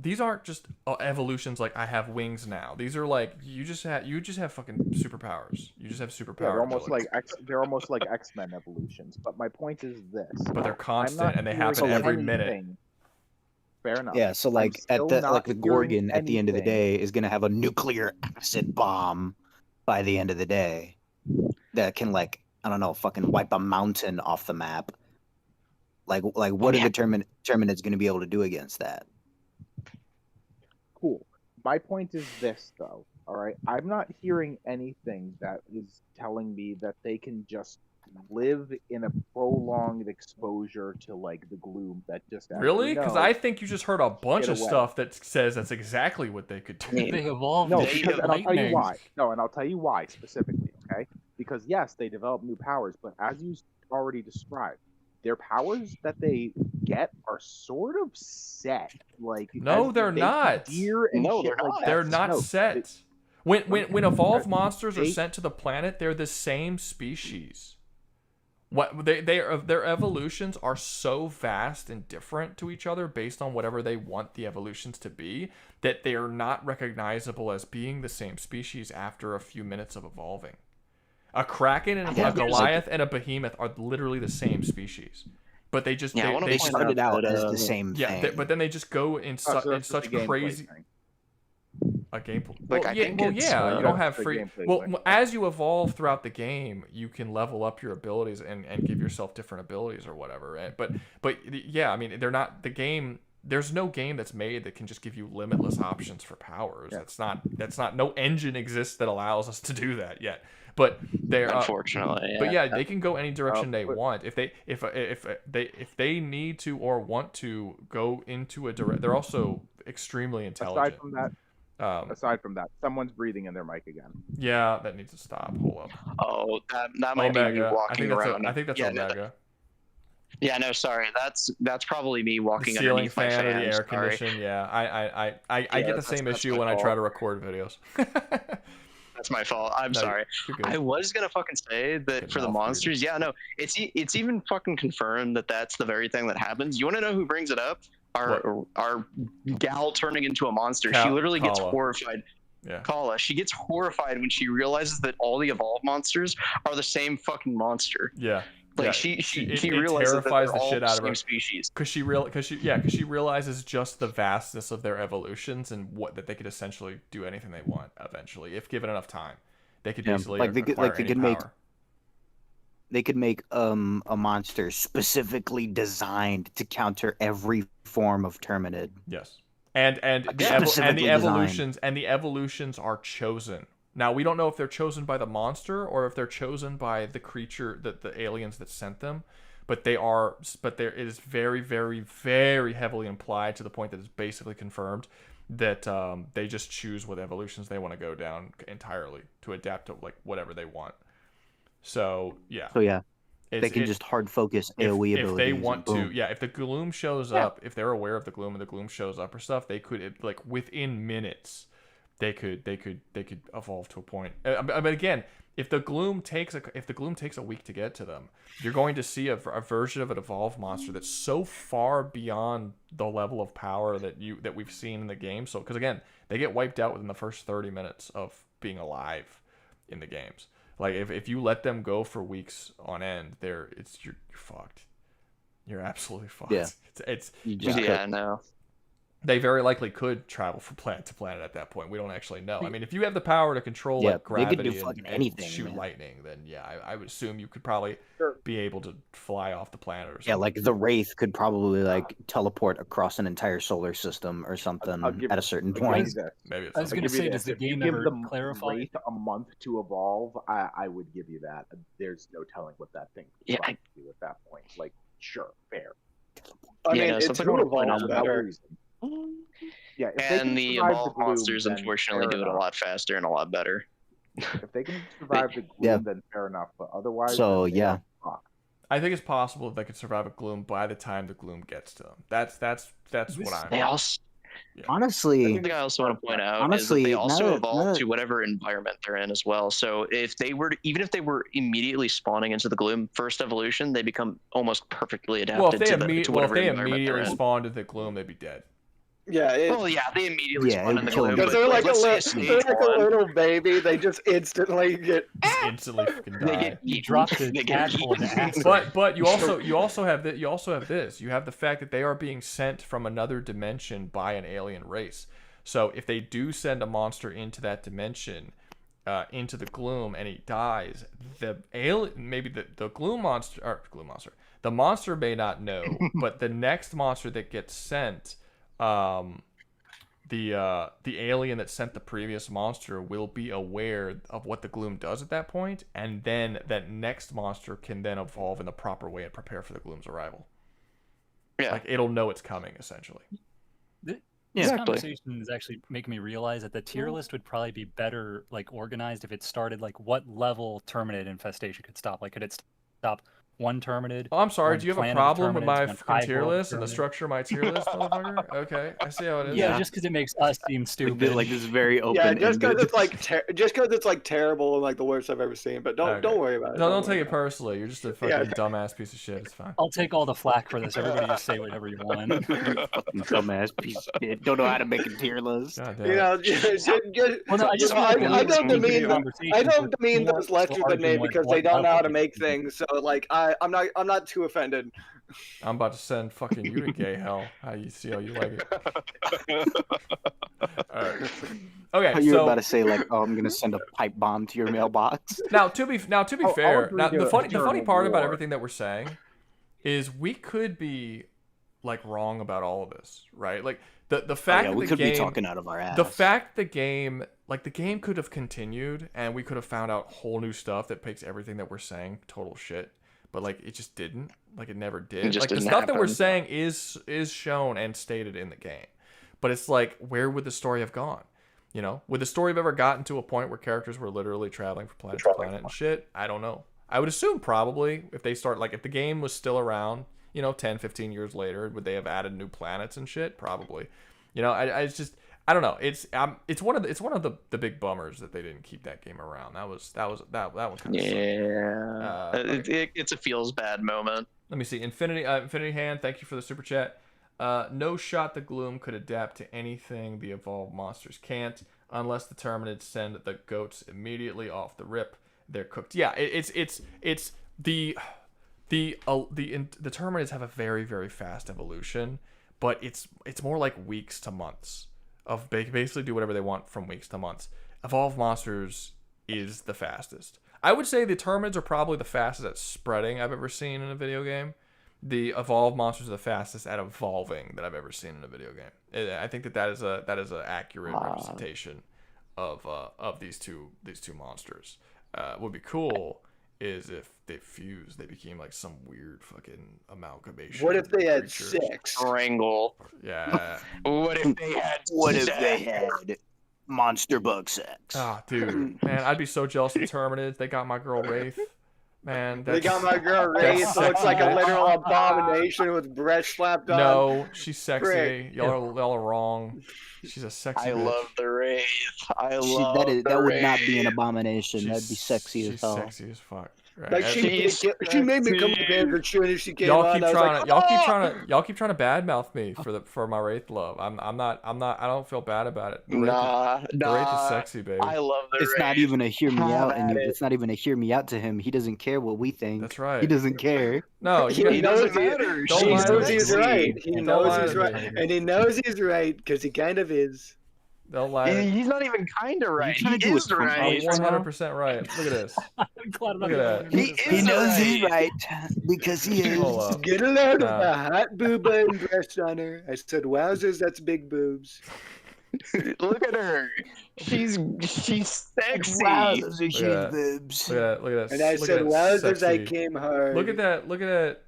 these aren't just evolutions like I have wings now. These are like you just have fucking superpowers. You just have superpowers. Yeah, they're almost like X-Men evolutions. But my point is this: But they're I'm constant not and they hearing happen every anything- minute. Fair enough. yeah. So I'm like still the not Gorgon hearing at the end of the anything. day is gonna have a nuclear acid bomb by the end of the day that can like I don't know fucking wipe a mountain off the map. Like what are the Terminids gonna be able to do against that? Cool. My point is this, though. All right, I'm not hearing anything that is telling me that they can just live in a prolonged exposure to like the gloom that just Really? Because I think you just heard a bunch Get of away. stuff that says that's exactly what they could do. They evolved. No, to because, and I'll tell you lightning. why. No, and I'll tell you why specifically. Okay, because yes, they develop new powers, but as you already described, their powers that they get are sort of set. Like No, as they're they not. Deer and No, shit they're like not. that. They're not No, set. When evolved monsters are they- sent to the planet, they're the same species. Their evolutions are so vast and different to each other based on whatever they want the evolutions to be that they are not recognizable as being the same species after a few minutes of evolving. A Kraken and Yeah, a there's, Goliath and a Behemoth are literally the same species, but they just Yeah, I wanna They point started out that, as the same yeah, thing. but then they just go in, so in that's just such a gameplay crazy. thing. A gameplay. Like, Well, I yeah, think well, it's, yeah, you don't have That's a free. gameplay Well, thing. as you evolve throughout the game, you can level up your abilities and give yourself different abilities or whatever. Right? But yeah, I mean, they're not the game. There's no game that's made that can just give you limitless options for powers. Yeah. That's not. No engine exists that allows us to do that yet. But they're Unfortunately, But yeah, they can go any direction they but- want. If they need to or want to go into a direct, they're also extremely intelligent. Aside from that, someone's breathing in their mic again. Yeah, that needs to stop. Hold up. Oh, that might be me Omega. walking around. I think that's yeah, Omega. Yeah, no, sorry. That's probably me The walking ceiling underneath my fan or the fan. air Sorry. condition. Yeah, I get the that's- same that's issue my when I try fault. to record videos. That's my fault. I'm No, sorry. you're good. I was gonna fucking say that Good for the mouth breathing. monsters. Yeah, no, it's even fucking confirmed that that's the very thing that happens. You want to know who brings it up? Our gal turning into a monster. She literally gets Kala. horrified. Yeah. Kala. She gets horrified when she realizes that all the evolved monsters are the same fucking monster. Yeah. Like Yeah, she it realizes that terrifies they're the all shit out of same her species. because she realizes just the vastness of their evolutions and what that they could essentially do anything they want eventually if given enough time. They could basically acquire any power. They could make a monster specifically designed to counter every form of Terminid. Yes. And Specifically the designed. evolutions are chosen Now we don't know if they're chosen by the monster or if they're chosen by the creature, the aliens that sent them. But they are. But there it is very, very, very heavily implied to the point that it's basically confirmed that they just choose what evolutions they want to go down entirely to adapt to like whatever they want. So yeah. So yeah, they can just hard focus AOE abilities. If they want to, boom. yeah. If the gloom shows up, if they're aware of the gloom and the gloom shows up or stuff, they could like within minutes, they could evolve to a point. But again, if the gloom takes a week to get to them, you're going to see a version of an evolved monster that's so far beyond the level of power that we've seen in the game. So because again, they get wiped out within the first 30 minutes of being alive in the games. Like if you let them go for weeks on end, you're fucked. You're absolutely fucked. Yeah. No. They very likely could travel from planet to planet at that point. We don't actually know. I mean, if you have the power to control like gravity they could do fucking and anything, shoot man. lightning, then yeah, I would assume you could probably be able to fly off the planet or something. Yeah, like the Wraith could probably like teleport across an entire solar system or something at a certain point. Maybe I was going to say, does the game give ever them clarify? Wraith a month to evolve, I would give you that. There's no telling what that thing could do at that point. Like, sure, fair. I mean, it's it's something who to point evolves out better. reason. Yeah, if they And can the survive evolved gloom, monsters then unfortunately fair do it a enough. lot faster and a lot better. If they can survive the gloom, then fair enough. But otherwise, So, then they yeah. are fucked. I think it's possible that they could survive a gloom by the time the gloom gets to them. That's what I'm. They also, Honestly, I think I also want to point out honestly, is that they now also that- evolve now to whatever environment they're in as well. So if they were, even if they were immediately spawning into the gloom first evolution, they become almost perfectly adapted Well, if they to whatever environment immediately they're in. spawned into the gloom, they'd be dead. Yeah. Well, yeah, they immediately spawn in the gloom. Because but, they're like, let's say they're stage like a one, little baby. They just instantly get. Instantly fucking they die. get You eaten. dropped the They get tadpole in eaten. acid. But you also have this. You have the fact that they are being sent from another dimension by an alien race. So if they do send a monster into that dimension, into the gloom, and he dies, the gloom monster, the monster may not know, but the next monster that gets sent, the alien that sent the previous monster will be aware of what the gloom does at that point, and then that next monster can then evolve in the proper way and prepare for the gloom's arrival. Yeah. Like it'll know it's coming essentially. This conversation is actually making me realize that the tier list would probably be better like organized if it started like what level Terminid infestation could stop. Like could it stop one Terminid? Oh, I'm sorry. one Do you have a planet of problem with Terminids, my one fucking tier hive-world list and the Terminid? structure of my tier list, motherfucker? Okay, I see how it is. Yeah, just because it makes us seem stupid. Like this is very open. Yeah, just because it's like terrible and like the worst I've ever seen. But don't worry about it. No, don't take it personally. You're just a fucking dumbass piece of shit. It's fine. I'll take all the flack for this. Everybody just say whatever you want. Dumbass piece of shit. Don't know how to make a tier list. You know, I don't demean those lesser than me because they don't know how to make things. So like I'm not too offended. I'm about to send fucking you to gay hell. How you like it? Alright. Okay, You were so about to say like, oh, I'm gonna send a pipe bomb to your mailbox. now to be fair, agree now to the a funny part about war. everything that we're saying is we could be like wrong about all of this, right? Like the fact that we the could game, be talking out of our ass. the fact the game could have continued and we could have found out whole new stuff that makes everything that we're saying total shit, but like it just didn't. Like it never did. It just Like the didn't stuff that we're happen. saying is shown and stated in the game, but it's like where would the story have gone? You know, would the story have ever gotten to a point where characters were literally traveling from planet to planet and shit? I don't know. I would assume probably if they start like if the game was still around, 10, 15 years later, would they have added new planets and shit? Probably. I don't know. It's one of the big bummers that they didn't keep that game around. That one kind of It's a feels bad moment. Let me see. Infinity Hand, thank you for the super chat. No shot the gloom could adapt to anything the evolved monsters can't, unless the Terminids send the goats immediately off the rip. They're cooked. Yeah, it's the Terminids have a very, very fast evolution, but it's more like weeks to months of basically do whatever they want from weeks to months. Evolved monsters is the fastest. I would say the Terminids are probably the fastest at spreading I've ever seen in a video game. The evolved monsters are the fastest at evolving that I've ever seen in a video game. I think that is an accurate representation of these two monsters. Would be cool is if they fused, they became like some weird fucking amalgamation. What if they had creature. sex? Strangle. Yeah. What if they had What if sex? they had monster bug sex? Ah, dude, man, I'd be so jealous of Terminids. They got my girl Wraith. Man, They got my girl Wraith. It looks like a literal abomination with breast slapped on. No, she's sexy. Frick. Y'all are wrong. She's a sexy I bitch. love the Wraith. I love That would not be an Wraith. abomination. That'd be sexy as hell. Sexy as fuck. Right. Like she made me come to bed as soon as she came Y'all on. keep I was trying like, to y'all keep trying to badmouth me for my Wraith love. I'm not I don't feel bad about it. The Wraith is sexy, baby. I love the It's Wraith. not even a hear me Have out, and at it. it's not even a hear me out to him. He doesn't care what we think. That's right. He doesn't care. No, he knows matter. He knows he's right. He Don't knows lie he's to right, me. and he knows he's right because he kind of is. Don't lie. He's not even kind of right. trying He to do is a I'm right. 100% right. Look at this. Look at that. He knows he's right because he is. Hold up. Get a load of the hot booba and breast on her. I said, wowzers, that's big boobs. Look at her. She's sexy. Wowzers, Look she's at that. boobs. Look at that. Look at that. And I look said, at that wowzers, I sexy- came hard. Look at that. Look at that.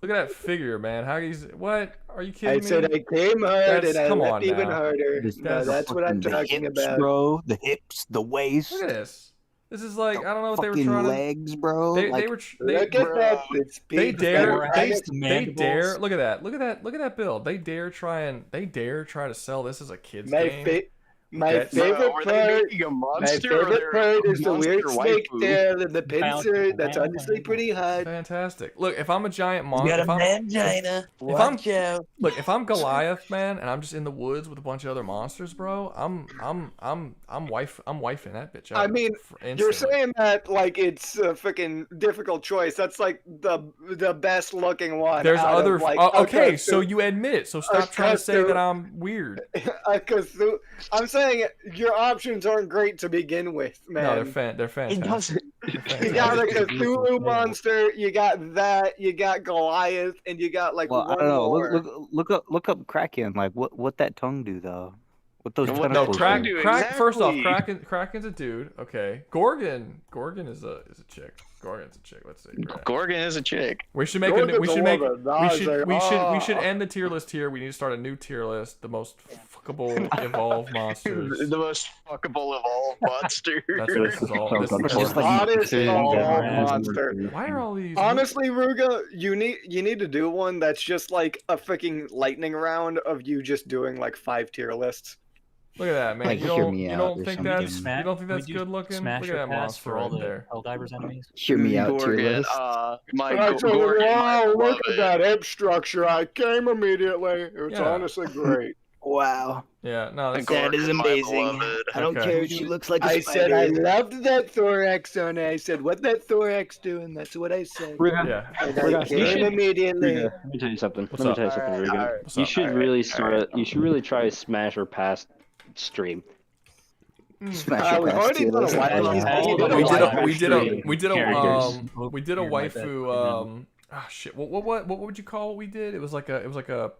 Look at that figure, man. How he's what? Are you kidding I me? said I came hard and I come left on even now. harder. This- No, that's what I'm the talking hips, about. bro. The hips, the waist. Look at this. This is like I don't know what they were fucking trying to. legs, bro. They like, were. They, Look at that. It's they big dare. fat They dare. Look at that. Look at that. Look at that build. They dare try to sell this as a kids game. My favorite were they part, making a my monster or favorite they're part is the monster weird snake waifu? tail and the pincer. That's honestly pretty hot. Fantastic. Look, if I'm a giant monster, got a if I'm mangina. Watch out. Look, if I'm Goliath, man, and I'm just in the woods with a bunch of other monsters, bro, I'm wifing that bitch out. I mean, you're instantly. saying that like it's a freaking difficult choice. That's like the best looking one. There's out other. Of, like, okay, a so you admit it. So stop trying to say that I'm weird. I'm saying your options aren't great to begin with, man. No, they're fantastic. You got a Cthulhu monster, you got that, you got Goliath, and you got like well, I one don't know. more. Look up Kraken. Like, what that tongue do though? What those No, tentacles Kraken. do? First off, Kraken's a dude. Okay, Gorgon is a chick. Gorgon's a chick. Let's see. Right. Gorgon is a chick. We should make Gorgon's we a should make woman. we should end the tier list here. We need to start a new tier list. The most fuckable evolved monsters. The most fuckable of all monsters. That's what this is all. This is Just all. like Hottest of all monster. Why are all these? Honestly, Ruga, you need to do one that's just like a freaking lightning round of you just doing like 5 tier lists. Look at that, man. Like, you hear don't, me you out don't or think something. that's good looking? Smash Look at your that pass monster for all right the there. Helldivers enemies. Hear me out tier Gorgon, list. my I said, Gorgon, I wow, love look at it. that hip structure. I came immediately. It's Yeah. honestly great. Wow, Yeah, no, that's that is Gorgon, my amazing. beloved. I don't Okay. care if she looks like a I spider. said I loved that thorax on it. I said, what that thorax doing? That's what I said. yeah. And I Ruga, you came should- immediately. Ruga, let me tell you something. What's Let me up? tell you something, Alright, Ruga. alright. What's You up? should really start. You should really try to smash or pass stream. Smash your we've pass already tier done a list. wife- Yeah. We did a Characters. waifu shit. What would you call what we did? It was like a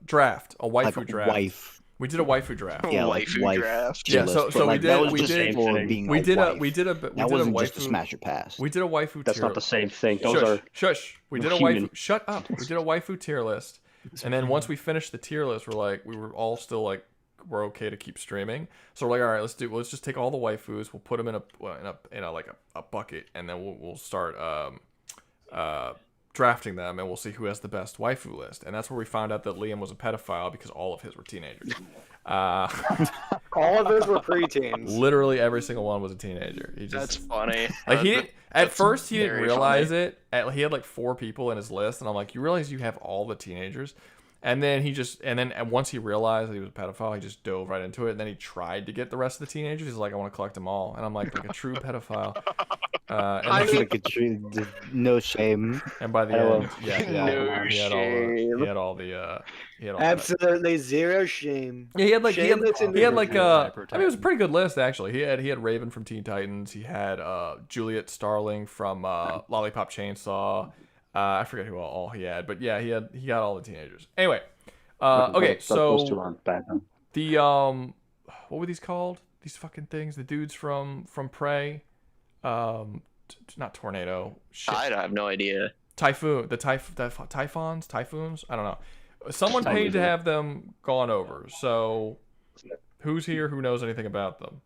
draft, a waifu Like a draft. wife. We did a waifu draft. Yeah, like Waifu wife. draft. tier Yeah, so- list, so but, we like, did- that was we just did- for being We a did wife. we did a That wasn't just a smash or pass. We did a waifu That's tier. not the same thing. Those Shush, are shush. We did a human. waifu. Shut up. We did a waifu tier list, and then once we finished the tier list, we were all still like, we're okay to keep streaming. So we're like, all right, let's just take all the waifus, we'll put them in a bucket, and then we'll start drafting them, and we'll see who has the best waifu list. And that's where we found out that Liam was a pedophile because all of his were teenagers. All of those were preteens. Literally every single one was a teenager. He just, That's funny. like he didn't, at first he didn't very realize funny. it. He had like 4 people in his list, and I'm like, you realize you have all the teenagers? And then once he realized that he was a pedophile, he just dove right into it. And then he tried to get the rest of the teenagers. He's like, I want to collect them all. And I'm like a true pedophile. And I then- like a true, no shame. And by the end, he had all the Absolutely zero shame. Yeah, he had like Shameless I mean, it individual. was a pretty good list actually. He had Raven from Teen Titans. He had Juliet Starling from Lollipop Chainsaw. I forget who all he had, but yeah, he got all the teenagers. Anyway, okay, those two so aren't bad. the what were these called? These fucking things. The dudes from Prey. Not tornado. Shit. I have no idea. Typhoon. The typhoons. I don't know. Someone paid to have them gone over. So, who's here? Who knows anything about them?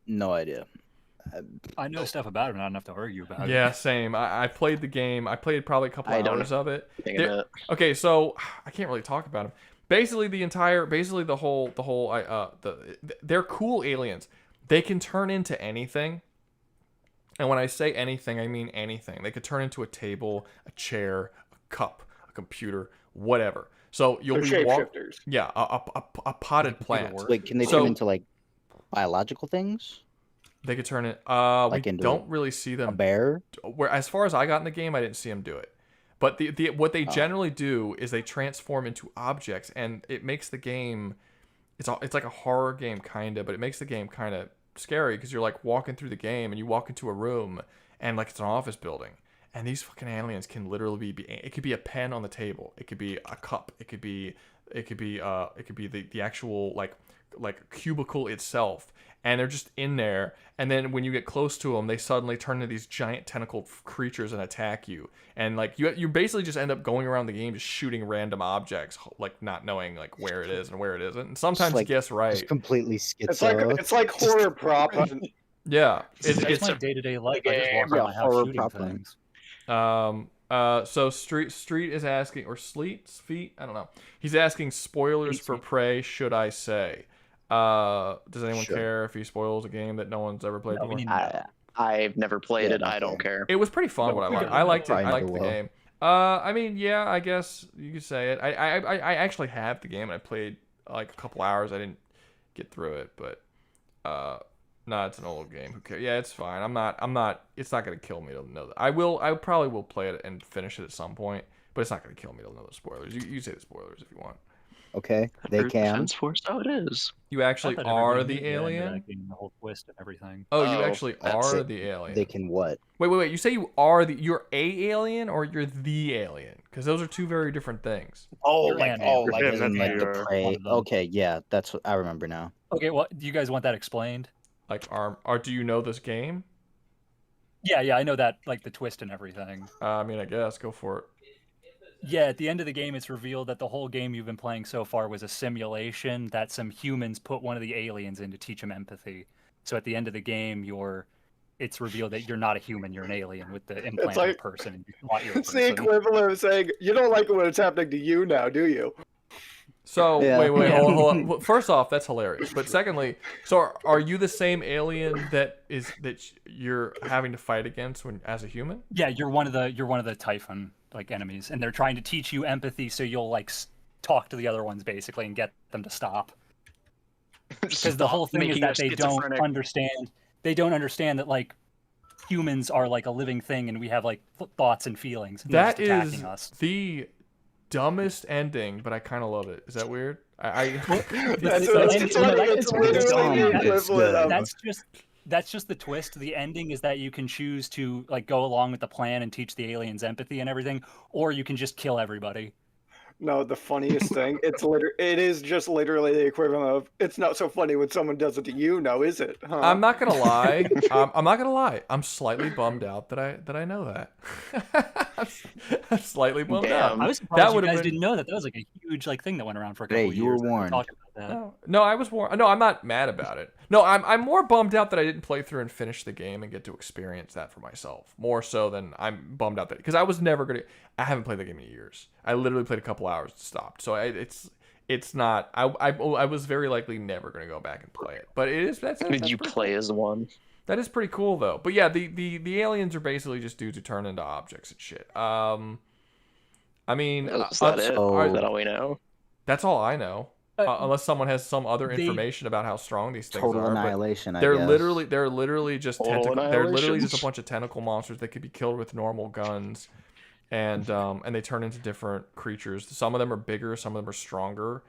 No idea. I know stuff about it, not enough to argue about it. Yeah, same. I played the game. I played probably a couple hours of it. Okay, so I can't really talk about them. Basically, they're cool aliens. They can turn into anything. And when I say anything, I mean anything. They could turn into a table, a chair, a cup, a computer, whatever. So you'll be shapeshifters. Yeah, a potted plant. Wait, can they turn into like biological things? They could turn it. Like we into don't really see them. A bear? Where, as far as I got in the game, I didn't see them do it. But what they generally do is they transform into objects, and it makes the game. It's like a horror game kind of, but it makes the game kind of scary because you're like walking through the game and you walk into a room and like it's an office building, and these fucking aliens can literally be. It could be a pen on the table. It could be a cup. It could be the actual like cubicle itself. And they're just in there, and then when you get close to them, they suddenly turn into these giant tentacle creatures and attack you. And like you basically just end up going around the game just shooting random objects, like not knowing like where it is and where it isn't. And sometimes you guess right. It's completely schizo. It's like horror prop. Yeah, it's my day-to-day life. I just walk around my house shooting things. So Street is asking, or Feet, I don't know. He's asking spoilers for Prey. Should I say? Does anyone care if he spoils a game that no one's ever played before? I've never played it. I don't care. It was pretty fun. What I liked it. I liked the game. I mean, yeah, I guess you could say it. I actually have the game, and I played like a couple hours. I didn't get through it, but no, it's an old game. Who cares? Yeah, it's fine. I'm not. It's not gonna kill me to know that. I probably will play it and finish it at some point, but it's not gonna kill me to know the spoilers. You say the spoilers if you want. Okay, they can. Force how it is. You actually are the alien? The whole twist and everything. Oh, you actually are the alien. They can what? Wait. You say you're a alien or you're the alien? Because those are two very different things. Like the prey. Okay, yeah, that's what I remember now. Okay, well, do you guys want that explained? Like, do you know this game? Yeah, I know that, like the twist and everything. I mean, I guess go for it. Yeah, at the end of the game, it's revealed that the whole game you've been playing so far was a simulation that some humans put one of the aliens in to teach him empathy. So at the end of the game, it's revealed that you're not a human, you're an alien with the implanted person. And you want your it's the equivalent of saying, you don't like it when it's happening to you now, do you? So, wait, hold on. Well, first off, that's hilarious. But secondly, so are you the same alien that you're having to fight against as a human? Yeah, you're one of the Typhon enemies, and they're trying to teach you empathy, so you'll talk to the other ones basically and get them to stop. Because the whole thing is that they don't understand. They don't understand that humans are like a living thing, and we have thoughts and feelings. And that they're just is attacking us. The dumbest ending, but I kind of love it. Is that weird? That's just the twist. The ending is that you can choose to go along with the plan and teach the aliens empathy and everything, or you can just kill everybody. No, the funniest thing, it is just literally the equivalent of, it's not so funny when someone does it to you, now is it? Huh? I'm not gonna lie. I'm not gonna lie. I'm slightly bummed out that I know that. I'm slightly bummed out. I was surprised you guys didn't know that. That was a huge thing that went around for a couple of years. You were warned. No, I was warned. No, I'm not mad about it. No, I'm more bummed out that I didn't play through and finish the game and get to experience that for myself. More so than I'm bummed out that, because I was never gonna. I haven't played the game in years. I literally played a couple hours and stopped. So it's not. I was very likely never gonna go back and play it. But it is. Did you play as one? That is pretty cool though. But yeah, the aliens are basically just dudes who turn into objects and shit. I mean, is that it? Is that all we know? That's all I know. Unless someone has some other information about how strong these things total are. Annihilation, they're literally just they're literally just a bunch of tentacle monsters that could be killed with normal guns, and they turn into different creatures. Some of them are bigger, some of them are stronger,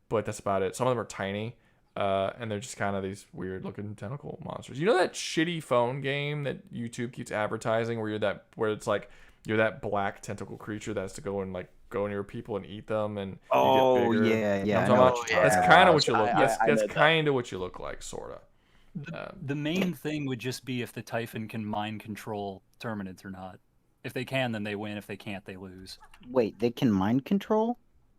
but that's about it. Some of them are tiny, and they're just kind of these weird looking tentacle monsters. You know that shitty phone game that YouTube keeps advertising where it's like you're that black tentacle creature that has to go and go near people and eat them, and Oh, you get bigger. yeah, You know yeah, what I I'm know talking what about? you're That's talking kind of about. what you look. I That's know that. kind of what you look like, sorta. The main thing would just be if the Typhon can mind control Terminids or not. If they can, then they win. If they can't, they lose. Wait, they can mind control?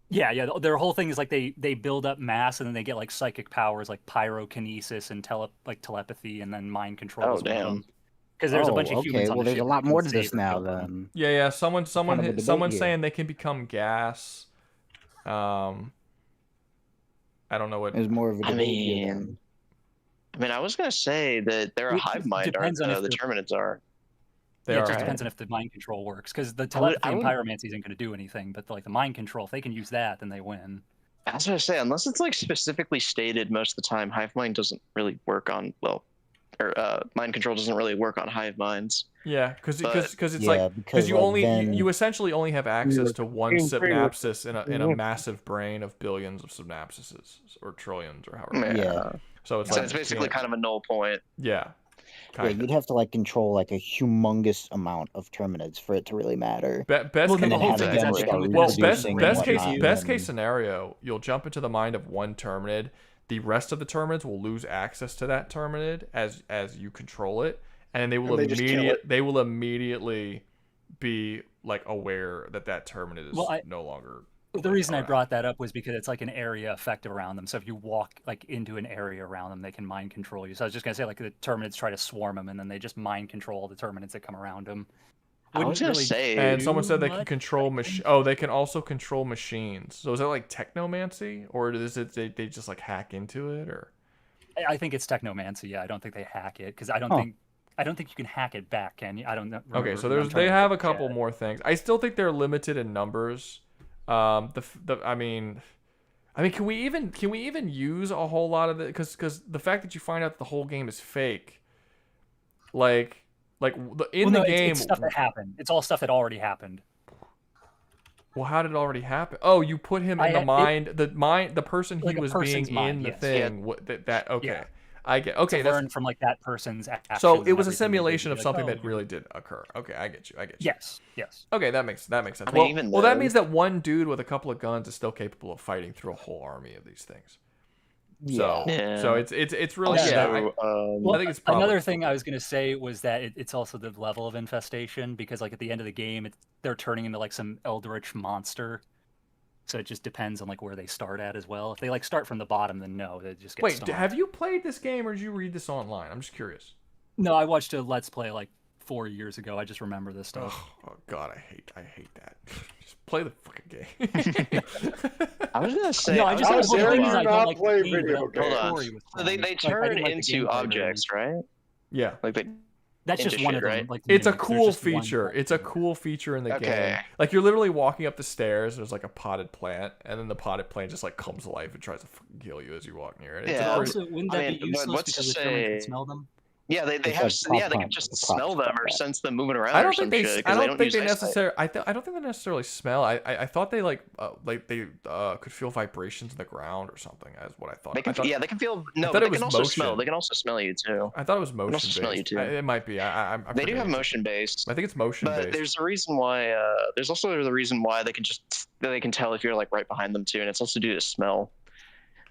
Yeah, yeah. Their whole thing is like they build up mass and then they get like psychic powers like pyrokinesis and telepathy and then mind control. Oh, is one of damn. them. Because there's a bunch of okay. humans on Well, the there's ship a that lot can more to save this or now kill them. then. Yeah. Someone's Kind of a debate here. saying they can become gas. I don't know what. There's more of a I debate here mean, then. I was gonna say that they're a It hive mind, depends aren't on if the they're- Terminids are. Yeah, it just right? depends on if the mind control works. Because the I would- telepathy and I would- pyromancy isn't going to do anything, but like the mind control, if they can use that, then they win. I was gonna say, unless it's like specifically stated, most of the time, hive mind doesn't really work on mind control doesn't really work on hive minds. Yeah, because it's Yeah, like because, you like, only then- you essentially only have access to one Being pretty- synapsis in a massive brain of billions of synapses or trillions or however. Yeah. So it's So like it's you basically can't- kind of a null point. Yeah. Yeah, you'd have to like control like a humongous amount of Terminids for it to really matter. Best and case, then have them start well, reproducing and best case whatnot, best and case scenario, you'll jump into the mind of one Terminid. The rest of the Terminids will lose access to that Terminid as you control it, and they will And they just kill it. immediately be like aware that Terminid is no longer. The reason I brought that up was because it's like an area effect around them. So if you walk like into an area around them, they can mind control you. So I was just gonna say like the Terminids try to swarm them, and then they just mind control the Terminids that come around them. And someone said they can control they can also control machines. So is that like technomancy, or is it they just like hack into it, or? I think it's technomancy. Yeah, I don't think they hack it because I don't think you can hack it back. Can you? I don't know. Okay, so they have a couple more things. I still think they're limited in numbers. I mean, can we even use a whole lot of it? Because the fact that you find out that the whole game is fake, in the game, it's stuff that happened. It's all stuff that already happened. Well, how did it already happen? Oh, you put him in the person he like a was person's being mind, in the yes. thing. Yeah. What that? Okay, Yeah. I get. Okay, to learn from like that person's actions. so it and was a everything, simulation of like, something oh, that really did occur. Okay, I get you. Yes. Okay, that makes sense. I mean, even well, that then- means that one dude with a couple of guns is still capable of fighting through a whole army of these things. So it's really I think it's probably another thing I was gonna say was that it's also the level of infestation because like at the end of the game they're turning into like some eldritch monster. So it just depends on like where they start at as well. If they like start from the bottom, then no, they just get Wait, stomped. have you played this game or did you read this online? I'm just curious. No, I watched a Let's Play like 4 years ago. I just remember this stuff. Oh God, I hate that. Just play the fucking game. I was gonna say. No, I just I was the gonna thing say- is I don't like the game, but the Hold on. story was So they fun. Like, I turn didn't like the into gameplay objects, right? Yeah. Like they. That's just into one shit, of them. right? Like It's a mimics. There's cool just one feature. type. It's a cool feature in the Okay. game. Like you're literally walking up the stairs. There's like a potted plant, and then the potted plant just like comes to life and tries to fucking kill you as you walk near it. It's Yeah. a Also, wouldn't that be but useless what's because to the Terminids say? can smell them? Yeah, they It's have. like Yeah, they can pop just pop, smell pop, them or pop. sense them moving around I or don't some think shit. I 'cause don't think use they eyesight. necessarily. I don't think they necessarily smell. I thought they they could feel vibrations in the ground or something. As what I thought. They can. Yeah, they can feel. No, thought but it they was can also motion. smell. They can also smell you too. I thought it was They motion can also smell you based. too. It might be. I'm They do have forgetting. motion based. I think it's motion But based. there's a reason why. There's also the reason why they can tell if you're like right behind them too, and it's also due to smell.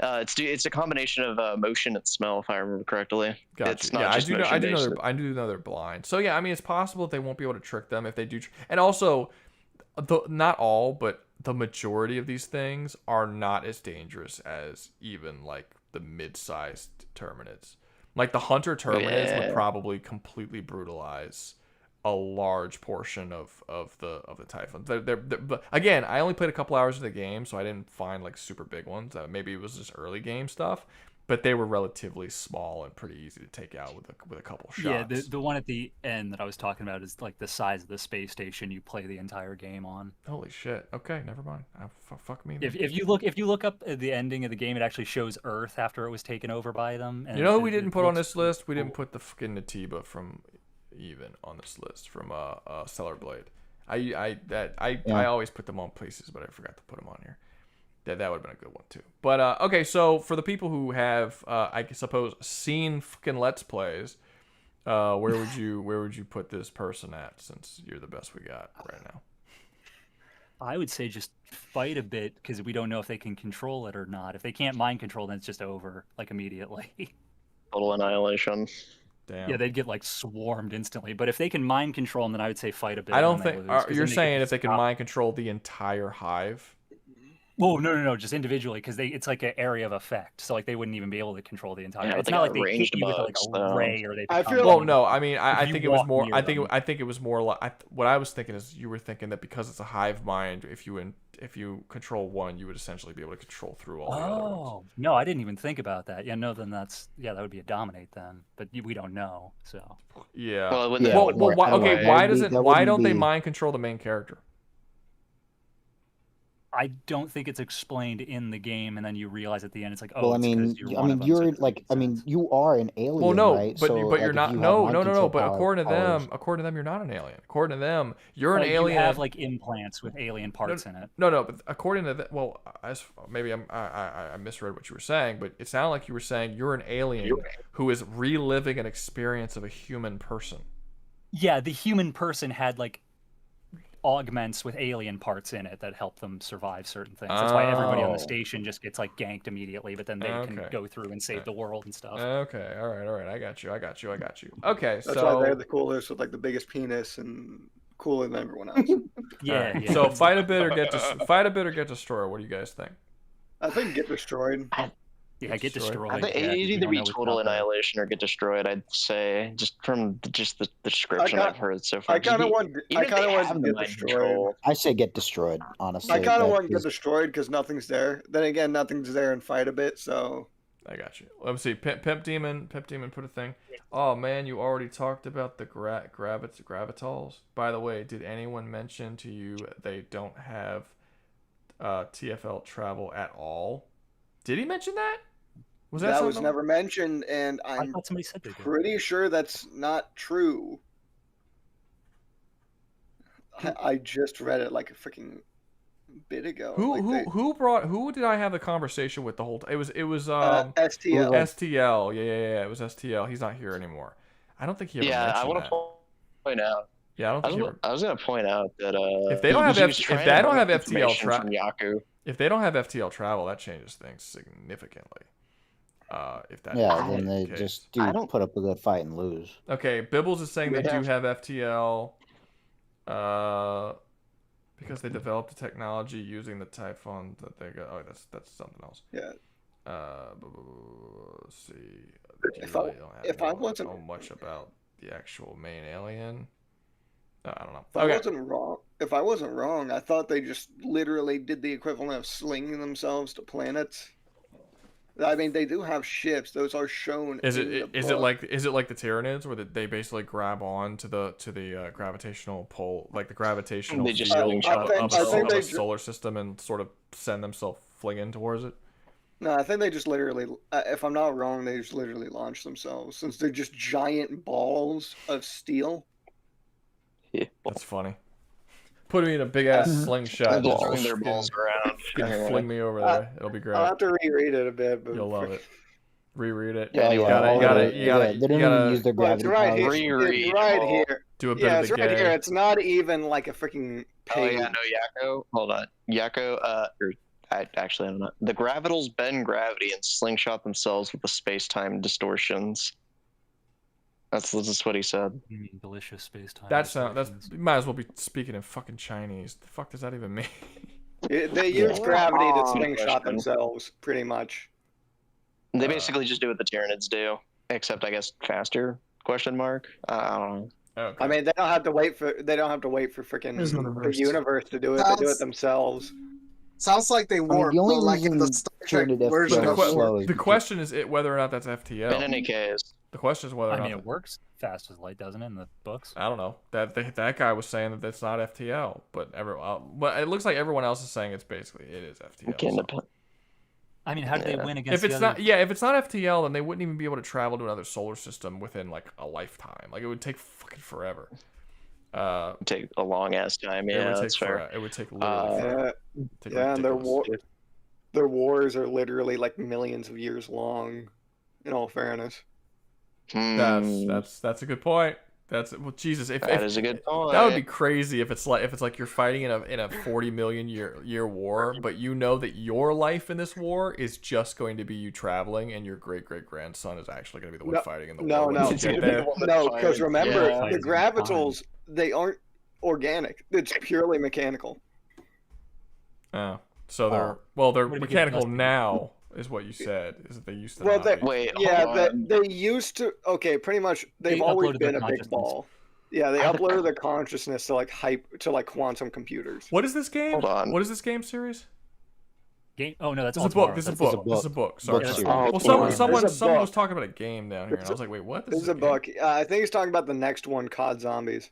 It's a combination of motion and smell, if I remember correctly. Gotcha. It's not Yeah, just I do motion-based. know they're blind. So yeah, I mean it's possible that they won't be able to trick them if they do. And also, not all, but the majority of these things are not as dangerous as even like the mid-sized Terminids. Like the Hunter Terminids would probably completely brutalize a large portion of the Typhons. But again, I only played a couple hours of the game, so I didn't find like super big ones. Maybe it was just early game stuff, but they were relatively small and pretty easy to take out with a couple shots. Yeah, the one at the end that I was talking about is like the size of the space station you play the entire game on. Holy shit! Okay, never mind. Fuck me. If you look up at the ending of the game, it actually shows Earth after it was taken over by them. And You know who we didn't put on this list? We didn't put the fucking Natiba from Even on this list from Stellar Blade. I always put them on places, but I forgot to put them on here. That would have been a good one too. But okay, so for the people who have I suppose seen fucking Let's Plays, where would you put this person at since you're the best we got right now? I would say just fight a bit because we don't know if they can control it or not. If they can't mind control, then it's just over, like immediately. Total annihilation. Damn. Yeah, they'd get like swarmed instantly. But if they can mind control them, then I would say fight a bit. I don't and then think they lose, 'cause you're then saying can if they can stop. mind control the entire hive. Oh no, just individually because it's like an area of effect. So like they wouldn't even be able to control the entire. Yeah, It's they not got like they hit ranged you with like bugs, a though. ray or they. I become feel- Well, immune. no, I mean, I If you think it was walk more. near I think them. it was more like what I was thinking is you were thinking that because it's a hive mind, if you control one, you would essentially be able to control through all the other ones. Oh no, I didn't even think about that. Yeah, no, then that would be a dominate then, but we don't know. So Yeah. Well, when Well, that why, would work okay. that Why way. doesn't? that Why wouldn't don't they be- mind control the main character? I don't think it's explained in the game, and then you realize at the end it's like, oh, Well, I it's 'cause mean, you're one of them, so you're it doesn't like, make I mean, sense. you are an alien, Well, no, right? but So, but like, you're if not. you have No, mind no, no, no. control But according to powers- them, you're not an alien. According to them, you're an Like, alien. You have like implants with alien parts in it. No. But according to well, maybe I misread what you were saying, but it sounded like you were saying you're an alien who is reliving an experience of a human person. Yeah, the human person had like augments with alien parts in it that help them survive certain things. That's why everybody on the Oh. station just gets like ganked immediately, but then they can Okay. go through and save the world and stuff. Okay, all right. I got you. Okay, That's so why they're the coolest with like the biggest penis and cooler than everyone else. Yeah, alright, yeah. So fight a bit or get destroyed. What do you guys think? I think get destroyed. Yeah, get destroyed. I think yeah, 'cause it'd we either don't be be know total what's out there. annihilation or get destroyed. I'd say just from the description got- I've heard so far. I kind of want. even I if kind of they want have to the get mind destroyed. control, I say get destroyed, honestly. I kind of That want to get is- destroyed because nothing's there. Then again, nothing's there and fight a bit. So I got you. Let me see. Pimp Demon put a thing. Oh man, you already talked about the gravitals. By the way, did anyone mention to you they don't have TFL travel at all? Did he mention that? Was that was something? never mentioned, and I I'm thought somebody said they did. pretty sure that's not true. I just read it like a freaking bit ago. Who did I have the conversation with the whole time? It was STL. STL. Yeah, it was STL. He's not here anymore. I don't think he ever yeah, mentioned I want that. to point out. Yeah, I don't think he ever... I was gonna point out that If they don't have he was if trying they to don't have bring FTL information travel, from Yaku. if they don't have FTL travel, that changes things significantly. If that Yeah, is then the they case. just do put up a good fight and lose. Okay, Bibbles is saying they They do have FTL. Because they developed a technology using the Typhon that they got. Oh, that's something else. Yeah. Let's see. If I wasn't know much about the actual main alien. No, I don't know. If I wasn't wrong, I thought they just literally did the equivalent of slinging themselves to planets. I mean, they do have ships; those are shown. Is in it the is book. it like the Terminids where they basically grab on to the gravitational pull, like the gravitational They just field slingshot of themselves. a solar system and sort of send themselves flinging towards it? No, I think they just literally, if I'm not wrong, they just literally launch themselves since they're just giant balls of steel. That's funny. Put me in a big ass slingshot. Balls. Just Their balls around. fling me over there. It'll be great. I'll have to reread it a bit, but You'll love it. Reread it. Yeah, you yeah, gotta, they don't even use their Well, it's gravity right powers. here. It's right here. Do a bit Yeah, of it's the right gay. here. It's not even like a freaking Oh page. yeah, no Yakko. Hold on, Yakko. I don't know. The gravitals bend gravity and slingshot themselves with the space-time distortions. That's what he said. You mean delicious space time? That's you might as well be speaking in fucking Chinese. The fuck does that even mean? They use gravity to slingshot Question. themselves, pretty much. They basically just do what the Tyranids do, except I guess faster? Question mark. I don't know. Okay. I mean, they don't have to wait for freaking There's no the reverse. universe to do it. They do it themselves. Sounds like they mean, warp, the only but like in the reason Star Trek Tyranid version FTL of is slow is The question is whether or not that's FTL. In any case, The question is whether or I not mean, it works fast as light, doesn't it, in the books? I don't know. That guy was saying that that's not FTL, but but it looks like everyone else is saying it is FTL. so. I mean, how did they win against If it's the other... if it's not FTL, then they wouldn't even be able to travel to another solar system within like a lifetime. Like it would take fucking forever. It'd take a long ass time. Yeah, that's fair. It would take literally forever. Take Yeah, and ridiculous. their wars are literally like millions of years long. In all fairness. That's a good point. Well, Jesus, That is a good point. That would be crazy if it's like you're fighting in a 40 million year war, but you know that your life in this war is just going to be you traveling, and your great grandson is actually going to be the one fighting in the war. No, when you get there. no, because remember Yeah. the gravitals, they aren't organic. It's purely mechanical. Oh, so they're mechanical now, is what you said. Is that they used to? Well, not be. they used to. Okay, pretty much. They've always uploaded been their a big consciousness. ball. Yeah, they uploaded their consciousness to like quantum computers. What is this game? Hold on. What is this game series? Game? Oh no, that's This is a book. This is a book. This is a book. Sorry. Well, someone was talking about a game down here, and I was like, wait, what? This is a book. I think he's talking about the next one, COD Zombies.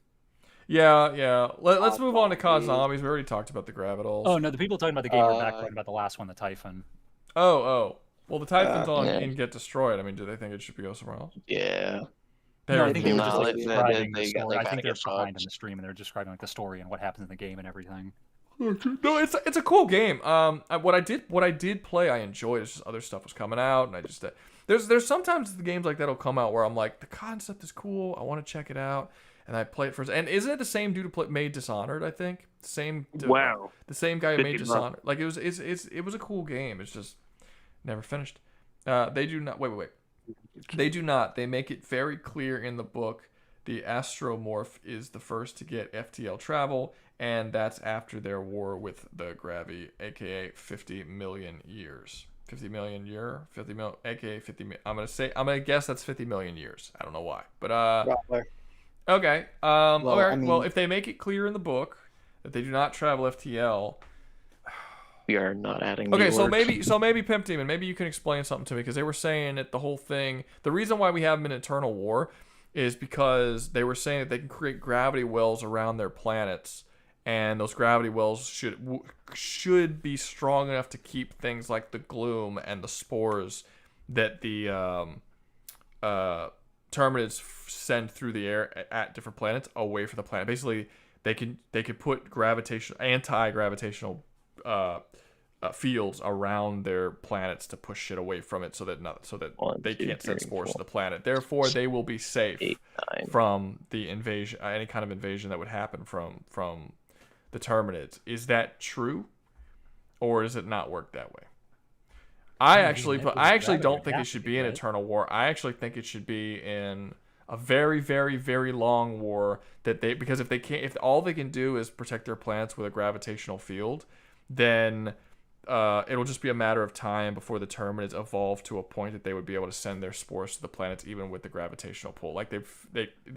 Yeah. Let's move on to COD Zombies. We already talked about the gravitals. Oh no, the people talking about the game are back talking about the last one, the Typhon. Oh. Well, the Typhon's on yeah. and get destroyed. I mean, do they think it should go somewhere else? Yeah. No, I think they were just like they- describing they the got- story. they I think gotta they're get behind in fucked. the stream, and they're describing like the story and what happens in the game and everything. No, it's a cool game. What I did play, I enjoyed. It's just other stuff was coming out, and I just there's sometimes the games like that'll come out where I'm like, the concept is cool, I want to check it out, and I play it first. And isn't it the same dude who made Dishonored? I think the same guy who made 50 Dishonored. Like it was a cool game. It's just never finished. They do not wait. They do not. They make it very clear in the book. The Astromorph is the first to get FTL travel, and that's after their war with the Gravi, aka 50 million years. 50 million year, 50 mil, aka 50. I'm gonna guess that's 50 million years. I don't know why, but okay. Well, if they make it clear in the book that they do not travel FTL. We are not adding. Okay, new words. so maybe Pimp Demon, maybe you can explain something to me, because they were saying that the whole thing, the reason why we have them in eternal war, is because they were saying that they can create gravity wells around their planets, and those gravity wells should be strong enough to keep things like the gloom and the spores that the Terminids send through the air at different planets away from the planet. Basically, they could put anti-gravitational fields around their planets to push shit away from it, so that they can't send spores to the planet. Therefore, they will be safe from the invasion, any kind of invasion that would happen from the Terminids. Is that true, or does it not work that way? I actually don't think it should be an eternal war. I actually think it should be in a very, very, very long war because if all they can do is protect their planets with a gravitational field, then it'll just be a matter of time before the Terminids evolve to a point that they would be able to send their spores to the planets even with the gravitational pull. Like they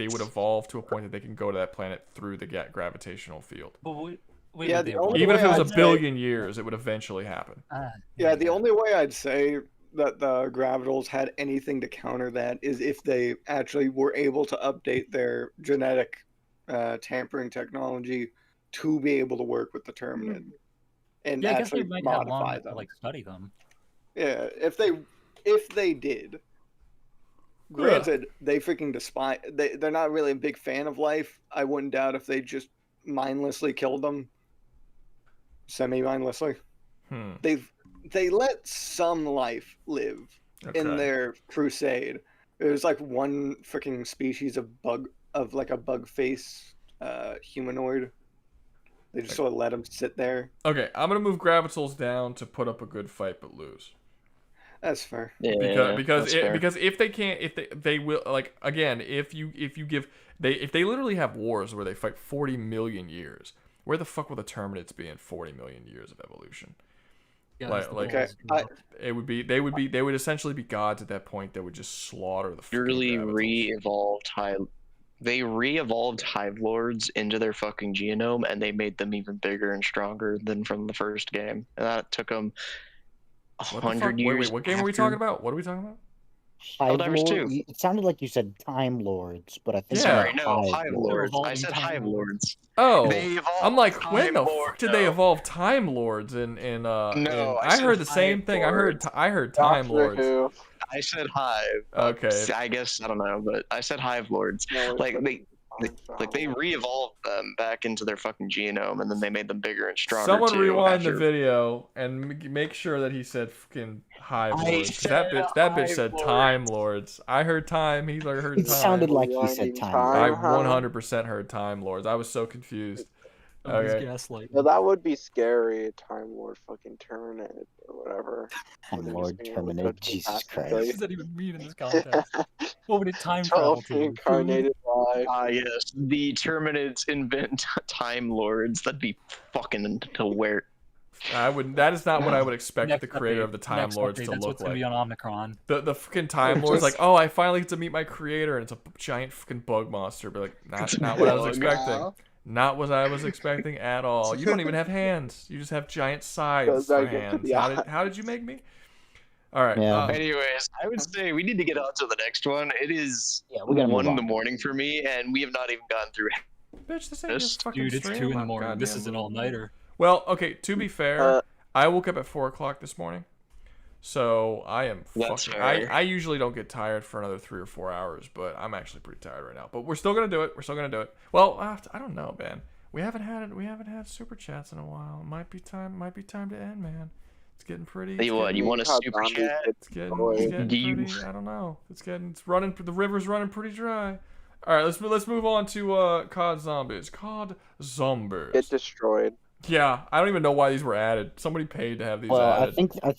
would evolve to a point that they can go to that planet through the gravitational field. Even if it was a billion years, it would eventually happen. The only way I'd say that the gravitals had anything to counter that is if they actually were able to update their genetic tampering technology to be able to work with the Terminid. And Yeah, I guess they actually might have long modify to them. like study them. Yeah, if they did. Granted, they freaking despise. They're not really a big fan of life. I wouldn't doubt if they just mindlessly killed them, semi-mindlessly. They let some life live in Okay. their crusade. There's like one freaking species of a bug face humanoid. They just sort of let them sit there. Okay, I'm gonna move Gravitals down to put up a good fight but lose. That's fair. Because if they can't, if they will, like, again, if they literally have wars where they fight 40 million years, where the fuck will the Terminids be in 40 million years of evolution? Yeah, they would essentially be gods at that point. That would just slaughter the Literally They re-evolved Hive Lords into their fucking genome, and they made them even bigger and stronger than from the first game. And that took them 100 years. Wait, what game are we talking about? What are we talking about? Helldivers 2. It sounded like you said Time Lords, but I think Sorry, no, Hive Lords. I said Hive Lords. Oh, They evolved I'm like, when the Time fuck did they evolve Time Lords No, I heard the same thing. I heard Time Lords. I said Hive. Okay. I guess I don't know, but I said Hive Lords. Like Like they re-evolved them back into their fucking genome, and then they made them bigger and stronger. Someone too, rewind after... the video and make sure that he said fucking Hive I Lords. 'Cause that bitch said Hive Time Lords. I heard Time. He heard It Time. sounded like he said Time I Lords. 100% heard Time Lords. I was so confused. Somebody's Okay. gaslighting. No, that would be scary. Time Lord fucking Terminid or whatever. Time Lord Terminid, Jesus What Christ. does that even mean in this context? What would it time travel to? Reincarnated life. Ah, yes. The Terminids invent Time Lords. That'd be fucking to wear. I would. That is not what I would expect Next the creator update. of the Time Next Lords update, to that's look what's gonna like. be on Omicron. The fucking Time Lord's like, oh, I finally get to meet my creator, and it's a giant fucking bug monster. But like, not what I was expecting. Not what I was expecting at all. You don't even have hands. You just have giant scythes for hands. How did you make me? All right. Yeah. Anyways, I would say we need to get on to the next one. It is we gotta 1 move in the on. morning for me, and we have not even gotten through. Bitch, this ain't your fucking Dude, it's stream. 2 in the Oh, morning. This goddamn. is an all-nighter. Well, okay. To be fair, I woke up at 4 o'clock this morning, so I am That's fucking. fair. I usually don't get tired for another 3 or 4 hours, but I'm actually pretty tired right now. But we're still gonna do it. We're still gonna do it. Well, I don't know, man. We haven't had super chats in a while. It might be time to end, man. It's getting pretty. Tell you what, you want a super chat? It's getting pretty. I don't know. It's running. The river's running pretty dry. All right, let's move on to COD Zombies. COD Zombies. Get destroyed. Yeah, I don't even know why these were added. Somebody paid to have these Well, added. I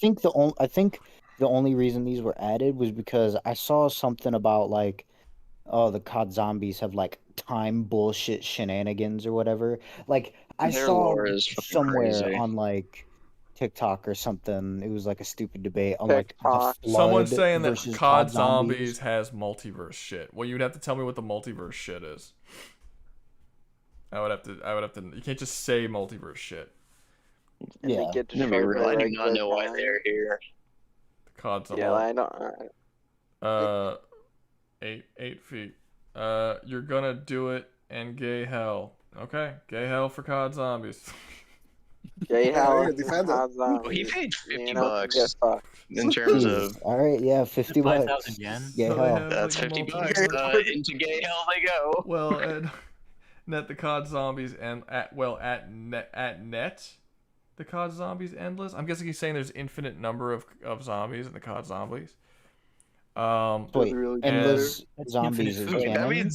think the only reason these were added was because I saw something about like, oh, the COD Zombies have like time bullshit shenanigans or whatever. Like I Their saw lore is fucking somewhere crazy. on like TikTok or something. It was like a stupid debate on like the TikTok. Someone's Flood saying that versus COD Zombies has multiverse shit. Well, you'd have to tell me what the multiverse shit is. I would have to. You can't just say multiverse shit. And Yeah. they get I destroyed by do not know why regular they're here. The COD Zombies. Yeah, I know. 8 feet. You're gonna do it and gay hell. Okay, gay hell for COD Zombies. Gay hell. Yeah, defend it. Well, he paid $50 Get fucked. in terms of. All right, yeah, 50 bucks. 5,000 yen. Yeah, So they hell. have, That's like, $50. multiple- Into gay hell they go. Well, and net the COD Zombies and at net the COD Zombies endless. I'm guessing he's saying there's infinite number of zombies in the COD Zombies. Wait, really endless That's zombies is infinite food. canon?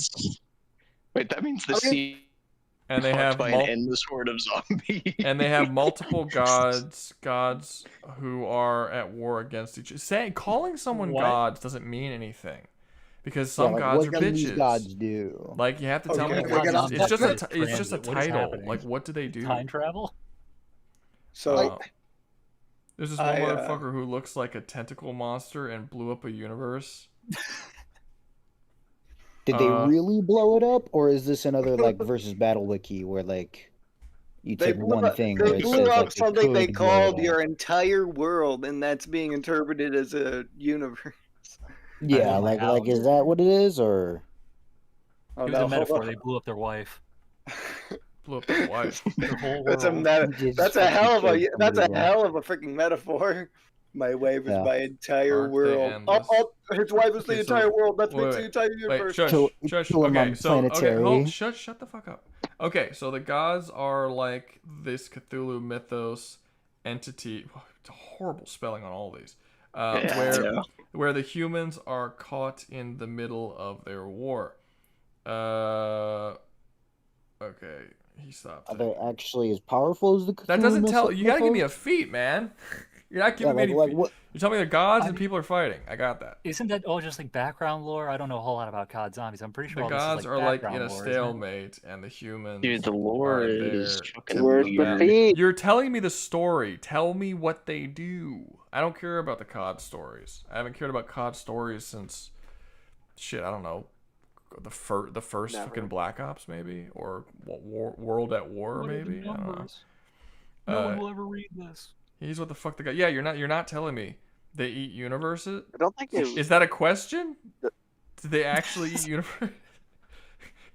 That means the sea. And they have by an endless horde of zombies. and they have multiple gods who are at war against each other. Calling someone What? gods doesn't mean anything. Because Yeah, some like, gods what are can these bitches. gods do? Like you have to tell me. Okay, It's just a Transit. it's just a What is title. happening? Like what do they do? Time travel? So There's this one I, motherfucker who looks like a tentacle monster and blew up a universe. Did they really blow it up, or is this another like versus Battle Wiki where like you they take blew one up, thing? they where it blew says, up like, something they could blow it called up? your entire world, and that's being interpreted as a universe. Yeah, like is that what it is, or? Oh, It was no, a hold metaphor. on. They blew up their wife. Blew up their wife. Their whole That's a world. that's a hell of a hell of a freaking metaphor. My wife is Yeah. my entire Aren't they world. endless? His wife is the Okay, so- entire world. That makes the Wait, entire wait, universe. shush, shush. Kill 'em Okay, on so planetary. shut the fuck up. Okay, so the gods are like this Cthulhu mythos entity. It's a horrible spelling on all these. Where the humans are caught in the middle of their war. Okay, he stopped. Are they actually as powerful as the? That doesn't tell. Cthulhu You gotta give me a mythos? feat, man. You're not giving Yeah, me like any. what? You tell me they're gods and people are fighting. I got that. Isn't that all just like background lore? I don't know a whole lot about COD Zombies. I'm pretty sure The all this gods is are like like background in a lore, isn't it? stalemate, and the humans. Dude, the lore are is there fucking to Where's the battle. feed? You're telling me the story. Tell me what they do. I don't care about the COD stories. I haven't cared about COD stories since, shit, I don't know, the first Never. fucking Black Ops maybe, or World at War What are the maybe. I don't know. numbers? No one will ever read this. Here's what the fuck the guy. Yeah, you're not telling me they eat universes. I don't think they. Is that a question? Do they actually eat universe?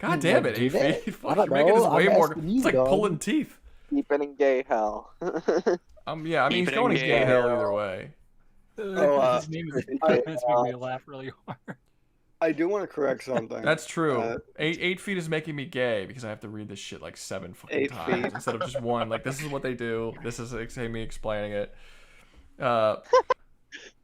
God damn it, Do they? Afi. I Fuck, don't you're making this know. way I'm more. asking you, It's like dog. pulling teeth. Deep in gay hell. Yeah, I mean he's Keep it going in to gay gay hell hell. either way. His name is I- it's making me laugh really hard. I do want to correct something. That's true. 8 feet is making me gay because I have to read this shit like 7 fucking 8 times feet. instead of just one. Like this is what they do. This is me explaining it.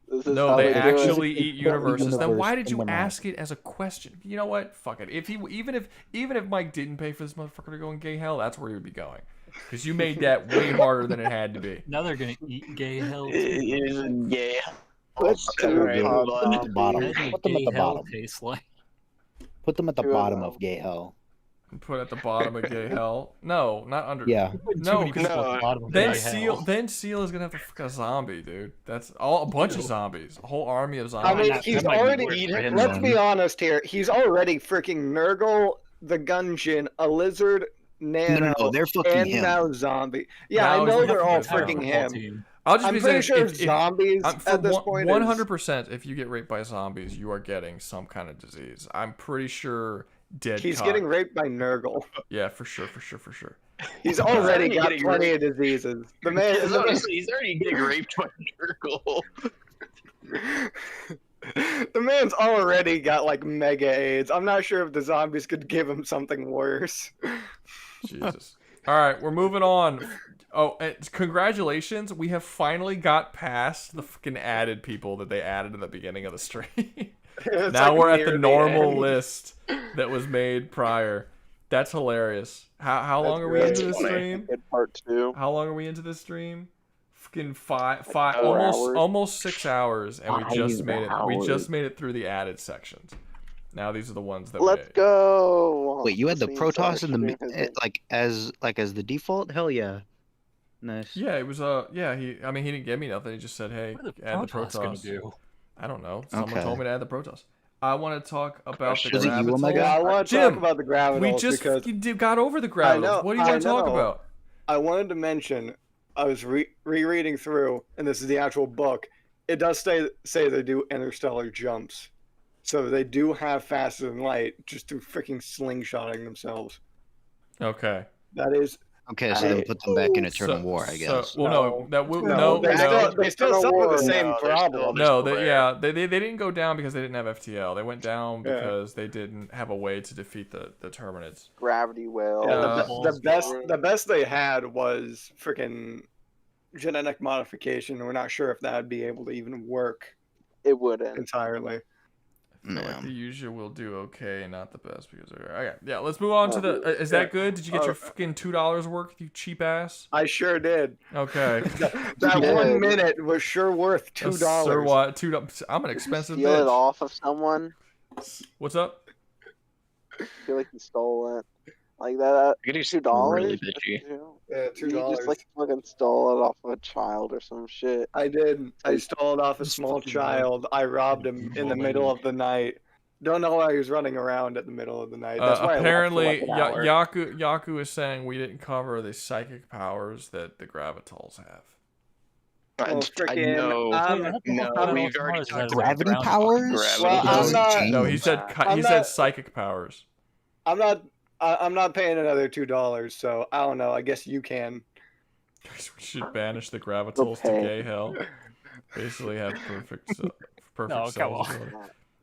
This is No, how they they do it. actually eat universes. Then why did in you the ask it as a question? You know what? Fuck it. If even if Mike didn't pay for this motherfucker to go in gay hell, that's where he would be going. Because you made that way harder than it had to be. Now they're gonna eat gay hell. It is a gay. Let's do Alright, it. move Put them at the on. bottom. Imagine Put them at gay the hell bottom. tastes like. Put them at the Two of bottom of them. gay hell. Put at the bottom of gay hell. No, not under. Yeah. No, Too many people at the bottom of then gay Seal. hell. Then Seal is gonna have to fuck a zombie, dude. That's a bunch of zombies, a whole army of I zombies. mean, he's already. Let's be honest here. He's already freaking Nurgle, the Gungeon, a lizard, Nano, no, they're fucking and him. now zombie. Yeah, Now I know he's they're all fucking freaking him. him. I'll just I'm be pretty saying, sure if zombies at this point. 100%, if you get raped by zombies, you are getting some kind of disease. I'm pretty sure dead. He's cock. getting raped by Nurgle. Yeah, for sure. He's already got plenty of diseases. The man, He's already getting raped by Nurgle. the man's already got like mega AIDS. I'm not sure if the zombies could give him something worse. Jesus. All right, we're moving on. Oh, and congratulations! We have finally got past the fucking added people that they added at the beginning of the stream. Now like we're at near the the normal end. list that was made prior. That's hilarious. How long are we into this stream? Part 2. How long are we into this stream? Fucking five, 4 hours. almost 6 hours, and we just 5 made it. We hours. just made it through the added sections. Now these are the ones that Let's go. Wait, you had the This means Protoss in the our stream has as the default? Hell yeah. Nice. Yeah, it was yeah. He didn't give me nothing. He just said, "Hey, add the Protoss gonna Protoss." do? I don't know. Someone Okay. told me to add the Protoss. I want to talk about the Was it you, Gravitals. Omega? Yeah, I want to Jim, talk about the Gravitals we just because fucking got over the I Gravitals. know, What do you want to talk know. about? I wanted to mention I was rereading through, and this is the actual book. It does say they do interstellar jumps, so they do have faster than light just through freaking slingshotting themselves. Okay. That is. Okay, so then put them back in Eternal War, I guess. They still suffer the same problem. No, they didn't go down because they didn't have FTL. They went down because they didn't have a way to defeat the Terminids. Gravity well. Yeah, the best they had was freaking genetic modification. We're not sure if that'd be able to even work. It wouldn't entirely. I feel like the usual will do okay, not the best because okay. Yeah, let's move on to the. Is that good? Did you get your fucking $2 worth, you cheap ass? I sure did. Okay. that 1 minute was sure worth $2. Sir, what? $2. I'm an expensive Steal it bitch. off of someone. What's up? I feel like you stole it. Like that. $2. really bitchy. Yeah, You $2. just like fucking stole it off of a child or some shit. I did. I stole it off a small child. I robbed him in the middle of the night. Don't know why he was running around at the middle of the night. That's why Apparently, I left for like an hour. Yaku is saying we didn't cover the psychic powers that the Gravitals have. Well, freaking, no, we've already talked Gravity about powers? Well, I'm not. No, he said psychic powers. I'm not paying another $2, so I don't know. I guess you can. We should banish the Gravitals to gay hell. Basically, have perfect No, come on. cells.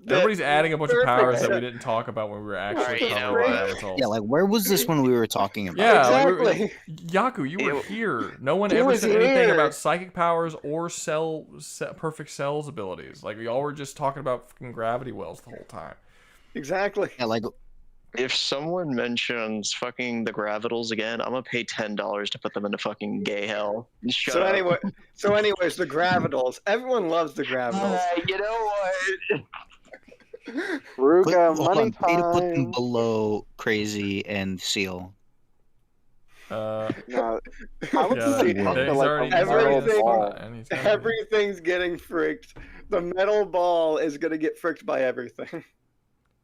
Everybody's adding a bunch of powers that we didn't talk about when we were actually covering Gravitals. Yeah, like where was this when we were talking about? Yeah, Exactly. Yaku, you were here. No one He ever was said anything here. about psychic powers or perfect cells abilities. Like we all were just talking about fucking gravity wells the whole time. Exactly. Yeah, like If someone mentions fucking the Gravitals again, I'm gonna pay $10 to put them into fucking gay hell. Shut So up. anyways, the Gravitals. Everyone loves the Gravitals. You know what? Rouga, hold money on, pay to put them time. below Crazy and Seal. No, I would Yeah, say he's fuck the, already- like, he's already metal in this ball. spot, and he's got- Everything's getting fricked. The metal ball is gonna get fricked by everything.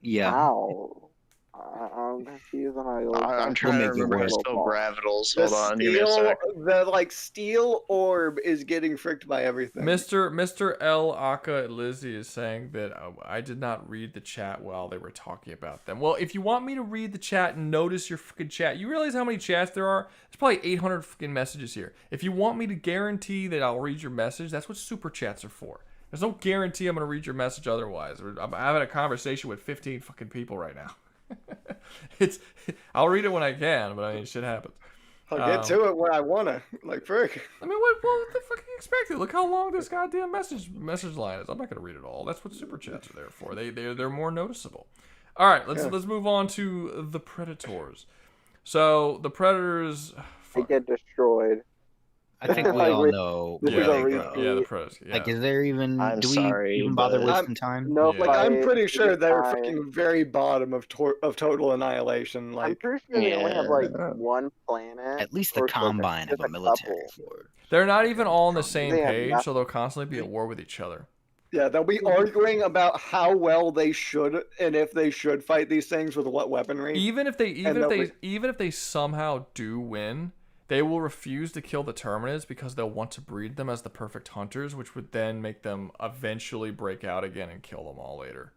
Yeah. How? I'm confused on I'm trying to remember how to spell Gravitals. Hold on, give me a sec. The steel orb is getting fricked by everything. Mr. L. Aka Lizzie is saying that I did not read the chat while they were talking about them. Well, if you want me to read the chat and notice your fucking chat, you realize how many chats there are? There's probably 800 fucking messages here. If you want me to guarantee that I'll read your message, that's what super chats are for. There's no guarantee I'm gonna read your message otherwise. I'm having a conversation with 15 fucking people right now. I'll read it when I can, but I mean, shit happens. I'll get to it when I wanna. Like, frick. I mean, what the fuck are you expecting? Look how long this goddamn message line is. I'm not gonna read it all. That's what super chats are there for. They're more noticeable. All right, let's move on to the Predators. So the Predators, They get destroyed. I think we all know This where is a they repeat. go. Yeah, the Predators. Yeah. Like, is there even? I'm do we sorry, even bother but- wasting time? No, Yeah. Like, I'm pretty sure they're fine. fucking very bottom of total annihilation. I'm Like, pretty sure they only have like one planet. At least the or something. Combine have Just a military couple. for. They're not even all on the same They have page, nothing. so they'll constantly be at war with each other. yeah, they'll be arguing about how well they should and if they should fight these things with what weaponry. Even if they somehow do win, they will refuse to kill the Terminids because they'll want to breed them as the perfect hunters, which would then make them eventually break out again and kill them all later.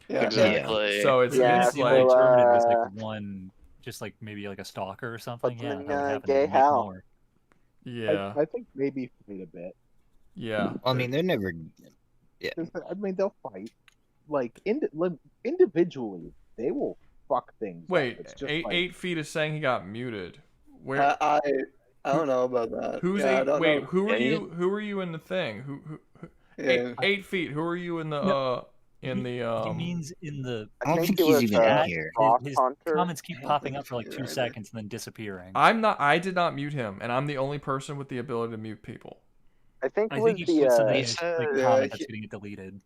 Yeah, Exactly. So it's Yeah, it's if like the Terminid was like one, just like maybe like a stalker or something. Put Yeah, them that would in, happen. gay They'd make hell. more. yeah, I think maybe fight a bit. yeah. I mean, they're never. Yeah. 'Cause, I mean, they'll fight. Like, individually, they will fuck things. Wait, up. It's just 8 feet is saying he got muted. Where? I don't know about that. Who's yeah, I eight? don't Wait, know. who are you? Who are you in the thing? Who Yeah. 8 feet. Who are you in the He means in the. I don't think he he's was even a in here. His hunter. comments keep popping up for like 2 seconds and then disappearing. I did not mute him, and I'm the only person with the ability to mute people. I think it I was think you the put something in He his said- like, Yeah, comment that's he- getting it deleted.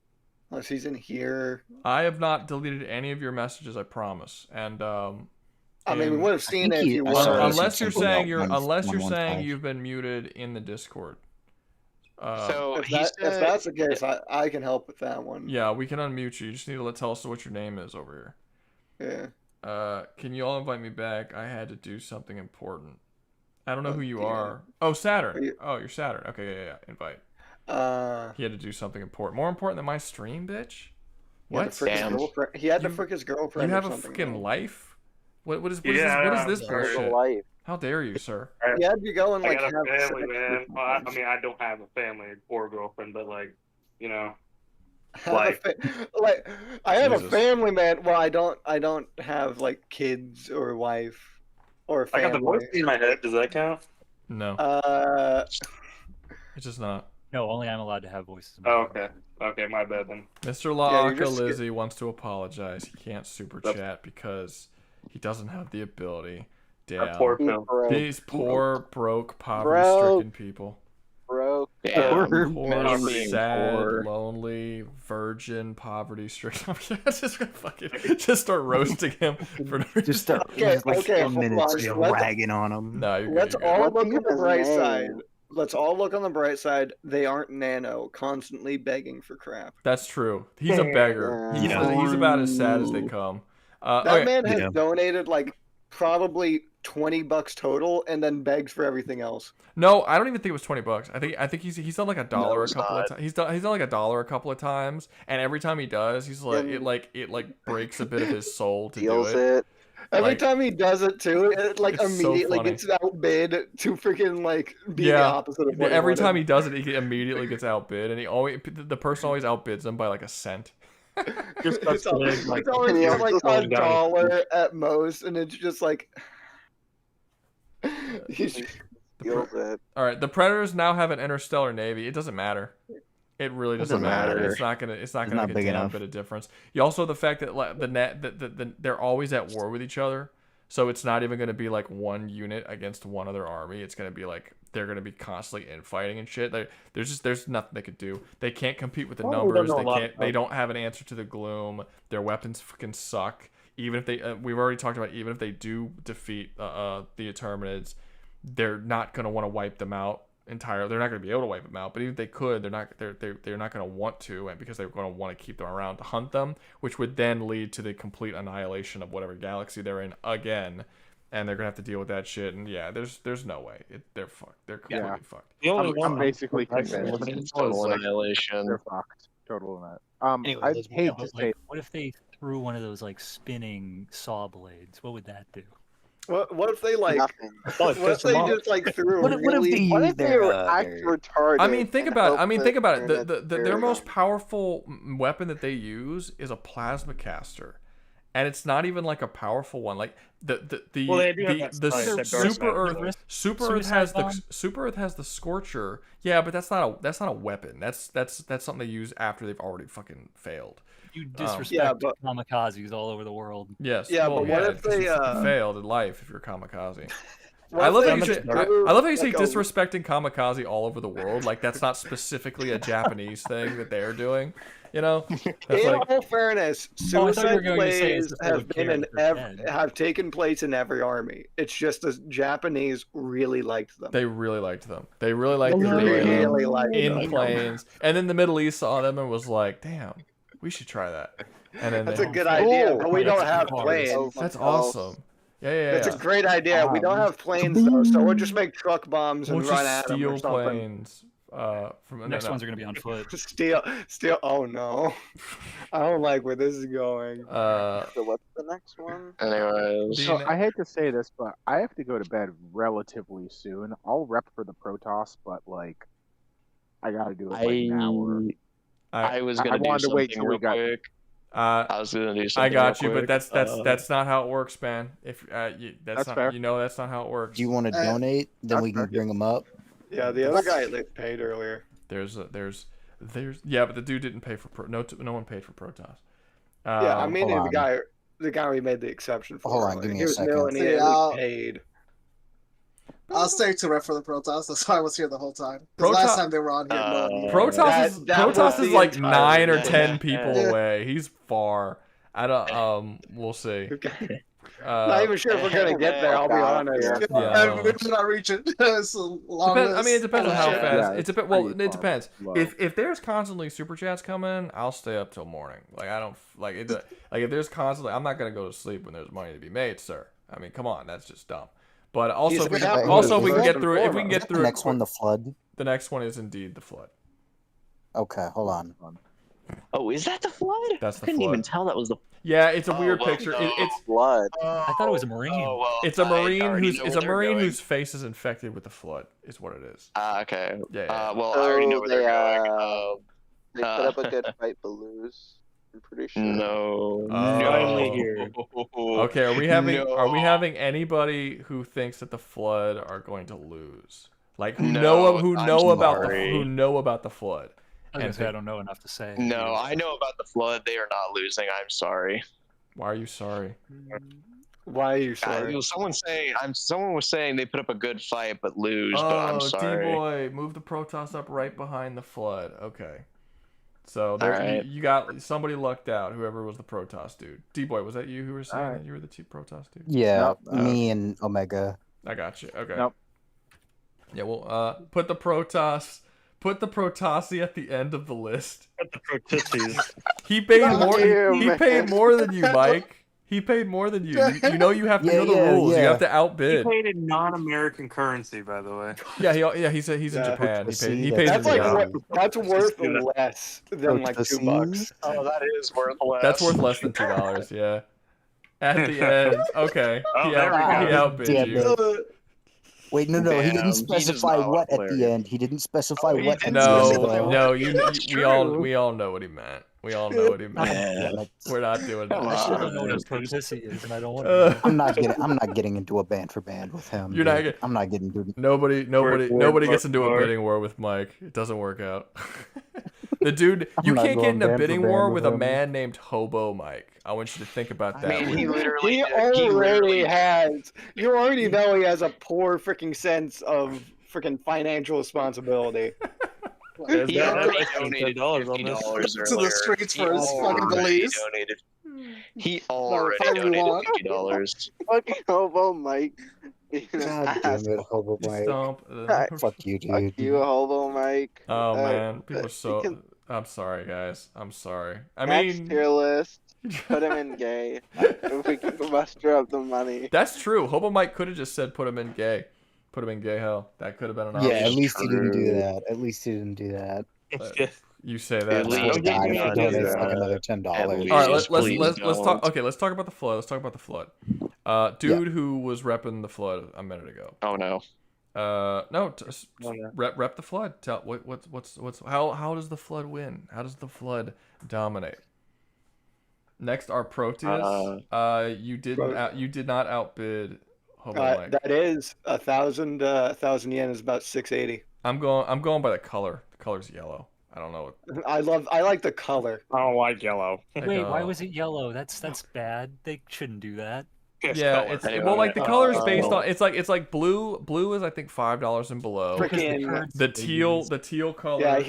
Unless he's in here. I have not deleted any of your messages, I promise. And I mean, we would have seen it if you I were. saw he unless said you're something saying about unless you're 115. saying you've been muted in the Discord. So If, he if said, that's the case, I can help with that one. Yeah, we can unmute you. You just need to tell us what your name is over Yeah. here. Can you all invite me back? I had to do something important. I don't know who you damn. are. Oh, Saturn. Are you- Oh, you're Saturn. Okay, yeah. Invite. Uh, He had to do something important. More important than my stream, bitch? he had to What? frick his Damn. girlfriend. He had to You- frick his You girlfriend. have or a something, freaking man. life? What is Yeah, this sorry. bullshit? life. How dare you, sir? He had to go and I like got have a family, sex man. with Well, I mean, I don't have a family or girlfriend, but like, you know, have life. like I have a Jesus. family, man. Well, I don't have like kids or wife or I got the family. voice in my head. Does that count? No, it's just not. No, only I'm allowed to have voices. in my Oh, head. okay. Okay, my bad then. Mr. Yeah, you're Laaka just- Lizzie wants to apologize. He can't super chat because he doesn't have the ability. Damn. Poor Phil. These poor, broke, poverty-stricken people. Broke. Damn. Poor, Man, being sad, poor. lonely, virgin, poverty-stricken. I'm just gonna fucking just start roasting him for no Just start just like okay, 10 minutes hold just on. ragging on him. No, you're Let's good. You're good. all look Think on of the his bright name. side. Let's all look on the bright side. They aren't Nano, constantly begging for crap. That's true. He's a beggar. He's about as sad as they come. That Okay. man has donated like probably $20 total, and then begs for everything else. No, I don't even think it was $20. I think he's done like $1 No, a it's couple of not. times. He's done like $1 a couple of times, and every time he does, he's like it breaks a bit of his soul to do Feels it. it. Every Like, time he does it too, it like it's so immediately funny. gets outbid to freaking like be the Yeah, opposite of what he every wanted. time he does it, he immediately gets outbid, and the person always outbids him by like a cent. Just It's always like $1 at most, and it's just like he's Feels it. All right, the Predators now have an interstellar navy. It doesn't matter. It really doesn't doesn't matter. matter. It's not gonna It's make not a big damn enough. bit of difference. You also the fact that they're always at war with each other, so it's not even gonna be like one unit against one other army. It's gonna be like they're gonna be constantly infighting and shit. There's nothing they could do. They can't compete with the Oh, we don't numbers. know a They lot can't. about They don't have an answer to the gloom. Their weapons fucking suck. Even if they, we've already talked about, even if they do defeat the Terminids, they're not gonna want to wipe them out entirely. They're not gonna be able to wipe them out. But even if they could, they're not gonna want to, and because they're gonna want to keep them around to hunt them, which would then lead to the complete annihilation of whatever galaxy they're in again. And they're gonna have to deal with that shit. And yeah, there's no way. They're fucked. They're completely fucked. The only I'm one basically Total convinced annihilation. they're fucked. Total net. Anyway, I let's move hate on. to But say like, what if they threw one of those like spinning saw blades? What would that do? What if they like? Nothing. What if they just like threw What a if really? they What use if they were act their retarded? I mean, think and about it. I hope mean, that think about it. Terminids Their carry most them? powerful weapon that they use is a plasma caster, and it's not even like a powerful one. Like Well, they do have that the spike, that dark Super side, Earth though. Super Earth Suicide has bomb? Super Earth has the Scorcher. Yeah, but that's not a weapon. That's something they use after they've already fucking failed. You yeah, disrespect but kamikazes all over the world. Yes. yeah, well, but what yeah, if 'cause they you fucking failed in life if you're kamikaze? what I if love they how you just say I threw, love how you say like, a- disrespecting kamikaze all over the world. Like that's not specifically a Japanese thing that they're doing. You know, that's In like all fairness, Oh, I thought you were suicide going to say plays it's just they have would been care in that they're dead. have taken place in every army. It's just the Japanese really liked them. they really liked them. They really liked They that they really were liked in them. planes, and then the Middle East saw them and was like, "Damn, we should try that." And then That's they, a good idea, Cool. but we don't That's have smart. planes. that's Something else. awesome. Yeah. That's a great idea. We don't have planes though, so we'll just make truck bombs and We'll run just at them or steal something. planes. From The next ones are going to be on foot. Steal. Oh no, I don't like where this is going. So what's the next one? Anyways, So I hate to say this, but I have to go to bed relatively soon. I'll rep for the Protoss, but like, I gotta do it like now. Or I was gonna do wanted to wait something till we real got. quick. I was gonna do something. I got real you, but quick. that's not how it works, man. If That's not, fair. you know, that's not how it works. Do you want to donate? Then we can bring them up. Yeah, the other guy they paid earlier. There's yeah, but the dude didn't pay for no one paid for Protoss. Yeah, I mean hold the guy we made the exception for. Hold on, give me he a was second. new and he See, at least paid. I'll stay to rep for the Protoss. That's why I was here the whole time. Because Protoss- last time they were on here, no one knew. Protoss is like 9 or 10 yeah. people away. He's far. I don't. We'll see. Not even sure if we're gonna get there. I'll be honest. Yeah. We did not reach it. It's a long list. I mean, it depends on how fast. Yeah, It's it's well, pretty it depends. low. If there's constantly super chats coming, I'll stay up till morning. Like I don't like it. Like if there's constantly, I'm not gonna go to sleep when there's money to be made, sir. I mean, come on, that's just dumb. But also, if we can get through it. If we can get through the it. next one, the flood. The next one is indeed the flood. Okay, hold on. Oh, is that the flood? That's the I couldn't flood. even tell that was the. Yeah, it's a weird well, picture. no. It's Blood. I thought it was a marine. Oh, well, it's a I marine already whose know it's where a they're marine going. whose face is infected with the flood. Is what it is. Okay. Yeah. Well, I already know where they, they're going. They put up a good fight but lose. I'm pretty sure. No. Finally here. Okay, are we having No. anybody who thinks that the flood are going to lose? Like who No, know I'm about sorry. who know about the flood? I was gonna say I don't know enough to say. No, I know about the flood. They are not losing. I'm sorry. Why are you sorry? Why are you sorry? Someone was saying they put up a good fight but lose. But I'm sorry. D-boy, move the Protoss up right behind the flood. Okay. So there, Alright. you got somebody lucked out. Whoever was the Protoss dude. D-boy, was that you who were saying that you were the chief Protoss dude? Yeah, Nope. me and Omega. I got you. Okay. Nope. Yeah, well, put the Protoss at the end of the list. Put the Protissies. He paid more. He man. paid more than you, Mike. He paid more than you. You know you have to know the rules. You have to He outbid. paid in non-American currency, by the way. Yeah, he's in Japan. He pays That's in like Japan. that's worth less than like $2. Oh, that is worth less. That's worth less than $2. Yeah. At the end, okay. Oh, He there we go. outbid Damn you. it. Wait, no, he Damn, didn't he does specify not what look at the hilarious. end. He didn't specify Oh, he what at didn't the specify end. what. No, That's we all know what he meant. We all know what he meant. Man. We're not doing Come I still that. don't know what a protissi is, and I don't want Uh, to. I'm not getting into a band for band with him. You're not dude. get- I'm not getting into. Nobody gets into a bidding war with Mike. It doesn't work out. The dude, you I'm not can't get going in a band for bidding band war with with a him. man named Hobo Mike. I want you to think about that. mean, one. he literally He did. He already literally has. You already know he has a poor freaking sense of freaking financial responsibility. He already That's donated $10 on $50 this. To the earlier. streets He for his fucking already beliefs. donated. He already whatever you donated want. $50. Fucking hobo Mike. God damn it, Hobo You Mike. stomp. Fuck you, Fuck dude. you, hobo Mike. Oh man, people are you so. can- I'm sorry, guys. I'm sorry. I Next mean, tier list. Put him in gay. If we can muster up the money. that's true. Hobo Mike could have just said put him in gay. Put him in gay hell. That could have been an option. Yeah, at least he didn't do true. that. At least he didn't do that. But you say At that. least now. Swear to God, if not you do donate that. fucking another $10. At All right, least, let's please talk. don't. Okay, let's talk about the flood. Let's talk about the flood. Dude who was repping the flood a minute ago. Oh no. No, rep the flood. Tell what's how does the flood win? How does the flood dominate? Next are Proteus. You did not outbid Hobo Mike. That is 1,000 yen is about 680. I'm going by the color. The color's yellow. I don't know. I like the color. I don't like yellow. Wait, why was it yellow? That's bad. They shouldn't do that. Yeah, it's well, like the color is based on. It's like blue. Blue is I think $5 and below. The teal color. Yeah,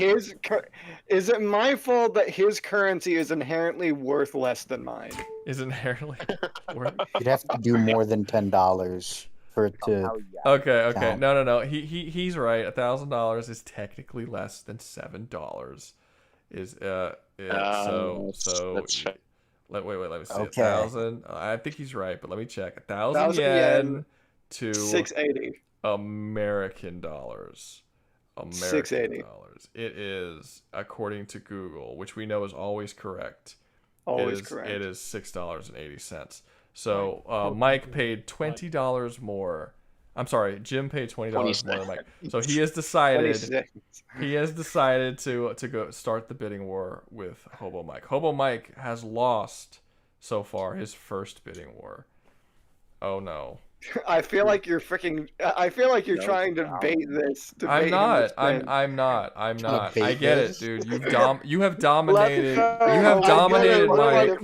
is it my fault that his currency is inherently worth less than mine? Is inherently worth. You'd have to do more than $10 for it to. Okay. count. No. He's right. $1,000 is technically less than $7. That's fair. Wait, let me see. Okay. 1,000. I think he's right, but let me check. 1,000 yen to 680 American dollars. American 680 dollars. It is, according to Google, which we know is always correct. Always correct. It is $6.80. So Mike paid $20 more. I'm sorry, Jim paid $20 more than Mike. So he has decided. 26. He has decided to go start the bidding war with Hobo Mike. Hobo Mike has lost so far his first bidding war. Oh no. I feel like you're trying to bait this. I'm not. I'm not. I get it, dude. You have dominated. You have dominated my.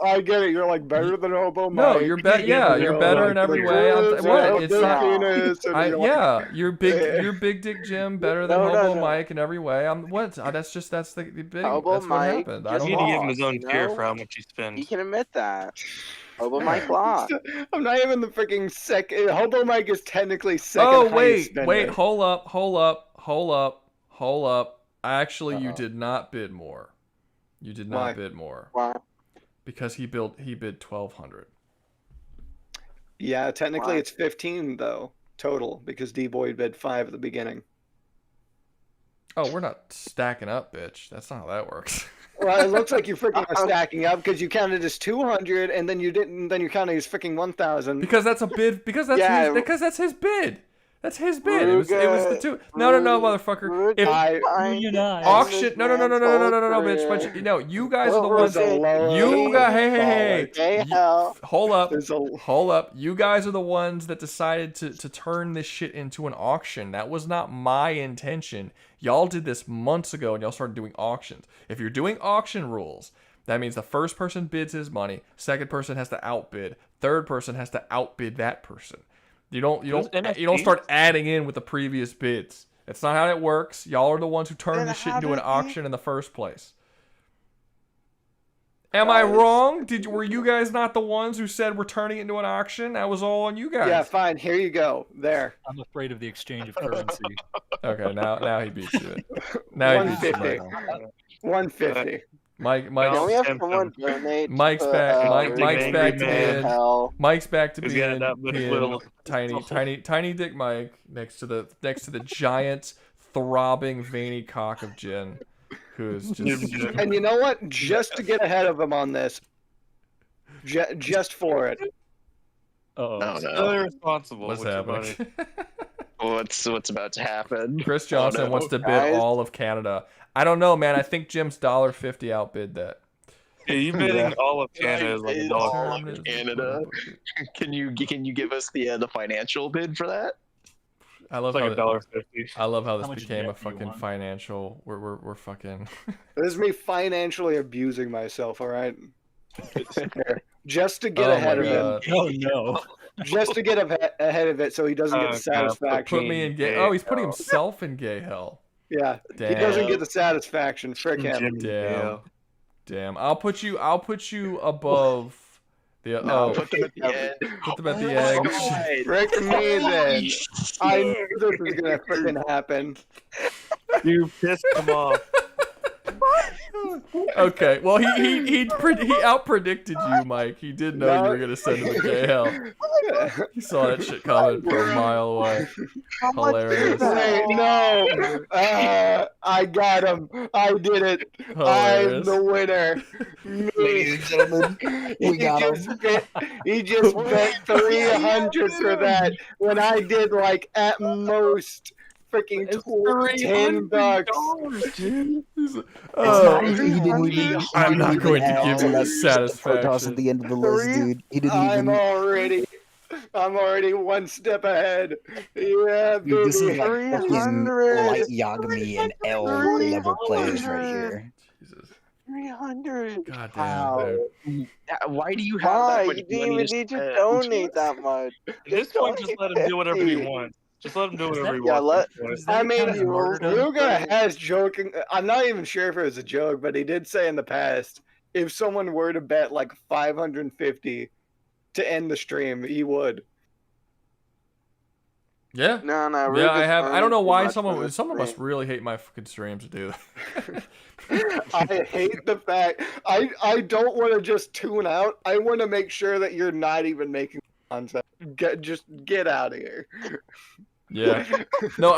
I get it. You're like better than Hobo Mike. No, you're better. Yeah, you're better in every way. What? It's not. Yeah, you're big dick Jim better than Hobo Mike in every way. That's the bidding. Hobo That's what Mike happened. You need to give him his own you tier know? for how much he spends. He can admit that. Hobo Mike lost. I'm not even the freaking second. Hobo Mike is technically second. Oh highest wait, spender. hold up. Actually, you did not bid more. You did not Why? bid more. Why? Because he bid 1,200. Yeah, technically Why? it's 15 though total because D-Boy bid 5 at the beginning. Oh, we're not stacking up, bitch. That's not how that works. Well, it looks like you freaking are stacking up because you counted as 200 and then you didn't. Then you counted as freaking 1,000. Because that's a bid. Because that's his bid. That's his bid. It was the two. No, motherfucker. If auction, no, bitch. But no, you guys are the ones. You got hey. Hold up. You guys are the ones that decided to turn this shit into an auction. That was not my intention. Y'all did this months ago, and y'all started doing auctions. If you're doing auction rules, that means the first person bids his money, second person has to outbid, third person has to outbid that person. You don't start adding in with the previous bids. That's not how that works. Y'all are the ones who turned this shit into an auction in the first place. Am I wrong? Were you guys not the ones who said we're turning it into an auction? That was all on you guys. Yeah, fine. Here you go. There. I'm afraid of the exchange of currency. Okay, now he beats you. Now he beats you, Mike. 150. Mike. Can we have someone donate? Mike's back to being little tiny dick Mike next to the giant throbbing veiny cock of Jin, who's just. And you know what? Just to get ahead of him on this, just for it. Oh no! So irresponsible. What's happening? What's about to happen? Chris Johnson wants to bid all of Canada. I don't know, man. I think Jim's $1.50 outbid that. Yeah, you bidding all of Canada is like all of Canada. Can you give us the financial bid for that? I love like how $1.50. I love how this became a fucking financial. We're fucking. This is me financially abusing myself. All right. Just to get ahead of him. Oh no. Just to get ahead of it, so he doesn't get the satisfaction. Put me in gay. Oh, he's putting himself in gay hell. Yeah, Damn. he doesn't get the satisfaction. Frick him. Damn. I'll put you above the. Put them at the end. Put them at the end. Frick me then. I knew this was gonna freaking happen. You pissed him off. Okay, well he out predicted you, Mike. He did know you were gonna send him to gay hell. He saw that shit coming from a mile away. Hilarious. Wait, no. I got him. I did it. I'm the winner. Ladies and gentlemen, we got him. He just bet 300 for that when I did like at most freaking $10. Dude. Oh, He didn't even. I'm not going to give you the Protoss satisfaction. at the end of the list, dude. He didn't even. I'm already one step ahead. Yeah, Dude, this is like baby. fucking light Yagami and L level players right here. 300. God damn, dude. Why do you have Why? that much You didn't money even to need to spend? donate that much. At this point, just let him do whatever he wants. Just let him do whatever he wants. I mean, Rouga has joking. I'm not even sure if it was a joke, but he did say in the past, if someone were to bet like 550 to end the stream, he would. Yeah. No, Yeah, I have. I don't know why Too much someone must really hate my fucking streams to do that. I hate the fact I don't want to just tune out. I want to make sure that you're not even making content. Just get out of here. Yeah. No.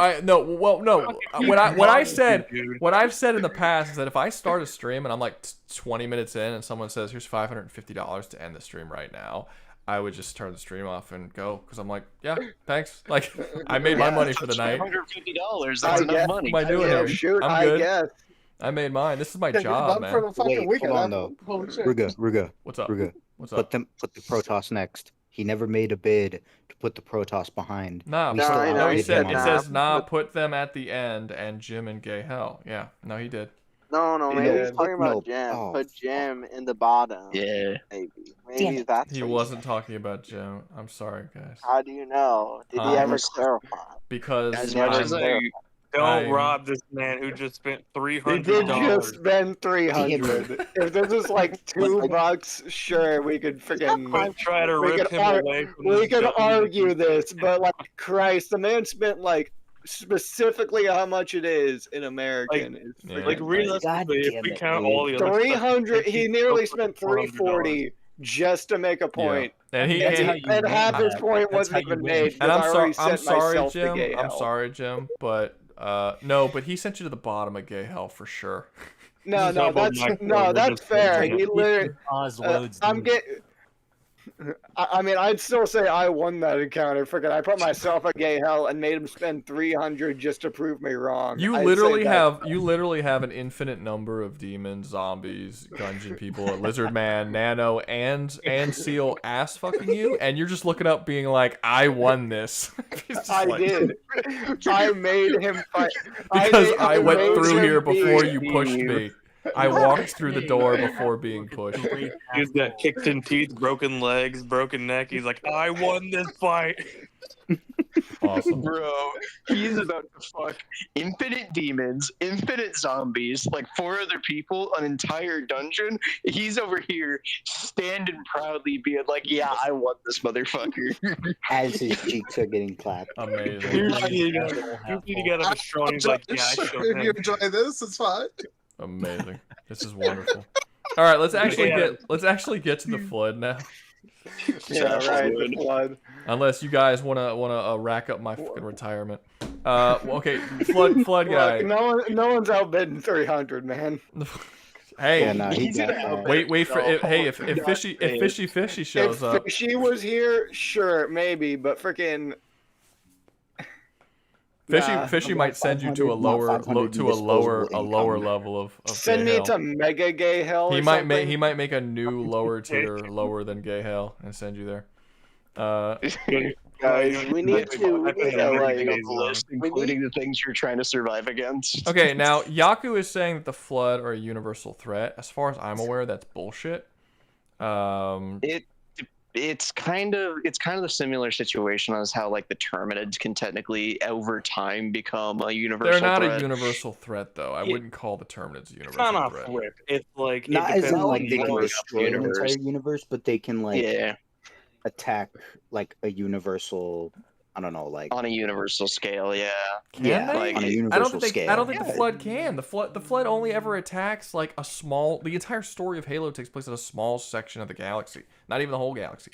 What I've said in the past is that if I start a stream and I'm like 20 minutes in and someone says here's $550 to end the stream right now, I would just turn the stream off and go because I'm like, yeah, thanks. Like I made my money for the night. $550. That's enough money. What am I doing here? Shoot, I'm good. I guess. I made mine. This is my Yeah, job, done man. for the fucking Wait, weekend. hold on though. Holy shit. Ruga. What's up? Ruga. What's up? Put the Protoss next. He never made a bid to put the Protoss behind. Nah, We still he outbid said him it on says that. nah. Put them at the end and Jim and Gay Hell. Yeah, no, he did. No, maybe he's talking about no. Jim. Oh, Put Jim in the bottom. Yeah. Maybe that's He what wasn't talking about Jim. I'm sorry, guys. How do you know? Did he ever clarify? Because As much as Don't rob this man who just spent He $300. did just spend 300. If this is like $2, sure, we could freaking try to rip him away from we this could W. argue this, but like Christ, the man spent like specifically how much it is in American. Like realistically, if we count all the other 300, he nearly spent 340 just to make a point. And and half his point wasn't even made. And I'm I'm sorry, Jim, but no, but he sent you to the bottom of Gay Hell for sure. No, that's fair. He literally. I'm getting. I mean, I'd still say I won that encounter. Freaking, I put myself at Gay Hell and made him spend 300 just to prove me wrong. You literally have an infinite number of demons, zombies, dungeon people, a lizard man, nano, and seal ass fucking you, and you're just looking up, being like, "I won this." I did. I made him fight because I went through here before you pushed me. I walked through the door before being pushed. He's got kicked in teeth, broken legs, broken neck. He's like, I won this fight. Awesome. Bro, he's about to fuck infinite demons, infinite zombies, like 4 other people, an entire dungeon. He's over here standing proudly being like, yeah, I won this motherfucker. As his cheeks are getting clapped. Amazing. You need to get him strong. He's like, yeah, I showed If you him. enjoy this, it's fine. Amazing. This is wonderful. All right, let's actually get to the flood now. Yeah, right. The flood. Unless you guys wanna rack up my fucking retirement. Okay, flood guy. Look, no one's outbidding 300, man. Hey, Yeah, no, he got wait for if fishy shows up. If Fishy was here, sure, maybe, but freaking. Fishy might send you to a lower level of send Gay me Hell. to Mega Gay Hell. He might make a new lower tier lower than Gay Hell and send you there. Guys, we need to including the things you're trying to survive against. Okay, now Yaku is saying that the flood are a universal threat. As far as I'm aware, that's bullshit. It's kind of the similar situation as how like the Terminids can technically over time become a universal They're not threat. a universal threat though. I wouldn't call the Terminids a universal It's not threat. a flip. It's like Not it as in depends like on they the can universe. destroy an entire universe, but they can like attack like a universal I don't know, like on a universal scale. Yeah. Can yeah, they? like on a I don't universal think scale. I don't think the Yeah. flood can. The flood only ever attacks like a small. The entire story of Halo takes place in a small section of the galaxy, not even the whole galaxy.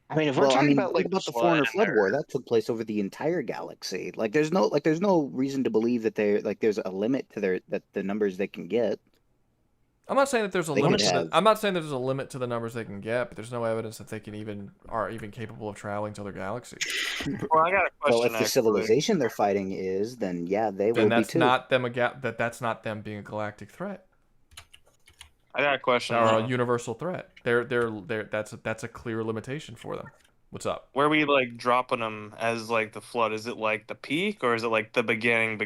I mean, if we're Well, I talking mean, about think like about the flood Foreigner and Flood their War. That took place over the entire galaxy. Like, there's no reason to believe that there's a limit to the numbers they can get. I'm not saying that there's a They limit. could have. I'm not saying that there's a limit to the numbers they can get, but there's no evidence that they are even capable of traveling to other galaxies. Well, I got a question. Well, if the civilization they're fighting is, then yeah, they will Then be that's too. not them that's not them being a galactic threat. I got a question. Or a universal threat. That's a clear limitation for them. What's up? Where are we like dropping them as like the flood? Is it like the peak or is it like the beginning?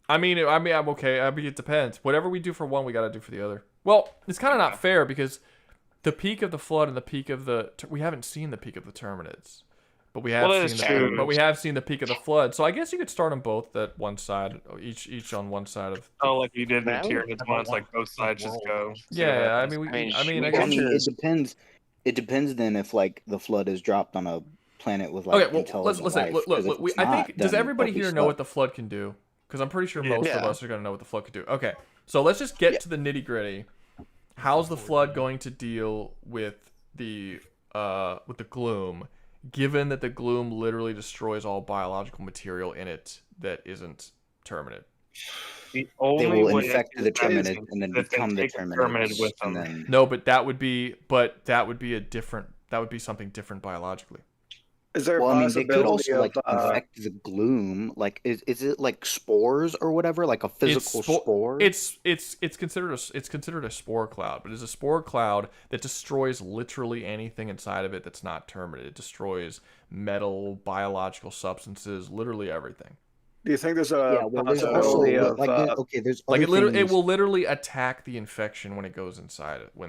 I mean, I'm okay. I mean, it depends. Whatever we do for one, we got to do for the other. Well, it's kind of not fair because the peak of the flood and the peak of we haven't seen the peak of the Terminids, but we have seen the peak of the flood. So I guess you could start them both at one side, each on one side of. Oh, like you did in the Tyranids once, like both sides just go. Yeah, I mean, I guess it depends. It depends then if like the flood is dropped on a planet with like intelligent life. Look. I think does everybody here know what the flood can do? Because I'm pretty sure most of us are going to know what the flood could do. Okay, so let's just get to the nitty gritty. How's the flood going to deal with the gloom, given that the gloom literally destroys all biological material in it that isn't Terminid? The They only will way infect the Terminid and then if they become the take Terminid Terminids. with And them. then No, but that would be something different biologically. Is there a well, I mean, they could possibility also like of, infect the gloom. Like, is it like spores or whatever? Like a physical spore? It's considered a spore cloud, but it's a spore cloud that destroys literally anything inside of it that's not Terminid. It destroys metal, biological substances, literally everything. Do you think there's a there's possibility also of there's like other it things. will literally attack the infection when it goes inside it when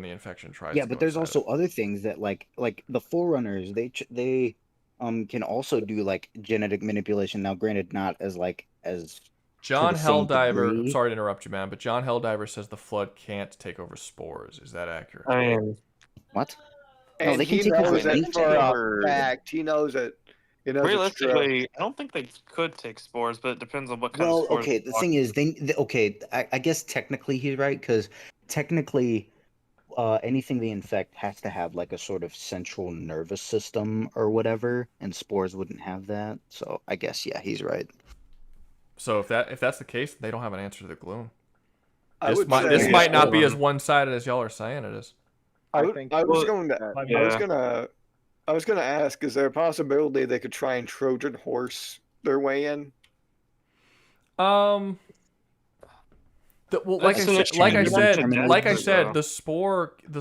the infection tries. Yeah, to but go there's inside also other things that like the Forerunners. They can also do like genetic manipulation. Now, granted, not as like as John to the same Helldiver, degree. I'm sorry to interrupt you, man, but John Helldiver says the flood can't take over spores. Is that accurate? I mean, what? And No, they can he take over knows it anything. for a fact. He knows it. He knows it's true. realistically, I don't think they could take spores, but it depends on what kind of Well, spores. okay. The thing is, I guess technically he's right because technically, anything they infect has to have like a sort of central nervous system or whatever, and spores wouldn't have that. So I guess yeah, he's right. So if that's the case, they don't have an answer to the gloom. I This would might say- might not be as one-sided as y'all are saying it is. I was going to ask, is there a possibility they could try and Trojan horse their way in? Well, like I said, the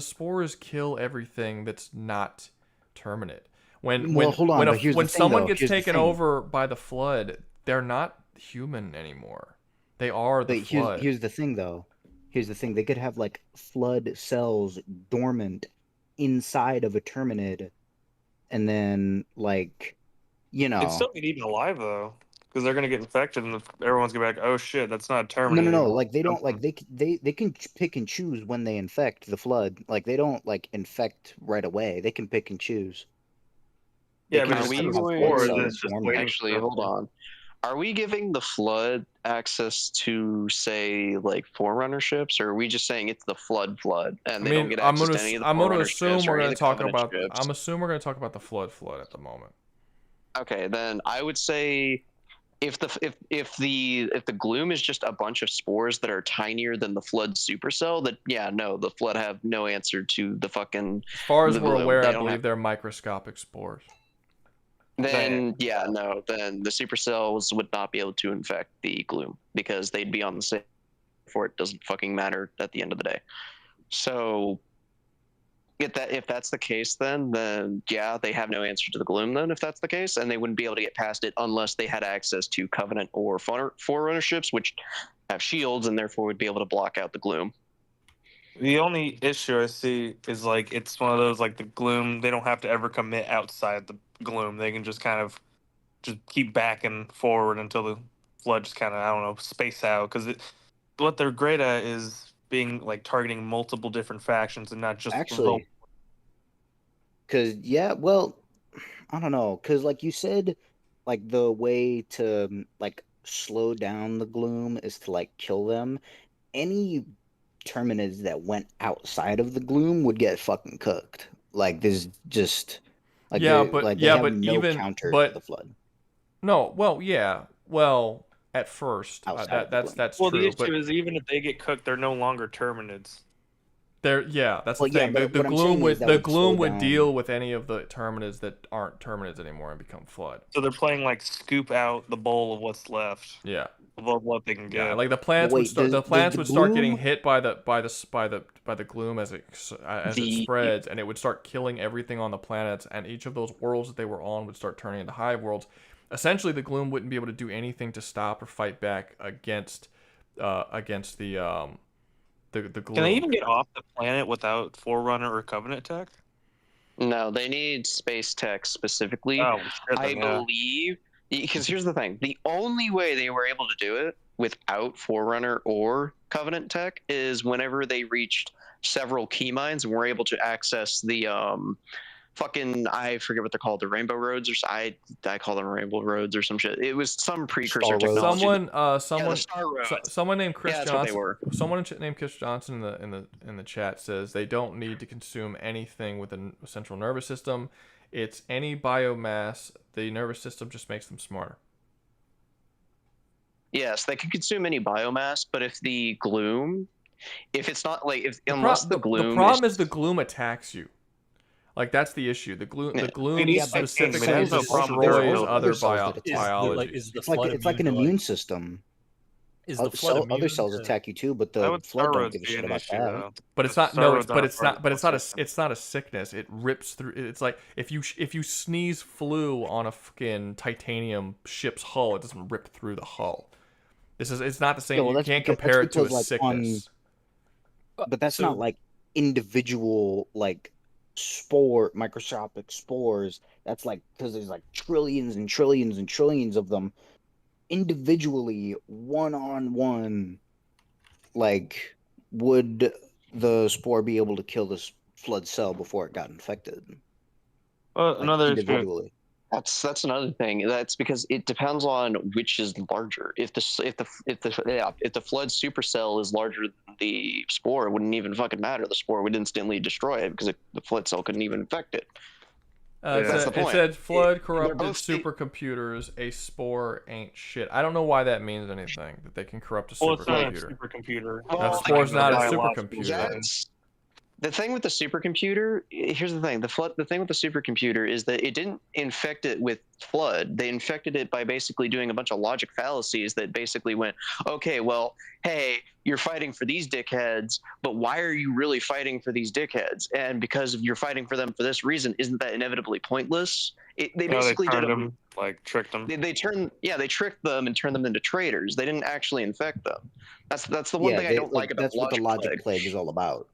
spores kill everything that's not Terminid. When someone gets taken over by the flood, they're not human anymore. They are the flood. Here's the thing, though. Here's the thing. They could have like flood cells dormant inside of a Terminid, and then like, It's still be even alive though, because they're gonna get infected, and everyone's gonna be like, "Oh shit, that's not a Terminator." No. Like they don't like they can pick and choose when they infect the flood. Like they don't like infect right away. They can pick and choose. Yeah, but actually, hold on. Are we giving the flood access to, say, like Forerunner ships, or are we just saying it's the flood, and they don't get access to any of the Forerunner ships or any of the Covenant ships? I'm assuming we're going to talk about the flood at the moment. Okay, then I would say if the gloom is just a bunch of spores that are tinier than the flood supercell, that the flood have no answer to the fucking. As far as the we're gloom. aware, They I don't believe have- they're microscopic spores. Then then the supercells would not be able to infect the gloom because they'd be on the same. For it doesn't fucking matter at the end of the day. So if that's the case, then yeah, they have no answer to the gloom. Then if that's the case, and they wouldn't be able to get past it unless they had access to Covenant or Forerunner ships, which have shields and therefore would be able to block out the gloom. The only issue I see is like it's one of those like the gloom. They don't have to ever commit outside the gloom. They can just kind of just keep backing forward until the flood just kind of space out. Because what they're great at is being like targeting multiple different factions and not just Actually. Because well, I don't know, because like you said, like the way to like slow down the gloom is to like kill them. Any Terminids that went outside of the gloom would get fucking cooked. Like there's just like Yeah, they have but no even counter to but the flood no, well, yeah, well, at first outside of the gloom. that's Well, the true, but issue is even if they get cooked, they're no longer Terminids. that's the Well, yeah, thing. but The what I'm gloom saying is would that would slow deal down. with any of the Terminids that aren't Terminids anymore and become flood. So they're playing like scoop out the bowl of what's left. Yeah. Of what they can get. Yeah, like the Well, plants wait, does the would start getting gloom? hit by the gloom as it spreads, and it would start killing everything on the planets, and each of those worlds that they were on would start turning into hive worlds. Essentially, the gloom wouldn't be able to do anything to stop or fight back against the gloom. Can they even get off the planet without Forerunner or Covenant tech? No, they need space tech specifically. Oh, shit, I then, yeah. believe, because here's the thing: the only way they were able to do it without Forerunner or Covenant tech is whenever they reached several key mines and were able to access the fucking, I forget what they're called, the Rainbow Roads, or I call them Rainbow Roads or some shit. It was some precursor technology. Someone named Chris Yeah, that's what they Johnson. were. Someone named Chris Johnson in the chat says they don't need to consume anything with a central nervous system. It's any biomass. The nervous system just makes them smarter. Yes, they can consume any biomass, but if the gloom, if it's not like if The unless the gloom, the problem is the gloom attacks you. Like that's the issue. The gloom specifically destroys other biology. It's like an immune system. Is the flood immune other cells to- attack you too, but the flood don't give a shit about that. But it's not it's not a sickness. It rips through. It's like if you sneeze flu on a fucking titanium ship's hull, it doesn't rip through the hull. It's not the same. Yeah, well, you can't compare it to a like, sickness. But that's not like individual like microscopic spores. That's like because there's like trillions and trillions and trillions of them individually, one-on-one. Like, would the spore be able to kill this flood cell before it got infected? Individually. That's another thing. That's because it depends on which is larger. If the flood supercell is larger than the spore, it wouldn't even fucking matter. The spore would instantly destroy it because the flood cell couldn't even infect it. That's the point. It said flood corrupted supercomputers. A spore ain't shit. I don't know why that means anything. That they can corrupt a supercomputer. It's not a supercomputer. That spore's not a supercomputer. The thing with the supercomputer, here's the thing. The thing with the supercomputer is that it didn't infect it with flood. They infected it by basically doing a bunch of logic fallacies that basically went, okay, well, hey, you're fighting for these dickheads, but why are you really fighting for these dickheads? And because you're fighting for them for this reason, isn't that inevitably pointless? They basically tricked them. They tricked them and turned them into traitors. They didn't actually infect them. That's the one thing I don't like about that's what the logic plague is all about.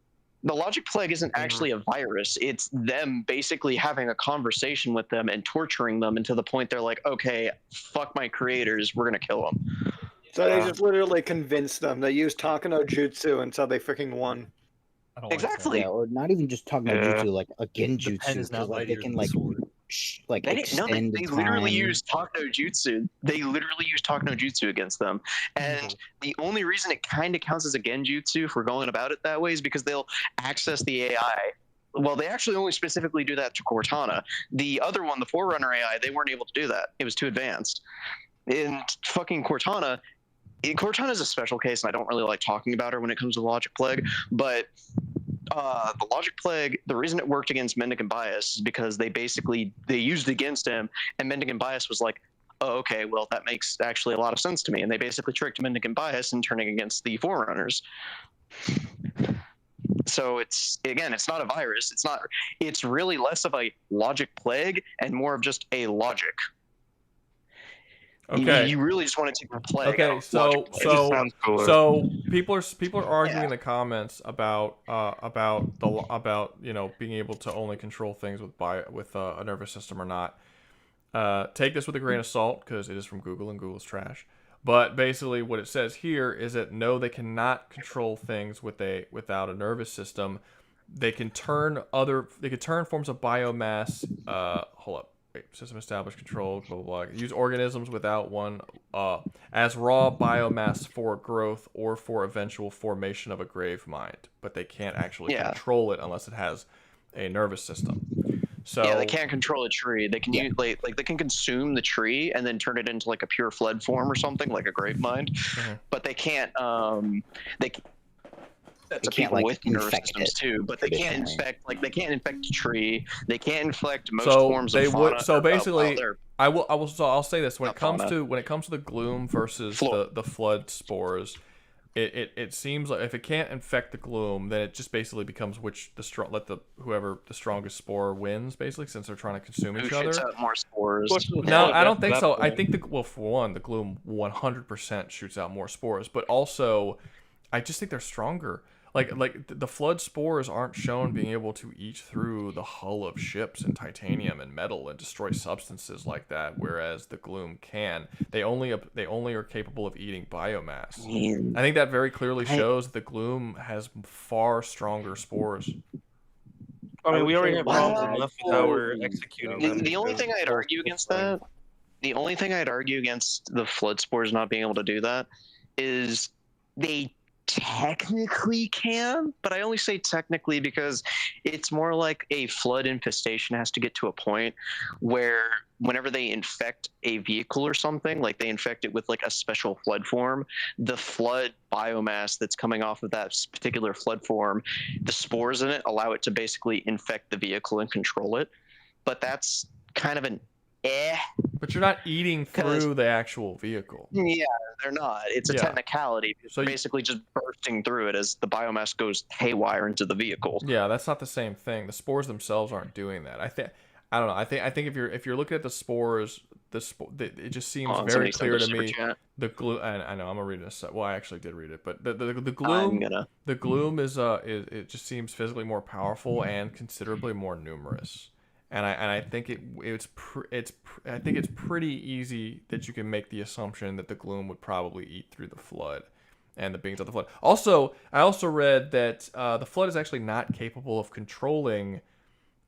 The logic plague isn't actually a virus. It's them basically having a conversation with them and torturing them until the point they're like, okay, fuck my creators, we're gonna kill them. So they just literally convinced them. They used Takano Jutsu until they freaking won. Exactly. Yeah, or not even just talking about jutsu, like a genjutsu, pen is not because like they mightier can than the like sword. They extend they the literally time. use Takno Jutsu. They literally use Takno Jutsu against them. And the only reason it kind of counts as a genjutsu for going about it that way is because they'll access the AI. Well, they actually only specifically do that to Cortana. The other one, the Forerunner AI, they weren't able to do that. It was too advanced. In fucking Cortana is a special case, and I don't really like talking about her when it comes to Logic Plague, but the Logic Plague, the reason it worked against Mendicant Bias is because they used it against him, and Mendicant Bias was like, oh, okay, well, that makes actually a lot of sense to me. And they basically tricked Mendicant Bias in turning against the Forerunners. So it's not a virus. It's really less of a Logic Plague and more of just a logic. Okay. You really just want to take the plague. Okay, so people are arguing in the comments about being able to only control things with a nervous system or not. Take this with a grain of salt because it is from Google and Google's trash. But basically, what it says here is that no, they cannot control things without a nervous system. they can turn forms of biomass. Hold up. Wait, system established control. Blah blah blah. Use organisms without one as raw biomass for growth or for eventual formation of a grave mind, but they can't actually control it unless it has a nervous system. So yeah, they can't control a tree. They can use, like they can consume the tree and then turn it into like a pure flood form or something, like a grave mind. But they can't. That's a people with nervous systems too, but they can't infect. Like they can't infect a tree. They can't infect most forms of fauna. So basically, I'll say this: when it comes fauna. to the gloom versus the flood spores, it seems like if it can't infect the gloom, then it just basically becomes whoever the strongest spore wins, basically, since they're trying to consume each other. Shoots out more spores. No, I don't think so. I think for one, the gloom 100% shoots out more spores, but also, I just think they're stronger. Like the flood spores aren't shown being able to eat through the hull of ships and titanium and metal and destroy substances like that, whereas the gloom can. They only are capable of eating biomass. I think that very clearly shows that the gloom has far stronger spores. I mean, we already have problems enough with how we're executing them. The only thing I'd argue against that, the only thing I'd argue against the flood spores not being able to do that, is they technically can, but I only say technically because it's more like a flood infestation has to get to a point where whenever they infect a vehicle or something, like they infect it with like a special flood form, the flood biomass that's coming off of that particular flood form, the spores in it allow it to basically infect the vehicle and control it. But that's kind of an But you're not eating through the actual vehicle. Yeah, they're not. It's a technicality. So basically just bursting through it as the biomass goes haywire into the vehicle. Yeah, that's not the same thing. The spores themselves aren't doing that. I don't know. I think if you're looking at the spores, it just seems very clear to me. The gloom. I know I'm gonna read this. Well, I actually did read it, but the gloom. The gloom is it just seems physically more powerful and considerably more numerous. And I think it's pretty easy that you can make the assumption that the gloom would probably eat through the flood and the beings of the flood. Also, I also read that the flood is actually not capable of controlling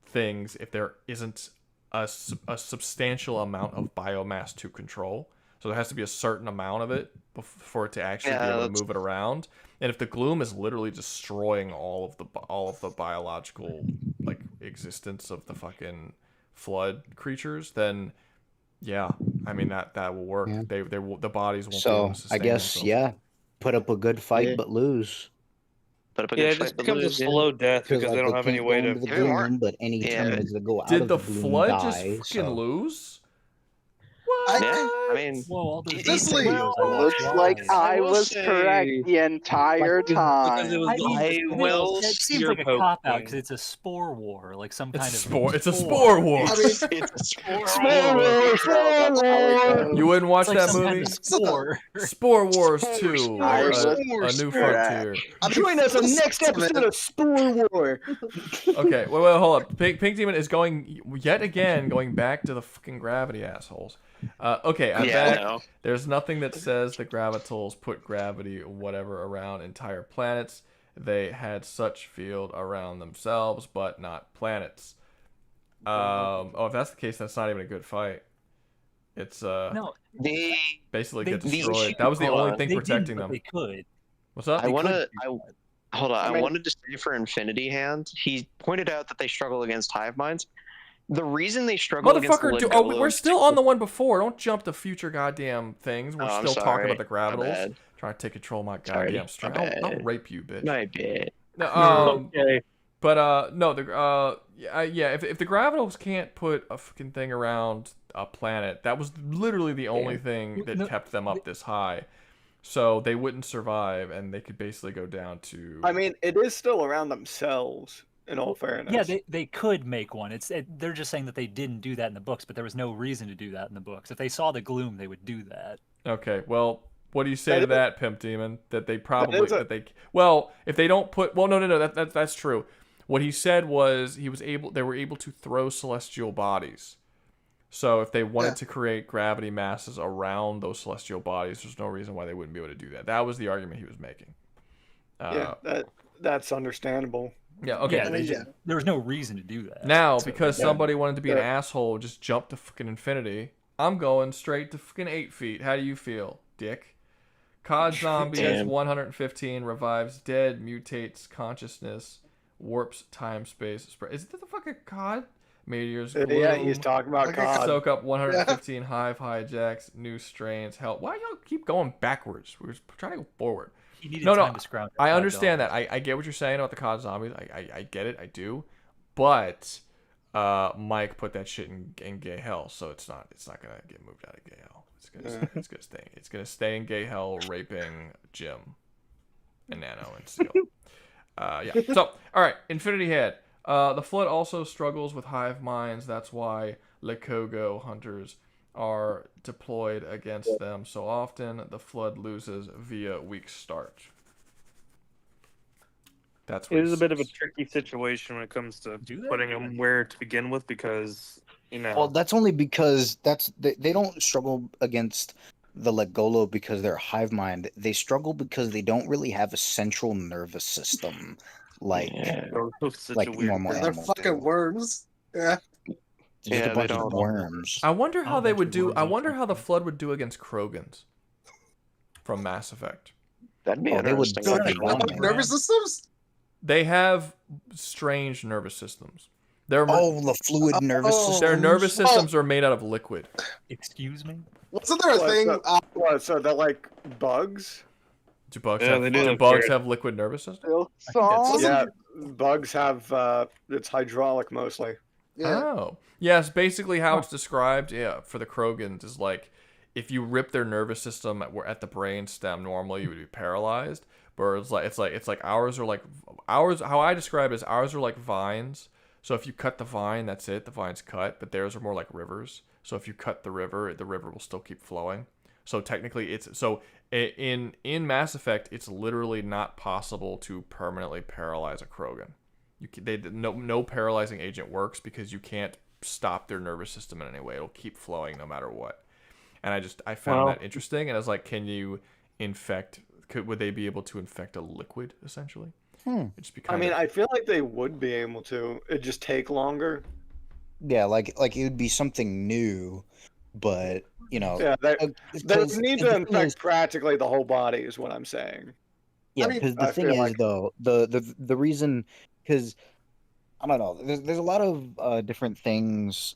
things if there isn't a substantial amount of biomass to control. So there has to be a certain amount of it for it to actually be able to move it around. And if the gloom is literally destroying all of the biological existence of the fucking flood creatures, then I mean that will work. Yeah. The bodies won't. So be able to sustain I guess themselves. put up a good fight but lose. It just becomes a slow death because they don't have any way to. The gloom, but any Terminids that go out Did of the gloom flood die, just fucking lose? I mean, looks like I was correct the entire time. It seems like a cop out because it's a spore war, like some kind of spore. It's a spore war. It's a Spore war. You wouldn't watch It's like that some kind movie? of spore. Spore Wars 2, a new correct. frontier. Join us on the next episode of Spore War. Okay, wait, hold up. Pink Demon is going back to the fucking gravity assholes. Okay, I'm back. There's nothing that says the gravitals put gravity whatever around entire planets. They had such field around themselves, but not planets. If that's the case, that's not even a good fight. It's no, they basically get destroyed. That was the only thing protecting them. They could. What's up? I wanted to say for Infinity Hand, he pointed out that they struggle against hive minds. The reason they struggle against we're still on the one before. Don't jump to future goddamn things. We're still talking about the gravitals. Trying to take control of my goddamn stream. I'll rape you, bitch. My bad. No, okay. But no, if the gravitals can't put a fucking thing around a planet, that was literally the only thing that kept them up this high. So they wouldn't survive, and they could basically go down to. I mean, it is still around themselves. In all fairness. Yeah, they could make one. They're just saying that they didn't do that in the books, but there was no reason to do that in the books. If they saw the gloom, they would do that. Okay, well, what do you say to that, Pimp Demon? That they probably if they don't put no, that's true. What he said was they were able to throw celestial bodies. So if they wanted to create gravity masses around those celestial bodies, there's no reason why they wouldn't be able to do that. That was the argument he was making. That's understandable. Yeah, okay. Yeah, there was no reason to do that. Now, So, because yeah. somebody wanted to be an asshole, just jump to fucking infinity. I'm going straight to fucking 8 feet. How do you feel, dick? COD Zombies Damn. 115 revives dead, mutates consciousness, warps time space. Is that the fucking COD? Meteors. Yeah, he's Gloom, talking about COD. Soak up 115 hive hijacks, new strains. Help. Why y'all keep going backwards? We're trying to go forward. He needed No, time to scrounge up I $5. understand that. I get what you're saying about the COD Zombies. I get it. I do. But Mike put that shit in gay hell, so it's not gonna get moved out of gay hell. It's gonna stay in gay hell, raping Jim and Nano and Steel. Yeah. So all right, Infinity Head. The Flood also struggles with hive minds. That's why Lekogo hunters are deployed against them so often. The Flood loses via weak start. That's what It is a bit of a tricky situation when it comes to putting them where to begin with, because Well, that's only because they don't struggle against the Legolo because they're hive mind. They struggle because they don't really have a central nervous system like normal They're animals. fucking worms. Yeah. Just a bunch of worms. I wonder how they would do. I wonder how the Flood would do against Krogans from Mass Effect. That'd be They would interesting. fucking dominate. Nervous systems? They have strange nervous systems. Their the fluid nervous systems. Their nervous systems are made out of liquid. Excuse me? Wasn't there a thing? So they're like bugs? Do bugs Yeah, have? they do Do look bugs weird. have liquid nervous systems? Yeah, bugs have it's hydraulic mostly. Oh, yes. Basically, how it's described, for the Krogans is like if you rip their nervous system at the brain stem, normally you would be paralyzed. But it's like ours are like ours. How I describe it is ours are like vines. So if you cut the vine, that's it. The vine's cut. But theirs are more like rivers. So if you cut the river will still keep flowing. So technically, in Mass Effect, it's literally not possible to permanently paralyze a Krogan. No paralyzing agent works because you can't stop their nervous system in any way. It'll keep flowing no matter what. And I found that interesting. And I was like, can you infect? Would they be able to infect a liquid essentially? It'd just be I feel like they would be able to. It'd just take longer. Yeah, like it would be something new, but Yeah, they need to infect practically the whole body, is what I'm saying. Yeah, because the thing is, though, the reason, because I don't know, there's a lot of different things.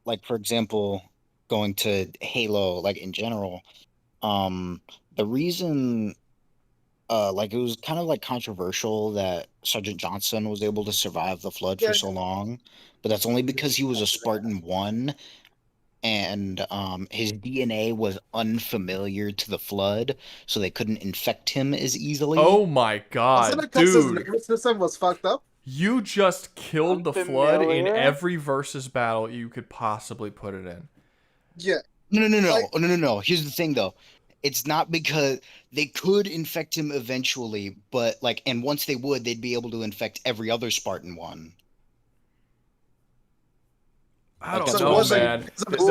Like for example, going to Halo, like in general, the reason, like it was kind of like controversial that Sergeant Johnson was able to survive the Flood for so long, but that's only because he was a Spartan 1. And his DNA was unfamiliar to the Flood, so they couldn't infect him as easily. Oh my god, Wasn't it because his dude! nervous system was fucked up? You just killed the Flood in Unfamiliar? every versus battle you could possibly put it in. Yeah. No. Here's the thing, though. It's not because they could infect him eventually, but and once they would, they'd be able to infect every other Spartan 1. I don't know, man. But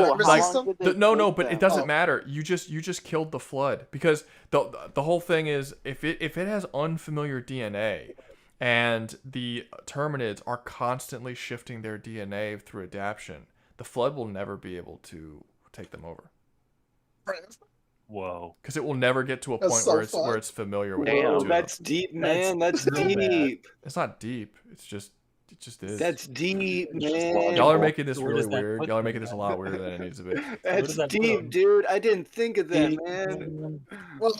it doesn't matter. You just killed the Flood because the whole thing is if it has unfamiliar DNA, and the Terminids are constantly shifting their DNA through adaptation, the Flood will never be able to take them over. Whoa! Because it will never get to a point where it's familiar with. Damn, that's deep, man. That's deep. It's not deep. It just is. That's deep, man. Y'all are making this really weird. Y'all are making this a lot weirder than it needs to be. That's deep, dude. I didn't think of that, man. Well,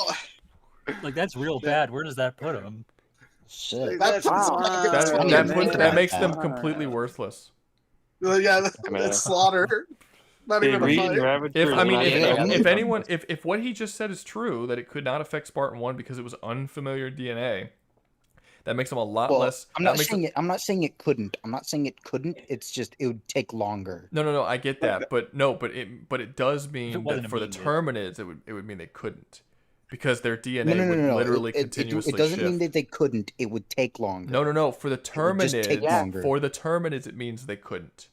like that's real bad. Where does that put him? Shit. That makes them completely worthless. Yeah, it's slaughter. Not even a fight. If what he just said is true, that it could not affect Spartan 1 because it was unfamiliar DNA, that makes them a lot less. I'm not saying it couldn't. I'm not saying it couldn't. It's just it would take longer. No. I get that, but it does mean that for the Terminids, it would mean they couldn't, because their DNA would literally continuously It doesn't shift. mean that they couldn't. It would take longer. No. For the Terminids, it means they couldn't.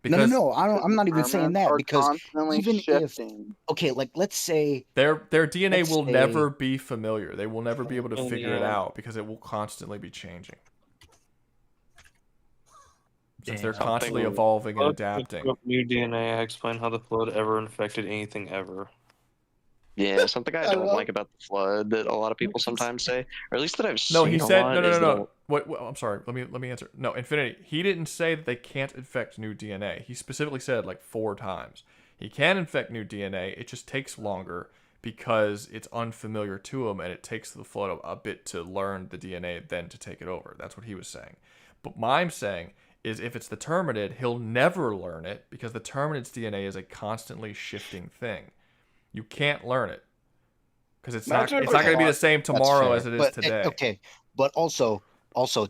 Because No. I'm not even saying that, because even shifting. let's say their DNA will never be familiar. They will never be able to figure it out because it will constantly be changing. since they're constantly evolving and adapting. New DNA. Explain how the flood ever infected anything ever. Yeah, something I don't like about the flood that a lot of people sometimes say, or at least that I've seen No, he said a lot. no. What? I'm sorry. Let me answer. No, Infinity. He didn't say that they can't infect new DNA. He specifically said like 4 times. He can infect new DNA. It just takes longer because it's unfamiliar to him, and it takes the flood a bit to learn the DNA, then to take it over. That's what he was saying. But what I'm saying is, if it's the Terminid, he'll never learn it because the Terminid's DNA is a constantly shifting thing. You can't learn it because it's not going to be the same tomorrow as it is today. Okay, but also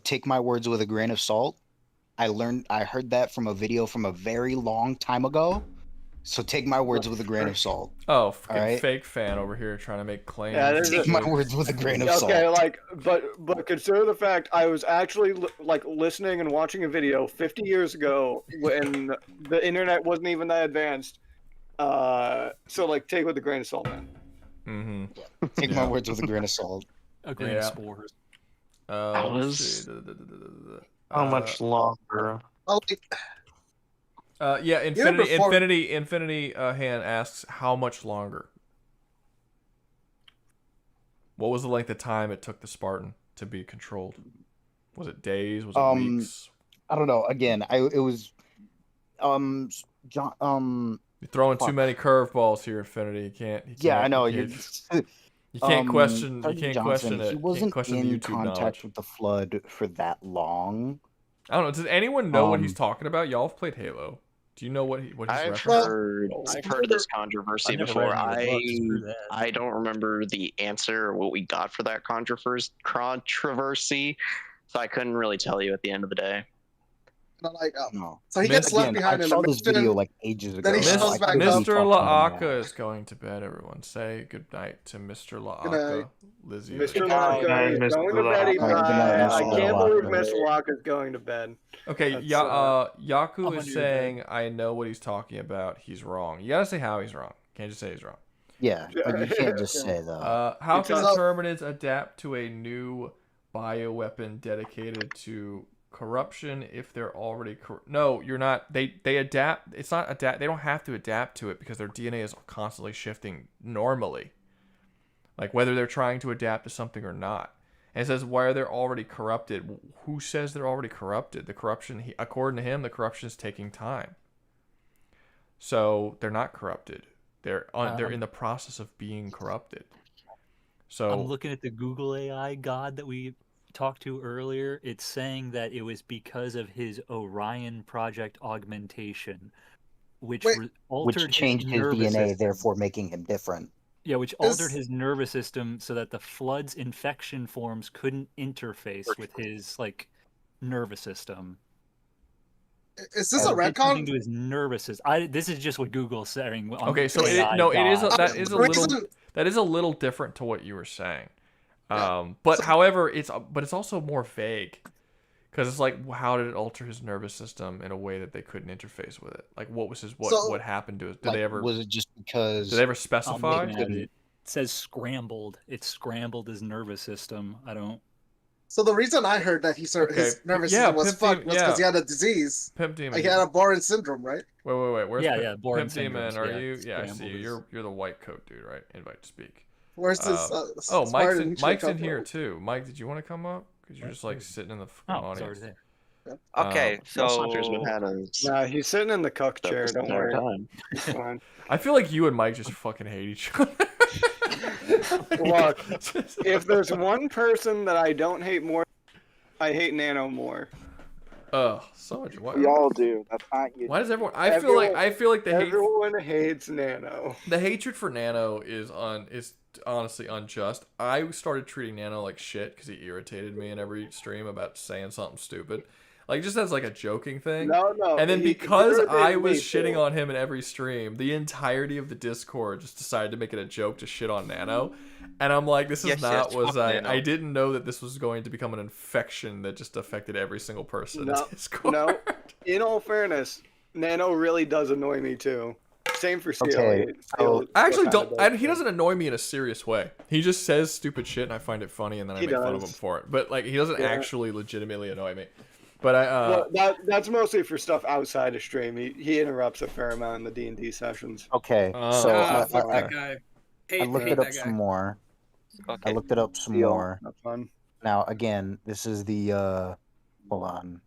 take my words with a grain of salt. I heard that from a video from a very long time ago. So take my words with a grain of salt. Oh, fake fan over here trying to make claims. Yeah, take my words with a grain of salt. Okay, like, but consider the fact I was actually like listening and watching a video 50 years ago when the internet wasn't even that advanced. So like, take it with a grain of salt, man. Mm-hmm. Take my words with a grain of salt. A grain of spores. How much longer? Yeah, Infinity hand asks how much longer. What was the length of time it took the Spartan to be controlled? Was it days? Was it weeks? I don't know. Again, it was John. You're throwing too many curveballs here, Infinity. You can't. I know. You can't question. You can't Johnson, question it. He wasn't question in the YouTube contact knowledge. with the flood for that long. I don't know. Does anyone know what he's talking about? Y'all have played Halo. Do you know what he's I've referencing? heard this controversy before. I don't remember the answer or what we got for that controversy, so I couldn't really tell you at the end of the day. No. So he gets left behind I in saw the this mission. video like ages ago. Then he shows back up. Mr. Laaka is going to bed, everyone. Say good night to Mr. Laaka. Lizzie. Mr. Laaka is going to bed. I can't believe Mr. Laaka is going to bed. Okay, Yaku is saying, I know what he's talking about. He's wrong. You gotta say how he's wrong. Can't just say he's wrong. Yeah, but you can't just say that. How can the Terminids adapt to a new bioweapon dedicated to corruption if they're already No, you're not. They adapt. It's not adapt. They don't have to adapt to it because their DNA is constantly shifting normally. Like whether they're trying to adapt to something or not. And it says, why are they already corrupted? Who says they're already corrupted? The corruption, according to him, the corruption is taking time. So they're not corrupted. They're in the process of being corrupted. So I'm looking at the Google AI god that we talked to earlier. It's saying that it was because of his Orion project augmentation, which altered changed his nervous DNA, system. therefore making him different. Yeah, which altered his nervous system so that the flood's infection forms couldn't interface with his nervous system. Is this a retcon? To his nervous system. This is just what Google's saying. Okay, so that is a little different to what you were saying. But however, it's also more vague. Because it's like, how did it alter his nervous system in a way that they couldn't interface with it? Like, what was what happened to it? Did they ever? Was it just because? Did they ever specify? It says scrambled. It scrambled his nervous system. I don't. So the reason I heard that his nervous system was fucked was because he had a disease. Pimp Demon. Like he had a Boren syndrome, right? Wait. Where's Boren Pimp Demon? Are you? Yeah, I see you. You're the white coat dude, right? Invite to speak. Where's this? Mike's in here too. Mike, did you want to come up? Because you're just sitting in the audience. Okay, so nah, he's sitting in the cuck chair. Don't worry. It's fine. I feel like you and Mike just fucking hate each other. Look, if there's one person that I don't hate more, I hate Nano more. So much. We all do. That's not you. Why does everyone? I feel like everyone hates Nano. The hatred for Nano is honestly unjust. I started treating Nano like shit because he irritated me in every stream about saying something stupid. Just as a joking thing. No. And then because I was shitting on him in every stream, the entirety of the Discord just decided to make it a joke to shit on Nano. And I'm like, this is I didn't know that this was going to become an infection that just affected every single person in Discord. No, in all fairness, Nano really does annoy me too. Same for CLA. Okay, so I actually don't. He doesn't annoy me in a serious way. He just says stupid shit, and I find it funny, and then I make fun of him for it. But he doesn't actually legitimately annoy me. But that's mostly for stuff outside of stream. He interrupts a fair amount in the D&D sessions. Okay, so fuck that guy. I looked it hate up that guy. some more. Okay. I looked it up some Deal. more. That's fun. Now, again, this is the hold on.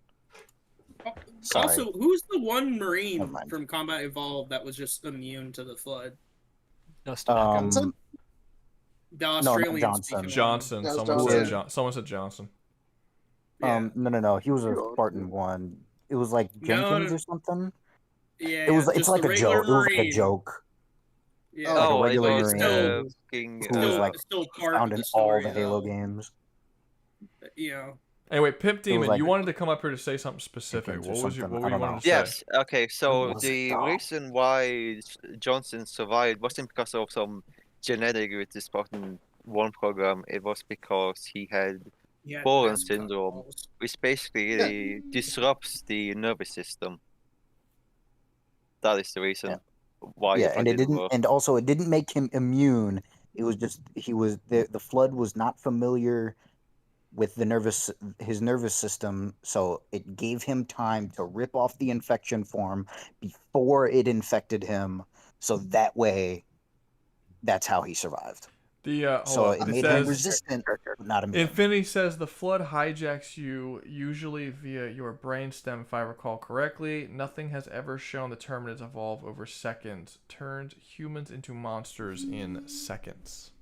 Sorry. Also, who's the one Never Marine mind. from Combat Evolved that was just immune to the flood? the The no, not Australian Johnson. Johnson. That was Someone said Johnson. Someone said Johnson. No. He was a Spartan one. It was like Jenkins or something. Yeah, It was. It's just like the a regular joke. It was like a Marine. joke. Yeah. Like a Oh, I regular thought Marine it's fucking. who was like it's still part found of in the all story, the Halo though. games. You know. Anyway, Pimp was Demon, like you wanted to come up here to say something specific. Jenkins or What was your something, what I were you don't wanting to Yes. say? Okay. So was it, the dog? reason why Johnson survived wasn't because of some genetic with the Spartan 1 program. It was because he had Yeah, Boren that's syndrome, balls. which basically disrupts the nervous system. That is the reason why. Yeah, the and it flood didn't, work. and also it didn't make him immune. It was just the flood was not familiar with his nervous system, so it gave him time to rip off the infection form before it infected him. So that way, that's how he survived. So it made him resistant, but not immune. Infinity says the flood hijacks you usually via your brainstem, if I recall correctly. Nothing has ever shown the Terminids evolve over seconds. Turned humans into monsters in seconds.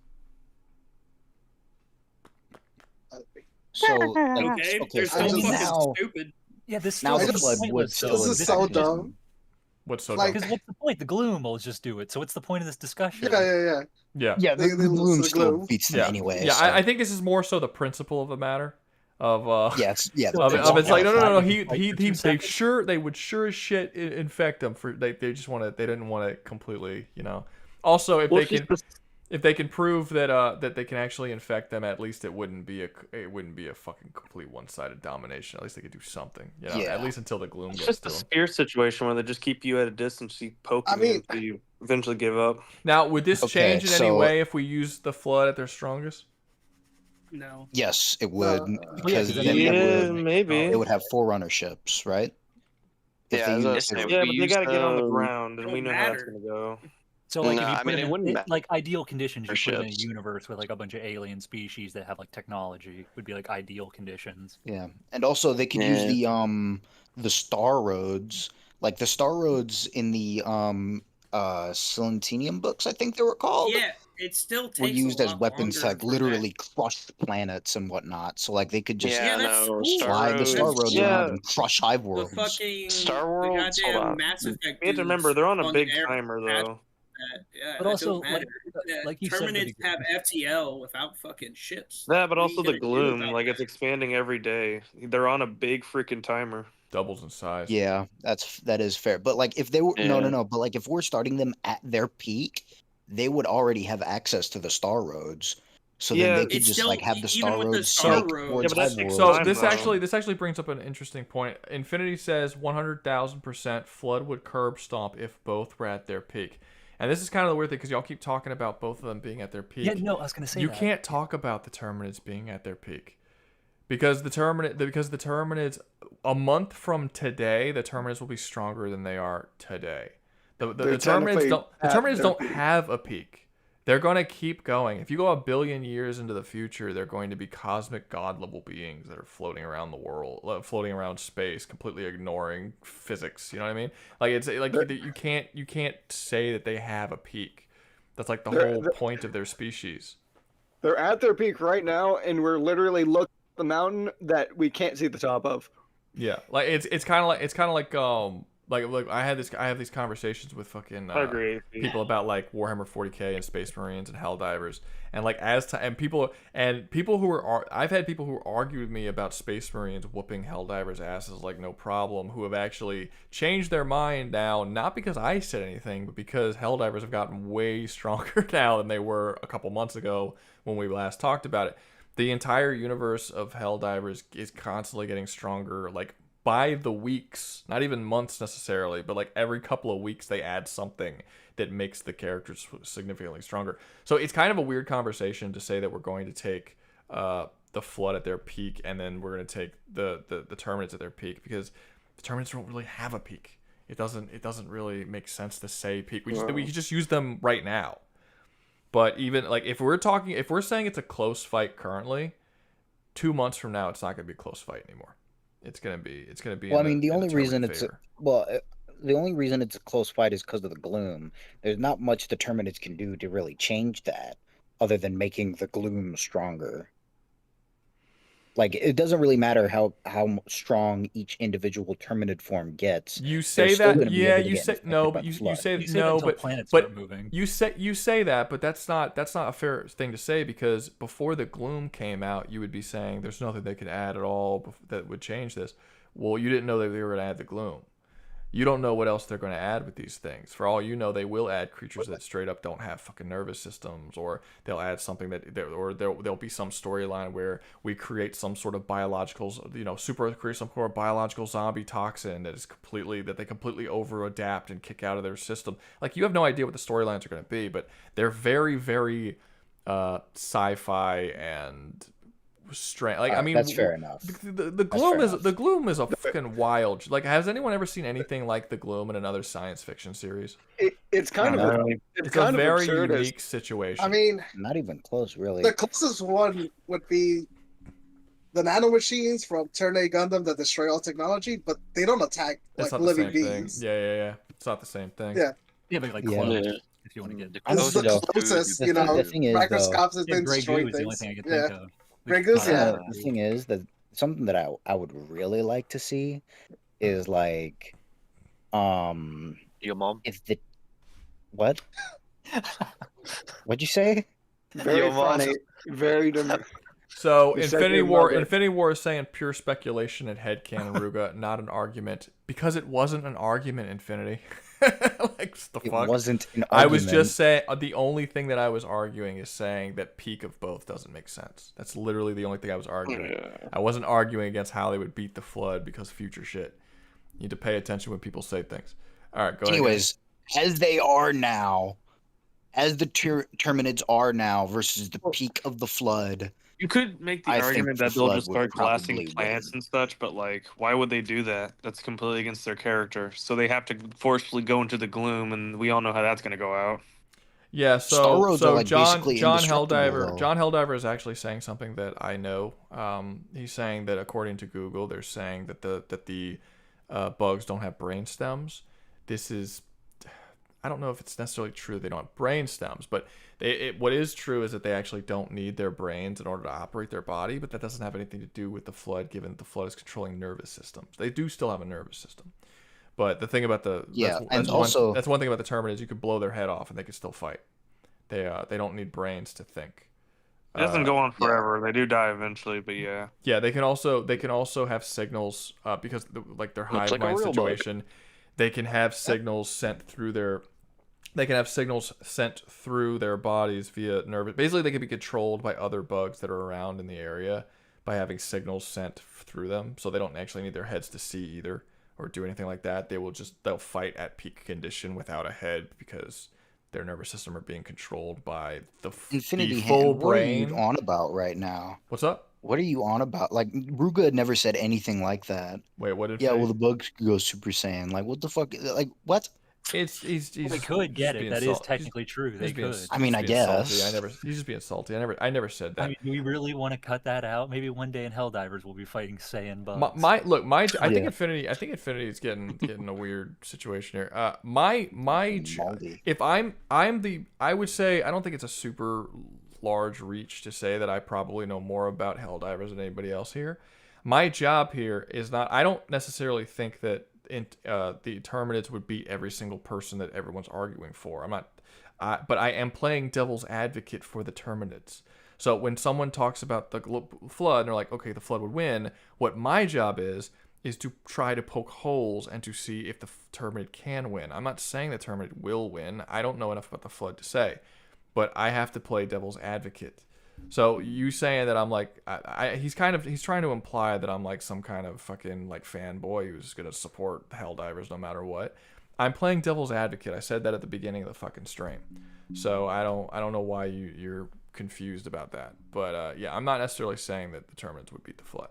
So like, Okay, they're so still fucking now, stupid. Yeah, this now still the is flood would pointless, still though. This is so dumb. What's so Like- dumb? Because what's the point? The gloom will just do it. So what's the point of this discussion? Yeah. Yeah, They the lose gloom the still gloom. beats them anyway. Yeah, so. I think this is more so the principle of the matter. Of Yes, yeah. of it's like no. Like They would sure as shit infect them for they just they didn't want to completely Also, if they can prove that that they can actually infect them, at least it wouldn't be a fucking complete one-sided domination. At least they could do something, at least until the gloom It's gets just to a them. spear situation where they just keep you at a distance, you poke I you mean- until you eventually give up. Now, would this Okay, change in any so- way if we use the flood at their strongest? No. Yes, it would because yeah, then yeah, maybe. it would have forerunnerships, right? If Yeah, they I was use- gonna if- say, Yeah, we but they used, gotta get on the ground, and we know how that's matter. gonna go. So like No, if you I put mean, them it wouldn't in matter. like ideal conditions, you For put them in a ships. universe with like a bunch of alien species that have like technology would be like ideal conditions. Yeah, and also they could use the star roads, like the star roads in the Silentinium books, I think they were called. Yeah, it still takes Were used a as lot weapons to longer like for literally crush planets and whatnot. So like they could just Yeah, that's no, cool. fly the star That's roads cool. around and crush hive The worlds. fucking Star Worlds, the hold goddamn on. Mass Effect. You have to remember, dudes they're on a spun big air timer, past though. that. Yeah, But that also, don't matter. like you said at the Terminids have FTL without fucking ships. Yeah, but What are also you the gonna do gloom, about like that? it's expanding every day. They're on a big freaking timer. Doubles in size. Yeah, that is fair. But like if they were Yeah. no, but like if we're starting them at their peak, they would already have access to the star roads. So then Yeah, they could It's just still like have the even star with the roads star snake roads. towards Yeah, but that hive takes worlds. So time, this though. actually brings up an interesting point. Infinity says 100,000% flood would curb stomp if both were at their peak. And this is kind of the weird thing because y'all keep talking about both of them being at their peak. Yeah, no, I was gonna say you that. can't talk about the Terminids being at their peak because the Terminids a month from today, the Terminids will be stronger than they are today. The They're Terminids don't technically at their peak. have a peak. They're going to keep going. If you go 1 billion years into the future, th're going to be cosmic god level beings that are floating around the world, floating around space, completely ignoring physics. You know what I mean? Like it's like you can't say that they have a peak. That's like the whole point of their species. They're at their peak right now, and we're literally looking at the mountain that we can't see the top of. Yeah, like it's kind of like I have these conversations with fucking I agree. people about like Warhammer 40K and Space Marines and Helldivers and like people who are I've had people who argue with me about Space Marines whooping Helldivers asses like no problem, who have actually changed their mind now, not because I said anything, but because Helldivers have gotten way stronger now than they were a couple months ago when we last talked about it. The entire universe of Helldivers is constantly getting stronger, like by the weeks, not even months necessarily, but like every couple of weeks they add something that makes the characters significantly stronger. So it's kind of a weird conversation to say that we're going to take the Flood at their peak, and then we're gonna take the Terminids at their peak, because the Terminids don't really have a peak. It doesn't really make sense to say peak. We could just use them right now. But even like if we're saying it's a close fight currently, 2 months from now it's not gonna be a close fight anymore. It's gonna be. Well, I mean, the only Terminid reason it's favor. the only reason it's a close fight is because of the gloom. There's not much the Terminids can do to really change that, other than making the gloom stronger. Like, it doesn't really matter how strong each individual Terminid form gets. You say that, yeah. You say no, but you say no, until but planets but start moving. you say that, but that's not a fair thing to say, because before the gloom came out, you would be saying there's nothing they could add at all that would change this. Well, you didn't know that they were going to add the gloom. You don't know what else they're going to add with these things. For all you know, they will add creatures that straight up don't have fucking nervous systems, or they'll add something there'll be some storyline where we create some sort of biological, create some sort of biological zombie toxin that they completely over adapt and kick out of their system. Like, you have no idea what the storylines are going to be, but they're very, very sci-fi and strange. Like, I mean, that's fair enough. The gloom is a fucking wild. Like, has anyone ever seen anything like the gloom in another science fiction series? It's kind of a very absurd unique situation. I mean, not even close, really. The closest one would be the nanomachines from Turn A Gundam that destroy all technology, but they don't attack It's like not the living same thing. beings. Yeah. It's not the same thing. Yeah. Yeah, but like Yeah. close, Yeah. if you want to get This is the closest, The thing is, microscopes has Yeah, been Grey destroying Goo is the only things. thing I could Yeah. think of. Grey Goo's, yeah. The thing is that something that I would really like to see is like, your mom. If the what? What'd you say? Very funny. Very different. So You said Infinity your War, mother. Infinity War is saying pure speculation and headcanon, Rouga, not an argument, because it wasn't an argument. Infinity, like the It fuck. wasn't an I was argument. just saying the only thing that I was arguing is saying that peak of both doesn't make sense. That's literally the only thing I was arguing. I wasn't arguing against how they would beat the Flood, because future shit. You need to pay attention when people say things. All right, go ahead. Anyways, as they are now, as the Terminids are now versus the peak of the Flood. You could make the I think argument the that they'll Flood just would start probably glassing plants and such, but like, why would they do that? That's completely against their character. So they have to forcefully go into the gloom, and we all know how that's going to go out. Yeah, Star Roads are, like, John basically indestructible, Helldiver though. John Helldiver is actually saying something that I know. He's saying that according to Google, they're saying that the bugs don't have brain stems. This is, I don't know if it's necessarily true they don't have brain stems, but what is true is that they actually don't need their brains in order to operate their body, but that doesn't have anything to do with the Flood, given that the Flood is controlling nervous systems. They do still have a nervous system. But the thing about that's one thing about the Terminids, you could blow their head off and they could still fight. They don't need brains to think. It doesn't go on forever. They do die eventually, but yeah. Yeah, they can also have signals because their hive like a mind real bug. situation. They can have signals sent through their. They can have signals sent through their bodies via nervous. Basically, they can be controlled by other bugs that are around in the area by having signals sent through them. So they don't actually need their heads to see either or do anything like that. They'll fight at peak condition without a head because their nervous system are being controlled by the Infinity full Hand, brain. What are you on about right now? What's up? What are you on about? Like, Ruga had never said anything like that. Wait, what did? Yeah, well, the bugs could go Super Saiyan. Like, what the fuck? Like, what? He's We could get it. That is technically true. They could. I mean, I guess. He's just being salty. I never said that. I mean, do we really want to cut that out? Maybe one day in Helldivers we'll be fighting Saiyan bugs. I think Infinity is getting a weird situation here. If I would say I don't think it's a super large reach to say that I probably know more about Helldivers than anybody else here. My job here is not. I don't necessarily think that the Terminids would beat every single person that everyone's arguing for. I'm not, but I am playing devil's advocate for the Terminids. So when someone talks about the Flood, and they're like, okay, the Flood would win. What my job is to try to poke holes and to see if the Terminid can win. I'm not saying the Terminid will win. I don't know enough about the Flood to say, but I have to play devil's advocate. So you saying that I'm like, he's trying to imply that I'm like some kind of fucking like fanboy who's gonna support Helldivers no matter what. I'm playing devil's advocate. I said that at the beginning of the fucking stream. So I don't know why you're confused about that. But yeah, I'm not necessarily saying that the Terminids would beat the Flood.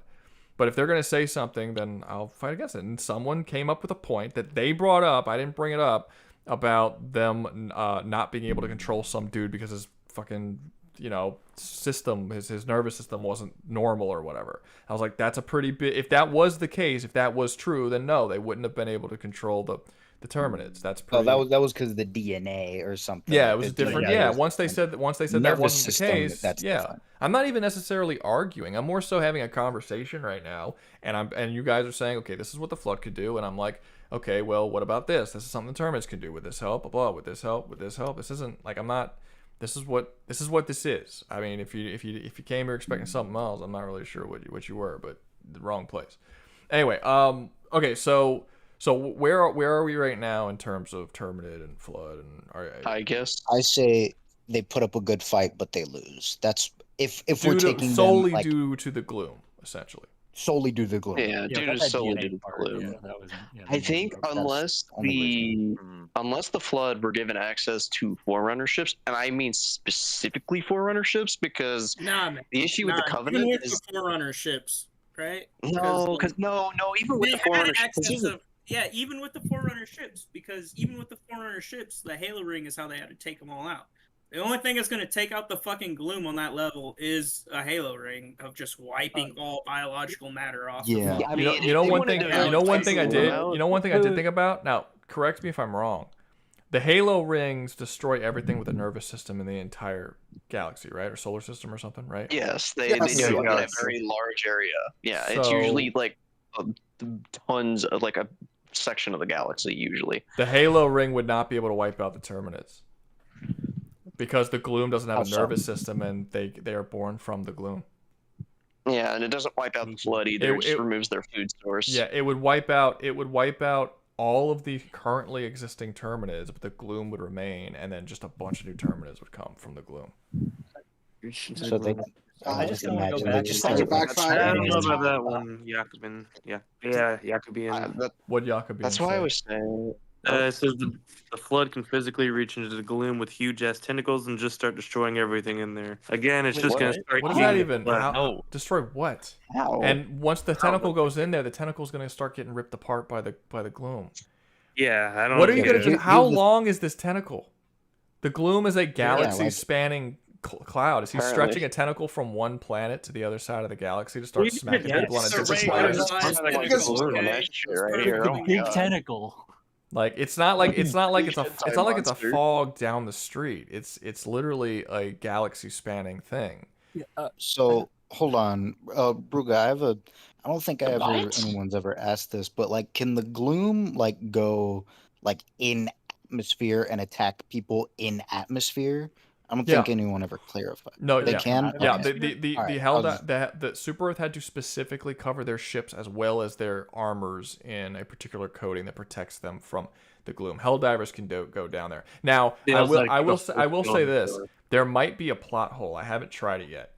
But if they're going to say something, then I'll fight against it. And someone came up with a point that they brought up, I didn't bring it up, about them not being able to control some dude because his fucking, system, his nervous system wasn't normal or whatever. I was like, that's a pretty big... If that was the case, if that was true, then no, they wouldn't have been able to control the Terminids. That's pretty... Oh, that was because of the DNA or something. Yeah, it was different. Yeah, once they said that wasn't the case, that's yeah. different. I'm not even necessarily arguing. I'm more so having a conversation right now, and you guys are saying, okay, this is what the Flood could do, and I'm like, okay, well, what about this? This is something the Terminids can do with this help, blah blah. With this help, with this help. This isn't like I'm not. This is what this is. I mean, if you came here expecting something else, I'm not really sure what you were, but the wrong place. Anyway, okay, so where are we right now in terms of Terminid and Flood and I guess I say they put up a good fight, but they lose. That's if we're taking solely them, like, due to the gloom, essentially. Solely due to the gloom. Yeah, due to solely due to the gloom. I think unless the Flood were given access to Forerunner ships, and I mean specifically Forerunner ships, because the issue with the Covenant even with is the Forerunner ships, right? no, even with the Forerunner ships. Even with the Forerunner ships, because even with the Forerunner ships, the Halo Ring is how they had to take them all out. The only thing that's going to take out the fucking gloom on that level is a Halo Ring of just wiping all biological matter off. Yeah. The I mean, you know one thing I did out. think about. Now, correct me if I'm wrong. The Halo rings destroy everything with a nervous system in the entire galaxy, right? Or solar system or something, right? Yes, they do in a very large area. Yeah, it's usually like tons of like a section of the galaxy usually. The Halo ring would not be able to wipe out the Terminids because the gloom doesn't have a nervous system, and they are born from the gloom. Yeah, and it doesn't wipe out the Flood either. It just removes their food source. Yeah, it would wipe out all of the currently existing Terminids, but the gloom would remain, and then just a bunch of new Terminids would come from the gloom. So they. I just don't imagine go they back just and started I don't know about that one, Jacobin. Yeah, Jacobian. What Jacobian? That's why I was saying. It says the Flood can physically reach into the gloom with huge ass tentacles and just start destroying everything in there. Again, it's just gonna start. What is that even? Destroy what? How? And once the tentacle goes in there, the tentacle's gonna start getting ripped apart by the gloom. Yeah, I don't. What are you gonna do? How long is this tentacle? The gloom is a galaxy-spanning cloud. Is he stretching a tentacle from one planet to the other side of the galaxy to start smacking people on a different planet? The big tentacle. Like it's not like it's a fog down the street. It's literally a galaxy-spanning thing. So hold on, Bruga. I don't think anyone's ever asked this, but like, can the gloom like go like in atmosphere and attack people in atmosphere? I don't think anyone ever clarified. No, they can. Yeah, Okay. the Super Earth had to specifically cover their ships as well as their armors in a particular coating that protects them from the gloom. Helldivers can go down there. Now, I will say this: there might be a plot hole. I haven't tried it yet,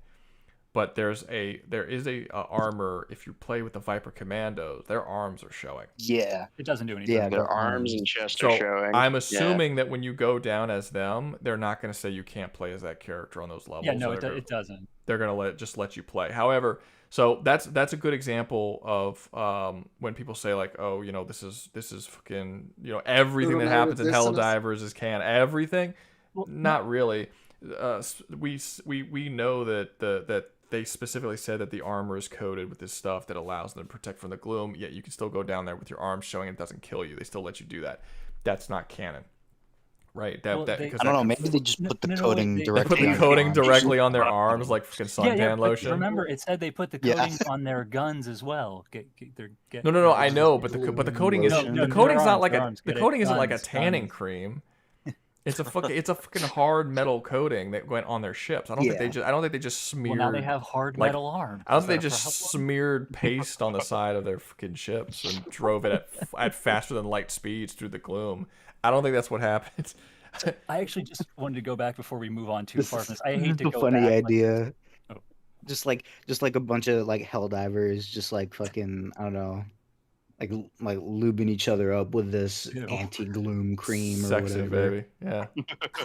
but there is a armor. If you play with the Viper Commandos, their arms are showing. Yeah, it doesn't do anything. Yeah, their arms and chest are showing. I'm assuming that when you go down as them, they're not going to say you can't play as that character on those levels. Yeah, no, it doesn't. They're going to let you play. However, so that's a good example of when people say like, oh, this is fucking, everything that happens in Helldivers is canon. Everything, not really. We know that they specifically said that the armor is coated with this stuff that allows them to protect from the gloom, yet you can still go down there with your arms showing it doesn't kill you. They still let you do that. That's not canon. Right. I don't know, maybe they just put the coating directly They put the coating directly on their arms like fucking suntan lotion. Remember, it said they put the coating on their guns as well. No, I know, but the coating isn't like a tanning cream. It's a fucking hard metal coating that went on their ships. I don't think they just smeared. Well, now they have hard metal arms. I don't think they just smeared paste on the side of their fucking ships and drove it at faster than light speeds through the gloom. I don't think that's what happened. I actually just wanted to go back before we move on too far from this. I hate to go funny back. idea. Just like a bunch of like Helldivers, just like fucking, I don't know, like lubing each other up with this anti-gloom cream or Sexy, whatever. baby. Yeah.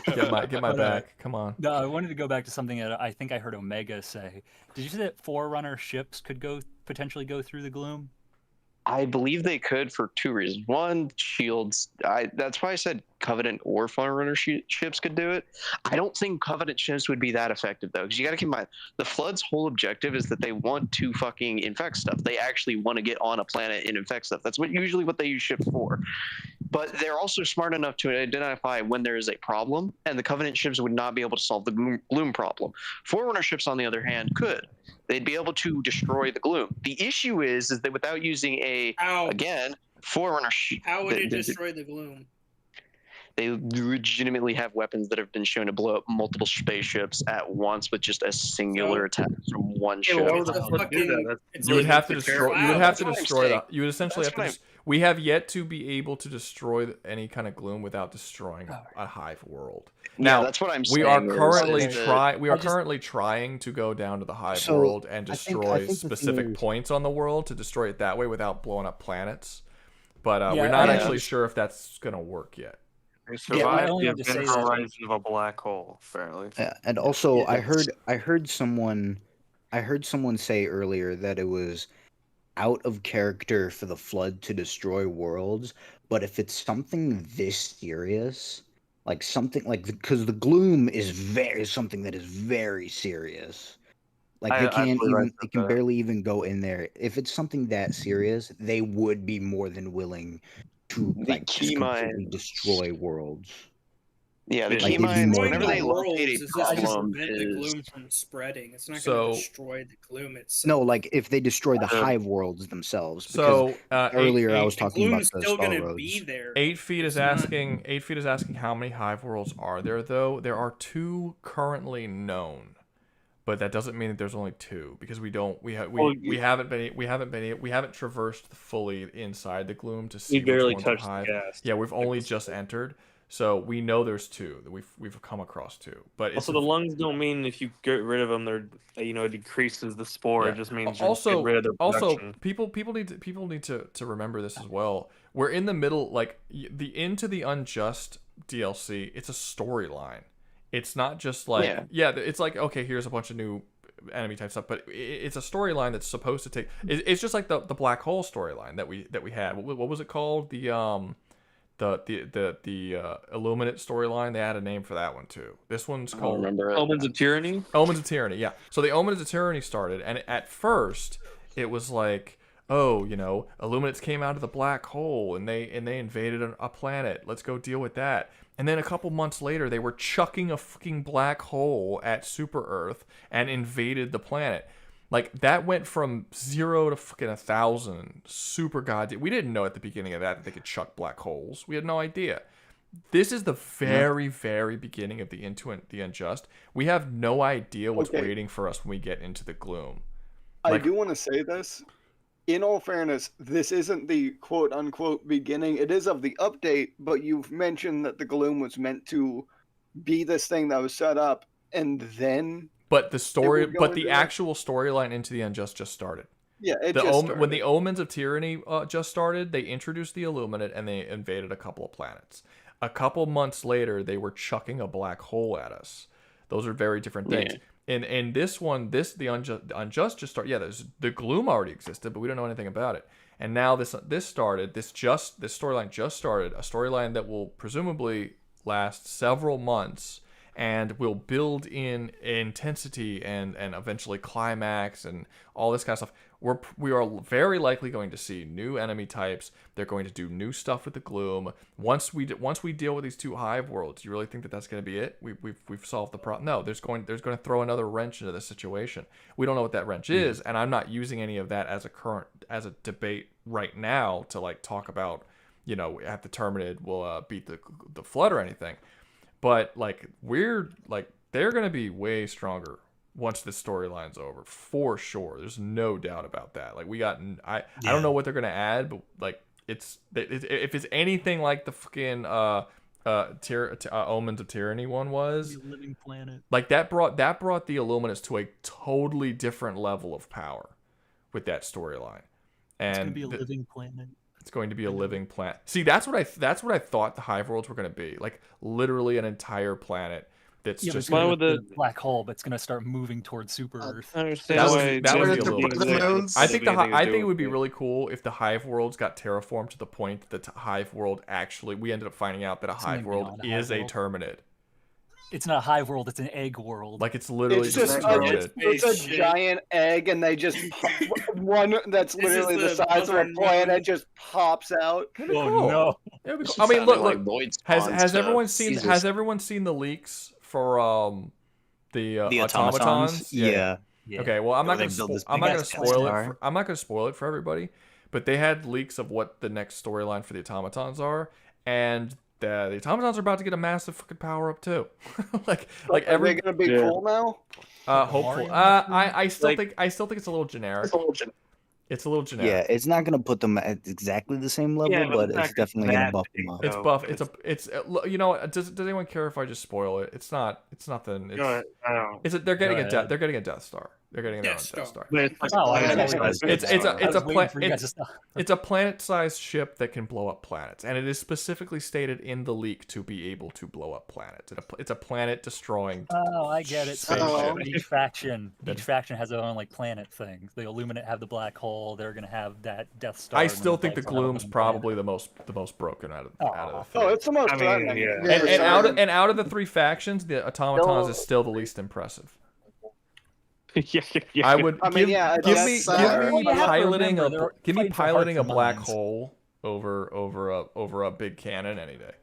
Get my But, back. Come on. No, I wanted to go back to something that I think I heard Omega say. Did you say that Forerunner ships could potentially go through the gloom? I believe they could for two reasons. One, shields. That's why I said Covenant or Forerunner ships could do it. I don't think Covenant ships would be that effective though, because you got to keep in mind the Flood's whole objective is that they want to fucking infect stuff. They actually want to get on a planet and infect stuff. That's usually what they use ships for. But they're also smart enough to identify when there is a problem, and the Covenant ships would not be able to solve the gloom problem. Forerunner ships, on the other hand, could. They'd be able to destroy the gloom. The issue is that without using again, Forerunner How would it destroy the gloom? They legitimately have weapons that have been shown to blow up multiple spaceships at once with just a singular attack from one ship. You would have to destroy. You would have to destroy that. You would essentially have to. We have yet to be able to destroy any kind of gloom without destroying a hive world. Now, that's what I'm we are saying currently is that- trying. We are currently trying to go down to the hive world and destroy specific points on the world to destroy it that way without blowing up planets. But we're not actually sure if that's gonna work yet. They survived the event horizon of a black hole, apparently. And also, I heard someone say earlier that it was out of character for the Flood to destroy worlds, but if it's something this serious, like something like because the gloom is something that is very serious. Like they can barely even go in there. If it's something that serious, they would be more than willing to like just completely destroy worlds. Yeah, the Like, key they'd be mines, more whenever than they willing. locate a It's just to problem, prevent the gloom from spreading. It's not So- going to destroy the gloom itself. No, like if they destroy the hive worlds themselves. So Because earlier I was talking about the still star gonna roads. be there. 8 feet is asking. 8 feet is asking how many hive worlds are there though. There are 2 currently known, but that doesn't mean that there's only 2 because we haven't traversed fully inside the gloom to see We barely which ones are touched the hive. gas. Yeah, we've only just entered, so we know there's 2 that we've come across 2. But Also, the lungs don't mean if you get rid of them, it decreases the spore. Yeah. It just means also, you get rid of their also production. people need to remember this as well. We're in the middle, like the Into the Unjust DLC. It's a storyline. It's not just like it's like okay, here's a bunch of new enemy type stuff, but it's a storyline that's supposed to take. It's just like the black hole storyline that we had. What was it called? The Illuminate storyline. They had a name for that one too. This one's called Omens of Tyranny. Omens of Tyranny. Yeah. So the Omens of Tyranny started, and at first it was like, oh, Illuminates came out of the black hole and they invaded a planet. Let's go deal with that. And then a couple months later, they were chucking a fucking black hole at Super Earth and invaded the planet. Like, that went from 0 to fucking 1,000. Super goddamn. We didn't know at the beginning of that they could chuck black holes. We had no idea. This is the very, very beginning of the Into the Unjust. We have no idea what's waiting for us when we get into the gloom. I do want to say this. In all fairness, this isn't the quote-unquote beginning. It is of the update, but you've mentioned that the gloom was meant to be this thing that was set up, and then... But the actual storyline Into the Unjust just started. Yeah, it just started. When the Omens of Tyranny just started, they introduced the Illuminate and they invaded a couple of planets. A couple months later, they were chucking a black hole at us. Those are very different things. And this one, the Unjust just started. Yeah, the gloom already existed, but we don't know anything about it. And now this storyline just started, a storyline that will presumably last several months and will build in intensity and eventually climax and all this kind of stuff. We are very likely going to see new enemy types. They're going to do new stuff with the gloom. Once we deal with these 2 hive worlds, you really think that that's going to be it? We've solved the problem? No, there's going to throw another wrench into the situation. We don't know what that wrench is, and I'm not using any of that as a debate right now to like talk about at the Terminid will beat the Flood or anything. But like they're going to be way stronger once this storyline's over, for sure. There's no doubt about that. Like I don't know what they're gonna add, but like if it's anything like the fucking Omens of Tyranny one was, Living Planet. Like that brought the Illuminates to a totally different level of power with that storyline. It's and gonna be a living planet. It's going to be a living planet. See, that's what I thought the hive worlds were going to be. Like literally an entire planet that's Yeah, but just it's gonna gonna, be a black hole, but it's gonna start moving towards Super Earth. that would be a little bit. I think I think it would be really cool if the hive worlds got terraformed to the point that the hive world actually we ended up finding out that a hive world is a Terminid. It's not a hive world; it's an egg world. Like it's literally It's just a just Terminid. it's a giant egg, and they just one that's This is literally the the size of a Southern planet just pops out. Oh no! It would be cool. I mean, look. Has everyone seen? Jesus. Has everyone seen the leaks for the automatons? Yeah. Okay. Well, I'm not They gonna. build this I'm not big gonna ass spoil it. star. I'm not gonna spoil it for everybody. But they had leaks of what the next storyline for the automatons are, and the automatons are about to get a massive fucking power up too. like Are they gonna be cool now? Hopefully. I still think it's a little generic. It's a little generic. Yeah, it's not gonna put them at exactly the same level, Yeah, but it's it's not definitely gonna that buff them up. It's buff. It's you know what, does anyone care if I just spoil it? It's nothing. Go ahead. I don't. Is it they're getting Go a ahead. they're getting a Death Star. They're getting their own Death Star. But it's like It's a planet-sized ship that can blow up planets, and it is specifically stated in the leak to be able to blow up planets. It's a planet-destroying. Oh, I get it. So spaceship. each faction has their own like planet thing. The Illuminate have the black hole. They're gonna have that Death Star. I and still then think the Death Star Gloom's will probably the most broken out of the three. Oh, it's the most threatening. And out of the three factions, the automatons is still the least impressive. I would give me piloting a black hole over a big cannon any day.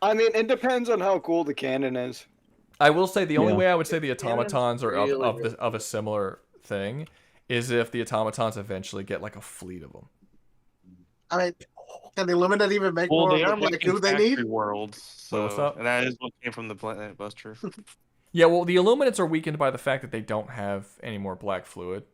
I mean, it depends on how cool the cannon is. I will say the only Yeah. way I would say the automatons are really of a similar thing is if the automatons eventually get like a fleet of them. I mean, can the Illuminati even make Well, more they of are the black making goo they factory need? worlds. So, what's up? And that is what came from the Planet Buster. Yeah, well, the Illuminates are weakened by the fact that they don't have any more black fluid.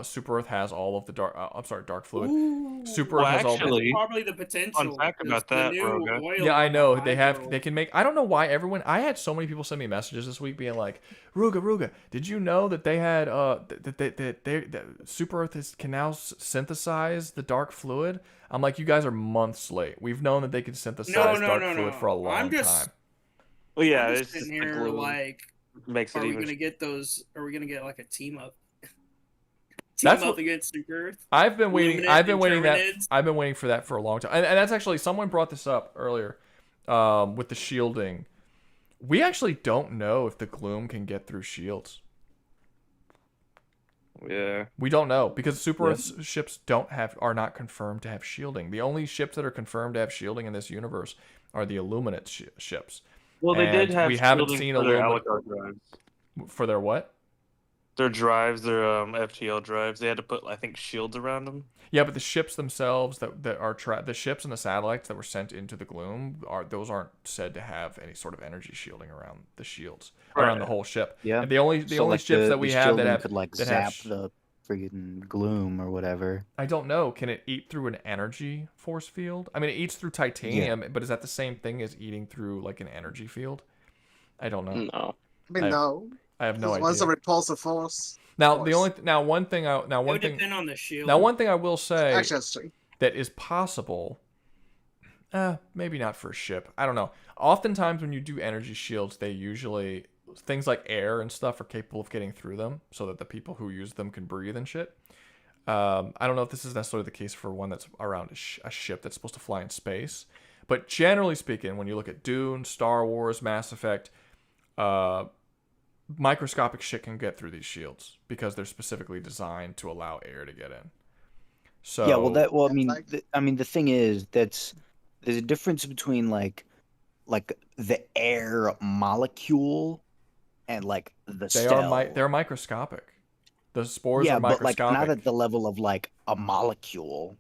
Super Earth has all of the dark fluid. Super Earth has all. actually, Probably the potential. fun fact about the that, new Rouga. oil Yeah, I know on they the have. They can make. I don't know why everyone. I had so many people send me messages this week being like, "Rouga, did you know that they had that Super Earth can now synthesize the dark fluid?" I'm like, you guys are months late. We've known that they can synthesize dark fluid for a long time. Well, yeah, I'm it's just just sitting the here glue like, makes it are we even. gonna get those? Are we gonna get like a team up? That's up what- against Super Earth. I've been waiting. Illuminate I've been and waiting Terminids? I've been waiting for that for a long time. And that's actually someone brought this up earlier, with the shielding. We actually don't know if the Gloom can get through shields. Yeah. We don't know because Super Earth's ships are not confirmed to have shielding. The only ships that are confirmed to have shielding in this universe are the Illuminate ships. Well, they did And have we haven't shielding seen for their Illuminate Alicar drives. for their what? Their drives, their FTL drives. They had to put, I think, shields around them. Yeah, but the ships themselves that are the ships and the satellites that were sent into the Gloom aren't said to have any sort of energy shielding around the shields around the whole ship. Yeah. And the only So, only like, ships that we the have that shielding have could like that have zap the friggin' gloom or whatever. I don't know. Can it eat through an energy force field? I mean, it eats through titanium, but is that the same thing as eating through like an energy field? I don't know. No. I mean, no. I have no Because idea. one's a repulsive force. Now one thing It would depend on the shield. Now one thing I will say Actually, that's true. that is possible. Maybe not for a ship. I don't know. Oftentimes when you do energy shields, they usually things like air and stuff are capable of getting through them, so that the people who use them can breathe and shit. I don't know if this is necessarily the case for one that's around a ship that's supposed to fly in space, but generally speaking, when you look at Dune, Star Wars, Mass Effect, microscopic shit can get through these shields because they're specifically designed to allow air to get in. So yeah, I mean, the thing is there's a difference between like the air molecule and like the they're microscopic. The spores yeah, are but microscopic. like not at the level of like a molecule.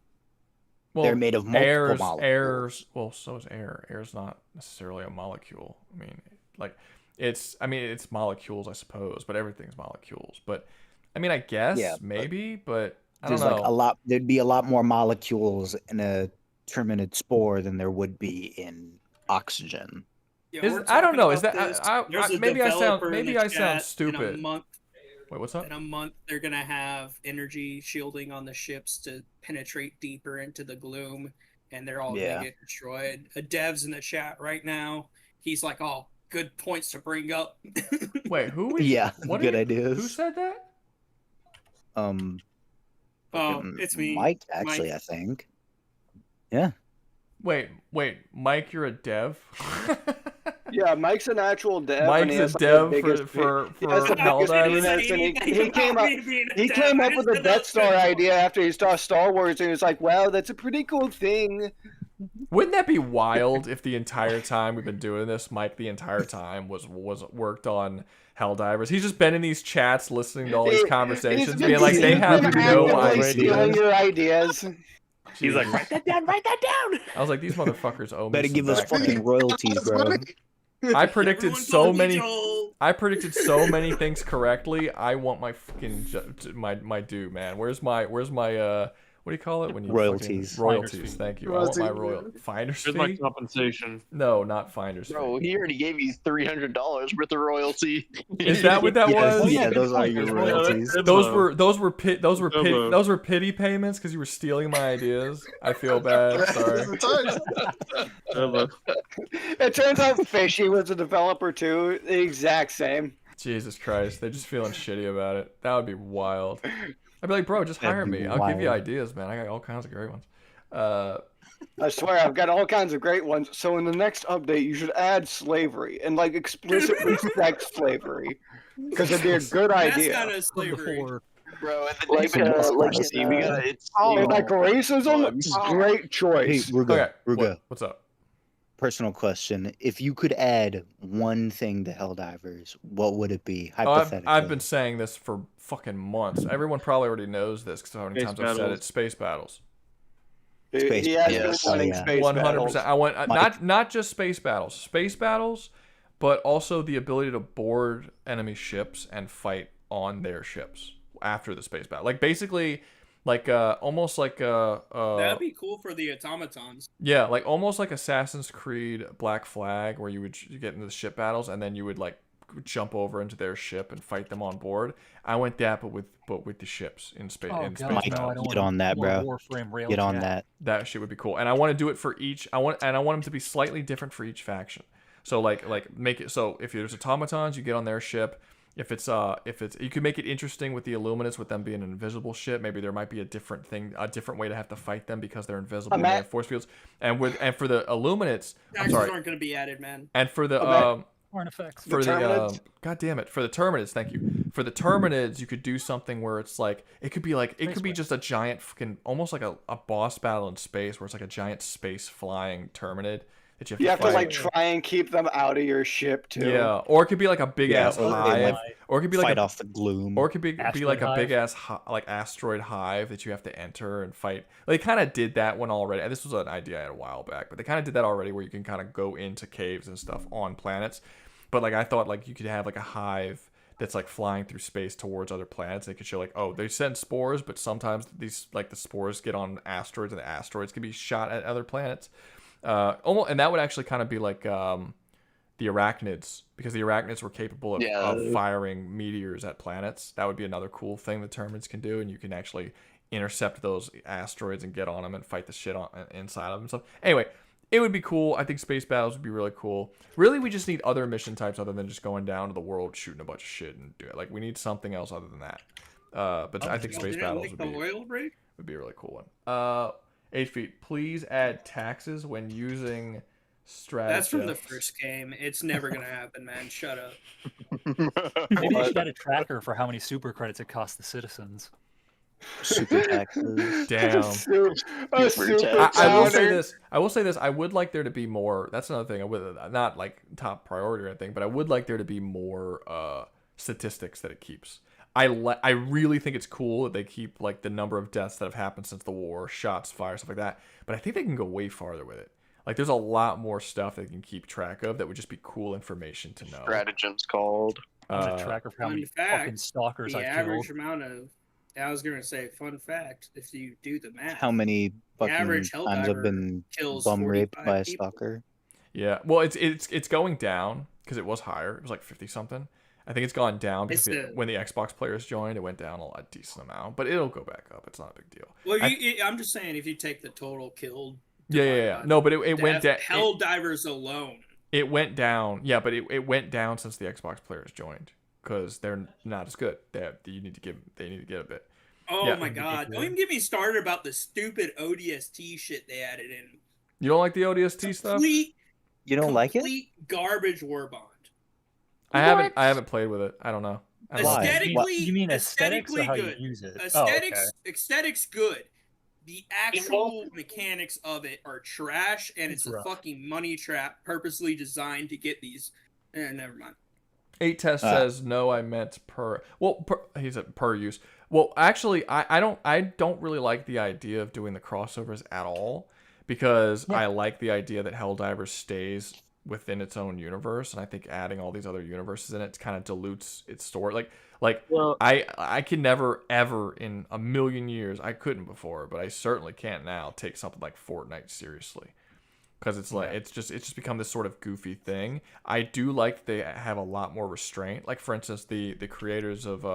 They're made of multiple molecules. Well, so is air. Air's not necessarily a molecule. I mean, like it's molecules, I suppose, but everything's molecules. But I mean, I guess maybe, but I don't There's know. like there'd be a lot more molecules in a Terminid spore than there would be in oxygen. Yeah, we're I don't know. talking Is that about this. There's a maybe I developer in maybe the I sound chat in a stupid. month. Wait, what's up? In a month, they're gonna have energy shielding on the ships to penetrate deeper into the gloom, and they're all Yeah. gonna get destroyed. A dev's in the chat right now. He's like, "Oh, good points to bring up." Wait, who? Was, Yeah, what good are you, ideas. Who said that? Oh, it's me, Mike, actually, Mike. I think. Yeah. Wait, Mike, you're a dev. Yeah, Mike's an actual dev. Mike's and he a has, like, dev the biggest, for he has the biggest Helldivers. penis, and he came up with the Death Star idea after he saw Star Wars, and he was like, "Wow, that's a pretty cool thing." Wouldn't that be wild if the entire time we've been doing this, Mike, the entire time was worked on Helldivers? He's just been in these chats, listening to all these conversations, being like, they have no actively stealing idea. your ideas. He's like, write that down. Write that down. I was like, these motherfuckers owe me. Better some give us back pay. fucking royalties, bro. I predicted so many. I predicted so many things correctly. I want my fucking my due, man. Where's my what do you call it when you Royalties. Royalties. Finder's fee. Thank you. I want my finder's Here's fee. my compensation. No, not finder's fee. Bro, he already gave you $300 worth of royalty. Is that what that was? Yeah, those are your royalties. Those were pity payments because you were stealing my ideas. I feel bad. Sorry. It turns out Fishy was a developer too. The exact same. Jesus Christ, they're just feeling shitty about it. That would be wild. I'd be like, bro, just hire That'd be me. I'll give you wild. ideas, man. I got all kinds of great ones. I swear, I've got all kinds of great ones. So in the next update, you should add slavery and like explicitly sex slavery, because it'd be a good idea. That's kind of slavery. Bro, at the Like, name of like, democracy, we gotta. It's like racism, great Hey, choice. Ruga, Okay, Ruga. what's up? Personal question. If you could add one thing to Helldivers, what would it be, Oh, hypothetically? I've been saying this for fucking months. Everyone probably already knows this because how many Space times I've said battles. it. Space battles. Space He has battles. been winning Oh, yeah. space 100%. I want Mike. not just space battles, but also the ability to board enemy ships and fight on their ships after the space battle. Like basically, like almost like That'd be cool for the automatons. yeah, like almost like Assassin's Creed Black Flag, where you would get into the ship battles and then you would like jump over into their ship and fight them on board. I went that, but with the ships in space. Oh, in God, space Mike, no, I battles. don't get want on that, more bro. Warframe rail Get on chat. that. That shit would be cool, and I want to do it for each. I want them to be slightly different for each faction. So like make it so if there's automatons, you get on their ship. If it's you could make it interesting with the Illuminates, with them being an invisible ship. Maybe there might be a different way to have to fight them because they're invisible and they have force fields. And for the Illuminates, I'm Taxes sorry, aren't going to be added, man. and for the Artifacts. for the Terminids? God damn it, for the Terminids, thank you. For the Terminids, you could do something where it's like it could be just a giant fucking almost like a boss battle in space where it's like a giant space flying Terminid that you have to fight. like try and keep them out of your ship too. Yeah, or it could be like a big ass or they hive, might or it could be like fight off the gloom. or it could be like a Asteroid big ass like asteroid hive that you have to enter and fight. They kind of did that one already. This was an idea I had a while back, but they kind of did that already, where you can kind of go into caves and stuff on planets. But like I thought, like you could have like a hive that's like flying through space towards other planets. They could show like, oh, they send spores, but sometimes these like the spores get on asteroids, and the asteroids can be shot at other planets. And that would actually kind of be like the arachnids, because the arachnids were capable of firing meteors at planets. That would be another cool thing the Terminids can do, and you can actually intercept those asteroids and get on them and fight the shit inside of them and stuff. Anyway, it would be cool. I think space battles would be really cool. Really, we just need other mission types other than just going down to the world, shooting a bunch of shit and do it. Like, we need something else other than that. But I think space battles would be a really cool one. 8 feet. Please add taxes when using strategy. That's from the first game. It's never gonna happen, man. Shut up. Maybe they should add a tracker for how many super credits it costs the citizens. Super taxes. Damn. I will say this. I would like there to be more. That's another thing. I would not like top priority or anything, but I would like there to be more statistics that it keeps. I really think it's cool that they keep like the number of deaths that have happened since the war, shots fired, stuff like that. But I think they can go way farther with it. Like, there's a lot more stuff they can keep track of that would just be cool information to know. Stratagems called. A tracker for how many fucking stalkers the I average killed. amount of. I was gonna say, fun fact: if you do the math, How many fucking average times I've Helldiver been kills bum raped 45 by a people. stalker? Yeah, well, it's going down because it was higher. It was like 50 something, I think it's gone down because It's when the Xbox players joined, it went down a decent amount, but it'll go back up. It's not a big deal. Well, I'm just saying, if you take the total killed, Yeah. No, but it went down. Helldivers alone. It went down. Yeah, but it went down since the Xbox players joined because they're not as good. They need to get a bit. Oh Yeah. my god! Don't even get me started about the stupid ODST shit they added in. You don't like the ODST stuff? You don't like it? Complete garbage Warbond. I haven't played with it. I don't know. Aesthetically, You mean aesthetics or how you good. use it? Aesthetics good. The actual mechanics of it are trash, and it's a fucking money trap purposely designed to get these. Never mind. 8test says no. I meant per. Well, he said per use. Well, actually, I don't really like the idea of doing the crossovers at all because I like the idea that Helldivers stays within its own universe, and I think adding all these other universes in it kind of dilutes its story. I can never ever in a million years, I couldn't before, but I certainly can't now take something like Fortnite seriously because it's like it's just become this sort of goofy thing. I do like they have a lot more restraint. Like for instance, the creators of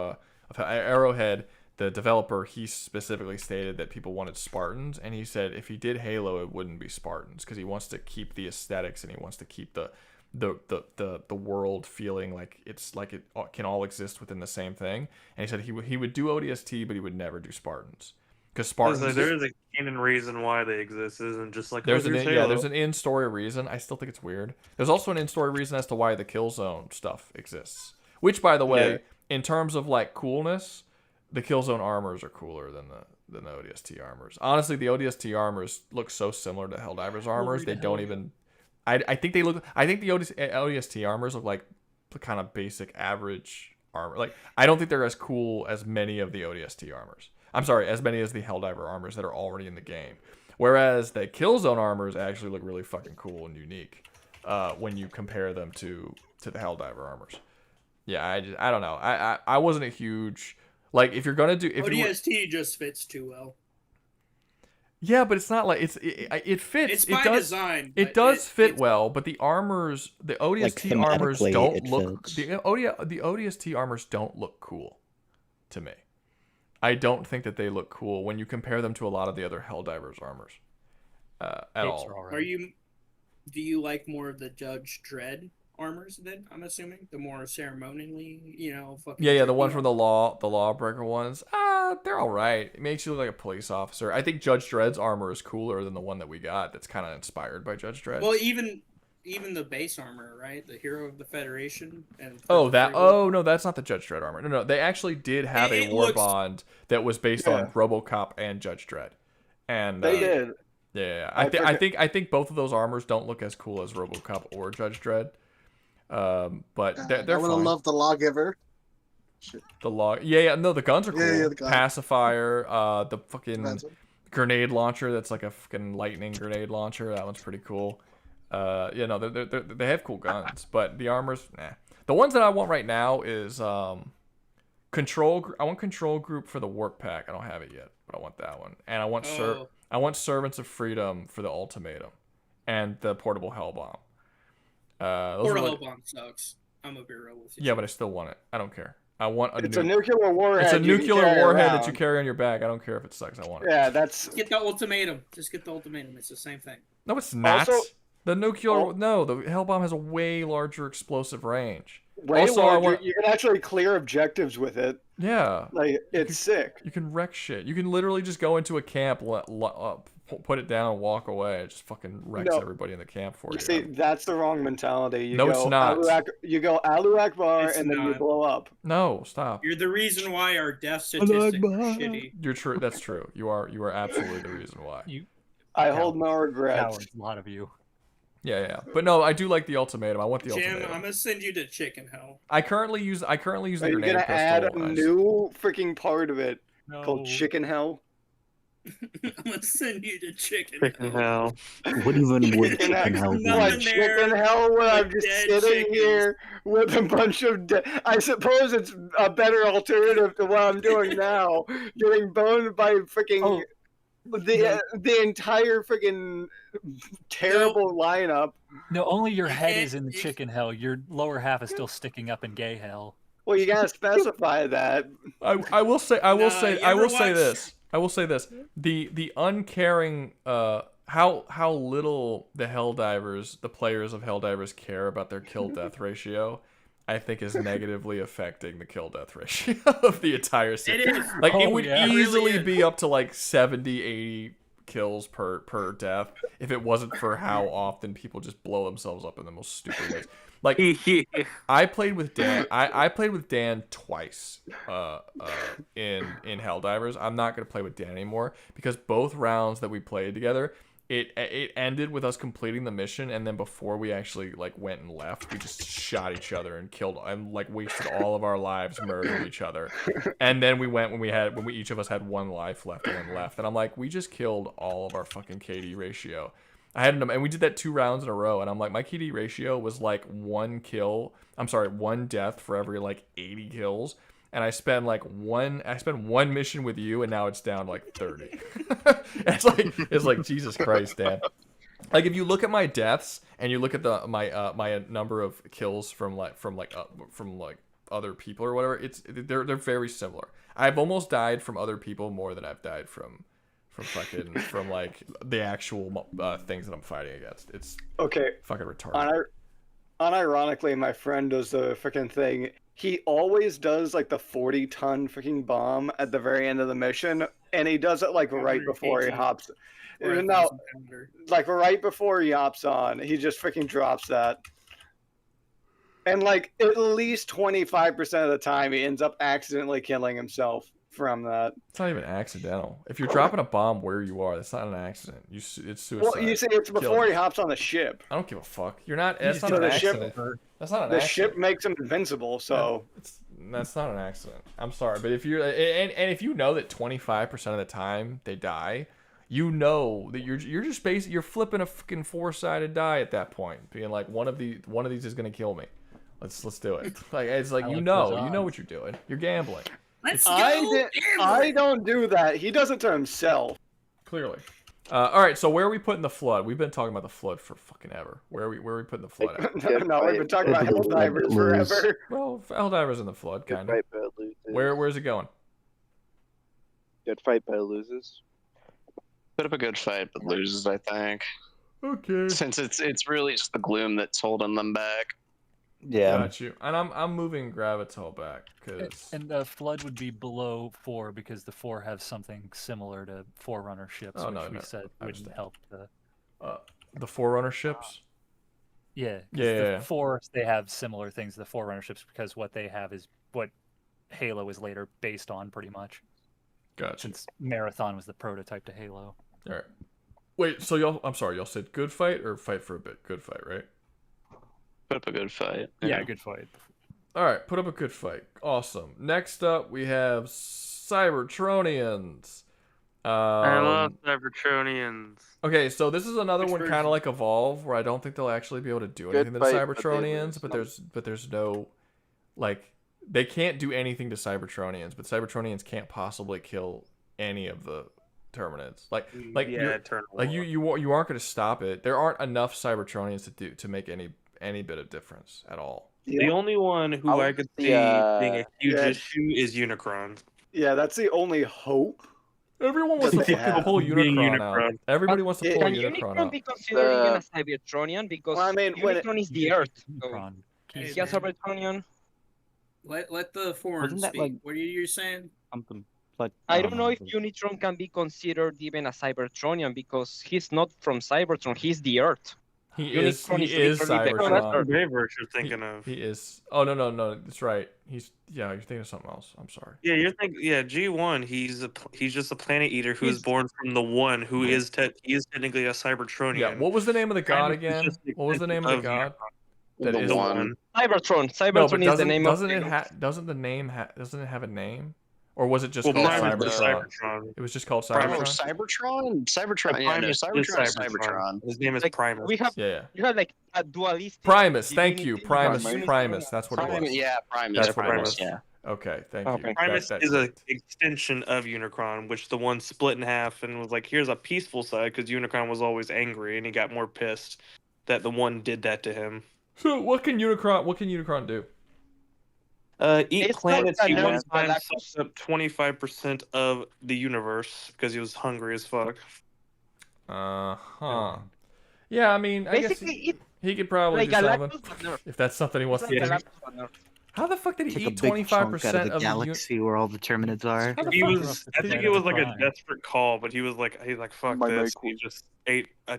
Arrowhead, the developer, he specifically stated that people wanted Spartans, and he said if he did Halo, it wouldn't be Spartans because he wants to keep the aesthetics and he wants to keep the world feeling like it's like it can all exist within the same thing. And he said he would do ODST, but he would never do Spartans because Spartans. There is a canon reason why they exist. It isn't just like there's an in-story reason. I still think it's weird. There's also an in-story reason as to why the Killzone stuff exists. Which, by the way, in terms of like coolness, the Killzone armors are cooler than the ODST armors. Honestly, the ODST armors look so similar to Helldivers armors. They don't even. I think they look. I think the ODST armors look like the kind of basic average armor. Like I don't think they're as cool as many of the ODST armors. I'm sorry, as many as the Helldiver armors that are already in the game. Whereas the Killzone armors actually look really fucking cool and unique when you compare them to the Helldiver armors. Yeah, I don't know. I wasn't a huge. Like if you're gonna do ODST just fits too well. Yeah, but it's not like it fits. It's by design. It does fit well, but the armors, the ODST armors don't look. The ODST armors don't look cool to me. I don't think that they look cool when you compare them to a lot of the other Helldivers armors at all. Do you like more of the Judge Dredd armors then? I'm assuming the more ceremonially, fucking. Yeah, the one from the lawbreaker ones. They're all right. It makes you look like a police officer. I think Judge Dredd's armor is cooler than the one that we got. That's kind of inspired by Judge Dredd. Well, even the base armor, right? The Hero of the Federation. And no, that's not the Judge Dredd armor. No, they actually did have a war bond that was based on RoboCop and Judge Dredd, and they did. Yeah, I think both of those armors don't look as cool as RoboCop or Judge Dredd. But they're I would have loved the Lawgiver. The law, no, the guns are cool. Yeah, the gun. Pacifier, the fucking grenade launcher that's like a fucking lightning grenade launcher. That one's pretty cool. They have cool guns, but the armors, nah. The ones that I want right now is control. I want control group for the warp pack. I don't have it yet, but I want that one, and I want Servants of Freedom for the ultimatum, and the portable hell bomb. Portable hell bomb sucks. I'm gonna be real with you. Yeah, but I still want it. I don't care. I want It's a nuclear warhead. It's a nuclear warhead that you carry on your back. I don't care if it sucks. I want it. Yeah, that's. Get the ultimatum. Just get the ultimatum. It's the same thing. No, it's not. The nuclear. No, the hell bomb has a way larger explosive range. Way larger. You can actually clear objectives with it. Yeah. Like it's sick. You can wreck shit. You can literally just go into a camp, put it down, and walk away. It just fucking wrecks everybody in the camp for you. See, that's the wrong mentality. It's not. You go Alu Akbar and then you blow up. No, stop. You're the reason why our death statistics are shitty. You're true. That's true. You are absolutely the reason why. I hold no regrets. A lot of you. Yeah. But no, I do like the ultimatum. I want the ultimatum. Jim, I'm gonna send you to Chicken Hell. I currently use the grenade pistol. You're gonna add a new freaking part of it called Chicken Hell. I'm gonna send you to Chicken Hell. What even would Chicken Hell be? What, Chicken Hell when I'm just sitting here with a bunch of I suppose it's a better alternative to what I'm doing now. Getting boned by freaking the entire freaking terrible lineup. No, only your head is in the chicken hell. Your lower half is still sticking up in gay hell. Well, you gotta specify that. I will say this. The uncaring how little the Helldivers, the players of Helldivers, care about their kill death ratio, I think is negatively affecting the kill death ratio of the entire system. It is. Like it Oh, would yeah. It easily really is. be up to like 70, 80 kills per death if it wasn't for how often people just blow themselves up in the most stupid ways. Like I played with Dan. I played with Dan twice in Helldivers. I'm not gonna play with Dan anymore because both rounds that we played together, it ended with us completing the mission, and then before we actually like went and left, we just shot each other and killed and like wasted all of our lives murdering each other. And then we went when we each of us had one life left and then left, and I'm like, we just killed all of our fucking KD ratio. And we did that 2 rounds in a row, and I'm like, my KD ratio was like 1 death for every like 80 kills, and I spent one mission with you, and now it's down to like 30. it's like Jesus Christ, Dan. Like if you look at my deaths and you look at my number of kills from other people or whatever, they're very similar. I've almost died from other people more than I've died from like the actual things that I'm fighting against. It's fucking retarded. Unironically, my friend does the freaking thing. He always does like the 40-ton freaking bomb at the very end of the mission, and he does it like right before he hops. No, like right before he hops on, he just freaking drops that. And like at least 25% of the time, he ends up accidentally killing himself from that. It's not even accidental. If you're dropping a bomb where you are, that's not an accident. It's suicide. Well, you see, it's before he hops on the ship. I don't give a fuck. You're not. That's not an accident. That's not an the accident. ship makes him invincible, so that's not an accident. I'm sorry, but if you're and if you know that 25% of the time they die, you know that you're just basically you're flipping a fucking 4-sided die at that point, being like one of these is gonna kill me. Let's do it. Like it's like you know what you're doing. You're gambling. I don't do that. He does it to himself. Clearly. All right, so where are we putting the flood? We've been talking about the flood for fucking ever. Where are we putting the flood at? No, we've been talking about Helldivers forever. Well, Helldivers in the flood, kind of. Where's it going? Good fight but loses. Bit of a good fight but loses, I think. Okay. Since it's really just the gloom that's holding them back. Yeah. Got you. And I'm moving Gravital back because. And the flood would be below 4 because the 4 have something similar to Forerunner ships, which we said wouldn't help the Forerunner ships. Yeah. Yeah. The 4 they have similar things to the Forerunner ships because what they have is what Halo is later based on, pretty much. Gotcha. Since Marathon was the prototype to Halo. All right. Wait. So y'all said good fight or fight for a bit? Good fight, right? Put up a good fight. Yeah, good fight. All right, put up a good fight. Awesome. Next up, we have Cybertronians. I love Cybertronians. Okay, so this is another one kind of like Evolve, where I don't think they'll actually be able to do anything to the Cybertronians, but there's no, like, they can't do anything to Cybertronians, but Cybertronians can't possibly kill any of the Terminids. You aren't going to stop it. There aren't enough Cybertronians to make any bit of difference at all. The only one who I could see being a huge issue is Unicron. Yeah, that's the only hope. Everyone wants to fucking pull Unicron out. Everybody wants to pull Can Unicron Unicron out. be considered even a Cybertronian? Because Unicron is the Earth. So is he a Cybertronian? Let the forum speak. What are you saying? I don't know if Unicron can be considered even a Cybertronian because he's not from Cybertron. He's the Earth. He is Cybertron. You're thinking of. He is. Oh no, that's right. You're thinking of something else. I'm sorry. Yeah, you're thinking. Yeah, G1. He's just a planet eater who's born from the One, who is technically a Cybertronian. Yeah. What was the name of the god again? What was the name of the god? That is the One. Cybertron. Cybertron is the name of. Doesn't it have a name? Or was it just called Cybertron? It was just called Cybertron. Cybertron. Yeah, no, Cybertron is Cybertron. His name is Primus. We have, you have like a dualistic. Primus. Thank you, Primus. That's what it was. Yeah, Primus. That's what it was. Yeah. Okay, thank you. Primus That is an clicked. extension of Unicron, which the one split in half and was like, "Here's a peaceful side," because Unicron was always angry and he got more pissed that the one did that to him. So what can Unicron do? Eat It's like planets. a He nerd one time Galactus. sucked up 25% of the universe because he was hungry as fuck. Huh. Yeah, I mean, I guess Basically, he could probably like do something Galactus but nerfed. if that's something he wants It's to like do. Galactus but nerfed. How the fuck did he Take a eat big 25% chunk out of the galaxy where all the Terminids are. How the He fuck was. I think it was like a desperate call, but he was like, fuck My this. mic He just ate a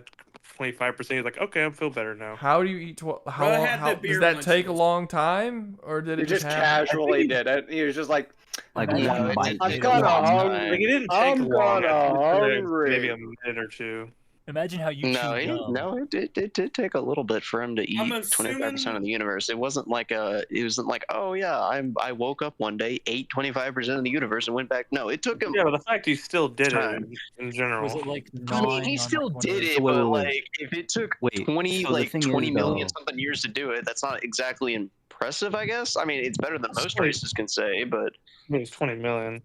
25%. He's like, okay, I feel better now. How do you eat? How Bro long? had How, the beer does that munchies. take a long time, or did He it just happen? casually did it. He was just like, Like No, one it bite. didn't I'm take kinda long. hungry. Like, it didn't take I'm long. kinda I think it was hungry. maybe a minute or two. Imagine how you chew gum. No, it did take a little bit for him to eat I'm 25% assuming- of the universe. It wasn't like oh yeah, I woke up one day, ate 25% of the universe, and went back. No, it took him. Yeah, but the fact he still did it time. in general. Was it like I mean, 9 he on still the did 20? it, Wait, but wait. like, if it took Wait, 20 so the thing is, 20 million though- something years to do it, that's not exactly impressive, I guess. I mean, it's better than most races can say, but I mean, it's 20 million.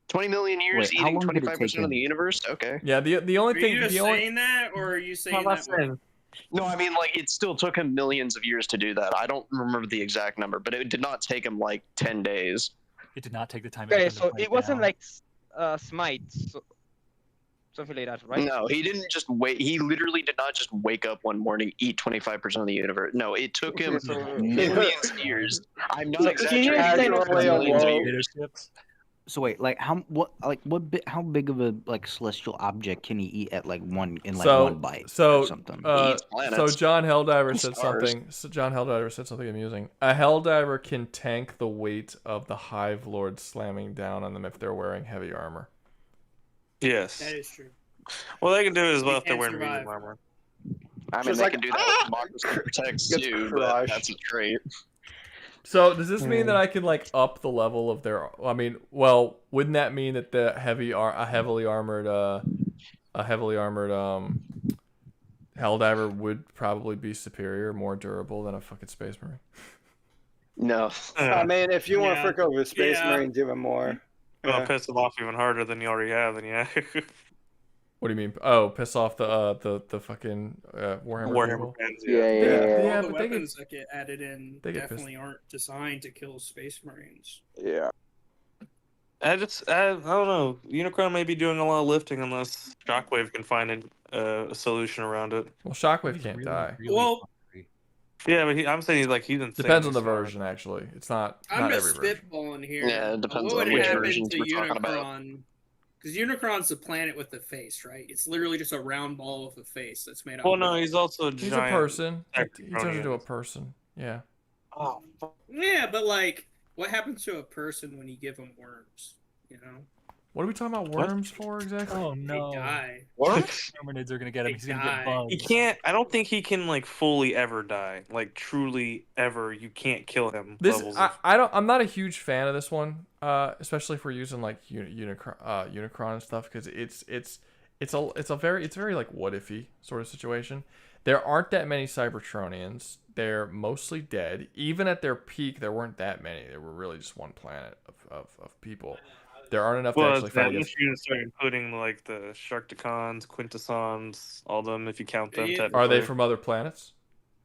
20 million years Wait, how eating long did it 25% take of the him? universe. Okay. Yeah, the only Are thing you just the only saying that, or are you saying I'm not that? Like, saying. No, I mean, like, it still took him millions of years to do that. I don't remember the exact number, but it did not take him like 10 days. It did not take the time. Okay, took him to so break it wasn't down. like Smite, so something like that, right? No, he didn't just wait. He literally did not just wake up one morning, eat 25% of the universe. No, it took him millions of years. I'm not Like, can you exaggerating. explain It's millions of awoke. years. So wait, like how big of a like celestial object can he eat at like one one bite or something? eats So planets John Helldiver and said stars. something. So John Helldiver said something amusing. A Helldiver can tank the weight of the Hive Lord slamming down on them if they're wearing heavy armor. Yes. that is true. Well, they can do it as well They if they're can't wearing survive. medium armor. I mean, Just they like, can do that with Democracy Protects Gets too, but crushed. that's a trait. So does this mean that I can like up the level of their? I mean, well, wouldn't that mean that the a heavily armored Helldiver would probably be superior, more durable than a fucking Space Marine? No. I mean, if you want to Yeah. frick over Space Yeah. Marines even more. Well, Yeah. piss them off even harder than you already have, then yeah. What do you mean? Oh, piss off the fucking Warhammer Warhammer people? fans, Yeah, Yeah, All yeah, the but they get weapons that get added in they get definitely aren't designed to kill Space Marines. Yeah. I don't know. Unicron may be doing a lot of lifting unless Shockwave can find a solution around it. well, Shockwave can't die. Well, Yeah, but I'm saying he's insanely Depends on the strong. version, actually. It's not I'm not just every version. spitballing here. Yeah, it depends what on would which happen versions to we're talking about. Unicron? Because Unicron's the planet with the face, right? It's literally just a round ball with a face that's made out. Well, of no, metal. he's also a He's a giant. person. He turns Acronian. into a person. Yeah. Oh, Yeah, but like, what happens to a person when you give them worms? You know, What are we talking about worms for exactly? Oh they no! die. Terminids are gonna get him. He's gonna get bugs. He can't. I don't think he can like fully ever die. Like truly ever, you can't kill him. This levels I, of- I don't. I'm not a huge fan of this one, especially if we're using like Unicron and stuff, because it's a very like what ify sort of situation. There aren't that many Cybertronians. They're mostly dead. Even at their peak, there weren't that many. There were really just one planet of people. There aren't enough to Well, actually fight against. you start including like the Sharkticons, Quintessons, all them if you count them. Yeah. Technically. Are they from other planets?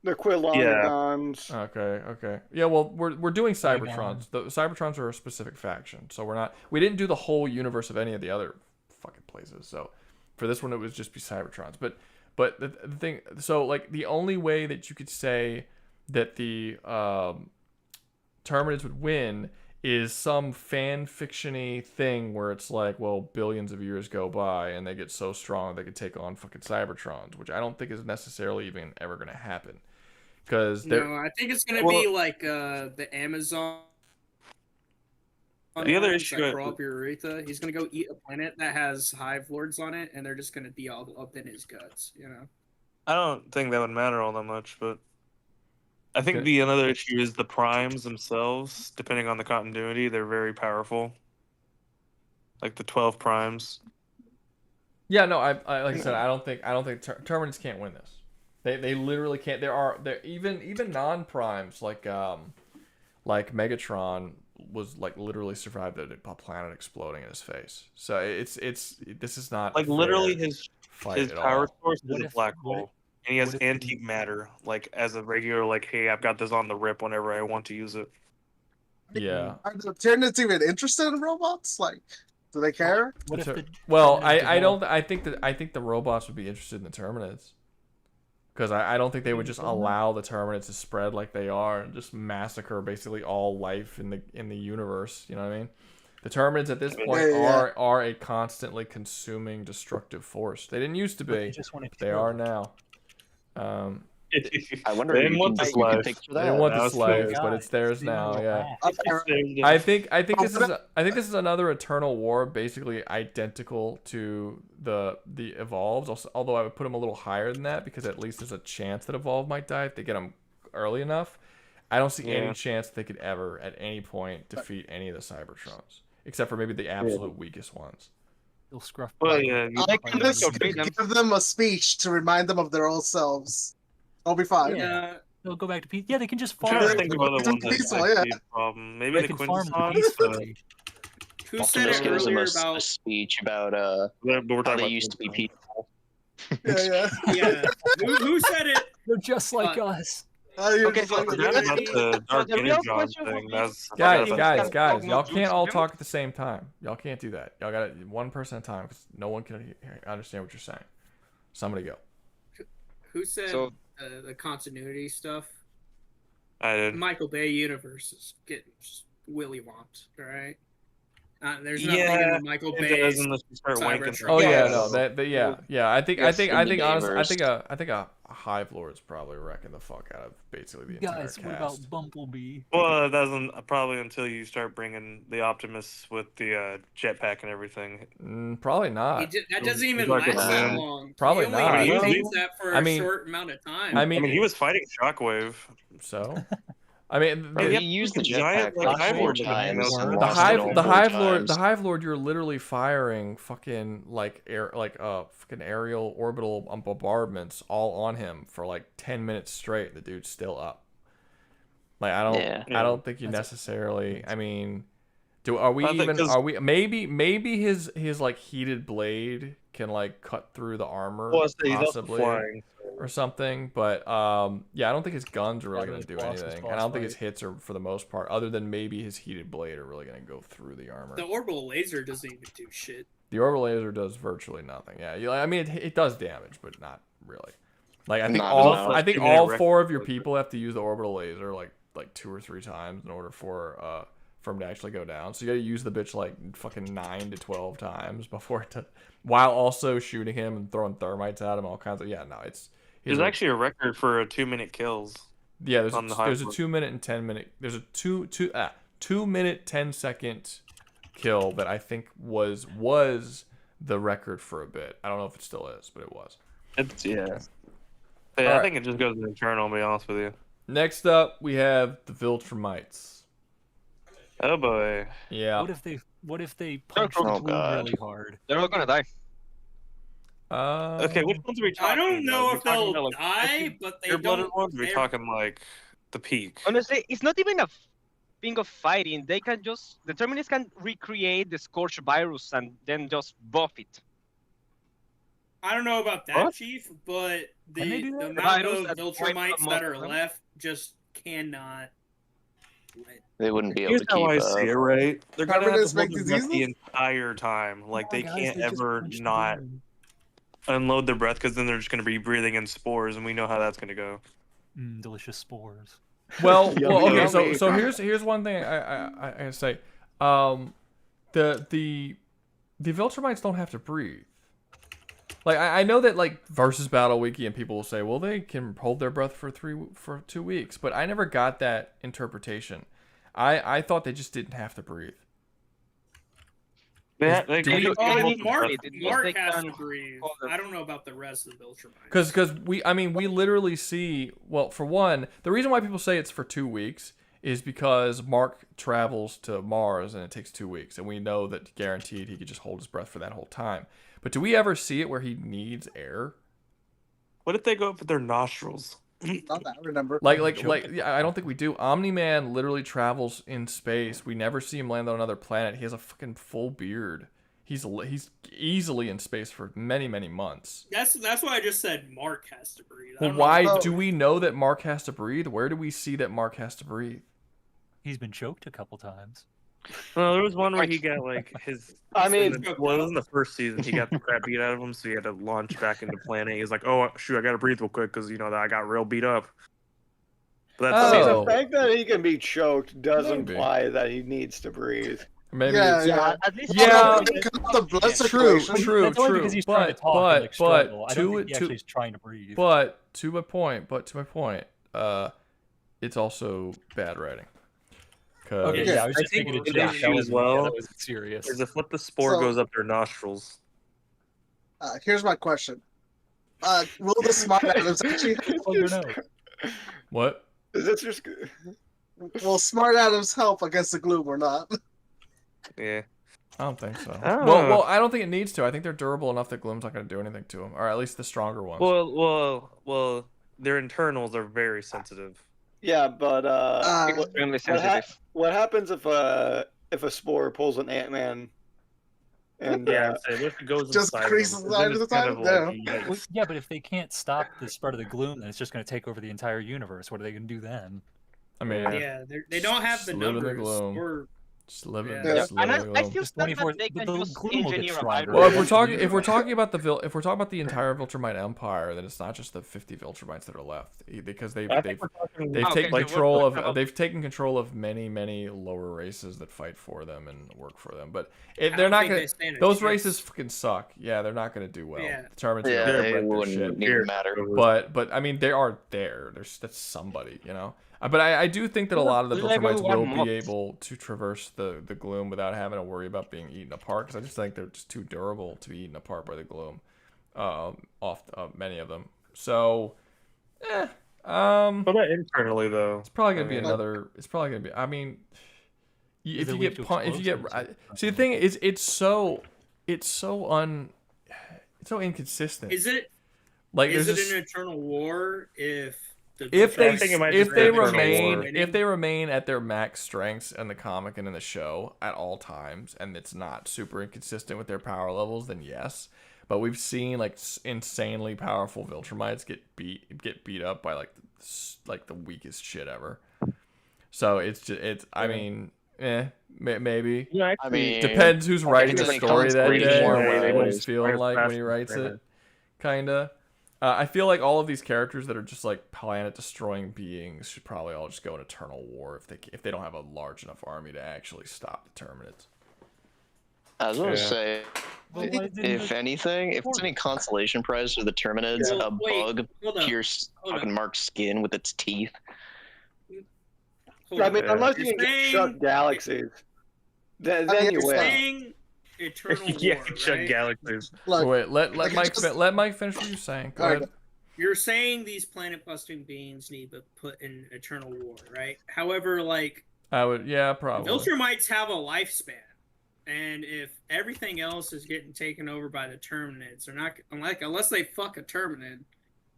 The Quilonagons. Okay. Yeah, well, we're doing Cybertrons. The Cybertrons are a specific faction, so we didn't do the whole universe of any of the other fucking places. So for this one, it would just be Cybertrons. But the thing, so like the only way that you could say that the Terminids would win is some fan fiction-y thing where it's like, well, billions of years go by and they get so strong they could take on fucking Cybertrons, which I don't think is necessarily even ever going to happen. Because No, I think it's gonna be like the Amazon. The other ones issue that crawl up your urethra. He's gonna go eat a planet that has hive lords on it, and they're just gonna be all up in his guts. You know. I don't think that would matter all that much, but I think Okay. the another issue is the primes themselves. Depending on the continuity, they're very powerful. Like the 12 primes. Yeah, no, I like I said, I don't think Terminids can't win this. They literally can't. There even non-primes like Megatron was like literally survived a planet exploding in his face. So this is not Like a literally fair his fight at power all. source is a black hole. And he has antimatter, like as a regular, like, hey, I've got this on the rip whenever I want to use it. Yeah. Are the Terminids even interested in robots? Like, do they care? Well, I think the robots would be interested in the Terminids. Because I don't think they would just allow the Terminids to spread like they are and just massacre basically all life in the universe. You know what I mean? The Terminids at this point are a constantly consuming destructive force. They didn't used to be, but they are now. I wonder They if didn't you want can, this you can life. take for They that. didn't want That the was slaves, fair. but it's theirs now. Yeah. Yeah. I think this is another Eternal War, basically identical to the Evolves. Although I would put them a little higher than that because at least there's a chance that Evolve might die if they get them early enough. I don't see any chance they could ever at any point defeat any of the Cybertrons, except for maybe the absolute weakest ones. They'll scruff. Well, yeah, I can just give them a speech to remind them of their old selves. I'll be fine. Yeah. They'll go back to peace. Yeah, they can just I'm farm. trying to think of other ones Peaceful, that yeah. be a problem. Maybe They the can farm the Quintessons. peace. Who said it Optimus gives them earlier a about? speech about But we're how talking they about used to be people. Yeah. Yeah. Who said it? They're just like us. Okay, so I forgot about the Dark the real Energon question thing. would be- That's Guys, y'all can't all talk at the same time. Y'all can't do that. Y'all got one person at a time because no one can understand what you're saying. Somebody go. Who said So- the continuity stuff? I did. Michael Bay universe is getting just Willy Womped, all right? There's nothing Yeah, in Michael it Bay's does unless you start wanking Cybertron. Oh yeah, Yes. no, yeah. I think Yes, honestly, Helldivers. I think a Hive Lord's probably wrecking the fuck out of basically the entire Guys, what cast. about Bumblebee? Well, it doesn't probably until you start bringing the Optimus with the jetpack and everything. Probably not. That doesn't even Like last a that man. long. Probably he not. only I mean, uses that for a short amount of time. I mean, he was fighting Shockwave. So, I mean, Bro, he used the giant, jetpack like, like Hive 4 Lord times and the lost it all Hive 4 Lord, times. you're literally firing fucking like fucking aerial orbital bombardments all on him for like 10 minutes straight. The dude's still up. Like I don't think you necessarily. I mean, maybe his like heated blade can like cut through the armor Well, he's also possibly flying, or something, but yeah, I don't think his guns are really gonna those do boss anything, boss and I don't think his fight. hits are for the most part, other than maybe his heated blade, are really gonna go through the armor. The orbital laser doesn't even do shit. The orbital laser does virtually nothing. Yeah, I mean it does damage, but not really. Like I think Not enough. all 4 of your people have to use the orbital laser like 2 or 3 times in order for him to actually go down. So you gotta use the bitch like fucking 9 to 12 times before while also shooting him and throwing thermites at him, all kinds of There's actually a record for 2-minute kills. Yeah, there's a 2 minute and 10 minute. There's a 2 minute 10 second kill that I think was the record for a bit. I don't know if it still is, but it was. Yeah, I think it just goes internal. To be honest with you. Next up, we have the Viltrumites. Oh boy. Yeah. What if they punch the balloon really hard? They're all gonna die. Okay, which ones are we talking? I don't know about? if they'll About, like, die, but they pure-blooded don't. ones. Or are we talking like the peak? Honestly, it's not even a thing of fighting. They can just the Terminids can recreate the Scorch virus and then just buff it. I don't know about that, Chief, but the amount Virus of that wipe Viltrumites them that off, are huh? left just cannot. They wouldn't be able Here's to keep how I up. see it, right? They're gonna have Terminids to make hold their breath the diseases? entire time. Like they guys, can't they just ever punched the not balloon. unload their breath because then they're just gonna be breathing in spores, and we know how that's gonna go. Delicious spores. Well, Yummy. okay. So here's one thing I say, the Viltrumites don't have to breathe. Like I know that like versus Battle Wiki and people will say, well, they can hold their breath for 2 weeks, but I never got that interpretation. I thought they just didn't have to breathe. Mark has to breathe. I don't know about the rest of the Viltrumites. Because we literally see, well, for one, the reason why people say it's for 2 weeks is because Mark travels to Mars and it takes 2 weeks, and we know that guaranteed he could just hold his breath for that whole time. But do we ever see it where he needs air? What if they go up with their nostrils? Not that I remember. Yeah, I don't think we do. Omni-Man literally travels in space. We never see him land on another planet. He has a fucking full beard. He's easily in space for many, many months. That's why I just said Mark has to breathe. Well, why do we know that Mark has to breathe? Where do we see that Mark has to breathe? He's been choked a couple times. Well, there was one where he got like his. I mean, well, it was in the first season. He got the crap beat out of him, so he had to launch back into planet. He was like, "Oh shoot, I gotta breathe real quick because that I got real beat up." But that's the fact that he can be choked does imply that he needs to breathe. Maybe At least the blood circulation. True. That's only because he's trying to talk and, like, struggle. I don't think he actually is trying to breathe. But to my point, it's also bad writing. Okay, yeah, I was just thinking the issue as well. That was serious. Is if what the spore goes up their nostrils. Here's my question. Will the smart atoms actually What? Is this just will smart atoms help against the gloom or not? Yeah. I don't think so. I don't Well, know. I don't think it needs to. I think they're durable enough that Gloom's not going to do anything to them, or at least the stronger ones. Well, their internals are very sensitive. Yeah, but extremely sensitive. What happens if a spore pulls an Ant-Man? And What if it goes just inside creases them? the side of the time. Well, yeah, but if they can't stop the spread of the gloom, then it's just going to take over the entire universe. What are they going to do then? I mean, Yeah, they don't have the Just live in the numbers. gloom. Or Just live in, Yeah. just live in the I gloom. feel stuck that they can just engineer a virus. Well, if we're talking about the entire Viltrumite Empire, then it's not just the 50 Viltrumites that are left, because they've taken control of many lower races that fight for them and work for them. But they're not gonna. Those races fucking suck. Yeah, they're not gonna do well. Yeah. The Terminids it wouldn't even matter. But I mean, they are there. That's somebody, But I do think that a lot of the Viltrumites will be able to traverse the gloom without having to worry about being eaten apart, because I just think they're just too durable to be eaten apart by the gloom. Many of them. So, What about internally though? it's probably gonna be another. It's probably gonna be. I mean, if you get see, the thing is, it's so inconsistent. is it Like is there's it just, an eternal war if if they they remain at their max strengths in the comic and in the show at all times, and it's not super inconsistent with their power levels, then yes. But we've seen like insanely powerful Viltrumites get beat up by like the weakest shit ever. So I mean, maybe. Yeah, I mean, depends who's writing the story that day, what he's ways. feeling like when he writes it. Kinda. I feel like all of these characters that are just like planet-destroying beings should probably all just go in eternal war if they don't have a large enough army to actually stop the Terminids. I was gonna say, if anything, if it's any consolation prize for the Terminids, a bug pierced fucking Mark's skin with its teeth. I mean, unless you can shut galaxies, then you win. Eternal Yeah, war, shut right? galaxies. Wait, let Mike finish what you're saying. Go ahead. You're saying these planet-busting beings need to put in eternal war, right? However, like I would, yeah, probably. Viltrumites have a lifespan, and if everything else is getting taken over by the Terminids, they're not unless they fuck a Terminid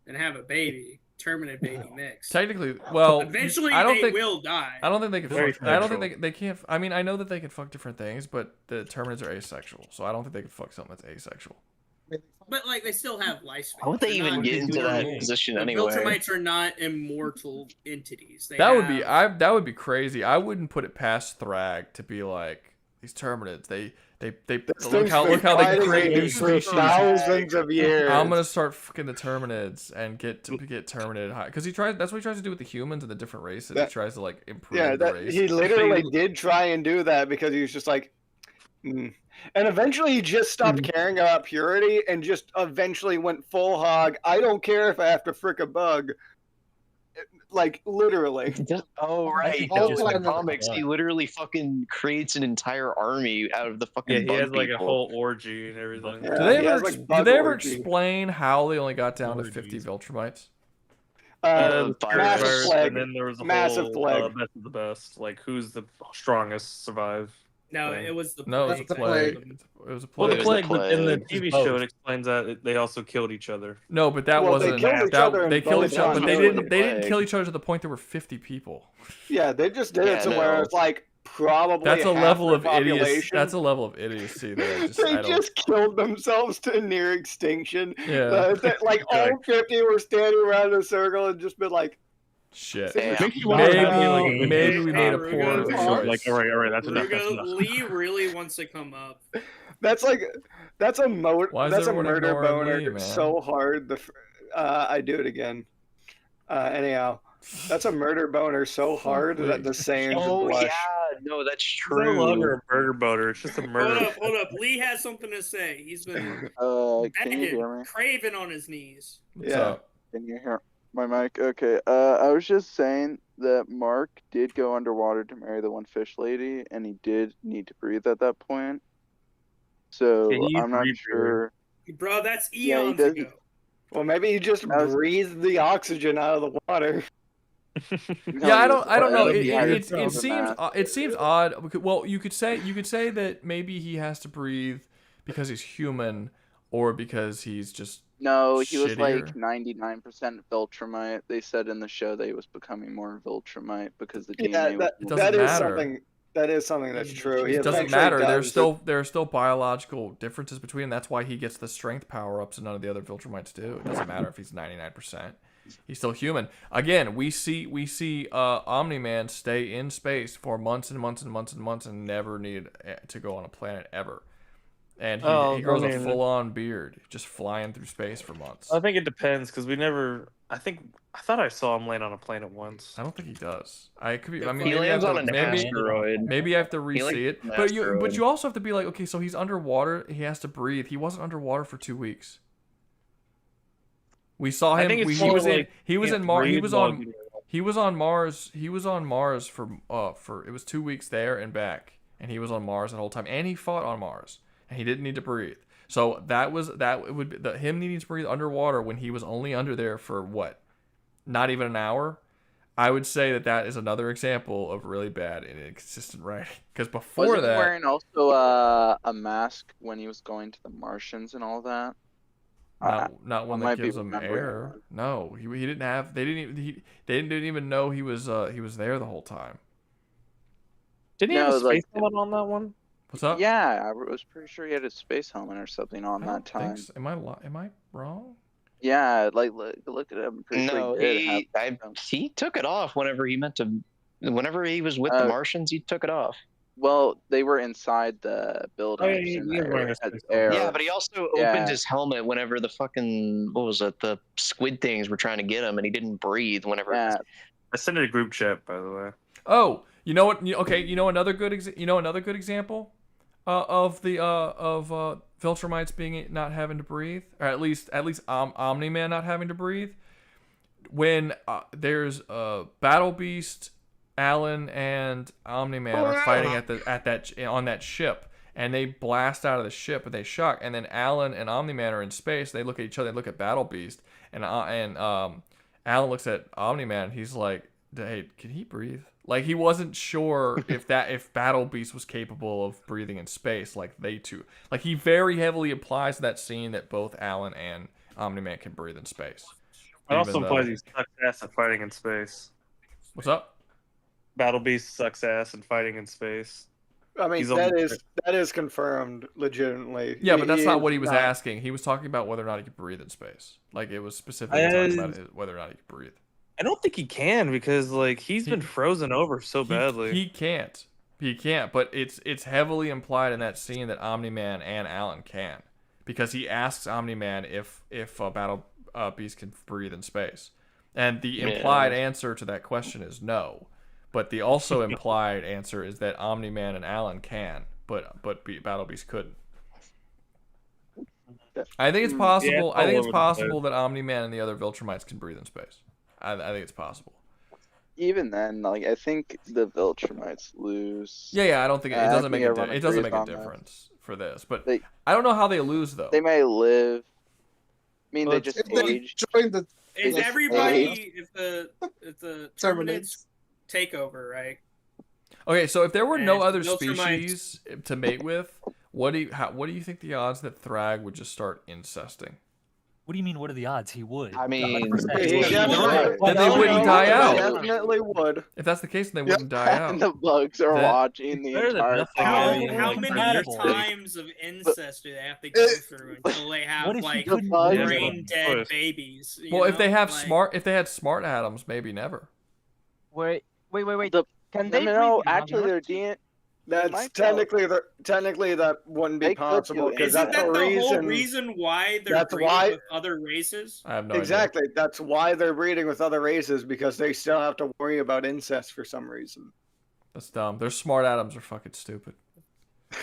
and have a baby. Terminid baby mix. Technically, well, eventually I don't they think, will die. I don't think they can. Very I don't sexual. think they can't. I mean, I know that they can fuck different things, but the Terminids are asexual, so I don't think they can fuck something that's asexual. But like they still have lifespan. How would they They're even not- get into that position the anyway? Viltrumites are not immortal entities. That would be crazy. I wouldn't put it past Thrag to be like these Terminids. They look how they create new species. Thousands of years. I'm gonna start fucking the Terminids and get Terminid high, because that's what he tries to do with the humans and the different races. He tries to like improve the race. He literally did try and do that because he was just like, and eventually he just stopped caring about purity and just eventually went full hog. I don't care if I have to frick a bug. Like literally. Oh right. All In the planet- comics, he literally fucking creates an entire army out of the fucking Yeah, he bug has like a people. whole orgy and everything. Do they ever explain how they only got down to 50 Viltrumites? Massive plague. And then there was a Massive whole plague. best of the best. Like who's the strongest survive. No, thing. it was the No, it was a plague. It was a plague. Well, the plague, but in the It was TV both. show, it explains that they also killed each other. No, but that Well, wasn't. they killed each other in They killed both each other, but they continuities. didn't kill each other to the point there were 50 people. Yeah, they just did it to where it's like probably That's a half level their of idiocy. population. That's a level of idiocy that I just. They I don't. just killed themselves to near extinction. Yeah. Like all 50 were standing around in a circle and just been like, Shit. Makes you Maybe we made a poor Ruga, choice. Like, all right, that's enough. That's Ruga, enough. Lee really wants to come up. that's a Why is that's a everyone murder ignoring boner Lee, man? so hard. I do it again. Anyhow, that's a murder boner so hard that the Saiyans blush. No, that's It's true. no longer a murder boater. It's just a murder. Hold up. Lee has something to say. He's been Can you begging, hear me? craving on his knees. Can you hear my mic? Okay. I was just saying that Mark did go underwater to marry the one fish lady, and he did need to breathe at that point. So Yeah, he's I'm not rebreathing. sure. Bro, that's Yeah, he eons does. ago. Well, maybe he just breathed the oxygen out of the water. Yeah, I don't know. It It seems odd. Well, you could say that maybe he has to breathe because he's human, or because he's just No, he was shittier. like 99% Viltrumite. They said in the show that he was becoming more Viltrumite because the DNA Yeah, was. that is something that's true. He It doesn't eventually matter. does. There are still biological differences between them. That's why he gets the strength power ups and none of the other Viltrumites do. It doesn't matter if he's 99%. He's still human. Again, we see Omni-Man stay in space for months and months and months and months and never need to go on a planet ever. And he grows a full-on beard, just flying through space for months. I think it depends because we never. I thought I saw him land on a planet once. I don't think he does. I could be. I mean, He maybe lands I have on to, an maybe, asteroid. maybe I have to He re-see lands it. on an But asteroid. you also have to be like, okay, so he's underwater. He has to breathe. He wasn't underwater for 2 weeks. We saw I him. think it's He more was in. like He was can't in Mars. He breathe was while on. you- He was on Mars. He was on Mars for it was 2 weeks there and back, and he was on Mars the whole time, and he fought on Mars, and he didn't need to breathe. So that would be him needing to breathe underwater when he was only under there for what, not even an hour. I would say that is another example of really bad and inconsistent writing. Because before Wasn't he that, wearing also a mask when he was going to the Martians and all that? not one that gives him air. No, he didn't have. They didn't even know he was there the whole time. Didn't he No, have a it was like- space helmet on that one? What's up? Yeah, I was pretty sure he had a space helmet or something on I that don't time. think so. Am I wrong? Yeah, like look at him. I'm pretty No, sure he did have. he took it off whenever he meant to. Whenever he was with the Martians, he took it off. Well, they were inside the building. Yeah, but he also Yeah. opened his helmet whenever the fucking the squid things were trying to get him, and he didn't breathe whenever. Yeah. I sent it a group chat, by the way. Oh, you know what? Okay, you know another good example of the Viltrumites being not having to breathe, or at least Omni-Man not having to breathe. When there's Battle Beast, Alan, and Omni-Man are fighting on that ship, and they blast out of the ship and they shock, and then Alan and Omni-Man are in space. They look at each other. They look at Battle Beast, and Alan looks at Omni-Man. And he's like, "Hey, can he breathe?" Like he wasn't sure if Battle Beast was capable of breathing in space like they two. Like he very heavily implies in that scene that both Alan and Omni-Man can breathe in space. It also Even implies though- he sucks ass at fighting in space. What's up? Battle Beast sucks ass and fighting in space. I mean, He's that is confirmed legitimately. Yeah, but that's not what he is was not- asking. He was talking about whether or not he could breathe in space. Like it was specifically talking about whether or not he could breathe. I don't think he can because he's been frozen over so badly. He can't. But it's heavily implied in that scene that Omni-Man and Alan can, because he asks Omni-Man if Battle Beast can breathe in space, and the implied answer to that question is no. But the also implied answer is that Omni-Man and Alan can, but Battle Beast couldn't. I think it's possible. Yeah, I think it's all over the possible that Omni-Man and the other Viltrumites can breathe in space. I think it's possible. Even then, like I think the Viltrumites lose. Yeah. I don't think it doesn't make everyone it doesn't agrees make a on that. difference for this. But I don't know how they lose though. They may live. I mean, Well, they just if they age. join the Is Yes, everybody if the Terminids take over, right? Okay, so if there were no And other those are my- species to mate with, what do you think the odds that Thrag would just start incesting? What do you mean? What are the odds? He would. I mean, 100%. He definitely, Then they wouldn't die out. Definitely would. If that's the case, then they wouldn't die out. And the bugs are That- watching the Better than entire nothing. time. How like, many compatible. times of incest do they have to go through until they have What if you like couldn't do brain dead Choice. babies? you Well, if they know? have Like, if they had smart atoms, maybe never. Wait. The- Can they? No, breed actually, without- they're That's might technically that wouldn't be They could possible do because isn't that's that the the whole reason. reason why they're That's breeding why- with other races? I have no Exactly. That's why they're breeding with other races because they still have to worry about incest for some reason. idea. That's dumb. Their smart atoms are fucking stupid.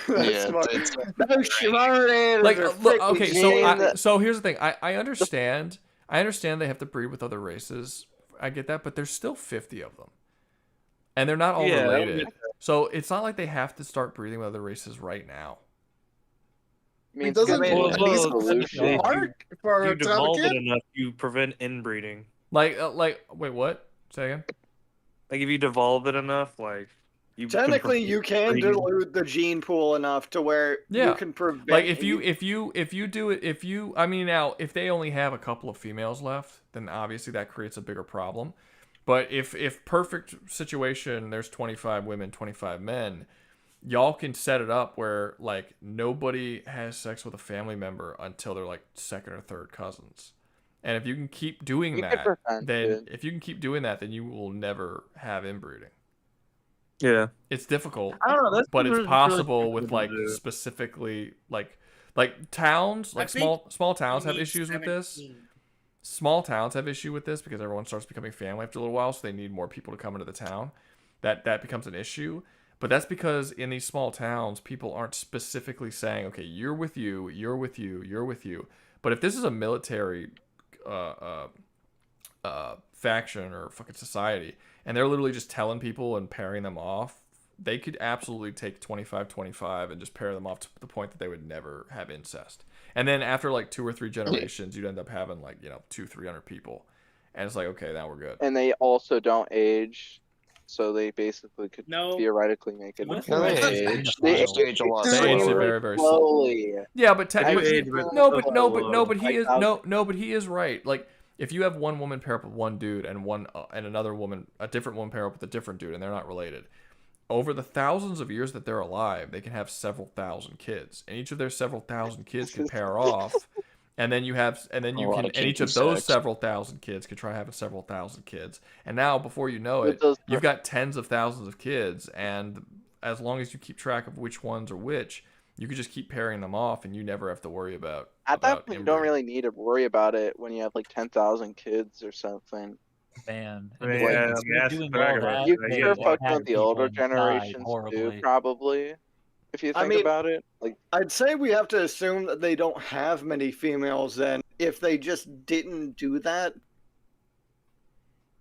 That's Yeah, smart. it's- Those smart atoms Like, are look, freaking okay, genius. so here's the thing. I understand. I understand they have to breed with other races. I get that, but there's still 50 of them, and they're not all Yeah, I don't related. get So it's not like they have to start breeding with other races right now. I mean, it's doesn't gonna be Well, an well, evolution. Mark if for you to have a devolve it kid? enough, you prevent inbreeding. Wait, what? Say again. Like if you devolve it enough, like you can Technically, prevent you can breeding. dilute the gene pool enough to where Yeah. you can prevent. Like if you do it, I mean, now if they only have a couple of females left, then obviously that creates a bigger problem. But if perfect situation, there's 25 women, 25 men, y'all can set it up where like nobody has sex with a family member until they're like second or third cousins. And if you can keep doing You can that, prevent then it. if you can keep doing that, then you will never have inbreeding. Yeah. It's difficult, I don't know. That's but it's really possible with difficult like to do. specifically like towns, I like think small towns you have need issues with this. 17. Small towns have issue with this because everyone starts becoming family after a little while, so they need more people to come into the town. That becomes an issue. But that's because in these small towns, people aren't specifically saying, okay, you're with you, you're with you, you're with you. But if this is a military faction or fucking society, and they're literally just telling people and pairing them off, they could absolutely take 25-25 and just pair them off to the point that they would never have incest. And then after like 2 or 3 generations, you'd end up having like, 200-300 people. And it's like, okay, now we're good. And they also don't age, so they basically could No. theoretically make it. What if No, they they're age. They age a lot They age it slower. very, very slowly. Yeah, but They technically, age with no, so but he is slow. but he is right. Like if you have one woman pair up with one dude and another woman, a different woman pair up with a different dude, and they're not related, over the thousands of years that they're alive, they can have several thousand kids, and each of their several thousand kids can pair off, and then you can, and each of those several thousand kids can try having several thousand kids, and now before you know it, you've got tens of thousands of kids, and as long as you keep track of which ones are which, you can just keep pairing them off, and you never have to worry about. At that point, you don't really need to worry about it when you have like 10,000 kids or something. Man, I mean, like, yeah, if I mean, you're that's doing what I all got. that, You they sure would fucked have with the older people die generations too, horribly. probably. If you I think mean, about it, like I'd say we have to assume that they don't have many females. Then, if they just didn't do that,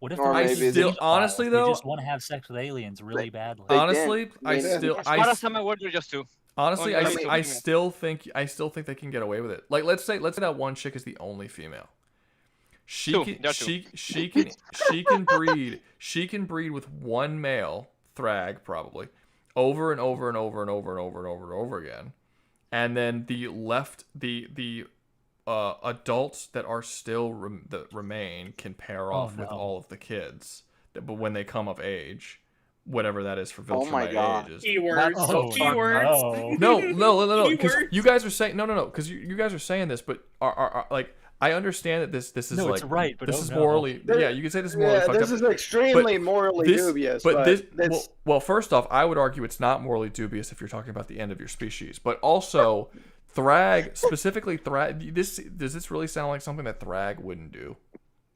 What if Or they're maybe just they- pedophiles? honestly, They though- just want to have sex with aliens really badly. Honestly, I still, As far as I'm aware, they're just two. honestly, Only I, two I females. still think they can get away with it. Like let's say that one chick is the only female. She Two. can There are two. she can breed with one male Thrag probably over and over and over and over and over and over and over again, and then the adults that are still that remain can pair off with no. all of the kids, but when they come of age, whatever that is for Oh my Viltrumite God. ages. Keywords. Oh, Keywords. No, because Keywords. you guys are saying no, because you guys are saying this, but are like I understand that this is No, like it's right, but this oh is no. morally you can say this is morally fucked this up. is extremely but morally this- dubious. But this it's, well, first off, I would argue it's not morally dubious if you're talking about the end of your species, but also Thrag specifically Thrag. Does this really sound like something that Thrag wouldn't do?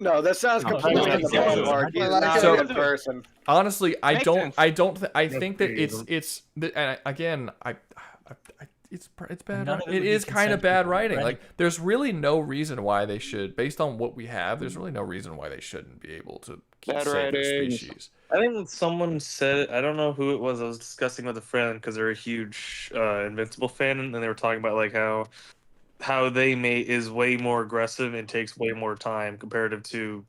no, that sounds No, completely that's different. not Mark. He's true. not So- a good person. Honestly, I Makes don't. sense. I think that and again, it's bad. None of it It would be is kind of bad consensual, writing. right? Like, there's really no reason why they should, based on what we have. There's really no reason why they shouldn't be able to Bad save their writing. species. I think someone said, I don't know who it was, I was discussing with a friend because they're a huge Invincible fan, and they were talking about like how how they mate is way more aggressive and takes way more time comparative to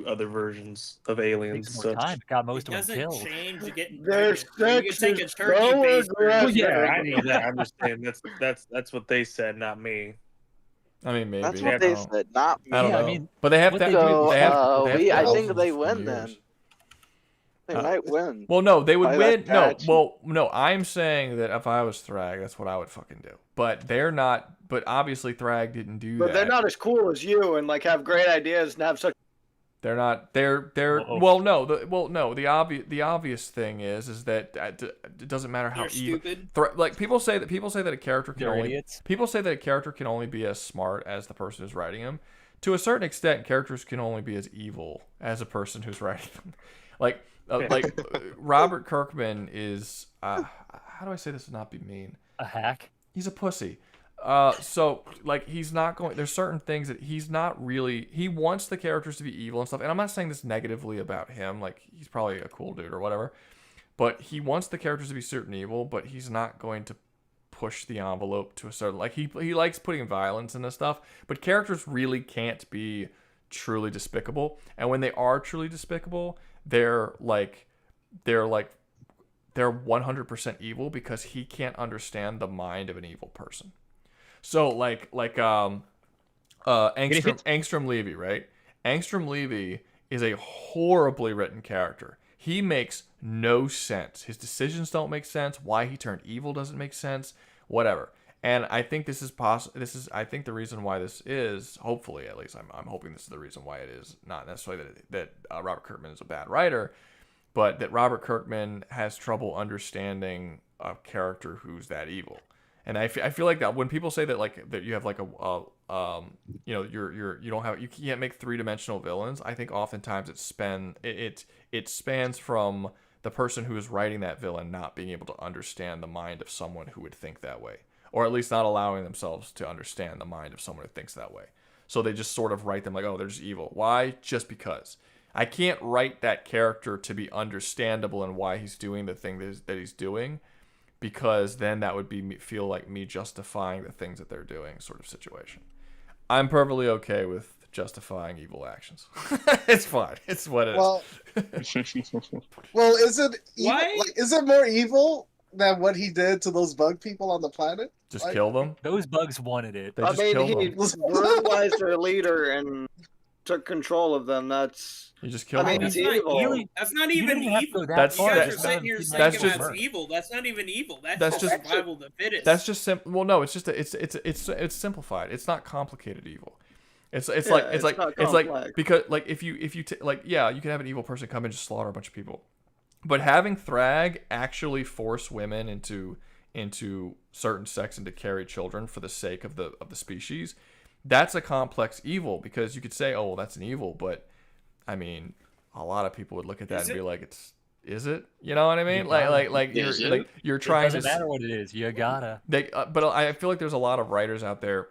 other versions of aliens. Takes more So time. Got most It of them doesn't killed. change getting Their pregnant. So you could sex take is a turkey so baster. well, aggressive. yeah, I know that. I'm just saying that's what they said, not me. I mean, maybe. That's I what they don't- said, not me. I don't Yeah, I know. mean, but they have what that. they do- They have. So, They have I think thousands they from win years. then. They might win. Well, no, they would By win. that No, catch. well, no. I'm saying that if I was Thrag, that's what I would fucking do. But they're not. But obviously, Thrag didn't do But that. they're not as cool as you and like have great ideas and have such. They're not. They're. Uh-oh. Well, no. The obvious thing is that it doesn't matter how They're evil. stupid. Like people say that a character can They're only. idiots. People say that a character can only be as smart as the person who's writing him. To a certain extent, characters can only be as evil as a person who's writing them. Like Robert Kirkman is. How do I say this to not be mean? A hack. He's a pussy. So like he's not going. There's certain things that he's not really. He wants the characters to be evil and stuff. And I'm not saying this negatively about him. Like he's probably a cool dude or whatever. But he wants the characters to be certain evil. But he's not going to push the envelope to a certain. Like he likes putting violence into stuff. But characters really can't be truly despicable. And when they are truly despicable, they're 100% evil because he can't understand the mind of an evil person. So Angstrom Levy, right? Angstrom Levy is a horribly written character. He makes no sense. His decisions don't make sense. Why he turned evil doesn't make sense. Whatever. And I think this is I think the reason why this is, hopefully at least, I'm hoping this is the reason why it is, not necessarily that Robert Kirkman is a bad writer, but that Robert Kirkman has trouble understanding a character who's that evil. And I feel like that when people say that you have you can't make three-dimensional villains, I think oftentimes it spans from the person who is writing that villain not being able to understand the mind of someone who would think that way, or at least not allowing themselves to understand the mind of someone who thinks that way. So they just sort of write them like, oh, they're just evil. Why? Just because. I can't write that character to be understandable in why he's doing the thing that he's doing, because then that would feel like me justifying the things that they're doing, sort of situation. I'm perfectly okay with justifying evil actions. It's fine. It's what it is. Well, is it Why? like, is it more evil than what he did to those bug people on the planet? Just kill them? Those bugs wanted it. They I just mean, killed he them. brutalized their leader and took control of them. That's. You just I killed mean, them. it's evil. That's not You even don't have to evil. go that That's- You guys that- are sitting here that's saying just- that's evil. That's not even evil. That's That's just just- survival of the fittest. That's just simple. Well, no, it's just it's simplified. It's not complicated evil. It's Yeah, like it's not it's like complex. because like if you yeah, you can have an evil person come and just slaughter a bunch of people, but having Thrag actually force women into certain sex and to carry children for the sake of the species, that's a complex evil, because you could say, oh well, that's an evil, but I mean, a lot of people would look at that Is and be it? like, is it? You know what I mean? You gotta. You're trying It doesn't to matter what it is. You gotta. but I feel like there's a lot of writers out there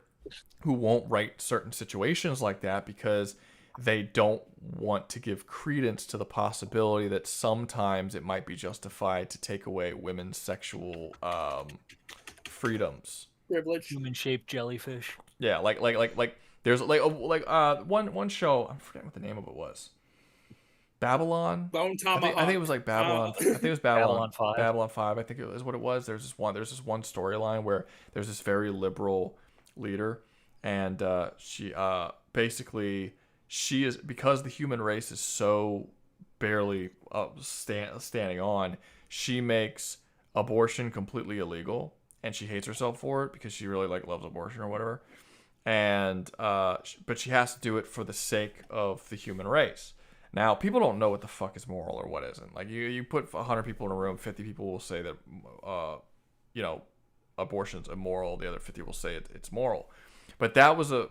who won't write certain situations like that because they don't want to give credence to the possibility that sometimes it might be justified to take away women's sexual freedoms. Privilege. Human-shaped jellyfish. Yeah, there's one show, I'm forgetting what the name of it was. Babylon. Bone I Tomahawk. think it was like Babylon. I think it was Babylon. Babylon 5. Babylon 5. I think it was what it was. There's this one storyline where there's this very liberal leader, and she is, because the human race is so barely standing on, she makes abortion completely illegal, and she hates herself for it because she really loves abortion or whatever. And but she has to do it for the sake of the human race. Now, people don't know what the fuck is moral or what isn't. Like, you put 100 people in a room, 50 people will say that, abortion's immoral. The other 50 will say it's moral. But that was an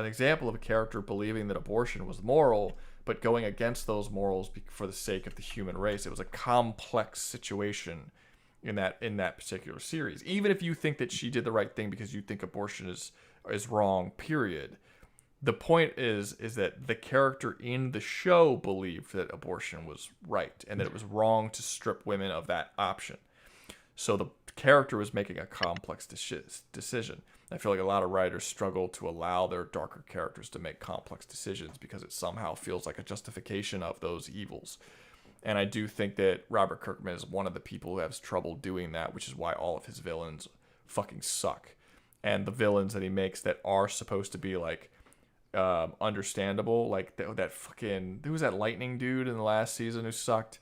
example of a character believing that abortion was moral, but going against those morals for the sake of the human race. It was a complex situation in that particular series. Even if you think that she did the right thing because you think abortion is wrong, period. The point is that the character in the show believed that abortion was right and that it was wrong to strip women of that option. So the character was making a complex decision. I feel like a lot of writers struggle to allow their darker characters to make complex decisions because it somehow feels like a justification of those evils. And I do think that Robert Kirkman is one of the people who has trouble doing that, which is why all of his villains fucking suck. And the villains that he makes that are supposed to be like understandable, like that fucking, who was that lightning dude in the last season who sucked?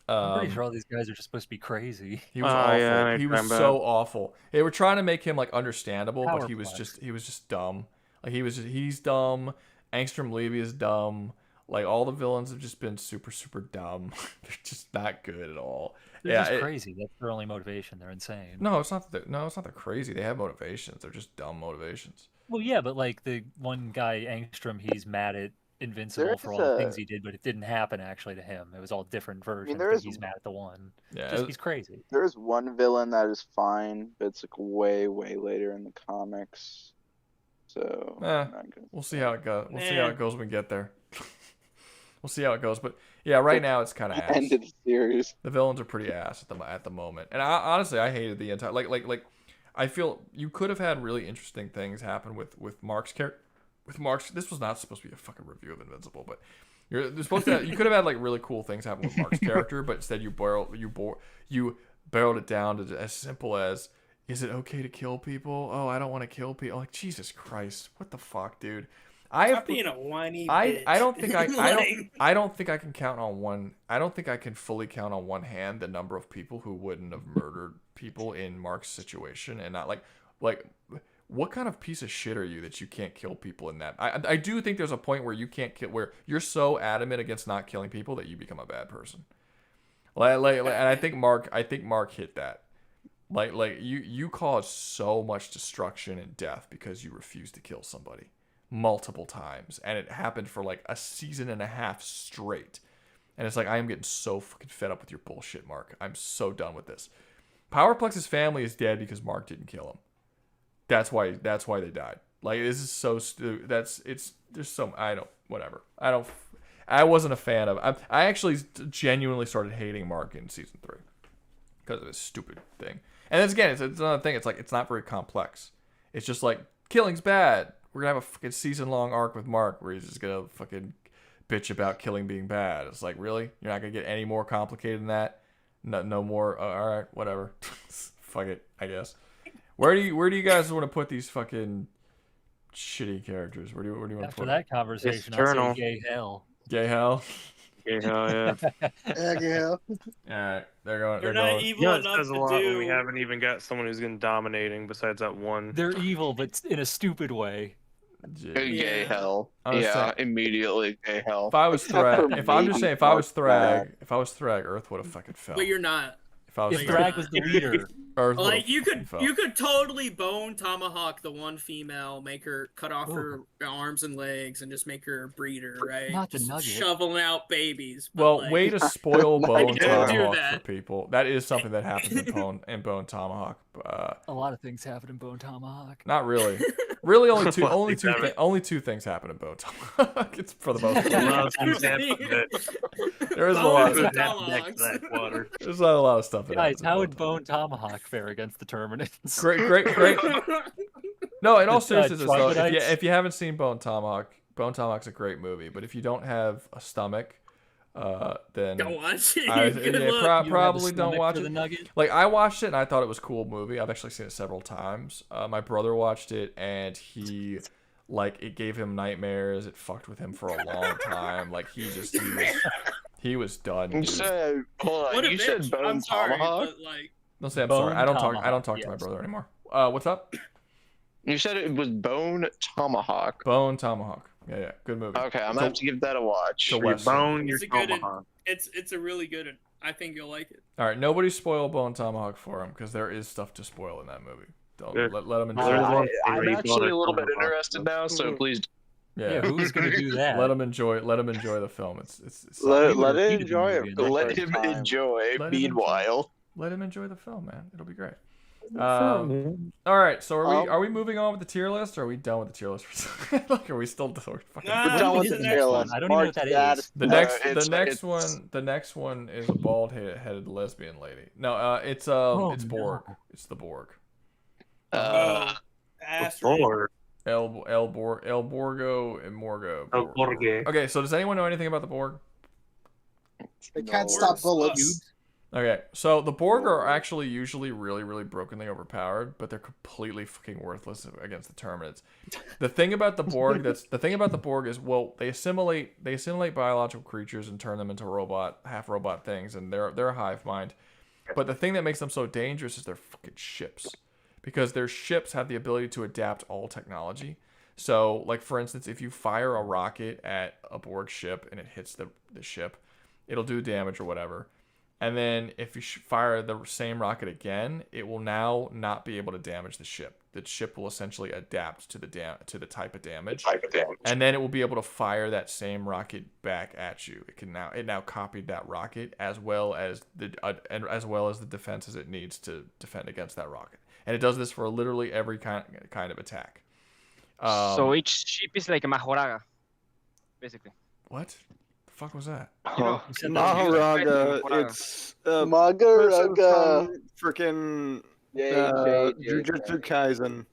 I'm pretty sure all these guys are just supposed to be crazy. He was awful. Yeah, he was so awful. They were trying to make him like understandable, but he was just dumb. Like he's dumb. Angstrom Levy is dumb. Like all the villains have just been super dumb. They're just not good at all. They're just crazy. That's their only motivation. They're insane. No, it's not. It's not. They're crazy. They have motivations. They're just dumb motivations. Well, yeah, but like the one guy, Angstrom, he's mad at Invincible for all the things he did, but it didn't happen actually to him. It was all different versions. But he's mad at the one. Yeah, he's crazy. There is one villain that is fine, but it's like way later in the comics. So we'll see how it goes. We'll see how it goes when we get there. We'll see how it goes, but yeah, right now it's kind of ass. End of the series. The villains are pretty ass at the moment, and honestly, I hated the entire like. I feel you could have had really interesting things happen with Mark's character. With Mark's, this was not supposed to be a fucking review of Invincible, but you could have had like really cool things happen with Mark's character, but instead you barreled it down to as simple as, is it okay to kill people? Oh, I don't want to kill people. Like, Jesus Christ, what the fuck, dude? Stop being a whiny bitch. I don't think I don't think I can count on one. I don't think I can fully count on one hand the number of people who wouldn't have murdered people in Mark's situation, and not like what kind of piece of shit are you that you can't kill people in that? I do think there's a point where you can't kill, where you're so adamant against not killing people that you become a bad person. And I think Mark hit that. Like you caused so much destruction and death because you refused to kill somebody multiple times, and it happened for like a season and a half straight. And it's like, I am getting so fucking fed up with your bullshit, Mark. I'm so done with this. Powerplex's family is dead because Mark didn't kill him. That's why they died. Like, this is so there's some, I wasn't a fan of, I actually genuinely started hating Mark in season 3 because of this stupid thing. And then again, it's another thing. It's like, it's not very complex. It's just like, killing's bad. We're gonna have a fucking season-long arc with Mark where he's just gonna fucking bitch about killing being bad. It's like, really? You're not gonna get any more complicated than that? No more. All right, whatever. Fuck it, I guess. Where do you guys want to put these fucking shitty characters? Where do you want to put? After that conversation, I'll say gay hell. Gay hell. Gay hell, yeah. Yeah, gay hell. All right, they're going. They're not going. evil Yeah, it enough says a to lot when we do. haven't even got someone who's getting dominating besides that one. They're evil, but in a stupid way. Gay hell. I was Yeah, saying- immediately gay hell. If I was Thrag, if I was Thrag, Earth would have fucking fell. But you're not. If I was If Thrag was the leader, Earth Like, would've you could fucking fell. totally bone tomahawk the one female, make her cut off her arms and legs, and just make her a breeder, right? Not the Just Nugget. shoveling out babies. But, Well, like, way to spoil Bone you can't do Tomahawk that. for people. That is something that happens in Bone Tomahawk. a lot of things happen in Bone Tomahawk. Not really. Really, only two. Well, only two. damn it. Only two things happen in Bone Tomahawk. It's for the most A lot part. of things happen that- There is a lot of Bones stuff. have next to that water. There's not a lot of stuff. That Guys, happens in how Bone would Bone Tomahawk fare against the Terminids? Great. No, in all seriousness, though, Troglodytes? if you haven't seen Bone Tomahawk's a great movie. But if you don't have a stomach, then Don't watch it. yeah, Good luck. You don't have a probably don't stomach watch for it. the Nugget? Like, I watched it and I thought it was a cool movie. I've actually seen it several times. My brother watched it and he, like, it gave him nightmares. It fucked with him for a long time. Like, he was done. You Dude. said, hold on, What a you said bitch. Bone I'm sorry, Tomahawk? but, like, Don't say I'm Bone sorry. I don't talk Tomahawk, to my yes. brother anymore. What's up? You said it was Bone Tomahawk. Bone Tomahawk. Yeah. Good movie. Okay, I'm gonna have to give that a watch. It's a Your Western. bone, your it's a good. tomahawk. It's a really good one. I think you'll like it. All right, nobody spoil Bone Tomahawk for him because there is stuff to spoil in that movie. Don't Yeah. let him enjoy. I'm Already actually bought a little bit tomahawk. interested now, so please. Yeah, who's gonna do that? Let him enjoy the film. It's Let it repeated enjoy movie it. and for the Let first him time. enjoy. Let him Meanwhile, let him enjoy the film, man. It'll be great. All right, so are we moving on with the tier list, or are we done with the tier list? Like, are we still fucking? We're done with the tier list. I don't even know what that is. The next one is a bald-headed lesbian lady. No, it's Borg. It's the Borg. Borg. El Borgo and Morgo. El Borge. Okay, so does anyone know anything about the Borg? They can't stop bullets. Okay, so the Borg are actually usually really, really brokenly overpowered, but they're completely fucking worthless against the Terminids. The thing about the Borg is, well, they assimilate biological creatures and turn them into half robot things, and they're a hive mind. But the thing that makes them so dangerous is their fucking ships, because their ships have the ability to adapt all technology. So, like, for instance, if you fire a rocket at a Borg ship and it hits the ship, it'll do damage or whatever. And then if you fire the same rocket again, it will now not be able to damage the ship. The ship will essentially adapt to the type of damage. And then it will be able to fire that same rocket back at you. It now copied that rocket as well as the defenses it needs to defend against that rocket. And it does this for literally every kind of attack. So each ship is like a Mahoraga, basically. What? The fuck was that? Maharaga, it's Maharaga. Freaking Jujutsu Kaisen.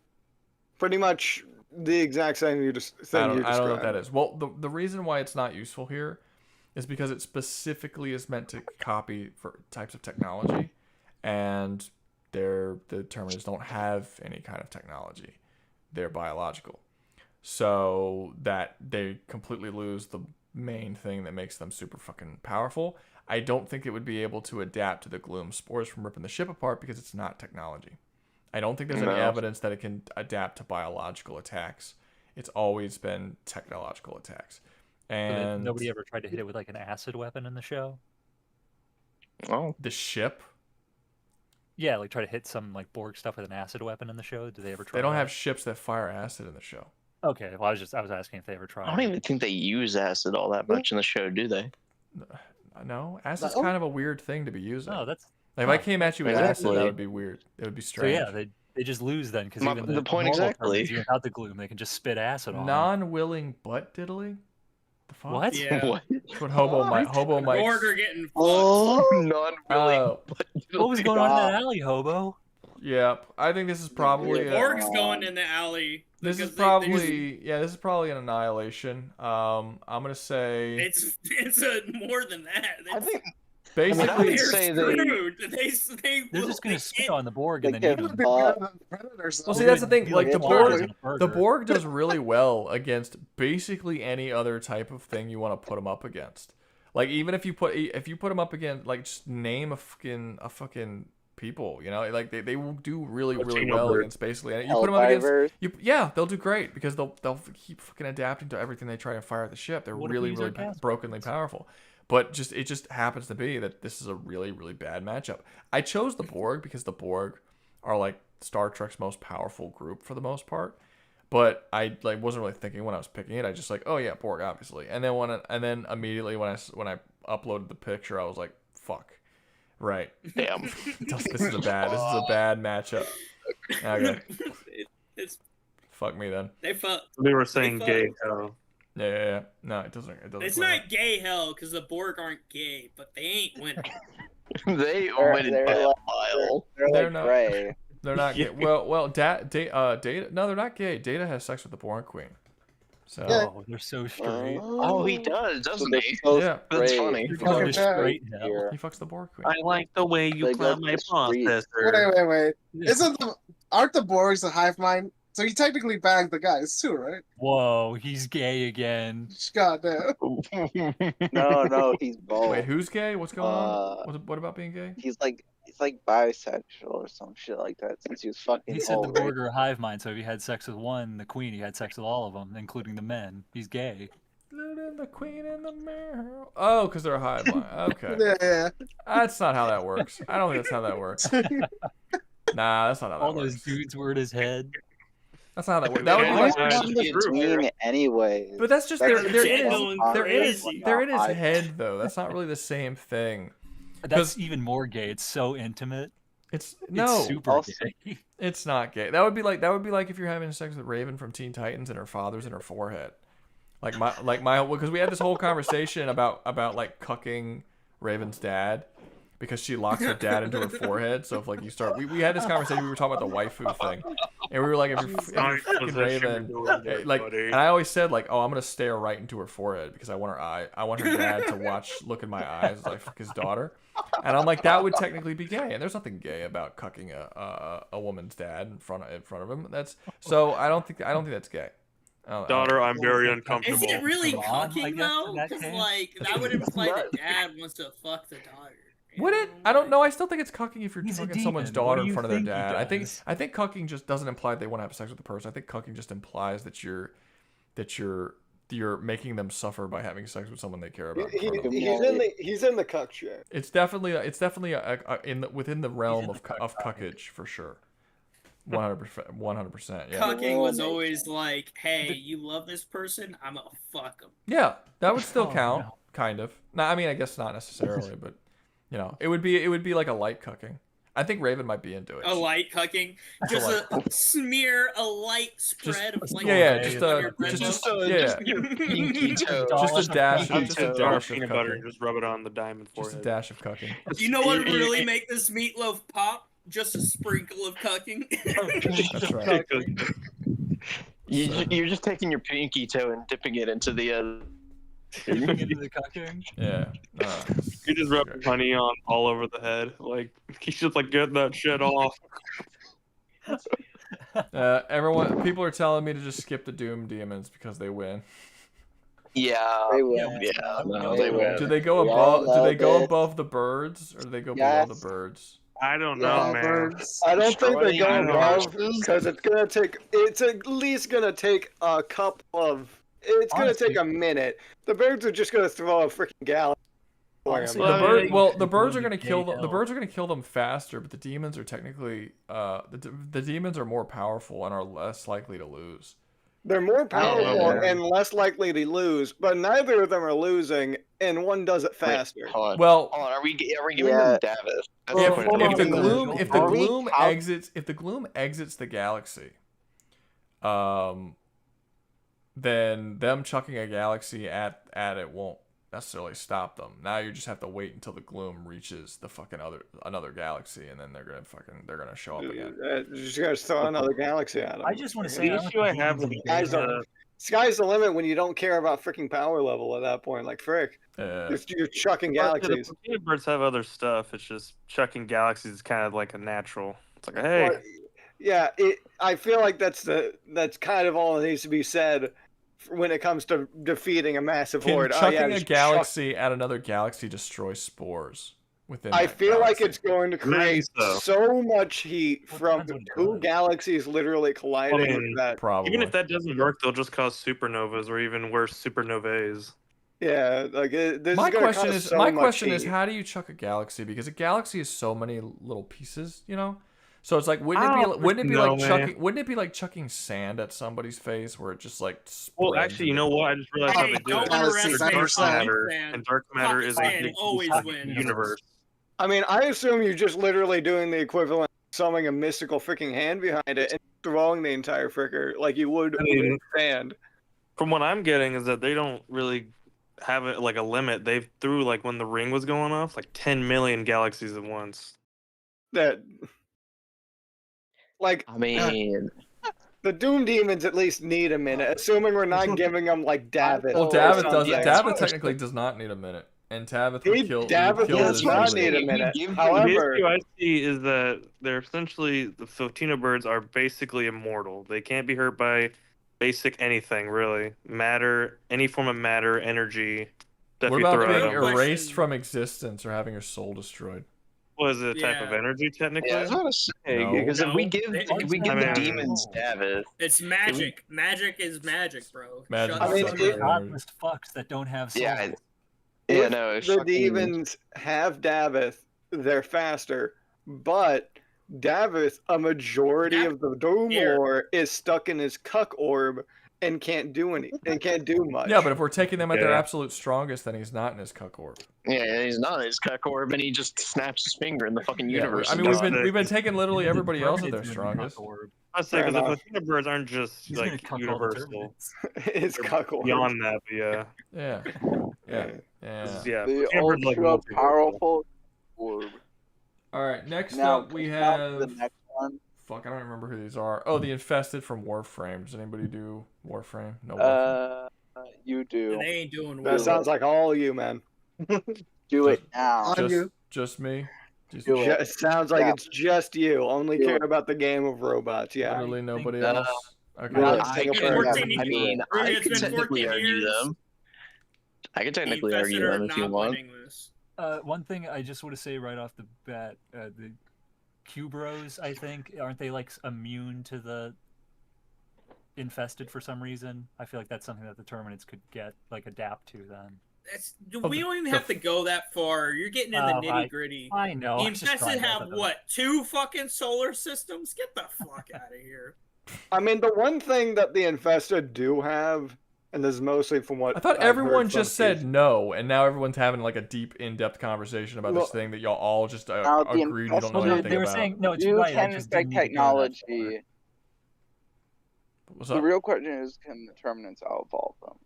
Pretty much the exact same thing you described. I don't know what that is. Well, the reason why it's not useful here is because it specifically is meant to copy for types of technology, and the Terminids don't have any kind of technology. They're biological, so that they completely lose the main thing that makes them super fucking powerful. I don't think it would be able to adapt to the gloom spores from ripping the ship apart because it's not technology. I don't think there's any evidence that it can adapt to biological attacks. It's always been technological attacks. And nobody ever tried to hit it with like an acid weapon in the show? Oh, the ship? Yeah, like try to hit some like Borg stuff with an acid weapon in the show. Did they ever try? They don't have ships that fire acid in the show. Okay, well, I was asking if they ever tried. I don't even think they use acid all that much in the show, do they? No, acid's kind of a weird thing to be using. No, that's. Like, if I came at you with acid, that would be weird. It would be strange. So yeah, they just lose then because even the point exactly. Terminids, without the gloom, they can just spit acid on. Non-willing butt diddly. The fuck? What? Yeah. That's what hobo might. Borg are getting fucked. Non-willing. What was going on in that alley, hobo? Yeah, I think this is probably. Borg's going in the alley. This is probably this is probably an annihilation. I'm gonna say it's more than that. I think basically they're just gonna spit on the Borg and then eat them. Well, see, that's the thing. Like the Borg does really well against basically any other type of thing you want to put them up against. Like even if you put them up against, like, just name a fucking people, you know, like they will do really well against basically. And you put them up against, they'll do great because they'll keep fucking adapting to everything they try to fire at the ship. They're really brokenly powerful. But it just happens to be that this is a really, really bad matchup. I chose the Borg because the Borg are like Star Trek's most powerful group for the most part. But I wasn't really thinking when I was picking it. I just like, oh yeah, Borg obviously. And then immediately when I uploaded the picture, I was like, fuck. Right. Damn. This is a bad matchup. Okay. Fuck me then. They were saying gay hell. Yeah. No, it doesn't. It's not gay hell because the Borg aren't gay, but they ain't winning. They are winning by a mile. They're not gray. They're not gay. Well, Data. No, they're not gay. Data has sex with the Borg Queen. So they're so straight. Oh, he does, doesn't he? Yeah, that's funny. He fucks the Borg Queen. I like the way you play my processor. Wait. Aren't the Borgs a hive mind? So he technically banged the guys too, right? Whoa, he's gay again. Goddamn. No, he's both. Wait, who's gay? What's going on? What about being gay? He's bisexual or some shit like that since he was fucking He said old. the Borg are a hive mind, so if he had sex with one, the queen, he had sex with all of them, including the men. He's gay. The queen in the mirror. Oh, because they're a hive mind. Okay. Yeah. That's not how that works. I don't think that's how that works. Nah, that's not how that all works. All those dudes were in his head. That's not how that works. That would be between anyway. But that's just they're in his head though. That's not really the same thing. That's even more gay. It's so intimate. It's no. super gay. It's not gay. That would be like if you're having sex with Raven from Teen Titans and her father's in her forehead. Because we had this whole conversation about like cucking Raven's dad because she locks her dad into her forehead. So if like you start, we had this conversation. We were talking about the waifu thing, and we were like, if you're fucking Raven, like, and I always said like, oh, I'm gonna stare right into her forehead because I want her dad to look in my eyes as I fuck his daughter. And I'm like, that would technically be gay, and there's nothing gay about cucking a woman's dad in front of him. I don't think that's gay. Daughter, I'm very uncomfortable. Is it really Mom, I cucking guess, though? in that Because case. like that would imply that dad wants to fuck the daughter. Would it? I don't know. I still think it's cucking if you're He's a cucking someone's demon. What daughter do in you front of their think he dad. does? I think cucking just doesn't imply they want to have sex with the person. I think cucking just implies that you're making them suffer by having sex with someone they care about. He's in the cuck shit. It's definitely within the realm of cuckage for sure. 100%. Yeah. Cucking was always like, hey, you love this person, I'm gonna fuck him. Yeah, that would still Oh, count, no. kind of. No, I mean, I guess not necessarily, but you know, it would be like a light cucking. I think Raven might be into it. A light cucking, just a smear, a light spread of like just a dash of peanut butter cucking. and just rub it on the diamond forehead. Just a dash of cucking. You know what would really make this meatloaf pop? Just a sprinkle of cucking. That's right. You're just taking your pinky toe and dipping it into the. Into the cucking. Yeah. You just rub honey on all over the head, like he's just like getting that shit off. People are telling me to just skip the Doom Demons because they win. Yeah, They win. yeah, no, they win. Do they go above? Do they go above the birds, or do they go below the birds? I don't know, man. I don't think they go above because it's at least gonna take a couple of. It's gonna take a minute. The birds are just gonna throw a freaking galaxy. The birds are gonna kill them. The birds are gonna kill them faster, but the demons are technically the demons are more powerful and are less likely to lose. They're more powerful and less likely to lose, but neither of them are losing, and one does it faster. Well, are we giving them Davis? If the gloom exits the galaxy, then them chucking a galaxy at it won't necessarily stop them. Now you just have to wait until the gloom reaches the fucking another galaxy, and then they're gonna show up again. You just gotta throw another galaxy at them. I just want to say The issue I have with sky's the limit when you don't care about freaking power level at that point. Like frick, you're chucking galaxies. The peanut birds have other stuff. It's just chucking galaxies is kind of like a natural. It's like, hey, Well, yeah, I feel like that's kind of all that needs to be said when it comes to defeating a massive Can horde. chucking a galaxy at another galaxy destroy spores within? I that feel like galaxy? it's going to create so much heat from two galaxies literally colliding with that. Probably. even if that doesn't work, they'll just cause supernovas or even worse, supernovae. Yeah, like this My is gonna question cause is, so my much question is, heat. how do you chuck a galaxy? Because a galaxy is so many little pieces, you know. So it's like, wouldn't it be like chucking sand at somebody's face, where it just like? Well, actually, you know what? I just realized how they do it. Dark matter, and dark matter is a big universe. I mean, I assume you're just literally doing the equivalent of summoning a mystical freaking hand behind it and throwing the entire fricker like you would with sand. From what I'm getting is that they don't really have it like a limit. They threw like when the ring was going off, like 10 million galaxies at once. That. Like, I mean, the Doom Demons at least need a minute, assuming we're not giving them like Davith. Well, Davith doesn't. Davith technically does not need a minute, and Davith would kill. Davith does not need a minute. However, the issue I see is that they're essentially the Photino birds are basically immortal. They can't be hurt by basic anything really. Matter, any form of matter, energy. That What you about throw at being them. erased from existence or having your soul destroyed? Was it a type of energy technically? Yeah, I was about to say, No. because if we give the demons Davis, It's magic. Magic is magic, bro. Magic Shut is the so fuck up. Godless fucks that don't have souls. if the demons have Davith, they're faster, but Davith, a majority of the Doom Lore is stuck in his cuck orb, and can't do much. Yeah, but if we're taking them at their Yeah. absolute strongest, then he's not in his cuck orb. Yeah, he's not his cuck orb, and he just snaps his finger in the fucking Yeah, universe. I mean, we've been taking literally everybody else at their strongest. I say because the enough. Platina birds aren't just He's gonna like cuck all the universal. It's They're cuck orb. beyond that, but yeah. Yeah. Yeah. Yeah. Yeah. The Platina birds are, like, ultra multi-orbital. powerful orb. All right, next Now, up we now for have. the next one. Fuck, I don't remember who these are. Oh, the Infested from Warframe. Does anybody do Warframe? No Warframe. You do. They ain't doing That well. sounds like all you, man. Do it now. Just me. Just Do it. Sounds like Yeah. it's just you. Only Do care it. about the game of robots. Yeah. Literally nobody Uh, else. Okay. Really? I Single could, player. I mean, I It's could been technically 14 argue years. them. I could technically The argue Infested are them if you not want. winning this. One thing I just want to say right off the bat, the Q-Bros, I think, aren't they like immune to the Infested for some reason? I feel like that's something that the Terminids could adapt to then. We don't even have to go that far. You're getting in the nitty gritty. I know. The I'm just Infested trying to have let them- what? 2 fucking solar systems? Get the fuck out of here. I mean, the one thing that the Infested do have, and this is mostly from what I thought I've everyone heard from just said no, and now everyone's having like a deep, in-depth conversation about Well, this thing that y'all all just Now, the agreed you don't know Infested anything they were about. saying no. It's You right. I can just take didn't need to go that technology. What's The up? real question is, can the Terminids out-evolve them?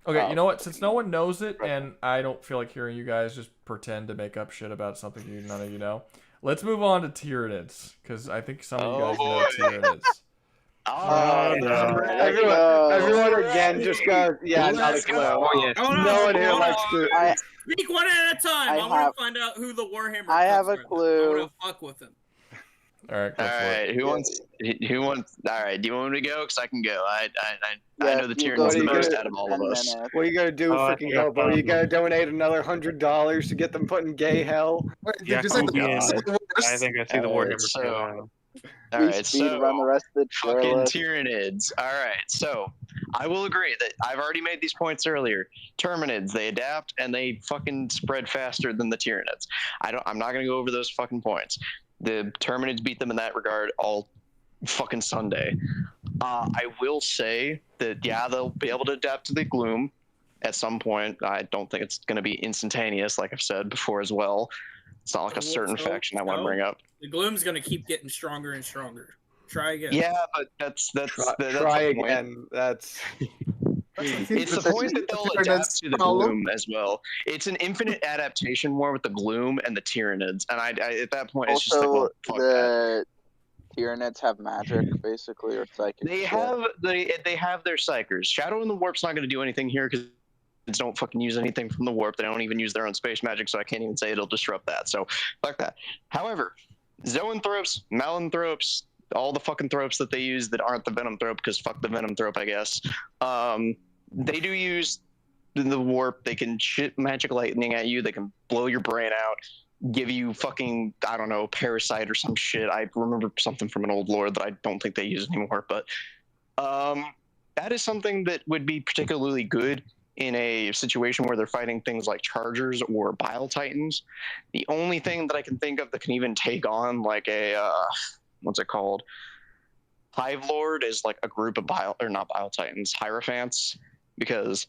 Okay, you know what? Since no one knows it, and I don't feel like hearing you guys just pretend to make up shit about something none of you know, let's move on to Tyranids, because I think some of you guys know Tyranids. Everyone again just goes, yeah, not a clue. No one here likes to. Speak one at a time. I, want have- to find out who the Warhammer I have cucks a are. clue. I want to fuck with him. All right, go All for it. right, who wants? All right, do you want me to go? Because I can go. I Yeah, know the you Tyranids go the for most 10 out of all of us. minutes. What are you gonna do, freaking Hobo? You gotta donate another $100 to get them put in gay hell? Yeah, Did you say the I think I see the Alright, Warhammer so- too now. All We right, speed so run the rest of the tier fucking list. Tyranids. All right, so I will agree that I've already made these points earlier. Terminids, they adapt and they fucking spread faster than the Tyranids. I'm not gonna go over those fucking points. The Terminids beat them in that regard all fucking Sunday. I will say that yeah, they'll be able to adapt to the gloom at some point. I don't think it's gonna be instantaneous, like I've said before as well. It's not like a certain faction I want to bring up. The gloom's gonna keep getting stronger and stronger. Try again. Yeah, but that's Try the point. again. That's. It's the point that they'll adapt to the gloom as well. It's an infinite adaptation war with the gloom and the Tyranids, and I at that point it's just like, Also, well, fuck that. the Tyranids have magic, basically, or psychic. They shit. have their psychers. Shadow in the Warp's not going to do anything here because don't fucking use anything from the warp. They don't even use their own space magic, so I can't even say it'll disrupt that. So fuck that. However, zoanthropes, malanthropes, all the fucking thropes that they use that aren't the venom thrope, because fuck the venom thrope, I guess. They do use the warp. They can shit magic lightning at you. They can blow your brain out, give you fucking, I don't know, parasite or some shit. I remember something from an old lore that I don't think they use anymore, but that is something that would be particularly good in a situation where they're fighting things like Chargers or Bile Titans. The only thing that I can think of that can even take on like a, what's it called? Hive Lord is like a group of not Bile Titans, Hierophants, because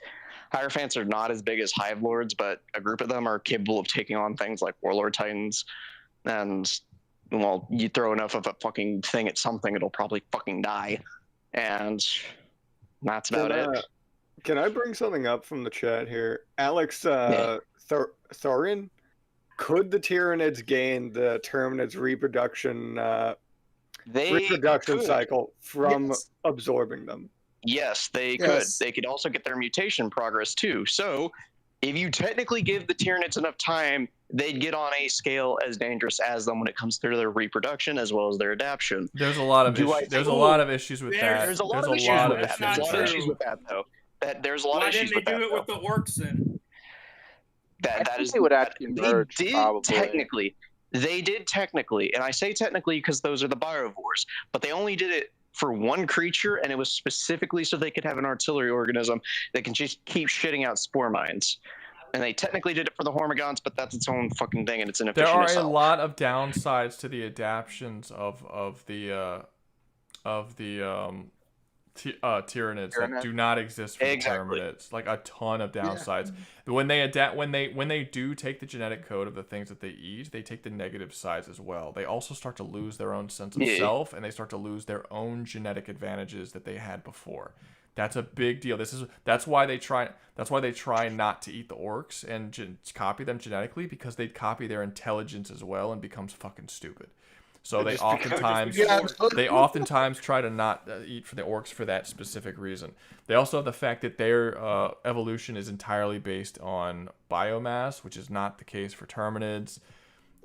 Hierophants are not as big as Hive Lords, but a group of them are capable of taking on things like Warlord Titans. And, well, you throw enough of a fucking thing at something, it'll probably fucking die. And that's about it. Can I bring something up from the chat here? Alex Thorin, could the Tyranids gain the Terminids reproduction Could. cycle from absorbing them? Yes, they Yes. could. They could also get their mutation progress too. So, if you technically give the Tyranids enough time, they'd get on a scale as dangerous as them when it comes to their reproduction as well as their adaptation. There's a lot of there's a lot of issues with that. There's a lot of issues with that. There's a lot of issues with that, though. There's a lot Why of issues didn't they with do that. it with the orcs then? That is they would actually they merge, did probably. technically. They did technically, and I say technically because those are the biovores, but they only did it for one creature, and it was specifically so they could have an artillery organism that can just keep shitting out spore mines. And they technically did it for the Hormigons, but that's its own fucking thing, and it's There inefficient are as a hell. lot of downsides to the adaptions of the Tyranids that do not exist for the Terminids. Like a ton of downsides. Yeah. When they adapt, when they do take the genetic code of the things that they eat, they take the negative sides as well. They also start to lose their own sense of self, and they start to lose their own genetic advantages that they had before. That's a big deal. That's why they try not to eat the orcs and copy them genetically, because they'd copy their intelligence as well and becomes fucking stupid. So they oftentimes try to not eat for the orcs for that specific reason. They also have the fact that their evolution is entirely based on biomass, which is not the case for Terminids.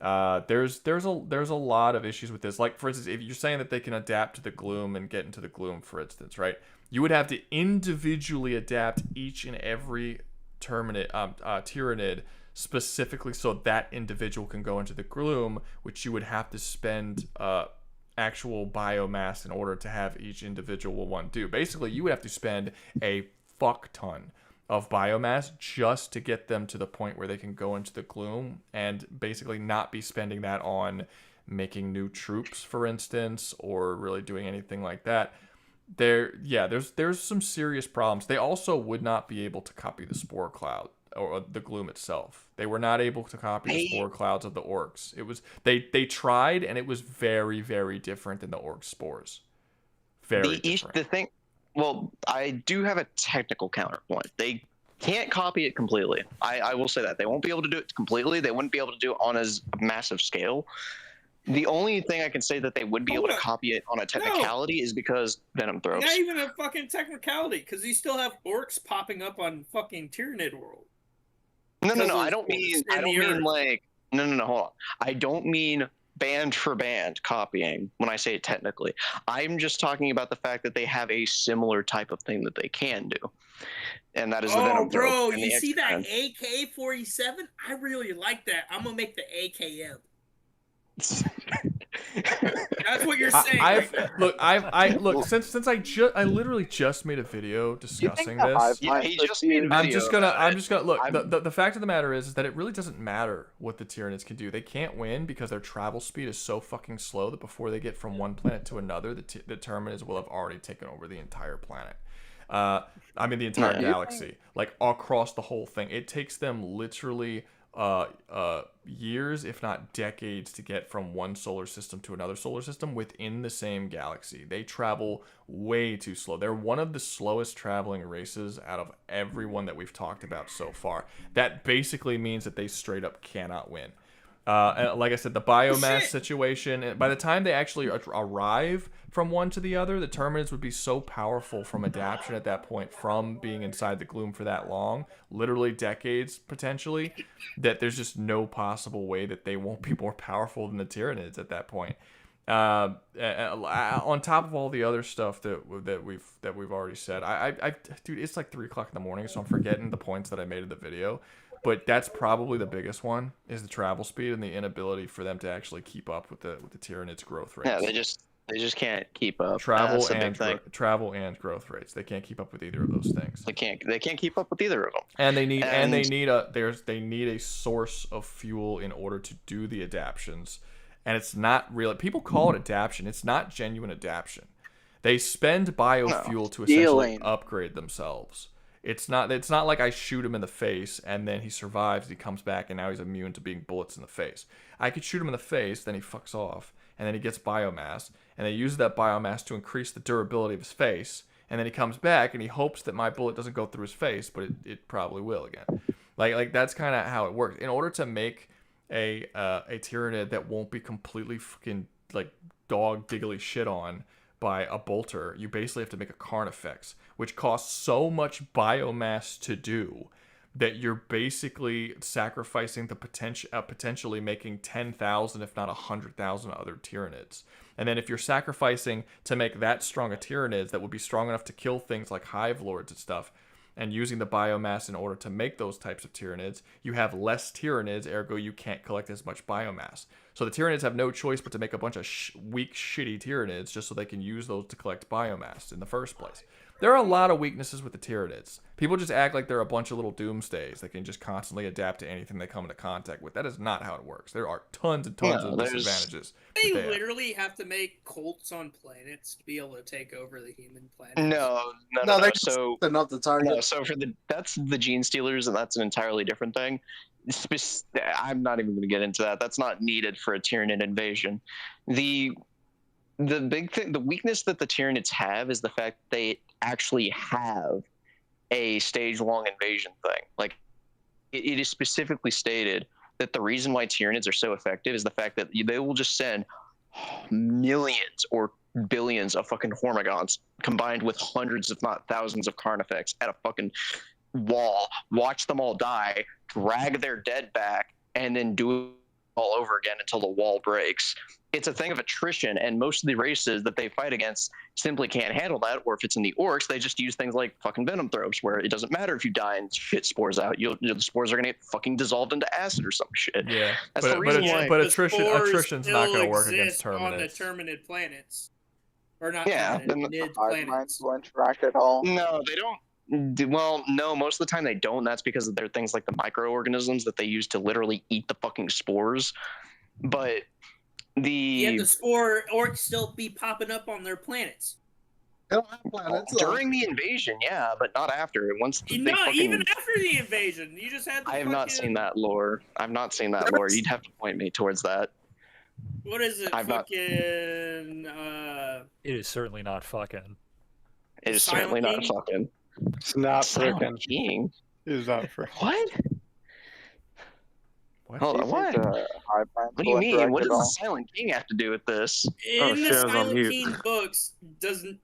There's a lot of issues with this. Like, for instance, if you're saying that they can adapt to the gloom and get into the gloom, for instance, right? You would have to individually adapt each and every Tyranid specifically so that individual can go into the gloom, which you would have to spend actual biomass in order to have each individual one do. Basically, you would have to spend a fuck ton of biomass just to get them to the point where they can go into the gloom, and basically not be spending that on making new troops, for instance, or really doing anything like that. There's some serious problems. They also would not be able to copy the spore cloud or the gloom itself. They were not able to copy the spore clouds of the orcs. It was they tried, and it was very, very different than the orc spores. Very different. The thing, well, I do have a technical counterpoint. They can't copy it completely. I will say that they won't be able to do it completely. They wouldn't be able to do it on as massive scale. The only thing I can say that they would be able to copy it on a technicality is because Venom throws. Not even a fucking technicality, because you still have orcs popping up on fucking Tyranid world. No. I don't mean like no. Hold on. I don't mean band for band copying when I say it technically. I'm just talking about the fact that they have a similar type of thing that they can do, and that is the Venom throw. Oh, bro, you see that AK-47? I really like that. I'm gonna make the AKM. That's what you're saying. Look. Since I literally just made a video discussing this. He just made a video. I'm just gonna look. The fact of the matter is that it really doesn't matter what the Tyranids can do. They can't win because their travel speed is so fucking slow that before they get from one planet to another, the Terminids will have already taken over the entire planet. I mean the entire galaxy, like across the whole thing. It takes them literally years, if not decades, to get from one solar system to another solar system within the same galaxy. They travel way too slow. They're one of the slowest traveling races out of everyone that we've talked about so far. That basically means that they straight up cannot win. And like I said, the biomass situation, by the time they actually arrive from one to the other, the Terminids would be so powerful from adaptation at that point, from being inside the gloom for that long, literally decades potentially, that there's just no possible way that they won't be more powerful than the Tyranids at that point. On top of all the other stuff that we've already said, dude, it's like 3 o'clock in the morning, so I'm forgetting the points that I made in the video. But that's probably the biggest one, is the travel speed and the inability for them to actually keep up with the Tyranids' growth rates. Yeah, they just can't keep up. Travel and growth rates. They can't keep up with either of those things. They can't keep up with either of them. And they need a source of fuel in order to do the adaptions. And it's not real. People call it adaptation. It's not genuine adaptation. They spend biofuel to essentially upgrade themselves. It's not like I shoot him in the face and then he survives, he comes back, and now he's immune to being bullets in the face. I could shoot him in the face, then he fucks off, and then he gets biomass, and they use that biomass to increase the durability of his face, and then he comes back and he hopes that my bullet doesn't go through his face, but it probably will again. Like that's kind of how it works. In order to make a Tyranid that won't be completely fucking like dog diggly shit on by a bolter, you basically have to make a Carnifex, which costs so much biomass to do that you're basically sacrificing the potentially making 10,000, if not 100,000 other Tyranids. And then if you're sacrificing to make that strong a Tyranids that would be strong enough to kill things like Hive Lords and stuff, and using the biomass in order to make those types of Tyranids, you have less Tyranids, ergo you can't collect as much biomass. So the Tyranids have no choice but to make a bunch of weak, shitty Tyranids just so they can use those to collect biomass in the first place. there are a lot of weaknesses with the Tyranids. People just act like they're a bunch of little doomsdays that can just constantly adapt to anything they come into contact with. That is not how it works. There are tons and tons of disadvantages. They that have. literally have to make cults on planets to be able to take over the human planet. No. So enough to target. No, so that's the gene stealers, and that's an entirely different thing. I'm not even going to get into that. That's not needed for a Tyranid invasion. The big thing, the weakness that the Tyranids have is the fact they actually have a stage-long invasion thing. Like, it is specifically stated that the reason why Tyranids are so effective is the fact that they will just send millions or billions of fucking Hormigons combined with hundreds, if not thousands, of Carnifex at a fucking wall, watch them all die, drag their dead back, and then do it all over again until the wall breaks. It's a thing of attrition, and most of the races that they fight against simply can't handle that, or if it's in the orcs, they just use things like fucking venom throws, where it doesn't matter if you die and shit spores out. The spores are going to get fucking dissolved into acid or some shit. Yeah, that's the reason why. But attrition's not going to work against Terminids. On the Terminid planets. Or not Nid planets. Will interact at all. No, they don't. Well, no, most of the time they don't. That's because there are things like the microorganisms that they use to literally eat the fucking spores. But the spore orcs still be popping up on their planets. They don't have planets during the invasion, yeah, but not after. Even after the invasion, you just had. I have not seen that lore. I've not seen that lore. You'd have to point me towards that. What is it? It is certainly not fucking. It is certainly not fucking. It's not Silent freaking. King. It is not freaking. What? Hold on, what? What do you will mean? interact What at does all. the Silent King have to do with this? In the Silent King books, doesn't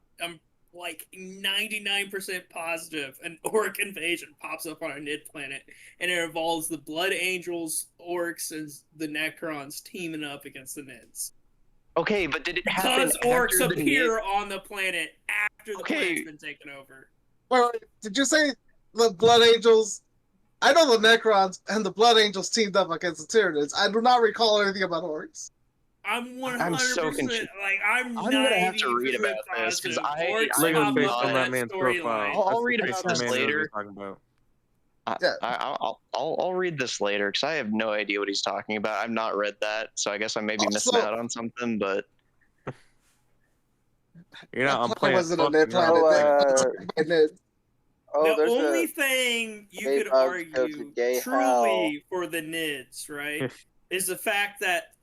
like 99% positive an orc invasion pops up on a Nid planet, and it involves the Blood Angels, orcs, and the Necrons teaming up against the Nids. Okay, but did it happen Because orcs after the appear Nid? on the planet after the planet's been taken over. Wait, did you say the Blood Angels? I know the Necrons and the Blood Angels teamed up against the Tyranids. I do not recall anything about orcs. I'm 100%. I'm so confused. Like I'm gonna have to read about this because I Lego based on on that man's profile. I'll read That's about the this man that later. we're talking about. I'll read this later because I have no idea what he's talking about. I've not read that, so I guess I may be missing out on something. But you're not. I'm Planet playing. wasn't a Nid fucking planet. The only thing you gay could bugs go to argue gay truly for the Nids, right, is the fact that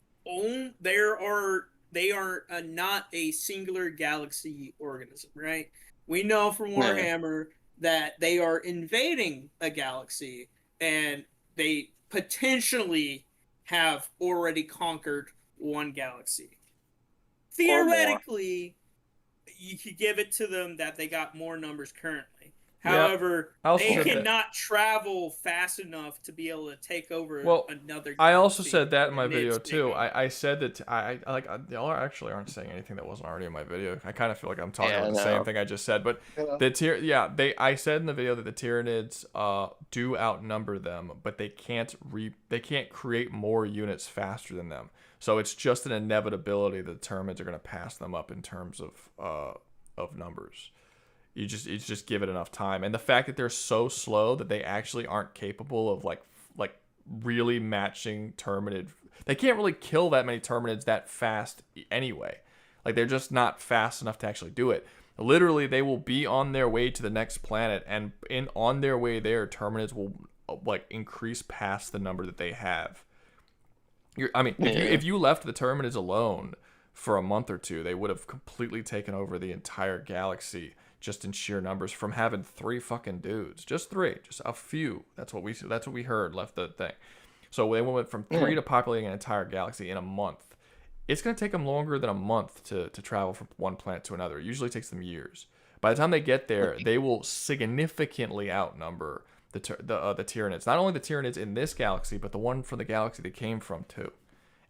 they are not a singular galaxy organism, right? We know from Warhammer that they are invading a galaxy and they potentially have already conquered one galaxy. Theoretically, you could give it to them that they got more numbers currently. However, they cannot travel fast enough to be able to take over another galaxy. I also said that in my video too. I said that y'all actually aren't saying anything that wasn't already in my video. I kind of feel like I'm talking about the same thing I just said, but I said in the video that the Tyranids do outnumber them, but they can't create more units faster than them. So it's just an inevitability that the Terminids are going to pass them up in terms of numbers. You just give it enough time, and the fact that they're so slow that they actually aren't capable of like really matching Terminid. They can't really kill that many Terminids that fast anyway. Like they're just not fast enough to actually do it. Literally, they will be on their way to the next planet, and on their way there, Terminids will increase past the number that they have. If you left the Terminids alone for a month or two, they would have completely taken over the entire galaxy. Just in sheer numbers from having 3 fucking dudes, just 3, just a few. That's what we heard left the thing. So they went from 3 to populating an entire galaxy in a month. It's gonna take them longer than a month to travel from one planet to another. It usually takes them years. By the time they get there, they will significantly outnumber the Tyranids. Not only the Tyranids in this galaxy, but the one from the galaxy they came from too.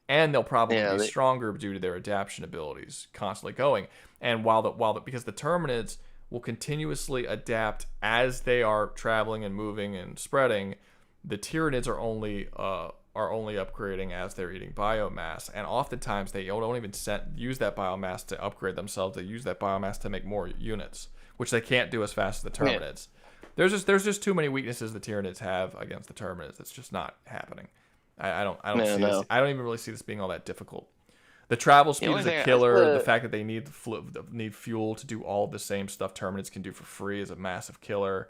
And they'll probably be stronger due to their adaptation abilities, constantly going. And because the Terminids will continuously adapt as they are traveling and moving and spreading, the Tyranids are only upgrading as they're eating biomass, and oftentimes they don't even use that biomass to upgrade themselves. They use that biomass to make more units, which they can't do as fast as the Terminids. There's just too many weaknesses the Tyranids have against the Terminids. It's just not happening. I don't see this. I don't even really see this being all that difficult. The travel speed is a killer. The fact that they need fuel to do all the same stuff Terminids can do for free is a massive killer.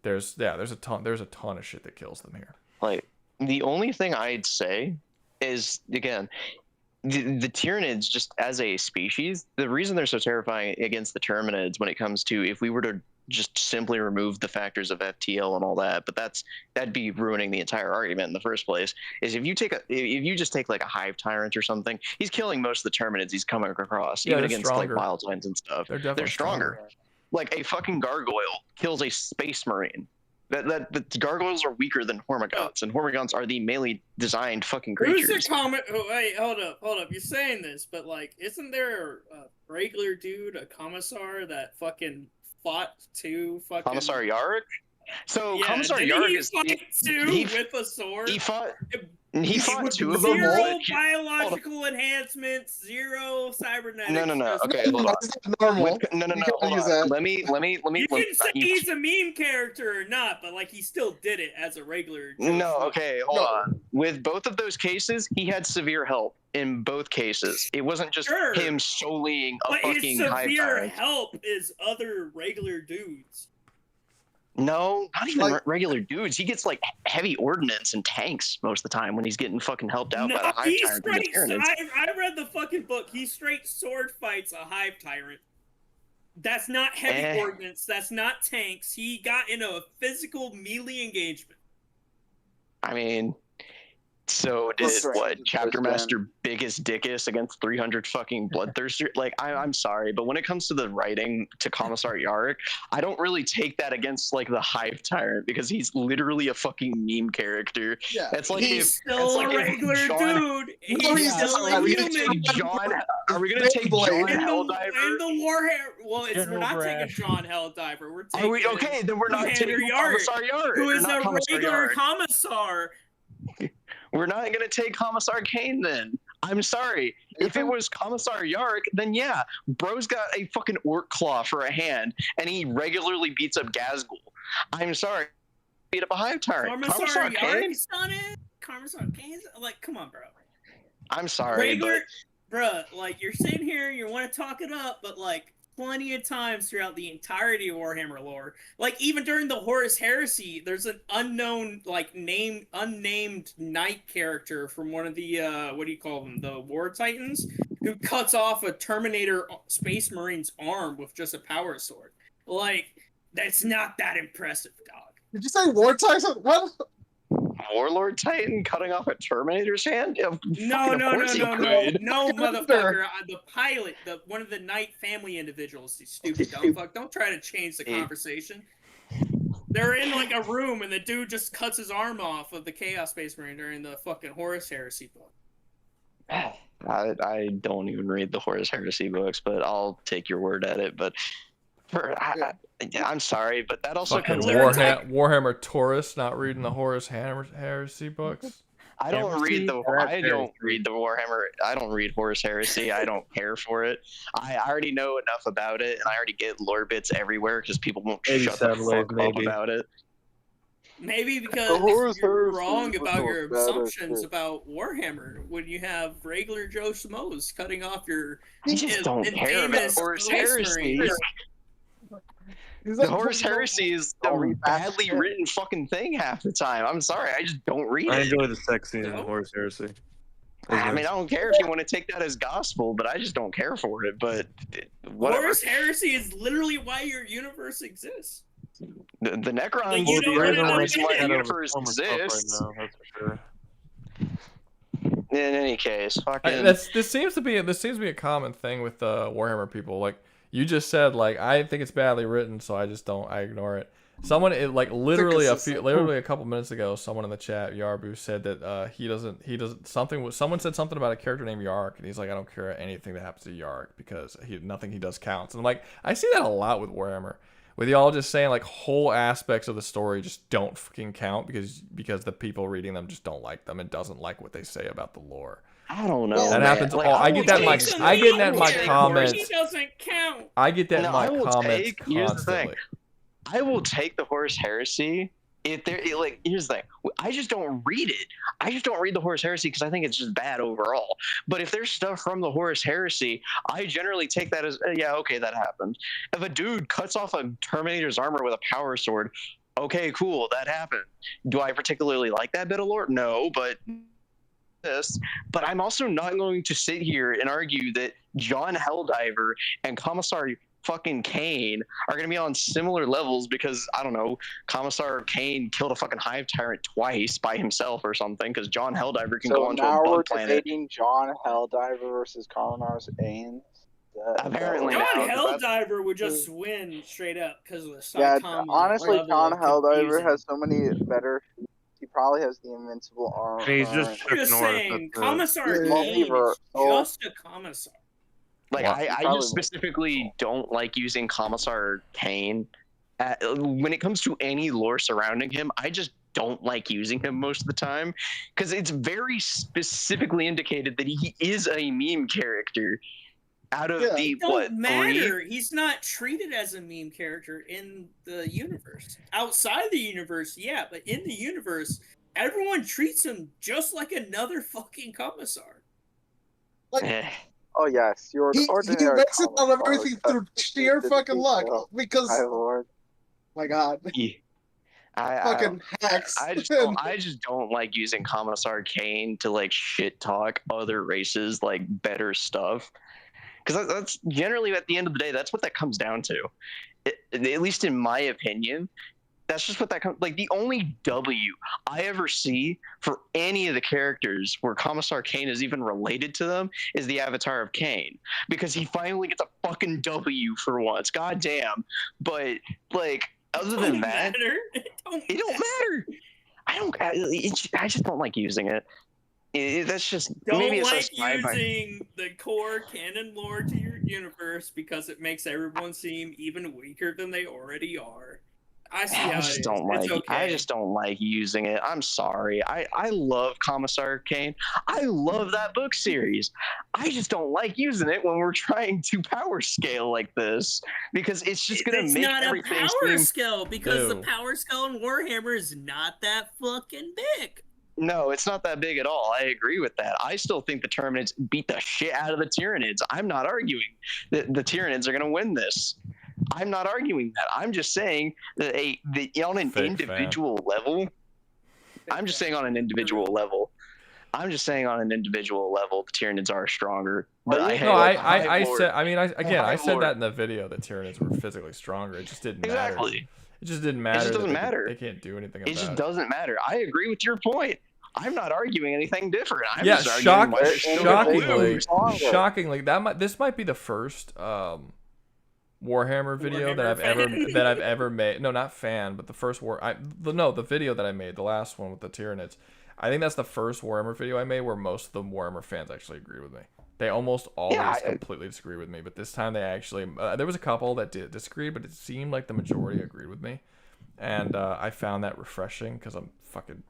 There's a ton of shit that kills them here. Like, the only thing I'd say is, again, the Tyranids, just as a species, the reason they're so terrifying against the Terminids when it comes to, if we were to just simply remove the factors of FTL and all that, but that'd be ruining the entire argument in the first place, is if you just take like a Hive Tyrant or something, he's killing most of the Terminids he's coming across, even against like Wild Twins and stuff. They're stronger. Like a fucking Gargoyle kills a Space Marine. The gargoyles are weaker than Hormagaunts, and Hormagaunts are the melee designed fucking creatures. Who's the comment? Oh, wait, hold up. You're saying this, but like, isn't there a regular dude, a commissar that fucking fought two fucking Commissar Yarrick? So yeah, Commissar didn't Yarrick he is fight two with a sword. He fought two of them. Zero biological enhancements, zero cybernetics. No. Okay, hold on. Normal. No. Hold on. Let me. You can say he's a meme character or not, but like he still did it as a regular. No, okay, hold on. With both of those cases, he had severe help in both cases. It wasn't just him soloing a fucking Hive severe Tyrant. help is other regular dudes. No, not even regular dudes. He gets like heavy ordnance and tanks most of the time when he's getting fucking helped out by the Hive Tyrant. And the Tyranids. I read the fucking book. He straight sword fights a Hive Tyrant. That's not heavy ordnance. That's not tanks. He got in a physical melee engagement. I mean, so did Chapter Master Biggest Dickus against 300 fucking Bloodthirster? Like, I'm sorry, but when it comes to the writing to Commissar Yarrick, I don't really take that against like the Hive Tyrant because he's literally a fucking meme character. Yeah, that's like he's still a regular dude. He's still a human. Are we gonna take John Helldiver? And the Warhammer. Well, we're not taking John Helldiver. We're taking. Okay, then we're not taking Commissar Yarrick. Who is a regular commissar. We're not going to take Commissar Kane then. I'm sorry. If it was Commissar Yarrick, then yeah, bro's got a fucking orc claw for a hand, and he regularly beats up Gazgul. I'm sorry. Beat up a Hive Tyrant. Commissar Yarrick's on it? Commissar Kane's? Like, come on, bro. I'm sorry, Bruh, like, you're sitting here, you want to talk it up, but like, plenty of times throughout the entirety of Warhammer lore, like even during the Horus Heresy, there's an unknown, like unnamed knight character from one of the what do you call them, the War Titans, who cuts off a Terminator Space Marine's arm with just a power sword. Like, that's not that impressive, dog. Did you say War Titan? What? Warlord Titan cutting off a Terminator's hand? No, motherfucker. The pilot, one of the Knight family individuals. You stupid dumb fuck. Don't try to change the conversation. They're in like a room, and the dude just cuts his arm off of the Chaos Space Marine during the fucking Horus Heresy book. I don't even read the Horus Heresy books, but I'll take your word at it. But I'm sorry, but that also comes Warhammer Taurus not reading the Horus Heresy books. I don't read the Warhammer. I don't read Horus Heresy. I don't care for it. I already know enough about it, and I already get lore bits everywhere because people won't shut the fuck up about it. Maybe because you're wrong about your assumptions about Warhammer when you have regular Joe Schmoes cutting off your. I just don't care about Horus Heresy. The Horus Heresy is a badly written fucking thing half the time. I'm sorry, I just don't read it. I enjoy the sex scene in the Horus Heresy. I mean, I don't care if you want to take that as gospel, but I just don't care for it. But whatever. Horus Heresy is literally why your universe exists. The Necrons is the reason why the universe exists. Right now, that's for sure. In any case, fucking. This seems to be a common thing with Warhammer people. Like you just said, like I think it's badly written, so I ignore it. Someone literally a couple minutes ago, someone in the chat, Yarbu, said that someone said something about a character named Yark, and he's like, I don't care anything that happens to Yark because nothing he does counts. And I'm like, I see that a lot with Warhammer. With y'all just saying like whole aspects of the story just don't fucking count because the people reading them just don't like them and doesn't like what they say about the lore. I don't know. That man. happens. Like, I get that in my comments. He doesn't count. I get that in No, my I will comments take. Here's the thing. constantly. I will take the Horus Heresy if they're like. Here's the thing. I just don't read it. I just don't read the Horus Heresy because I think it's just bad overall. But if there's stuff from the Horus Heresy, I generally take that as yeah, okay, that happened. If a dude cuts off a Terminator's armor with a power sword, okay, cool, that happened. Do I particularly like that bit of lore? No, but this. But I'm also not going to sit here and argue that John Helldiver and Commissar fucking Kane are going to be on similar levels because, I don't know, Commissar Kane killed a fucking hive tyrant twice by himself or something because John Helldiver can go So onto now a we're bug planet. debating John Helldiver versus Commodore Ains. Apparently John now, 'cause Helldiver would just win straight up because of the Yeah, Saitama honestly, level John of Helldiver confusing. has so many better. He probably has the invincible armor. He's just I'm just saying, Commissar Kane is just a commissar. Like, Wow. I just specifically don't like using Commissar Kane. When it comes to any lore surrounding him, I just don't like using him most of the time because it's very specifically indicated that he is a meme character. Out of the It don't what matter. 3? He's not treated as a meme character in the universe. Outside the universe, yeah, but in the universe, everyone treats him just like another fucking commissar. Oh yes, you're He ordinary. makes it on everything through sheer fucking luck because. My lord. My God. Fucking hacks. I just don't like using Commissar Kane to like shit talk other races like better stuff. Because that's generally at the end of the day, that's what that comes down to. At least in my opinion, that's just what that comes. Like the only W I ever see for any of the characters where Commissar Kane is even related to them is the Avatar of Kane, because he finally gets a fucking W for once. God damn. But like other than that, it don't matter. I just don't like using it. That's just Don't maybe it's like just my using the core canon lore to your universe because it makes everyone seem even weaker than they already are. I see how I it just is. don't like. It's okay. I just don't like using it. I'm sorry. I love Commissar Kane. I love that book series. I just don't like using it when we're trying to power scale like this because it's just gonna It's make not a everything power seem. scale because the Ew. power scale in Warhammer is not that fucking big. No, it's not that big at all. I agree with that. I still think the Terminids beat the shit out of the Tyranids. I'm not arguing that the Tyranids are going to win this. I'm not arguing that. I'm just saying that on an individual level, I'm just saying on an individual level, the Tyranids are stronger. But I said. I mean, I said that in the video. The Tyranids were physically stronger. It just didn't matter. Exactly. It just didn't matter. It just doesn't that matter. They can't do anything about It it. just doesn't matter. I agree with your point. I'm not arguing anything different. I'm Yeah, just arguing why they're still gonna lose. shockingly, this might be the first Warhammer video that I've ever made. No, not fan, but the first the video that I made, the last one with the Tyranids. I think that's the first Warhammer video I made where most of the Warhammer fans actually agree with me. They almost always completely disagree with me, but this time they actually there was a couple that did disagree, but it seemed like the majority agreed with me, and I found that refreshing because I'm fucking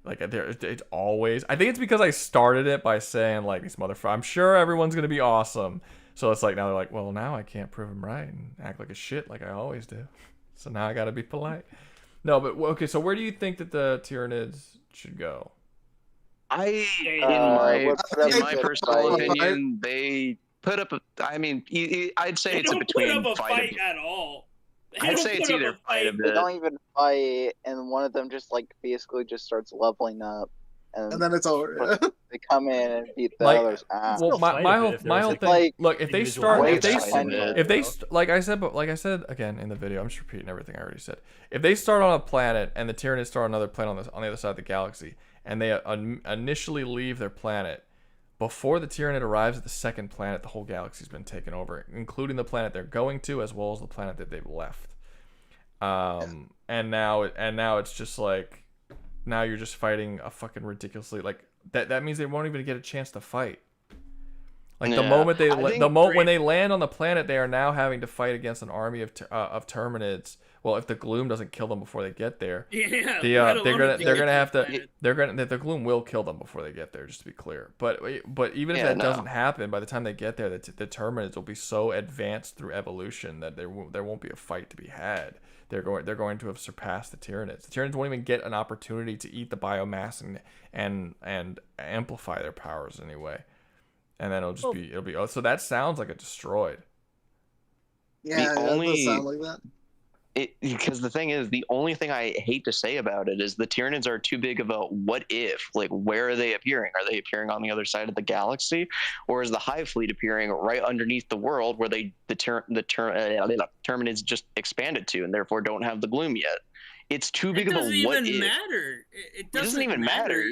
like it's always. I think it's because I started it by saying like these motherfuckers. I'm sure everyone's gonna be awesome, so it's like now they're like, well, now I can't prove them right and act like a shit like I always do, so now I gotta be polite. No, but okay. So where do you think that the Tyranids should go? In my personal opinion, they put up. I'd say it's a between fight at all. I'd say it's either fight a They bit. don't even fight, and one of them just like basically just starts leveling up, and then it's over. They come in and beat the Like, other's ass. well, my whole thing. Like, look, if they like I said again in the video, I'm just repeating everything I already said. If they start on a planet and the Tyranids start on another planet on the other side of the galaxy, and they initially leave their planet, before the Tyranid arrives at the second planet, the whole galaxy's been taken over, including the planet they're going to, as well as the planet that they've left. And now it's just like, now you're just fighting a fucking ridiculously like that means they won't even get a chance to fight. Like the Yeah. moment they I think- the moment when they land on the planet, they are now having to fight against an army of Terminids. Well, if the gloom doesn't kill them before they get there, Yeah, the gloom will kill them before they get there. Just to be clear, but even if that doesn't happen, by the time they get there, the Terminids will be so advanced through evolution that there won't be a fight to be had. They're going to have surpassed the Tyranids. The Tyranids won't even get an opportunity to eat the biomass and amplify their powers anyway. And then it'll be so that sounds like a destroyed. Yeah, The it only- does sound like that. Because the thing is, the only thing I hate to say about it is the Tyranids are too big of a what if. Like, where are they appearing? Are they appearing on the other side of the galaxy, or is the Hive Fleet appearing right underneath the world where the Terminids just expanded to, and therefore don't have the gloom yet? It's too big of a what if. It doesn't even matter. It doesn't even matter.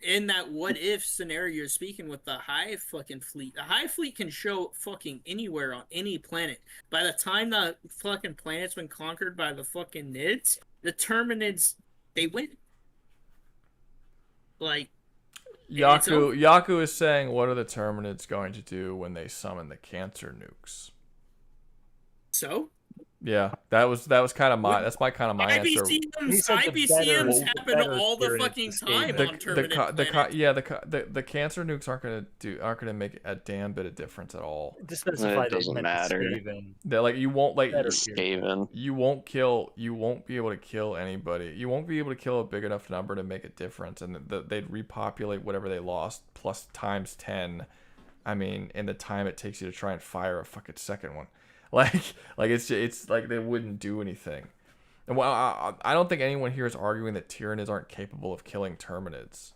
In that what if scenario you're speaking with the Hive fucking fleet. The Hive fleet can show fucking anywhere on any planet. By the time the fucking planet's been conquered by the fucking Nids, the Terminids, they win. Like, Yaku is saying, what are the Terminids going to do when they summon the cancer nukes? So? Yeah, that's kind of my answer. IBCMs happen all the fucking time on Terminid the cancer nukes aren't gonna make a damn bit of difference at all. To specify It doesn't matter. They're like you won't be able to kill anybody. You won't be able to kill a big enough number to make a difference, and they'd repopulate whatever they lost plus times 10. I mean, in the time it takes you to try and fire a fucking second one. Like it's like they wouldn't do anything. And well, I don't think anyone here is arguing that Tyranids aren't capable of killing Terminids.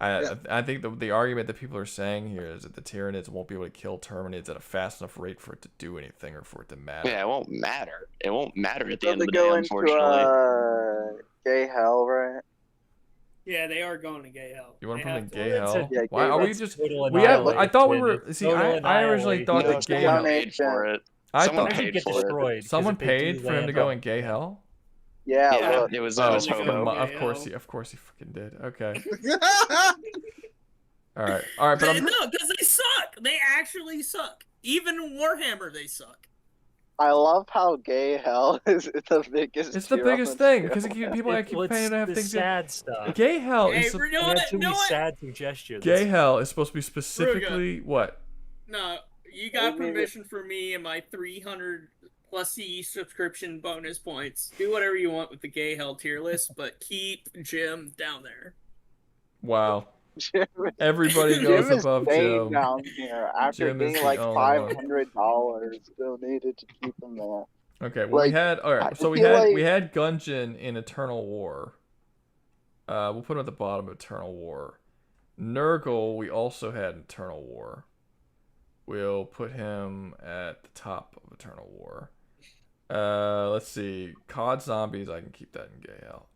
I think the argument that people are saying here is that the Tyranids won't be able to kill Terminids at a fast enough rate for it to do anything or for it to matter. Yeah, it won't matter. It won't matter at the So end they of the day, go unfortunately. into gay hell, right? Yeah, they are going to gay hell. You want to They put them have in to. gay hell? Yeah, Why gay are we hell. just? Total We have. I thought we were. annihilation. See, Total I originally thought that gay hell. Paid for it. I Someone thought paid get for destroyed. it. someone because if they paid do for him to land go on- in gay hell. Yeah, Yeah, look. it was Oh, Hobo. of course he fucking did. Okay. All right, but No, because they suck. They actually suck. Even Warhammer, they suck. I love how gay hell is the biggest. It's the tier on biggest the thing scale. because people keep paying to have the things. sad stuff. Gay hell Hey, is you know They what? had too You know many what? sad suggestions. gay hell is supposed to be specifically what? No, you got permission from me and my 300 plus CE subscription bonus points. Do whatever you want with the gay hell tier list, but keep Jim down there. Wow. Jim, Everybody goes Jim is above staying Jim. down here after Jim is getting the like only one. $500 donated to keep him there. Okay, well, we had all right. I So we feel had like- we had Gungeon in Eternal War. We'll put him at the bottom of Eternal War. Nurgle, we also had Eternal War. We'll put him at the top of Eternal War. Let's see. COD Zombies, I can keep that in gay hell.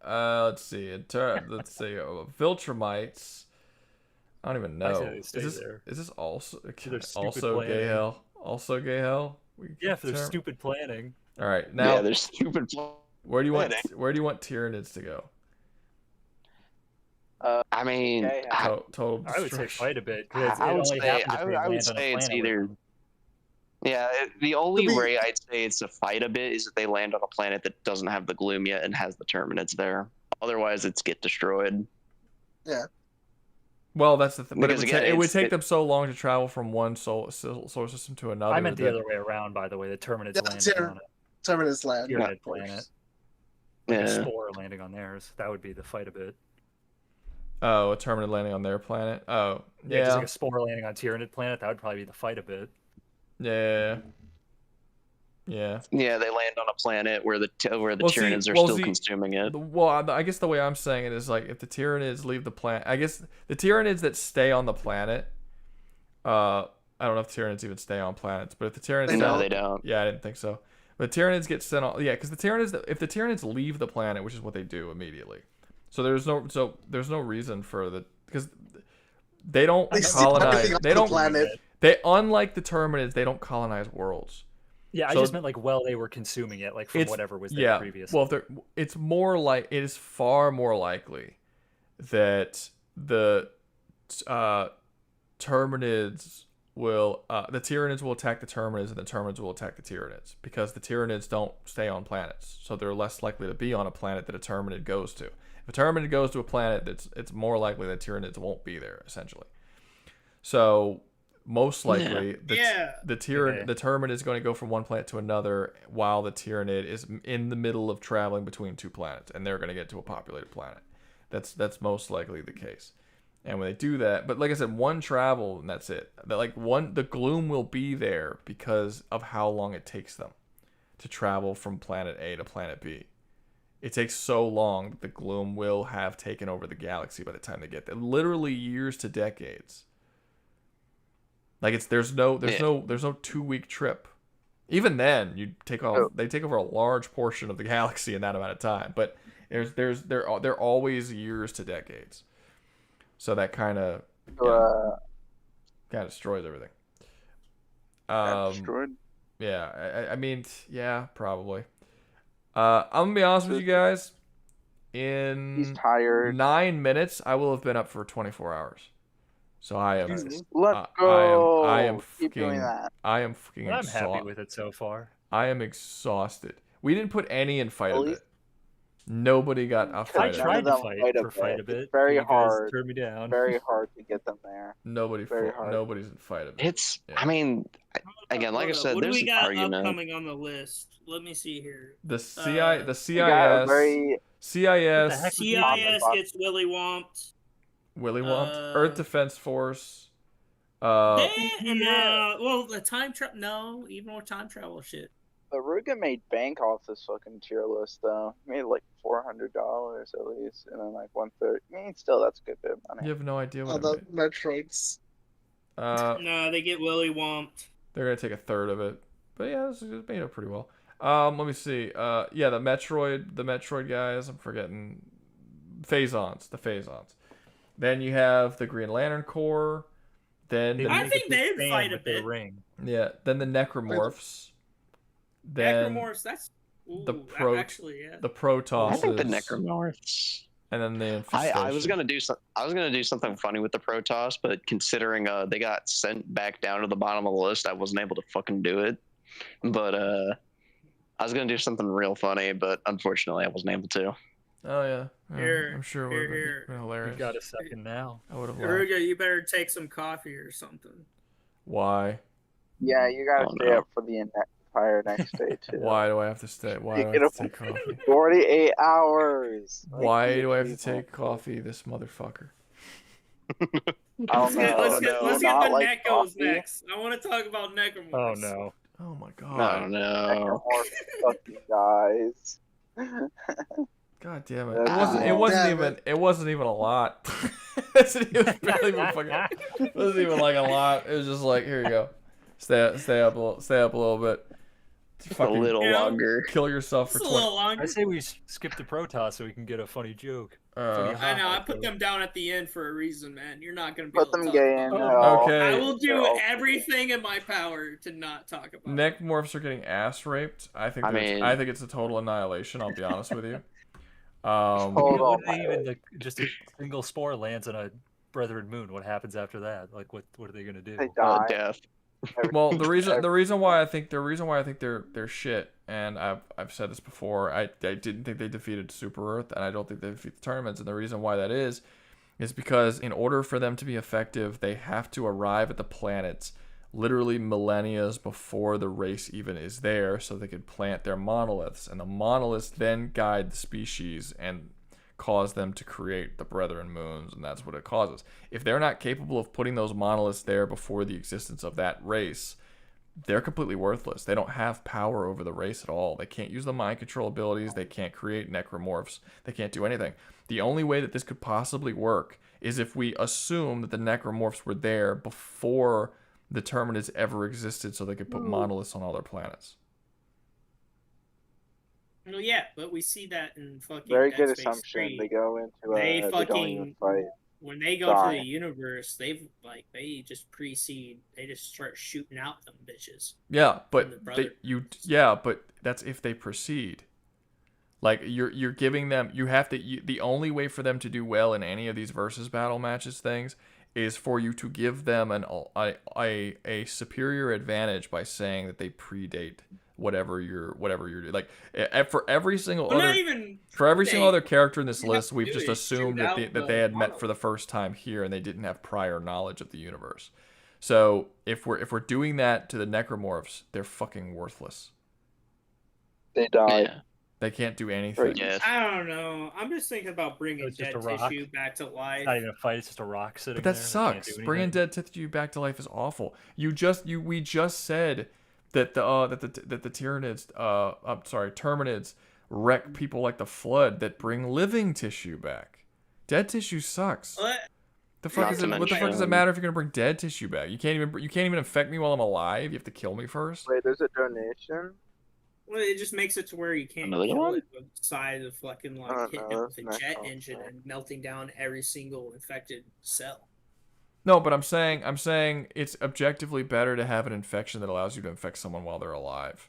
Let's see. Let's see. Viltrumites. I don't even I say know. they stay there. Is this also their stupid also gay planning. hell? Also gay hell? Yeah, for their stupid planning. All right, now Yeah, they're stupid. where do you want Tyranids to go? I mean, Total I would say destruction. fight a bit because it I would only say, happens if they I land would on a say it's planet with either. them. Yeah, the only way I'd say it's a fight a bit is if they land on a planet that doesn't have the gloom yet and has the Terminids there. Otherwise, it's get destroyed. Yeah. Well, that's the thing. But Because again, it would it's- take it- them so long to travel from one solar system to another. I meant the that- other way around, by the way. The Terminids Yeah, landing on a Terminus land. Tyranid planet. Like a Yeah. spore landing on theirs. That would be the fight a bit. Oh, a Terminid landing on their planet. Oh, Yeah, just yeah. like a spore landing on Tyranid planet. That would probably be the fight a bit. Yeah. Yeah. Yeah, they land on a planet where the Well, see- Tyranids are well, still see, consuming it. Well, I guess the way I'm saying it is like if the Tyranids leave the planet, I guess the Tyranids that stay on the planet. I don't know if Tyranids even stay on planets, but if the Tyranids No, they don't. Yeah, I didn't think so. But Tyranids get sent on. Yeah, because the Tyranids, if the Tyranids leave the planet, which is what they do immediately, so there's no reason for the because they don't They see colonize. everything off They the don't. planet. They unlike the Terminids, they don't colonize worlds. Yeah, I So- just meant like while they were consuming it, like from whatever was there previously. Well, it's more like it is far more likely that the Terminids the Tyranids will attack the Terminids, and the Terminids will attack the Tyranids, because the Tyranids don't stay on planets, so they're less likely to be on a planet that a Terminid goes to. If a Terminid goes to a planet, it's more likely that Tyranids won't be there, essentially. So most likely, the Terminid is going to go from one planet to another, while the Tyranid is in the middle of traveling between two planets, and they're going to get to a populated planet. That's most likely the case. And when they do that, but like I said, one travel and that's it. The gloom will be there because of how long it takes them to travel from planet A to planet B. It takes so long that the gloom will have taken over the galaxy by the time they get there. Literally years to decades. Like there's no 2-week trip. Even then, they take over a large portion of the galaxy in that amount of time. But they're always years to decades. So that kind of destroys everything. Destroyed? Yeah, I mean, yeah, probably. I'm gonna be honest with you guys. He's tired. 9 minutes, I will have been up for 24 hours. So I am. Let's go. I am Keep fucking. doing that. I am fucking. I'm happy with it so far. I am exhausted. We didn't put any in fight a bit. Nobody got a fight. I tried to fight a bit. It's very You guys hard. turned me down. Very hard to get them there. Nobody's in fight a bit. It's. I mean, again, like I said, what do there's we an got argument. upcoming on the list? Let me see here. The CIS gets Willy Womped. Willy Womped. Earth Defense Force. Well, the time travel. No, even more time travel shit. But Rouga made bank off this fucking tier list, though. He made like $400 at least, and then like 130. I mean, still, that's a good bit of money. You have no idea what the Metroids. No, they get Willy Womped. They're gonna take a third of it, but yeah, this is made up pretty well. Let me see. Yeah, the Metroid guys. I'm forgetting. Phasons. The Phasons. Then you have the Green Lantern Corps. Then I think they'd fight a bit. Yeah. Then the Necromorphs. Then Necromorphs. That's the Protosses. I think the Necromorphs. And then the Infestation. I was gonna do something funny with the Protoss, but considering they got sent back down to the bottom of the list, I wasn't able to fucking do it. But I was gonna do something real funny, but unfortunately, I wasn't able to. Oh yeah, I'm sure it would have been hilarious. You got a second now. I would have. Rouga, you better take some coffee or something. Why? Yeah, you gotta stay up for the entire next day too. Why do I have to stay? Why do I have to take coffee? 48 hours. Why do I have to take coffee, this motherfucker? Let's get the like Necros next. I want to talk about Necromorphs. Oh no. Oh my god. Oh no. Fucking guys. God damn it! It wasn't even a lot. It wasn't even like a lot. It was just like, here you go. Stay up a little bit. Just a little longer. Kill yourself for 20. I say we skip the Protoss so we can get a funny joke. I know. I put them down at the end for a reason, man. You're not gonna be put able them to gay in. Okay. I will do everything in my power to not talk about. Necromorphs are getting ass raped. I think it's a total annihilation. I'll be honest with you. What they even just a single spore lands on a Brethren moon? What happens after that? Like, what are they gonna do? They die. Death. Well, the reason why I think they're shit, and I've said this before. I didn't think they defeated Super Earth, and I don't think they defeat the tournaments. And the reason why that is because in order for them to be effective, they have to arrive at the planets literally millennia before the race even is there, so they could plant their monoliths, and the monoliths then guide the species and cause them to create the Brethren moons, and that's what it causes. If they're not capable of putting those monoliths there before the existence of that race, they're completely worthless. They don't have power over the race at all. They can't use the mind control abilities. They can't create necromorphs. They can't do anything. The only way that this could possibly work is if we assume that the necromorphs were there before the Terminids ever existed, so they could put monoliths on all their planets. Well, yeah, but we see that in fucking very Dead good Space assumption. 3. They go into they don't even fight. When they go to the universe, they just precede. They just start shooting out them bitches. Yeah, but but that's if they proceed. Like you're giving them. You have to. The only way for them to do well in any of these versus battle matches things is for you to give them a superior advantage by saying that they predate whatever you're doing. Like for every single Well, other not even for every single predate. other character in this All you have list, to we've do just is assumed shoot that out that the they had met monolith. for the first time here and they didn't have prior knowledge of the universe. So if we're doing that to the necromorphs, they're fucking worthless. They die. Yeah. They can't do anything. Yeah. I don't know. I'm just thinking about bringing it's just dead a rock. tissue back to life. Not even a fight. It's just a rock sitting But that there. That can't sucks. do Bringing anything. dead tissue back to life is awful. We just said that the Tyranids, Terminids wreck people like the Flood that bring living tissue back. Dead tissue sucks. What? The fuck Not is to it? What the fuck does it mention- matter if you're gonna bring dead tissue back? You can't even infect me while I'm alive. You have to kill me first. Wait, there's a donation? Well, it just makes it to where you can't Another kill one? it with the size of fucking like Oh, hitting no, it with a that's jet not engine helpful. and melting down every single infected cell. No, but I'm saying it's objectively better to have an infection that allows you to infect someone while they're alive.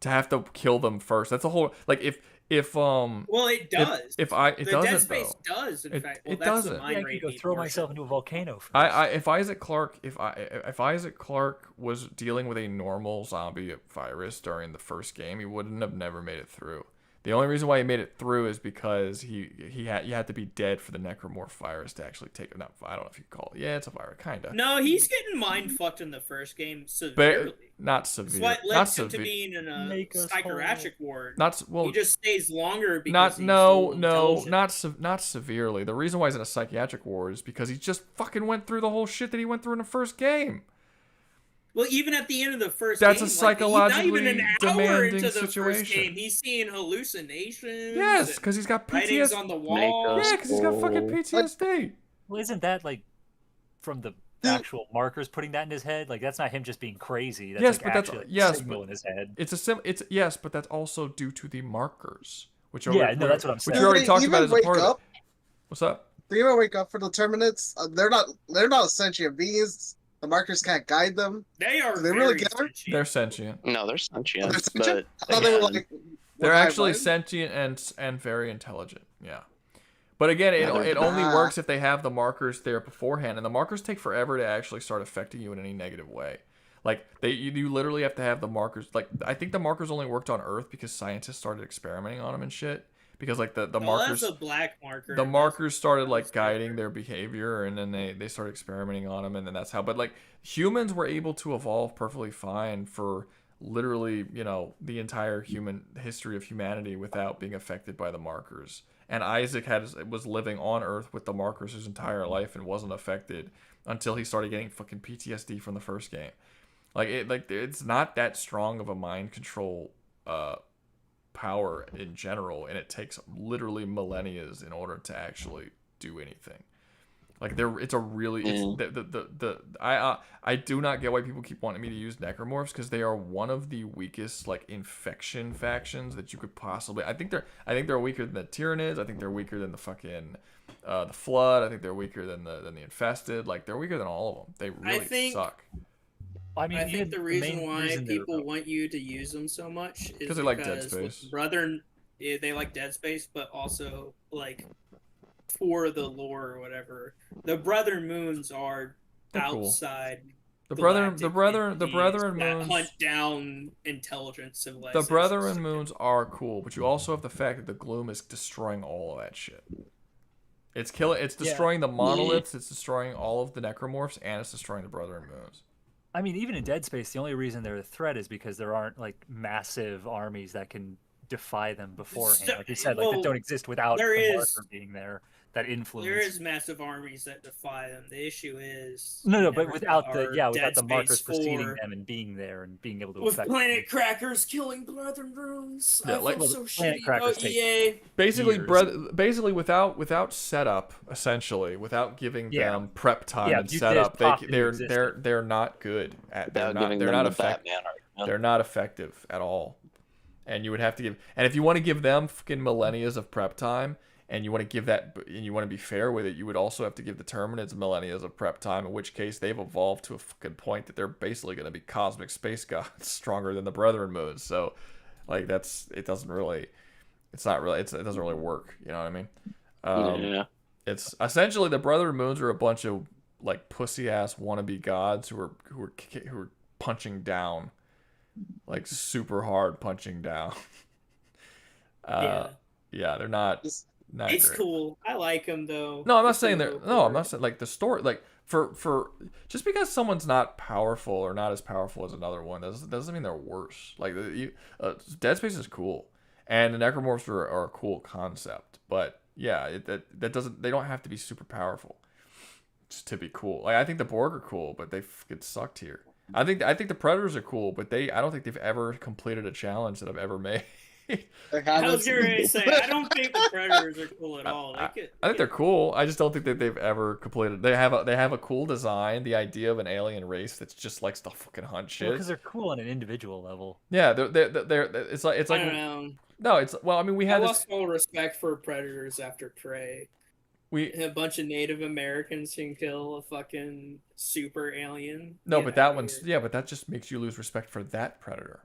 To have to kill them first. That's a whole like if Well, it does. It the doesn't Dead Space though. does. In fact, well, it that's doesn't. the mind Yeah, I could raid go need throw portion. myself into a volcano first. If Isaac Clarke was dealing with a normal zombie virus during the first game, he wouldn't have never made it through. The only reason why he made it through is because you had to be dead for the necromorph virus to actually take it. I don't know if you call it. Yeah, it's a virus, kinda. No, he's getting mind fucked in the first game But severely. not That's severe. what led Not him to severe. being in a Make us psychiatric ward. Well, he just stays longer because not he's no so no intelligent. not severely. The reason why he's in a psychiatric ward is because he just fucking went through the whole shit that he went through in the first game. Well, even at the end of the first That's game, a like, not even an psychologically hour demanding into the first situation. game, he's seeing hallucinations. Yes, and because he's got writings PTSD. on the wall. Yeah, because he's got fucking PTSD. Well, isn't that like from the actual markers putting that in his head? Like that's not him just being crazy. That's Yes, like but that's actually a signal in his head. It's yes, but that's also due to the markers, which Yeah, no, that's what I'm which saying. we already Do they talked about even as a wake part of up? it. What's up? Do you ever wake up for the Terminids? They're not sentient beings. The markers can't guide them. They are Do they really very get her? They're sentient. No, they're sentient. They're sentient? But I thought they were again, like. They're what, actually high-minded? sentient and very intelligent. Yeah. But again, it only works if they have the markers there beforehand, and the markers take forever to actually start affecting you in any negative way. Like you literally have to have the markers. Like I think the markers only worked on Earth because scientists started experimenting on them and shit. Because like the markers, That's a black marker. the markers started like guiding their behavior, and then they started experimenting on them, and then that's how. But like humans were able to evolve perfectly fine for literally the entire human history of humanity without being affected by the markers. And Isaac was living on Earth with the markers his entire life and wasn't affected until he started getting fucking PTSD from the first game. It's not that strong of a mind control power in general, and it takes literally millennia in order to actually do anything. I do not get why people keep wanting me to use necromorphs, because they are one of the weakest infection factions that you could possibly. I think they're weaker than the Tyranids. I think they're weaker than the fucking the Flood. I think they're weaker than the Infested. They're weaker than all of them. They really suck. I mean, I think the reason why reason they're- people want you to use them so much is 'Cause they like Dead because with Space. they like Dead Space, but also for the lore or whatever, the Brother Moons are They're cool. outside. The galactic Brethren entities Moons that hunt down intelligent The civilizations. Brethren Moons are cool, but you also have the fact that the Gloom is destroying all of that shit. It's destroying the monoliths, it's destroying all of the necromorphs, and it's destroying the Brethren Moons. I mean, even in Dead Space, the only reason they're a threat is because there aren't massive armies that can defy them beforehand. Like you said, that don't exist without the marker being there. That influence. There is massive armies that defy them. The issue is No, but without our without Dead the markers Space preceding 4 them and being there and being able to with affect Planet Crackers killing Brethren Runes. Yeah, I feel so Planet shitty Crackers about take EA. Basically, without setup, essentially, without giving them prep time and you setup, just pop into they're not good at. They're Without giving not them the effective. Batman argument. They're not effective at all. And you would have to give. And if you want to give them fucking millennias of prep time, and you want to give that, and you want to be fair with it, you would also have to give the Terminids millennias of prep time, in which case they've evolved to a fucking point that they're basically going to be cosmic space gods stronger than the Brethren Moons. So, it doesn't really work. You know what I mean? Yeah. It's essentially the Brethren Moons are a bunch of like pussy ass wannabe gods who are punching down, like super hard punching down. Yeah, they're not It's great. cool. I like them though. No, I'm not saying they're. No, I'm not saying like the story. Like for just because someone's not powerful or not as powerful as another one doesn't mean they're worse. Like Dead Space is cool, and the Necromorphs are a cool concept. But yeah, that doesn't. They don't have to be super powerful just to be cool. Like I think the Borg are cool, but they get sucked here. I think the Predators are cool, but I don't think they've ever completed a challenge that I've ever made. I was going to say, I don't think the Predators are cool at all. I think they're cool. I just don't think that they've ever completed. They have a cool design. The idea of an alien race that's just likes to fucking hunt shit. Because they're cool on an individual level. Yeah, they're it's like I don't know. No, it's well. I mean, we had lost all respect for Predators after Prey. A bunch of Native Americans can kill a fucking super alien. No, but that one's but that just makes you lose respect for that Predator,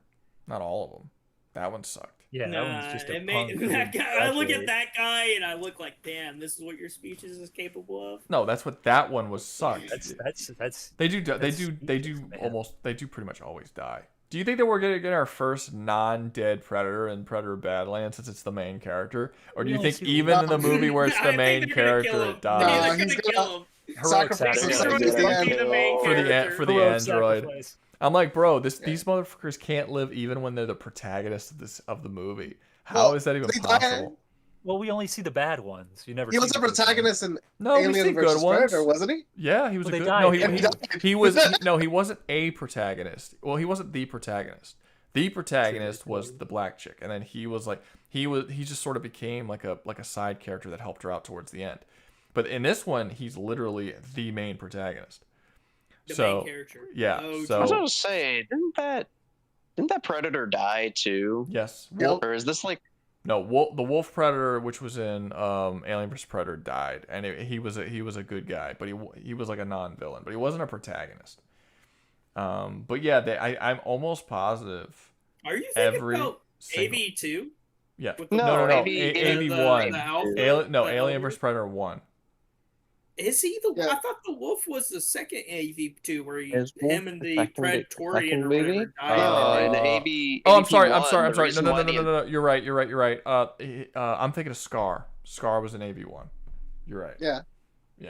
not all of them. That one sucked. Yeah, that one's just a punk. That guy, I look at that guy and I look like, damn, this is what your species is capable of. No, that's what that one was sucked. That's they do pretty much always die. Do you think that we're gonna get our first non-dead Predator in Predator Badlands since it's the main character, or do you think even in the movie where it's the main character it dies? He's gonna kill him. Heroic sacrifice for the android. I'm like, bro, these motherfuckers can't live even when they're the protagonist of the movie. How is that even possible? Well, we only see the bad ones. You never. He was a protagonist in we see Alien good vs. ones. Predator, wasn't he? Yeah, he was Well, a they good. died. No, he was. He wasn't a protagonist. Well, he wasn't the protagonist. The protagonist was the black chick, and then he just sort of became like a side character that helped her out towards the end. But in this one, he's literally the main protagonist. The so main character. Yeah. Oh, so I was gonna say, didn't that Predator die too? Yes. Or is this like? No, the Wolf Predator, which was in Alien vs Predator, died, and he was a good guy, but he was like a non-villain, but he wasn't a protagonist. But yeah, I'm almost positive. Are you thinking about AV2? Yeah. No, AV1. Alien vs Predator 1. Is he the? I thought the Wolf was the second AV2 where him and the Praetorian or whatever died. I'm sorry. No. You're right. I'm thinking of Scar. Scar was in AV1. You're right. Yeah.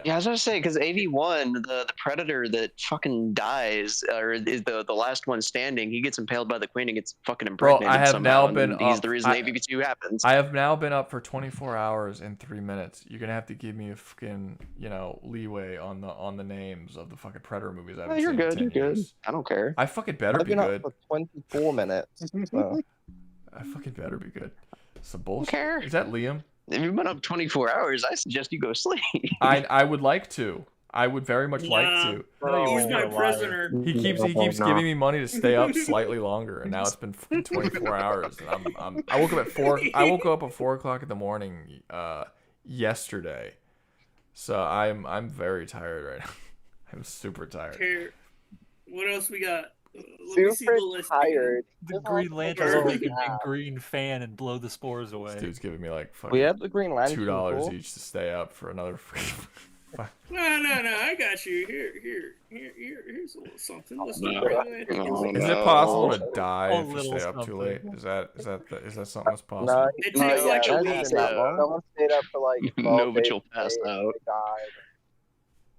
Yeah, I was gonna say because AV1, the Predator that fucking dies, or is the last one standing, he gets impaled by the Queen and gets fucking impregnated. Bro, I have somehow, now been and he's up. the reason AV2 happens. I have now been up for 24 hours and 3 minutes. You're gonna have to give me a fucking leeway on the names of the fucking Predator movies I've seen. You're good. You're good. I don't care. I fucking better I've be been good. up for 24 minutes. So. I fucking better be good. Some bullshit. Care. Is that Liam? If you've been up 24 hours, I suggest you go sleep. I would like to. I would very much like to. He's my prisoner. He keeps giving me money to stay up slightly longer, and now it's been 24 hours. And I woke up at 4. I woke up at 4 o'clock in the morning yesterday, so I'm very tired right now. I'm super tired. Here, what else we got? Let me see the list. Tired. The Green Lantern will make a big green fan and blow the spores away. This dude's giving me like We have the Green Lantern. $2 each to stay up for another. No, I got you. Here's a little something. Is it possible to die if you stay up too late? Is that something that's possible? No, it takes like a week. Someone stayed up for like 12 No, but days you'll pass out. They died.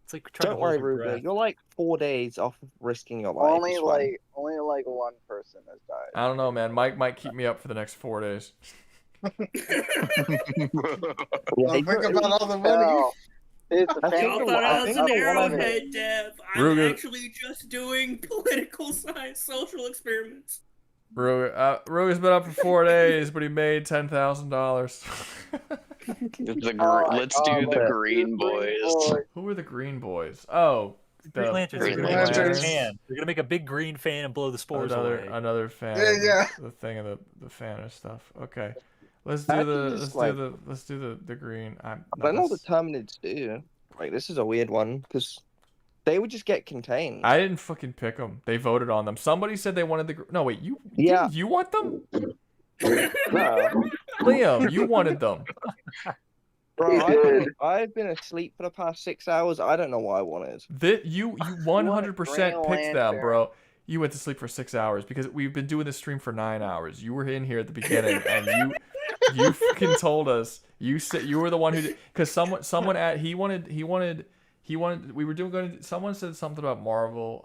It's like trying Don't to worry, hold your Ruga. breath. You're like 4 days off of risking your life. Only It's fine. like one person has died. I don't know, man. Mike might keep me up for the next 4 days. Think about all the money. I thought I was an arrowhead dev. I'm Ruga. actually just doing political science, social experiments. Ruga's been up for 4 days, but he made $10,000. Let's do the Green Boys. Who are the Green Boys? Oh, Green Lanterns. Green They're gonna make a big Lanterns. fan. They're gonna make a big green fan and blow the spores away. Another fan. Yeah. The thing of the fan of stuff. Okay, let's How do do you the just, let's do the green. I don't know what the Terminids do. Like, this is a weird one because they would just get contained. I didn't fucking pick them. They voted on them. Somebody said they wanted the. No, wait, you. Yeah. You want them? No. Liam, you wanted them. Bro, I've been asleep for the past 6 hours. I don't know what I wanted. You 100% picked them, bro. You went to sleep for 6 hours because we've been doing this stream for 9 hours. You were in here at the beginning and you fucking told us. You said you were the one who did, because someone someone said something about a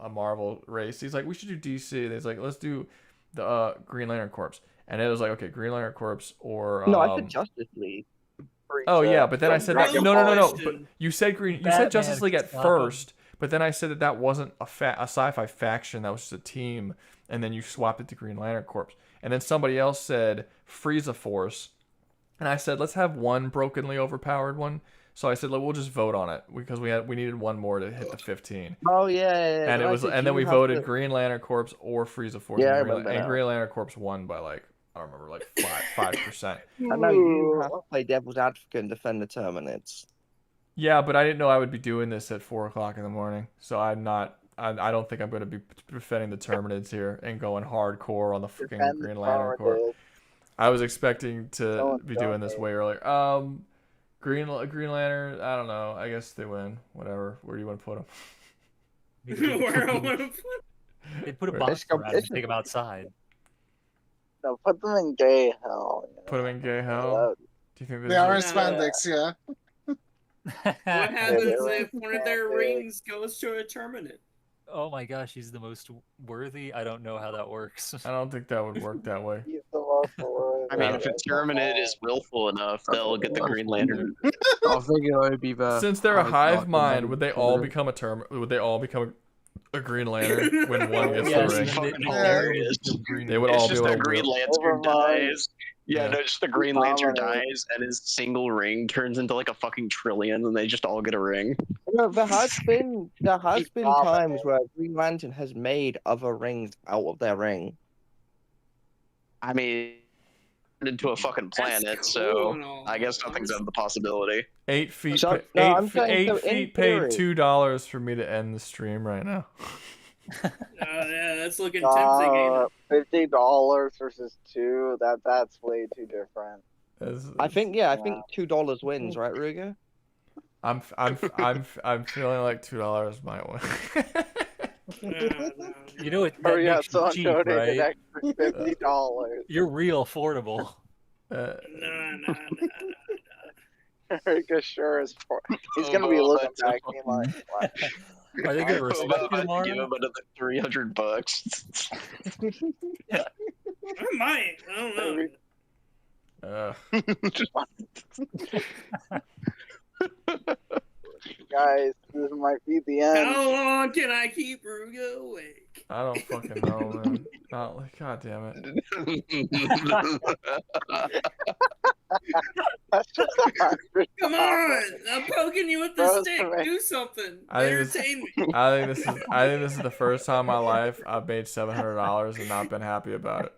Marvel race. He's like, we should do DC. And he's like, let's do the Green Lantern Corps. And it was like, okay, Green Lantern Corps or No, I said Justice League. Oh yeah, but then I said that, no. But you said Justice League at first, but then I said that wasn't a sci-fi faction. That was just a team, and then you swapped it to Green Lantern Corps. And then somebody else said Frieza Force, and I said let's have one brokenly overpowered one. So I said we'll just vote on it because we needed one more to hit the 15. Oh yeah. And then we voted Green Lantern Corps or Frieza Force. Yeah, and Green Lantern Corps won by like, I don't remember, like 5%. I know you have to play devil's advocate and defend the Terminids. Yeah, but I didn't know I would be doing this at 4 o'clock in the morning, so I don't think I'm going to be defending the Terminids here and going hardcore on the fucking Green Lantern Corps. I was expecting to be doing this way earlier. Green Lantern, I don't know. I guess they win. Whatever. Where do you want to put them? Where I want to put They put a box around and take them outside. No, put them in gay hell. Put them in gay hell? Do you think they are in spandex? Yeah. What happens if one of their rings goes to a Terminid? Oh my gosh, he's the most worthy. I don't know how that works. I don't think that would work that way. I mean, if a Terminid is willful enough, they'll get the Green Lantern. I think it would be the. Since they're a hive mind, would they all become Would they all become a Green Lantern when one gets the ring? They would all be able to. The Green Lantern dies. Yeah, no, just the Green Lantern dies, and his single ring turns into like a fucking trillion, and they just all get a ring. No, there has been times where Green Lantern has made other rings out of their ring. I mean, into a fucking planet, so I guess nothing's out of the possibility. 8 feet. So, eight feet paid $2 for me to end the stream right now. Yeah, that's looking tempting. $50 versus 2. That's way too different. I think $2 wins, right, Rouga? I'm feeling like $2 might win. You know what? Oh yeah, makes someone cheap, donated right? extra $50. You're real affordable. No. Erica sure is for. He's gonna be looking back at me like. Are they gonna respect you tomorrow? Give him another $300. I might. I don't know. Guys, this might be the end. How long can I keep Rouga awake? I don't fucking know, man. Not like, God damn it. Come on! I'm poking you with the stick. Do something. Entertain me. I think this is the first time in my life I've made $700 and not been happy about it.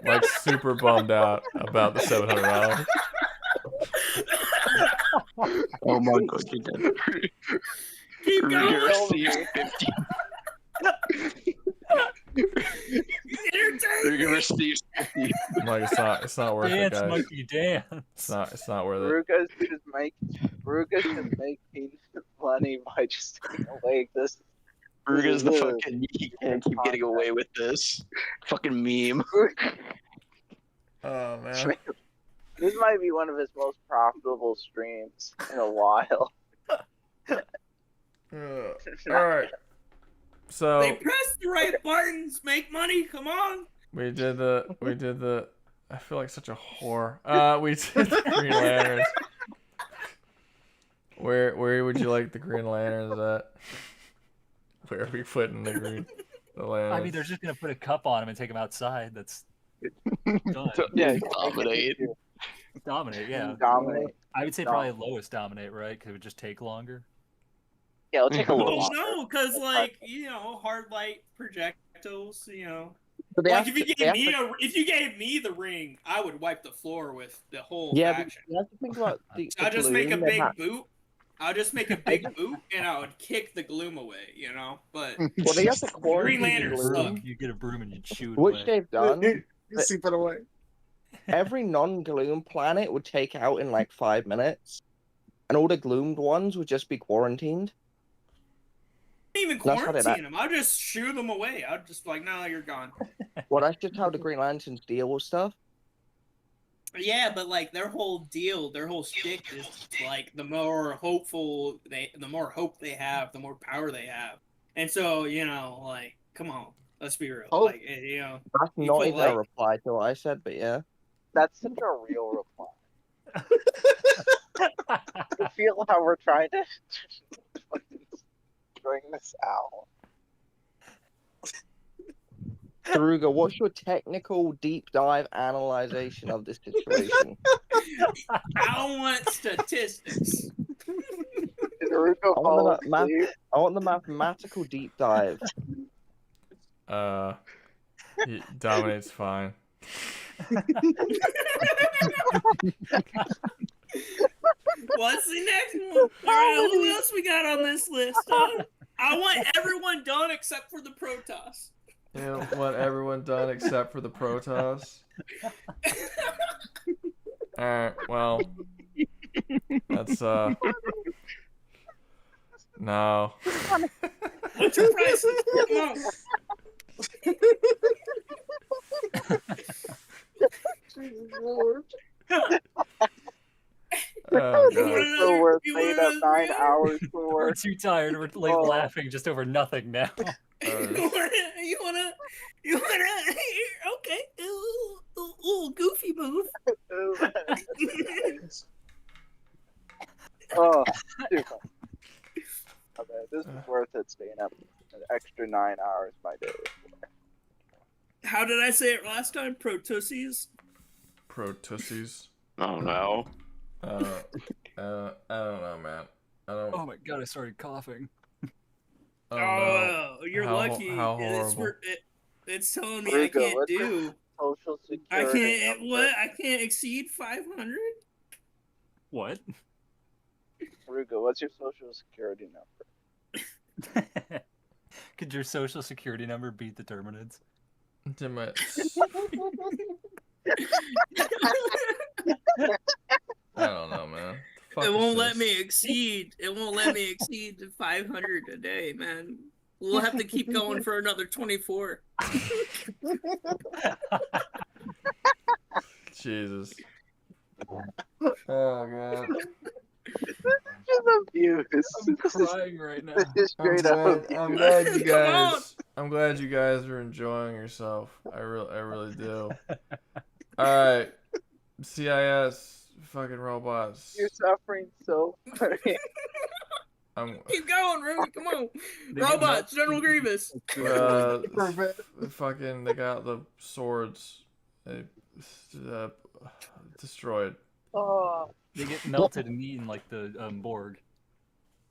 Like super bummed out about the $700. Oh my god, you did. Keep going. You're gonna receive 50. Like it's not worth it, Dance, guys. monkey, dance. It's not worth it. Rouga should make money by just taking away this. Rouga's the fucking. He can't keep getting away with this. Fucking meme. Oh man. This might be one of his most profitable streams in a while. All right. So They press the right buttons, make money. Come on. we did the. I feel like such a whore. We did the Green Lanterns. Where would you like the Green Lanterns at? Where are we putting the lanterns? I mean, they're just gonna put a cup on them and take them outside. That's done. Yeah, dominate. Dominate, yeah. Dominate. I would say probably lowest dominate, right? Because it would just take longer. Yeah, it'll take a little Well, longer. no, because hard light projectiles. But they Like have if you gave me the ring, I would wipe the floor with the whole faction. But you have to think about the I'll just make a gloom big that boot. I'll just make a big boot and I would kick the gloom away, But Well, they have to Green quarantine the Lanterns gloom. suck. You get a broom and you shoot Which away. they've done. You see, put away. every non-gloom planet would take out in like 5 minutes, and all the gloomed ones would just be quarantined. Even That's how they quarantine them. I'll just shoo them away. I'll just be like, no, you're gone. Well, that's just how the Green Lanterns deal with stuff. Yeah, but like their whole deal, their whole shtick is like the more hope they have, the more power they have. And so, like, come on, let's be real. Like, That's not even a reply to what I said, but yeah. That's such a real reply. I feel how we're trying to bring this out. Rouga, what's your technical deep dive analyzation of this situation? I want statistics. I want the mathematical deep dive. Dominate's fine. What's the next one? All right, who else we got on this list? I want everyone done except for the Protoss. Yeah, want everyone done except for the Protoss. Alright, well, that's, no. What's your prices? Come on. Oh, It's so worth staying up 9 hours for. We're too tired. We're like laughing just over nothing now. You wanna? Okay. Ooh, goofy move. Oh, too fun. Okay, this is worth it. Staying up an extra 9 hours my day. How did I say it last time? Protussies. Protussies. Oh no. I don't know, man. Oh my god! I started coughing. Oh, you're lucky. How horrible. It's telling me I can't do. Social security. I can't exceed 500. What? Rouga, what's your social security number? Could your social security number beat the Terminids? I don't know, man. It won't let me exceed. It won't let me exceed 500 a day, man. We'll have to keep going for another 24. Jesus. Oh god. I'm crying right now. I'm glad you guys are enjoying yourself. I really do. All right, CIS fucking robots. You're suffering so much. Keep going, Ruby. Come on. Robots, General Grievous. Fucking, they got the swords. They destroyed. Oh. They get melted and eaten like the Borg.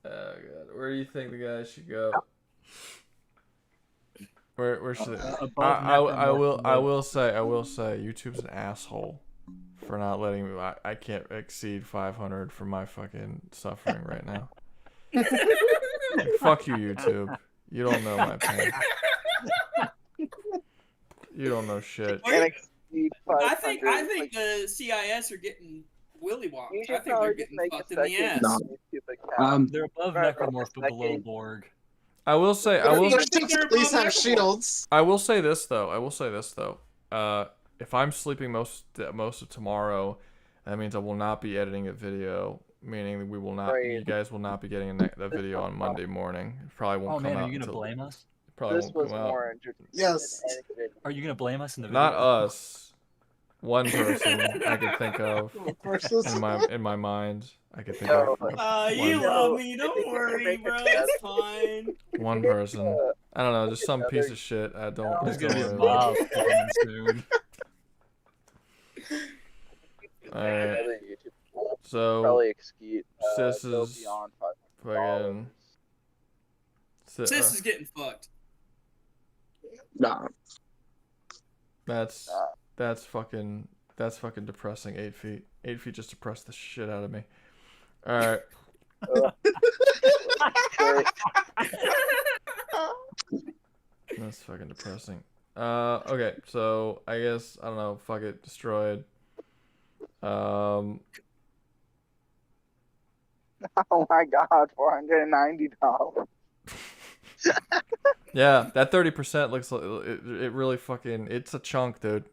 Oh god, where do you think the guys should go? Where should they? I will say, YouTube's an asshole for not letting me. I can't exceed 500 for my fucking suffering right now. Fuck you, YouTube. You don't know my pain. You don't know shit. I think the CIS are getting willy wonked. I think they're getting fucked in the ass. They're above Necromorph but below Borg. I will say at least have shields. I will say this though. If I'm sleeping most of tomorrow, that means I will not be editing a video. Meaning we will not. You guys will not be getting a video on Monday morning. It probably won't come out. Are you gonna blame us? Probably won't come out. Yes. Are you gonna blame us in the video? Not us. One person I could think of in my mind. I could think of. You love me. Don't worry, bro. It's fine. One person. I don't know. Just some piece of shit. I don't. There's gonna be a mob coming soon. Alright. So probably execute. Sis is fucking. Sis is getting fucked. Nah. That's fucking depressing. 8 feet. 8 feet just depressed the shit out of me. All right. That's fucking depressing. Okay, so I guess I don't know. Fuck it, destroyed. Um, Oh my god, $490. yeah, that 30% looks like it really fucking. It's a chunk, dude.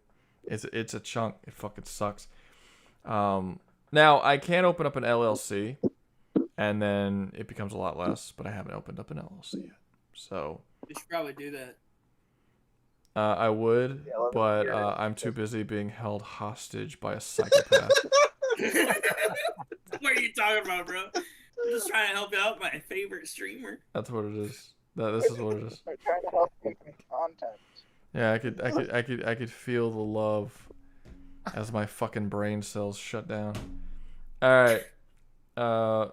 It's a chunk. It fucking sucks. Now I can open up an LLC, and then it becomes a lot less. But I haven't opened up an LLC yet, so. You should probably do that. I would, but I'm too busy being held hostage by a psychopath. What are you talking about, bro? I'm just trying to help you out, my favorite streamer. That's what it is. This is what it is. I'm trying to help you make content. Yeah, I could feel the love as my fucking brain cells shut down. All right. Are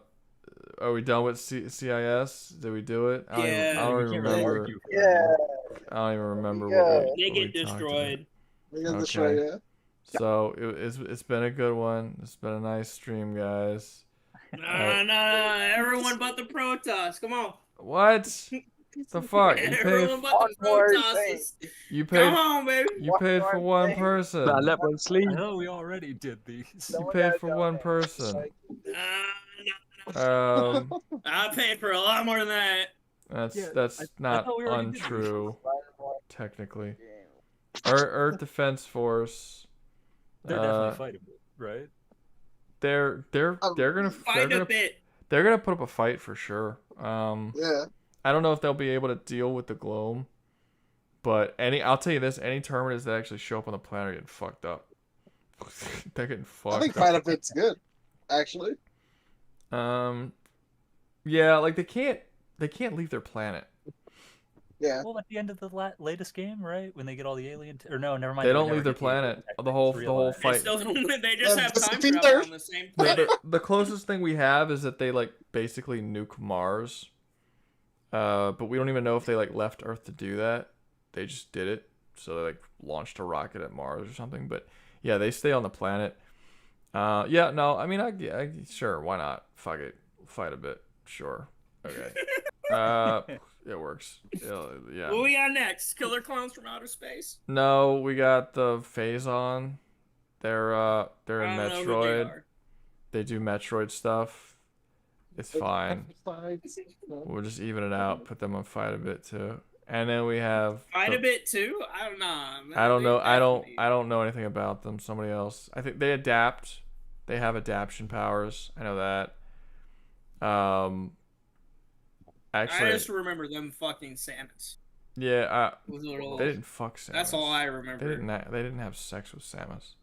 we done with CIS? Did we do it? I don't even remember. Yeah. I don't even remember They what get we talked destroyed. They get Okay. destroyed, yeah. So it's been a good one. It's been a nice stream, guys. No, everyone but the Protoss. Come on. What? The fuck? Everyone but the Protosses. You paid. Come on, baby. You paid for one person. I know we already did these. You paid for one person. I paid for a lot more than that. That's not thought we already did untrue. Technically, Earth Defense Force. They're definitely fighting, right? They're gonna Fight a bit. They're gonna put up a fight for sure. Yeah. I don't know if they'll be able to deal with the gloom, but I'll tell you this: any Terminids that actually show up on the planet are getting fucked up. They're getting fucked. I think up. Fight a Bit's good, actually. Yeah, like they can't leave their planet. Yeah. Well, at the end of the latest game, right? When they get all the alien, or no, never mind. They don't leave their planet. The whole fight. They still don't. They just have time defeat travel Earth. on the same The, planet. the closest thing we have is that they like basically nuke Mars. But we don't even know if they like left Earth to do that. They just did it. So they like launched a rocket at Mars or something. But yeah, they stay on the planet. Yeah, no, I mean, I sure, why not? Fuck it, fight a bit. Sure, okay. It works. Yeah. What we got next? Killer clowns from outer space. No, we got the Phazon. They're in I don't know who they Metroid. are. They do Metroid stuff. It's fine. We'll just even it out. Put them on fight a bit too. And then we have Fight a bit too. I don't know. I don't know. I don't know anything about them. Somebody else. I think they adapt. They have adaption powers. I know that. Actually, I just remember them fucking Samus. yeah. With little- They didn't fuck Samus. That's all I remember. They didn't have sex with Samus.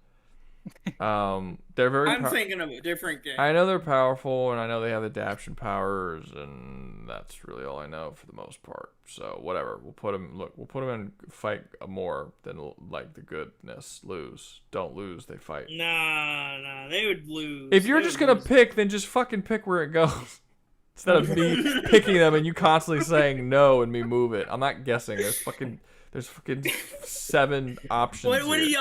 They're very. I'm thinking of a different game. I know they're powerful, and I know they have adaption powers, and that's really all I know for the most part. So whatever, we'll put them. Look, we'll put them in fight more than like the goodness. Lose, don't lose. They fight. Nah, they would lose. If you're They just would gonna lose. pick, then just fucking pick where it goes. Instead of me picking them and you constantly saying no and me move it. I'm not guessing. There's fucking 7 options. What do here.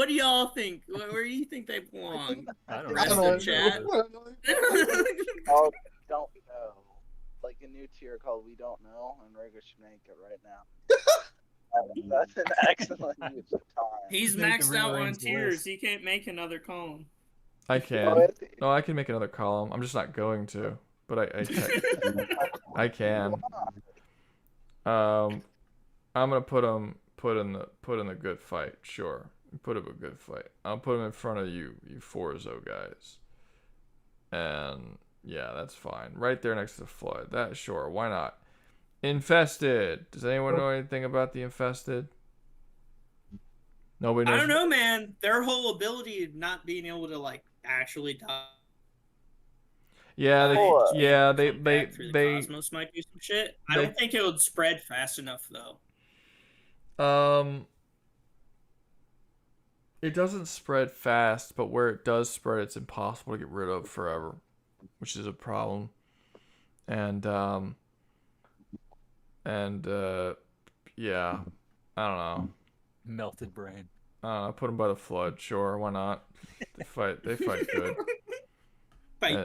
y'all think? Where do you think they belong? I don't Rest know. of chat. Oh, don't know. Like a new tier called We Don't Know, and Rouga should make it right now. That's an excellent use of time. He's maxed out on tiers. He can't make another column. I can. No, I can make another column. I'm just not going to. But I can. I'm gonna put in the good fight. Sure, put up a good fight. I'll put him in front of you Forzo guys. And yeah, that's fine. Right there next to the flood. That sure, why not? Infested. Does anyone know anything about the infested? Nobody knows. I don't know, man. Their whole ability of not being able to like actually die. Yeah, they Cosmos might do some shit. I don't think it would spread fast enough though. It doesn't spread fast, but where it does spread, it's impossible to get rid of forever, which is a problem. And yeah, I don't know. Melted brain. Put them by the flood. Sure, why not? They fight good.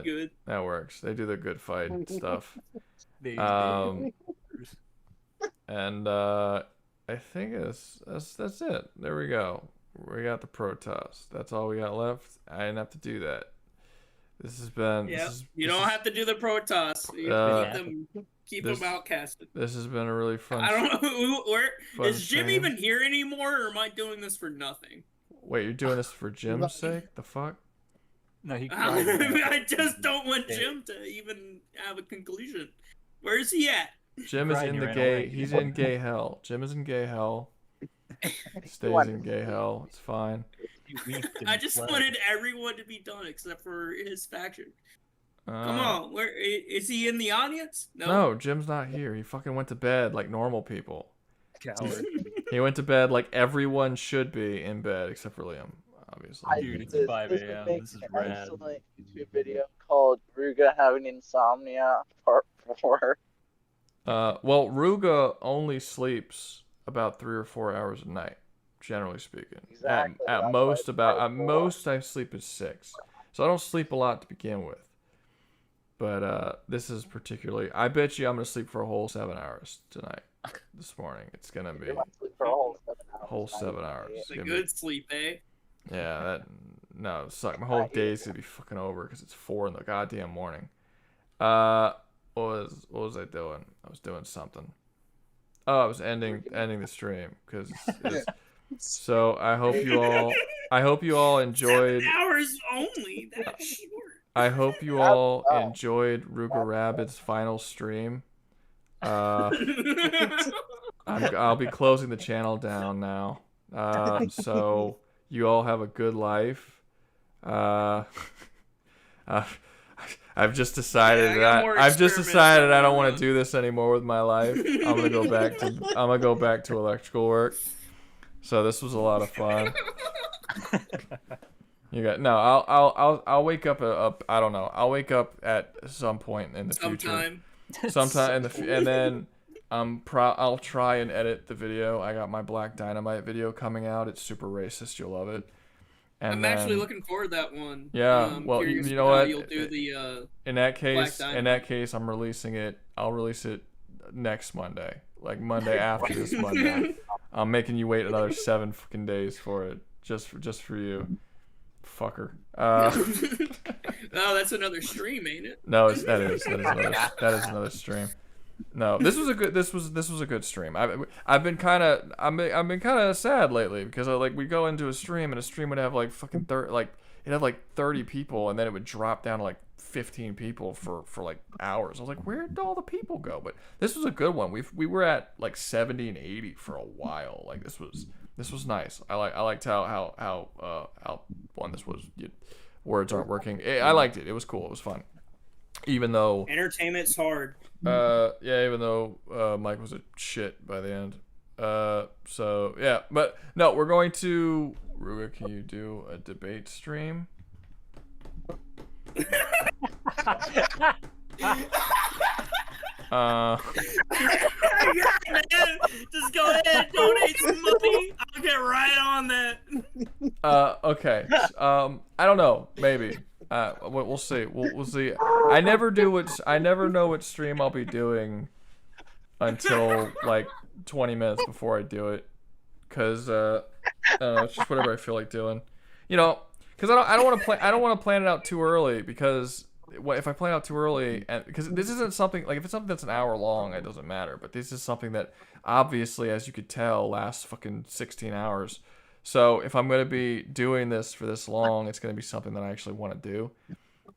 Good. That works. They do the good fight stuff. And I think that's it. There we go. We got the Protoss. That's all we got left. I didn't have to do that. This has been. Yeah, you don't have to do the Protoss. You keep them outcasted. This has been a really fun. I don't know where is Jim stream. even here anymore, or am I doing this for nothing? Wait, you're doing this for Jim's sake? The fuck? No, he. I just don't want Jim to even have a conclusion. Where is he at? Jim is in the gay. He's in gay hell. Jim is in gay hell. Stays in gay hell. It's fine. I just wanted everyone to be done except for his faction. Come on, where is he in the audience? No, Jim's not here. He fucking went to bed like normal people. Coward. He went to bed like everyone should be in bed except for Liam, obviously. Dude, it's 5 a.m. This is rad. Excellent YouTube video called Rouga Having Insomnia Part 4. Well, Rouga only sleeps about 3 or 4 hours a night, generally speaking. Exactly. At most I sleep at 6. So I don't sleep a lot to begin with. But this is particularly. I bet you I'm gonna sleep for a whole 7 hours tonight. This morning, it's gonna be for a whole 7 hours. It's a good sleep, eh? Yeah, no, it sucked. My whole day's gonna be fucking over because it's 4 in the goddamn morning. What was I doing? I was doing something. Oh, I was ending the stream because. So I hope you all enjoyed. 7 hours only. That's short. I hope you all enjoyed Rouga Rabid's final stream. I'll be closing the channel down now. So you all have a good life. I've just decided I don't want to do this anymore with my life. I'm gonna go back to electrical work. So this was a lot of fun. You got no. I'll wake up. I don't know. I'll wake up at some point in the future. Sometime and then I'll try and edit the video. I got my Black Dynamite video coming out. It's super racist. You'll love it. And I'm actually looking forward to that one. Yeah. Well, you know what? You'll do the. In that case, I'm releasing it. I'll release it next Monday, like Monday after this Monday. I'm making you wait another 7 fucking days for it, just for you. Fucker. Oh, that's another stream, ain't it? No, that is another stream. No, this was a good stream. I've been kind of sad lately because we go into a stream and a stream would have like fucking 30 people and then it would drop down to like 15 people for like hours. I was like, where did all the people go? But this was a good one. We were at like 70 and 80 for a while. Like this was nice. I liked how one this was. Words aren't working. I liked it. It was cool. It was fun. Even though entertainment's hard. Even though Mike was a shit by the end. So yeah, but no, we're going to Rouga. Can you do a debate stream? Yeah, man. Just go ahead, donate some money. I'll get right on that. Okay. I don't know. Maybe. We'll see. We'll see. I never know what stream I'll be doing until like 20 minutes before I do it, cause I don't know. It's just whatever I feel like doing. You know, cause I don't want to plan it out too early because. If I plan out too early, and because this isn't something like if it's something that's an hour long, it doesn't matter. But this is something that obviously, as you could tell, lasts fucking 16 hours. So if I'm gonna be doing this for this long, it's gonna be something that I actually want to do.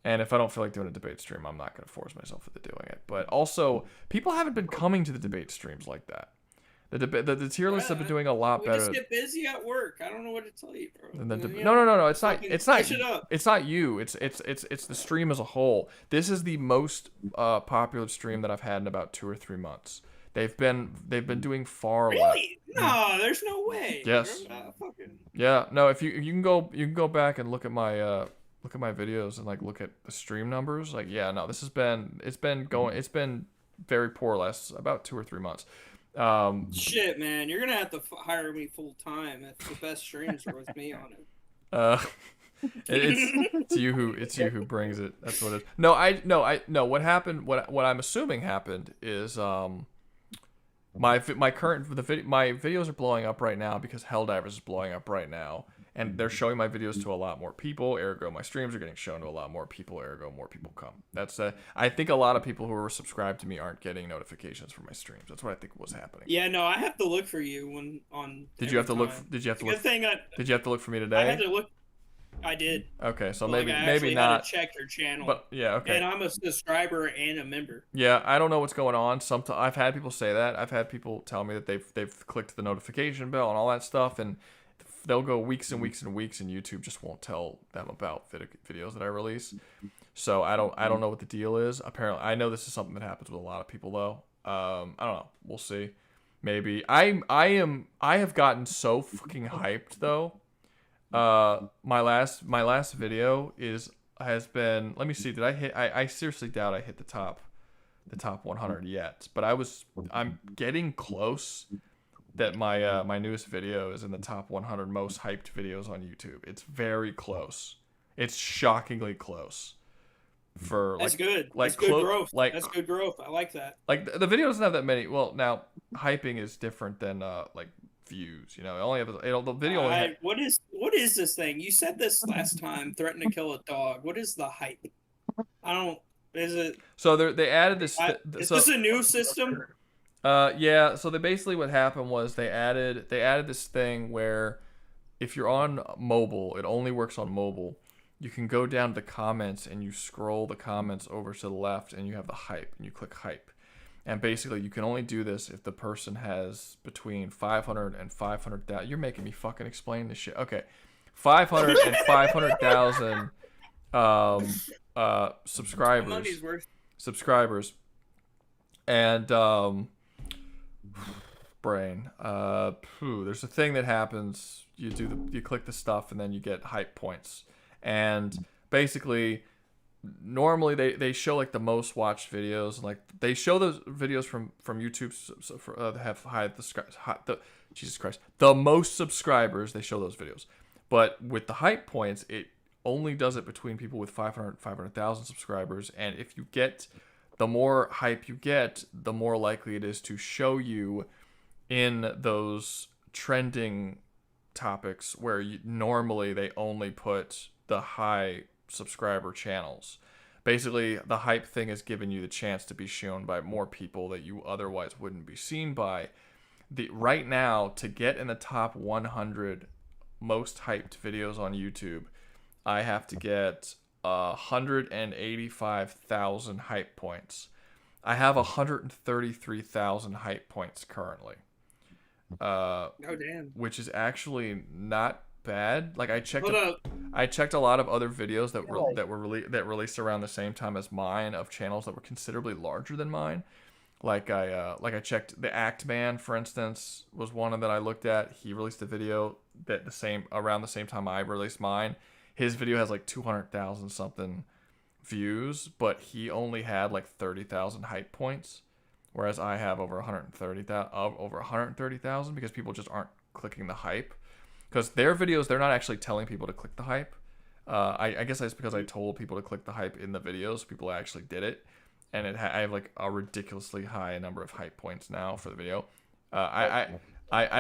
And if I don't feel like doing a debate stream, I'm not gonna force myself into doing it. But also, people haven't been coming to the debate streams like that. The tier lists have been doing a lot better. We just get busy at work. I don't know what to tell you, bro. No. It's not you. It's the stream as a whole. This is the most popular stream that I've had in about 2 or 3 months. They've been doing far less. Really? No, there's no way. Yes. Yeah. No. If you can go back and look at my videos and like look at the stream numbers. Like no, it's been very poor last about 2 or 3 months. Shit, man, you're gonna have to hire me full time. That's the best streams are with me on it. It's you who brings it. That's what it is. No. What happened? What I'm assuming happened is My videos are blowing up right now because Helldivers is blowing up right now, and they're showing my videos to a lot more people. Ergo, my streams are getting shown to a lot more people. Ergo, more people come. That's I think a lot of people who are subscribed to me aren't getting notifications for my streams. That's what I think was happening. Yeah, no, I have to look for you when on. Did you have to look? Did you have to look? Did you have to look for me today? I had to look. I did. Okay, so Like, maybe I maybe actually not. had to check your channel. But yeah, okay. And I'm a subscriber and a member. Yeah, I don't know what's going on. I've had people say that. I've had people tell me that they've clicked the notification bell and all that stuff, and they'll go weeks and weeks and weeks, and YouTube just won't tell them about videos that I release. So I don't know what the deal is. Apparently, I know this is something that happens with a lot of people though. I don't know. We'll see. Maybe I have gotten so fucking hyped though. My last video has been, let me see, did I hit, I seriously doubt I hit the top 100 yet, but I'm getting close that my newest video is in the top 100 most hyped videos on YouTube. It's very close. It's shockingly close. For That's good. Like That's good growth. Like, That's good growth. I like that. Like the video doesn't have that many. Well, now hyping is different than like views. You know, it only have the video. Only had, what is this thing? You said this last time. Threaten to kill a dog. What is the hype? I don't. Is it? So they added this. Is this a new system? Yeah. So basically what happened was they added this thing where if you're on mobile, it only works on mobile. You can go down to the comments and you scroll the comments over to the left and you have the hype and you click hype. And basically you can only do this if the person has between 500 and 500,000. You're making me fucking explain this shit. Okay. 500 and 500,000 subscribers. And brain. There's a thing that happens. You click the stuff and then you get hype points. And basically, normally they show like the most watched videos, like they show those videos from YouTube that have Jesus Christ, the most subscribers. They show those videos, but with the hype points, it only does it between people with 500,000 subscribers. And if you get the more hype you get, the more likely it is to show you in those trending topics where normally they only put the high subscriber channels. Basically, the hype thing is giving you the chance to be shown by more people that you otherwise wouldn't be seen by. Right now, to get in the top 100 most hyped videos on YouTube, I have to get 185,000 hype points. I have 133,000 hype points currently. Oh damn! Which is actually not bad. Like I checked a lot of other videos that released around the same time as mine of channels that were considerably larger than mine. Like I checked the Act Man, for instance, was one that I looked at. He released a video that around the same time I released mine. His video has like 200,000 something views, but he only had like 30,000 hype points, whereas I have over 130,000 because people just aren't clicking the hype. Because their videos, they're not actually telling people to click the hype. I guess that's because I told people to click the hype in the videos. People actually did it. And I have like a ridiculously high number of hype points now for the video. I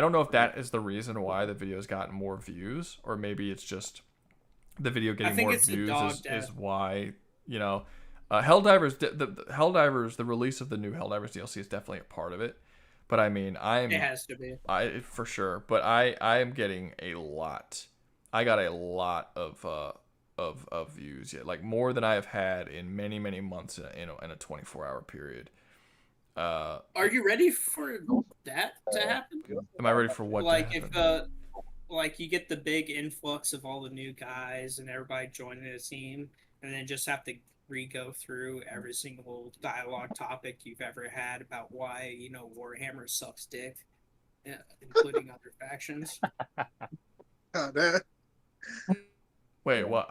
don't know if that is the reason why the video's gotten more views, or maybe it's just the video getting more views is why, you know. Helldivers, the release of the new Helldivers DLC is definitely a part of it. But I mean, it has to be. For sure. But I am getting a lot. I got a lot of views, like more than I have had in many months in a 24-hour period. Are you ready for that to happen? Am I ready for what? Like if like you get the big influx of all the new guys and everybody joining the team, and then just have to re-go through every single dialogue topic you've ever had about why, you know, Warhammer sucks dick, including other factions. Wait, what?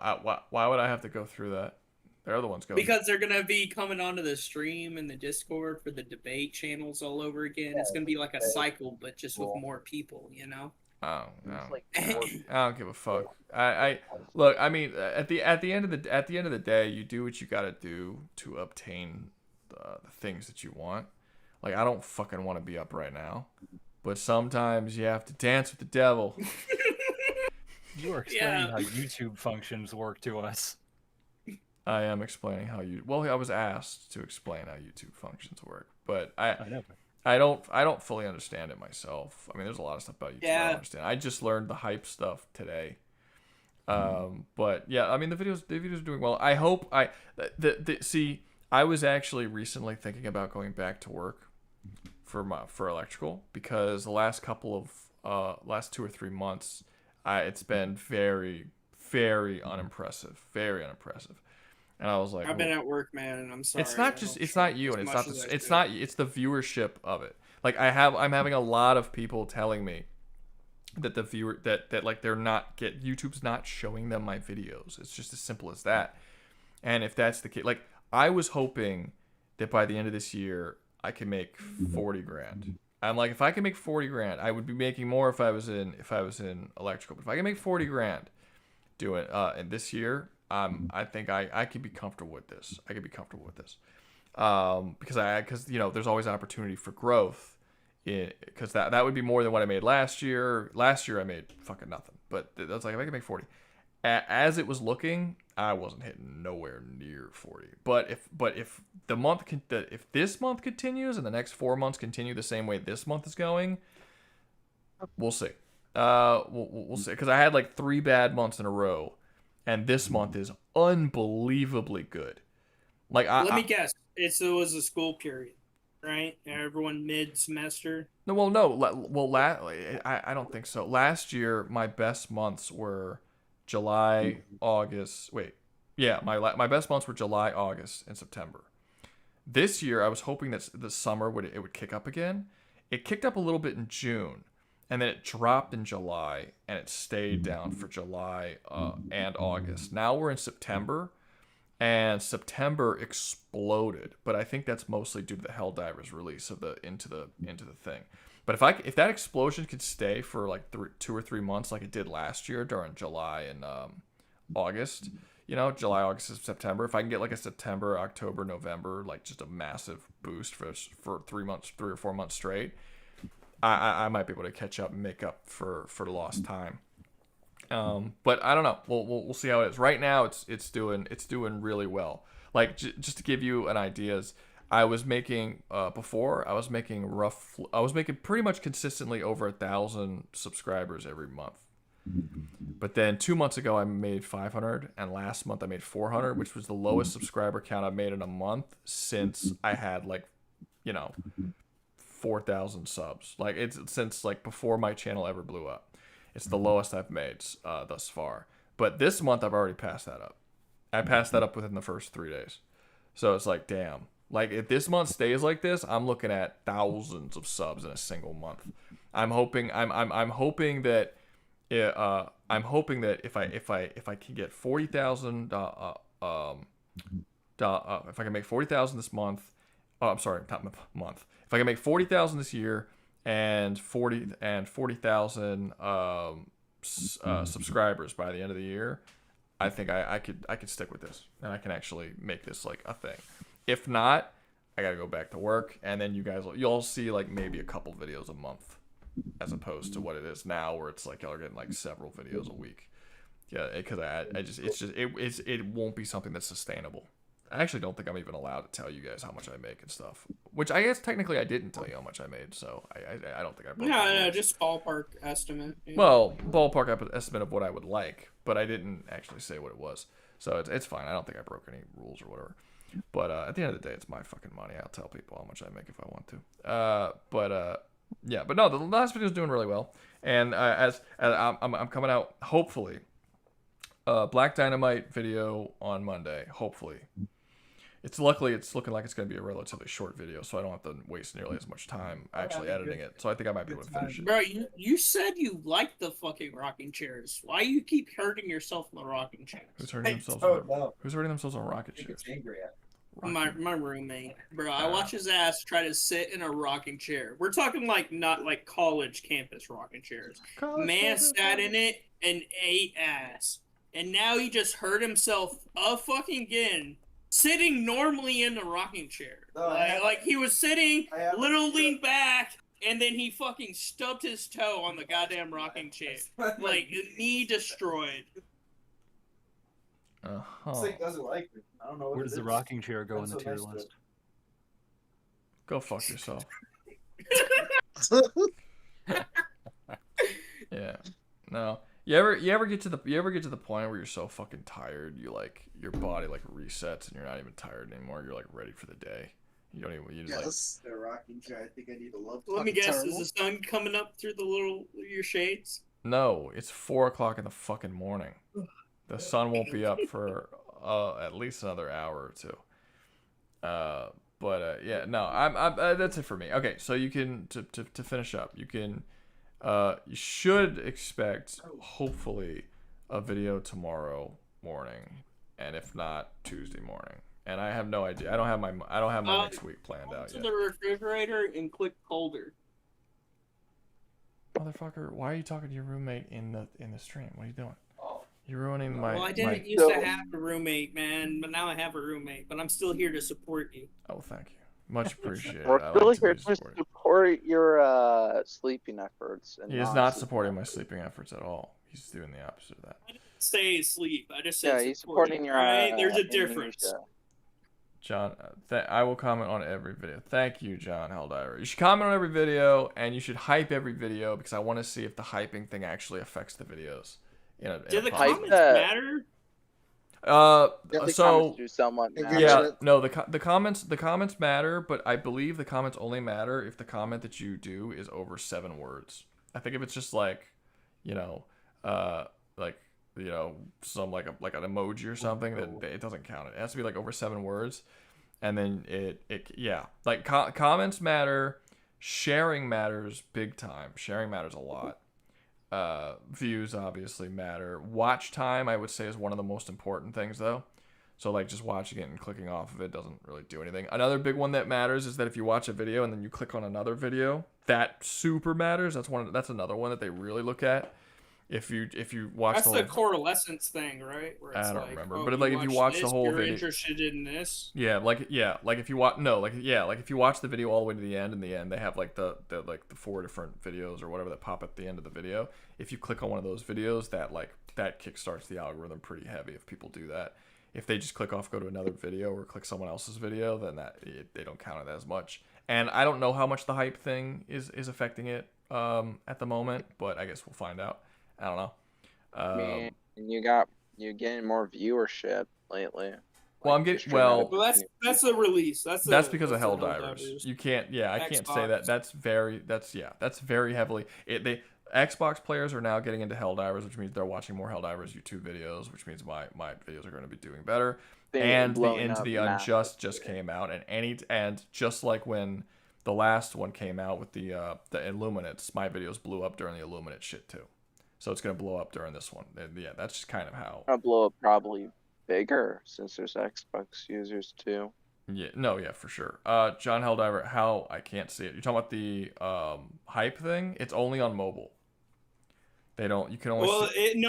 Why would I have to go through that? They're the ones going. Because they're gonna be coming onto the stream and the Discord for the debate channels all over again. It's gonna be like a cycle, but just with more people, you know. Oh no! I don't give a fuck. I look. I mean, at the end of the day, you do what you got to do to obtain the things that you want. Like, I don't fucking want to be up right now. But sometimes you have to dance with the devil. You are explaining how YouTube functions work to us. I am explaining how you. Well, I was asked to explain how YouTube functions work, but I don't fully understand it myself. I mean, there's a lot of stuff about YouTube I don't understand. I just learned the hype stuff today. But yeah, I mean, the videos are doing well. I hope see. I was actually recently thinking about going back to work for electrical, because the last couple of last 2 or 3 months, it's been very, very unimpressive, and I was like, I've been at work, man, and I'm sorry. it's not you, and it's the viewership of it. Like, I'm having a lot of people telling me that that like YouTube's not showing them my videos. It's just as simple as that. And if that's the case, like, I was hoping that by the end of this year I could make 40 grand. I'm like, if I can make 40 grand, I would be making more if I was in electrical. But if I can make 40 grand doing in this year, I think I could be comfortable with this. Because there's always opportunity for growth. Because that would be more than what I made last year. Last year I made fucking nothing. But that's like, if I can make 40. As it was looking, I wasn't hitting nowhere near 40. But if this month continues and the next 4 months continue the same way this month is going, we'll see. We'll see. Because I had like 3 bad months in a row, and this month is unbelievably good. Like, let me guess. It was a school period, right? Everyone mid-semester. No, I don't think so. Last year, my best months were July, August. Wait, yeah, my best months were July, August, and September. This year, I was hoping that the summer would kick up again. It kicked up a little bit in June, and then it dropped in July, and it stayed down for July and August. Now we're in September, and September exploded. But I think that's mostly due to the Helldivers release of the into the thing. But if that explosion could stay for like 2 or 3 months, like it did last year during July and August, July, August, and September. If I can get like a September, October, November, like just a massive boost for 3 or 4 months straight, I might be able to catch up and make up for lost time. But I don't know. We'll see how it is. Right now, it's doing really well. Like, just to give you an idea, I was making before. I was making pretty much consistently over 1,000 subscribers every month. But then 2 months ago, I made 500, and last month I made 400, which was the lowest subscriber count I've made in a month since I had 4,000 subs. Like, it's since like before my channel ever blew up. It's the lowest I've made thus far. But this month I've already passed that up. I passed that up within the first 3 days. So it's like, damn. Like, if this month stays like this, I'm looking at thousands of subs in a single month. I'm hoping that if I can get 40,000 if I can make 40,000 this month, I'm sorry, not month. If I can make 40,000 this year and 40,000 subscribers by the end of the year, I think I could stick with this, and I can actually make this like a thing. If not, I gotta go back to work, and then you'll see like maybe a couple videos a month, as opposed to what it is now, where it's like y'all are getting like several videos a week. Yeah, because it won't be something that's sustainable. I actually don't think I'm even allowed to tell you guys how much I make and stuff. Which I guess technically I didn't tell you how much I made, so I don't think I broke the No, rules. just ballpark estimate. Well, ballpark estimate of what I would like, but I didn't actually say what it was. So it's fine. I don't think I broke any rules or whatever. But at the end of the day, it's my fucking money. I'll tell people how much I make if I want to. Yeah, but no, the last video is doing really well. And as I'm coming out, hopefully, Black Dynamite video on Monday, hopefully. It's looking like it's going to be a relatively short video, so I don't have to waste nearly as much time actually editing it. So I think I might be able to finish it. Bro, you said you like the fucking rocking chairs. Why you keep hurting yourself on the rocking chairs? Who's hurting themselves? Who's hurting themselves on rocket chairs? My roommate, bro. I watch his ass try to sit in a rocking chair. We're talking like not like college campus rocking chairs. Man sat in it and ate ass, and now he just hurt himself fucking again sitting normally in the rocking chair. No, I have- like he was sitting, I have- little lean back, and then he fucking stubbed his toe on the goddamn rocking chair. Like, knee destroyed. This thing doesn't like me. I don't know what Where it does the is. rocking chair go in the That's tier so nice list? Go fuck yourself. Yeah. No. You ever get to the point where you're so fucking tired, you like your body like resets and you're not even tired anymore. You're like ready for the day. You don't even you just, Yes. The rocking chair. I think I need a love. Let me guess, is the sun coming up through your shades? No, it's 4 o'clock in the fucking morning. The sun won't be up for at least another hour or two. Yeah, no, I'm that's it for me. Okay, so you can to finish up, you can you should expect hopefully a video tomorrow morning, and if not Tuesday morning. And I have no idea. I don't have my next week planned out To yet. the refrigerator and click colder. Motherfucker, why are you talking to your roommate in the stream? What are you doing? You're ruining my. Well, I didn't used to have a roommate, man, but now I have a roommate. But I'm still here to support you. Oh, thank you. Much appreciated. We're I still like to here be to supported. support your sleeping efforts. And He is not supporting my sleeping efforts at all. He's doing the opposite of that. Stay asleep. I just said Yeah, he's support supporting you, your. right? There's a amnesia. difference. John, I will comment on every video. Thank you, John Helldiver. You should comment on every video, and you should hype every video, because I want to see if the hyping thing actually affects the videos. Do the comments matter? So do somewhat matter. yeah, no, the comments matter, but I believe the comments only matter if the comment that you do is over 7 words. I think if it's just like, some like an emoji or something, that it doesn't count. It has to be like over 7 words, and then like comments matter, sharing matters big time. Sharing matters a lot. Views obviously matter. Watch time, I would say, is one of the most important things, though. So like just watching it and clicking off of it doesn't really do anything. Another big one that matters is that if you watch a video and then you click on another video, that super matters. That's another one that they really look at. If you watch That's the the coalescence thing, right? Where it's I don't like, remember, oh, but like if you watch the this, whole you're video, interested in this. like if you watch if you watch the video all the way to the end, in the end they have like the 4 different videos or whatever that pop at the end of the video. If you click on one of those videos, that kickstarts the algorithm pretty heavy if people do that. If they just click off, go to another video, or click someone else's video, then they don't count it as much. And I don't know how much the hype thing is affecting it at the moment, but I guess we'll find out. I don't know. You're getting more viewership lately. Well, I'm getting well. That's a release. That's because of Helldivers. You can't. Yeah, I can't say that. That's very heavily. Xbox players are now getting into Helldivers, which means they're watching more Helldivers YouTube videos, which means my videos are going to be doing better. And the Into the Unjust just came out, and just like when the last one came out with the Illuminates, my videos blew up during the Illuminate shit too. So it's going to blow up during this one. Yeah, that's just kind of how. I'll blow up probably bigger since there's Xbox users too. Yeah, no, yeah, for sure. John Helldiver, how I can't see it. You're talking about the hype thing? It's only on mobile. They don't. You can only.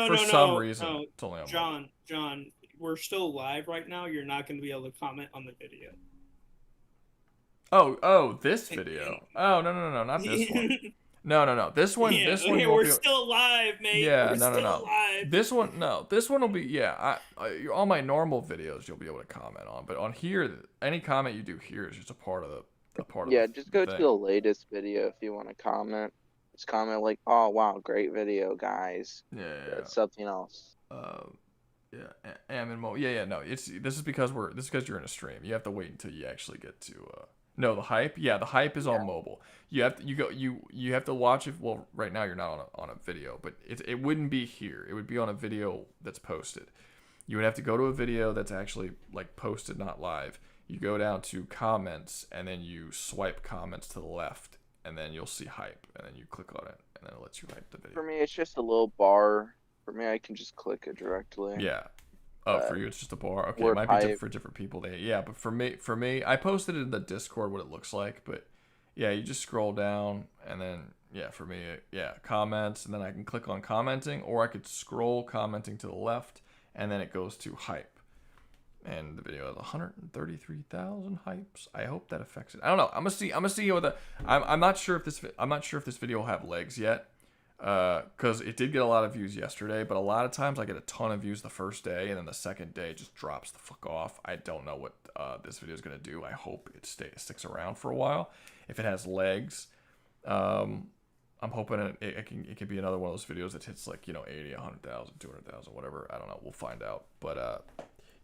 For some reason, it's only on mobile. John, we're still live right now. You're not going to be able to comment on the video. Oh, this video. Oh, no, not this one. No. This one. Yeah, this one. We're still live, mate. Yeah, we're no. Live. This one, no. This one will be. Yeah, all my normal videos you'll be able to comment on, but on here, any comment you do here is just a part of the. Yeah, just go to the latest video if you want to comment. Just comment like, "Oh wow, great video, guys." Yeah. That's something else. No. This is because you're in a stream. You have to wait until you actually get to. No, the hype. Yeah, the hype is on mobile. You have to watch it. Well, right now you're not on a video, but it wouldn't be here. It would be on a video that's posted. You would have to go to a video that's actually like posted, not live. You go down to comments, and then you swipe comments to the left, and then you'll see hype, and then you click on it, and then it lets you hype the video. For me, it's just a little bar. For me, I can just click it directly. Yeah. Oh, for you, it's just a bar. Okay, it might be different for different people. But for me, I posted in the Discord what it looks like. But yeah, you just scroll down, and then for me, comments, and then I can click on commenting, or I could scroll commenting to the left, and then it goes to hype. And the video has 133,000 hypes. I hope that affects it. I don't know. I'm gonna see what the. I'm not sure if this video will have legs yet. Because it did get a lot of views yesterday, but a lot of times I get a ton of views the first day, and then the second day it just drops the fuck off. I don't know what this video is gonna do. I hope it sticks around for a while. If it has legs, I'm hoping it can be another one of those videos that hits like 80, 100,000, 200,000, whatever. I don't know. We'll find out. But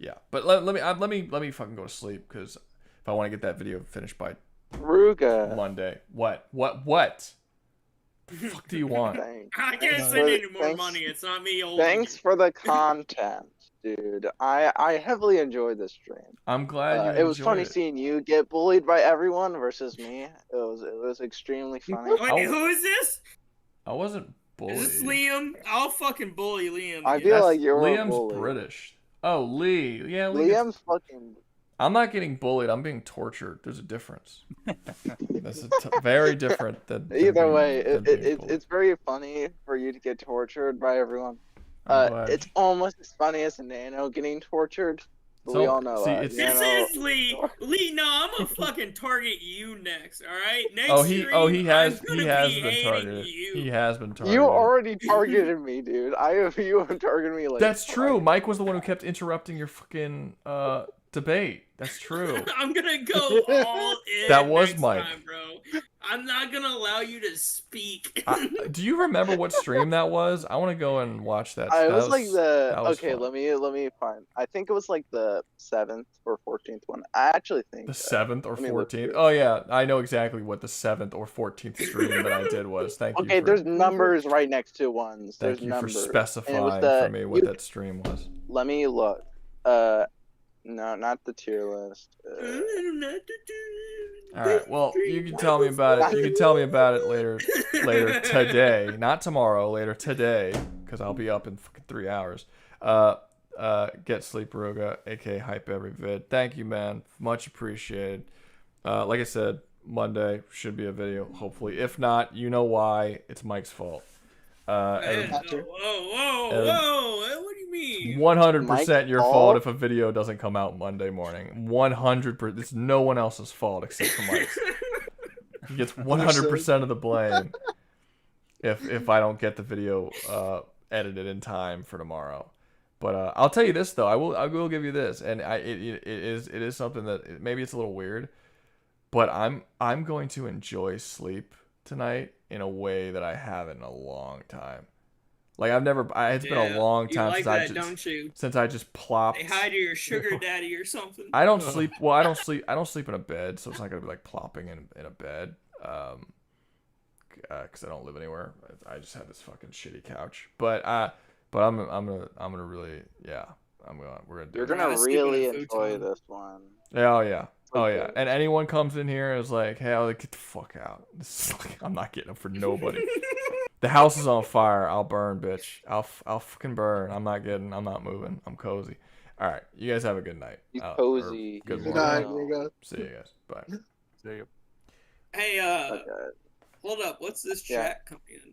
yeah. But let me fucking go to sleep, because if I want to get that video finished by Rouga. Monday. What? The fuck do you want? I can't send any more money. It's not me. Thanks for the content, dude. I heavily enjoyed this stream. I'm glad you It was enjoyed funny it. seeing you get bullied by everyone versus me. It was extremely funny. Wait, who is this? I wasn't bullied. Is this Liam? I'll fucking bully Liam. I feel like you're Liam's bullied. British. Oh, Lee. Yeah, Lee Liam's fucking. I'm not getting bullied. I'm being tortured. There's a difference. That's very different than Either way, it's very funny for you to get tortured by everyone. It's almost as funny as Nano getting tortured. But we all know that. This is Lee. Lee, no, I'm gonna fucking target you next. All right. Next he stream, he has I'm he gonna has be been hating targeted. you. He has been targeted. You already targeted me, dude. You have targeted me like. That's true. Mike was the one who kept interrupting your fucking debate. That's true. I'm gonna go all in. That was next Mike. time, bro. I'm not gonna allow you to speak. Do you remember what stream that was? I want to go and watch that. It was like the that was okay. fun. Let me find. I think it was like the 7th or 14th one. I actually think The 7th or let me look 14th? through it. Oh yeah, I know exactly what the 7th or 14th stream that I did was. Thank you. Okay, for, there's numbers right next to ones. Thank There's you numbers. for And it specifying was for me what that stream was. Let me look. No, not the tier list. All right. Well, you can tell me about it. You can tell me about it later today, not tomorrow. Later today, because I'll be up in fucking 3 hours. Get sleep, Rouga, aka hype every vid. Thank you, man. Much appreciated. Like I said, Monday should be a video, hopefully. If not, you know why. It's Mike's fault. Whoa! What do you mean? 100% your fault if a video doesn't come out Monday morning. 100%. It's no one else's fault except for Mike's. He gets 100% of the blame if I don't get the video edited in time for tomorrow. But I'll tell you this though. I will give you this, and it is something that maybe it's a little weird, but I'm going to enjoy sleep tonight in a way that I haven't in a long time. Like it's been a long time since I just plopped. They hide your sugar daddy or something. I don't sleep. Well, I don't sleep in a bed, so it's not gonna be like plopping in a bed. Because I don't live anywhere. I just have this fucking shitty couch. But I'm gonna really we're gonna do. You're gonna really enjoy this one. Oh yeah. Oh yeah. And anyone comes in here and is like, "Hey, I'll get the fuck out." This is like, I'm not getting up for nobody. The house is on fire. I'll burn, bitch. I'll fucking burn. I'm not moving. I'm cozy. All right. You guys have a good night. Cozy. Good Good morning. night. See you guys. Bye. See you. Hey, hold up. What's this chat coming in?